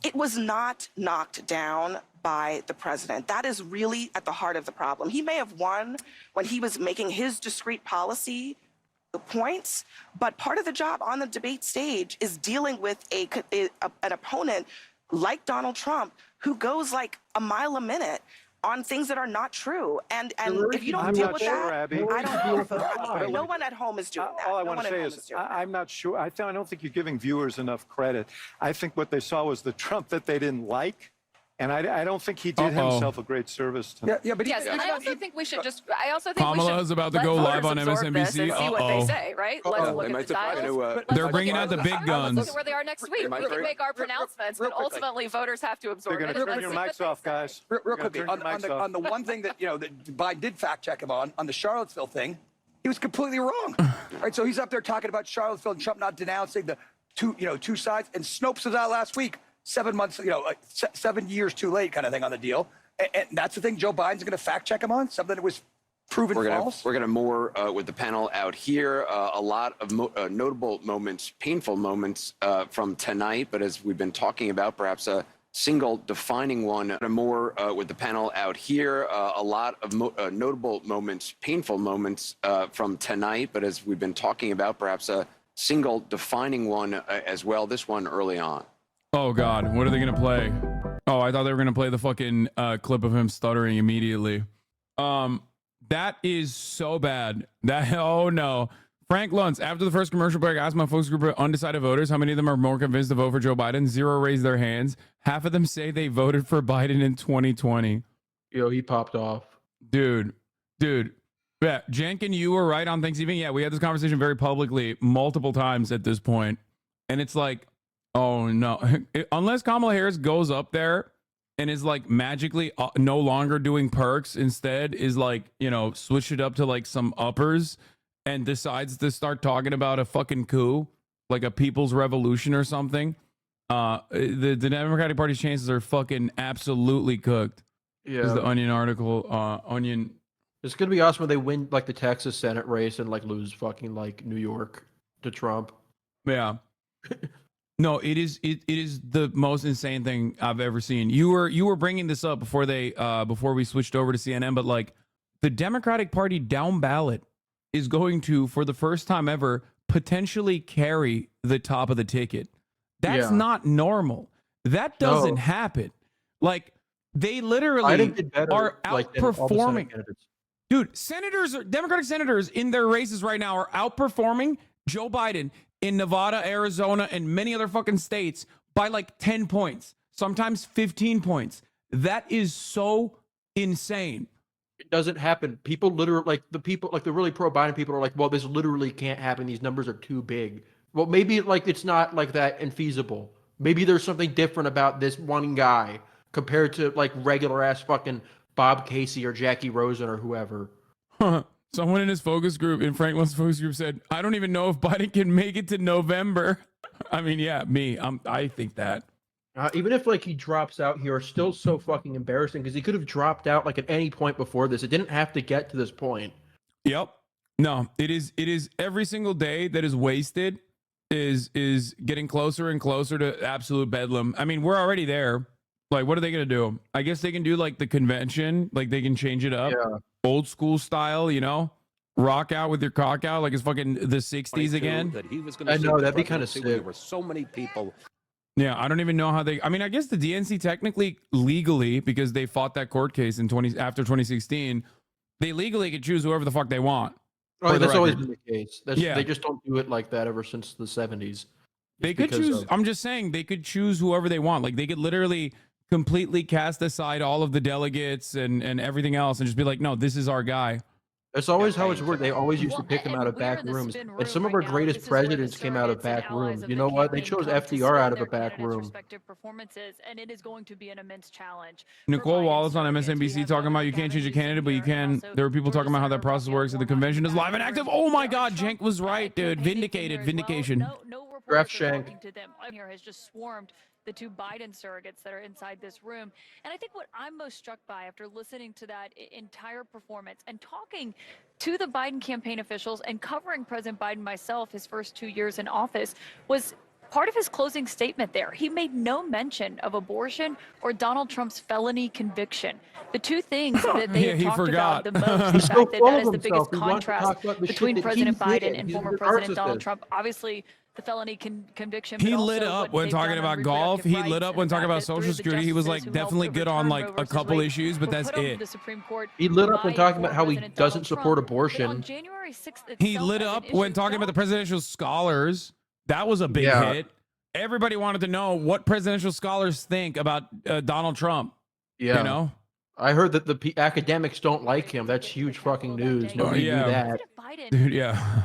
it was not knocked down by the president. That is really at the heart of the problem. He may have won when he was making his discrete policy points, but part of the job on the debate stage is dealing with an opponent like Donald Trump who goes like a mile a minute on things that are not true. And if you don't I'm deal not with sure, that, Abby. I don't know. Why? No one at home is doing that. All I No want one to at say home is is doing that. I'm not sure. I don't think you're giving viewers enough credit. I think what they saw was the Trump that they didn't like. And I don't think he did himself a great service tonight. But Yes, and I also think we should just. I also think Kamala we should is about to let go voters live on absorb this MSNBC. and see what they Uh-oh. say, right? Let's look They at might the surprise dials. you, Let's They're look bringing at out the the big dials. guns. Let's look at where they are next week. might We can turn- make our pronouncements, but ultimately voters have to absorb They're it. going to and turn let's your see what mics they off, say. guys. Real You're gonna quickly, turn your mics off. on the one thing that that Biden did fact check him on the Charlottesville thing, he was completely wrong. Right, so he's up there talking about Charlottesville and Trump not denouncing the two sides, and Snopes was out last week, 7 months, 7 years too late, kind of thing on the deal, and that's the thing Joe Biden's going to fact check him on, something that was proven false. We're gonna more with the panel out here. A lot of notable moments, painful moments from tonight. But as we've been talking about, perhaps a single defining one. More with the panel out here. A lot of notable moments, painful moments from tonight. But as we've been talking about, perhaps a single defining one as well. This one early on. Oh God, what are they gonna play? Oh, I thought they were gonna play the fucking clip of him stuttering immediately. That is so bad. Oh no. Frank Luntz, after the first commercial break, I asked my focus group of undecided voters how many of them are more convinced to vote for Joe Biden. 0 raised their hands. Half of them say they voted for Biden in 2020. Yo, he popped off. Dude. Yeah, Jenkin, you were right on Thanksgiving. Yeah, we had this conversation very publicly multiple times at this point. And it's like, oh no. Unless Kamala Harris goes up there and is like magically no longer doing perks, instead is like, switch it up to like some uppers and decides to start talking about a fucking coup, like a people's revolution or something. The Democratic Party's chances are fucking absolutely cooked. Yeah. Is the Onion article, Onion. It's gonna be awesome when they win like the Texas Senate race and like lose fucking like New York to Trump. Yeah. No, it is the most insane thing I've ever seen. You were bringing this up before we switched over to CNN, but like the Democratic Party down ballot is going to, for the first time ever, potentially carry the top of the ticket. That's not normal. That doesn't happen. Like they literally are outperforming. Dude, Democratic senators in their races right now are outperforming Joe Biden in Nevada, Arizona, and many other fucking states by like 10 points, sometimes 15 points. That is so insane. It doesn't happen. People literally, like the people, like the really pro-Biden people are like, well, this literally can't happen. These numbers are too big. Well, maybe like it's not like that infeasible. Maybe there's something different about this one guy compared to like regular ass fucking Bob Casey or Jackie Rosen or whoever. Someone in his focus group, in Frank Wilson's focus group, said, "I don't even know if Biden can make it to November." I mean, yeah, me. I think that. Even if like he drops out here, it's still so fucking embarrassing because he could have dropped out like at any point before this. It didn't have to get to this point. Yep. No, it is every single day that is wasted is getting closer and closer to absolute bedlam. I mean, we're already there. Like, what are they gonna do? I guess they can do like the convention, like they can change it up, old school style, you know, rock out with your cock out, like it's fucking the '60s again. That he was gonna I know that'd be kind of sick. There were so many people. Yeah, I don't even know how they. I mean, I guess the DNC technically, legally, because they fought that court case after 2016, they legally could choose whoever the fuck they want. Oh, that's always been the case. They just don't do it like that ever since the 70s. They could choose. I'm just saying they could choose whoever they want. Like they could literally completely cast aside all of the delegates and everything else and just be like, no, this is our guy. That's always how it's worked. They always used to pick him out of back rooms. And some of our greatest presidents came out of back rooms. You know what? They chose FDR out of a back room. And it is going to be an immense challenge. Nicole Wallace on MSNBC talking about you can't change a candidate, but you can. There were people talking about how that process works and the convention is live and active. Oh my God, Cenk was right, dude. Vindication. Draft Cenk. Here has just swarmed the two Biden surrogates that are inside this room. And I think what I'm most struck by after listening to that entire performance and talking to the Biden campaign officials and covering President Biden myself his first 2 years in office was part of his closing statement there. He made no mention of abortion or Donald Trump's felony conviction. The two things that they talked about the most, the fact that is the biggest contrast between President Biden and former President Donald Trump. Obviously, the felony conviction. He lit up when talking about golf. He lit up when talking about Social Security. He was like definitely good on like a couple issues, but that's it. He lit up when talking about how he doesn't support abortion. He lit up when talking about the presidential scholars. That was a big hit. Everybody wanted to know what presidential scholars think about Donald Trump. Yeah. You know? I heard that the academics don't like him. That's huge fucking news. Nobody knew that. Dude, yeah.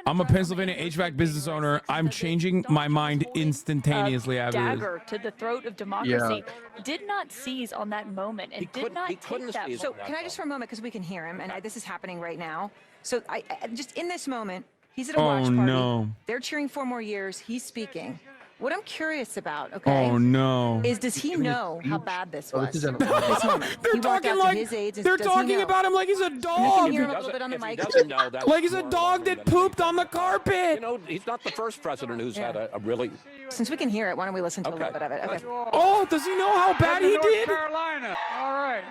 I'm a Pennsylvania HVAC business owner. I'm changing my mind instantaneously after this. Dagger to the throat of democracy. Did not seize on that moment and did not take that. So can I just for a moment, because we can hear him, and this is happening right now. So I just in this moment, he's at a watch party. No. They're cheering 4 more years. He's speaking. What I'm curious about, okay? Oh no! Is does he know how bad this was? This is they're talking like they're talking about him like he's a dog. Like he's a dog that pooped on the carpet. You know, he's not the first president who's had a really. Since we can hear it, why don't we listen to a little bit of it? Okay. Oh, does he know how bad he did? North Carolina. All right.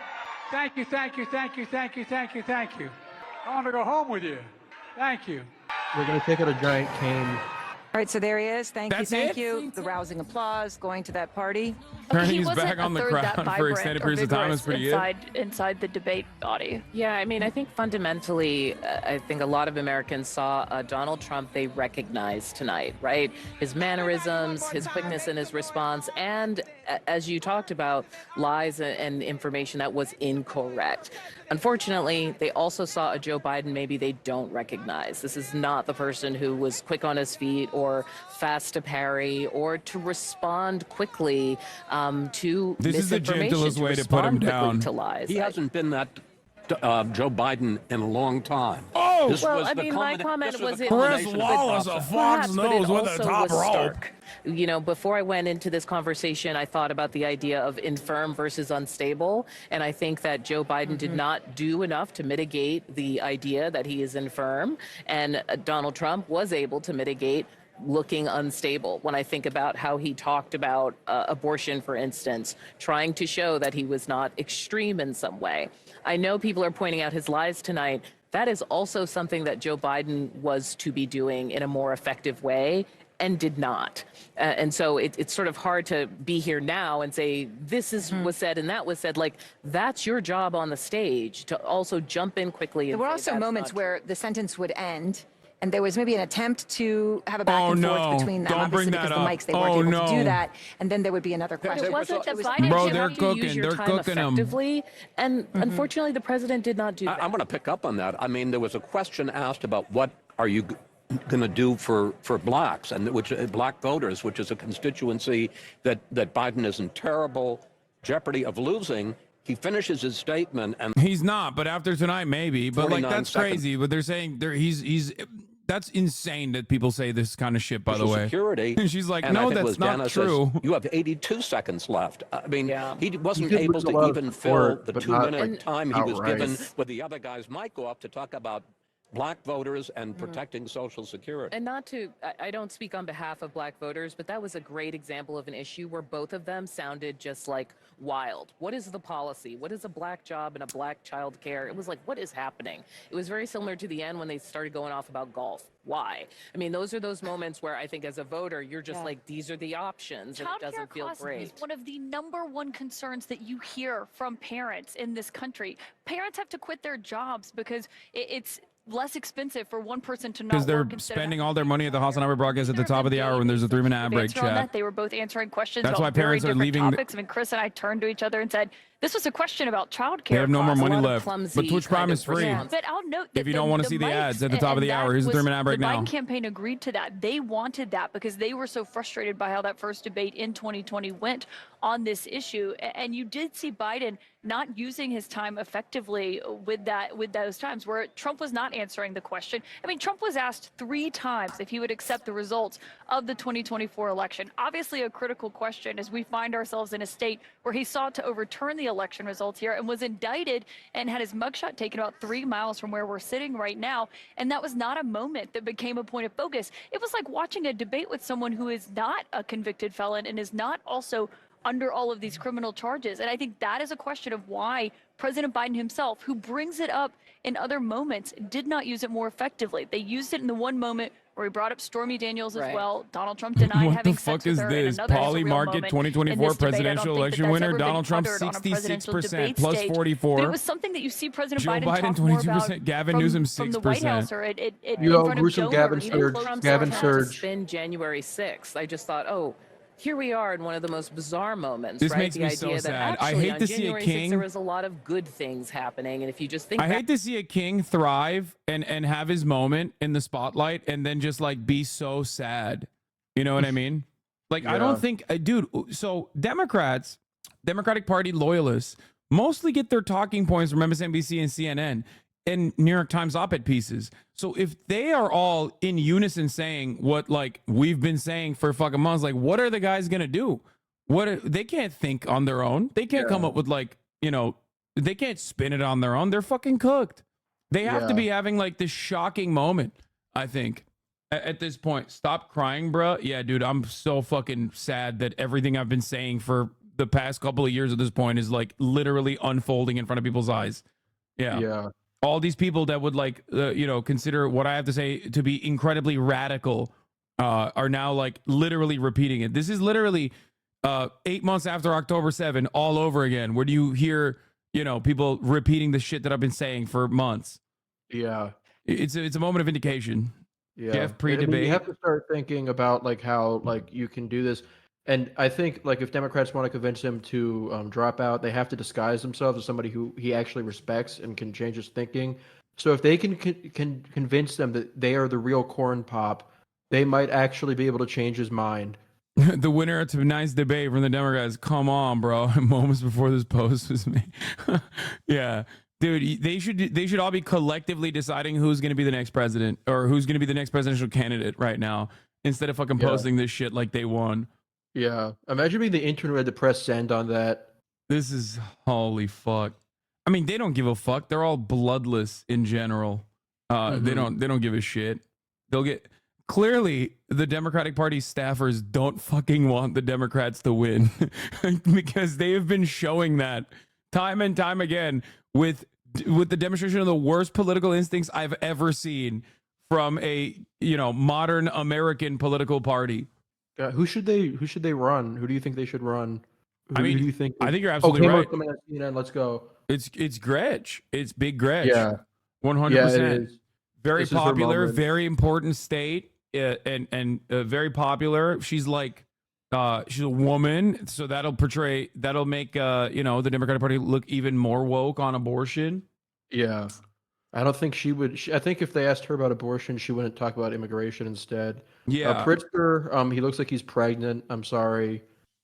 Thank you, thank you, thank you, thank you, thank you, thank you. I want to go home with you. Thank you. We're gonna take out a giant cane. All right, so there he is. Thank That's you, thank it? you. The rousing applause going to that party. He's back on the crowd for extended periods of time. It's pretty good. Inside the debate body. Yeah, I mean, I think fundamentally, I think a lot of Americans saw Donald Trump they recognized tonight, right? His mannerisms, his quickness in his response, and as you talked about, lies and information that was incorrect. Unfortunately, they also saw a Joe Biden maybe they don't recognize. This is not the person who was quick on his feet or fast to parry or to respond quickly to This is the misinformation, gentlest way to put him respond quickly down. to lies. He hasn't been that Joe Biden in a long time. Oh! This Well, was I the mean, my culmina- comment this was the it culmination was of the Wallace, a process. fox Perhaps, but it knows with a also top was rope. stark. You know, before I went into this conversation, I thought about the idea of infirm versus unstable. And I think that Joe Biden did not do enough to mitigate the idea that he is infirm. And Donald Trump was able to mitigate looking unstable. When I think about how he talked about abortion, for instance, trying to show that he was not extreme in some way. I know people are pointing out his lies tonight. That is also something that Joe Biden was to be doing in a more effective way and did not. And so it's sort of hard to be here now and say, this is was said and that was said. Like, that's your job on the stage to also jump in quickly. And There were say, also "That's moments not where the sentence would end and there was maybe an attempt to have a back and forth between them. Don't bring because that the up. mics, they weren't able to do that, and then there would be another question. It wasn't that Biden Bro, didn't they're have to cooking. use your They're time cooking 'em. effectively, and unfortunately, the president did not do that. I'm going to pick up on that. I mean, there was a question asked about what are you going to do for blacks and which black voters, which is a constituency that Biden is in terrible jeopardy of losing. He finishes his statement and he's not, but after tonight, maybe. But like 49 that's seconds. crazy. But they're saying he's that's insane that people say this kind of shit. By the way, security. And she's like, and I no, think it that's was not Dana true. Says, you have 82 seconds left. I mean, he wasn't He did able lose a to lot even of fill support, the but 2 not, minute like, time he was outright. given where the other guys might go up to talk about black voters and protecting Social Security. And not to, I don't speak on behalf of black voters, but that was a great example of an issue where both of them sounded just like wild. What is the policy? What is a black job and a black child care? It was like, what is happening? It was very similar to the end when they started going off about golf. Why? I mean, those are those moments where I think as a voter, you're just like, these are the options, and it doesn't feel great. Is one of the #1 concerns that you hear from parents in this country. Parents have to quit their jobs because it's less expensive for one person to not Because they're work instead of spending all their money at the House and Harbor broadcast at the top of the hour when there's a 3-minute ad break answer on that. chat. They were both answering questions That's about why parents very are different leaving the- topics. I mean, Chris and I turned to each other and said, "This was a question about childcare." They have no more costs." money left. But Twitch Prime is free. But I'll note that If you don't want to see the ads at the top of the hour, here's a 3-minute ad break the now. Biden campaign agreed to that. They wanted that because they were so frustrated by how that first debate in 2020 went on this issue. And you did see Biden not using his time effectively with those times where Trump was not answering the question. I mean, Trump was asked 3 times if he would accept the results of the 2024 election. Obviously a critical question as we find ourselves in a state where he sought to overturn the election results here and was indicted and had his mugshot taken about 3 miles from where we're sitting right now. And that was not a moment that became a point of focus. It was like watching a debate with someone who is not a convicted felon and is not also under all of these criminal charges. And I think that is a question of why President Biden himself, who brings it up in other moments, did not use it more effectively. They used it in the one moment where he brought up Stormy Daniels as well. Donald Trump denied What having the sex fuck with is her in this? another Polly surreal Market moment 2024 in this debate. I don't presidential think election that's winner, ever been Donald Trump uttered on a presidential 66%, debate plus stage. 44. But it was something that you see President Joe Biden Biden, talk more 22%, about Gavin Newsom, from the White 6%. House or in Yo, front of gruesome donors. Gavin Surge. Trump's Gavin attempt to Surge. spin January 6th. I just thought, oh, here we are in one of the most bizarre moments. This right? makes the me idea so that sad. I actually hate on to see a January 6th, king- there was a lot of good things happening, and if you just think I back hate to see a king thrive and have his moment in the spotlight and then just like be so sad. You know what I mean? Like, I don't think, dude, so Democratic Party loyalists mostly get their talking points from MSNBC and CNN and New York Times op-ed pieces. So if they are all in unison saying what like we've been saying for fucking months, like what are the guys gonna do? They can't think on their own. They can't come up with like, you know, they can't spin it on their own. They're fucking cooked. They have to be having like this shocking moment, I think, at this point. Stop crying, bruh. Yeah, dude, I'm so fucking sad that everything I've been saying for the past couple of years at this point is like literally unfolding in front of people's eyes. Yeah. All these people that would like, you know, consider what I have to say to be incredibly radical are now like literally repeating it. This is literally 8 months after October 7 all over again. Where do you hear, you know, people repeating the shit that I've been saying for months? Yeah. It's a moment of vindication. Yeah. Jeff, pre-debate. I mean, you have to start thinking about like how like you can do this. And I think like if Democrats want to convince him to drop out, they have to disguise themselves as somebody who he actually respects and can change his thinking. So if they can convince them that they are the real corn pop, they might actually be able to change his mind. The winner of tonight's debate from the Democrats. Come on, bro. Moments before this post was made. Yeah. Dude, they should all be collectively deciding who's going to be the next president or who's going to be the next presidential candidate right now instead of fucking posting this shit like they won. Yeah. Imagine being the intern who had to press send on that. This is holy fuck. I mean, they don't give a fuck. They're all bloodless in general. They don't give a shit. They'll get clearly the Democratic Party staffers don't fucking want the Democrats to win because they have been showing that time and time again with the demonstration of the worst political instincts I've ever seen from a, you know, modern American political party. Who should they run? Who do you think they should run? I mean, who do you think? I think you're absolutely right. Coming at CNN, let's go. It's Gretch. It's Big Gretch. Yeah. 100%. Yeah, it is. Very This is her popular, moment. very important state, and very popular. She's like, she's a woman, so that'll make the Democratic Party look even more woke on abortion. Yeah. I don't think she would. I think if they asked her about abortion, she wouldn't talk about immigration instead. Yeah. Pritzker, he looks like he's pregnant. I'm sorry.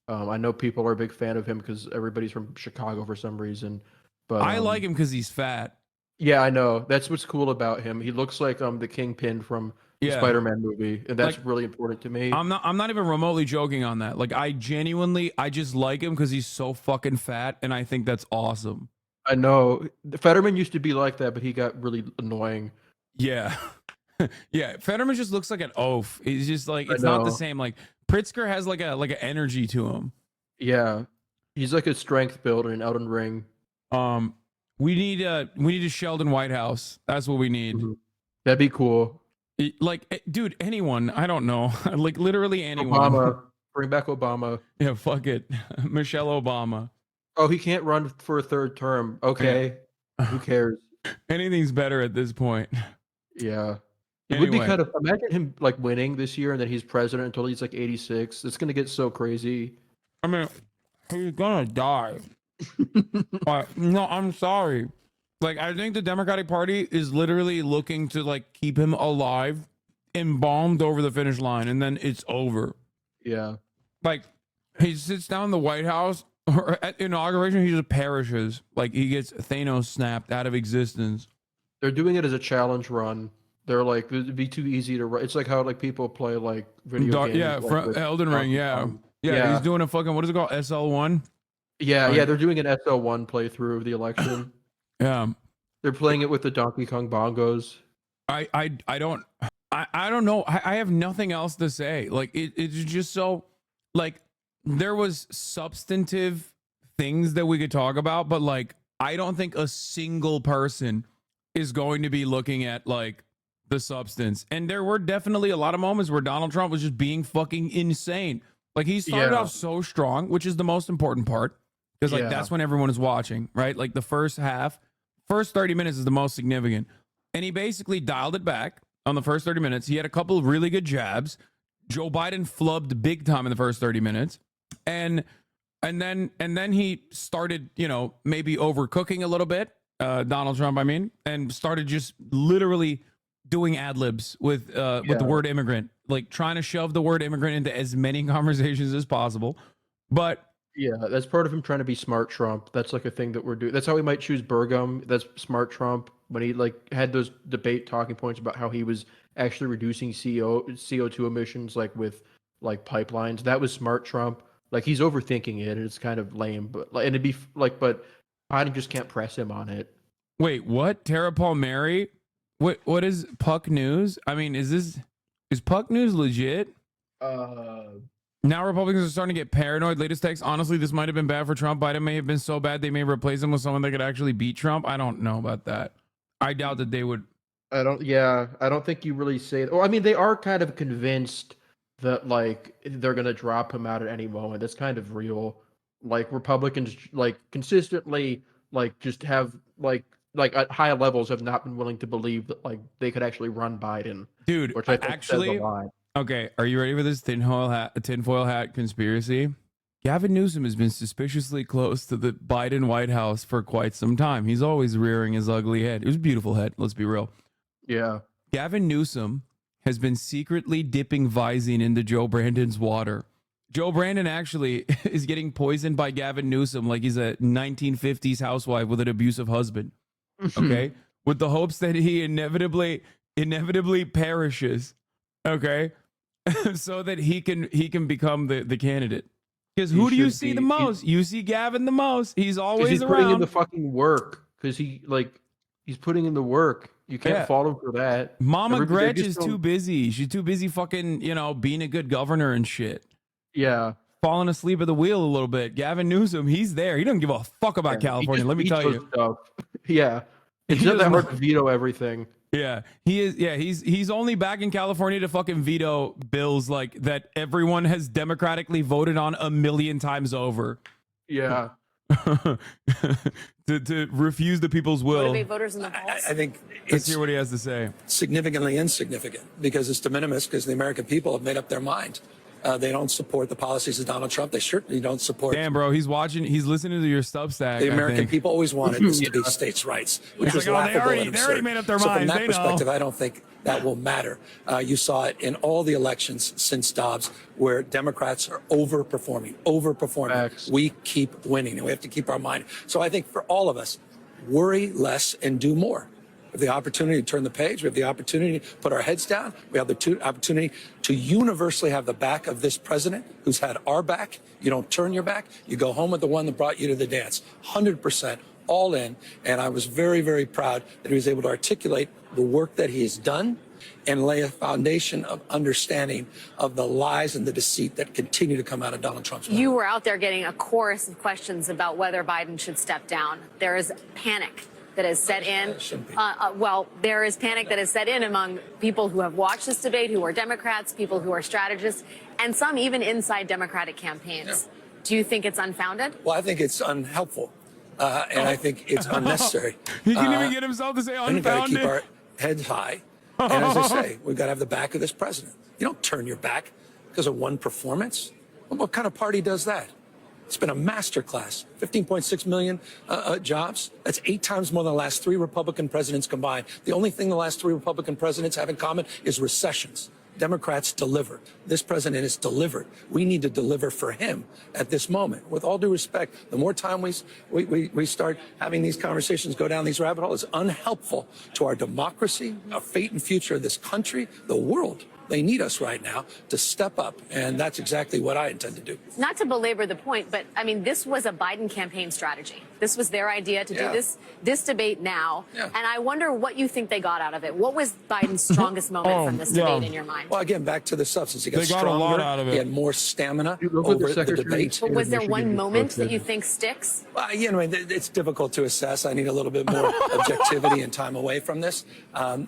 I know people are a big fan of him because everybody's from Chicago for some reason. But I like him because he's fat. Yeah, I know. That's what's cool about him. He looks like the Kingpin from the Yeah. Spider-Man movie, and that's Like, really important to me. I'm not even remotely joking on that. Like, I just like him because he's so fucking fat, and I think that's awesome. I know. Fetterman used to be like that, but he got really annoying. Yeah. Yeah, Fetterman just looks like an oaf. He's just like, I it's not the know. same. Like, Pritzker has like an energy to him. Yeah, he's like a strength builder in Elden Ring. We need a Sheldon Whitehouse. That's what we need. That'd be cool. Like, dude, anyone. I don't know. Like, literally anyone. Obama, bring back Obama. Yeah, fuck it. Michelle Obama. Oh, he can't run for a third term. Okay, who cares? Anything's better at this point. Yeah. It would be Anyway. kind of, imagine him like winning this year and then he's president until he's like 86. It's gonna get so crazy. I mean, he's gonna die. No, I'm sorry. Like, I think the Democratic Party is literally looking to like keep him alive, embalmed over the finish line, and then it's over. Yeah. Like, he sits down in the White House, or at inauguration, he just perishes. Like, he gets Thanos snapped out of existence. They're doing it as a challenge run. They're like, it'd be too easy to run. It's like how like people play like video games. Yeah, like, from with Elden Ring. Donkey Yeah. Kong. Yeah, he's doing a fucking, what is it called? SL1? Yeah, Right. yeah, they're doing an SL1 playthrough of the election. Yeah. They're playing it with the Donkey Kong bongos. I don't know. I have nothing else to say. Like, it's just so, like, there was substantive things that we could talk about, but like, I don't think a single person is going to be looking at like the substance. And there were definitely a lot of moments where Donald Trump was just being fucking insane. Like, he started Yeah. off so strong, which is the most important part, because like Yeah. that's when everyone is watching, right? Like, the first 30 minutes is the most significant. And he basically dialed it back on the first 30 minutes. He had a couple of really good jabs. Joe Biden flubbed big time in the first 30 minutes. And then he started, maybe overcooking a little bit, Donald Trump, I mean, and started just literally doing ad libs with the word immigrant, like trying to shove the word immigrant into as many conversations as possible. But Yeah, that's part of him trying to be smart Trump. That's like a thing that we're doing. That's how we might choose Burgum. That's smart Trump when he like had those debate talking points about how he was actually reducing CO2 emissions like with like pipelines. That was smart Trump. Like he's overthinking it and it's kind of lame, but like, and it'd be like, but Biden just can't press him on it. wait, what? Tara Palmieri? What is Puck News? I mean, is Puck News legit? Now Republicans are starting to get paranoid. Latest text, honestly, this might have been bad for Trump. Biden may have been so bad they may replace him with someone that could actually beat Trump. I don't know about that. I doubt that they would. I don't think you really say it. Well, I mean, they are kind of convinced that like they're gonna drop him out at any moment. That's kind of real. Like Republicans, like consistently, like just have like at high levels have not been willing to believe that like they could actually run Biden. Dude, which I think actually, says a lot. okay, are you ready for this tinfoil hat conspiracy? Gavin Newsom has been suspiciously close to the Biden White House for quite some time. He's always rearing his ugly head. It was a beautiful head, let's be real. Yeah. Gavin Newsom has been secretly dipping Visine into Joe Brandon's water. Joe Brandon actually is getting poisoned by Gavin Newsom like he's a 1950s housewife with an abusive husband. Okay? With the hopes that he inevitably perishes. Okay? So that he can become the candidate. Because who do you see the most? You see Gavin the most. He's always He's around. putting in the fucking work because he's putting in the work. You can't Yeah. fault him for that. Mama Everybody Gretch just is don't- too busy. She's too busy fucking, being a good governor and shit. Yeah. Falling asleep at the wheel a little bit. Gavin Newsom, he's there. He doesn't give a fuck about He California. just Let me tell vetoes you. stuff. Yeah. It's He not that does hard not- to veto everything. Yeah, he is. Yeah, he's only back in California to fucking veto bills like that everyone has democratically voted on a million times over. Yeah. to refuse the people's will. Motivate voters in the polls? I think Let's hear what he has to say. significantly insignificant because it's de minimis because the American people have made up their mind. They don't support the policies of Donald Trump. They certainly don't support. Damn, bro, he's listening to your Substack. The I American think. people always wanted this to be states' rights, which It's was like, oh, laughable they and already absurd. made up their so from minds. that They perspective, know. I don't think that will matter. You saw it in all the elections since Dobbs, where Democrats are overperforming. We keep winning, and we have to keep our mind. So I think for all of us, worry less and do more. We have the opportunity to turn the page. We have the opportunity to put our heads down. We have the opportunity to universally have the back of this president who's had our back. You don't turn your back. You go home with the one that brought you to the dance. 100% all in. And I was very, very proud that he was able to articulate the work that he has done and lay a foundation of understanding of the lies and the deceit that continue to come out of Donald Trump's mouth. You were out there getting a chorus of questions about whether Biden should step down. There is panic that has set in. There is panic that has set in among people who have watched this debate, who are Democrats, people who are strategists, and some even inside Democratic campaigns. Do you think it's unfounded? Well, I think it's unhelpful, and I think it's unnecessary. He can even get himself to say And we've got to keep unfounded. our heads high. And as I say, we've got to have the back of this president. You don't turn your back because of one performance. What kind of party does that? It's been a masterclass. 15.6 million jobs. That's 8 times more than the last 3 Republican presidents combined. The only thing the last 3 Republican presidents have in common is recessions. Democrats deliver. This president has delivered. We need to deliver for him at this moment. With all due respect, the more time we start having these conversations, go down these rabbit holes, it's unhelpful to our democracy, our fate and future of this country, the world. They need us right now to step up, and that's exactly what I intend to do. Not to belabor the point, but I mean, this was a Biden campaign strategy. This was their idea to do this debate now. And I wonder what you think they got out of it. What was Biden's strongest moment from this debate in your mind? Well, again, back to the substance. He got They got stronger. a lot out of it. He had more stamina over the debate. But was there one moment that you think sticks? You know, it's difficult to assess. I need a little bit more objectivity and time away from this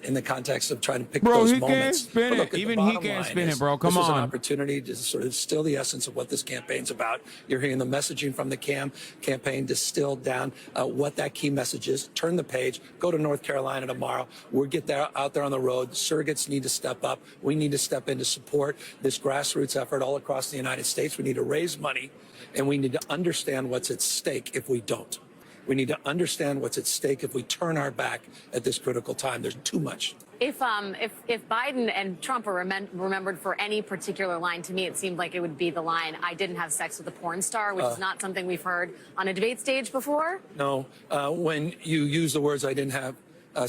in the context of trying to pick Bro, those he can't moments. spin But it. look, Even the he bottom can't line spin is it, bro. Come this is an on. opportunity to sort of distill the essence of what this campaign's about. You're hearing the messaging from the campaign distilled down what that key message is. Turn the page. Go to North Carolina tomorrow. We'll get out there on the road. The surrogates need to step up. We need to step in to support this grassroots effort all across the United States. We need to raise money, and we need to understand what's at stake if we don't. We need to understand what's at stake if we turn our back at this critical time. There's too much. If Biden and Trump are remembered for any particular line, to me it seemed like it would be the line, "I didn't have sex with a porn star," which is not something we've heard on a debate stage before. No, when you use the words "I didn't have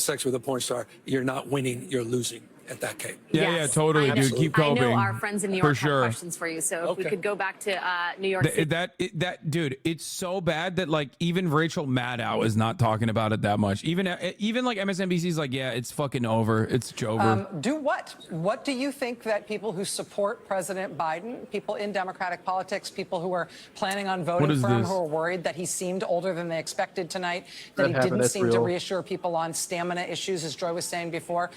sex with a porn star," you're not winning, you're losing at that case. Yeah, totally, I know, dude. Keep coping. I know our friends in New For York sure. have questions for you, so if we could go back to New York City. That dude, it's so bad that like even Rachel Maddow is not talking about it that much. Even like MSNBC's like, yeah, it's fucking over. It's over. Do what? What do you think that people who support President Biden, people in Democratic politics, people who are planning on voting is for him, this? who are worried that he seemed older than they expected tonight, that he happened, didn't that's seem to real. reassure people on stamina issues, as Joy was saying before.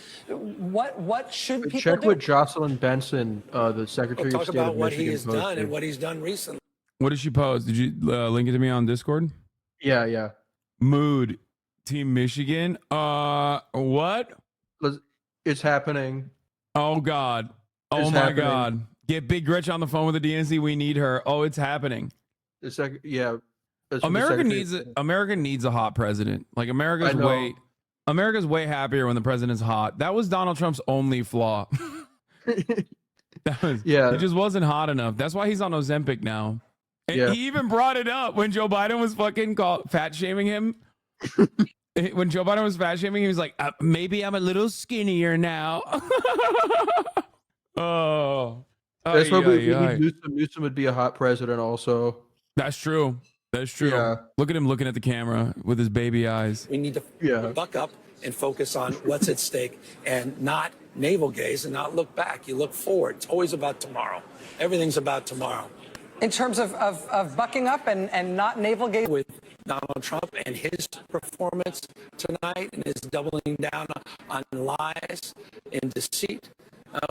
What should people Check do? with Jocelyn Benson, the Secretary We'll of talk State about of what Michigan. he has done posted. and what he's done recently. What did she post? Did you link it to me on Discord? Yeah. Mood, Team Michigan. What? It's happening. Oh God. Oh It's my happening. God. Get Big Rich on the phone with the DNC. We need her. Oh, it's happening. That's from the America Secretary- needs a hot president. Like I know. America's way happier when the president's hot. That was Donald Trump's only flaw. He just wasn't hot enough. That's why he's on Ozempic now. And he even brought it up when Joe Biden was fucking fat shaming him. When Joe Biden was fat shaming, he was like, maybe I'm a little skinnier now. That's why we need Newsom would be a hot president also. That's true. That's true. Yeah. Look at him looking at the camera with his baby eyes. We need to buck up and focus on what's at stake and not navel gaze and not look back. You look forward. It's always about tomorrow. Everything's about tomorrow. In terms of bucking up and not navel gazing? With Donald Trump and his performance tonight and his doubling down on lies and deceit,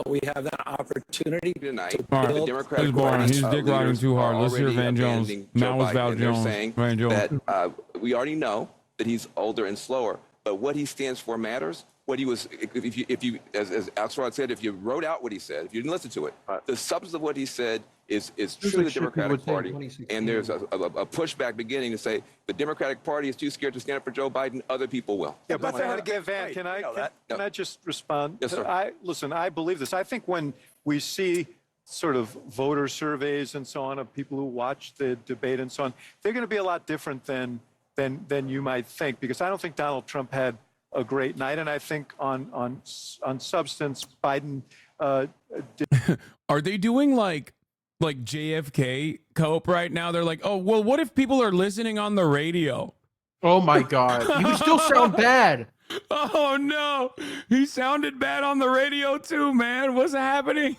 we have that opportunity tonight. to All right. The build. Democratic This is boring. Party He's dick riding leaders too hard. are Let's hear already Van Jones. abandoning That Joe was Val Biden. They're Jones. saying Van Jones. that we already know that he's older and slower, but what he stands for matters. What he was, if you, as Alex Rod said, if you wrote out what he said, if you didn't listen to it, the substance of what he said is truly the Democratic Party. And there's a pushback beginning to say the Democratic Party is too scared to stand up for Joe Biden. Other people will. Yeah, but That's Van, Van, can I just respond? Yes, sir. I believe this. I think when we see sort of voter surveys and so on of people who watch the debate and so on, they're going to be a lot different than you might think, because I don't think Donald Trump had a great night, and I think on substance, Biden. Are they doing like JFK cope right now? They're like, oh well, what if people are listening on the radio? Oh my God, you still sound bad. Oh no, he sounded bad on the radio too, man. What's happening?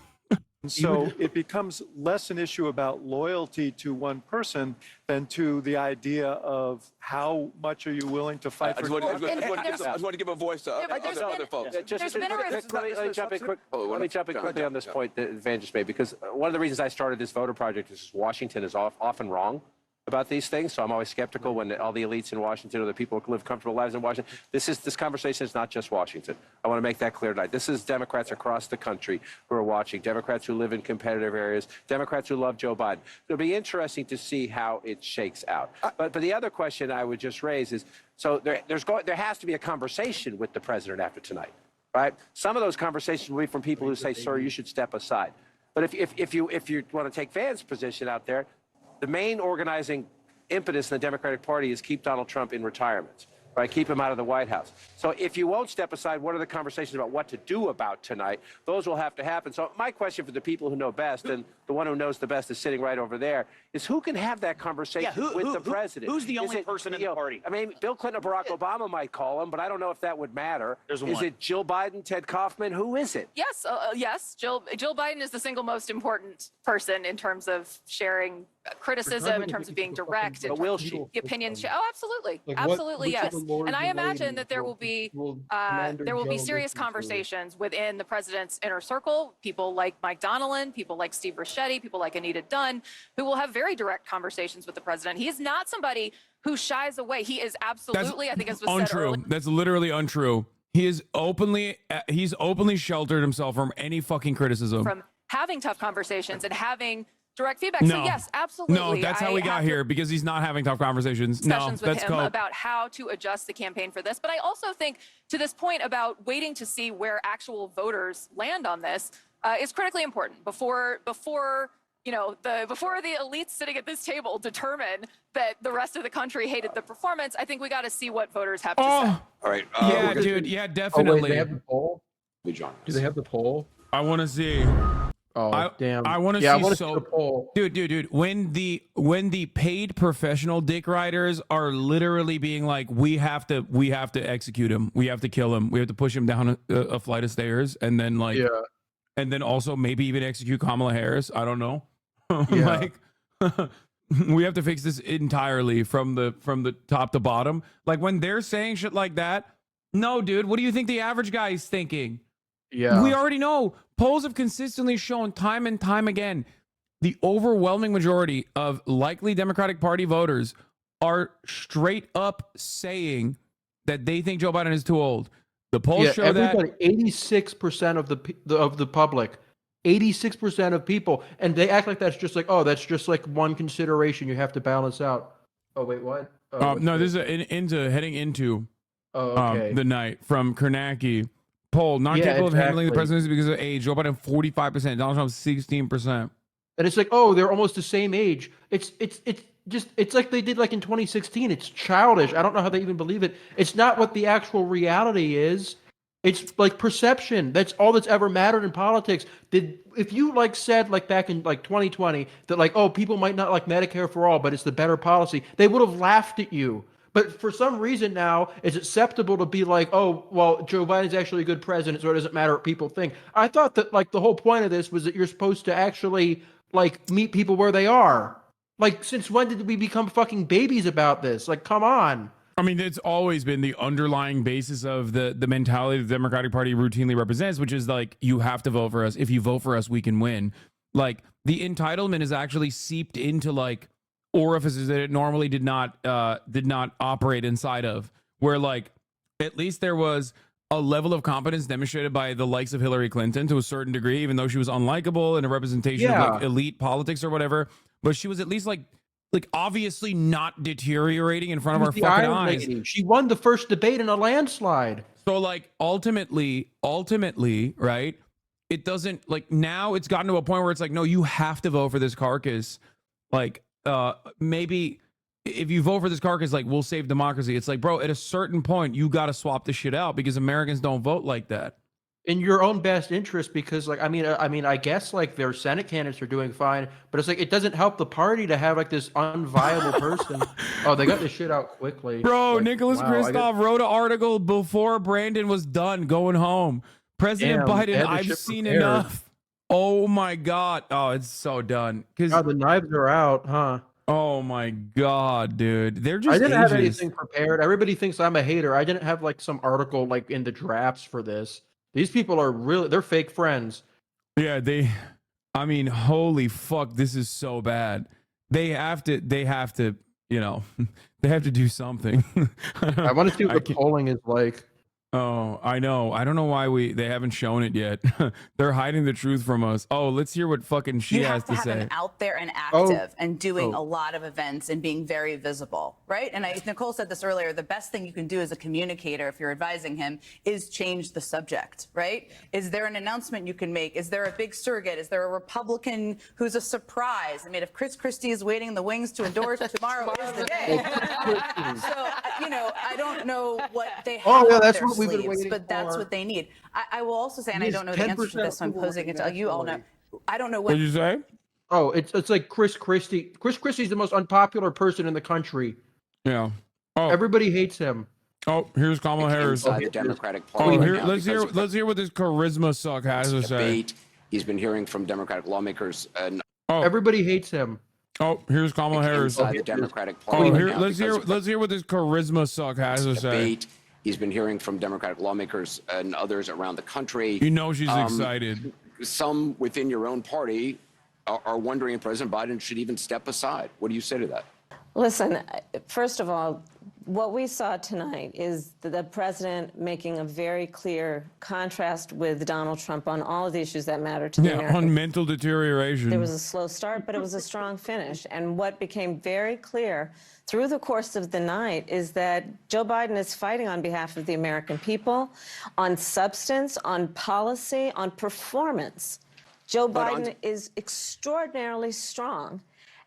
So it becomes less an issue about loyalty to one person than to the idea of how much are you willing to fight I just for. want to give a voice to other folks. Let me jump in quickly on this point that Van just made, because one of the reasons I started this voter project is Washington is often wrong about these things. So I'm always skeptical when all the elites in Washington or the people who live comfortable lives in Washington. This conversation is not just Washington. I want to make that clear tonight. This is Democrats across the country who are watching, Democrats who live in competitive areas, Democrats who love Joe Biden. It'll be interesting to see how it shakes out. But the other question I would just raise is, so there has to be a conversation with the president after tonight, right? Some of those conversations will be from people who say, sir, you should step aside. But if you want to take Van's position out there, the main organizing impetus in the Democratic Party is keep Donald Trump in retirement, right? Keep him out of the White House. So if you won't step aside, what are the conversations about what to do about tonight? Those will have to happen. So my question for the people who know best, and the one who knows the best is sitting right over there, is who can have that conversation with the president? Who's the only person in the party? I mean, Bill Clinton or Barack Obama might call him, but I don't know if that would matter. There's Is one. it Jill Biden, Ted Kaufman? Who is it? Yes, yes. Jill Biden is the single most important person in terms of sharing criticism, in terms of being direct, in But will terms she? of the opinions. Oh, absolutely, Like what- absolutely, which of yes. the Lords And I of imagine Ladies that there will be Commander Joe serious listen to? conversations within the president's inner circle. People like Mike Donilon, people like Steve Ricchetti, people like Anita Dunn, who will have very direct conversations with the president. He is not somebody who shies away. He is absolutely, I think, as was said Untrue. earlier. That's literally untrue. He's openly sheltered himself from any fucking criticism. From having tough conversations and having direct feedback. No. So yes, absolutely. No, that's how we got here, because he's not having tough conversations. No, Discussions with that's him cope. about how to adjust the campaign for this. But I also think, to this point about waiting to see where actual voters land on this, is critically important before the elites sitting at this table determine that the rest of the country hated the performance. I think we got to see what voters have to say. All right. Yeah, dude. Yeah, Oh, wait, definitely. they have the poll? Hey, John. Do they have the poll? I want to see. Oh, damn. I want to Yeah, I see wanna see the poll. dude. When the paid professional dick riders are literally being like, we have to execute him, we have to kill him, we have to push him down a flight of stairs, and then and then also maybe even execute Kamala Harris. I don't know. Yeah. We have to fix this entirely from the top to bottom. Like when they're saying shit like that, no, dude. What do you think the average guy is thinking? Yeah. We already know. Polls have consistently shown time and time again the overwhelming majority of likely Democratic Party voters are straight up saying that they think Joe Biden is too old. The polls show that. 86% of the public, 86% of people, and they act like that's just like, oh, that's just like one consideration you have to balance out. Oh wait, what? No, this is heading into okay. the night from Kornacki. Poll, not capable of handling the presidency because of age. Joe Biden 45%, Donald Trump 16%. And it's like, oh, they're almost the same age. It's like they did like in 2016. It's childish. I don't know how they even believe it. It's not what the actual reality is. It's like perception. That's all that's ever mattered in politics. If you said back in 2020 that oh, people might not like Medicare for all, but it's the better policy, they would have laughed at you. But for some reason now, it's acceptable to be like, oh, well, Joe Biden's actually a good president, so it doesn't matter what people think. I thought that the whole point of this was that you're supposed to actually meet people where they are. Since when did we become fucking babies about this? Come on. I mean, it's always been the underlying basis of the mentality the Democratic Party routinely represents, which is like, you have to vote for us. If you vote for us, we can win. Like, the entitlement is actually seeped into like orifices that it normally did not operate inside of, where like at least there was a level of competence demonstrated by the likes of Hillary Clinton to a certain degree, even though she was unlikable and a representation of like elite politics or whatever. But she was at least like obviously not deteriorating in front of our fucking eyes. Lady. She won the first debate in a landslide. So like ultimately, right? It doesn't, like, now it's gotten to a point where it's like, no, you have to vote for this carcass. Like, maybe if you vote for this carcass, like, we'll save democracy. It's like, bro, at a certain point, you got to swap the shit out because Americans don't vote like that. In your own best interest, because like, I mean, I guess like their Senate candidates are doing fine, but it's like, it doesn't help the party to have like this unviable person. Oh, they got this shit out quickly. Bro, like, Nicholas wow, Kristof wrote an article before Brandon was done going home. President Biden, I've seen enough. Oh my God. Oh, it's so done. Oh, the knives are out, huh? Oh my God, dude. They're just I didn't have anything prepared. Everybody thinks I'm a hater. I didn't have like some article like in the drafts for this. These people are really, they're fake friends. Yeah, I mean, holy fuck, this is so bad. They have to, you know, they have to do something. I want to see what the polling is like. Oh, I know. I don't know why they haven't shown it yet. They're hiding the truth from us. Oh, let's hear what fucking she has to say. You have to have him out there and active and doing a lot of events and being very visible, right? And Nicole said this earlier, the best thing you can do as a communicator, if you're advising him, is change the subject, right? Is there an announcement you can make? Is there a big surrogate? Is there a Republican who's a surprise? I mean, if Chris Christie is waiting in the wings to endorse, tomorrow is the day. So, you know, I don't know what they have on their sleeves, but that's what they need. I will also say, and I don't know the answer to this, so I'm posing it to you all know. I don't know what. What did you say? Oh, it's like Chris Christie. Chris Christie's the most unpopular person in the country. Yeah. Oh, everybody hates him. Oh, here's Kamala Harris. The Democratic Party. Oh, here, let's hear what this charisma suck has to say. He's been hearing from Democratic lawmakers. Everybody hates him. Oh, here's Kamala Harris. The Democratic Party. Oh, here, let's hear what this charisma suck has to say. He's been hearing from Democratic lawmakers and others around the country. You know she's excited. Some within your own party are wondering if President Biden should even step aside. What do you say to that? Listen, first of all, what we saw tonight is the president making a very clear contrast with Donald Trump on all of the issues that matter to the American. On mental deterioration. There was a slow start, but it was a strong finish. And what became very clear through the course of the night is that Joe Biden is fighting on behalf of the American people, on substance, on policy, on performance. Joe Biden is extraordinarily strong.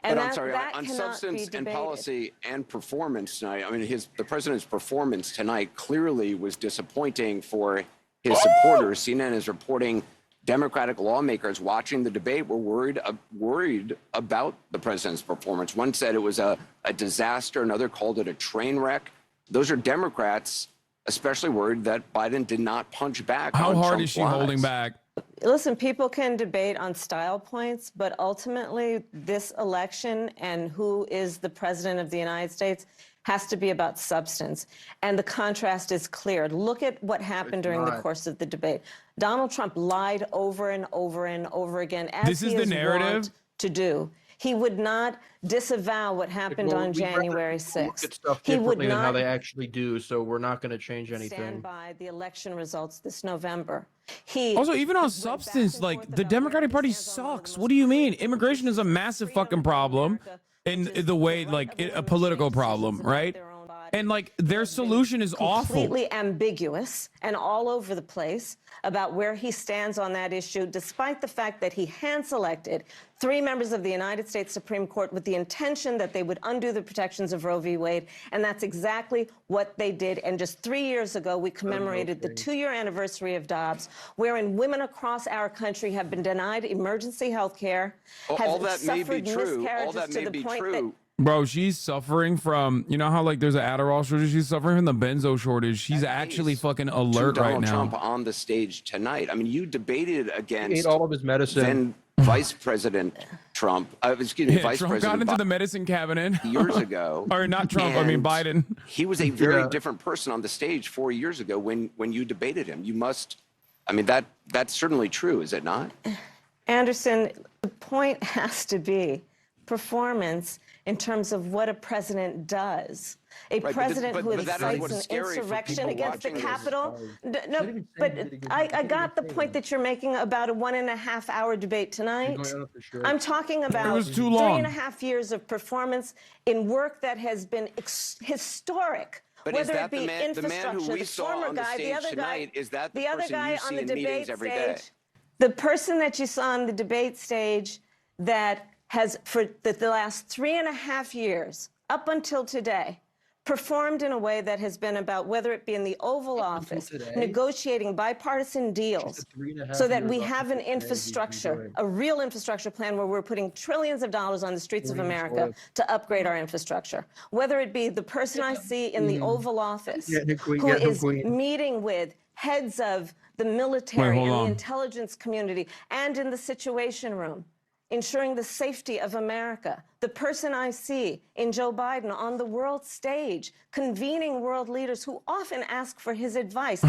And I'm sorry, that on cannot substance be and debated. policy and performance tonight, I mean, the president's performance tonight clearly was disappointing for his supporters. CNN is reporting Democratic lawmakers watching the debate were worried about the president's performance. One said it was a disaster. Another called it a train wreck. Those are Democrats especially worried that Biden did not punch back. How on hard Trump's is she lies. holding back? Listen, people can debate on style points, but ultimately this election and who is the president of the United States has to be about substance. And the contrast is clear. Look at what happened during the course of the debate. Donald Trump lied over and over and over again, as This is he the is narrative? wont to do. He would not disavow what happened on January 6th. Look at stuff He would differently than how not they actually do, so we're not going to change anything. stand by the election results this November. Also, even on substance, like, the Democratic Party sucks. What do you mean? Immigration is a massive fucking problem in the way, like, a political problem, right? And, like, their solution is awful. Completely ambiguous and all over the place about where he stands on that issue, despite the fact that he hand-selected 3 members of the United States Supreme Court with the intention that they would undo the protections of Roe v. Wade. And that's exactly what they did. And just 3 years ago, we commemorated the 2-year anniversary of Dobbs, wherein women across our country have been denied emergency health care, All have that may suffered be true. All miscarriages that to may the be point that true. Bro, she's suffering from, you know how, like, there's an Adderall shortage? She's suffering from the benzo shortage. She's actually fucking alert right Donald now. Trump on the stage tonight. I mean, you debated against He ate all of his medicine. then Vice President Trump, excuse me, Vice Trump President got into the medicine cabinet years ago. Or not Trump, I mean and Biden. He was a very different person on the stage 4 years ago when you debated him. You must, I mean, that's certainly true, is it not? Anderson, the point has to be performance in terms of what a president does. A president who incites an insurrection against the Capitol. No, but I got the point that you're making about a 1.5 hour debate tonight. I'm talking about It was too long. 3.5 years of performance in work that has been historic. But Whether is that it be the man infrastructure, who we the saw former on the guy, the stage other tonight? guy, Is that the the other person guy you on see the in debate meetings every day? stage, the person that you saw on the debate stage that has, for the last 3.5 years, up until today, performed in a way that has been about, whether it be in the Oval Office, negotiating bipartisan deals so that we have an infrastructure, a real infrastructure plan where we're putting trillions of dollars on the streets of America to upgrade our infrastructure. Whether it be the person I see in the Oval Office who is meeting with heads of the military and the intelligence community and in the Situation Room, ensuring the safety of America. The person I see in Joe Biden on the world stage, convening world leaders who often ask for his advice,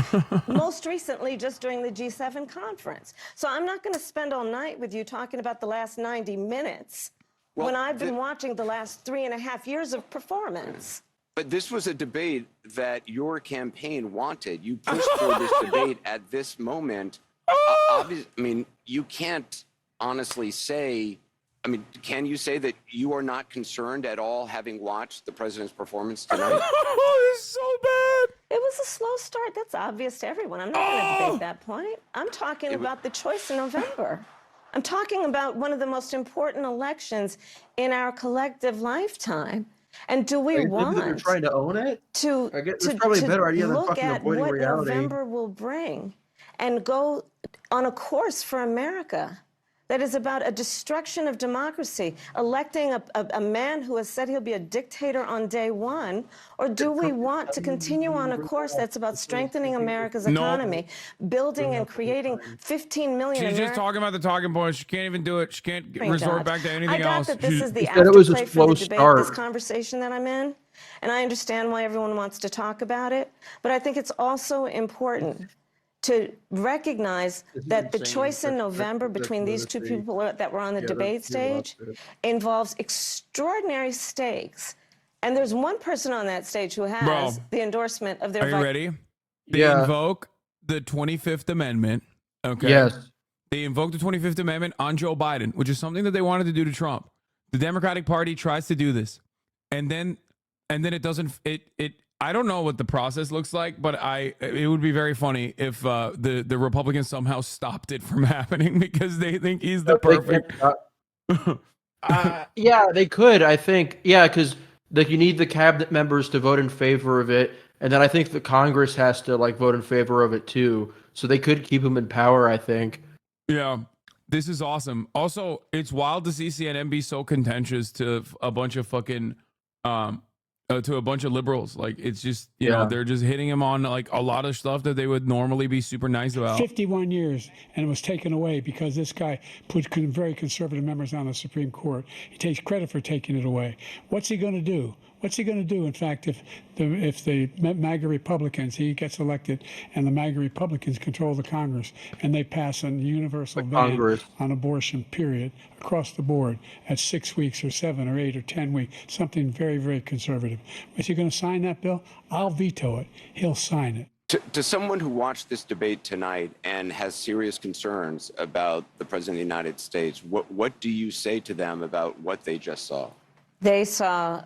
most recently just during the G7 conference. So I'm not going to spend all night with you talking about the last 90 minutes when I've been watching the last 3.5 years of performance. But this was a debate that your campaign wanted. You pushed for this debate at this moment. I mean, you can't honestly say, I mean, can you say that you are not concerned at all having watched the president's performance tonight? Oh, it's so bad. It was a slow start. That's obvious to everyone. I'm not going to debate that point. I'm talking about the choice in November. I'm talking about one of the most important elections in our collective lifetime. And do we want they're trying to own it? to probably a better idea than look fucking at avoiding what reality. November will bring and go on a course for America that is about a destruction of democracy, electing a man who has said he'll be a dictator on day one? Or do we want to continue on a course that's about strengthening America's economy, building and creating 15 million She's just Americans? talking about the talking points. She can't even do it. She can't resort back to anything I got else. that this is the said it was a afterplay slow for the debate, start. this conversation that I'm in, and I understand why everyone wants to talk about it, but I think it's also important to recognize that the choice in November between these two people that were on the debate stage involves extraordinary stakes. And there's one person on that stage who has the endorsement of their Are you ready? They Yeah. invoke the 25th Amendment. Okay. Yes. They invoke the 25th Amendment on Joe Biden, which is something that they wanted to do to Trump. The Democratic Party tries to do this. And then it doesn't, I don't know what the process looks like, but it would be very funny if the Republicans somehow stopped it from happening because they think he's the perfect. Yeah, they could, I think. Yeah, because you need the cabinet members to vote in favor of it, and then I think the Congress has to vote in favor of it too. So they could keep him in power, I think. Yeah, this is awesome. Also, it's wild to see CNN be so contentious to a bunch of fucking to a bunch of liberals. Like, it's just you know, they're just hitting him on a lot of stuff that they would normally be super nice about. 51 years, and it was taken away because this guy put very conservative members on the Supreme Court. He takes credit for taking it away. What's he going to do? What's he going to do, in fact, if the MAGA Republicans, he gets elected, and the MAGA Republicans control the Congress, and they pass a universal ban on abortion, period, across the board at 6 weeks or 7 or 8 or 10 weeks, something very, very conservative. Is he going to sign that bill? I'll veto it. He'll sign it. To someone who watched this debate tonight and has serious concerns about the President of the United States, what do you say to them about what they just saw? They saw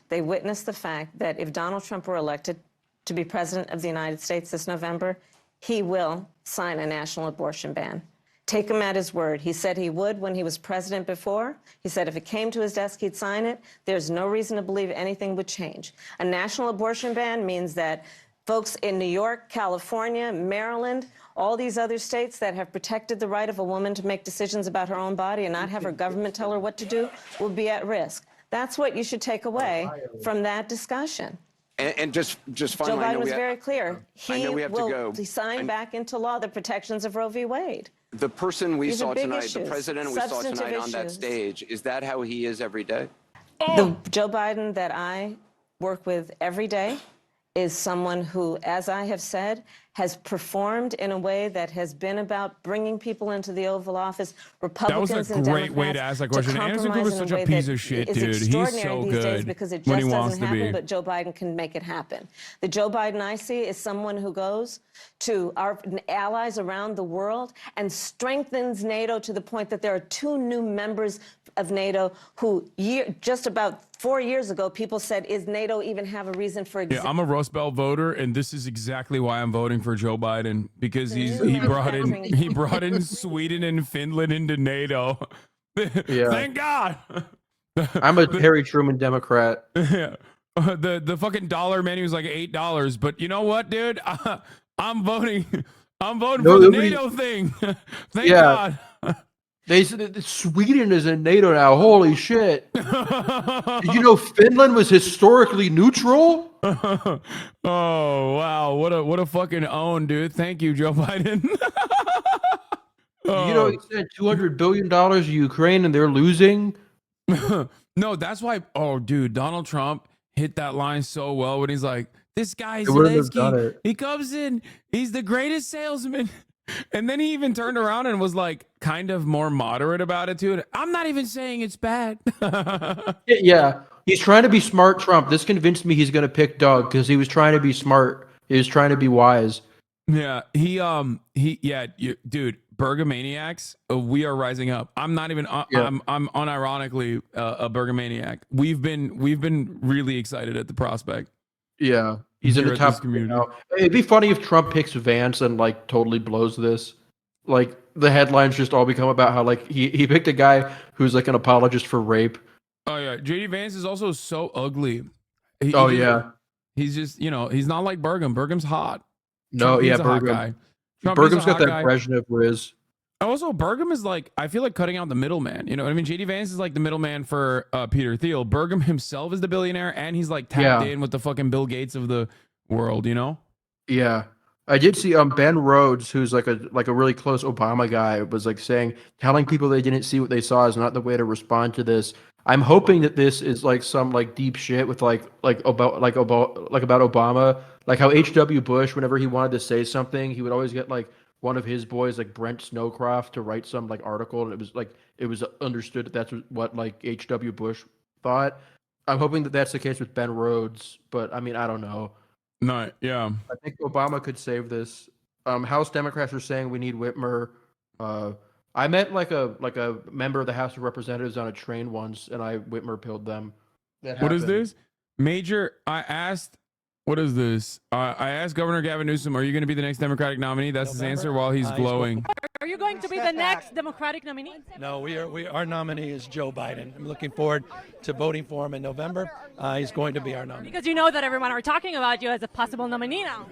they witnessed the fact that if Donald Trump were elected to be president of the United States this November, he will sign a national abortion ban. Take him at his word. He said he would when he was president before. He said if it came to his desk, he'd sign it. There's no reason to believe anything would change. A national abortion ban means that folks in New York, California, Maryland, all these other states that have protected the right of a woman to make decisions about her own body and not have her government tell her what to do will be at risk. That's what you should take away from that discussion. And just finally, Joe Biden was very clear. He I know we have to go. will sign back into law the protections of Roe v. Wade. The person we These are saw big tonight, the issues, president we saw substantive tonight on that issues. stage, is that how he is every day? The Joe Biden that I work with every day is someone who, as I have said, has performed in a way that has been about bringing people into the Oval Office, Republicans That was a and great way to Democrats, ask that question. Anderson compromise Cooper's in such a way piece that of shit, is dude. He's extraordinary so these days good because it when just he wants doesn't to happen, be. but Joe Biden can make it happen. The Joe Biden I see is someone who goes to our allies around the world and strengthens NATO to the point that there are 2 new members of NATO who just about 4 years ago, people said, is NATO even have a reason for Yeah, existing? I'm a Rust Belt voter, and this is exactly why I'm voting for Joe Biden, because he brought in Sweden and Finland into NATO. Yeah. Thank God. I'm a Harry Truman Democrat. Yeah. The fucking dollar menu is like $8, but you know what, dude? I'm voting. I'm voting No, for the nobody- NATO thing. Thank Yeah. God. They said that Sweden is in NATO now. Holy shit. Did you know Finland was historically neutral? Oh wow, what a fucking own, dude. Thank you, Joe Biden. You know, he sent $200 billion to Ukraine and they're losing. No, that's why. Oh, dude, Donald Trump hit that line so well when he's like, "This guy They wouldn't have done Zelensky, it. he comes in, he's the greatest salesman." And then he even turned around and was like, kind of more moderate about it too. I'm not even saying it's bad. Yeah, he's trying to be smart, Trump. This convinced me he's going to pick Doug because he was trying to be smart. He was trying to be wise. Yeah, dude, Bergamaniacs, we are rising up. I'm not even. Yeah. I'm unironically a Bergamaniac. We've been really excited at the prospect. Yeah, he's in Here the at this top community. now. It'd be funny if Trump picks Vance and like totally blows this. Like the headlines just all become about how like he picked a guy who's like an apologist for rape. Oh yeah, JD Vance is also so ugly. He's just he's not like Burgum. Burgum's hot. No, Trump yeah, needs a hot Burgum. guy. Trump needs a Burgum's got hot that guy. Brezhnev whiz. Also, Burgum is like, I feel like cutting out the middleman. You know what I mean? JD Vance is like the middleman for Peter Thiel. Burgum himself is the billionaire, and he's like tapped in with the fucking Bill Gates of the world. You know? Yeah. I did see Ben Rhodes, who's like a really close Obama guy, was like saying telling people they didn't see what they saw is not the way to respond to this. I'm hoping that this is like some like deep shit with about Obama, like how H.W. Bush, whenever he wanted to say something, he would always get like one of his boys, like Brent Snowcroft, to write some like article, and it was understood that that's what like H.W. Bush thought. I'm hoping that that's the case with Ben Rhodes, but I mean I don't know. No, yeah. I think Obama could save this. House Democrats are saying we need Whitmer. I met like a member of the House of Representatives on a train once, and I Whitmer pilled them. What is this? Major, I asked, what is this? I asked Governor Gavin Newsom, are you going to be the next Democratic nominee? That's his answer while he's glowing. Are you going to be the next Democratic nominee? No, our nominee is Joe Biden. I'm looking forward to voting for him in November. He's going to be our nominee. Because you know that everyone are talking about you as a possible nominee now.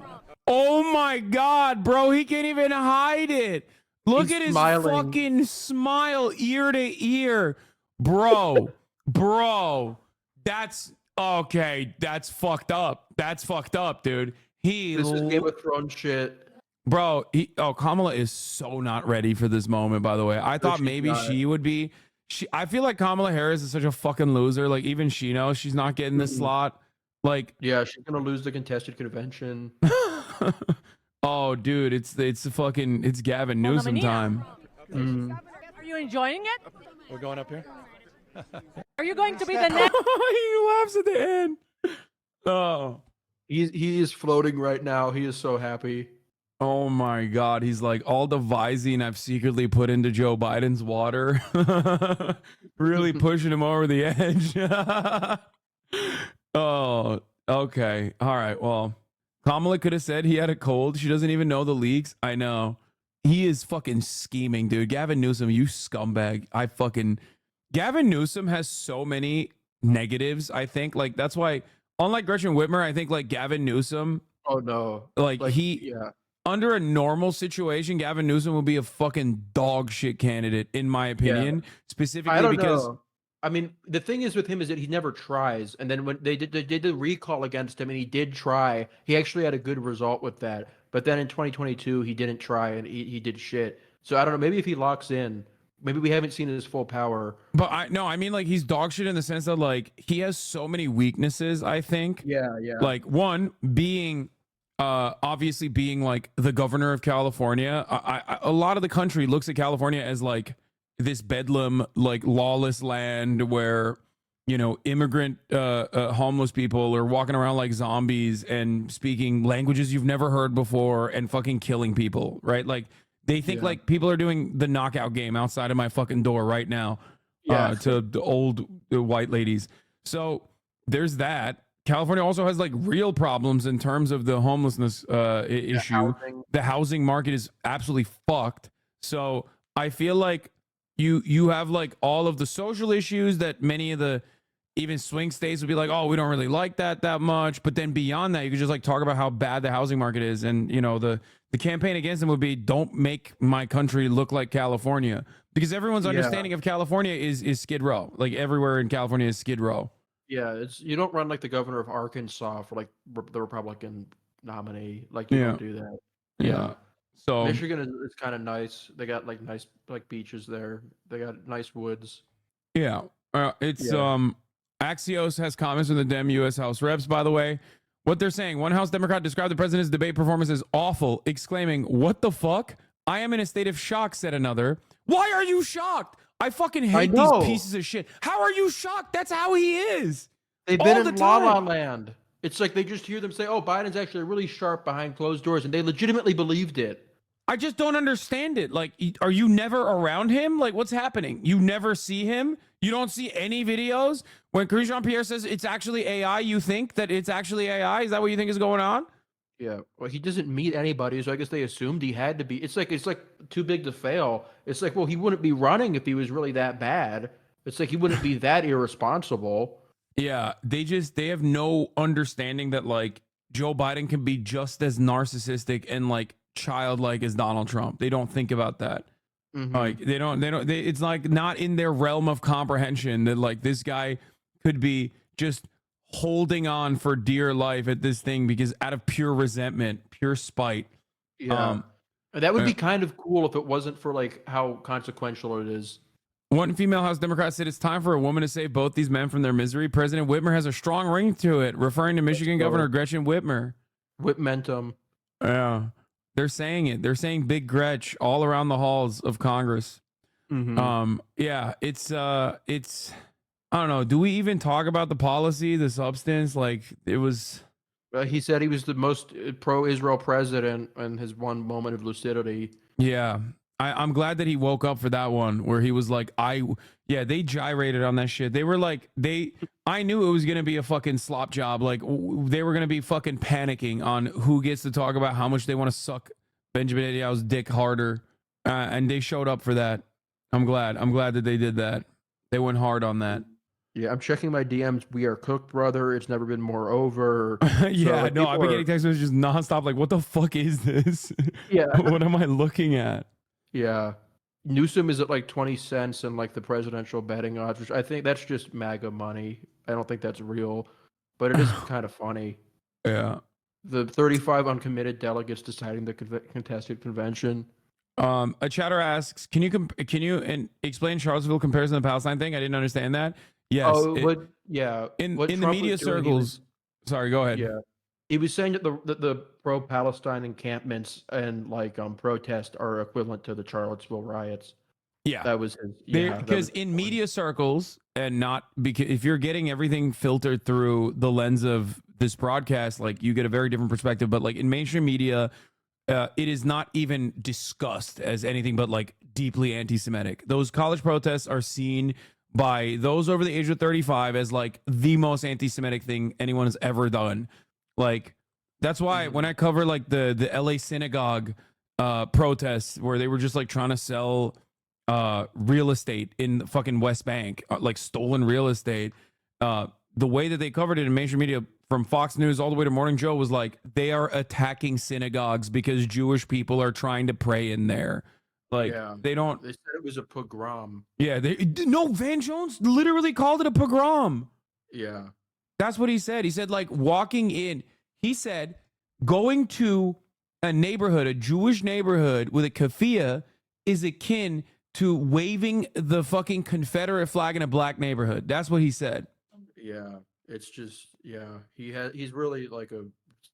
Oh my God, bro. He can't even hide it. Look He's at his smiling. fucking smile ear to ear. Bro, that's okay. That's fucked up. That's fucked up, dude. This is Game of Thrones shit. Bro, Kamala is so not ready for this moment, by the way. I thought she's maybe not. she would be. I feel like Kamala Harris is such a fucking loser. Like, even she knows she's not getting this slot. Like, Yeah, she's gonna lose the contested convention. oh, dude, it's Gavin Newsom nominee. time. Are you enjoying it? We're going up here. Are you going to be the next? He laughs at the end. Oh. He is floating right now. He is so happy. Oh my God. He's like, all the Visine I've secretly put into Joe Biden's water. Really pushing him over the edge. Oh, okay. All right. Well, Kamala could have said he had a cold. She doesn't even know the leaks. I know. He is fucking scheming, dude. Gavin Newsom, you scumbag. Gavin Newsom has so many negatives, I think. Like, that's why, unlike Gretchen Whitmer, I think like Gavin Newsom, Oh no. Yeah. under a normal situation, Gavin Newsom would be a fucking dog shit candidate, in my opinion. Specifically I don't because know. I mean, the thing is with him is that he never tries. And then when they did the recall against him and he did try, he actually had a good result with that. But then in 2022, he didn't try and he did shit. So I don't know. Maybe if he locks in, maybe we haven't seen his full power. But I mean, like, he's dog shit in the sense that, like, he has so many weaknesses, I think. Yeah. Like, one, being obviously being like the governor of California. A lot of the country looks at California as like this bedlam, like lawless land where, you know, immigrant homeless people are walking around like zombies and speaking languages you've never heard before and fucking killing people, right? Like, they think like people are doing the knockout game outside of my fucking door right now to the old white ladies. So there's that. California also has like real problems in terms of the homelessness issue. The housing market is absolutely fucked. So I feel like you have like all of the social issues that many of the even swing states would be like, oh, we don't really like that much. But then beyond that, you could just like talk about how bad the housing market is. And, you know, the campaign against them would be, don't make my country look like California, because everyone's understanding of California is Skid Row. Like, everywhere in California is Skid Row. Yeah, you don't run like the governor of Arkansas for like the Republican nominee. Like, you don't do that. Yeah. So Michigan is kind of nice. They got like nice like beaches there. They got nice woods. Yeah. Axios has comments from the Dem U.S. House Reps, by the way. What they're saying: one House Democrat described the president's debate performance as awful, exclaiming, "What the fuck? I am in a state of shock," said another. Why are you shocked? I fucking hate these pieces of shit. How are you shocked? That's how he is. They've been in La La Land. It's like they just hear them say, oh, Biden's actually really sharp behind closed doors, and they legitimately believed it. I just don't understand it. Like, are you never around him? Like, what's happening? You never see him? You don't see any videos? When Karine Jean-Pierre says it's actually AI, you think that it's actually AI? Is that what you think is going on? Yeah, well, he doesn't meet anybody, so I guess they assumed he had to be. It's like too big to fail. It's like, well, he wouldn't be running if he was really that bad. It's like he wouldn't be that irresponsible. Yeah, they have no understanding that like Joe Biden can be just as narcissistic and like childlike as Donald Trump. They don't think about that. Like it's like not in their realm of comprehension that like this guy could be just holding on for dear life at this thing because out of pure resentment, pure spite. Yeah. That would be kind of cool if it wasn't for like how consequential it is. One female House Democrat said it's time for a woman to save both these men from their misery. President Whitmer has a strong ring to it, referring to Michigan Governor Gretchen Whitmer. Whitmentum. Yeah. They're saying it. They're saying Big Gretch all around the halls of Congress. Yeah, it's I don't know. Do we even talk about the policy, the substance? Like, it was. He said he was the most pro-Israel president in his one moment of lucidity. Yeah. I'm glad that he woke up for that one where he was like, they gyrated on that shit. They were like, I knew it was going to be a fucking slop job. Like, they were going to be fucking panicking on who gets to talk about how much they want to suck Benjamin Netanyahu's dick harder. And they showed up for that. I'm glad that they did that. They went hard on that. Yeah, I'm checking my DMs. We are cooked, brother. It's never been more over. Yeah, so, no, I've been getting text messages nonstop. Like, what the fuck is this? Yeah. What am I looking at? Yeah. Newsom is at like 20 cents in like the presidential betting odds, which I think that's just MAGA money. I don't think that's real, but it is kind of funny. Yeah. The 35 uncommitted delegates deciding the contested convention. A chatter asks, can you explain Charlottesville comparison to the Palestine thing? I didn't understand that. Yes. Yeah. In the media circles. Sorry, go ahead. Yeah. He was saying that the pro-Palestine encampments and like protest are equivalent to the Charlottesville riots. Yeah, that was his. Because in media circles, and not because if you're getting everything filtered through the lens of this broadcast, like you get a very different perspective. But like in mainstream media, it is not even discussed as anything but like deeply anti-Semitic. Those college protests are seen by those over the age of 35 as like the most anti-Semitic thing anyone has ever done. Like, that's why when I cover like the LA synagogue protests where they were just like trying to sell real estate in the fucking West Bank, like stolen real estate, the way that they covered it in mainstream media from Fox News all the way to Morning Joe was like, they are attacking synagogues because Jewish people are trying to pray in there. Like, they don't. They said it was a pogrom. Yeah, no, Van Jones literally called it a pogrom. Yeah. That's what he said. He said, like, walking in, he said, going to a neighborhood, a Jewish neighborhood with a keffiyeh is akin to waving the fucking Confederate flag in a black neighborhood. That's what he said. Yeah, it's just he's really like a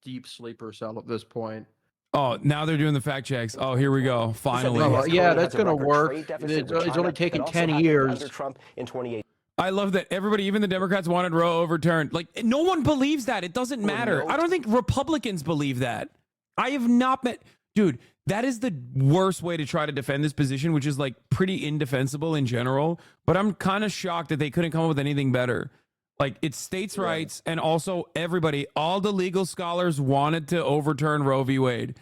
deep sleeper cell at this point. Oh, now they're doing the fact checks. Oh, here we go. Finally. Well, yeah, that's going to work. It's only taken 10 years. Trump in 2018. I love that everybody, even the Democrats, wanted Roe overturned. Like, no one believes that. It doesn't matter. I don't think Republicans believe that. I have not met... Dude, that is the worst way to try to defend this position, which is like pretty indefensible in general. But I'm kind of shocked that they couldn't come up with anything better. Like, it's states' rights, and also everybody, all the legal scholars wanted to overturn Roe v. Wade.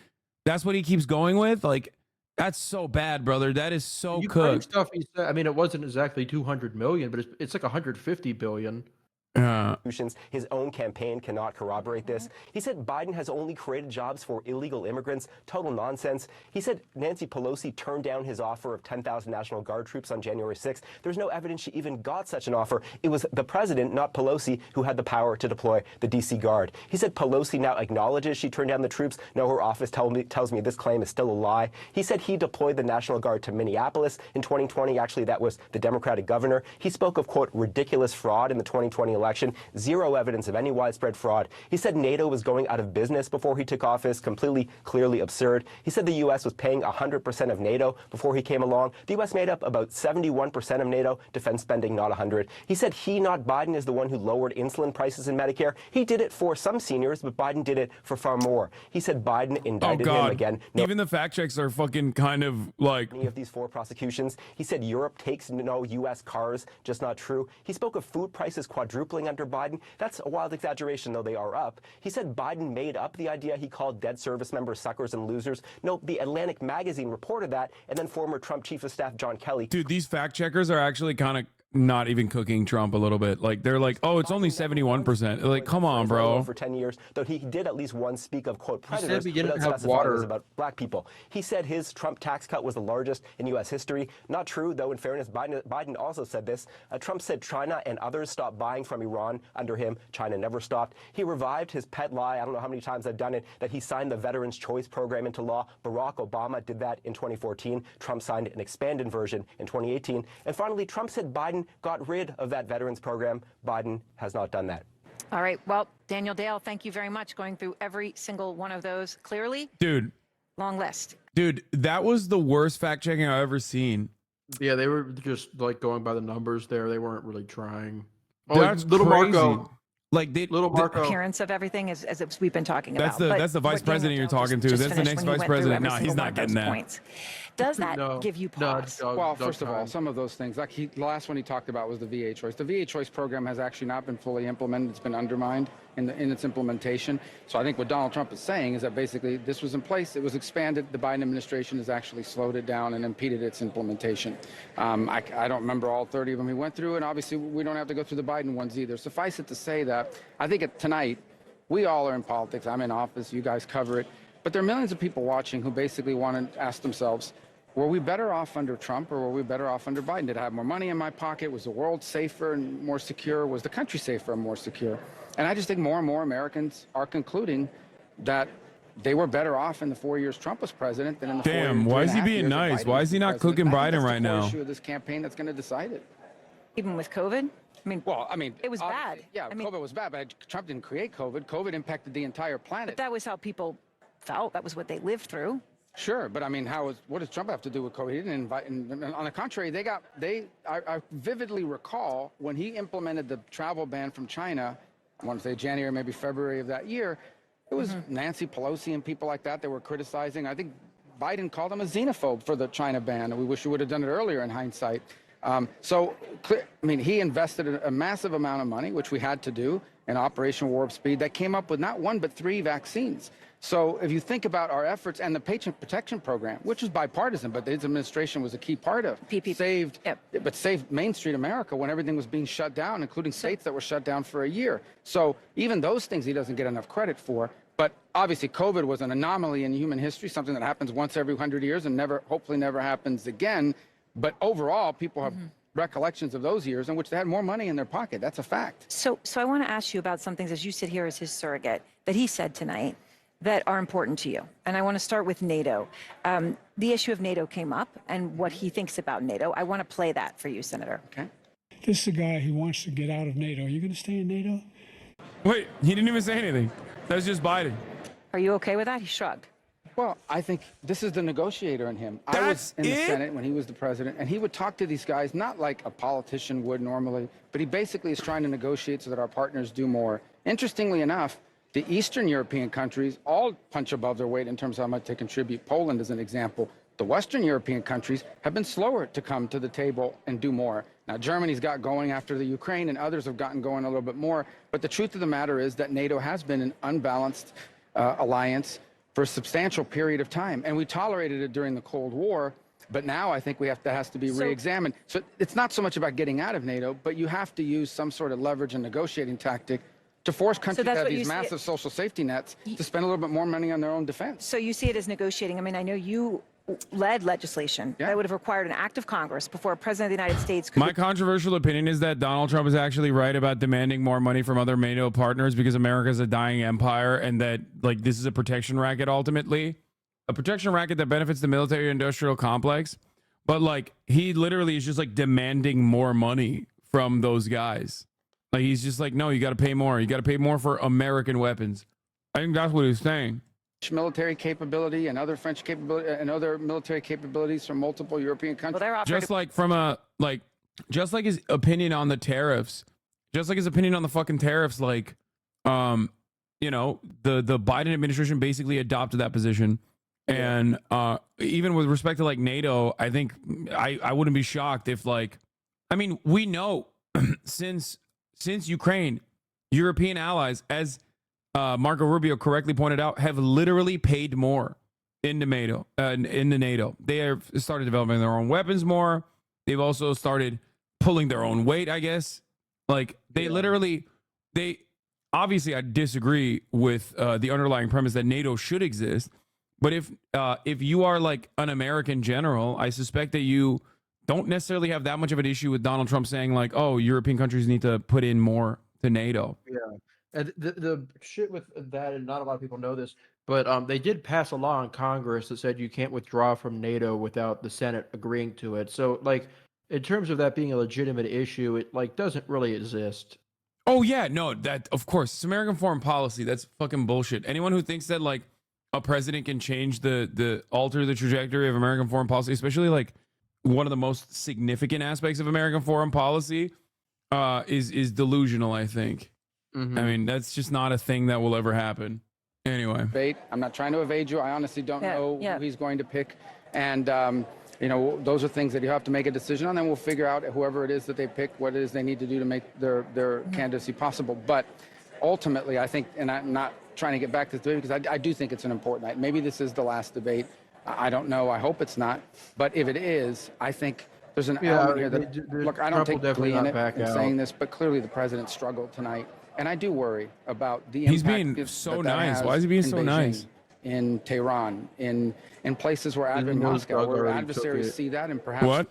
That's what he keeps going with. Like, that's so bad, brother. That is so Ukraine cooked. stuff. He said, I mean, it wasn't exactly 200 million, but it's like 150 billion. His own campaign cannot corroborate this. He said Biden has only created jobs for illegal immigrants. Total nonsense. He said Nancy Pelosi turned down his offer of 10,000 National Guard troops on January 6th. There's no evidence she even got such an offer. It was the president, not Pelosi, who had the power to deploy the D.C. Guard. He said Pelosi now acknowledges she turned down the troops. No, her office tells me this claim is still a lie. He said he deployed the National Guard to Minneapolis in 2020. Actually, that was the Democratic governor. He spoke of, quote, ridiculous fraud in the 2020 election. Zero evidence of any widespread fraud. He said NATO was going out of business before he took office. Completely, clearly absurd. He said the U.S. was paying 100% of NATO before he came along. The U.S. made up about 71% of NATO defense spending, not 100. He said he, not Biden, is the one who lowered insulin prices in Medicare. He did it for some seniors, but Biden did it for far more. He said Biden indicted him again. No, even the fact checks are fucking kind of like... Any of these 4 prosecutions. He said Europe takes no U.S. cars, just not true. He spoke of food prices quadrupling under Biden. That's a wild exaggeration, though they are up. He said Biden made up the idea he called dead service members suckers and losers. No, the Atlantic magazine reported that, and then former Trump chief of staff John Kelly. Dude, these fact checkers are actually kind of not even cooking Trump a little bit. Like, they're like, oh, it's only 71%. Like, come on, bro. For 10 years, though he did at least once speak of, quote, predators he didn't without have specifying it was water. about black people. He said his Trump tax cut was the largest in U.S. history. Not true, though, in fairness. Biden also said this. Trump said China and others stopped buying from Iran under him. China never stopped. He revived his pet lie. I don't know how many times I've done it, that he signed the Veterans Choice Program into law. Barack Obama did that in 2014. Trump signed an expanded version in 2018. And finally, Trump said Biden got rid of that veterans program. Biden has not done that. All right. Well, Daniel Dale, thank you very much going through every single one of those clearly. Dude. Long list. Dude, that was the worst fact checking I've ever seen. Yeah, they were just like going by the numbers there. They weren't really trying. That's little crazy. Marco. Like little Marco. Appearance of everything as we've been talking about. That's the vice president you're talking to. That's the next vice president. No, he's not getting that. Points. Does that give you pause? Well, first of all, some of those things, like the last one he talked about was the VA choice. The VA choice program has actually not been fully implemented. It's been undermined in its implementation. So I think what Donald Trump is saying is that basically this was in place, it was expanded. The Biden administration has actually slowed it down and impeded its implementation. I don't remember all 30 of them he went through, and obviously we don't have to go through the Biden ones either. Suffice it to say that I think tonight, we all are in politics. I'm in office, you guys cover it. But there are millions of people watching who basically want to ask themselves, were we better off under Trump or were we better off under Biden? Did I have more money in my pocket? Was the world safer and more secure? Was the country safer and more secure? And I just think more and more Americans are concluding that they were better off in the 4 years Trump was president than in the 4 years. Damn, why is he 2.5 being years that nice? Biden Why was is he not president. cooking I think Biden that's right the core now? issue of this campaign that's going to decide it. Even with COVID? I mean, well, I mean, it was bad. Yeah, COVID was bad, but Trump didn't create COVID. COVID impacted the entire planet. But that was how people felt. That was what they lived through. Sure, but I mean, what does Trump have to do with COVID? He didn't invite. And on the contrary, I vividly recall when he implemented the travel ban from China. I want to say January, maybe February of that year. It was Nancy Pelosi and people like that were criticizing. I think Biden called him a xenophobe for the China ban, and we wish he would have done it earlier in hindsight. I mean, he invested a massive amount of money, which we had to do, in Operation Warp Speed, that came up with not 1 but 3 vaccines. So if you think about our efforts and the Patient Protection Program, which is bipartisan, but his administration was a key part of, saved Main Street America when everything was being shut down, including states that were shut down for a year. So even those things he doesn't get enough credit for. But obviously, COVID was an anomaly in human history, something that happens once every 100 years and hopefully never happens again. But overall, people have recollections of those years in which they had more money in their pocket. That's a fact. So I want to ask you about some things as you sit here as his surrogate that he said tonight. that are important to you. And I want to start with NATO. The issue of NATO came up and what he thinks about NATO. I want to play that for you, Senator. Okay. This is a guy who wants to get out of NATO. Are you going to stay in NATO? Wait, he didn't even say anything. That's just Biden. Are you okay with that? He shrugged. Well, I think this is the negotiator in him. I was in the Senate when he was the president, and he would talk to these guys not like a politician would normally, but he basically is trying to negotiate so that our partners do more. Interestingly enough, the Eastern European countries all punch above their weight in terms of how much they contribute. Poland is an example. The Western European countries have been slower to come to the table and do more. Now, Germany's got going after the Ukraine, and others have gotten going a little bit more. But the truth of the matter is that NATO has been an unbalanced alliance for a substantial period of time. And we tolerated it during the Cold War. But now I think that has to be re-examined. So it's not so much about getting out of NATO, but you have to use some sort of leverage and negotiating tactic to force countries that have these massive social safety nets to spend a little bit more money on their own defense. So you see it as negotiating. I mean, I know you led legislation that would have required an act of Congress before a president of the United States could... My controversial opinion is that Donald Trump is actually right about demanding more money from other NATO partners because America is a dying empire, and that like this is a protection racket ultimately. A protection racket that benefits the military industrial complex. But like he literally is just like demanding more money from those guys. Like he's just like, no, you got to pay more. You got to pay more for American weapons. I think that's what he's saying. Military capability and other French capability and other military capabilities from multiple European countries. Well, just like from a just like his opinion on the tariffs, just like his opinion on the fucking tariffs, like you know, the Biden administration basically adopted that position. And even with respect to like NATO, I think I wouldn't be shocked if like, I mean, we know since Ukraine, European allies, as Marco Rubio correctly pointed out, have literally paid more into NATO. They have started developing their own weapons more. They've also started pulling their own weight, I guess. Like they obviously I disagree with the underlying premise that NATO should exist. But if you are like an American general, I suspect that you don't necessarily have that much of an issue with Donald Trump saying like, oh, European countries need to put in more to NATO. Yeah. And the shit with that, and not a lot of people know this, but they did pass a law in Congress that said you can't withdraw from NATO without the Senate agreeing to it. So, like, in terms of that being a legitimate issue, it like doesn't really exist. Oh yeah, no, that of course it's American foreign policy. That's fucking bullshit. Anyone who thinks that like a president can change the alter the trajectory of American foreign policy, especially like one of the most significant aspects of American foreign policy, is delusional, I think. Mm-hmm. I mean, that's just not a thing that will ever happen. Anyway. I'm not trying to evade you. I honestly don't know who he's going to pick. And, you know, those are things that you have to make a decision on. Then we'll figure out whoever it is that they pick, what it is they need to do to make their candidacy possible. But ultimately, I think, and I'm not trying to get back to this debate because I do think it's an important night. Maybe this is the last debate. I don't know. I hope it's not. But if it is, I think there's an element here that, look, I don't take glee in it in saying this, but clearly the president struggled tonight. And I do worry about the impact. He's being so nice. Why is he being so nice? In Tehran, in places where Moscow, where adversaries see that, and perhaps what?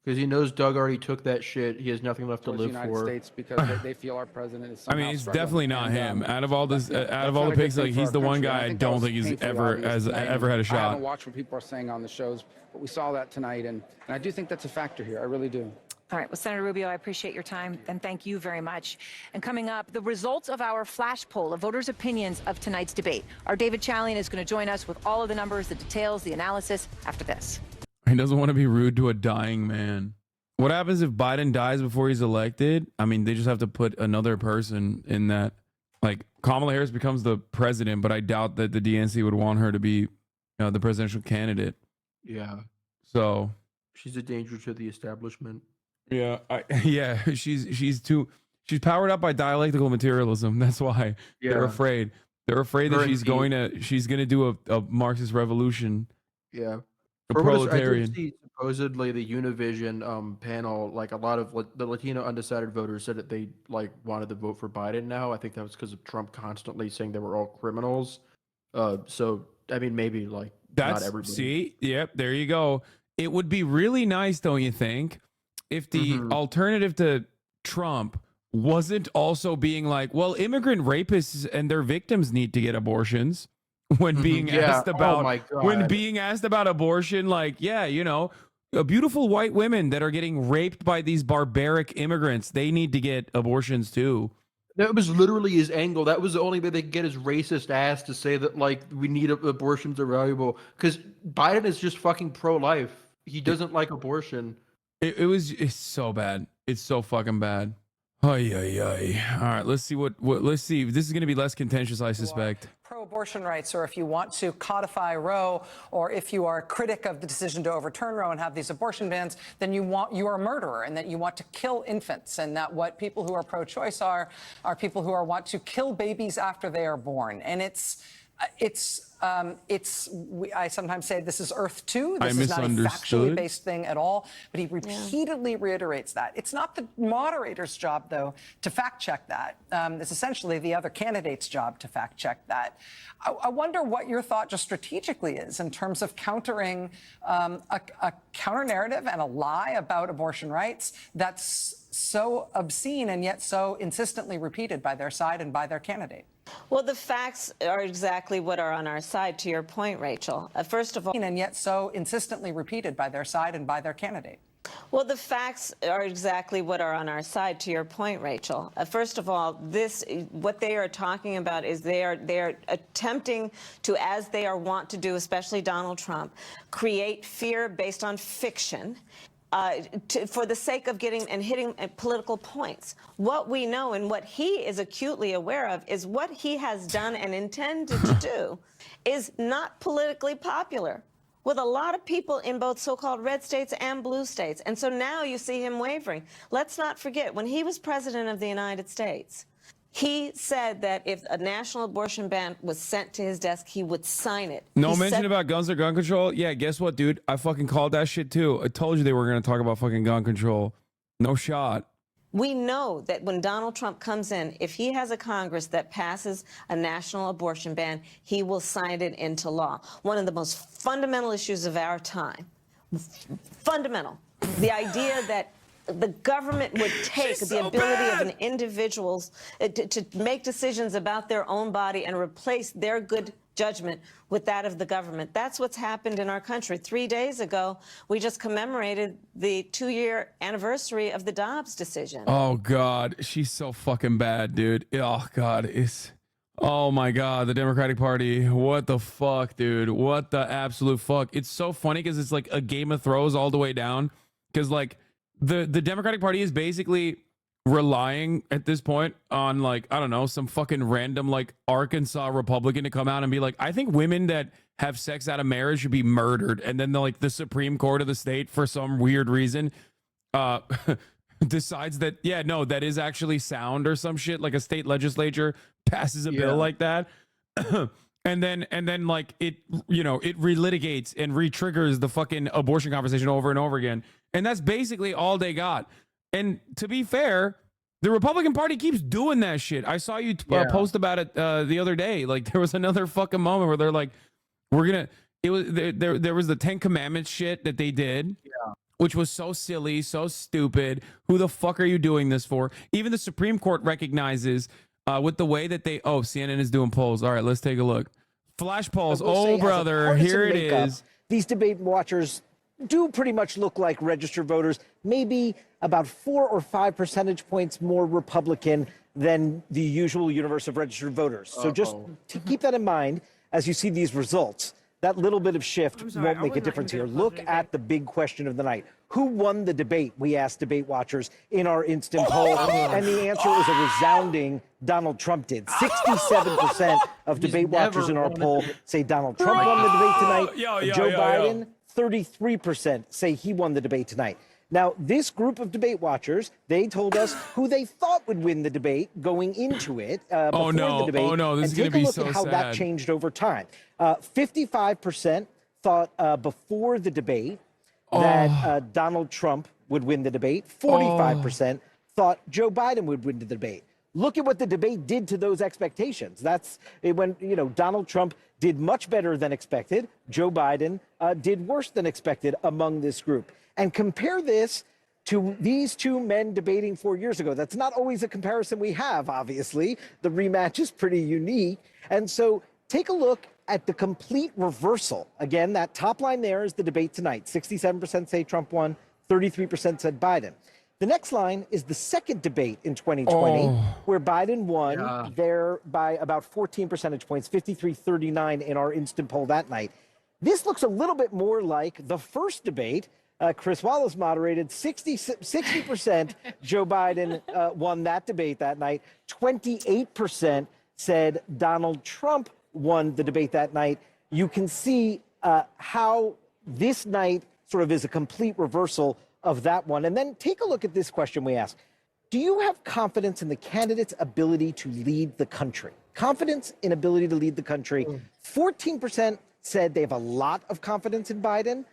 Because he knows Doug already took that shit. He has nothing left to live the United for. States because they feel our president is. I mean, it's definitely not him. Out of all this, out of all the picks, like he's the one guy I don't think he's ever had a shot. I haven't watched what people are saying on the shows, but we saw that tonight, and I do think that's a factor here. I really do. All right. Well, Senator Rubio, I appreciate your time, and thank you very much. And coming up, the results of our flash poll of voters' opinions of tonight's debate. Our David Chalian is going to join us with all of the numbers, the details, the analysis after this. He doesn't want to be rude to a dying man. What happens if Biden dies before he's elected? I mean, they just have to put another person in that. Like, Kamala Harris becomes the president, but I doubt that the DNC would want her to be the presidential candidate. Yeah. So. She's a danger to the establishment. Yeah, she's powered up by dialectical materialism. That's why they're afraid. They're afraid that she's going to do a Marxist revolution. Yeah, a proletarian. I did see supposedly the Univision panel, like a lot of the Latino undecided voters said that they like wanted to vote for Biden now. I think that was because of Trump constantly saying they were all criminals. So I mean, maybe like not everybody. See, yep, there you go. It would be really nice, don't you think, if the alternative to Trump wasn't also being like, well, immigrant rapists and their victims need to get abortions. when being Yeah. asked Oh about my God. when being asked about abortion, like, yeah, beautiful white women that are getting raped by these barbaric immigrants, they need to get abortions too. That was literally his angle. That was the only way they could get his racist ass to say that, like, we need abortions are valuable. Because Biden is just fucking pro-life. He doesn't like abortion. It's so bad. It's so fucking bad. Ay, ay, ay. All right, let's see let's see. This is going to be less contentious, I suspect. Pro-abortion rights, or if you want to codify Roe, or if you are a critic of the decision to overturn Roe and have these abortion bans, then you are a murderer, and that you want to kill infants, and that what people who are pro-choice are people who want to kill babies after they are born. And I sometimes say this is Earth 2. This is not a factually based thing at all. But he repeatedly reiterates that. It's not the moderator's job, though, to fact check that. It's essentially the other candidate's job to fact check that. I wonder what your thought just strategically is in terms of countering a counter narrative and a lie about abortion rights that's so obscene and yet so insistently repeated by their side and by their candidate. Well, the facts are exactly what are on our side, to your point, Rachel. First of all, and yet so insistently repeated by their side and by their candidate. Well, the facts are exactly what are on our side, to your point, Rachel. First of all, what they are talking about is they are attempting to, as they are wont to do, especially Donald Trump, create fear based on fiction. For the sake of getting and hitting political points. What we know and what he is acutely aware of is what he has done and intended to do is not politically popular with a lot of people in both so-called red states and blue states. And so now you see him wavering. Let's not forget, when he was president of the United States, he said that if a national abortion ban was sent to his desk, he would sign it. No mention about guns or gun control. Yeah, guess what, dude? I fucking called that shit too. I told you they were going to talk about fucking gun control. No shot. We know that when Donald Trump comes in, if he has a Congress that passes a national abortion ban, he will sign it into law. One of the most fundamental issues of our time. Fundamental. The idea that the government would take the ability of an individual to make decisions about their own body and replace their good judgment with that of the government. That's what's happened in our country. 3 days ago, we just commemorated the 2-year anniversary of the Dobbs decision. Oh, God. She's so fucking bad, dude. Oh, God. Oh, my God. The Democratic Party. What the fuck, dude? What the absolute fuck? It's so funny because it's like a Game of Thrones all the way down. Because, like, the Democratic Party is basically relying at this point on, like, I don't know, some fucking random, like, Arkansas Republican to come out and be like, I think women that have sex out of marriage should be murdered. And then the Supreme Court of the state, for some weird reason, decides that, yeah, no, that is actually sound or some shit. Like a state legislature passes a bill like that. And then like it relitigates and re-triggers the fucking abortion conversation over and over again. And that's basically all they got. And to be fair, the Republican Party keeps doing that shit. I saw you post about it the other day. Like there was another fucking moment where they're like, there was the 10 Commandments shit that they did. Yeah. Which was so silly, so stupid. Who the fuck are you doing this for? Even the Supreme Court recognizes with the way that CNN is doing polls. All right, let's take a look. Flash polls. Oh, brother, here it is. These debate watchers do pretty much look like registered voters, maybe about 4 or 5 percentage points more Republican than the usual universe of registered voters. So just to keep that in mind as you see these results. That little bit of shift won't make a difference here. Look at the big question of the night. Who won the debate? We asked debate watchers in our instant poll. And the answer is a resounding Donald Trump did. 67% of debate watchers in our poll say Donald Trump won the debate tonight. Joe Biden, 33% say he won the debate tonight. Now, this group of debate watchers, they told us who they thought would win the debate going into it before the debate. Oh, no, this is going to be so sad. And take a look at how that changed over time. 55% thought before the debate that Donald Trump would win the debate. 45% thought Joe Biden would win the debate. Look at what the debate did to those expectations. That's when, Donald Trump did much better than expected. Joe Biden did worse than expected among this group. And compare this to these two men debating 4 years ago. That's not always a comparison we have, obviously. The rematch is pretty unique. And so take a look at the complete reversal. Again, that top line there is the debate tonight. 67% say Trump won, 33% said Biden. The next line is the second debate in 2020, where Biden won there by about 14 percentage points, 53-39 in our instant poll that night. This looks a little bit more like the first debate. Chris Wallace moderated 60% Joe Biden won that debate that night. 28% said Donald Trump won the debate that night. You can see how this night sort of is a complete reversal of that one. And then take a look at this question we asked. Do you have confidence in the candidate's ability to lead the country? Confidence in ability to lead the country. 14% said they have a lot of confidence in Biden.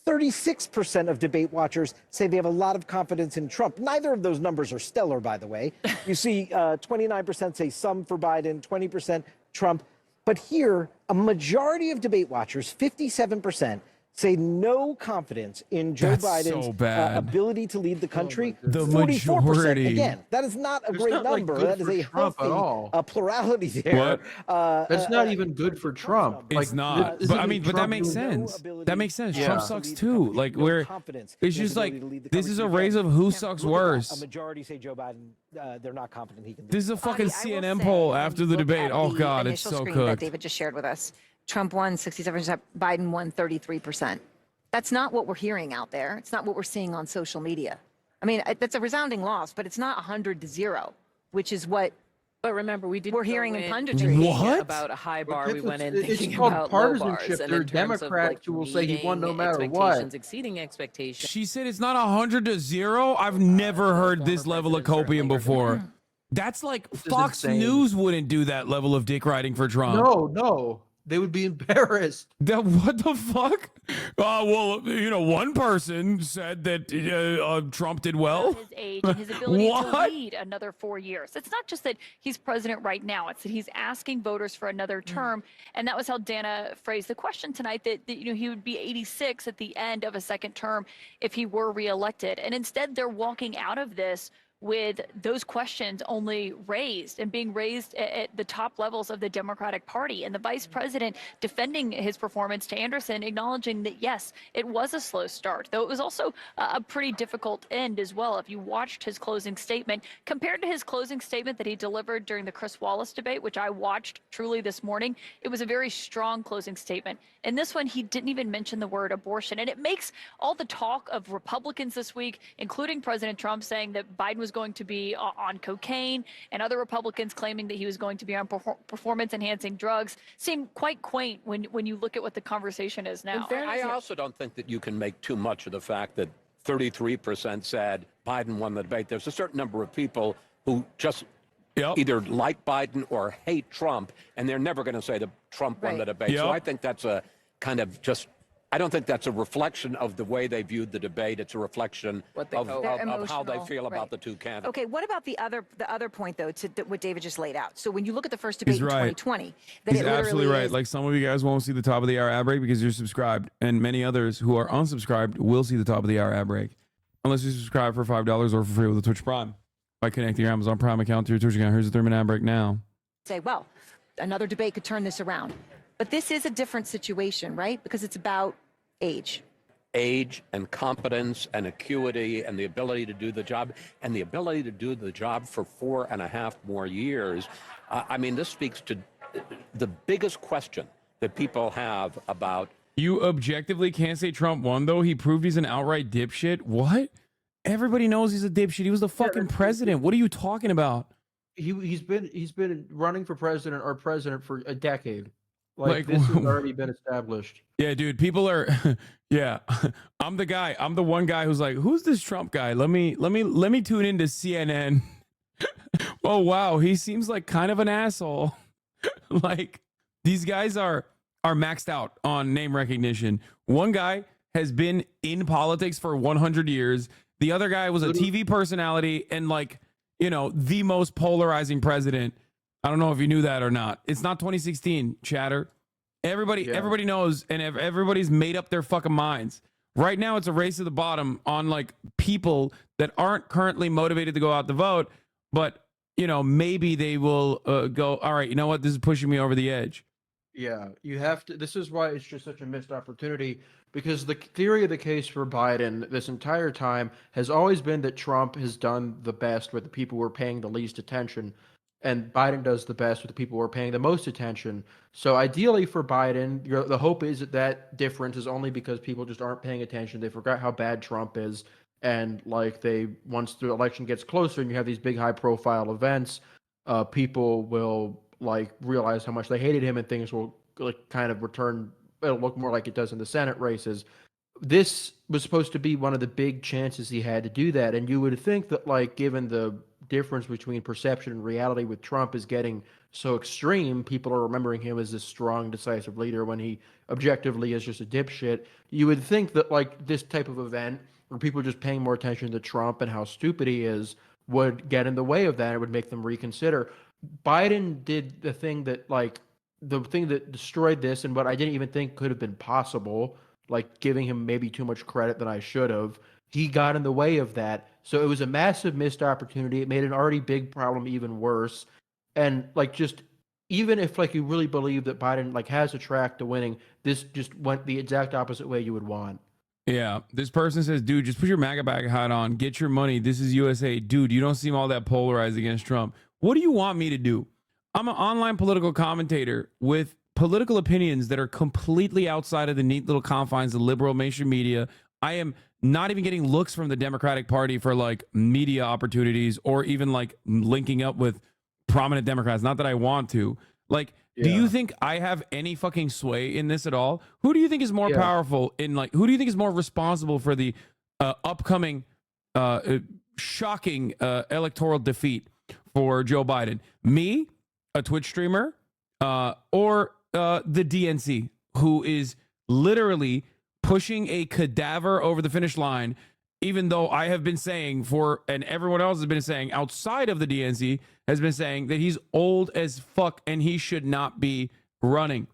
36% of debate watchers say they have a lot of confidence in Trump. Neither of those numbers are stellar, by the way. You see 29% say some for Biden, 20% Trump. But here, a majority of debate watchers, 57%, say no confidence in Joe Biden's ability to lead the country. The 44%, majority. again, that is not a It's great not, like, number. good That is for a Trump at healthy all. plurality there. That's not even good for Trump. It's not. But I mean, but that makes sense. That makes sense. Trump sucks too. Like it's just like this is a race of who sucks A worse. majority say Joe Biden. They're not confident he can. This is a fucking CNN poll after the debate. Oh God, it's so that cooked. David just shared with us. Trump won 67%, Biden won 33%. That's not what we're hearing out there. It's not what we're seeing on social media. I mean, that's a resounding loss, but it's not 100-0, which is what. But remember, we're hearing in punditry. About a high bar. We went in It's thinking called about low bars. partisanship. And There are in terms of, Democrats like, who will say he won no meeting matter expectations, what. exceeding expectations. She said it's not 100-0. I've never heard this level of copium before. That's like Fox insane. News wouldn't do that level of dick riding for Trump. No. They would be embarrassed. What the fuck? Well, you know, one person said that Trump did well. His age and his ability to lead another 4 years. It's not just that he's president right now. It's that he's asking voters for another term. And that was how Dana phrased the question tonight, that you know, he would be 86 at the end of a second term if he were reelected. And instead, they're walking out of this with those questions only raised and being raised at the top levels of the Democratic Party. And the vice president defending his performance to Anderson, acknowledging that, yes, it was a slow start, though it was also a pretty difficult end as well. If you watched his closing statement, compared to his closing statement that he delivered during the Chris Wallace debate, which I watched truly this morning, it was a very strong closing statement. In this one, he didn't even mention the word abortion. And it makes all the talk of Republicans this week, including President Trump, saying that Biden was going to be on cocaine, and other Republicans claiming that he was going to be on performance-enhancing drugs, seem quite quaint when you look at what the conversation is now. I also don't think that you can make too much of the fact that 33% said Biden won the debate. There's a certain number of people who just either like Biden or hate Trump, and they're never going to say that Trump won the debate. So I think that's a kind of just, I don't think that's a reflection of the way they viewed the debate. It's a reflection of how they feel about the two candidates. Okay, what about the other point, though, to what David just laid out? So when you look at the first debate in right. 2020, He's absolutely right. Like, some of you guys won't see the top of the hour ad break because you're subscribed, and many others who are unsubscribed will see the top of the hour ad break, unless you subscribe for $5 or for free with a Twitch Prime by connecting your Amazon Prime account to your Twitch account. Here's the 3-minute ad break now. say, well, another debate could turn this around. But this is a different situation, right? Because it's about age. Age and competence and acuity and the ability to do the job and the ability to do the job for 4.5 more years. I mean, this speaks to the biggest question that people have about. You objectively can't say Trump won, though. He proved he's an outright dipshit. What? Everybody knows he's a dipshit. He was the fucking president. What are you talking about? He's been running for president or president for a decade. Like this has already been established. Yeah, dude. People are. Yeah, I'm the guy. I'm the one guy who's like, who's this Trump guy? Let me tune into CNN. Oh wow, he seems like kind of an asshole. Like, these guys are maxed out on name recognition. One guy has been in politics for 100 years. The other guy was a TV personality and, like, you know, the most polarizing president. I don't know if you knew that or not. It's not 2016, chatter. Everybody knows, and everybody's made up their fucking minds. Right now, it's a race to the bottom on, like, people that aren't currently motivated to go out to vote, but, you know, maybe they will go, all right, you know what? This is pushing me over the edge. Yeah, you have to. This is why it's just such a missed opportunity, because the theory of the case for Biden this entire time has always been that Trump has done the best with the people who are paying the least attention, and Biden does the best with the people who are paying the most attention. So ideally for Biden, the hope is that that difference is only because people just aren't paying attention. They forgot how bad Trump is, and like once the election gets closer and you have these big high-profile events, people will like realize how much they hated him, and things will like kind of return. It'll look more like it does in the Senate races. This was supposed to be one of the big chances he had to do that, and you would think that, like, given the difference between perception and reality with Trump is getting so extreme, people are remembering him as this strong, decisive leader when he objectively is just a dipshit. You would think that like this type of event, where people are just paying more attention to Trump and how stupid he is, would get in the way of that. It would make them reconsider. Biden did the thing that destroyed this, and what I didn't even think could have been possible, like giving him maybe too much credit that I should have. He got in the way of that. So it was a massive missed opportunity. It made an already big problem even worse. And like, just even if like you really believe that Biden like has a track to winning, this just went the exact opposite way you would want. Yeah, this person says, dude, just put your MAGA bag hat on, get your money. This is USA. Dude, you don't seem all that polarized against Trump. What do you want me to do? I'm an online political commentator with political opinions that are completely outside of the neat little confines of liberal mainstream media. I am not even getting looks from the Democratic Party for like media opportunities or even like linking up with prominent Democrats. Not that I want to. Like, do you think I have any fucking sway in this at all? Who do you think is more powerful in like, who do you think is more responsible for the upcoming shocking electoral defeat for Joe Biden? Me, a Twitch streamer, or the DNC, who is literally pushing a cadaver over the finish line, even though I have been saying and everyone else has been saying outside of the DNC has been saying that he's old as fuck and he should not be running.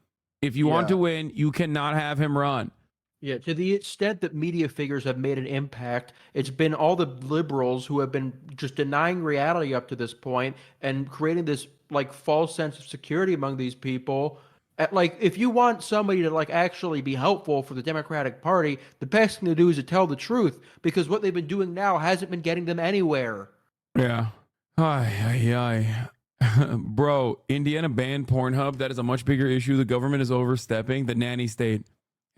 If you want to win, you cannot have him run. Yeah, to the extent that media figures have made an impact, it's been all the liberals who have been just denying reality up to this point and creating this like false sense of security among these people. Like, if you want somebody to like actually be helpful for the Democratic Party, the best thing to do is to tell the truth, because what they've been doing now hasn't been getting them anywhere. Yeah. Bro, Indiana banned Pornhub. That is a much bigger issue. The government is overstepping. The nanny state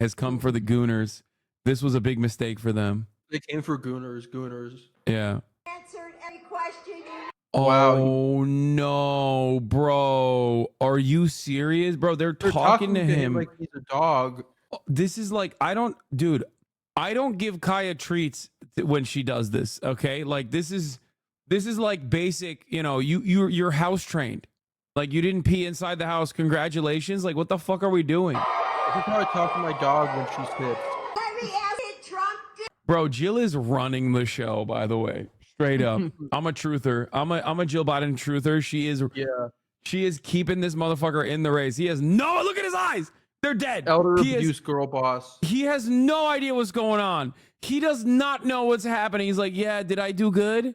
has come for the gooners. This was a big mistake for them. They came for gooners. Yeah. Answered every question. Oh no, bro. Are you serious? Bro, they're talking to him like he's a dog. This is like, I don't give Kaya treats when she does this, okay? Like this is like basic, you know, you're house trained. Like you didn't pee inside the house. Congratulations. Like what the fuck are we doing? I think I talk to my dog when she spits. Bro, Jill is running the show, by the way. Straight up. I'm a truther. I'm a Jill Biden truther. She is keeping this motherfucker in the race. He has no, look at his eyes. They're dead. Elder abuse girl boss. He has no idea what's going on. He does not know what's happening. He's like, yeah, did I do good?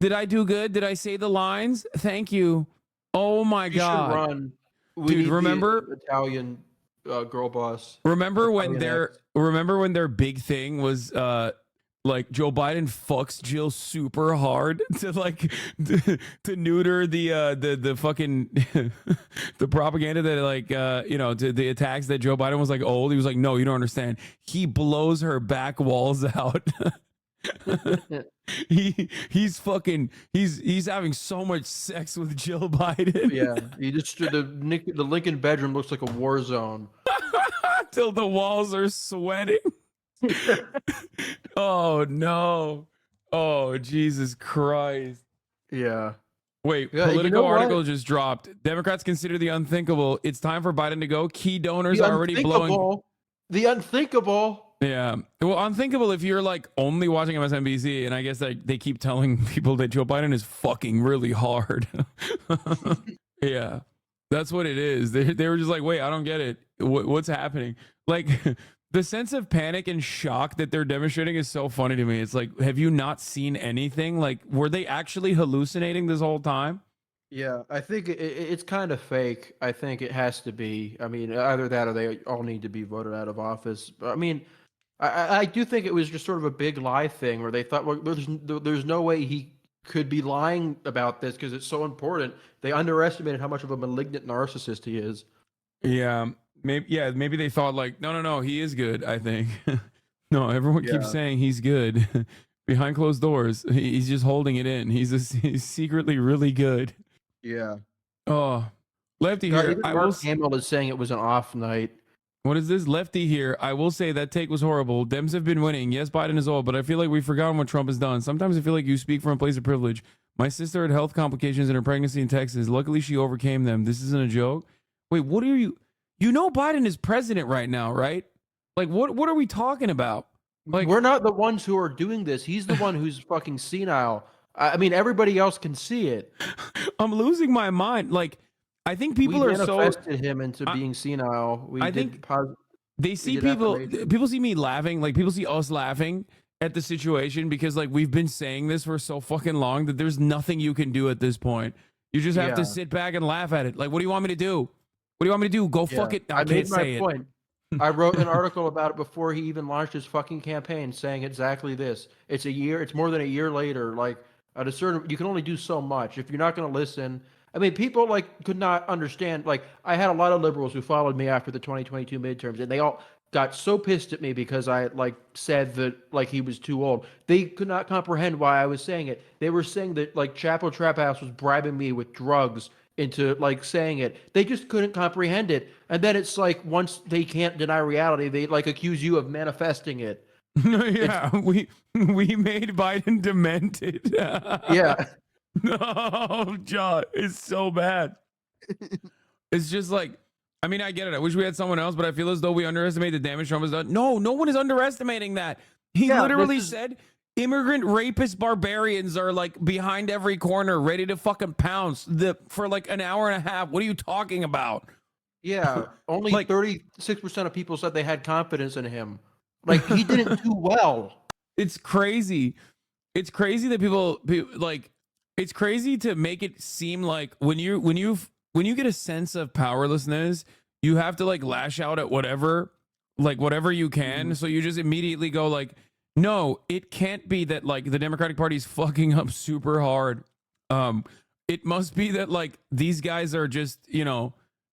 Did I say the lines? Thank you. Oh my God. Should run. Dude, remember Italian girl boss. Remember when their big thing was like Joe Biden fucks Jill super hard to like to neuter the fucking the propaganda that like you know, to the attacks that Joe Biden was like old. He was like, no, you don't understand. He blows her back walls out. he's having so much sex with Jill Biden. Yeah, the Lincoln bedroom looks like a war zone till the walls are sweating. Oh no! Oh Jesus Christ! Yeah. Wait, Yeah, Politico article just dropped. Democrats consider the unthinkable. It's time for Biden to go. Key donors are already blowing. The unthinkable. Yeah. Well, unthinkable if you're like only watching MSNBC, and I guess that they keep telling people that Joe Biden is fucking really hard. Yeah. That's what it is. They were just like, wait, I don't get it. What's happening? Like, the sense of panic and shock that they're demonstrating is so funny to me. It's like, have you not seen anything? Like, were they actually hallucinating this whole time? Yeah, I think it's kind of fake. I think it has to be. I mean, either that or they all need to be voted out of office. But, I mean, I do think it was just sort of a big lie thing where they thought, well, there's no way he could be lying about this because it's so important. They underestimated how much of a malignant narcissist he is. Yeah, maybe they thought like, no, he is good. I think. No, everyone keeps Yeah. saying he's good. Behind closed doors, he's just holding it in. He's secretly really good. Yeah. Oh, Lefty God, here. even I Mark will. Hamill is saying it was an off night. What is this? Lefty here. I will say that take was horrible. Dems have been winning. Yes, Biden is old, but I feel like we've forgotten what Trump has done. Sometimes I feel like you speak from a place of privilege. My sister had health complications in her pregnancy in Texas. Luckily, she overcame them. This isn't a joke. Wait, what are you? You know Biden is president right now, right? Like, what are we talking about? Like, We're not the ones who are doing this. He's the one who's fucking senile. I mean, everybody else can see it. I'm losing my mind. Like, I think people we are so. manifested him into being senile. We I did think pos- They see did people. affirmation. People see me laughing. Like people see us laughing at the situation because like we've been saying this for so fucking long that there's nothing you can do at this point. You just have Yeah. to sit back and laugh at it. Like, what do you want me to do? What do you want me to do? Go Yeah. fuck it. I made can't my say point. I wrote an article about it before he even launched his fucking campaign, saying exactly this. It's a year. It's more than a year later. Like at a certain, you can only do so much if you're not going to listen. I mean, people like could not understand. Like I had a lot of liberals who followed me after the 2022 midterms, and they all got so pissed at me because I like said that like he was too old. They could not comprehend why I was saying it. They were saying that like Chapo Trap House was bribing me with drugs into like saying it. They just couldn't comprehend it. And then it's like once they can't deny reality, they like accuse you of manifesting it. Yeah, we made Biden demented. Yeah. No, John, it's so bad. It's just like, I mean, I get it. I wish we had someone else, but I feel as though we underestimate the damage Trump has done. No, no one is underestimating that. He Yeah, literally this is- said immigrant rapist barbarians are like behind every corner, ready to fucking pounce for like an hour and a half. What are you talking about? Yeah. Only Like- 36% of people said they had confidence in him. Like he didn't do well. It's crazy. It's crazy that people like. It's crazy to make it seem like when you get a sense of powerlessness, you have to like lash out at whatever you can. So you just immediately go like, no, it can't be that like the Democratic Party is fucking up super hard. It must be that like these guys are just,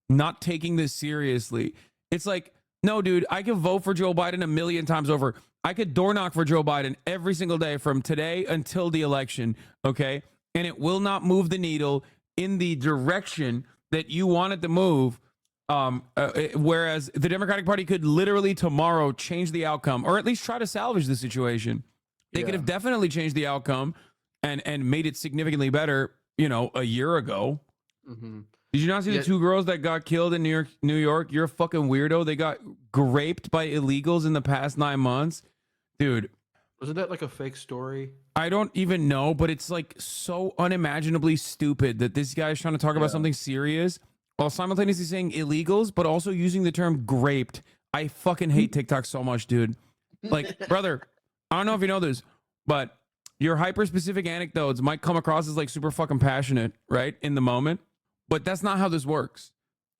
not taking this seriously. It's like, no, dude, I could vote for Joe Biden a million times over. I could door knock for Joe Biden every single day from today until the election. Okay. And it will not move the needle in the direction that you want it to move. Whereas the Democratic Party could literally tomorrow change the outcome or at least try to salvage the situation. They could have definitely changed the outcome and made it significantly better, a year ago. Mm-hmm. Did you not see the two girls that got killed in New York? You're a fucking weirdo. They got raped by illegals in the past 9 months. Dude. Wasn't that like a fake story? I don't even know, but it's like so unimaginably stupid that this guy is trying to talk about something serious while simultaneously saying illegals, but also using the term graped. I fucking hate TikTok so much, dude. Like, brother, I don't know if you know this, but your hyper-specific anecdotes might come across as like super fucking passionate, right? In the moment. But that's not how this works.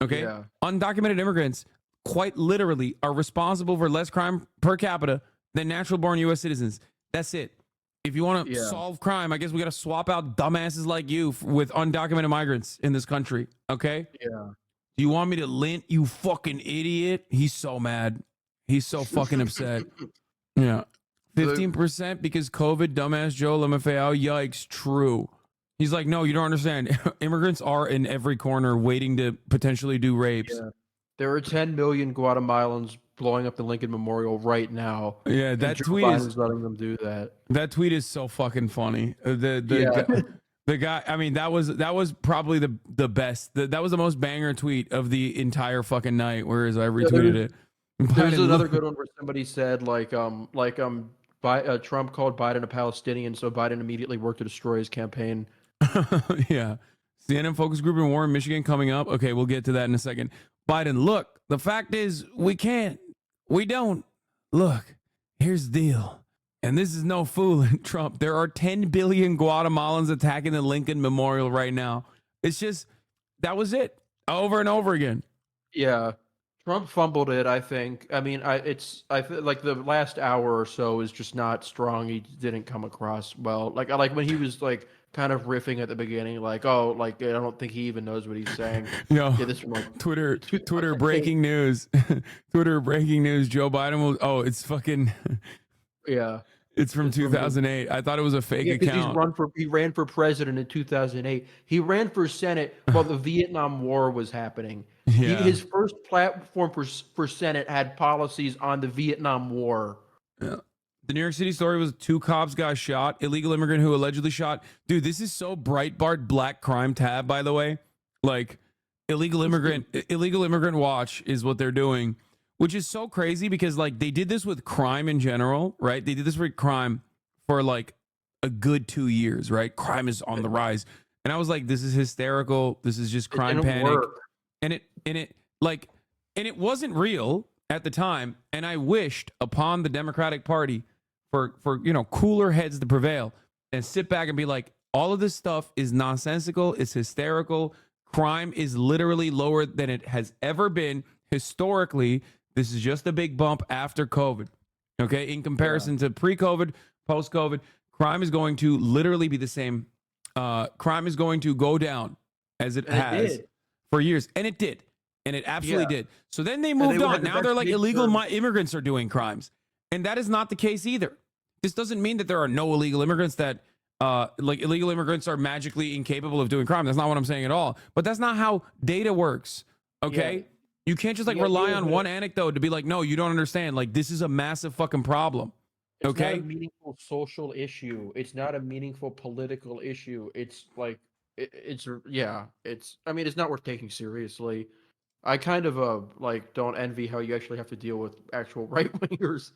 Okay? Yeah. Undocumented immigrants quite literally are responsible for less crime per capita than natural-born U.S. citizens. That's it. If you want to solve crime, I guess we got to swap out dumbasses like you with undocumented migrants in this country. Okay? Yeah. Do you want me to lint, you fucking idiot? He's so mad. He's so fucking upset. Yeah. 15% because COVID, dumbass Joe LaMafeo. Yikes. True. He's like, no, you don't understand. Immigrants are in every corner waiting to potentially do rapes. Yeah. There are 10 million Guatemalans blowing up the Lincoln Memorial right now. Yeah, that Joe tweet Biden's is letting them do that. That tweet is so fucking funny. The guy. I mean, that was probably the best. That was the most banger tweet of the entire fucking night. Whereas I retweeted it. There's Biden another look- good one where somebody said Trump called Biden a Palestinian, so Biden immediately worked to destroy his campaign. Yeah. CNN focus group in Warren, Michigan coming up. Okay, we'll get to that in a second. Biden, look, the fact is we don't. Look, here's the deal. And this is no fooling, Trump. There are 10 billion Guatemalans attacking the Lincoln Memorial right now. It's just that was it over and over again. Yeah. Trump fumbled it, I think. I mean, I feel like the last hour or so is just not strong. He didn't come across well. Like when he was like kind of riffing at the beginning, like, oh, like I don't think he even knows what he's saying. No. Yeah, this from like Twitter breaking news. Twitter breaking news. Joe Biden will. Oh, it's fucking. Yeah. It's from 2008. I thought it was a fake Yeah, because account. he ran for president in 2008. He ran for Senate while the Vietnam War was happening. Yeah. His first platform for Senate had policies on the Vietnam War. Yeah. The New York City story was 2 cops got shot. Illegal immigrant who allegedly shot. Dude, this is so Breitbart Black Crime tab, by the way. Like, illegal immigrant watch is what they're doing, which is so crazy because like they did this with crime in general, right? They did this with crime for like a good 2 years, right? Crime is on the rise. And I was like, this is hysterical. This is just crime panic. Work. And it wasn't real at the time. And I wished upon the Democratic Party for cooler heads to prevail and sit back and be like, all of this stuff is nonsensical. It's hysterical. Crime is literally lower than it has ever been historically. This is just a big bump after COVID. Okay. In comparison to pre-COVID, post-COVID, crime is going to literally be the same. Crime is going to go down as it has for years. And it did. And it absolutely did. So then they moved on. Now they're like illegal immigrants are doing crimes. And that is not the case either. This doesn't mean that there are no illegal immigrants that like illegal immigrants are magically incapable of doing crime. That's not what I'm saying at all. But that's not how data works. Okay. Yeah. You can't just like rely on one anecdote to be like, no, you don't understand. Like this is a massive fucking problem. It's not a meaningful social issue. It's not a meaningful political issue. It's like, it's I mean, it's not worth taking seriously. I kind of like don't envy how you actually have to deal with actual right wingers.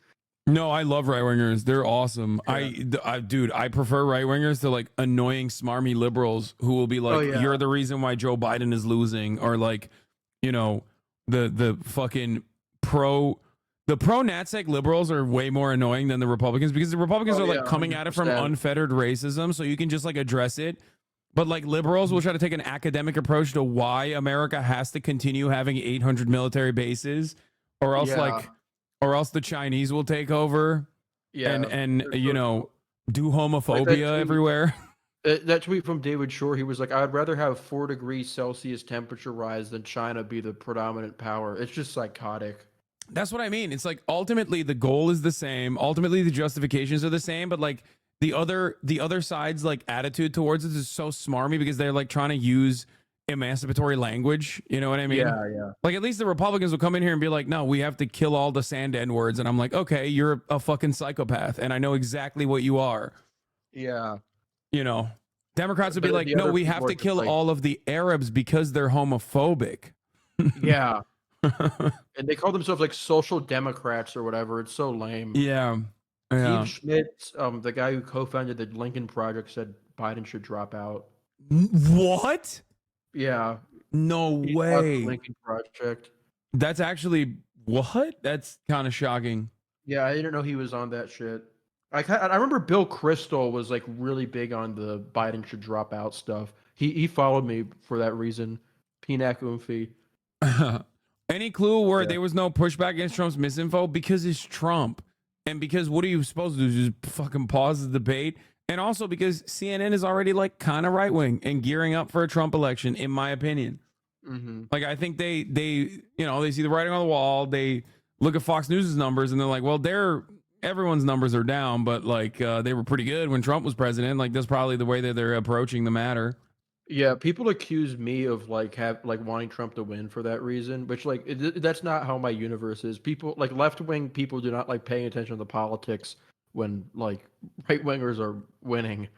No, I love right wingers. They're awesome. Yeah. Dude, I prefer right wingers to like annoying, smarmy liberals who will be like, you're the reason why Joe Biden is losing, or like, you know, the fucking pro NatSec liberals are way more annoying than the Republicans because the Republicans are like coming at it from unfettered racism, so you can just like address it. But like liberals will try to take an academic approach to why America has to continue having 800 military bases, or else or else the Chinese will take over and you know, do homophobia everywhere. That tweet from David Shore, he was like, I'd rather have 4 degrees Celsius temperature rise than China be the predominant power. It's just psychotic. That's what I mean. It's like ultimately the goal is the same. Ultimately the justifications are the same, but like the other side's like attitude towards it is so smarmy because they're like trying to use emancipatory language. You know what I mean? Yeah. Like at least the Republicans will come in here and be like, no, we have to kill all the sand N words. And I'm like, okay, you're a fucking psychopath. And I know exactly what you are. Yeah. You know, Democrats would be like, no, we have to kill all of the Arabs because they're homophobic. Yeah. And they call themselves like social democrats or whatever. It's so lame. Yeah. Steve Schmidt, the guy who co-founded the Lincoln Project, said Biden should drop out. What? Yeah. No way. The Lincoln Project. That's actually what? That's kind of shocking. Yeah, I didn't know he was on that shit. I remember Bill Kristol was like really big on the Biden should drop out stuff. He followed me for that reason. Pinak Umfi. Any clue where there was no pushback against Trump's misinfo? Because it's Trump. And because what are you supposed to do? Just fucking pause the debate? And also because CNN is already like kind of right wing and gearing up for a Trump election, in my opinion. Mm-hmm. Like I think they you know, they see the writing on the wall. They look at Fox News's numbers and they're like, well, everyone's numbers are down, but like they were pretty good when Trump was president. Like that's probably the way that they're approaching the matter. Yeah, people accuse me of like wanting Trump to win for that reason, which like that's not how my universe is. People like left wing people do not like paying attention to politics when like right wingers are winning.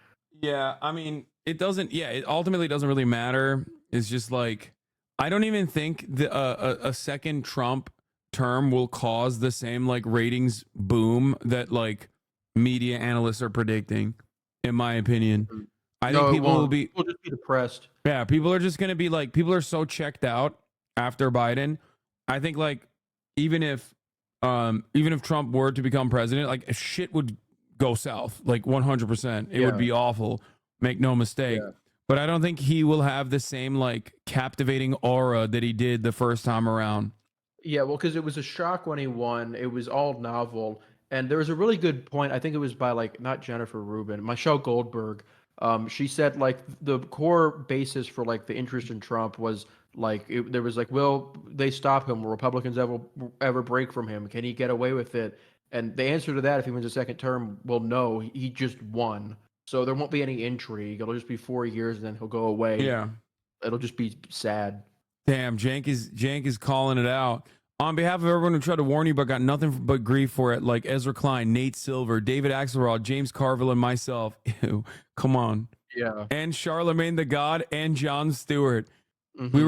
Yeah, I mean it doesn't. Yeah, it ultimately doesn't really matter. It's just like I don't even think a second Trump term will cause the same like ratings boom that like media analysts are predicting, in my opinion. I think people will just be depressed. Yeah, people are just going to be like, people are so checked out after Biden. I think like even if Trump were to become president, like shit would go south, like 100%. It would be awful. Make no mistake. Yeah. But I don't think he will have the same like captivating aura that he did the first time around. Yeah, well, because it was a shock when he won. It was all novel, and there was a really good point. I think it was by like not Jennifer Rubin, Michelle Goldberg. She said like the core basis for like the interest in Trump was like there was like, will they stop him? Will Republicans ever break from him? Can he get away with it? And the answer to that, if he wins a second term, well, no, he just won. So there won't be any intrigue. It'll just be 4 years, and then he'll go away. Yeah. It'll just be sad. Damn, Jank is calling it out. On behalf of everyone who tried to warn you but got nothing but grief for it, like Ezra Klein, Nate Silver, David Axelrod, James Carville, and myself. Ew, come on. Yeah. And Charlemagne the God and Jon Stewart. We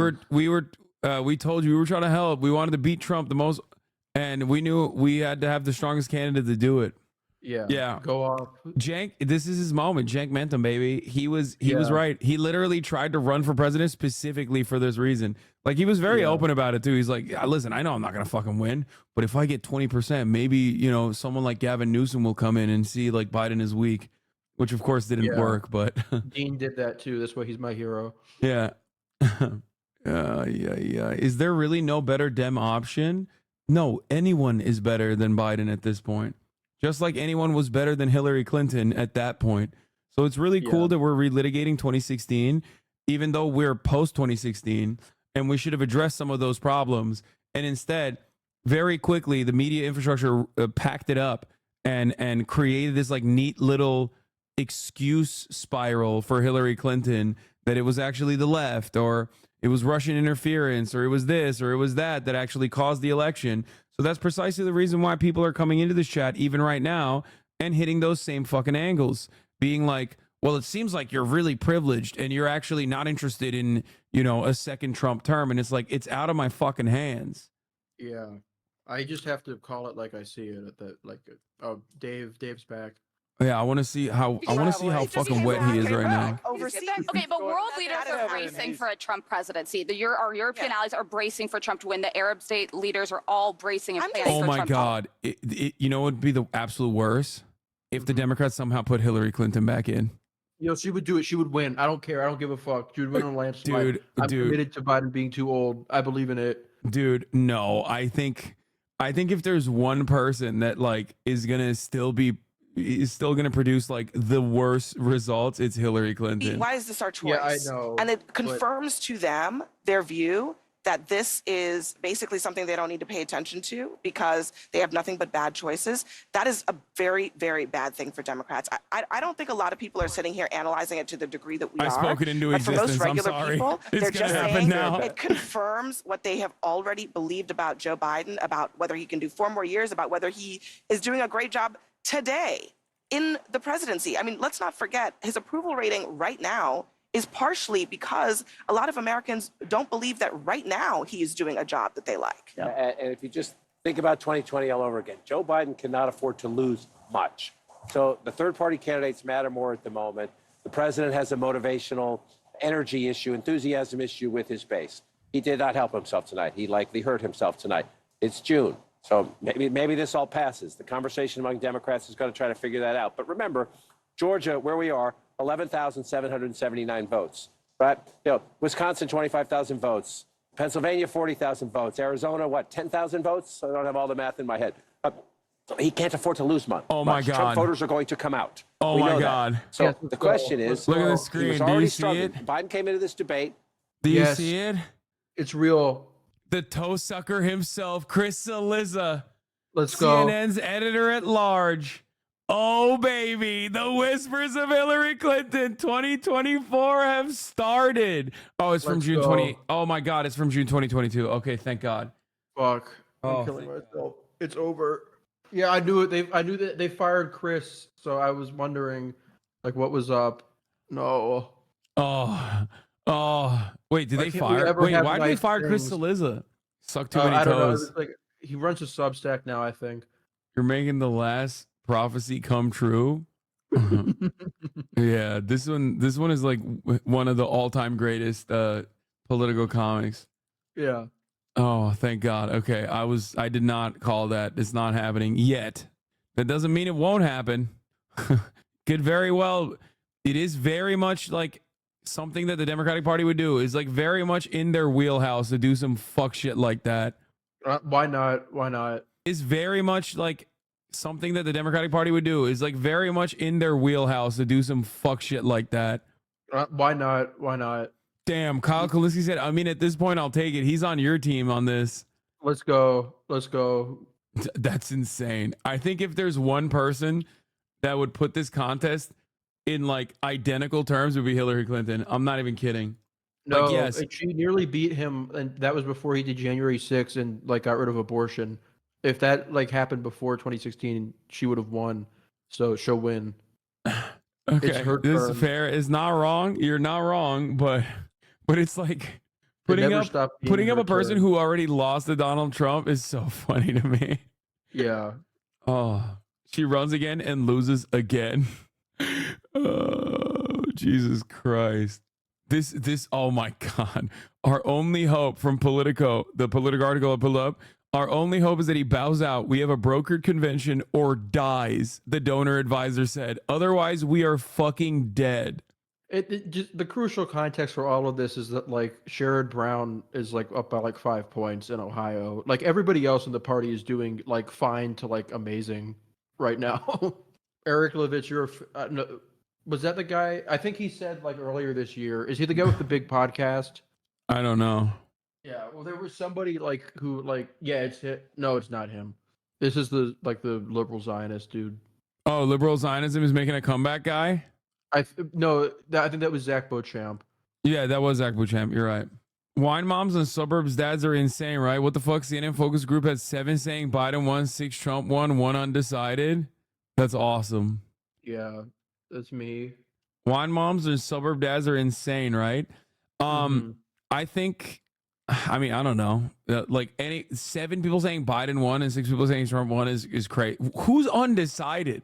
told you we were trying to help. We wanted to beat Trump the most, and we knew we had to have the strongest candidate to do it. Yeah. Go off. Jank, this is his moment. Jank Mentum, baby. He was right. He literally tried to run for president specifically for this reason. Like, he was very open about it too. He's like, yeah, listen, I know I'm not gonna fucking win, but if I get 20%, maybe, you know, someone like Gavin Newsom will come in and see like Biden is weak, which of course didn't work. But Dean did that too. That's why he's my hero. yeah. Yeah. Is there really no better Dem option? No, anyone is better than Biden at this point. Just like anyone was better than Hillary Clinton at that point. So it's really cool that we're relitigating 2016, even though we're post 2016, and we should have addressed some of those problems. And instead, very quickly, the media infrastructure packed it up and created this like neat little excuse spiral for Hillary Clinton that it was actually the left, or it was Russian interference, or it was this, or it was that actually caused the election. So that's precisely the reason why people are coming into this chat, even right now, and hitting those same fucking angles, being like, well, it seems like you're really privileged and you're actually not interested in, you know, a second Trump term. And it's like, it's out of my fucking hands. Yeah. I just have to call it like I see it at the like. Oh, Dave's back. Yeah, I want to see how fucking wet he is right now. Okay, but world leaders are bracing for a Trump presidency. Our European allies are bracing for Trump to win. The Arab state leaders are all bracing and planning Oh for my Trump. God. You know what would be the absolute worst? If the Democrats somehow put Hillary Clinton back in. Yo, she would do it. She would win. I don't care. I don't give a fuck. She would win on a landslide. I'm committed to Biden being too old. I believe in it. Dude, no. I think if there's one person that like is still gonna produce like the worst results, it's Hillary Clinton. Why is this our choice? Yeah, I know. And it confirms to them their view that this is basically something they don't need to pay attention to because they have nothing but bad choices. That is a very, very bad thing for Democrats. I don't think a lot of people are sitting here analyzing it to the degree that we are. I spoke it into but for existence. most regular I'm sorry. people, It's they're gonna just happen saying now. it confirms what they have already believed about Joe Biden, about whether he can do 4 more years, about whether he is doing a great job today in the presidency. I mean, let's not forget his approval rating right now is partially because a lot of Americans don't believe that right now he is doing a job that they like. And if you just think about 2020 all over again, Joe Biden cannot afford to lose much. So the third-party candidates matter more at the moment. The president has a motivational energy issue, enthusiasm issue with his base. He did not help himself tonight. He likely hurt himself tonight. It's June. So maybe this all passes. The conversation among Democrats is going to try to figure that out. But remember, Georgia, where we are, 11,779 votes. But Wisconsin, 25,000 votes. Pennsylvania, 40,000 votes. Arizona, 10,000 votes? I don't have all the math in my head. So he can't afford to lose much. Oh my God. Trump voters are going to come out. Oh We my know that. God. So the question is, Look at the he screen. was Do already you see struggling. it? Biden came into this debate. Do you see it? It's real. The toe sucker himself, Chris Cillizza. Let's go. CNN's editor at large. Oh, baby. The whispers of Hillary Clinton 2024 have started. Oh, it's from Let's June go. 20. Oh, my God. It's from June 2022. Okay, thank God. Fuck. Oh, I'm killing myself. It's over. Yeah, I knew it. I knew that they fired Chris, so I was wondering, like, what was up. No. Oh. Wait, did Why they can't we fire? ever Wait, have why did they nice fire Chris things? Cillizza? Suck too many I don't know. toes. It's like, he runs a Substack now, I think. You're making the last prophecy come true. Yeah, this one is like one of the all-time greatest political comics. Yeah. Oh, thank God. Okay, I did not call that. It's not happening yet. That doesn't mean it won't happen. Could very well. It is very much like something that the Democratic Party would do is like very much in their wheelhouse to do some fuck shit like that. Why not? Why not? Is very much like something that the Democratic Party would do is like very much in their wheelhouse to do some fuck shit like that. Why not? Why not? Damn, Kyle Kalinske said, I mean, at this point, I'll take it. He's on your team on this. Let's go. Let's go. That's insane. I think if there's one person that would put this contest in like identical terms, it would be Hillary Clinton. I'm not even kidding. No, Like, yes. she nearly beat him, and that was before he did January 6th and like got rid of abortion. If that like happened before 2016, she would have won. So she'll win. Okay, It's her this turn. is fair. It's not wrong. You're not wrong, but it's like putting never up stopped being a her person turn. who already lost to Donald Trump is so funny to me. Yeah. Oh, she runs again and loses again. Oh, Jesus Christ. This, oh my God. Our only hope from Politico, the Politico article I pulled up, our only hope is that he bows out. We have a brokered convention or dies, the donor advisor said. Otherwise, we are fucking dead. It just the crucial context for all of this is that like Sherrod Brown is like up by like 5 points in Ohio. Like everybody else in the party is doing like fine to like amazing right now. Eric Levitz, no, was that the guy? I think he said like earlier this year. Is he the guy with the big podcast? I don't know. Yeah. Well, there was somebody like who like it's it. No, it's not him. This is the like the liberal Zionist dude. Oh, liberal Zionism is making a comeback, guy? I think that was Zach Beauchamp. Yeah, that was Zach Beauchamp. You're right. Wine moms and suburbs dads are insane, right? What the fuck? CNN focus group had 7 saying Biden won, 6 Trump won, 1 undecided. That's awesome. Yeah, that's me. Wine moms and suburb dads are insane, right? I think, I mean, I don't know. Like 7 people saying Biden won and 6 people saying Trump won is crazy. Who's undecided?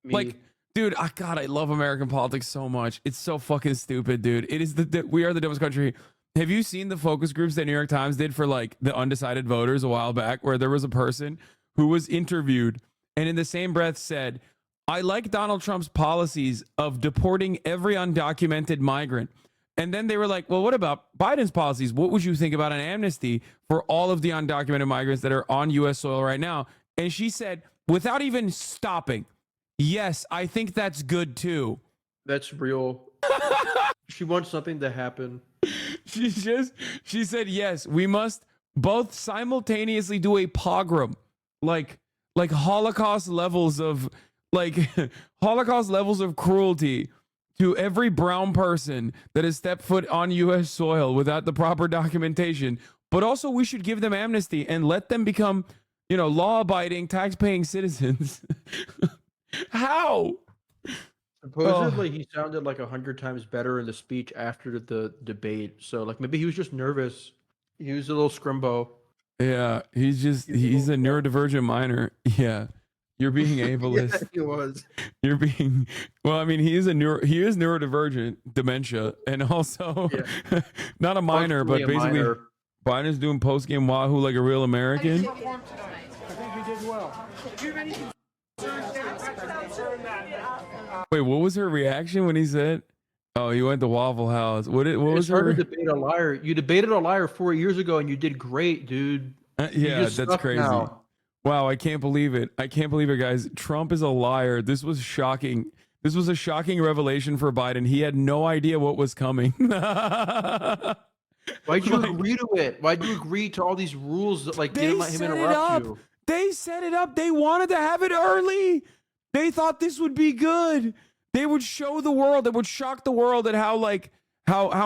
Me. Like, dude, God, I love American politics so much. It's so fucking stupid, dude. It is we are the dumbest country. Have you seen the focus groups that New York Times did for like the undecided voters a while back, where there was a person who was interviewed and in the same breath said, I like Donald Trump's policies of deporting every undocumented migrant. And then they were like, well, what about Biden's policies? What would you think about an amnesty for all of the undocumented migrants that are on U.S. soil right now? And she said, without even stopping, yes, I think that's good too. That's real. She wants something to happen. She said, yes, we must both simultaneously do a pogrom, like Holocaust levels of cruelty to every brown person that has stepped foot on U.S. soil without the proper documentation. But also we should give them amnesty and let them become, law-abiding, tax-paying citizens. How? Supposedly he sounded like 100 times better in the speech after the debate. So like maybe he was just nervous. He was a little scrimbo. Yeah, he's a neurodivergent minor. Yeah. You're being ableist. Yeah, he was. You're being, well, I mean, he is neurodivergent, dementia, and also not a minor, but basically Biden's doing post-game Wahoo like a real American. I think you did well. Wait, what was her reaction when he said, oh, he went to Waffle House? What was her? Hard to debate a liar. You debated a liar 4 years ago and you did great, dude. Yeah, that's crazy. Now. Wow, I can't believe it. I can't believe it, guys. Trump is a liar. This was shocking. This was a shocking revelation for Biden. He had no idea what was coming. Why'd you agree to it? Why'd you agree to all these rules that like didn't let him interrupt you? They set it up. They wanted to have it early. They thought this would be good. They would show the world. They would shock the world at how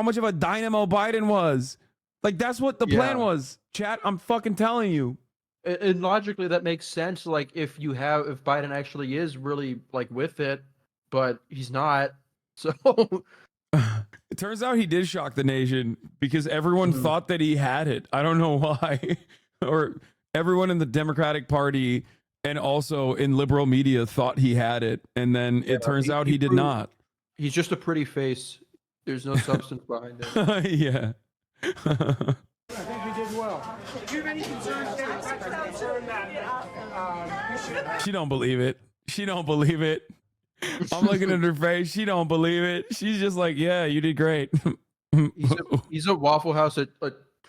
much of a dynamo Biden was. Like that's what the plan was. Chat, I'm fucking telling you. And logically, that makes sense. Like if Biden actually is really like with it, but he's not. So it turns out he did shock the nation because everyone thought that he had it. I don't know why, or everyone in the Democratic Party and also in liberal media thought he had it, and then it turns out he did not. He's just a pretty face. There's no substance behind it. Yeah. I think you did well. Do you have any concerns She don't believe it. She don't believe it. I'm looking at her face. She don't believe it. She's just like, yeah, you did great. He's at Waffle House at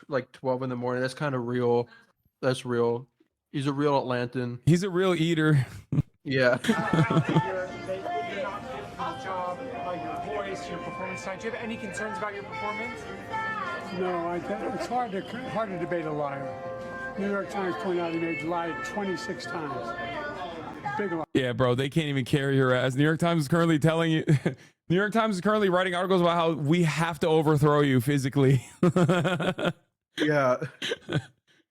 like 12 in the morning. That's kind of real. That's real. He's a real Atlantan. He's a real eater. Yeah. Your job, your voice, your performance tonight. Do you have any concerns about your performance? No, it's hard to debate a liar. New York Times pointed out he lied 26 times. Big lie. Yeah, bro, they can't even carry her ass. New York Times is currently telling you. New York Times is currently writing articles about how we have to overthrow you physically. Yeah.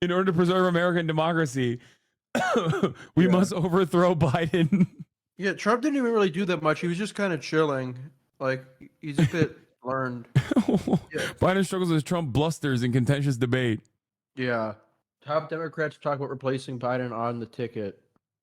In order to preserve American democracy, we must overthrow Biden. Yeah, Trump didn't even really do that much. He was just kind of chilling. Like, he's a bit learned. Biden struggles as Trump blusters in contentious debate. Yeah. Top Democrats talk about replacing Biden on the ticket.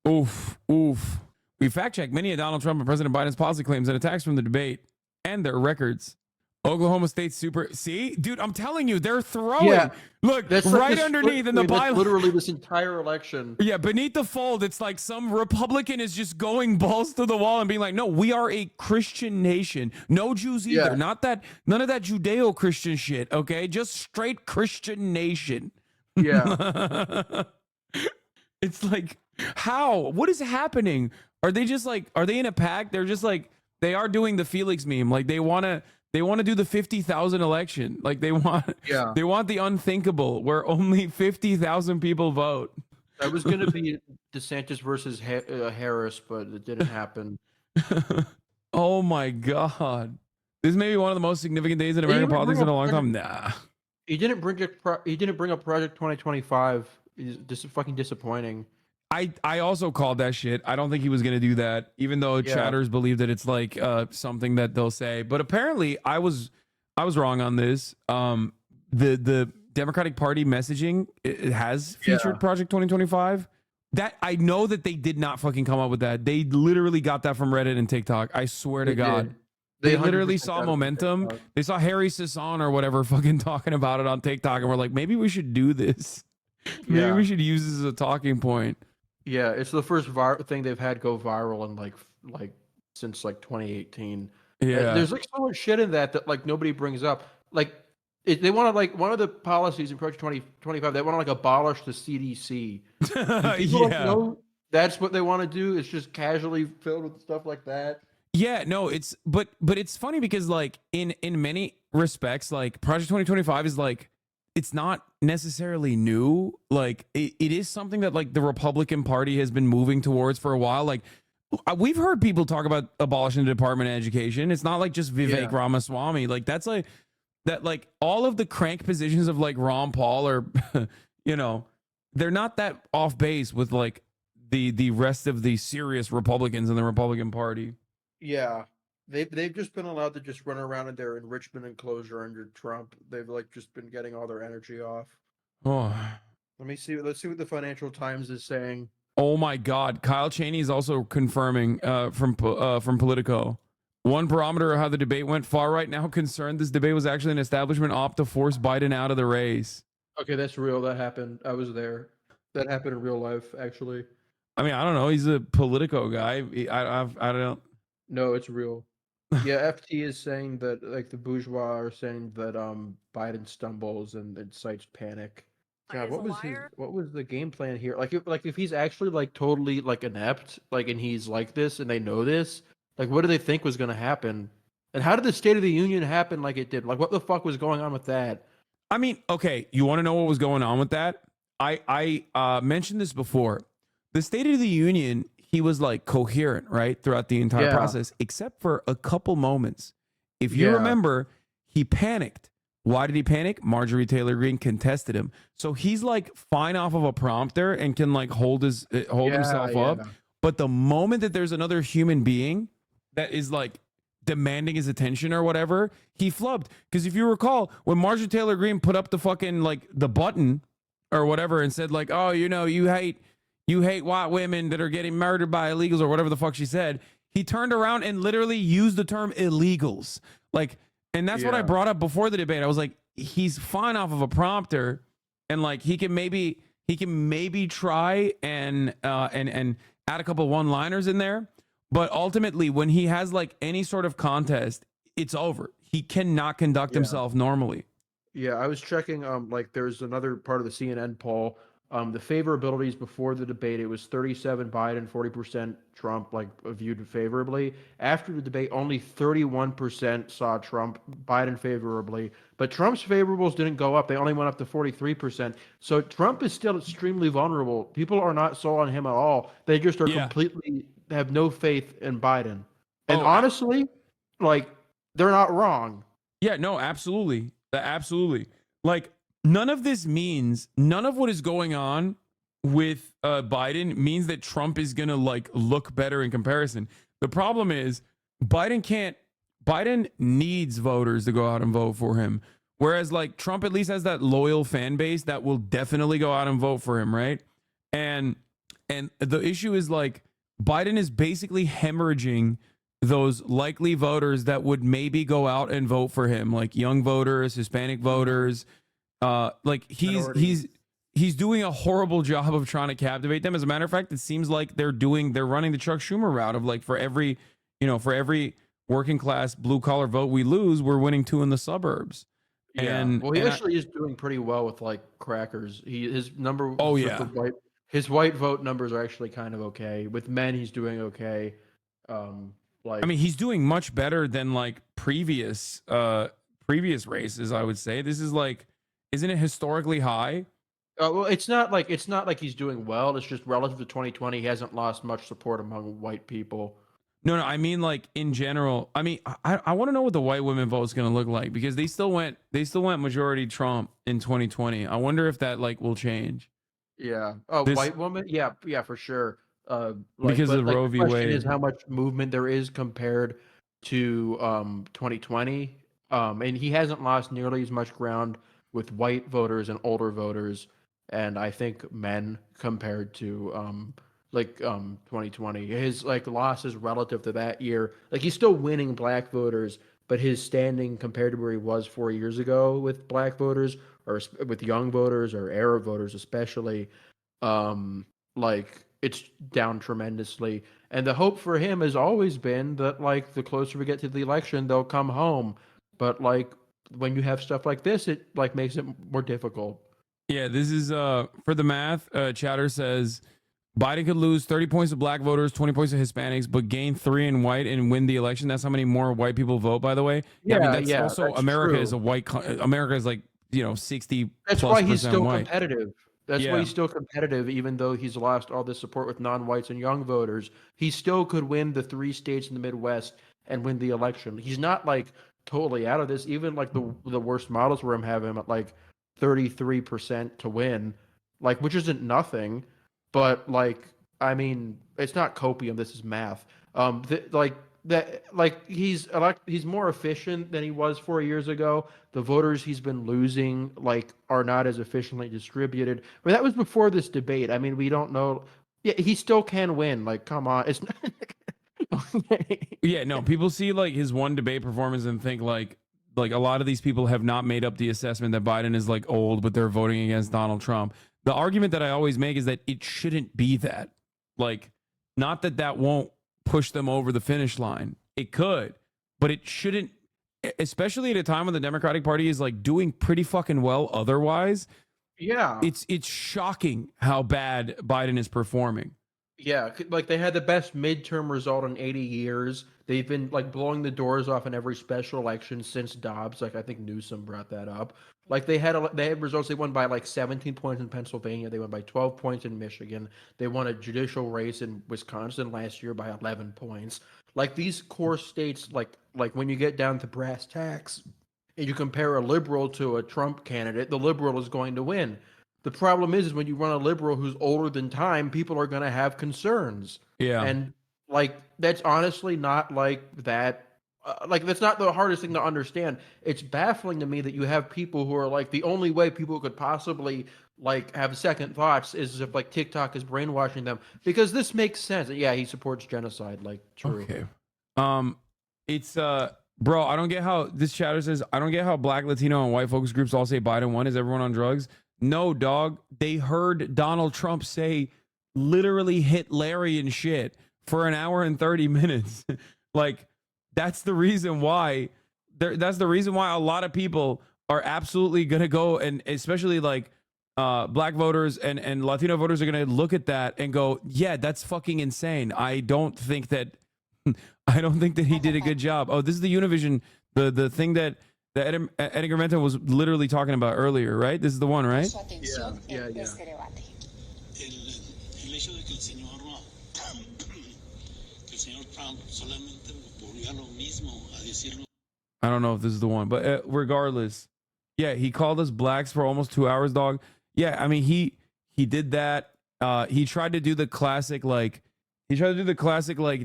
Oof, oof. We fact-checked many of Donald Trump and President Biden's policy claims and attacks from the debate and their records. Oklahoma State super... See? Dude, I'm telling you, they're throwing. Yeah. Look, That's right like underneath in the byline. Literally this entire election. Yeah, beneath the fold, it's like some Republican is just going balls to the wall and being like, no, we are a Christian nation. No Jews either. Yeah. Not that, none of that Judeo-Christian shit, okay? Just straight Christian nation. Yeah. It's like, how? What is happening? Are they just like, are they in a pack? They're just like, they are doing the Felix meme. Like they want to do the 50,000 election. Like they want the unthinkable where only 50,000 people vote. That was going to be DeSantis versus Harris, but it didn't happen. Oh my God. This may be one of the most significant days in American politics in a long time. Nah. He didn't bring up Project 2025. This is fucking disappointing. I also called that shit. I don't think he was going to do that, even though chatters believe that it's like something that they'll say. But apparently I was wrong on this. The Democratic Party messaging, it has featured Project 2025. That I know that they did not fucking come up with that. They literally got that from Reddit and TikTok. I swear to God. They literally saw momentum. They saw Harry Sisson or whatever fucking talking about it on TikTok and were like, maybe we should do this. Maybe we should use this as a talking point. Yeah, it's the first thing they've had go viral in like since like 2018. Yeah, there's like so much shit in that like nobody brings up. Like they want to like one of the policies in Project 2025. They want to like abolish the CDC. People don't know that's what they want to do. It's just casually filled with stuff like that. Yeah, no, it's but it's funny because like in many respects, like Project 2025 is like, it's not necessarily new. Like it is something that like the Republican Party has been moving towards for a while. Like we've heard people talk about abolishing the Department of Education. It's not like just Vivek Ramaswamy. Like that's like that, like all of the crank positions of like Ron Paul or, you know, they're not that off base with like the rest of the serious Republicans in the Republican Party. Yeah. They've just been allowed to just run around in their enrichment enclosure under Trump. They've like just been getting all their energy off. Oh, let's see what the Financial Times is saying. Oh my God, Kyle Cheney is also confirming from Politico. One barometer of how the debate went: far right now concerned this debate was actually an establishment opt to force Biden out of the race. Okay, that's real. That happened. I was there. That happened in real life, actually. I mean, I don't know. He's a Politico guy. I don't. No, it's real. Yeah, FT is saying that like the bourgeois are saying that Biden stumbles and incites panic. God, what was the game plan here? Like if he's actually like totally like inept, like and he's like this and they know this, like what do they think was gonna happen? And how did the State of the Union happen like it did? Like what the fuck was going on with that? I mean, okay, you want to know what was going on with that? I mentioned this before. The State of the Union, he was like coherent, right, throughout the entire process, except for a couple moments. If you remember, he panicked. Why did he panic? Marjorie Taylor Greene contested him. So he's like fine off of a prompter and can like hold himself up. But the moment that there's another human being that is like demanding his attention or whatever, he flubbed. Because if you recall, when Marjorie Taylor Greene put up the fucking like the button or whatever and said like, oh, you know, you hate white women that are getting murdered by illegals or whatever the fuck she said, he turned around and literally used the term illegals. Like, and that's what I brought up before the debate. I was like, he's fine off of a prompter and like he can maybe try and add a couple one-liners in there. But ultimately, when he has like any sort of contest, it's over. He cannot conduct himself normally. Yeah, I was checking. Like there's another part of the CNN poll. The favorabilities before the debate, it was 37 Biden, 40% Trump, like viewed favorably. After the debate, only 31% saw Trump, Biden favorably. But Trump's favorables didn't go up; they only went up to 43%. So Trump is still extremely vulnerable. People are not sold on him at all. They just are completely have no faith in Biden. And honestly, like they're not wrong. Yeah, no, absolutely. Absolutely. Like none of this means, none of what is going on with Biden means that Trump is going to like look better in comparison. The problem is Biden needs voters to go out and vote for him. Whereas like Trump at least has that loyal fan base that will definitely go out and vote for him, right? And the issue is like Biden is basically hemorrhaging those likely voters that would maybe go out and vote for him, like young voters, Hispanic voters. Like he's doing a horrible job of trying to captivate them. As a matter of fact, it seems like they're running the Chuck Schumer route of like for every working class blue collar vote we lose, we're winning 2 in the suburbs. Yeah. And well, he actually is doing pretty well with like crackers. His number. Oh with yeah. His white vote numbers are actually kind of okay. With men, he's doing okay. Like I mean, he's doing much better than like previous races, I would say. This is like, isn't it historically high? well, it's not like he's doing well. It's just relative to 2020, he hasn't lost much support among white people. No, I mean like in general. I mean, I want to know what the white women vote is going to look like because they still went majority Trump in 2020. I wonder if that like will change. Yeah. Oh, white woman? Yeah, for sure. Because of Roe v. The question Wade. is how much movement there is compared to 2020. And he hasn't lost nearly as much ground with white voters and older voters, and I think men compared to 2020. His like losses relative to that year, like he's still winning black voters, but his standing compared to where he was 4 years ago with black voters or with young voters or Arab voters especially, like it's down tremendously. And the hope for him has always been that like the closer we get to the election, they'll come home. But like when you have stuff like this, it like makes it more difficult. Yeah, this is for the math. Chatter says Biden could lose 30 points to black voters, 20 points to Hispanics, but gain 3 in white and win the election. That's how many more white people vote, by the way. Yeah, I mean, that's also that's America true. is a white. America is like 60. That's why he's still white. competitive. That's why he's still competitive, even though he's lost all this support with non-whites and young voters. He still could win the 3 states in the Midwest and win the election. He's not like totally out of this. Even like the worst models for him have him at like 33% to win, like which isn't nothing, but like I mean it's not copium. This is math. He's more efficient than he was 4 years ago. The voters he's been losing like are not as efficiently distributed. But that was before this debate. I mean, we don't know. Yeah, he still can win. Like, come on, it's not. Yeah, no, people see like his one debate performance and think like a lot of these people have not made up the assessment that Biden is like old, but they're voting against Donald Trump. The argument that I always make is that it shouldn't be that. Like, not that won't push them over the finish line. It could, but it shouldn't, especially at a time when the Democratic Party is like doing pretty fucking well otherwise. Yeah. It's shocking how bad Biden is performing. Yeah, like they had the best midterm result in 80 years. They've been like blowing the doors off in every special election since Dobbs. Like I think Newsom brought that up. Like they had results. They won by like 17 points in Pennsylvania. They won by 12 points in Michigan. They won a judicial race in Wisconsin last year by 11 points. Like these core states, like when you get down to brass tacks, and you compare a liberal to a Trump candidate, the liberal is going to win. The problem is when you run a liberal who's older than time, people are going to have concerns. Yeah. And like, that's honestly not like that. Like, that's not the hardest thing to understand. It's baffling to me that you have people who are like, the only way people could possibly like have second thoughts is if like TikTok is brainwashing them, because this makes sense. Yeah, he supports genocide. Like, true. Okay. It's bro, I don't get how this chatter says, I don't get how black, Latino, and white focus groups all say Biden won. Is everyone on drugs? No, dog. They heard Donald Trump say literally Hitlerian shit for an hour and 30 minutes. Like, that's the reason why that's the reason why a lot of people are absolutely going to go, and especially like black voters and Latino voters are going to look at that and go, yeah, that's fucking insane. I don't think that he did a good job. Oh, this is the Univision, the thing that Edgar Menta was literally talking about earlier, right? This is the one, right? Yeah. I don't know if this is the one, but regardless, yeah, he called us blacks for almost 2 hours, dog. Yeah, I mean, he did that. He tried to do the classic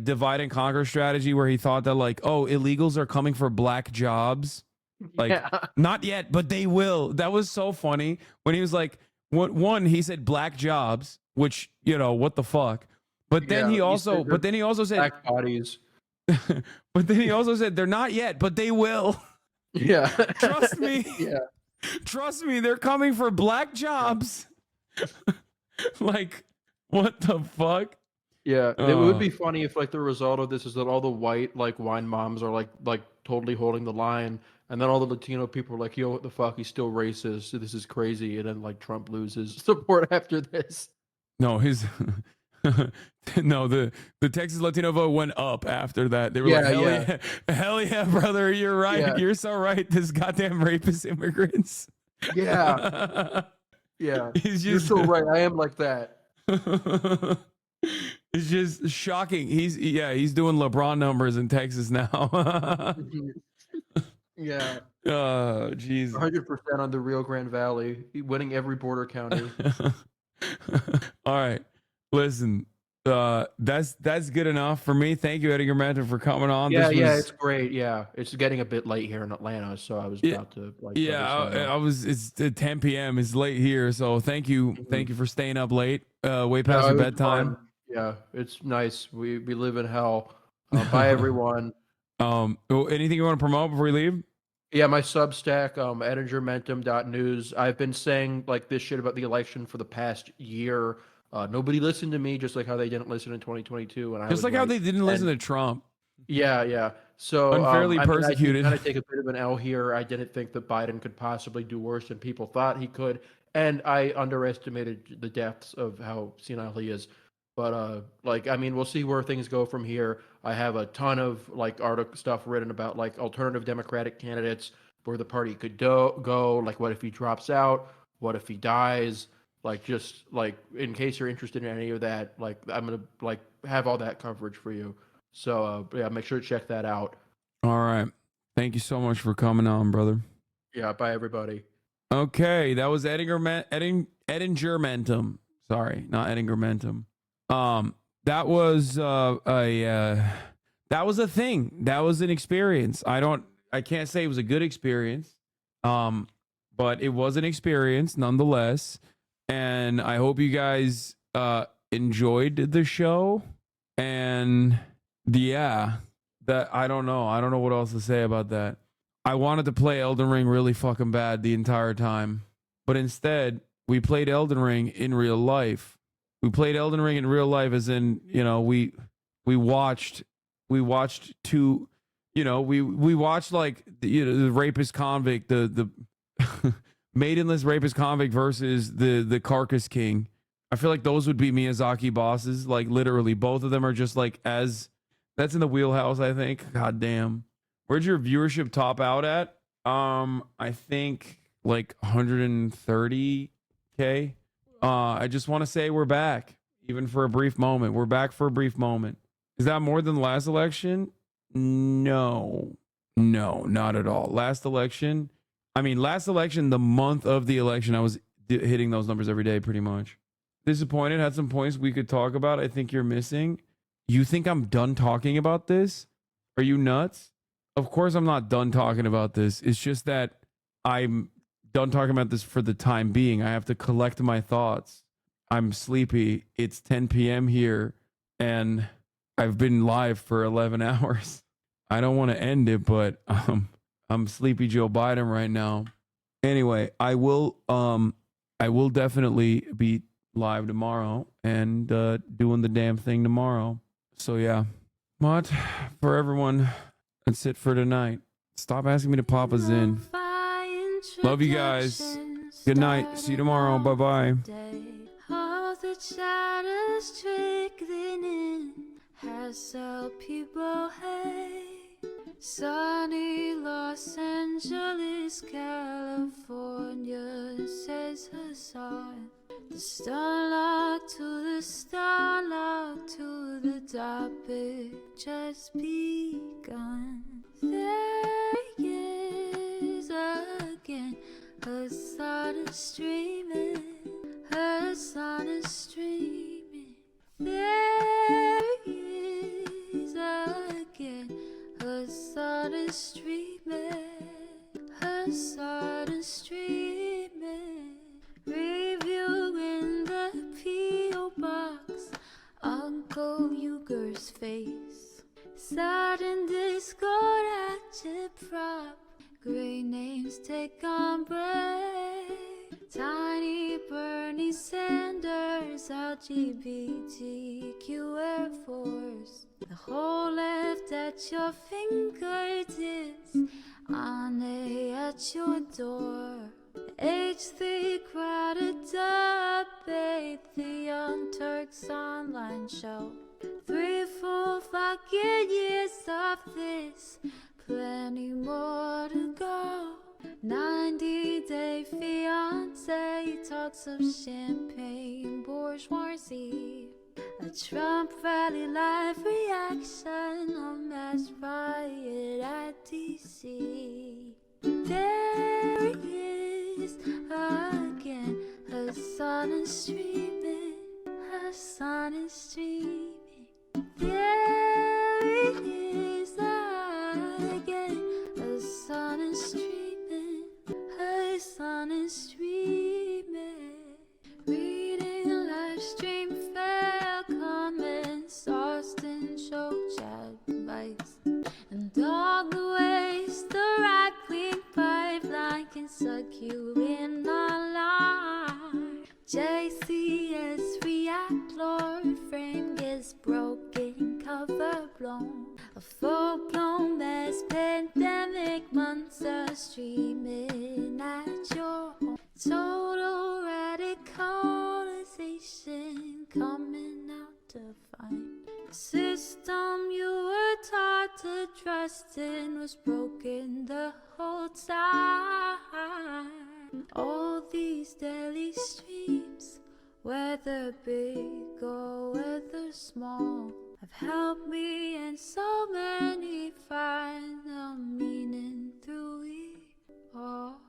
divide and conquer strategy where he thought that like, oh, illegals are coming for black jobs. Like, not yet, but they will. That was so funny when he was like, he said black jobs, which, you know, what the fuck. But then he also said black bodies. But then he also said they're not yet, but they will. Yeah. Trust me. Yeah. Trust me, they're coming for black jobs. Like, what the fuck? Yeah, it would be funny if like the result of this is that all the white like wine moms are like totally holding the line, and then all the Latino people are like, yo, what the fuck? He's still racist. This is crazy. And then like Trump loses support after this. No, the Texas Latino vote went up after that. They were hell yeah, brother, you're right. Yeah. You're so right. This goddamn rapist immigrants. Yeah. Yeah. You're so right. I am like that. It's just shocking. He's doing LeBron numbers in Texas now. Yeah. Oh, jeez. 100% on the Rio Grande Valley, winning every border county. All right. Listen, that's good enough for me. Thank you, Edgar Menta, for coming on. Yeah, it's great. Yeah, it's getting a bit late here in Atlanta, so I was about to like. It's 10 p.m. It's late here, so thank you for staying up late, way past your bedtime. Fun. Yeah, it's nice. We live in hell. Bye, everyone. Anything you want to promote before we leave? Yeah, my Substack, edingermentum.news. I've been saying like this shit about the election for the past year. Nobody listened to me, just like how they didn't listen in 2022. And just like how they didn't listen to Trump. Yeah. So unfairly persecuted. I kind of take a bit of an L here. I didn't think that Biden could possibly do worse than people thought he could, and I underestimated the depths of how senile he is. But we'll see where things go from here. I have a ton of like article stuff written about like alternative Democratic candidates, where the party could go. Like, what if he drops out? What if he dies? Like, just like in case you're interested in any of that, like I'm gonna like have all that coverage for you. So make sure to check that out. All right. Thank you so much for coming on, brother. Yeah. Bye, everybody. Okay, that was Edingermentum. Sorry, not Edingermentum. That was a thing. That was an experience. I can't say it was a good experience. But it was an experience nonetheless. And I hope you guys enjoyed the show. And I don't know what else to say about that. I wanted to play Elden Ring really fucking bad the entire time. But instead, we played Elden Ring in real life. We played Elden Ring in real life, as in, we watched two, we watched like the rapist convict, the maidenless rapist convict versus the carcass king. I feel like those would be Miyazaki bosses. Like, literally, both of them are just like that's in the wheelhouse, I think. God damn. Where'd your viewership top out at? I think like 130K. I just want to say we're back, even for a brief moment. We're back for a brief moment. Is that more than the last election? No, not at all. Last election, the month of the election, I was hitting those numbers every day pretty much. Disappointed, had some points we could talk about. I think you're missing. You think I'm done talking about this? Are you nuts? Of course I'm not done talking about this. It's just that I'm done talking about this for the time being. I have to collect my thoughts. I'm sleepy. It's 10 p.m. here, and I've been live for 11 hours. I don't want to end it, but I'm sleepy Joe Biden right now. Anyway, I will definitely be live tomorrow and doing the damn thing tomorrow. So yeah, but for everyone, that's it for tonight. Stop asking me to pop us in. Love you guys. Good night. See you tomorrow. Bye bye. All the shadows trickling in has helped people hate. Sunny Los Angeles, California, says Hassan. The starlock to the starlock to the topic just begun. There he is again. Hassan is streaming. Hassan is streaming. There he is again. Hassan is streaming. Hassan is streaming. Reviewing the P.O. box. Uncle Uyghur's face. Sat in Discord agitprop. Great names take on break. Tiny Bernie Sanders, LGBTQ Air Force. The whole left at your fingertips, Ane at your door. H3 crowded debate, the Young Turks online show. 3 full fucking years of this, plenty more to go. 90-day fiance talks of champagne bourgeoisie. A Trump rally live reaction, a mass riot at DC. There he is again. Hassan is streaming. Hassan is streaming. There he is again. Hassan is streaming. Hassan is streaming. Reading a live stream, fair comments, Austin show chat advice, and all the ways the right-wing pipeline can suck you in online. JCS react, Lord frame gets broken, cover blown. A full-blown mass pandemic, monster streaming at your home. Total radicalization coming out to find. The system you were taught to trust in was broken the whole time. All these daily streams, whether big or whether small, have helped me and so many find the meaning through it all.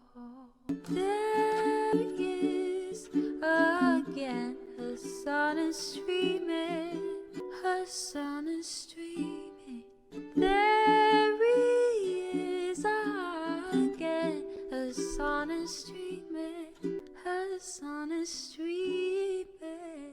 There he is again. Hassan is streaming. Hassan is streaming. There he is again. Hassan is streaming. Hassan is streaming.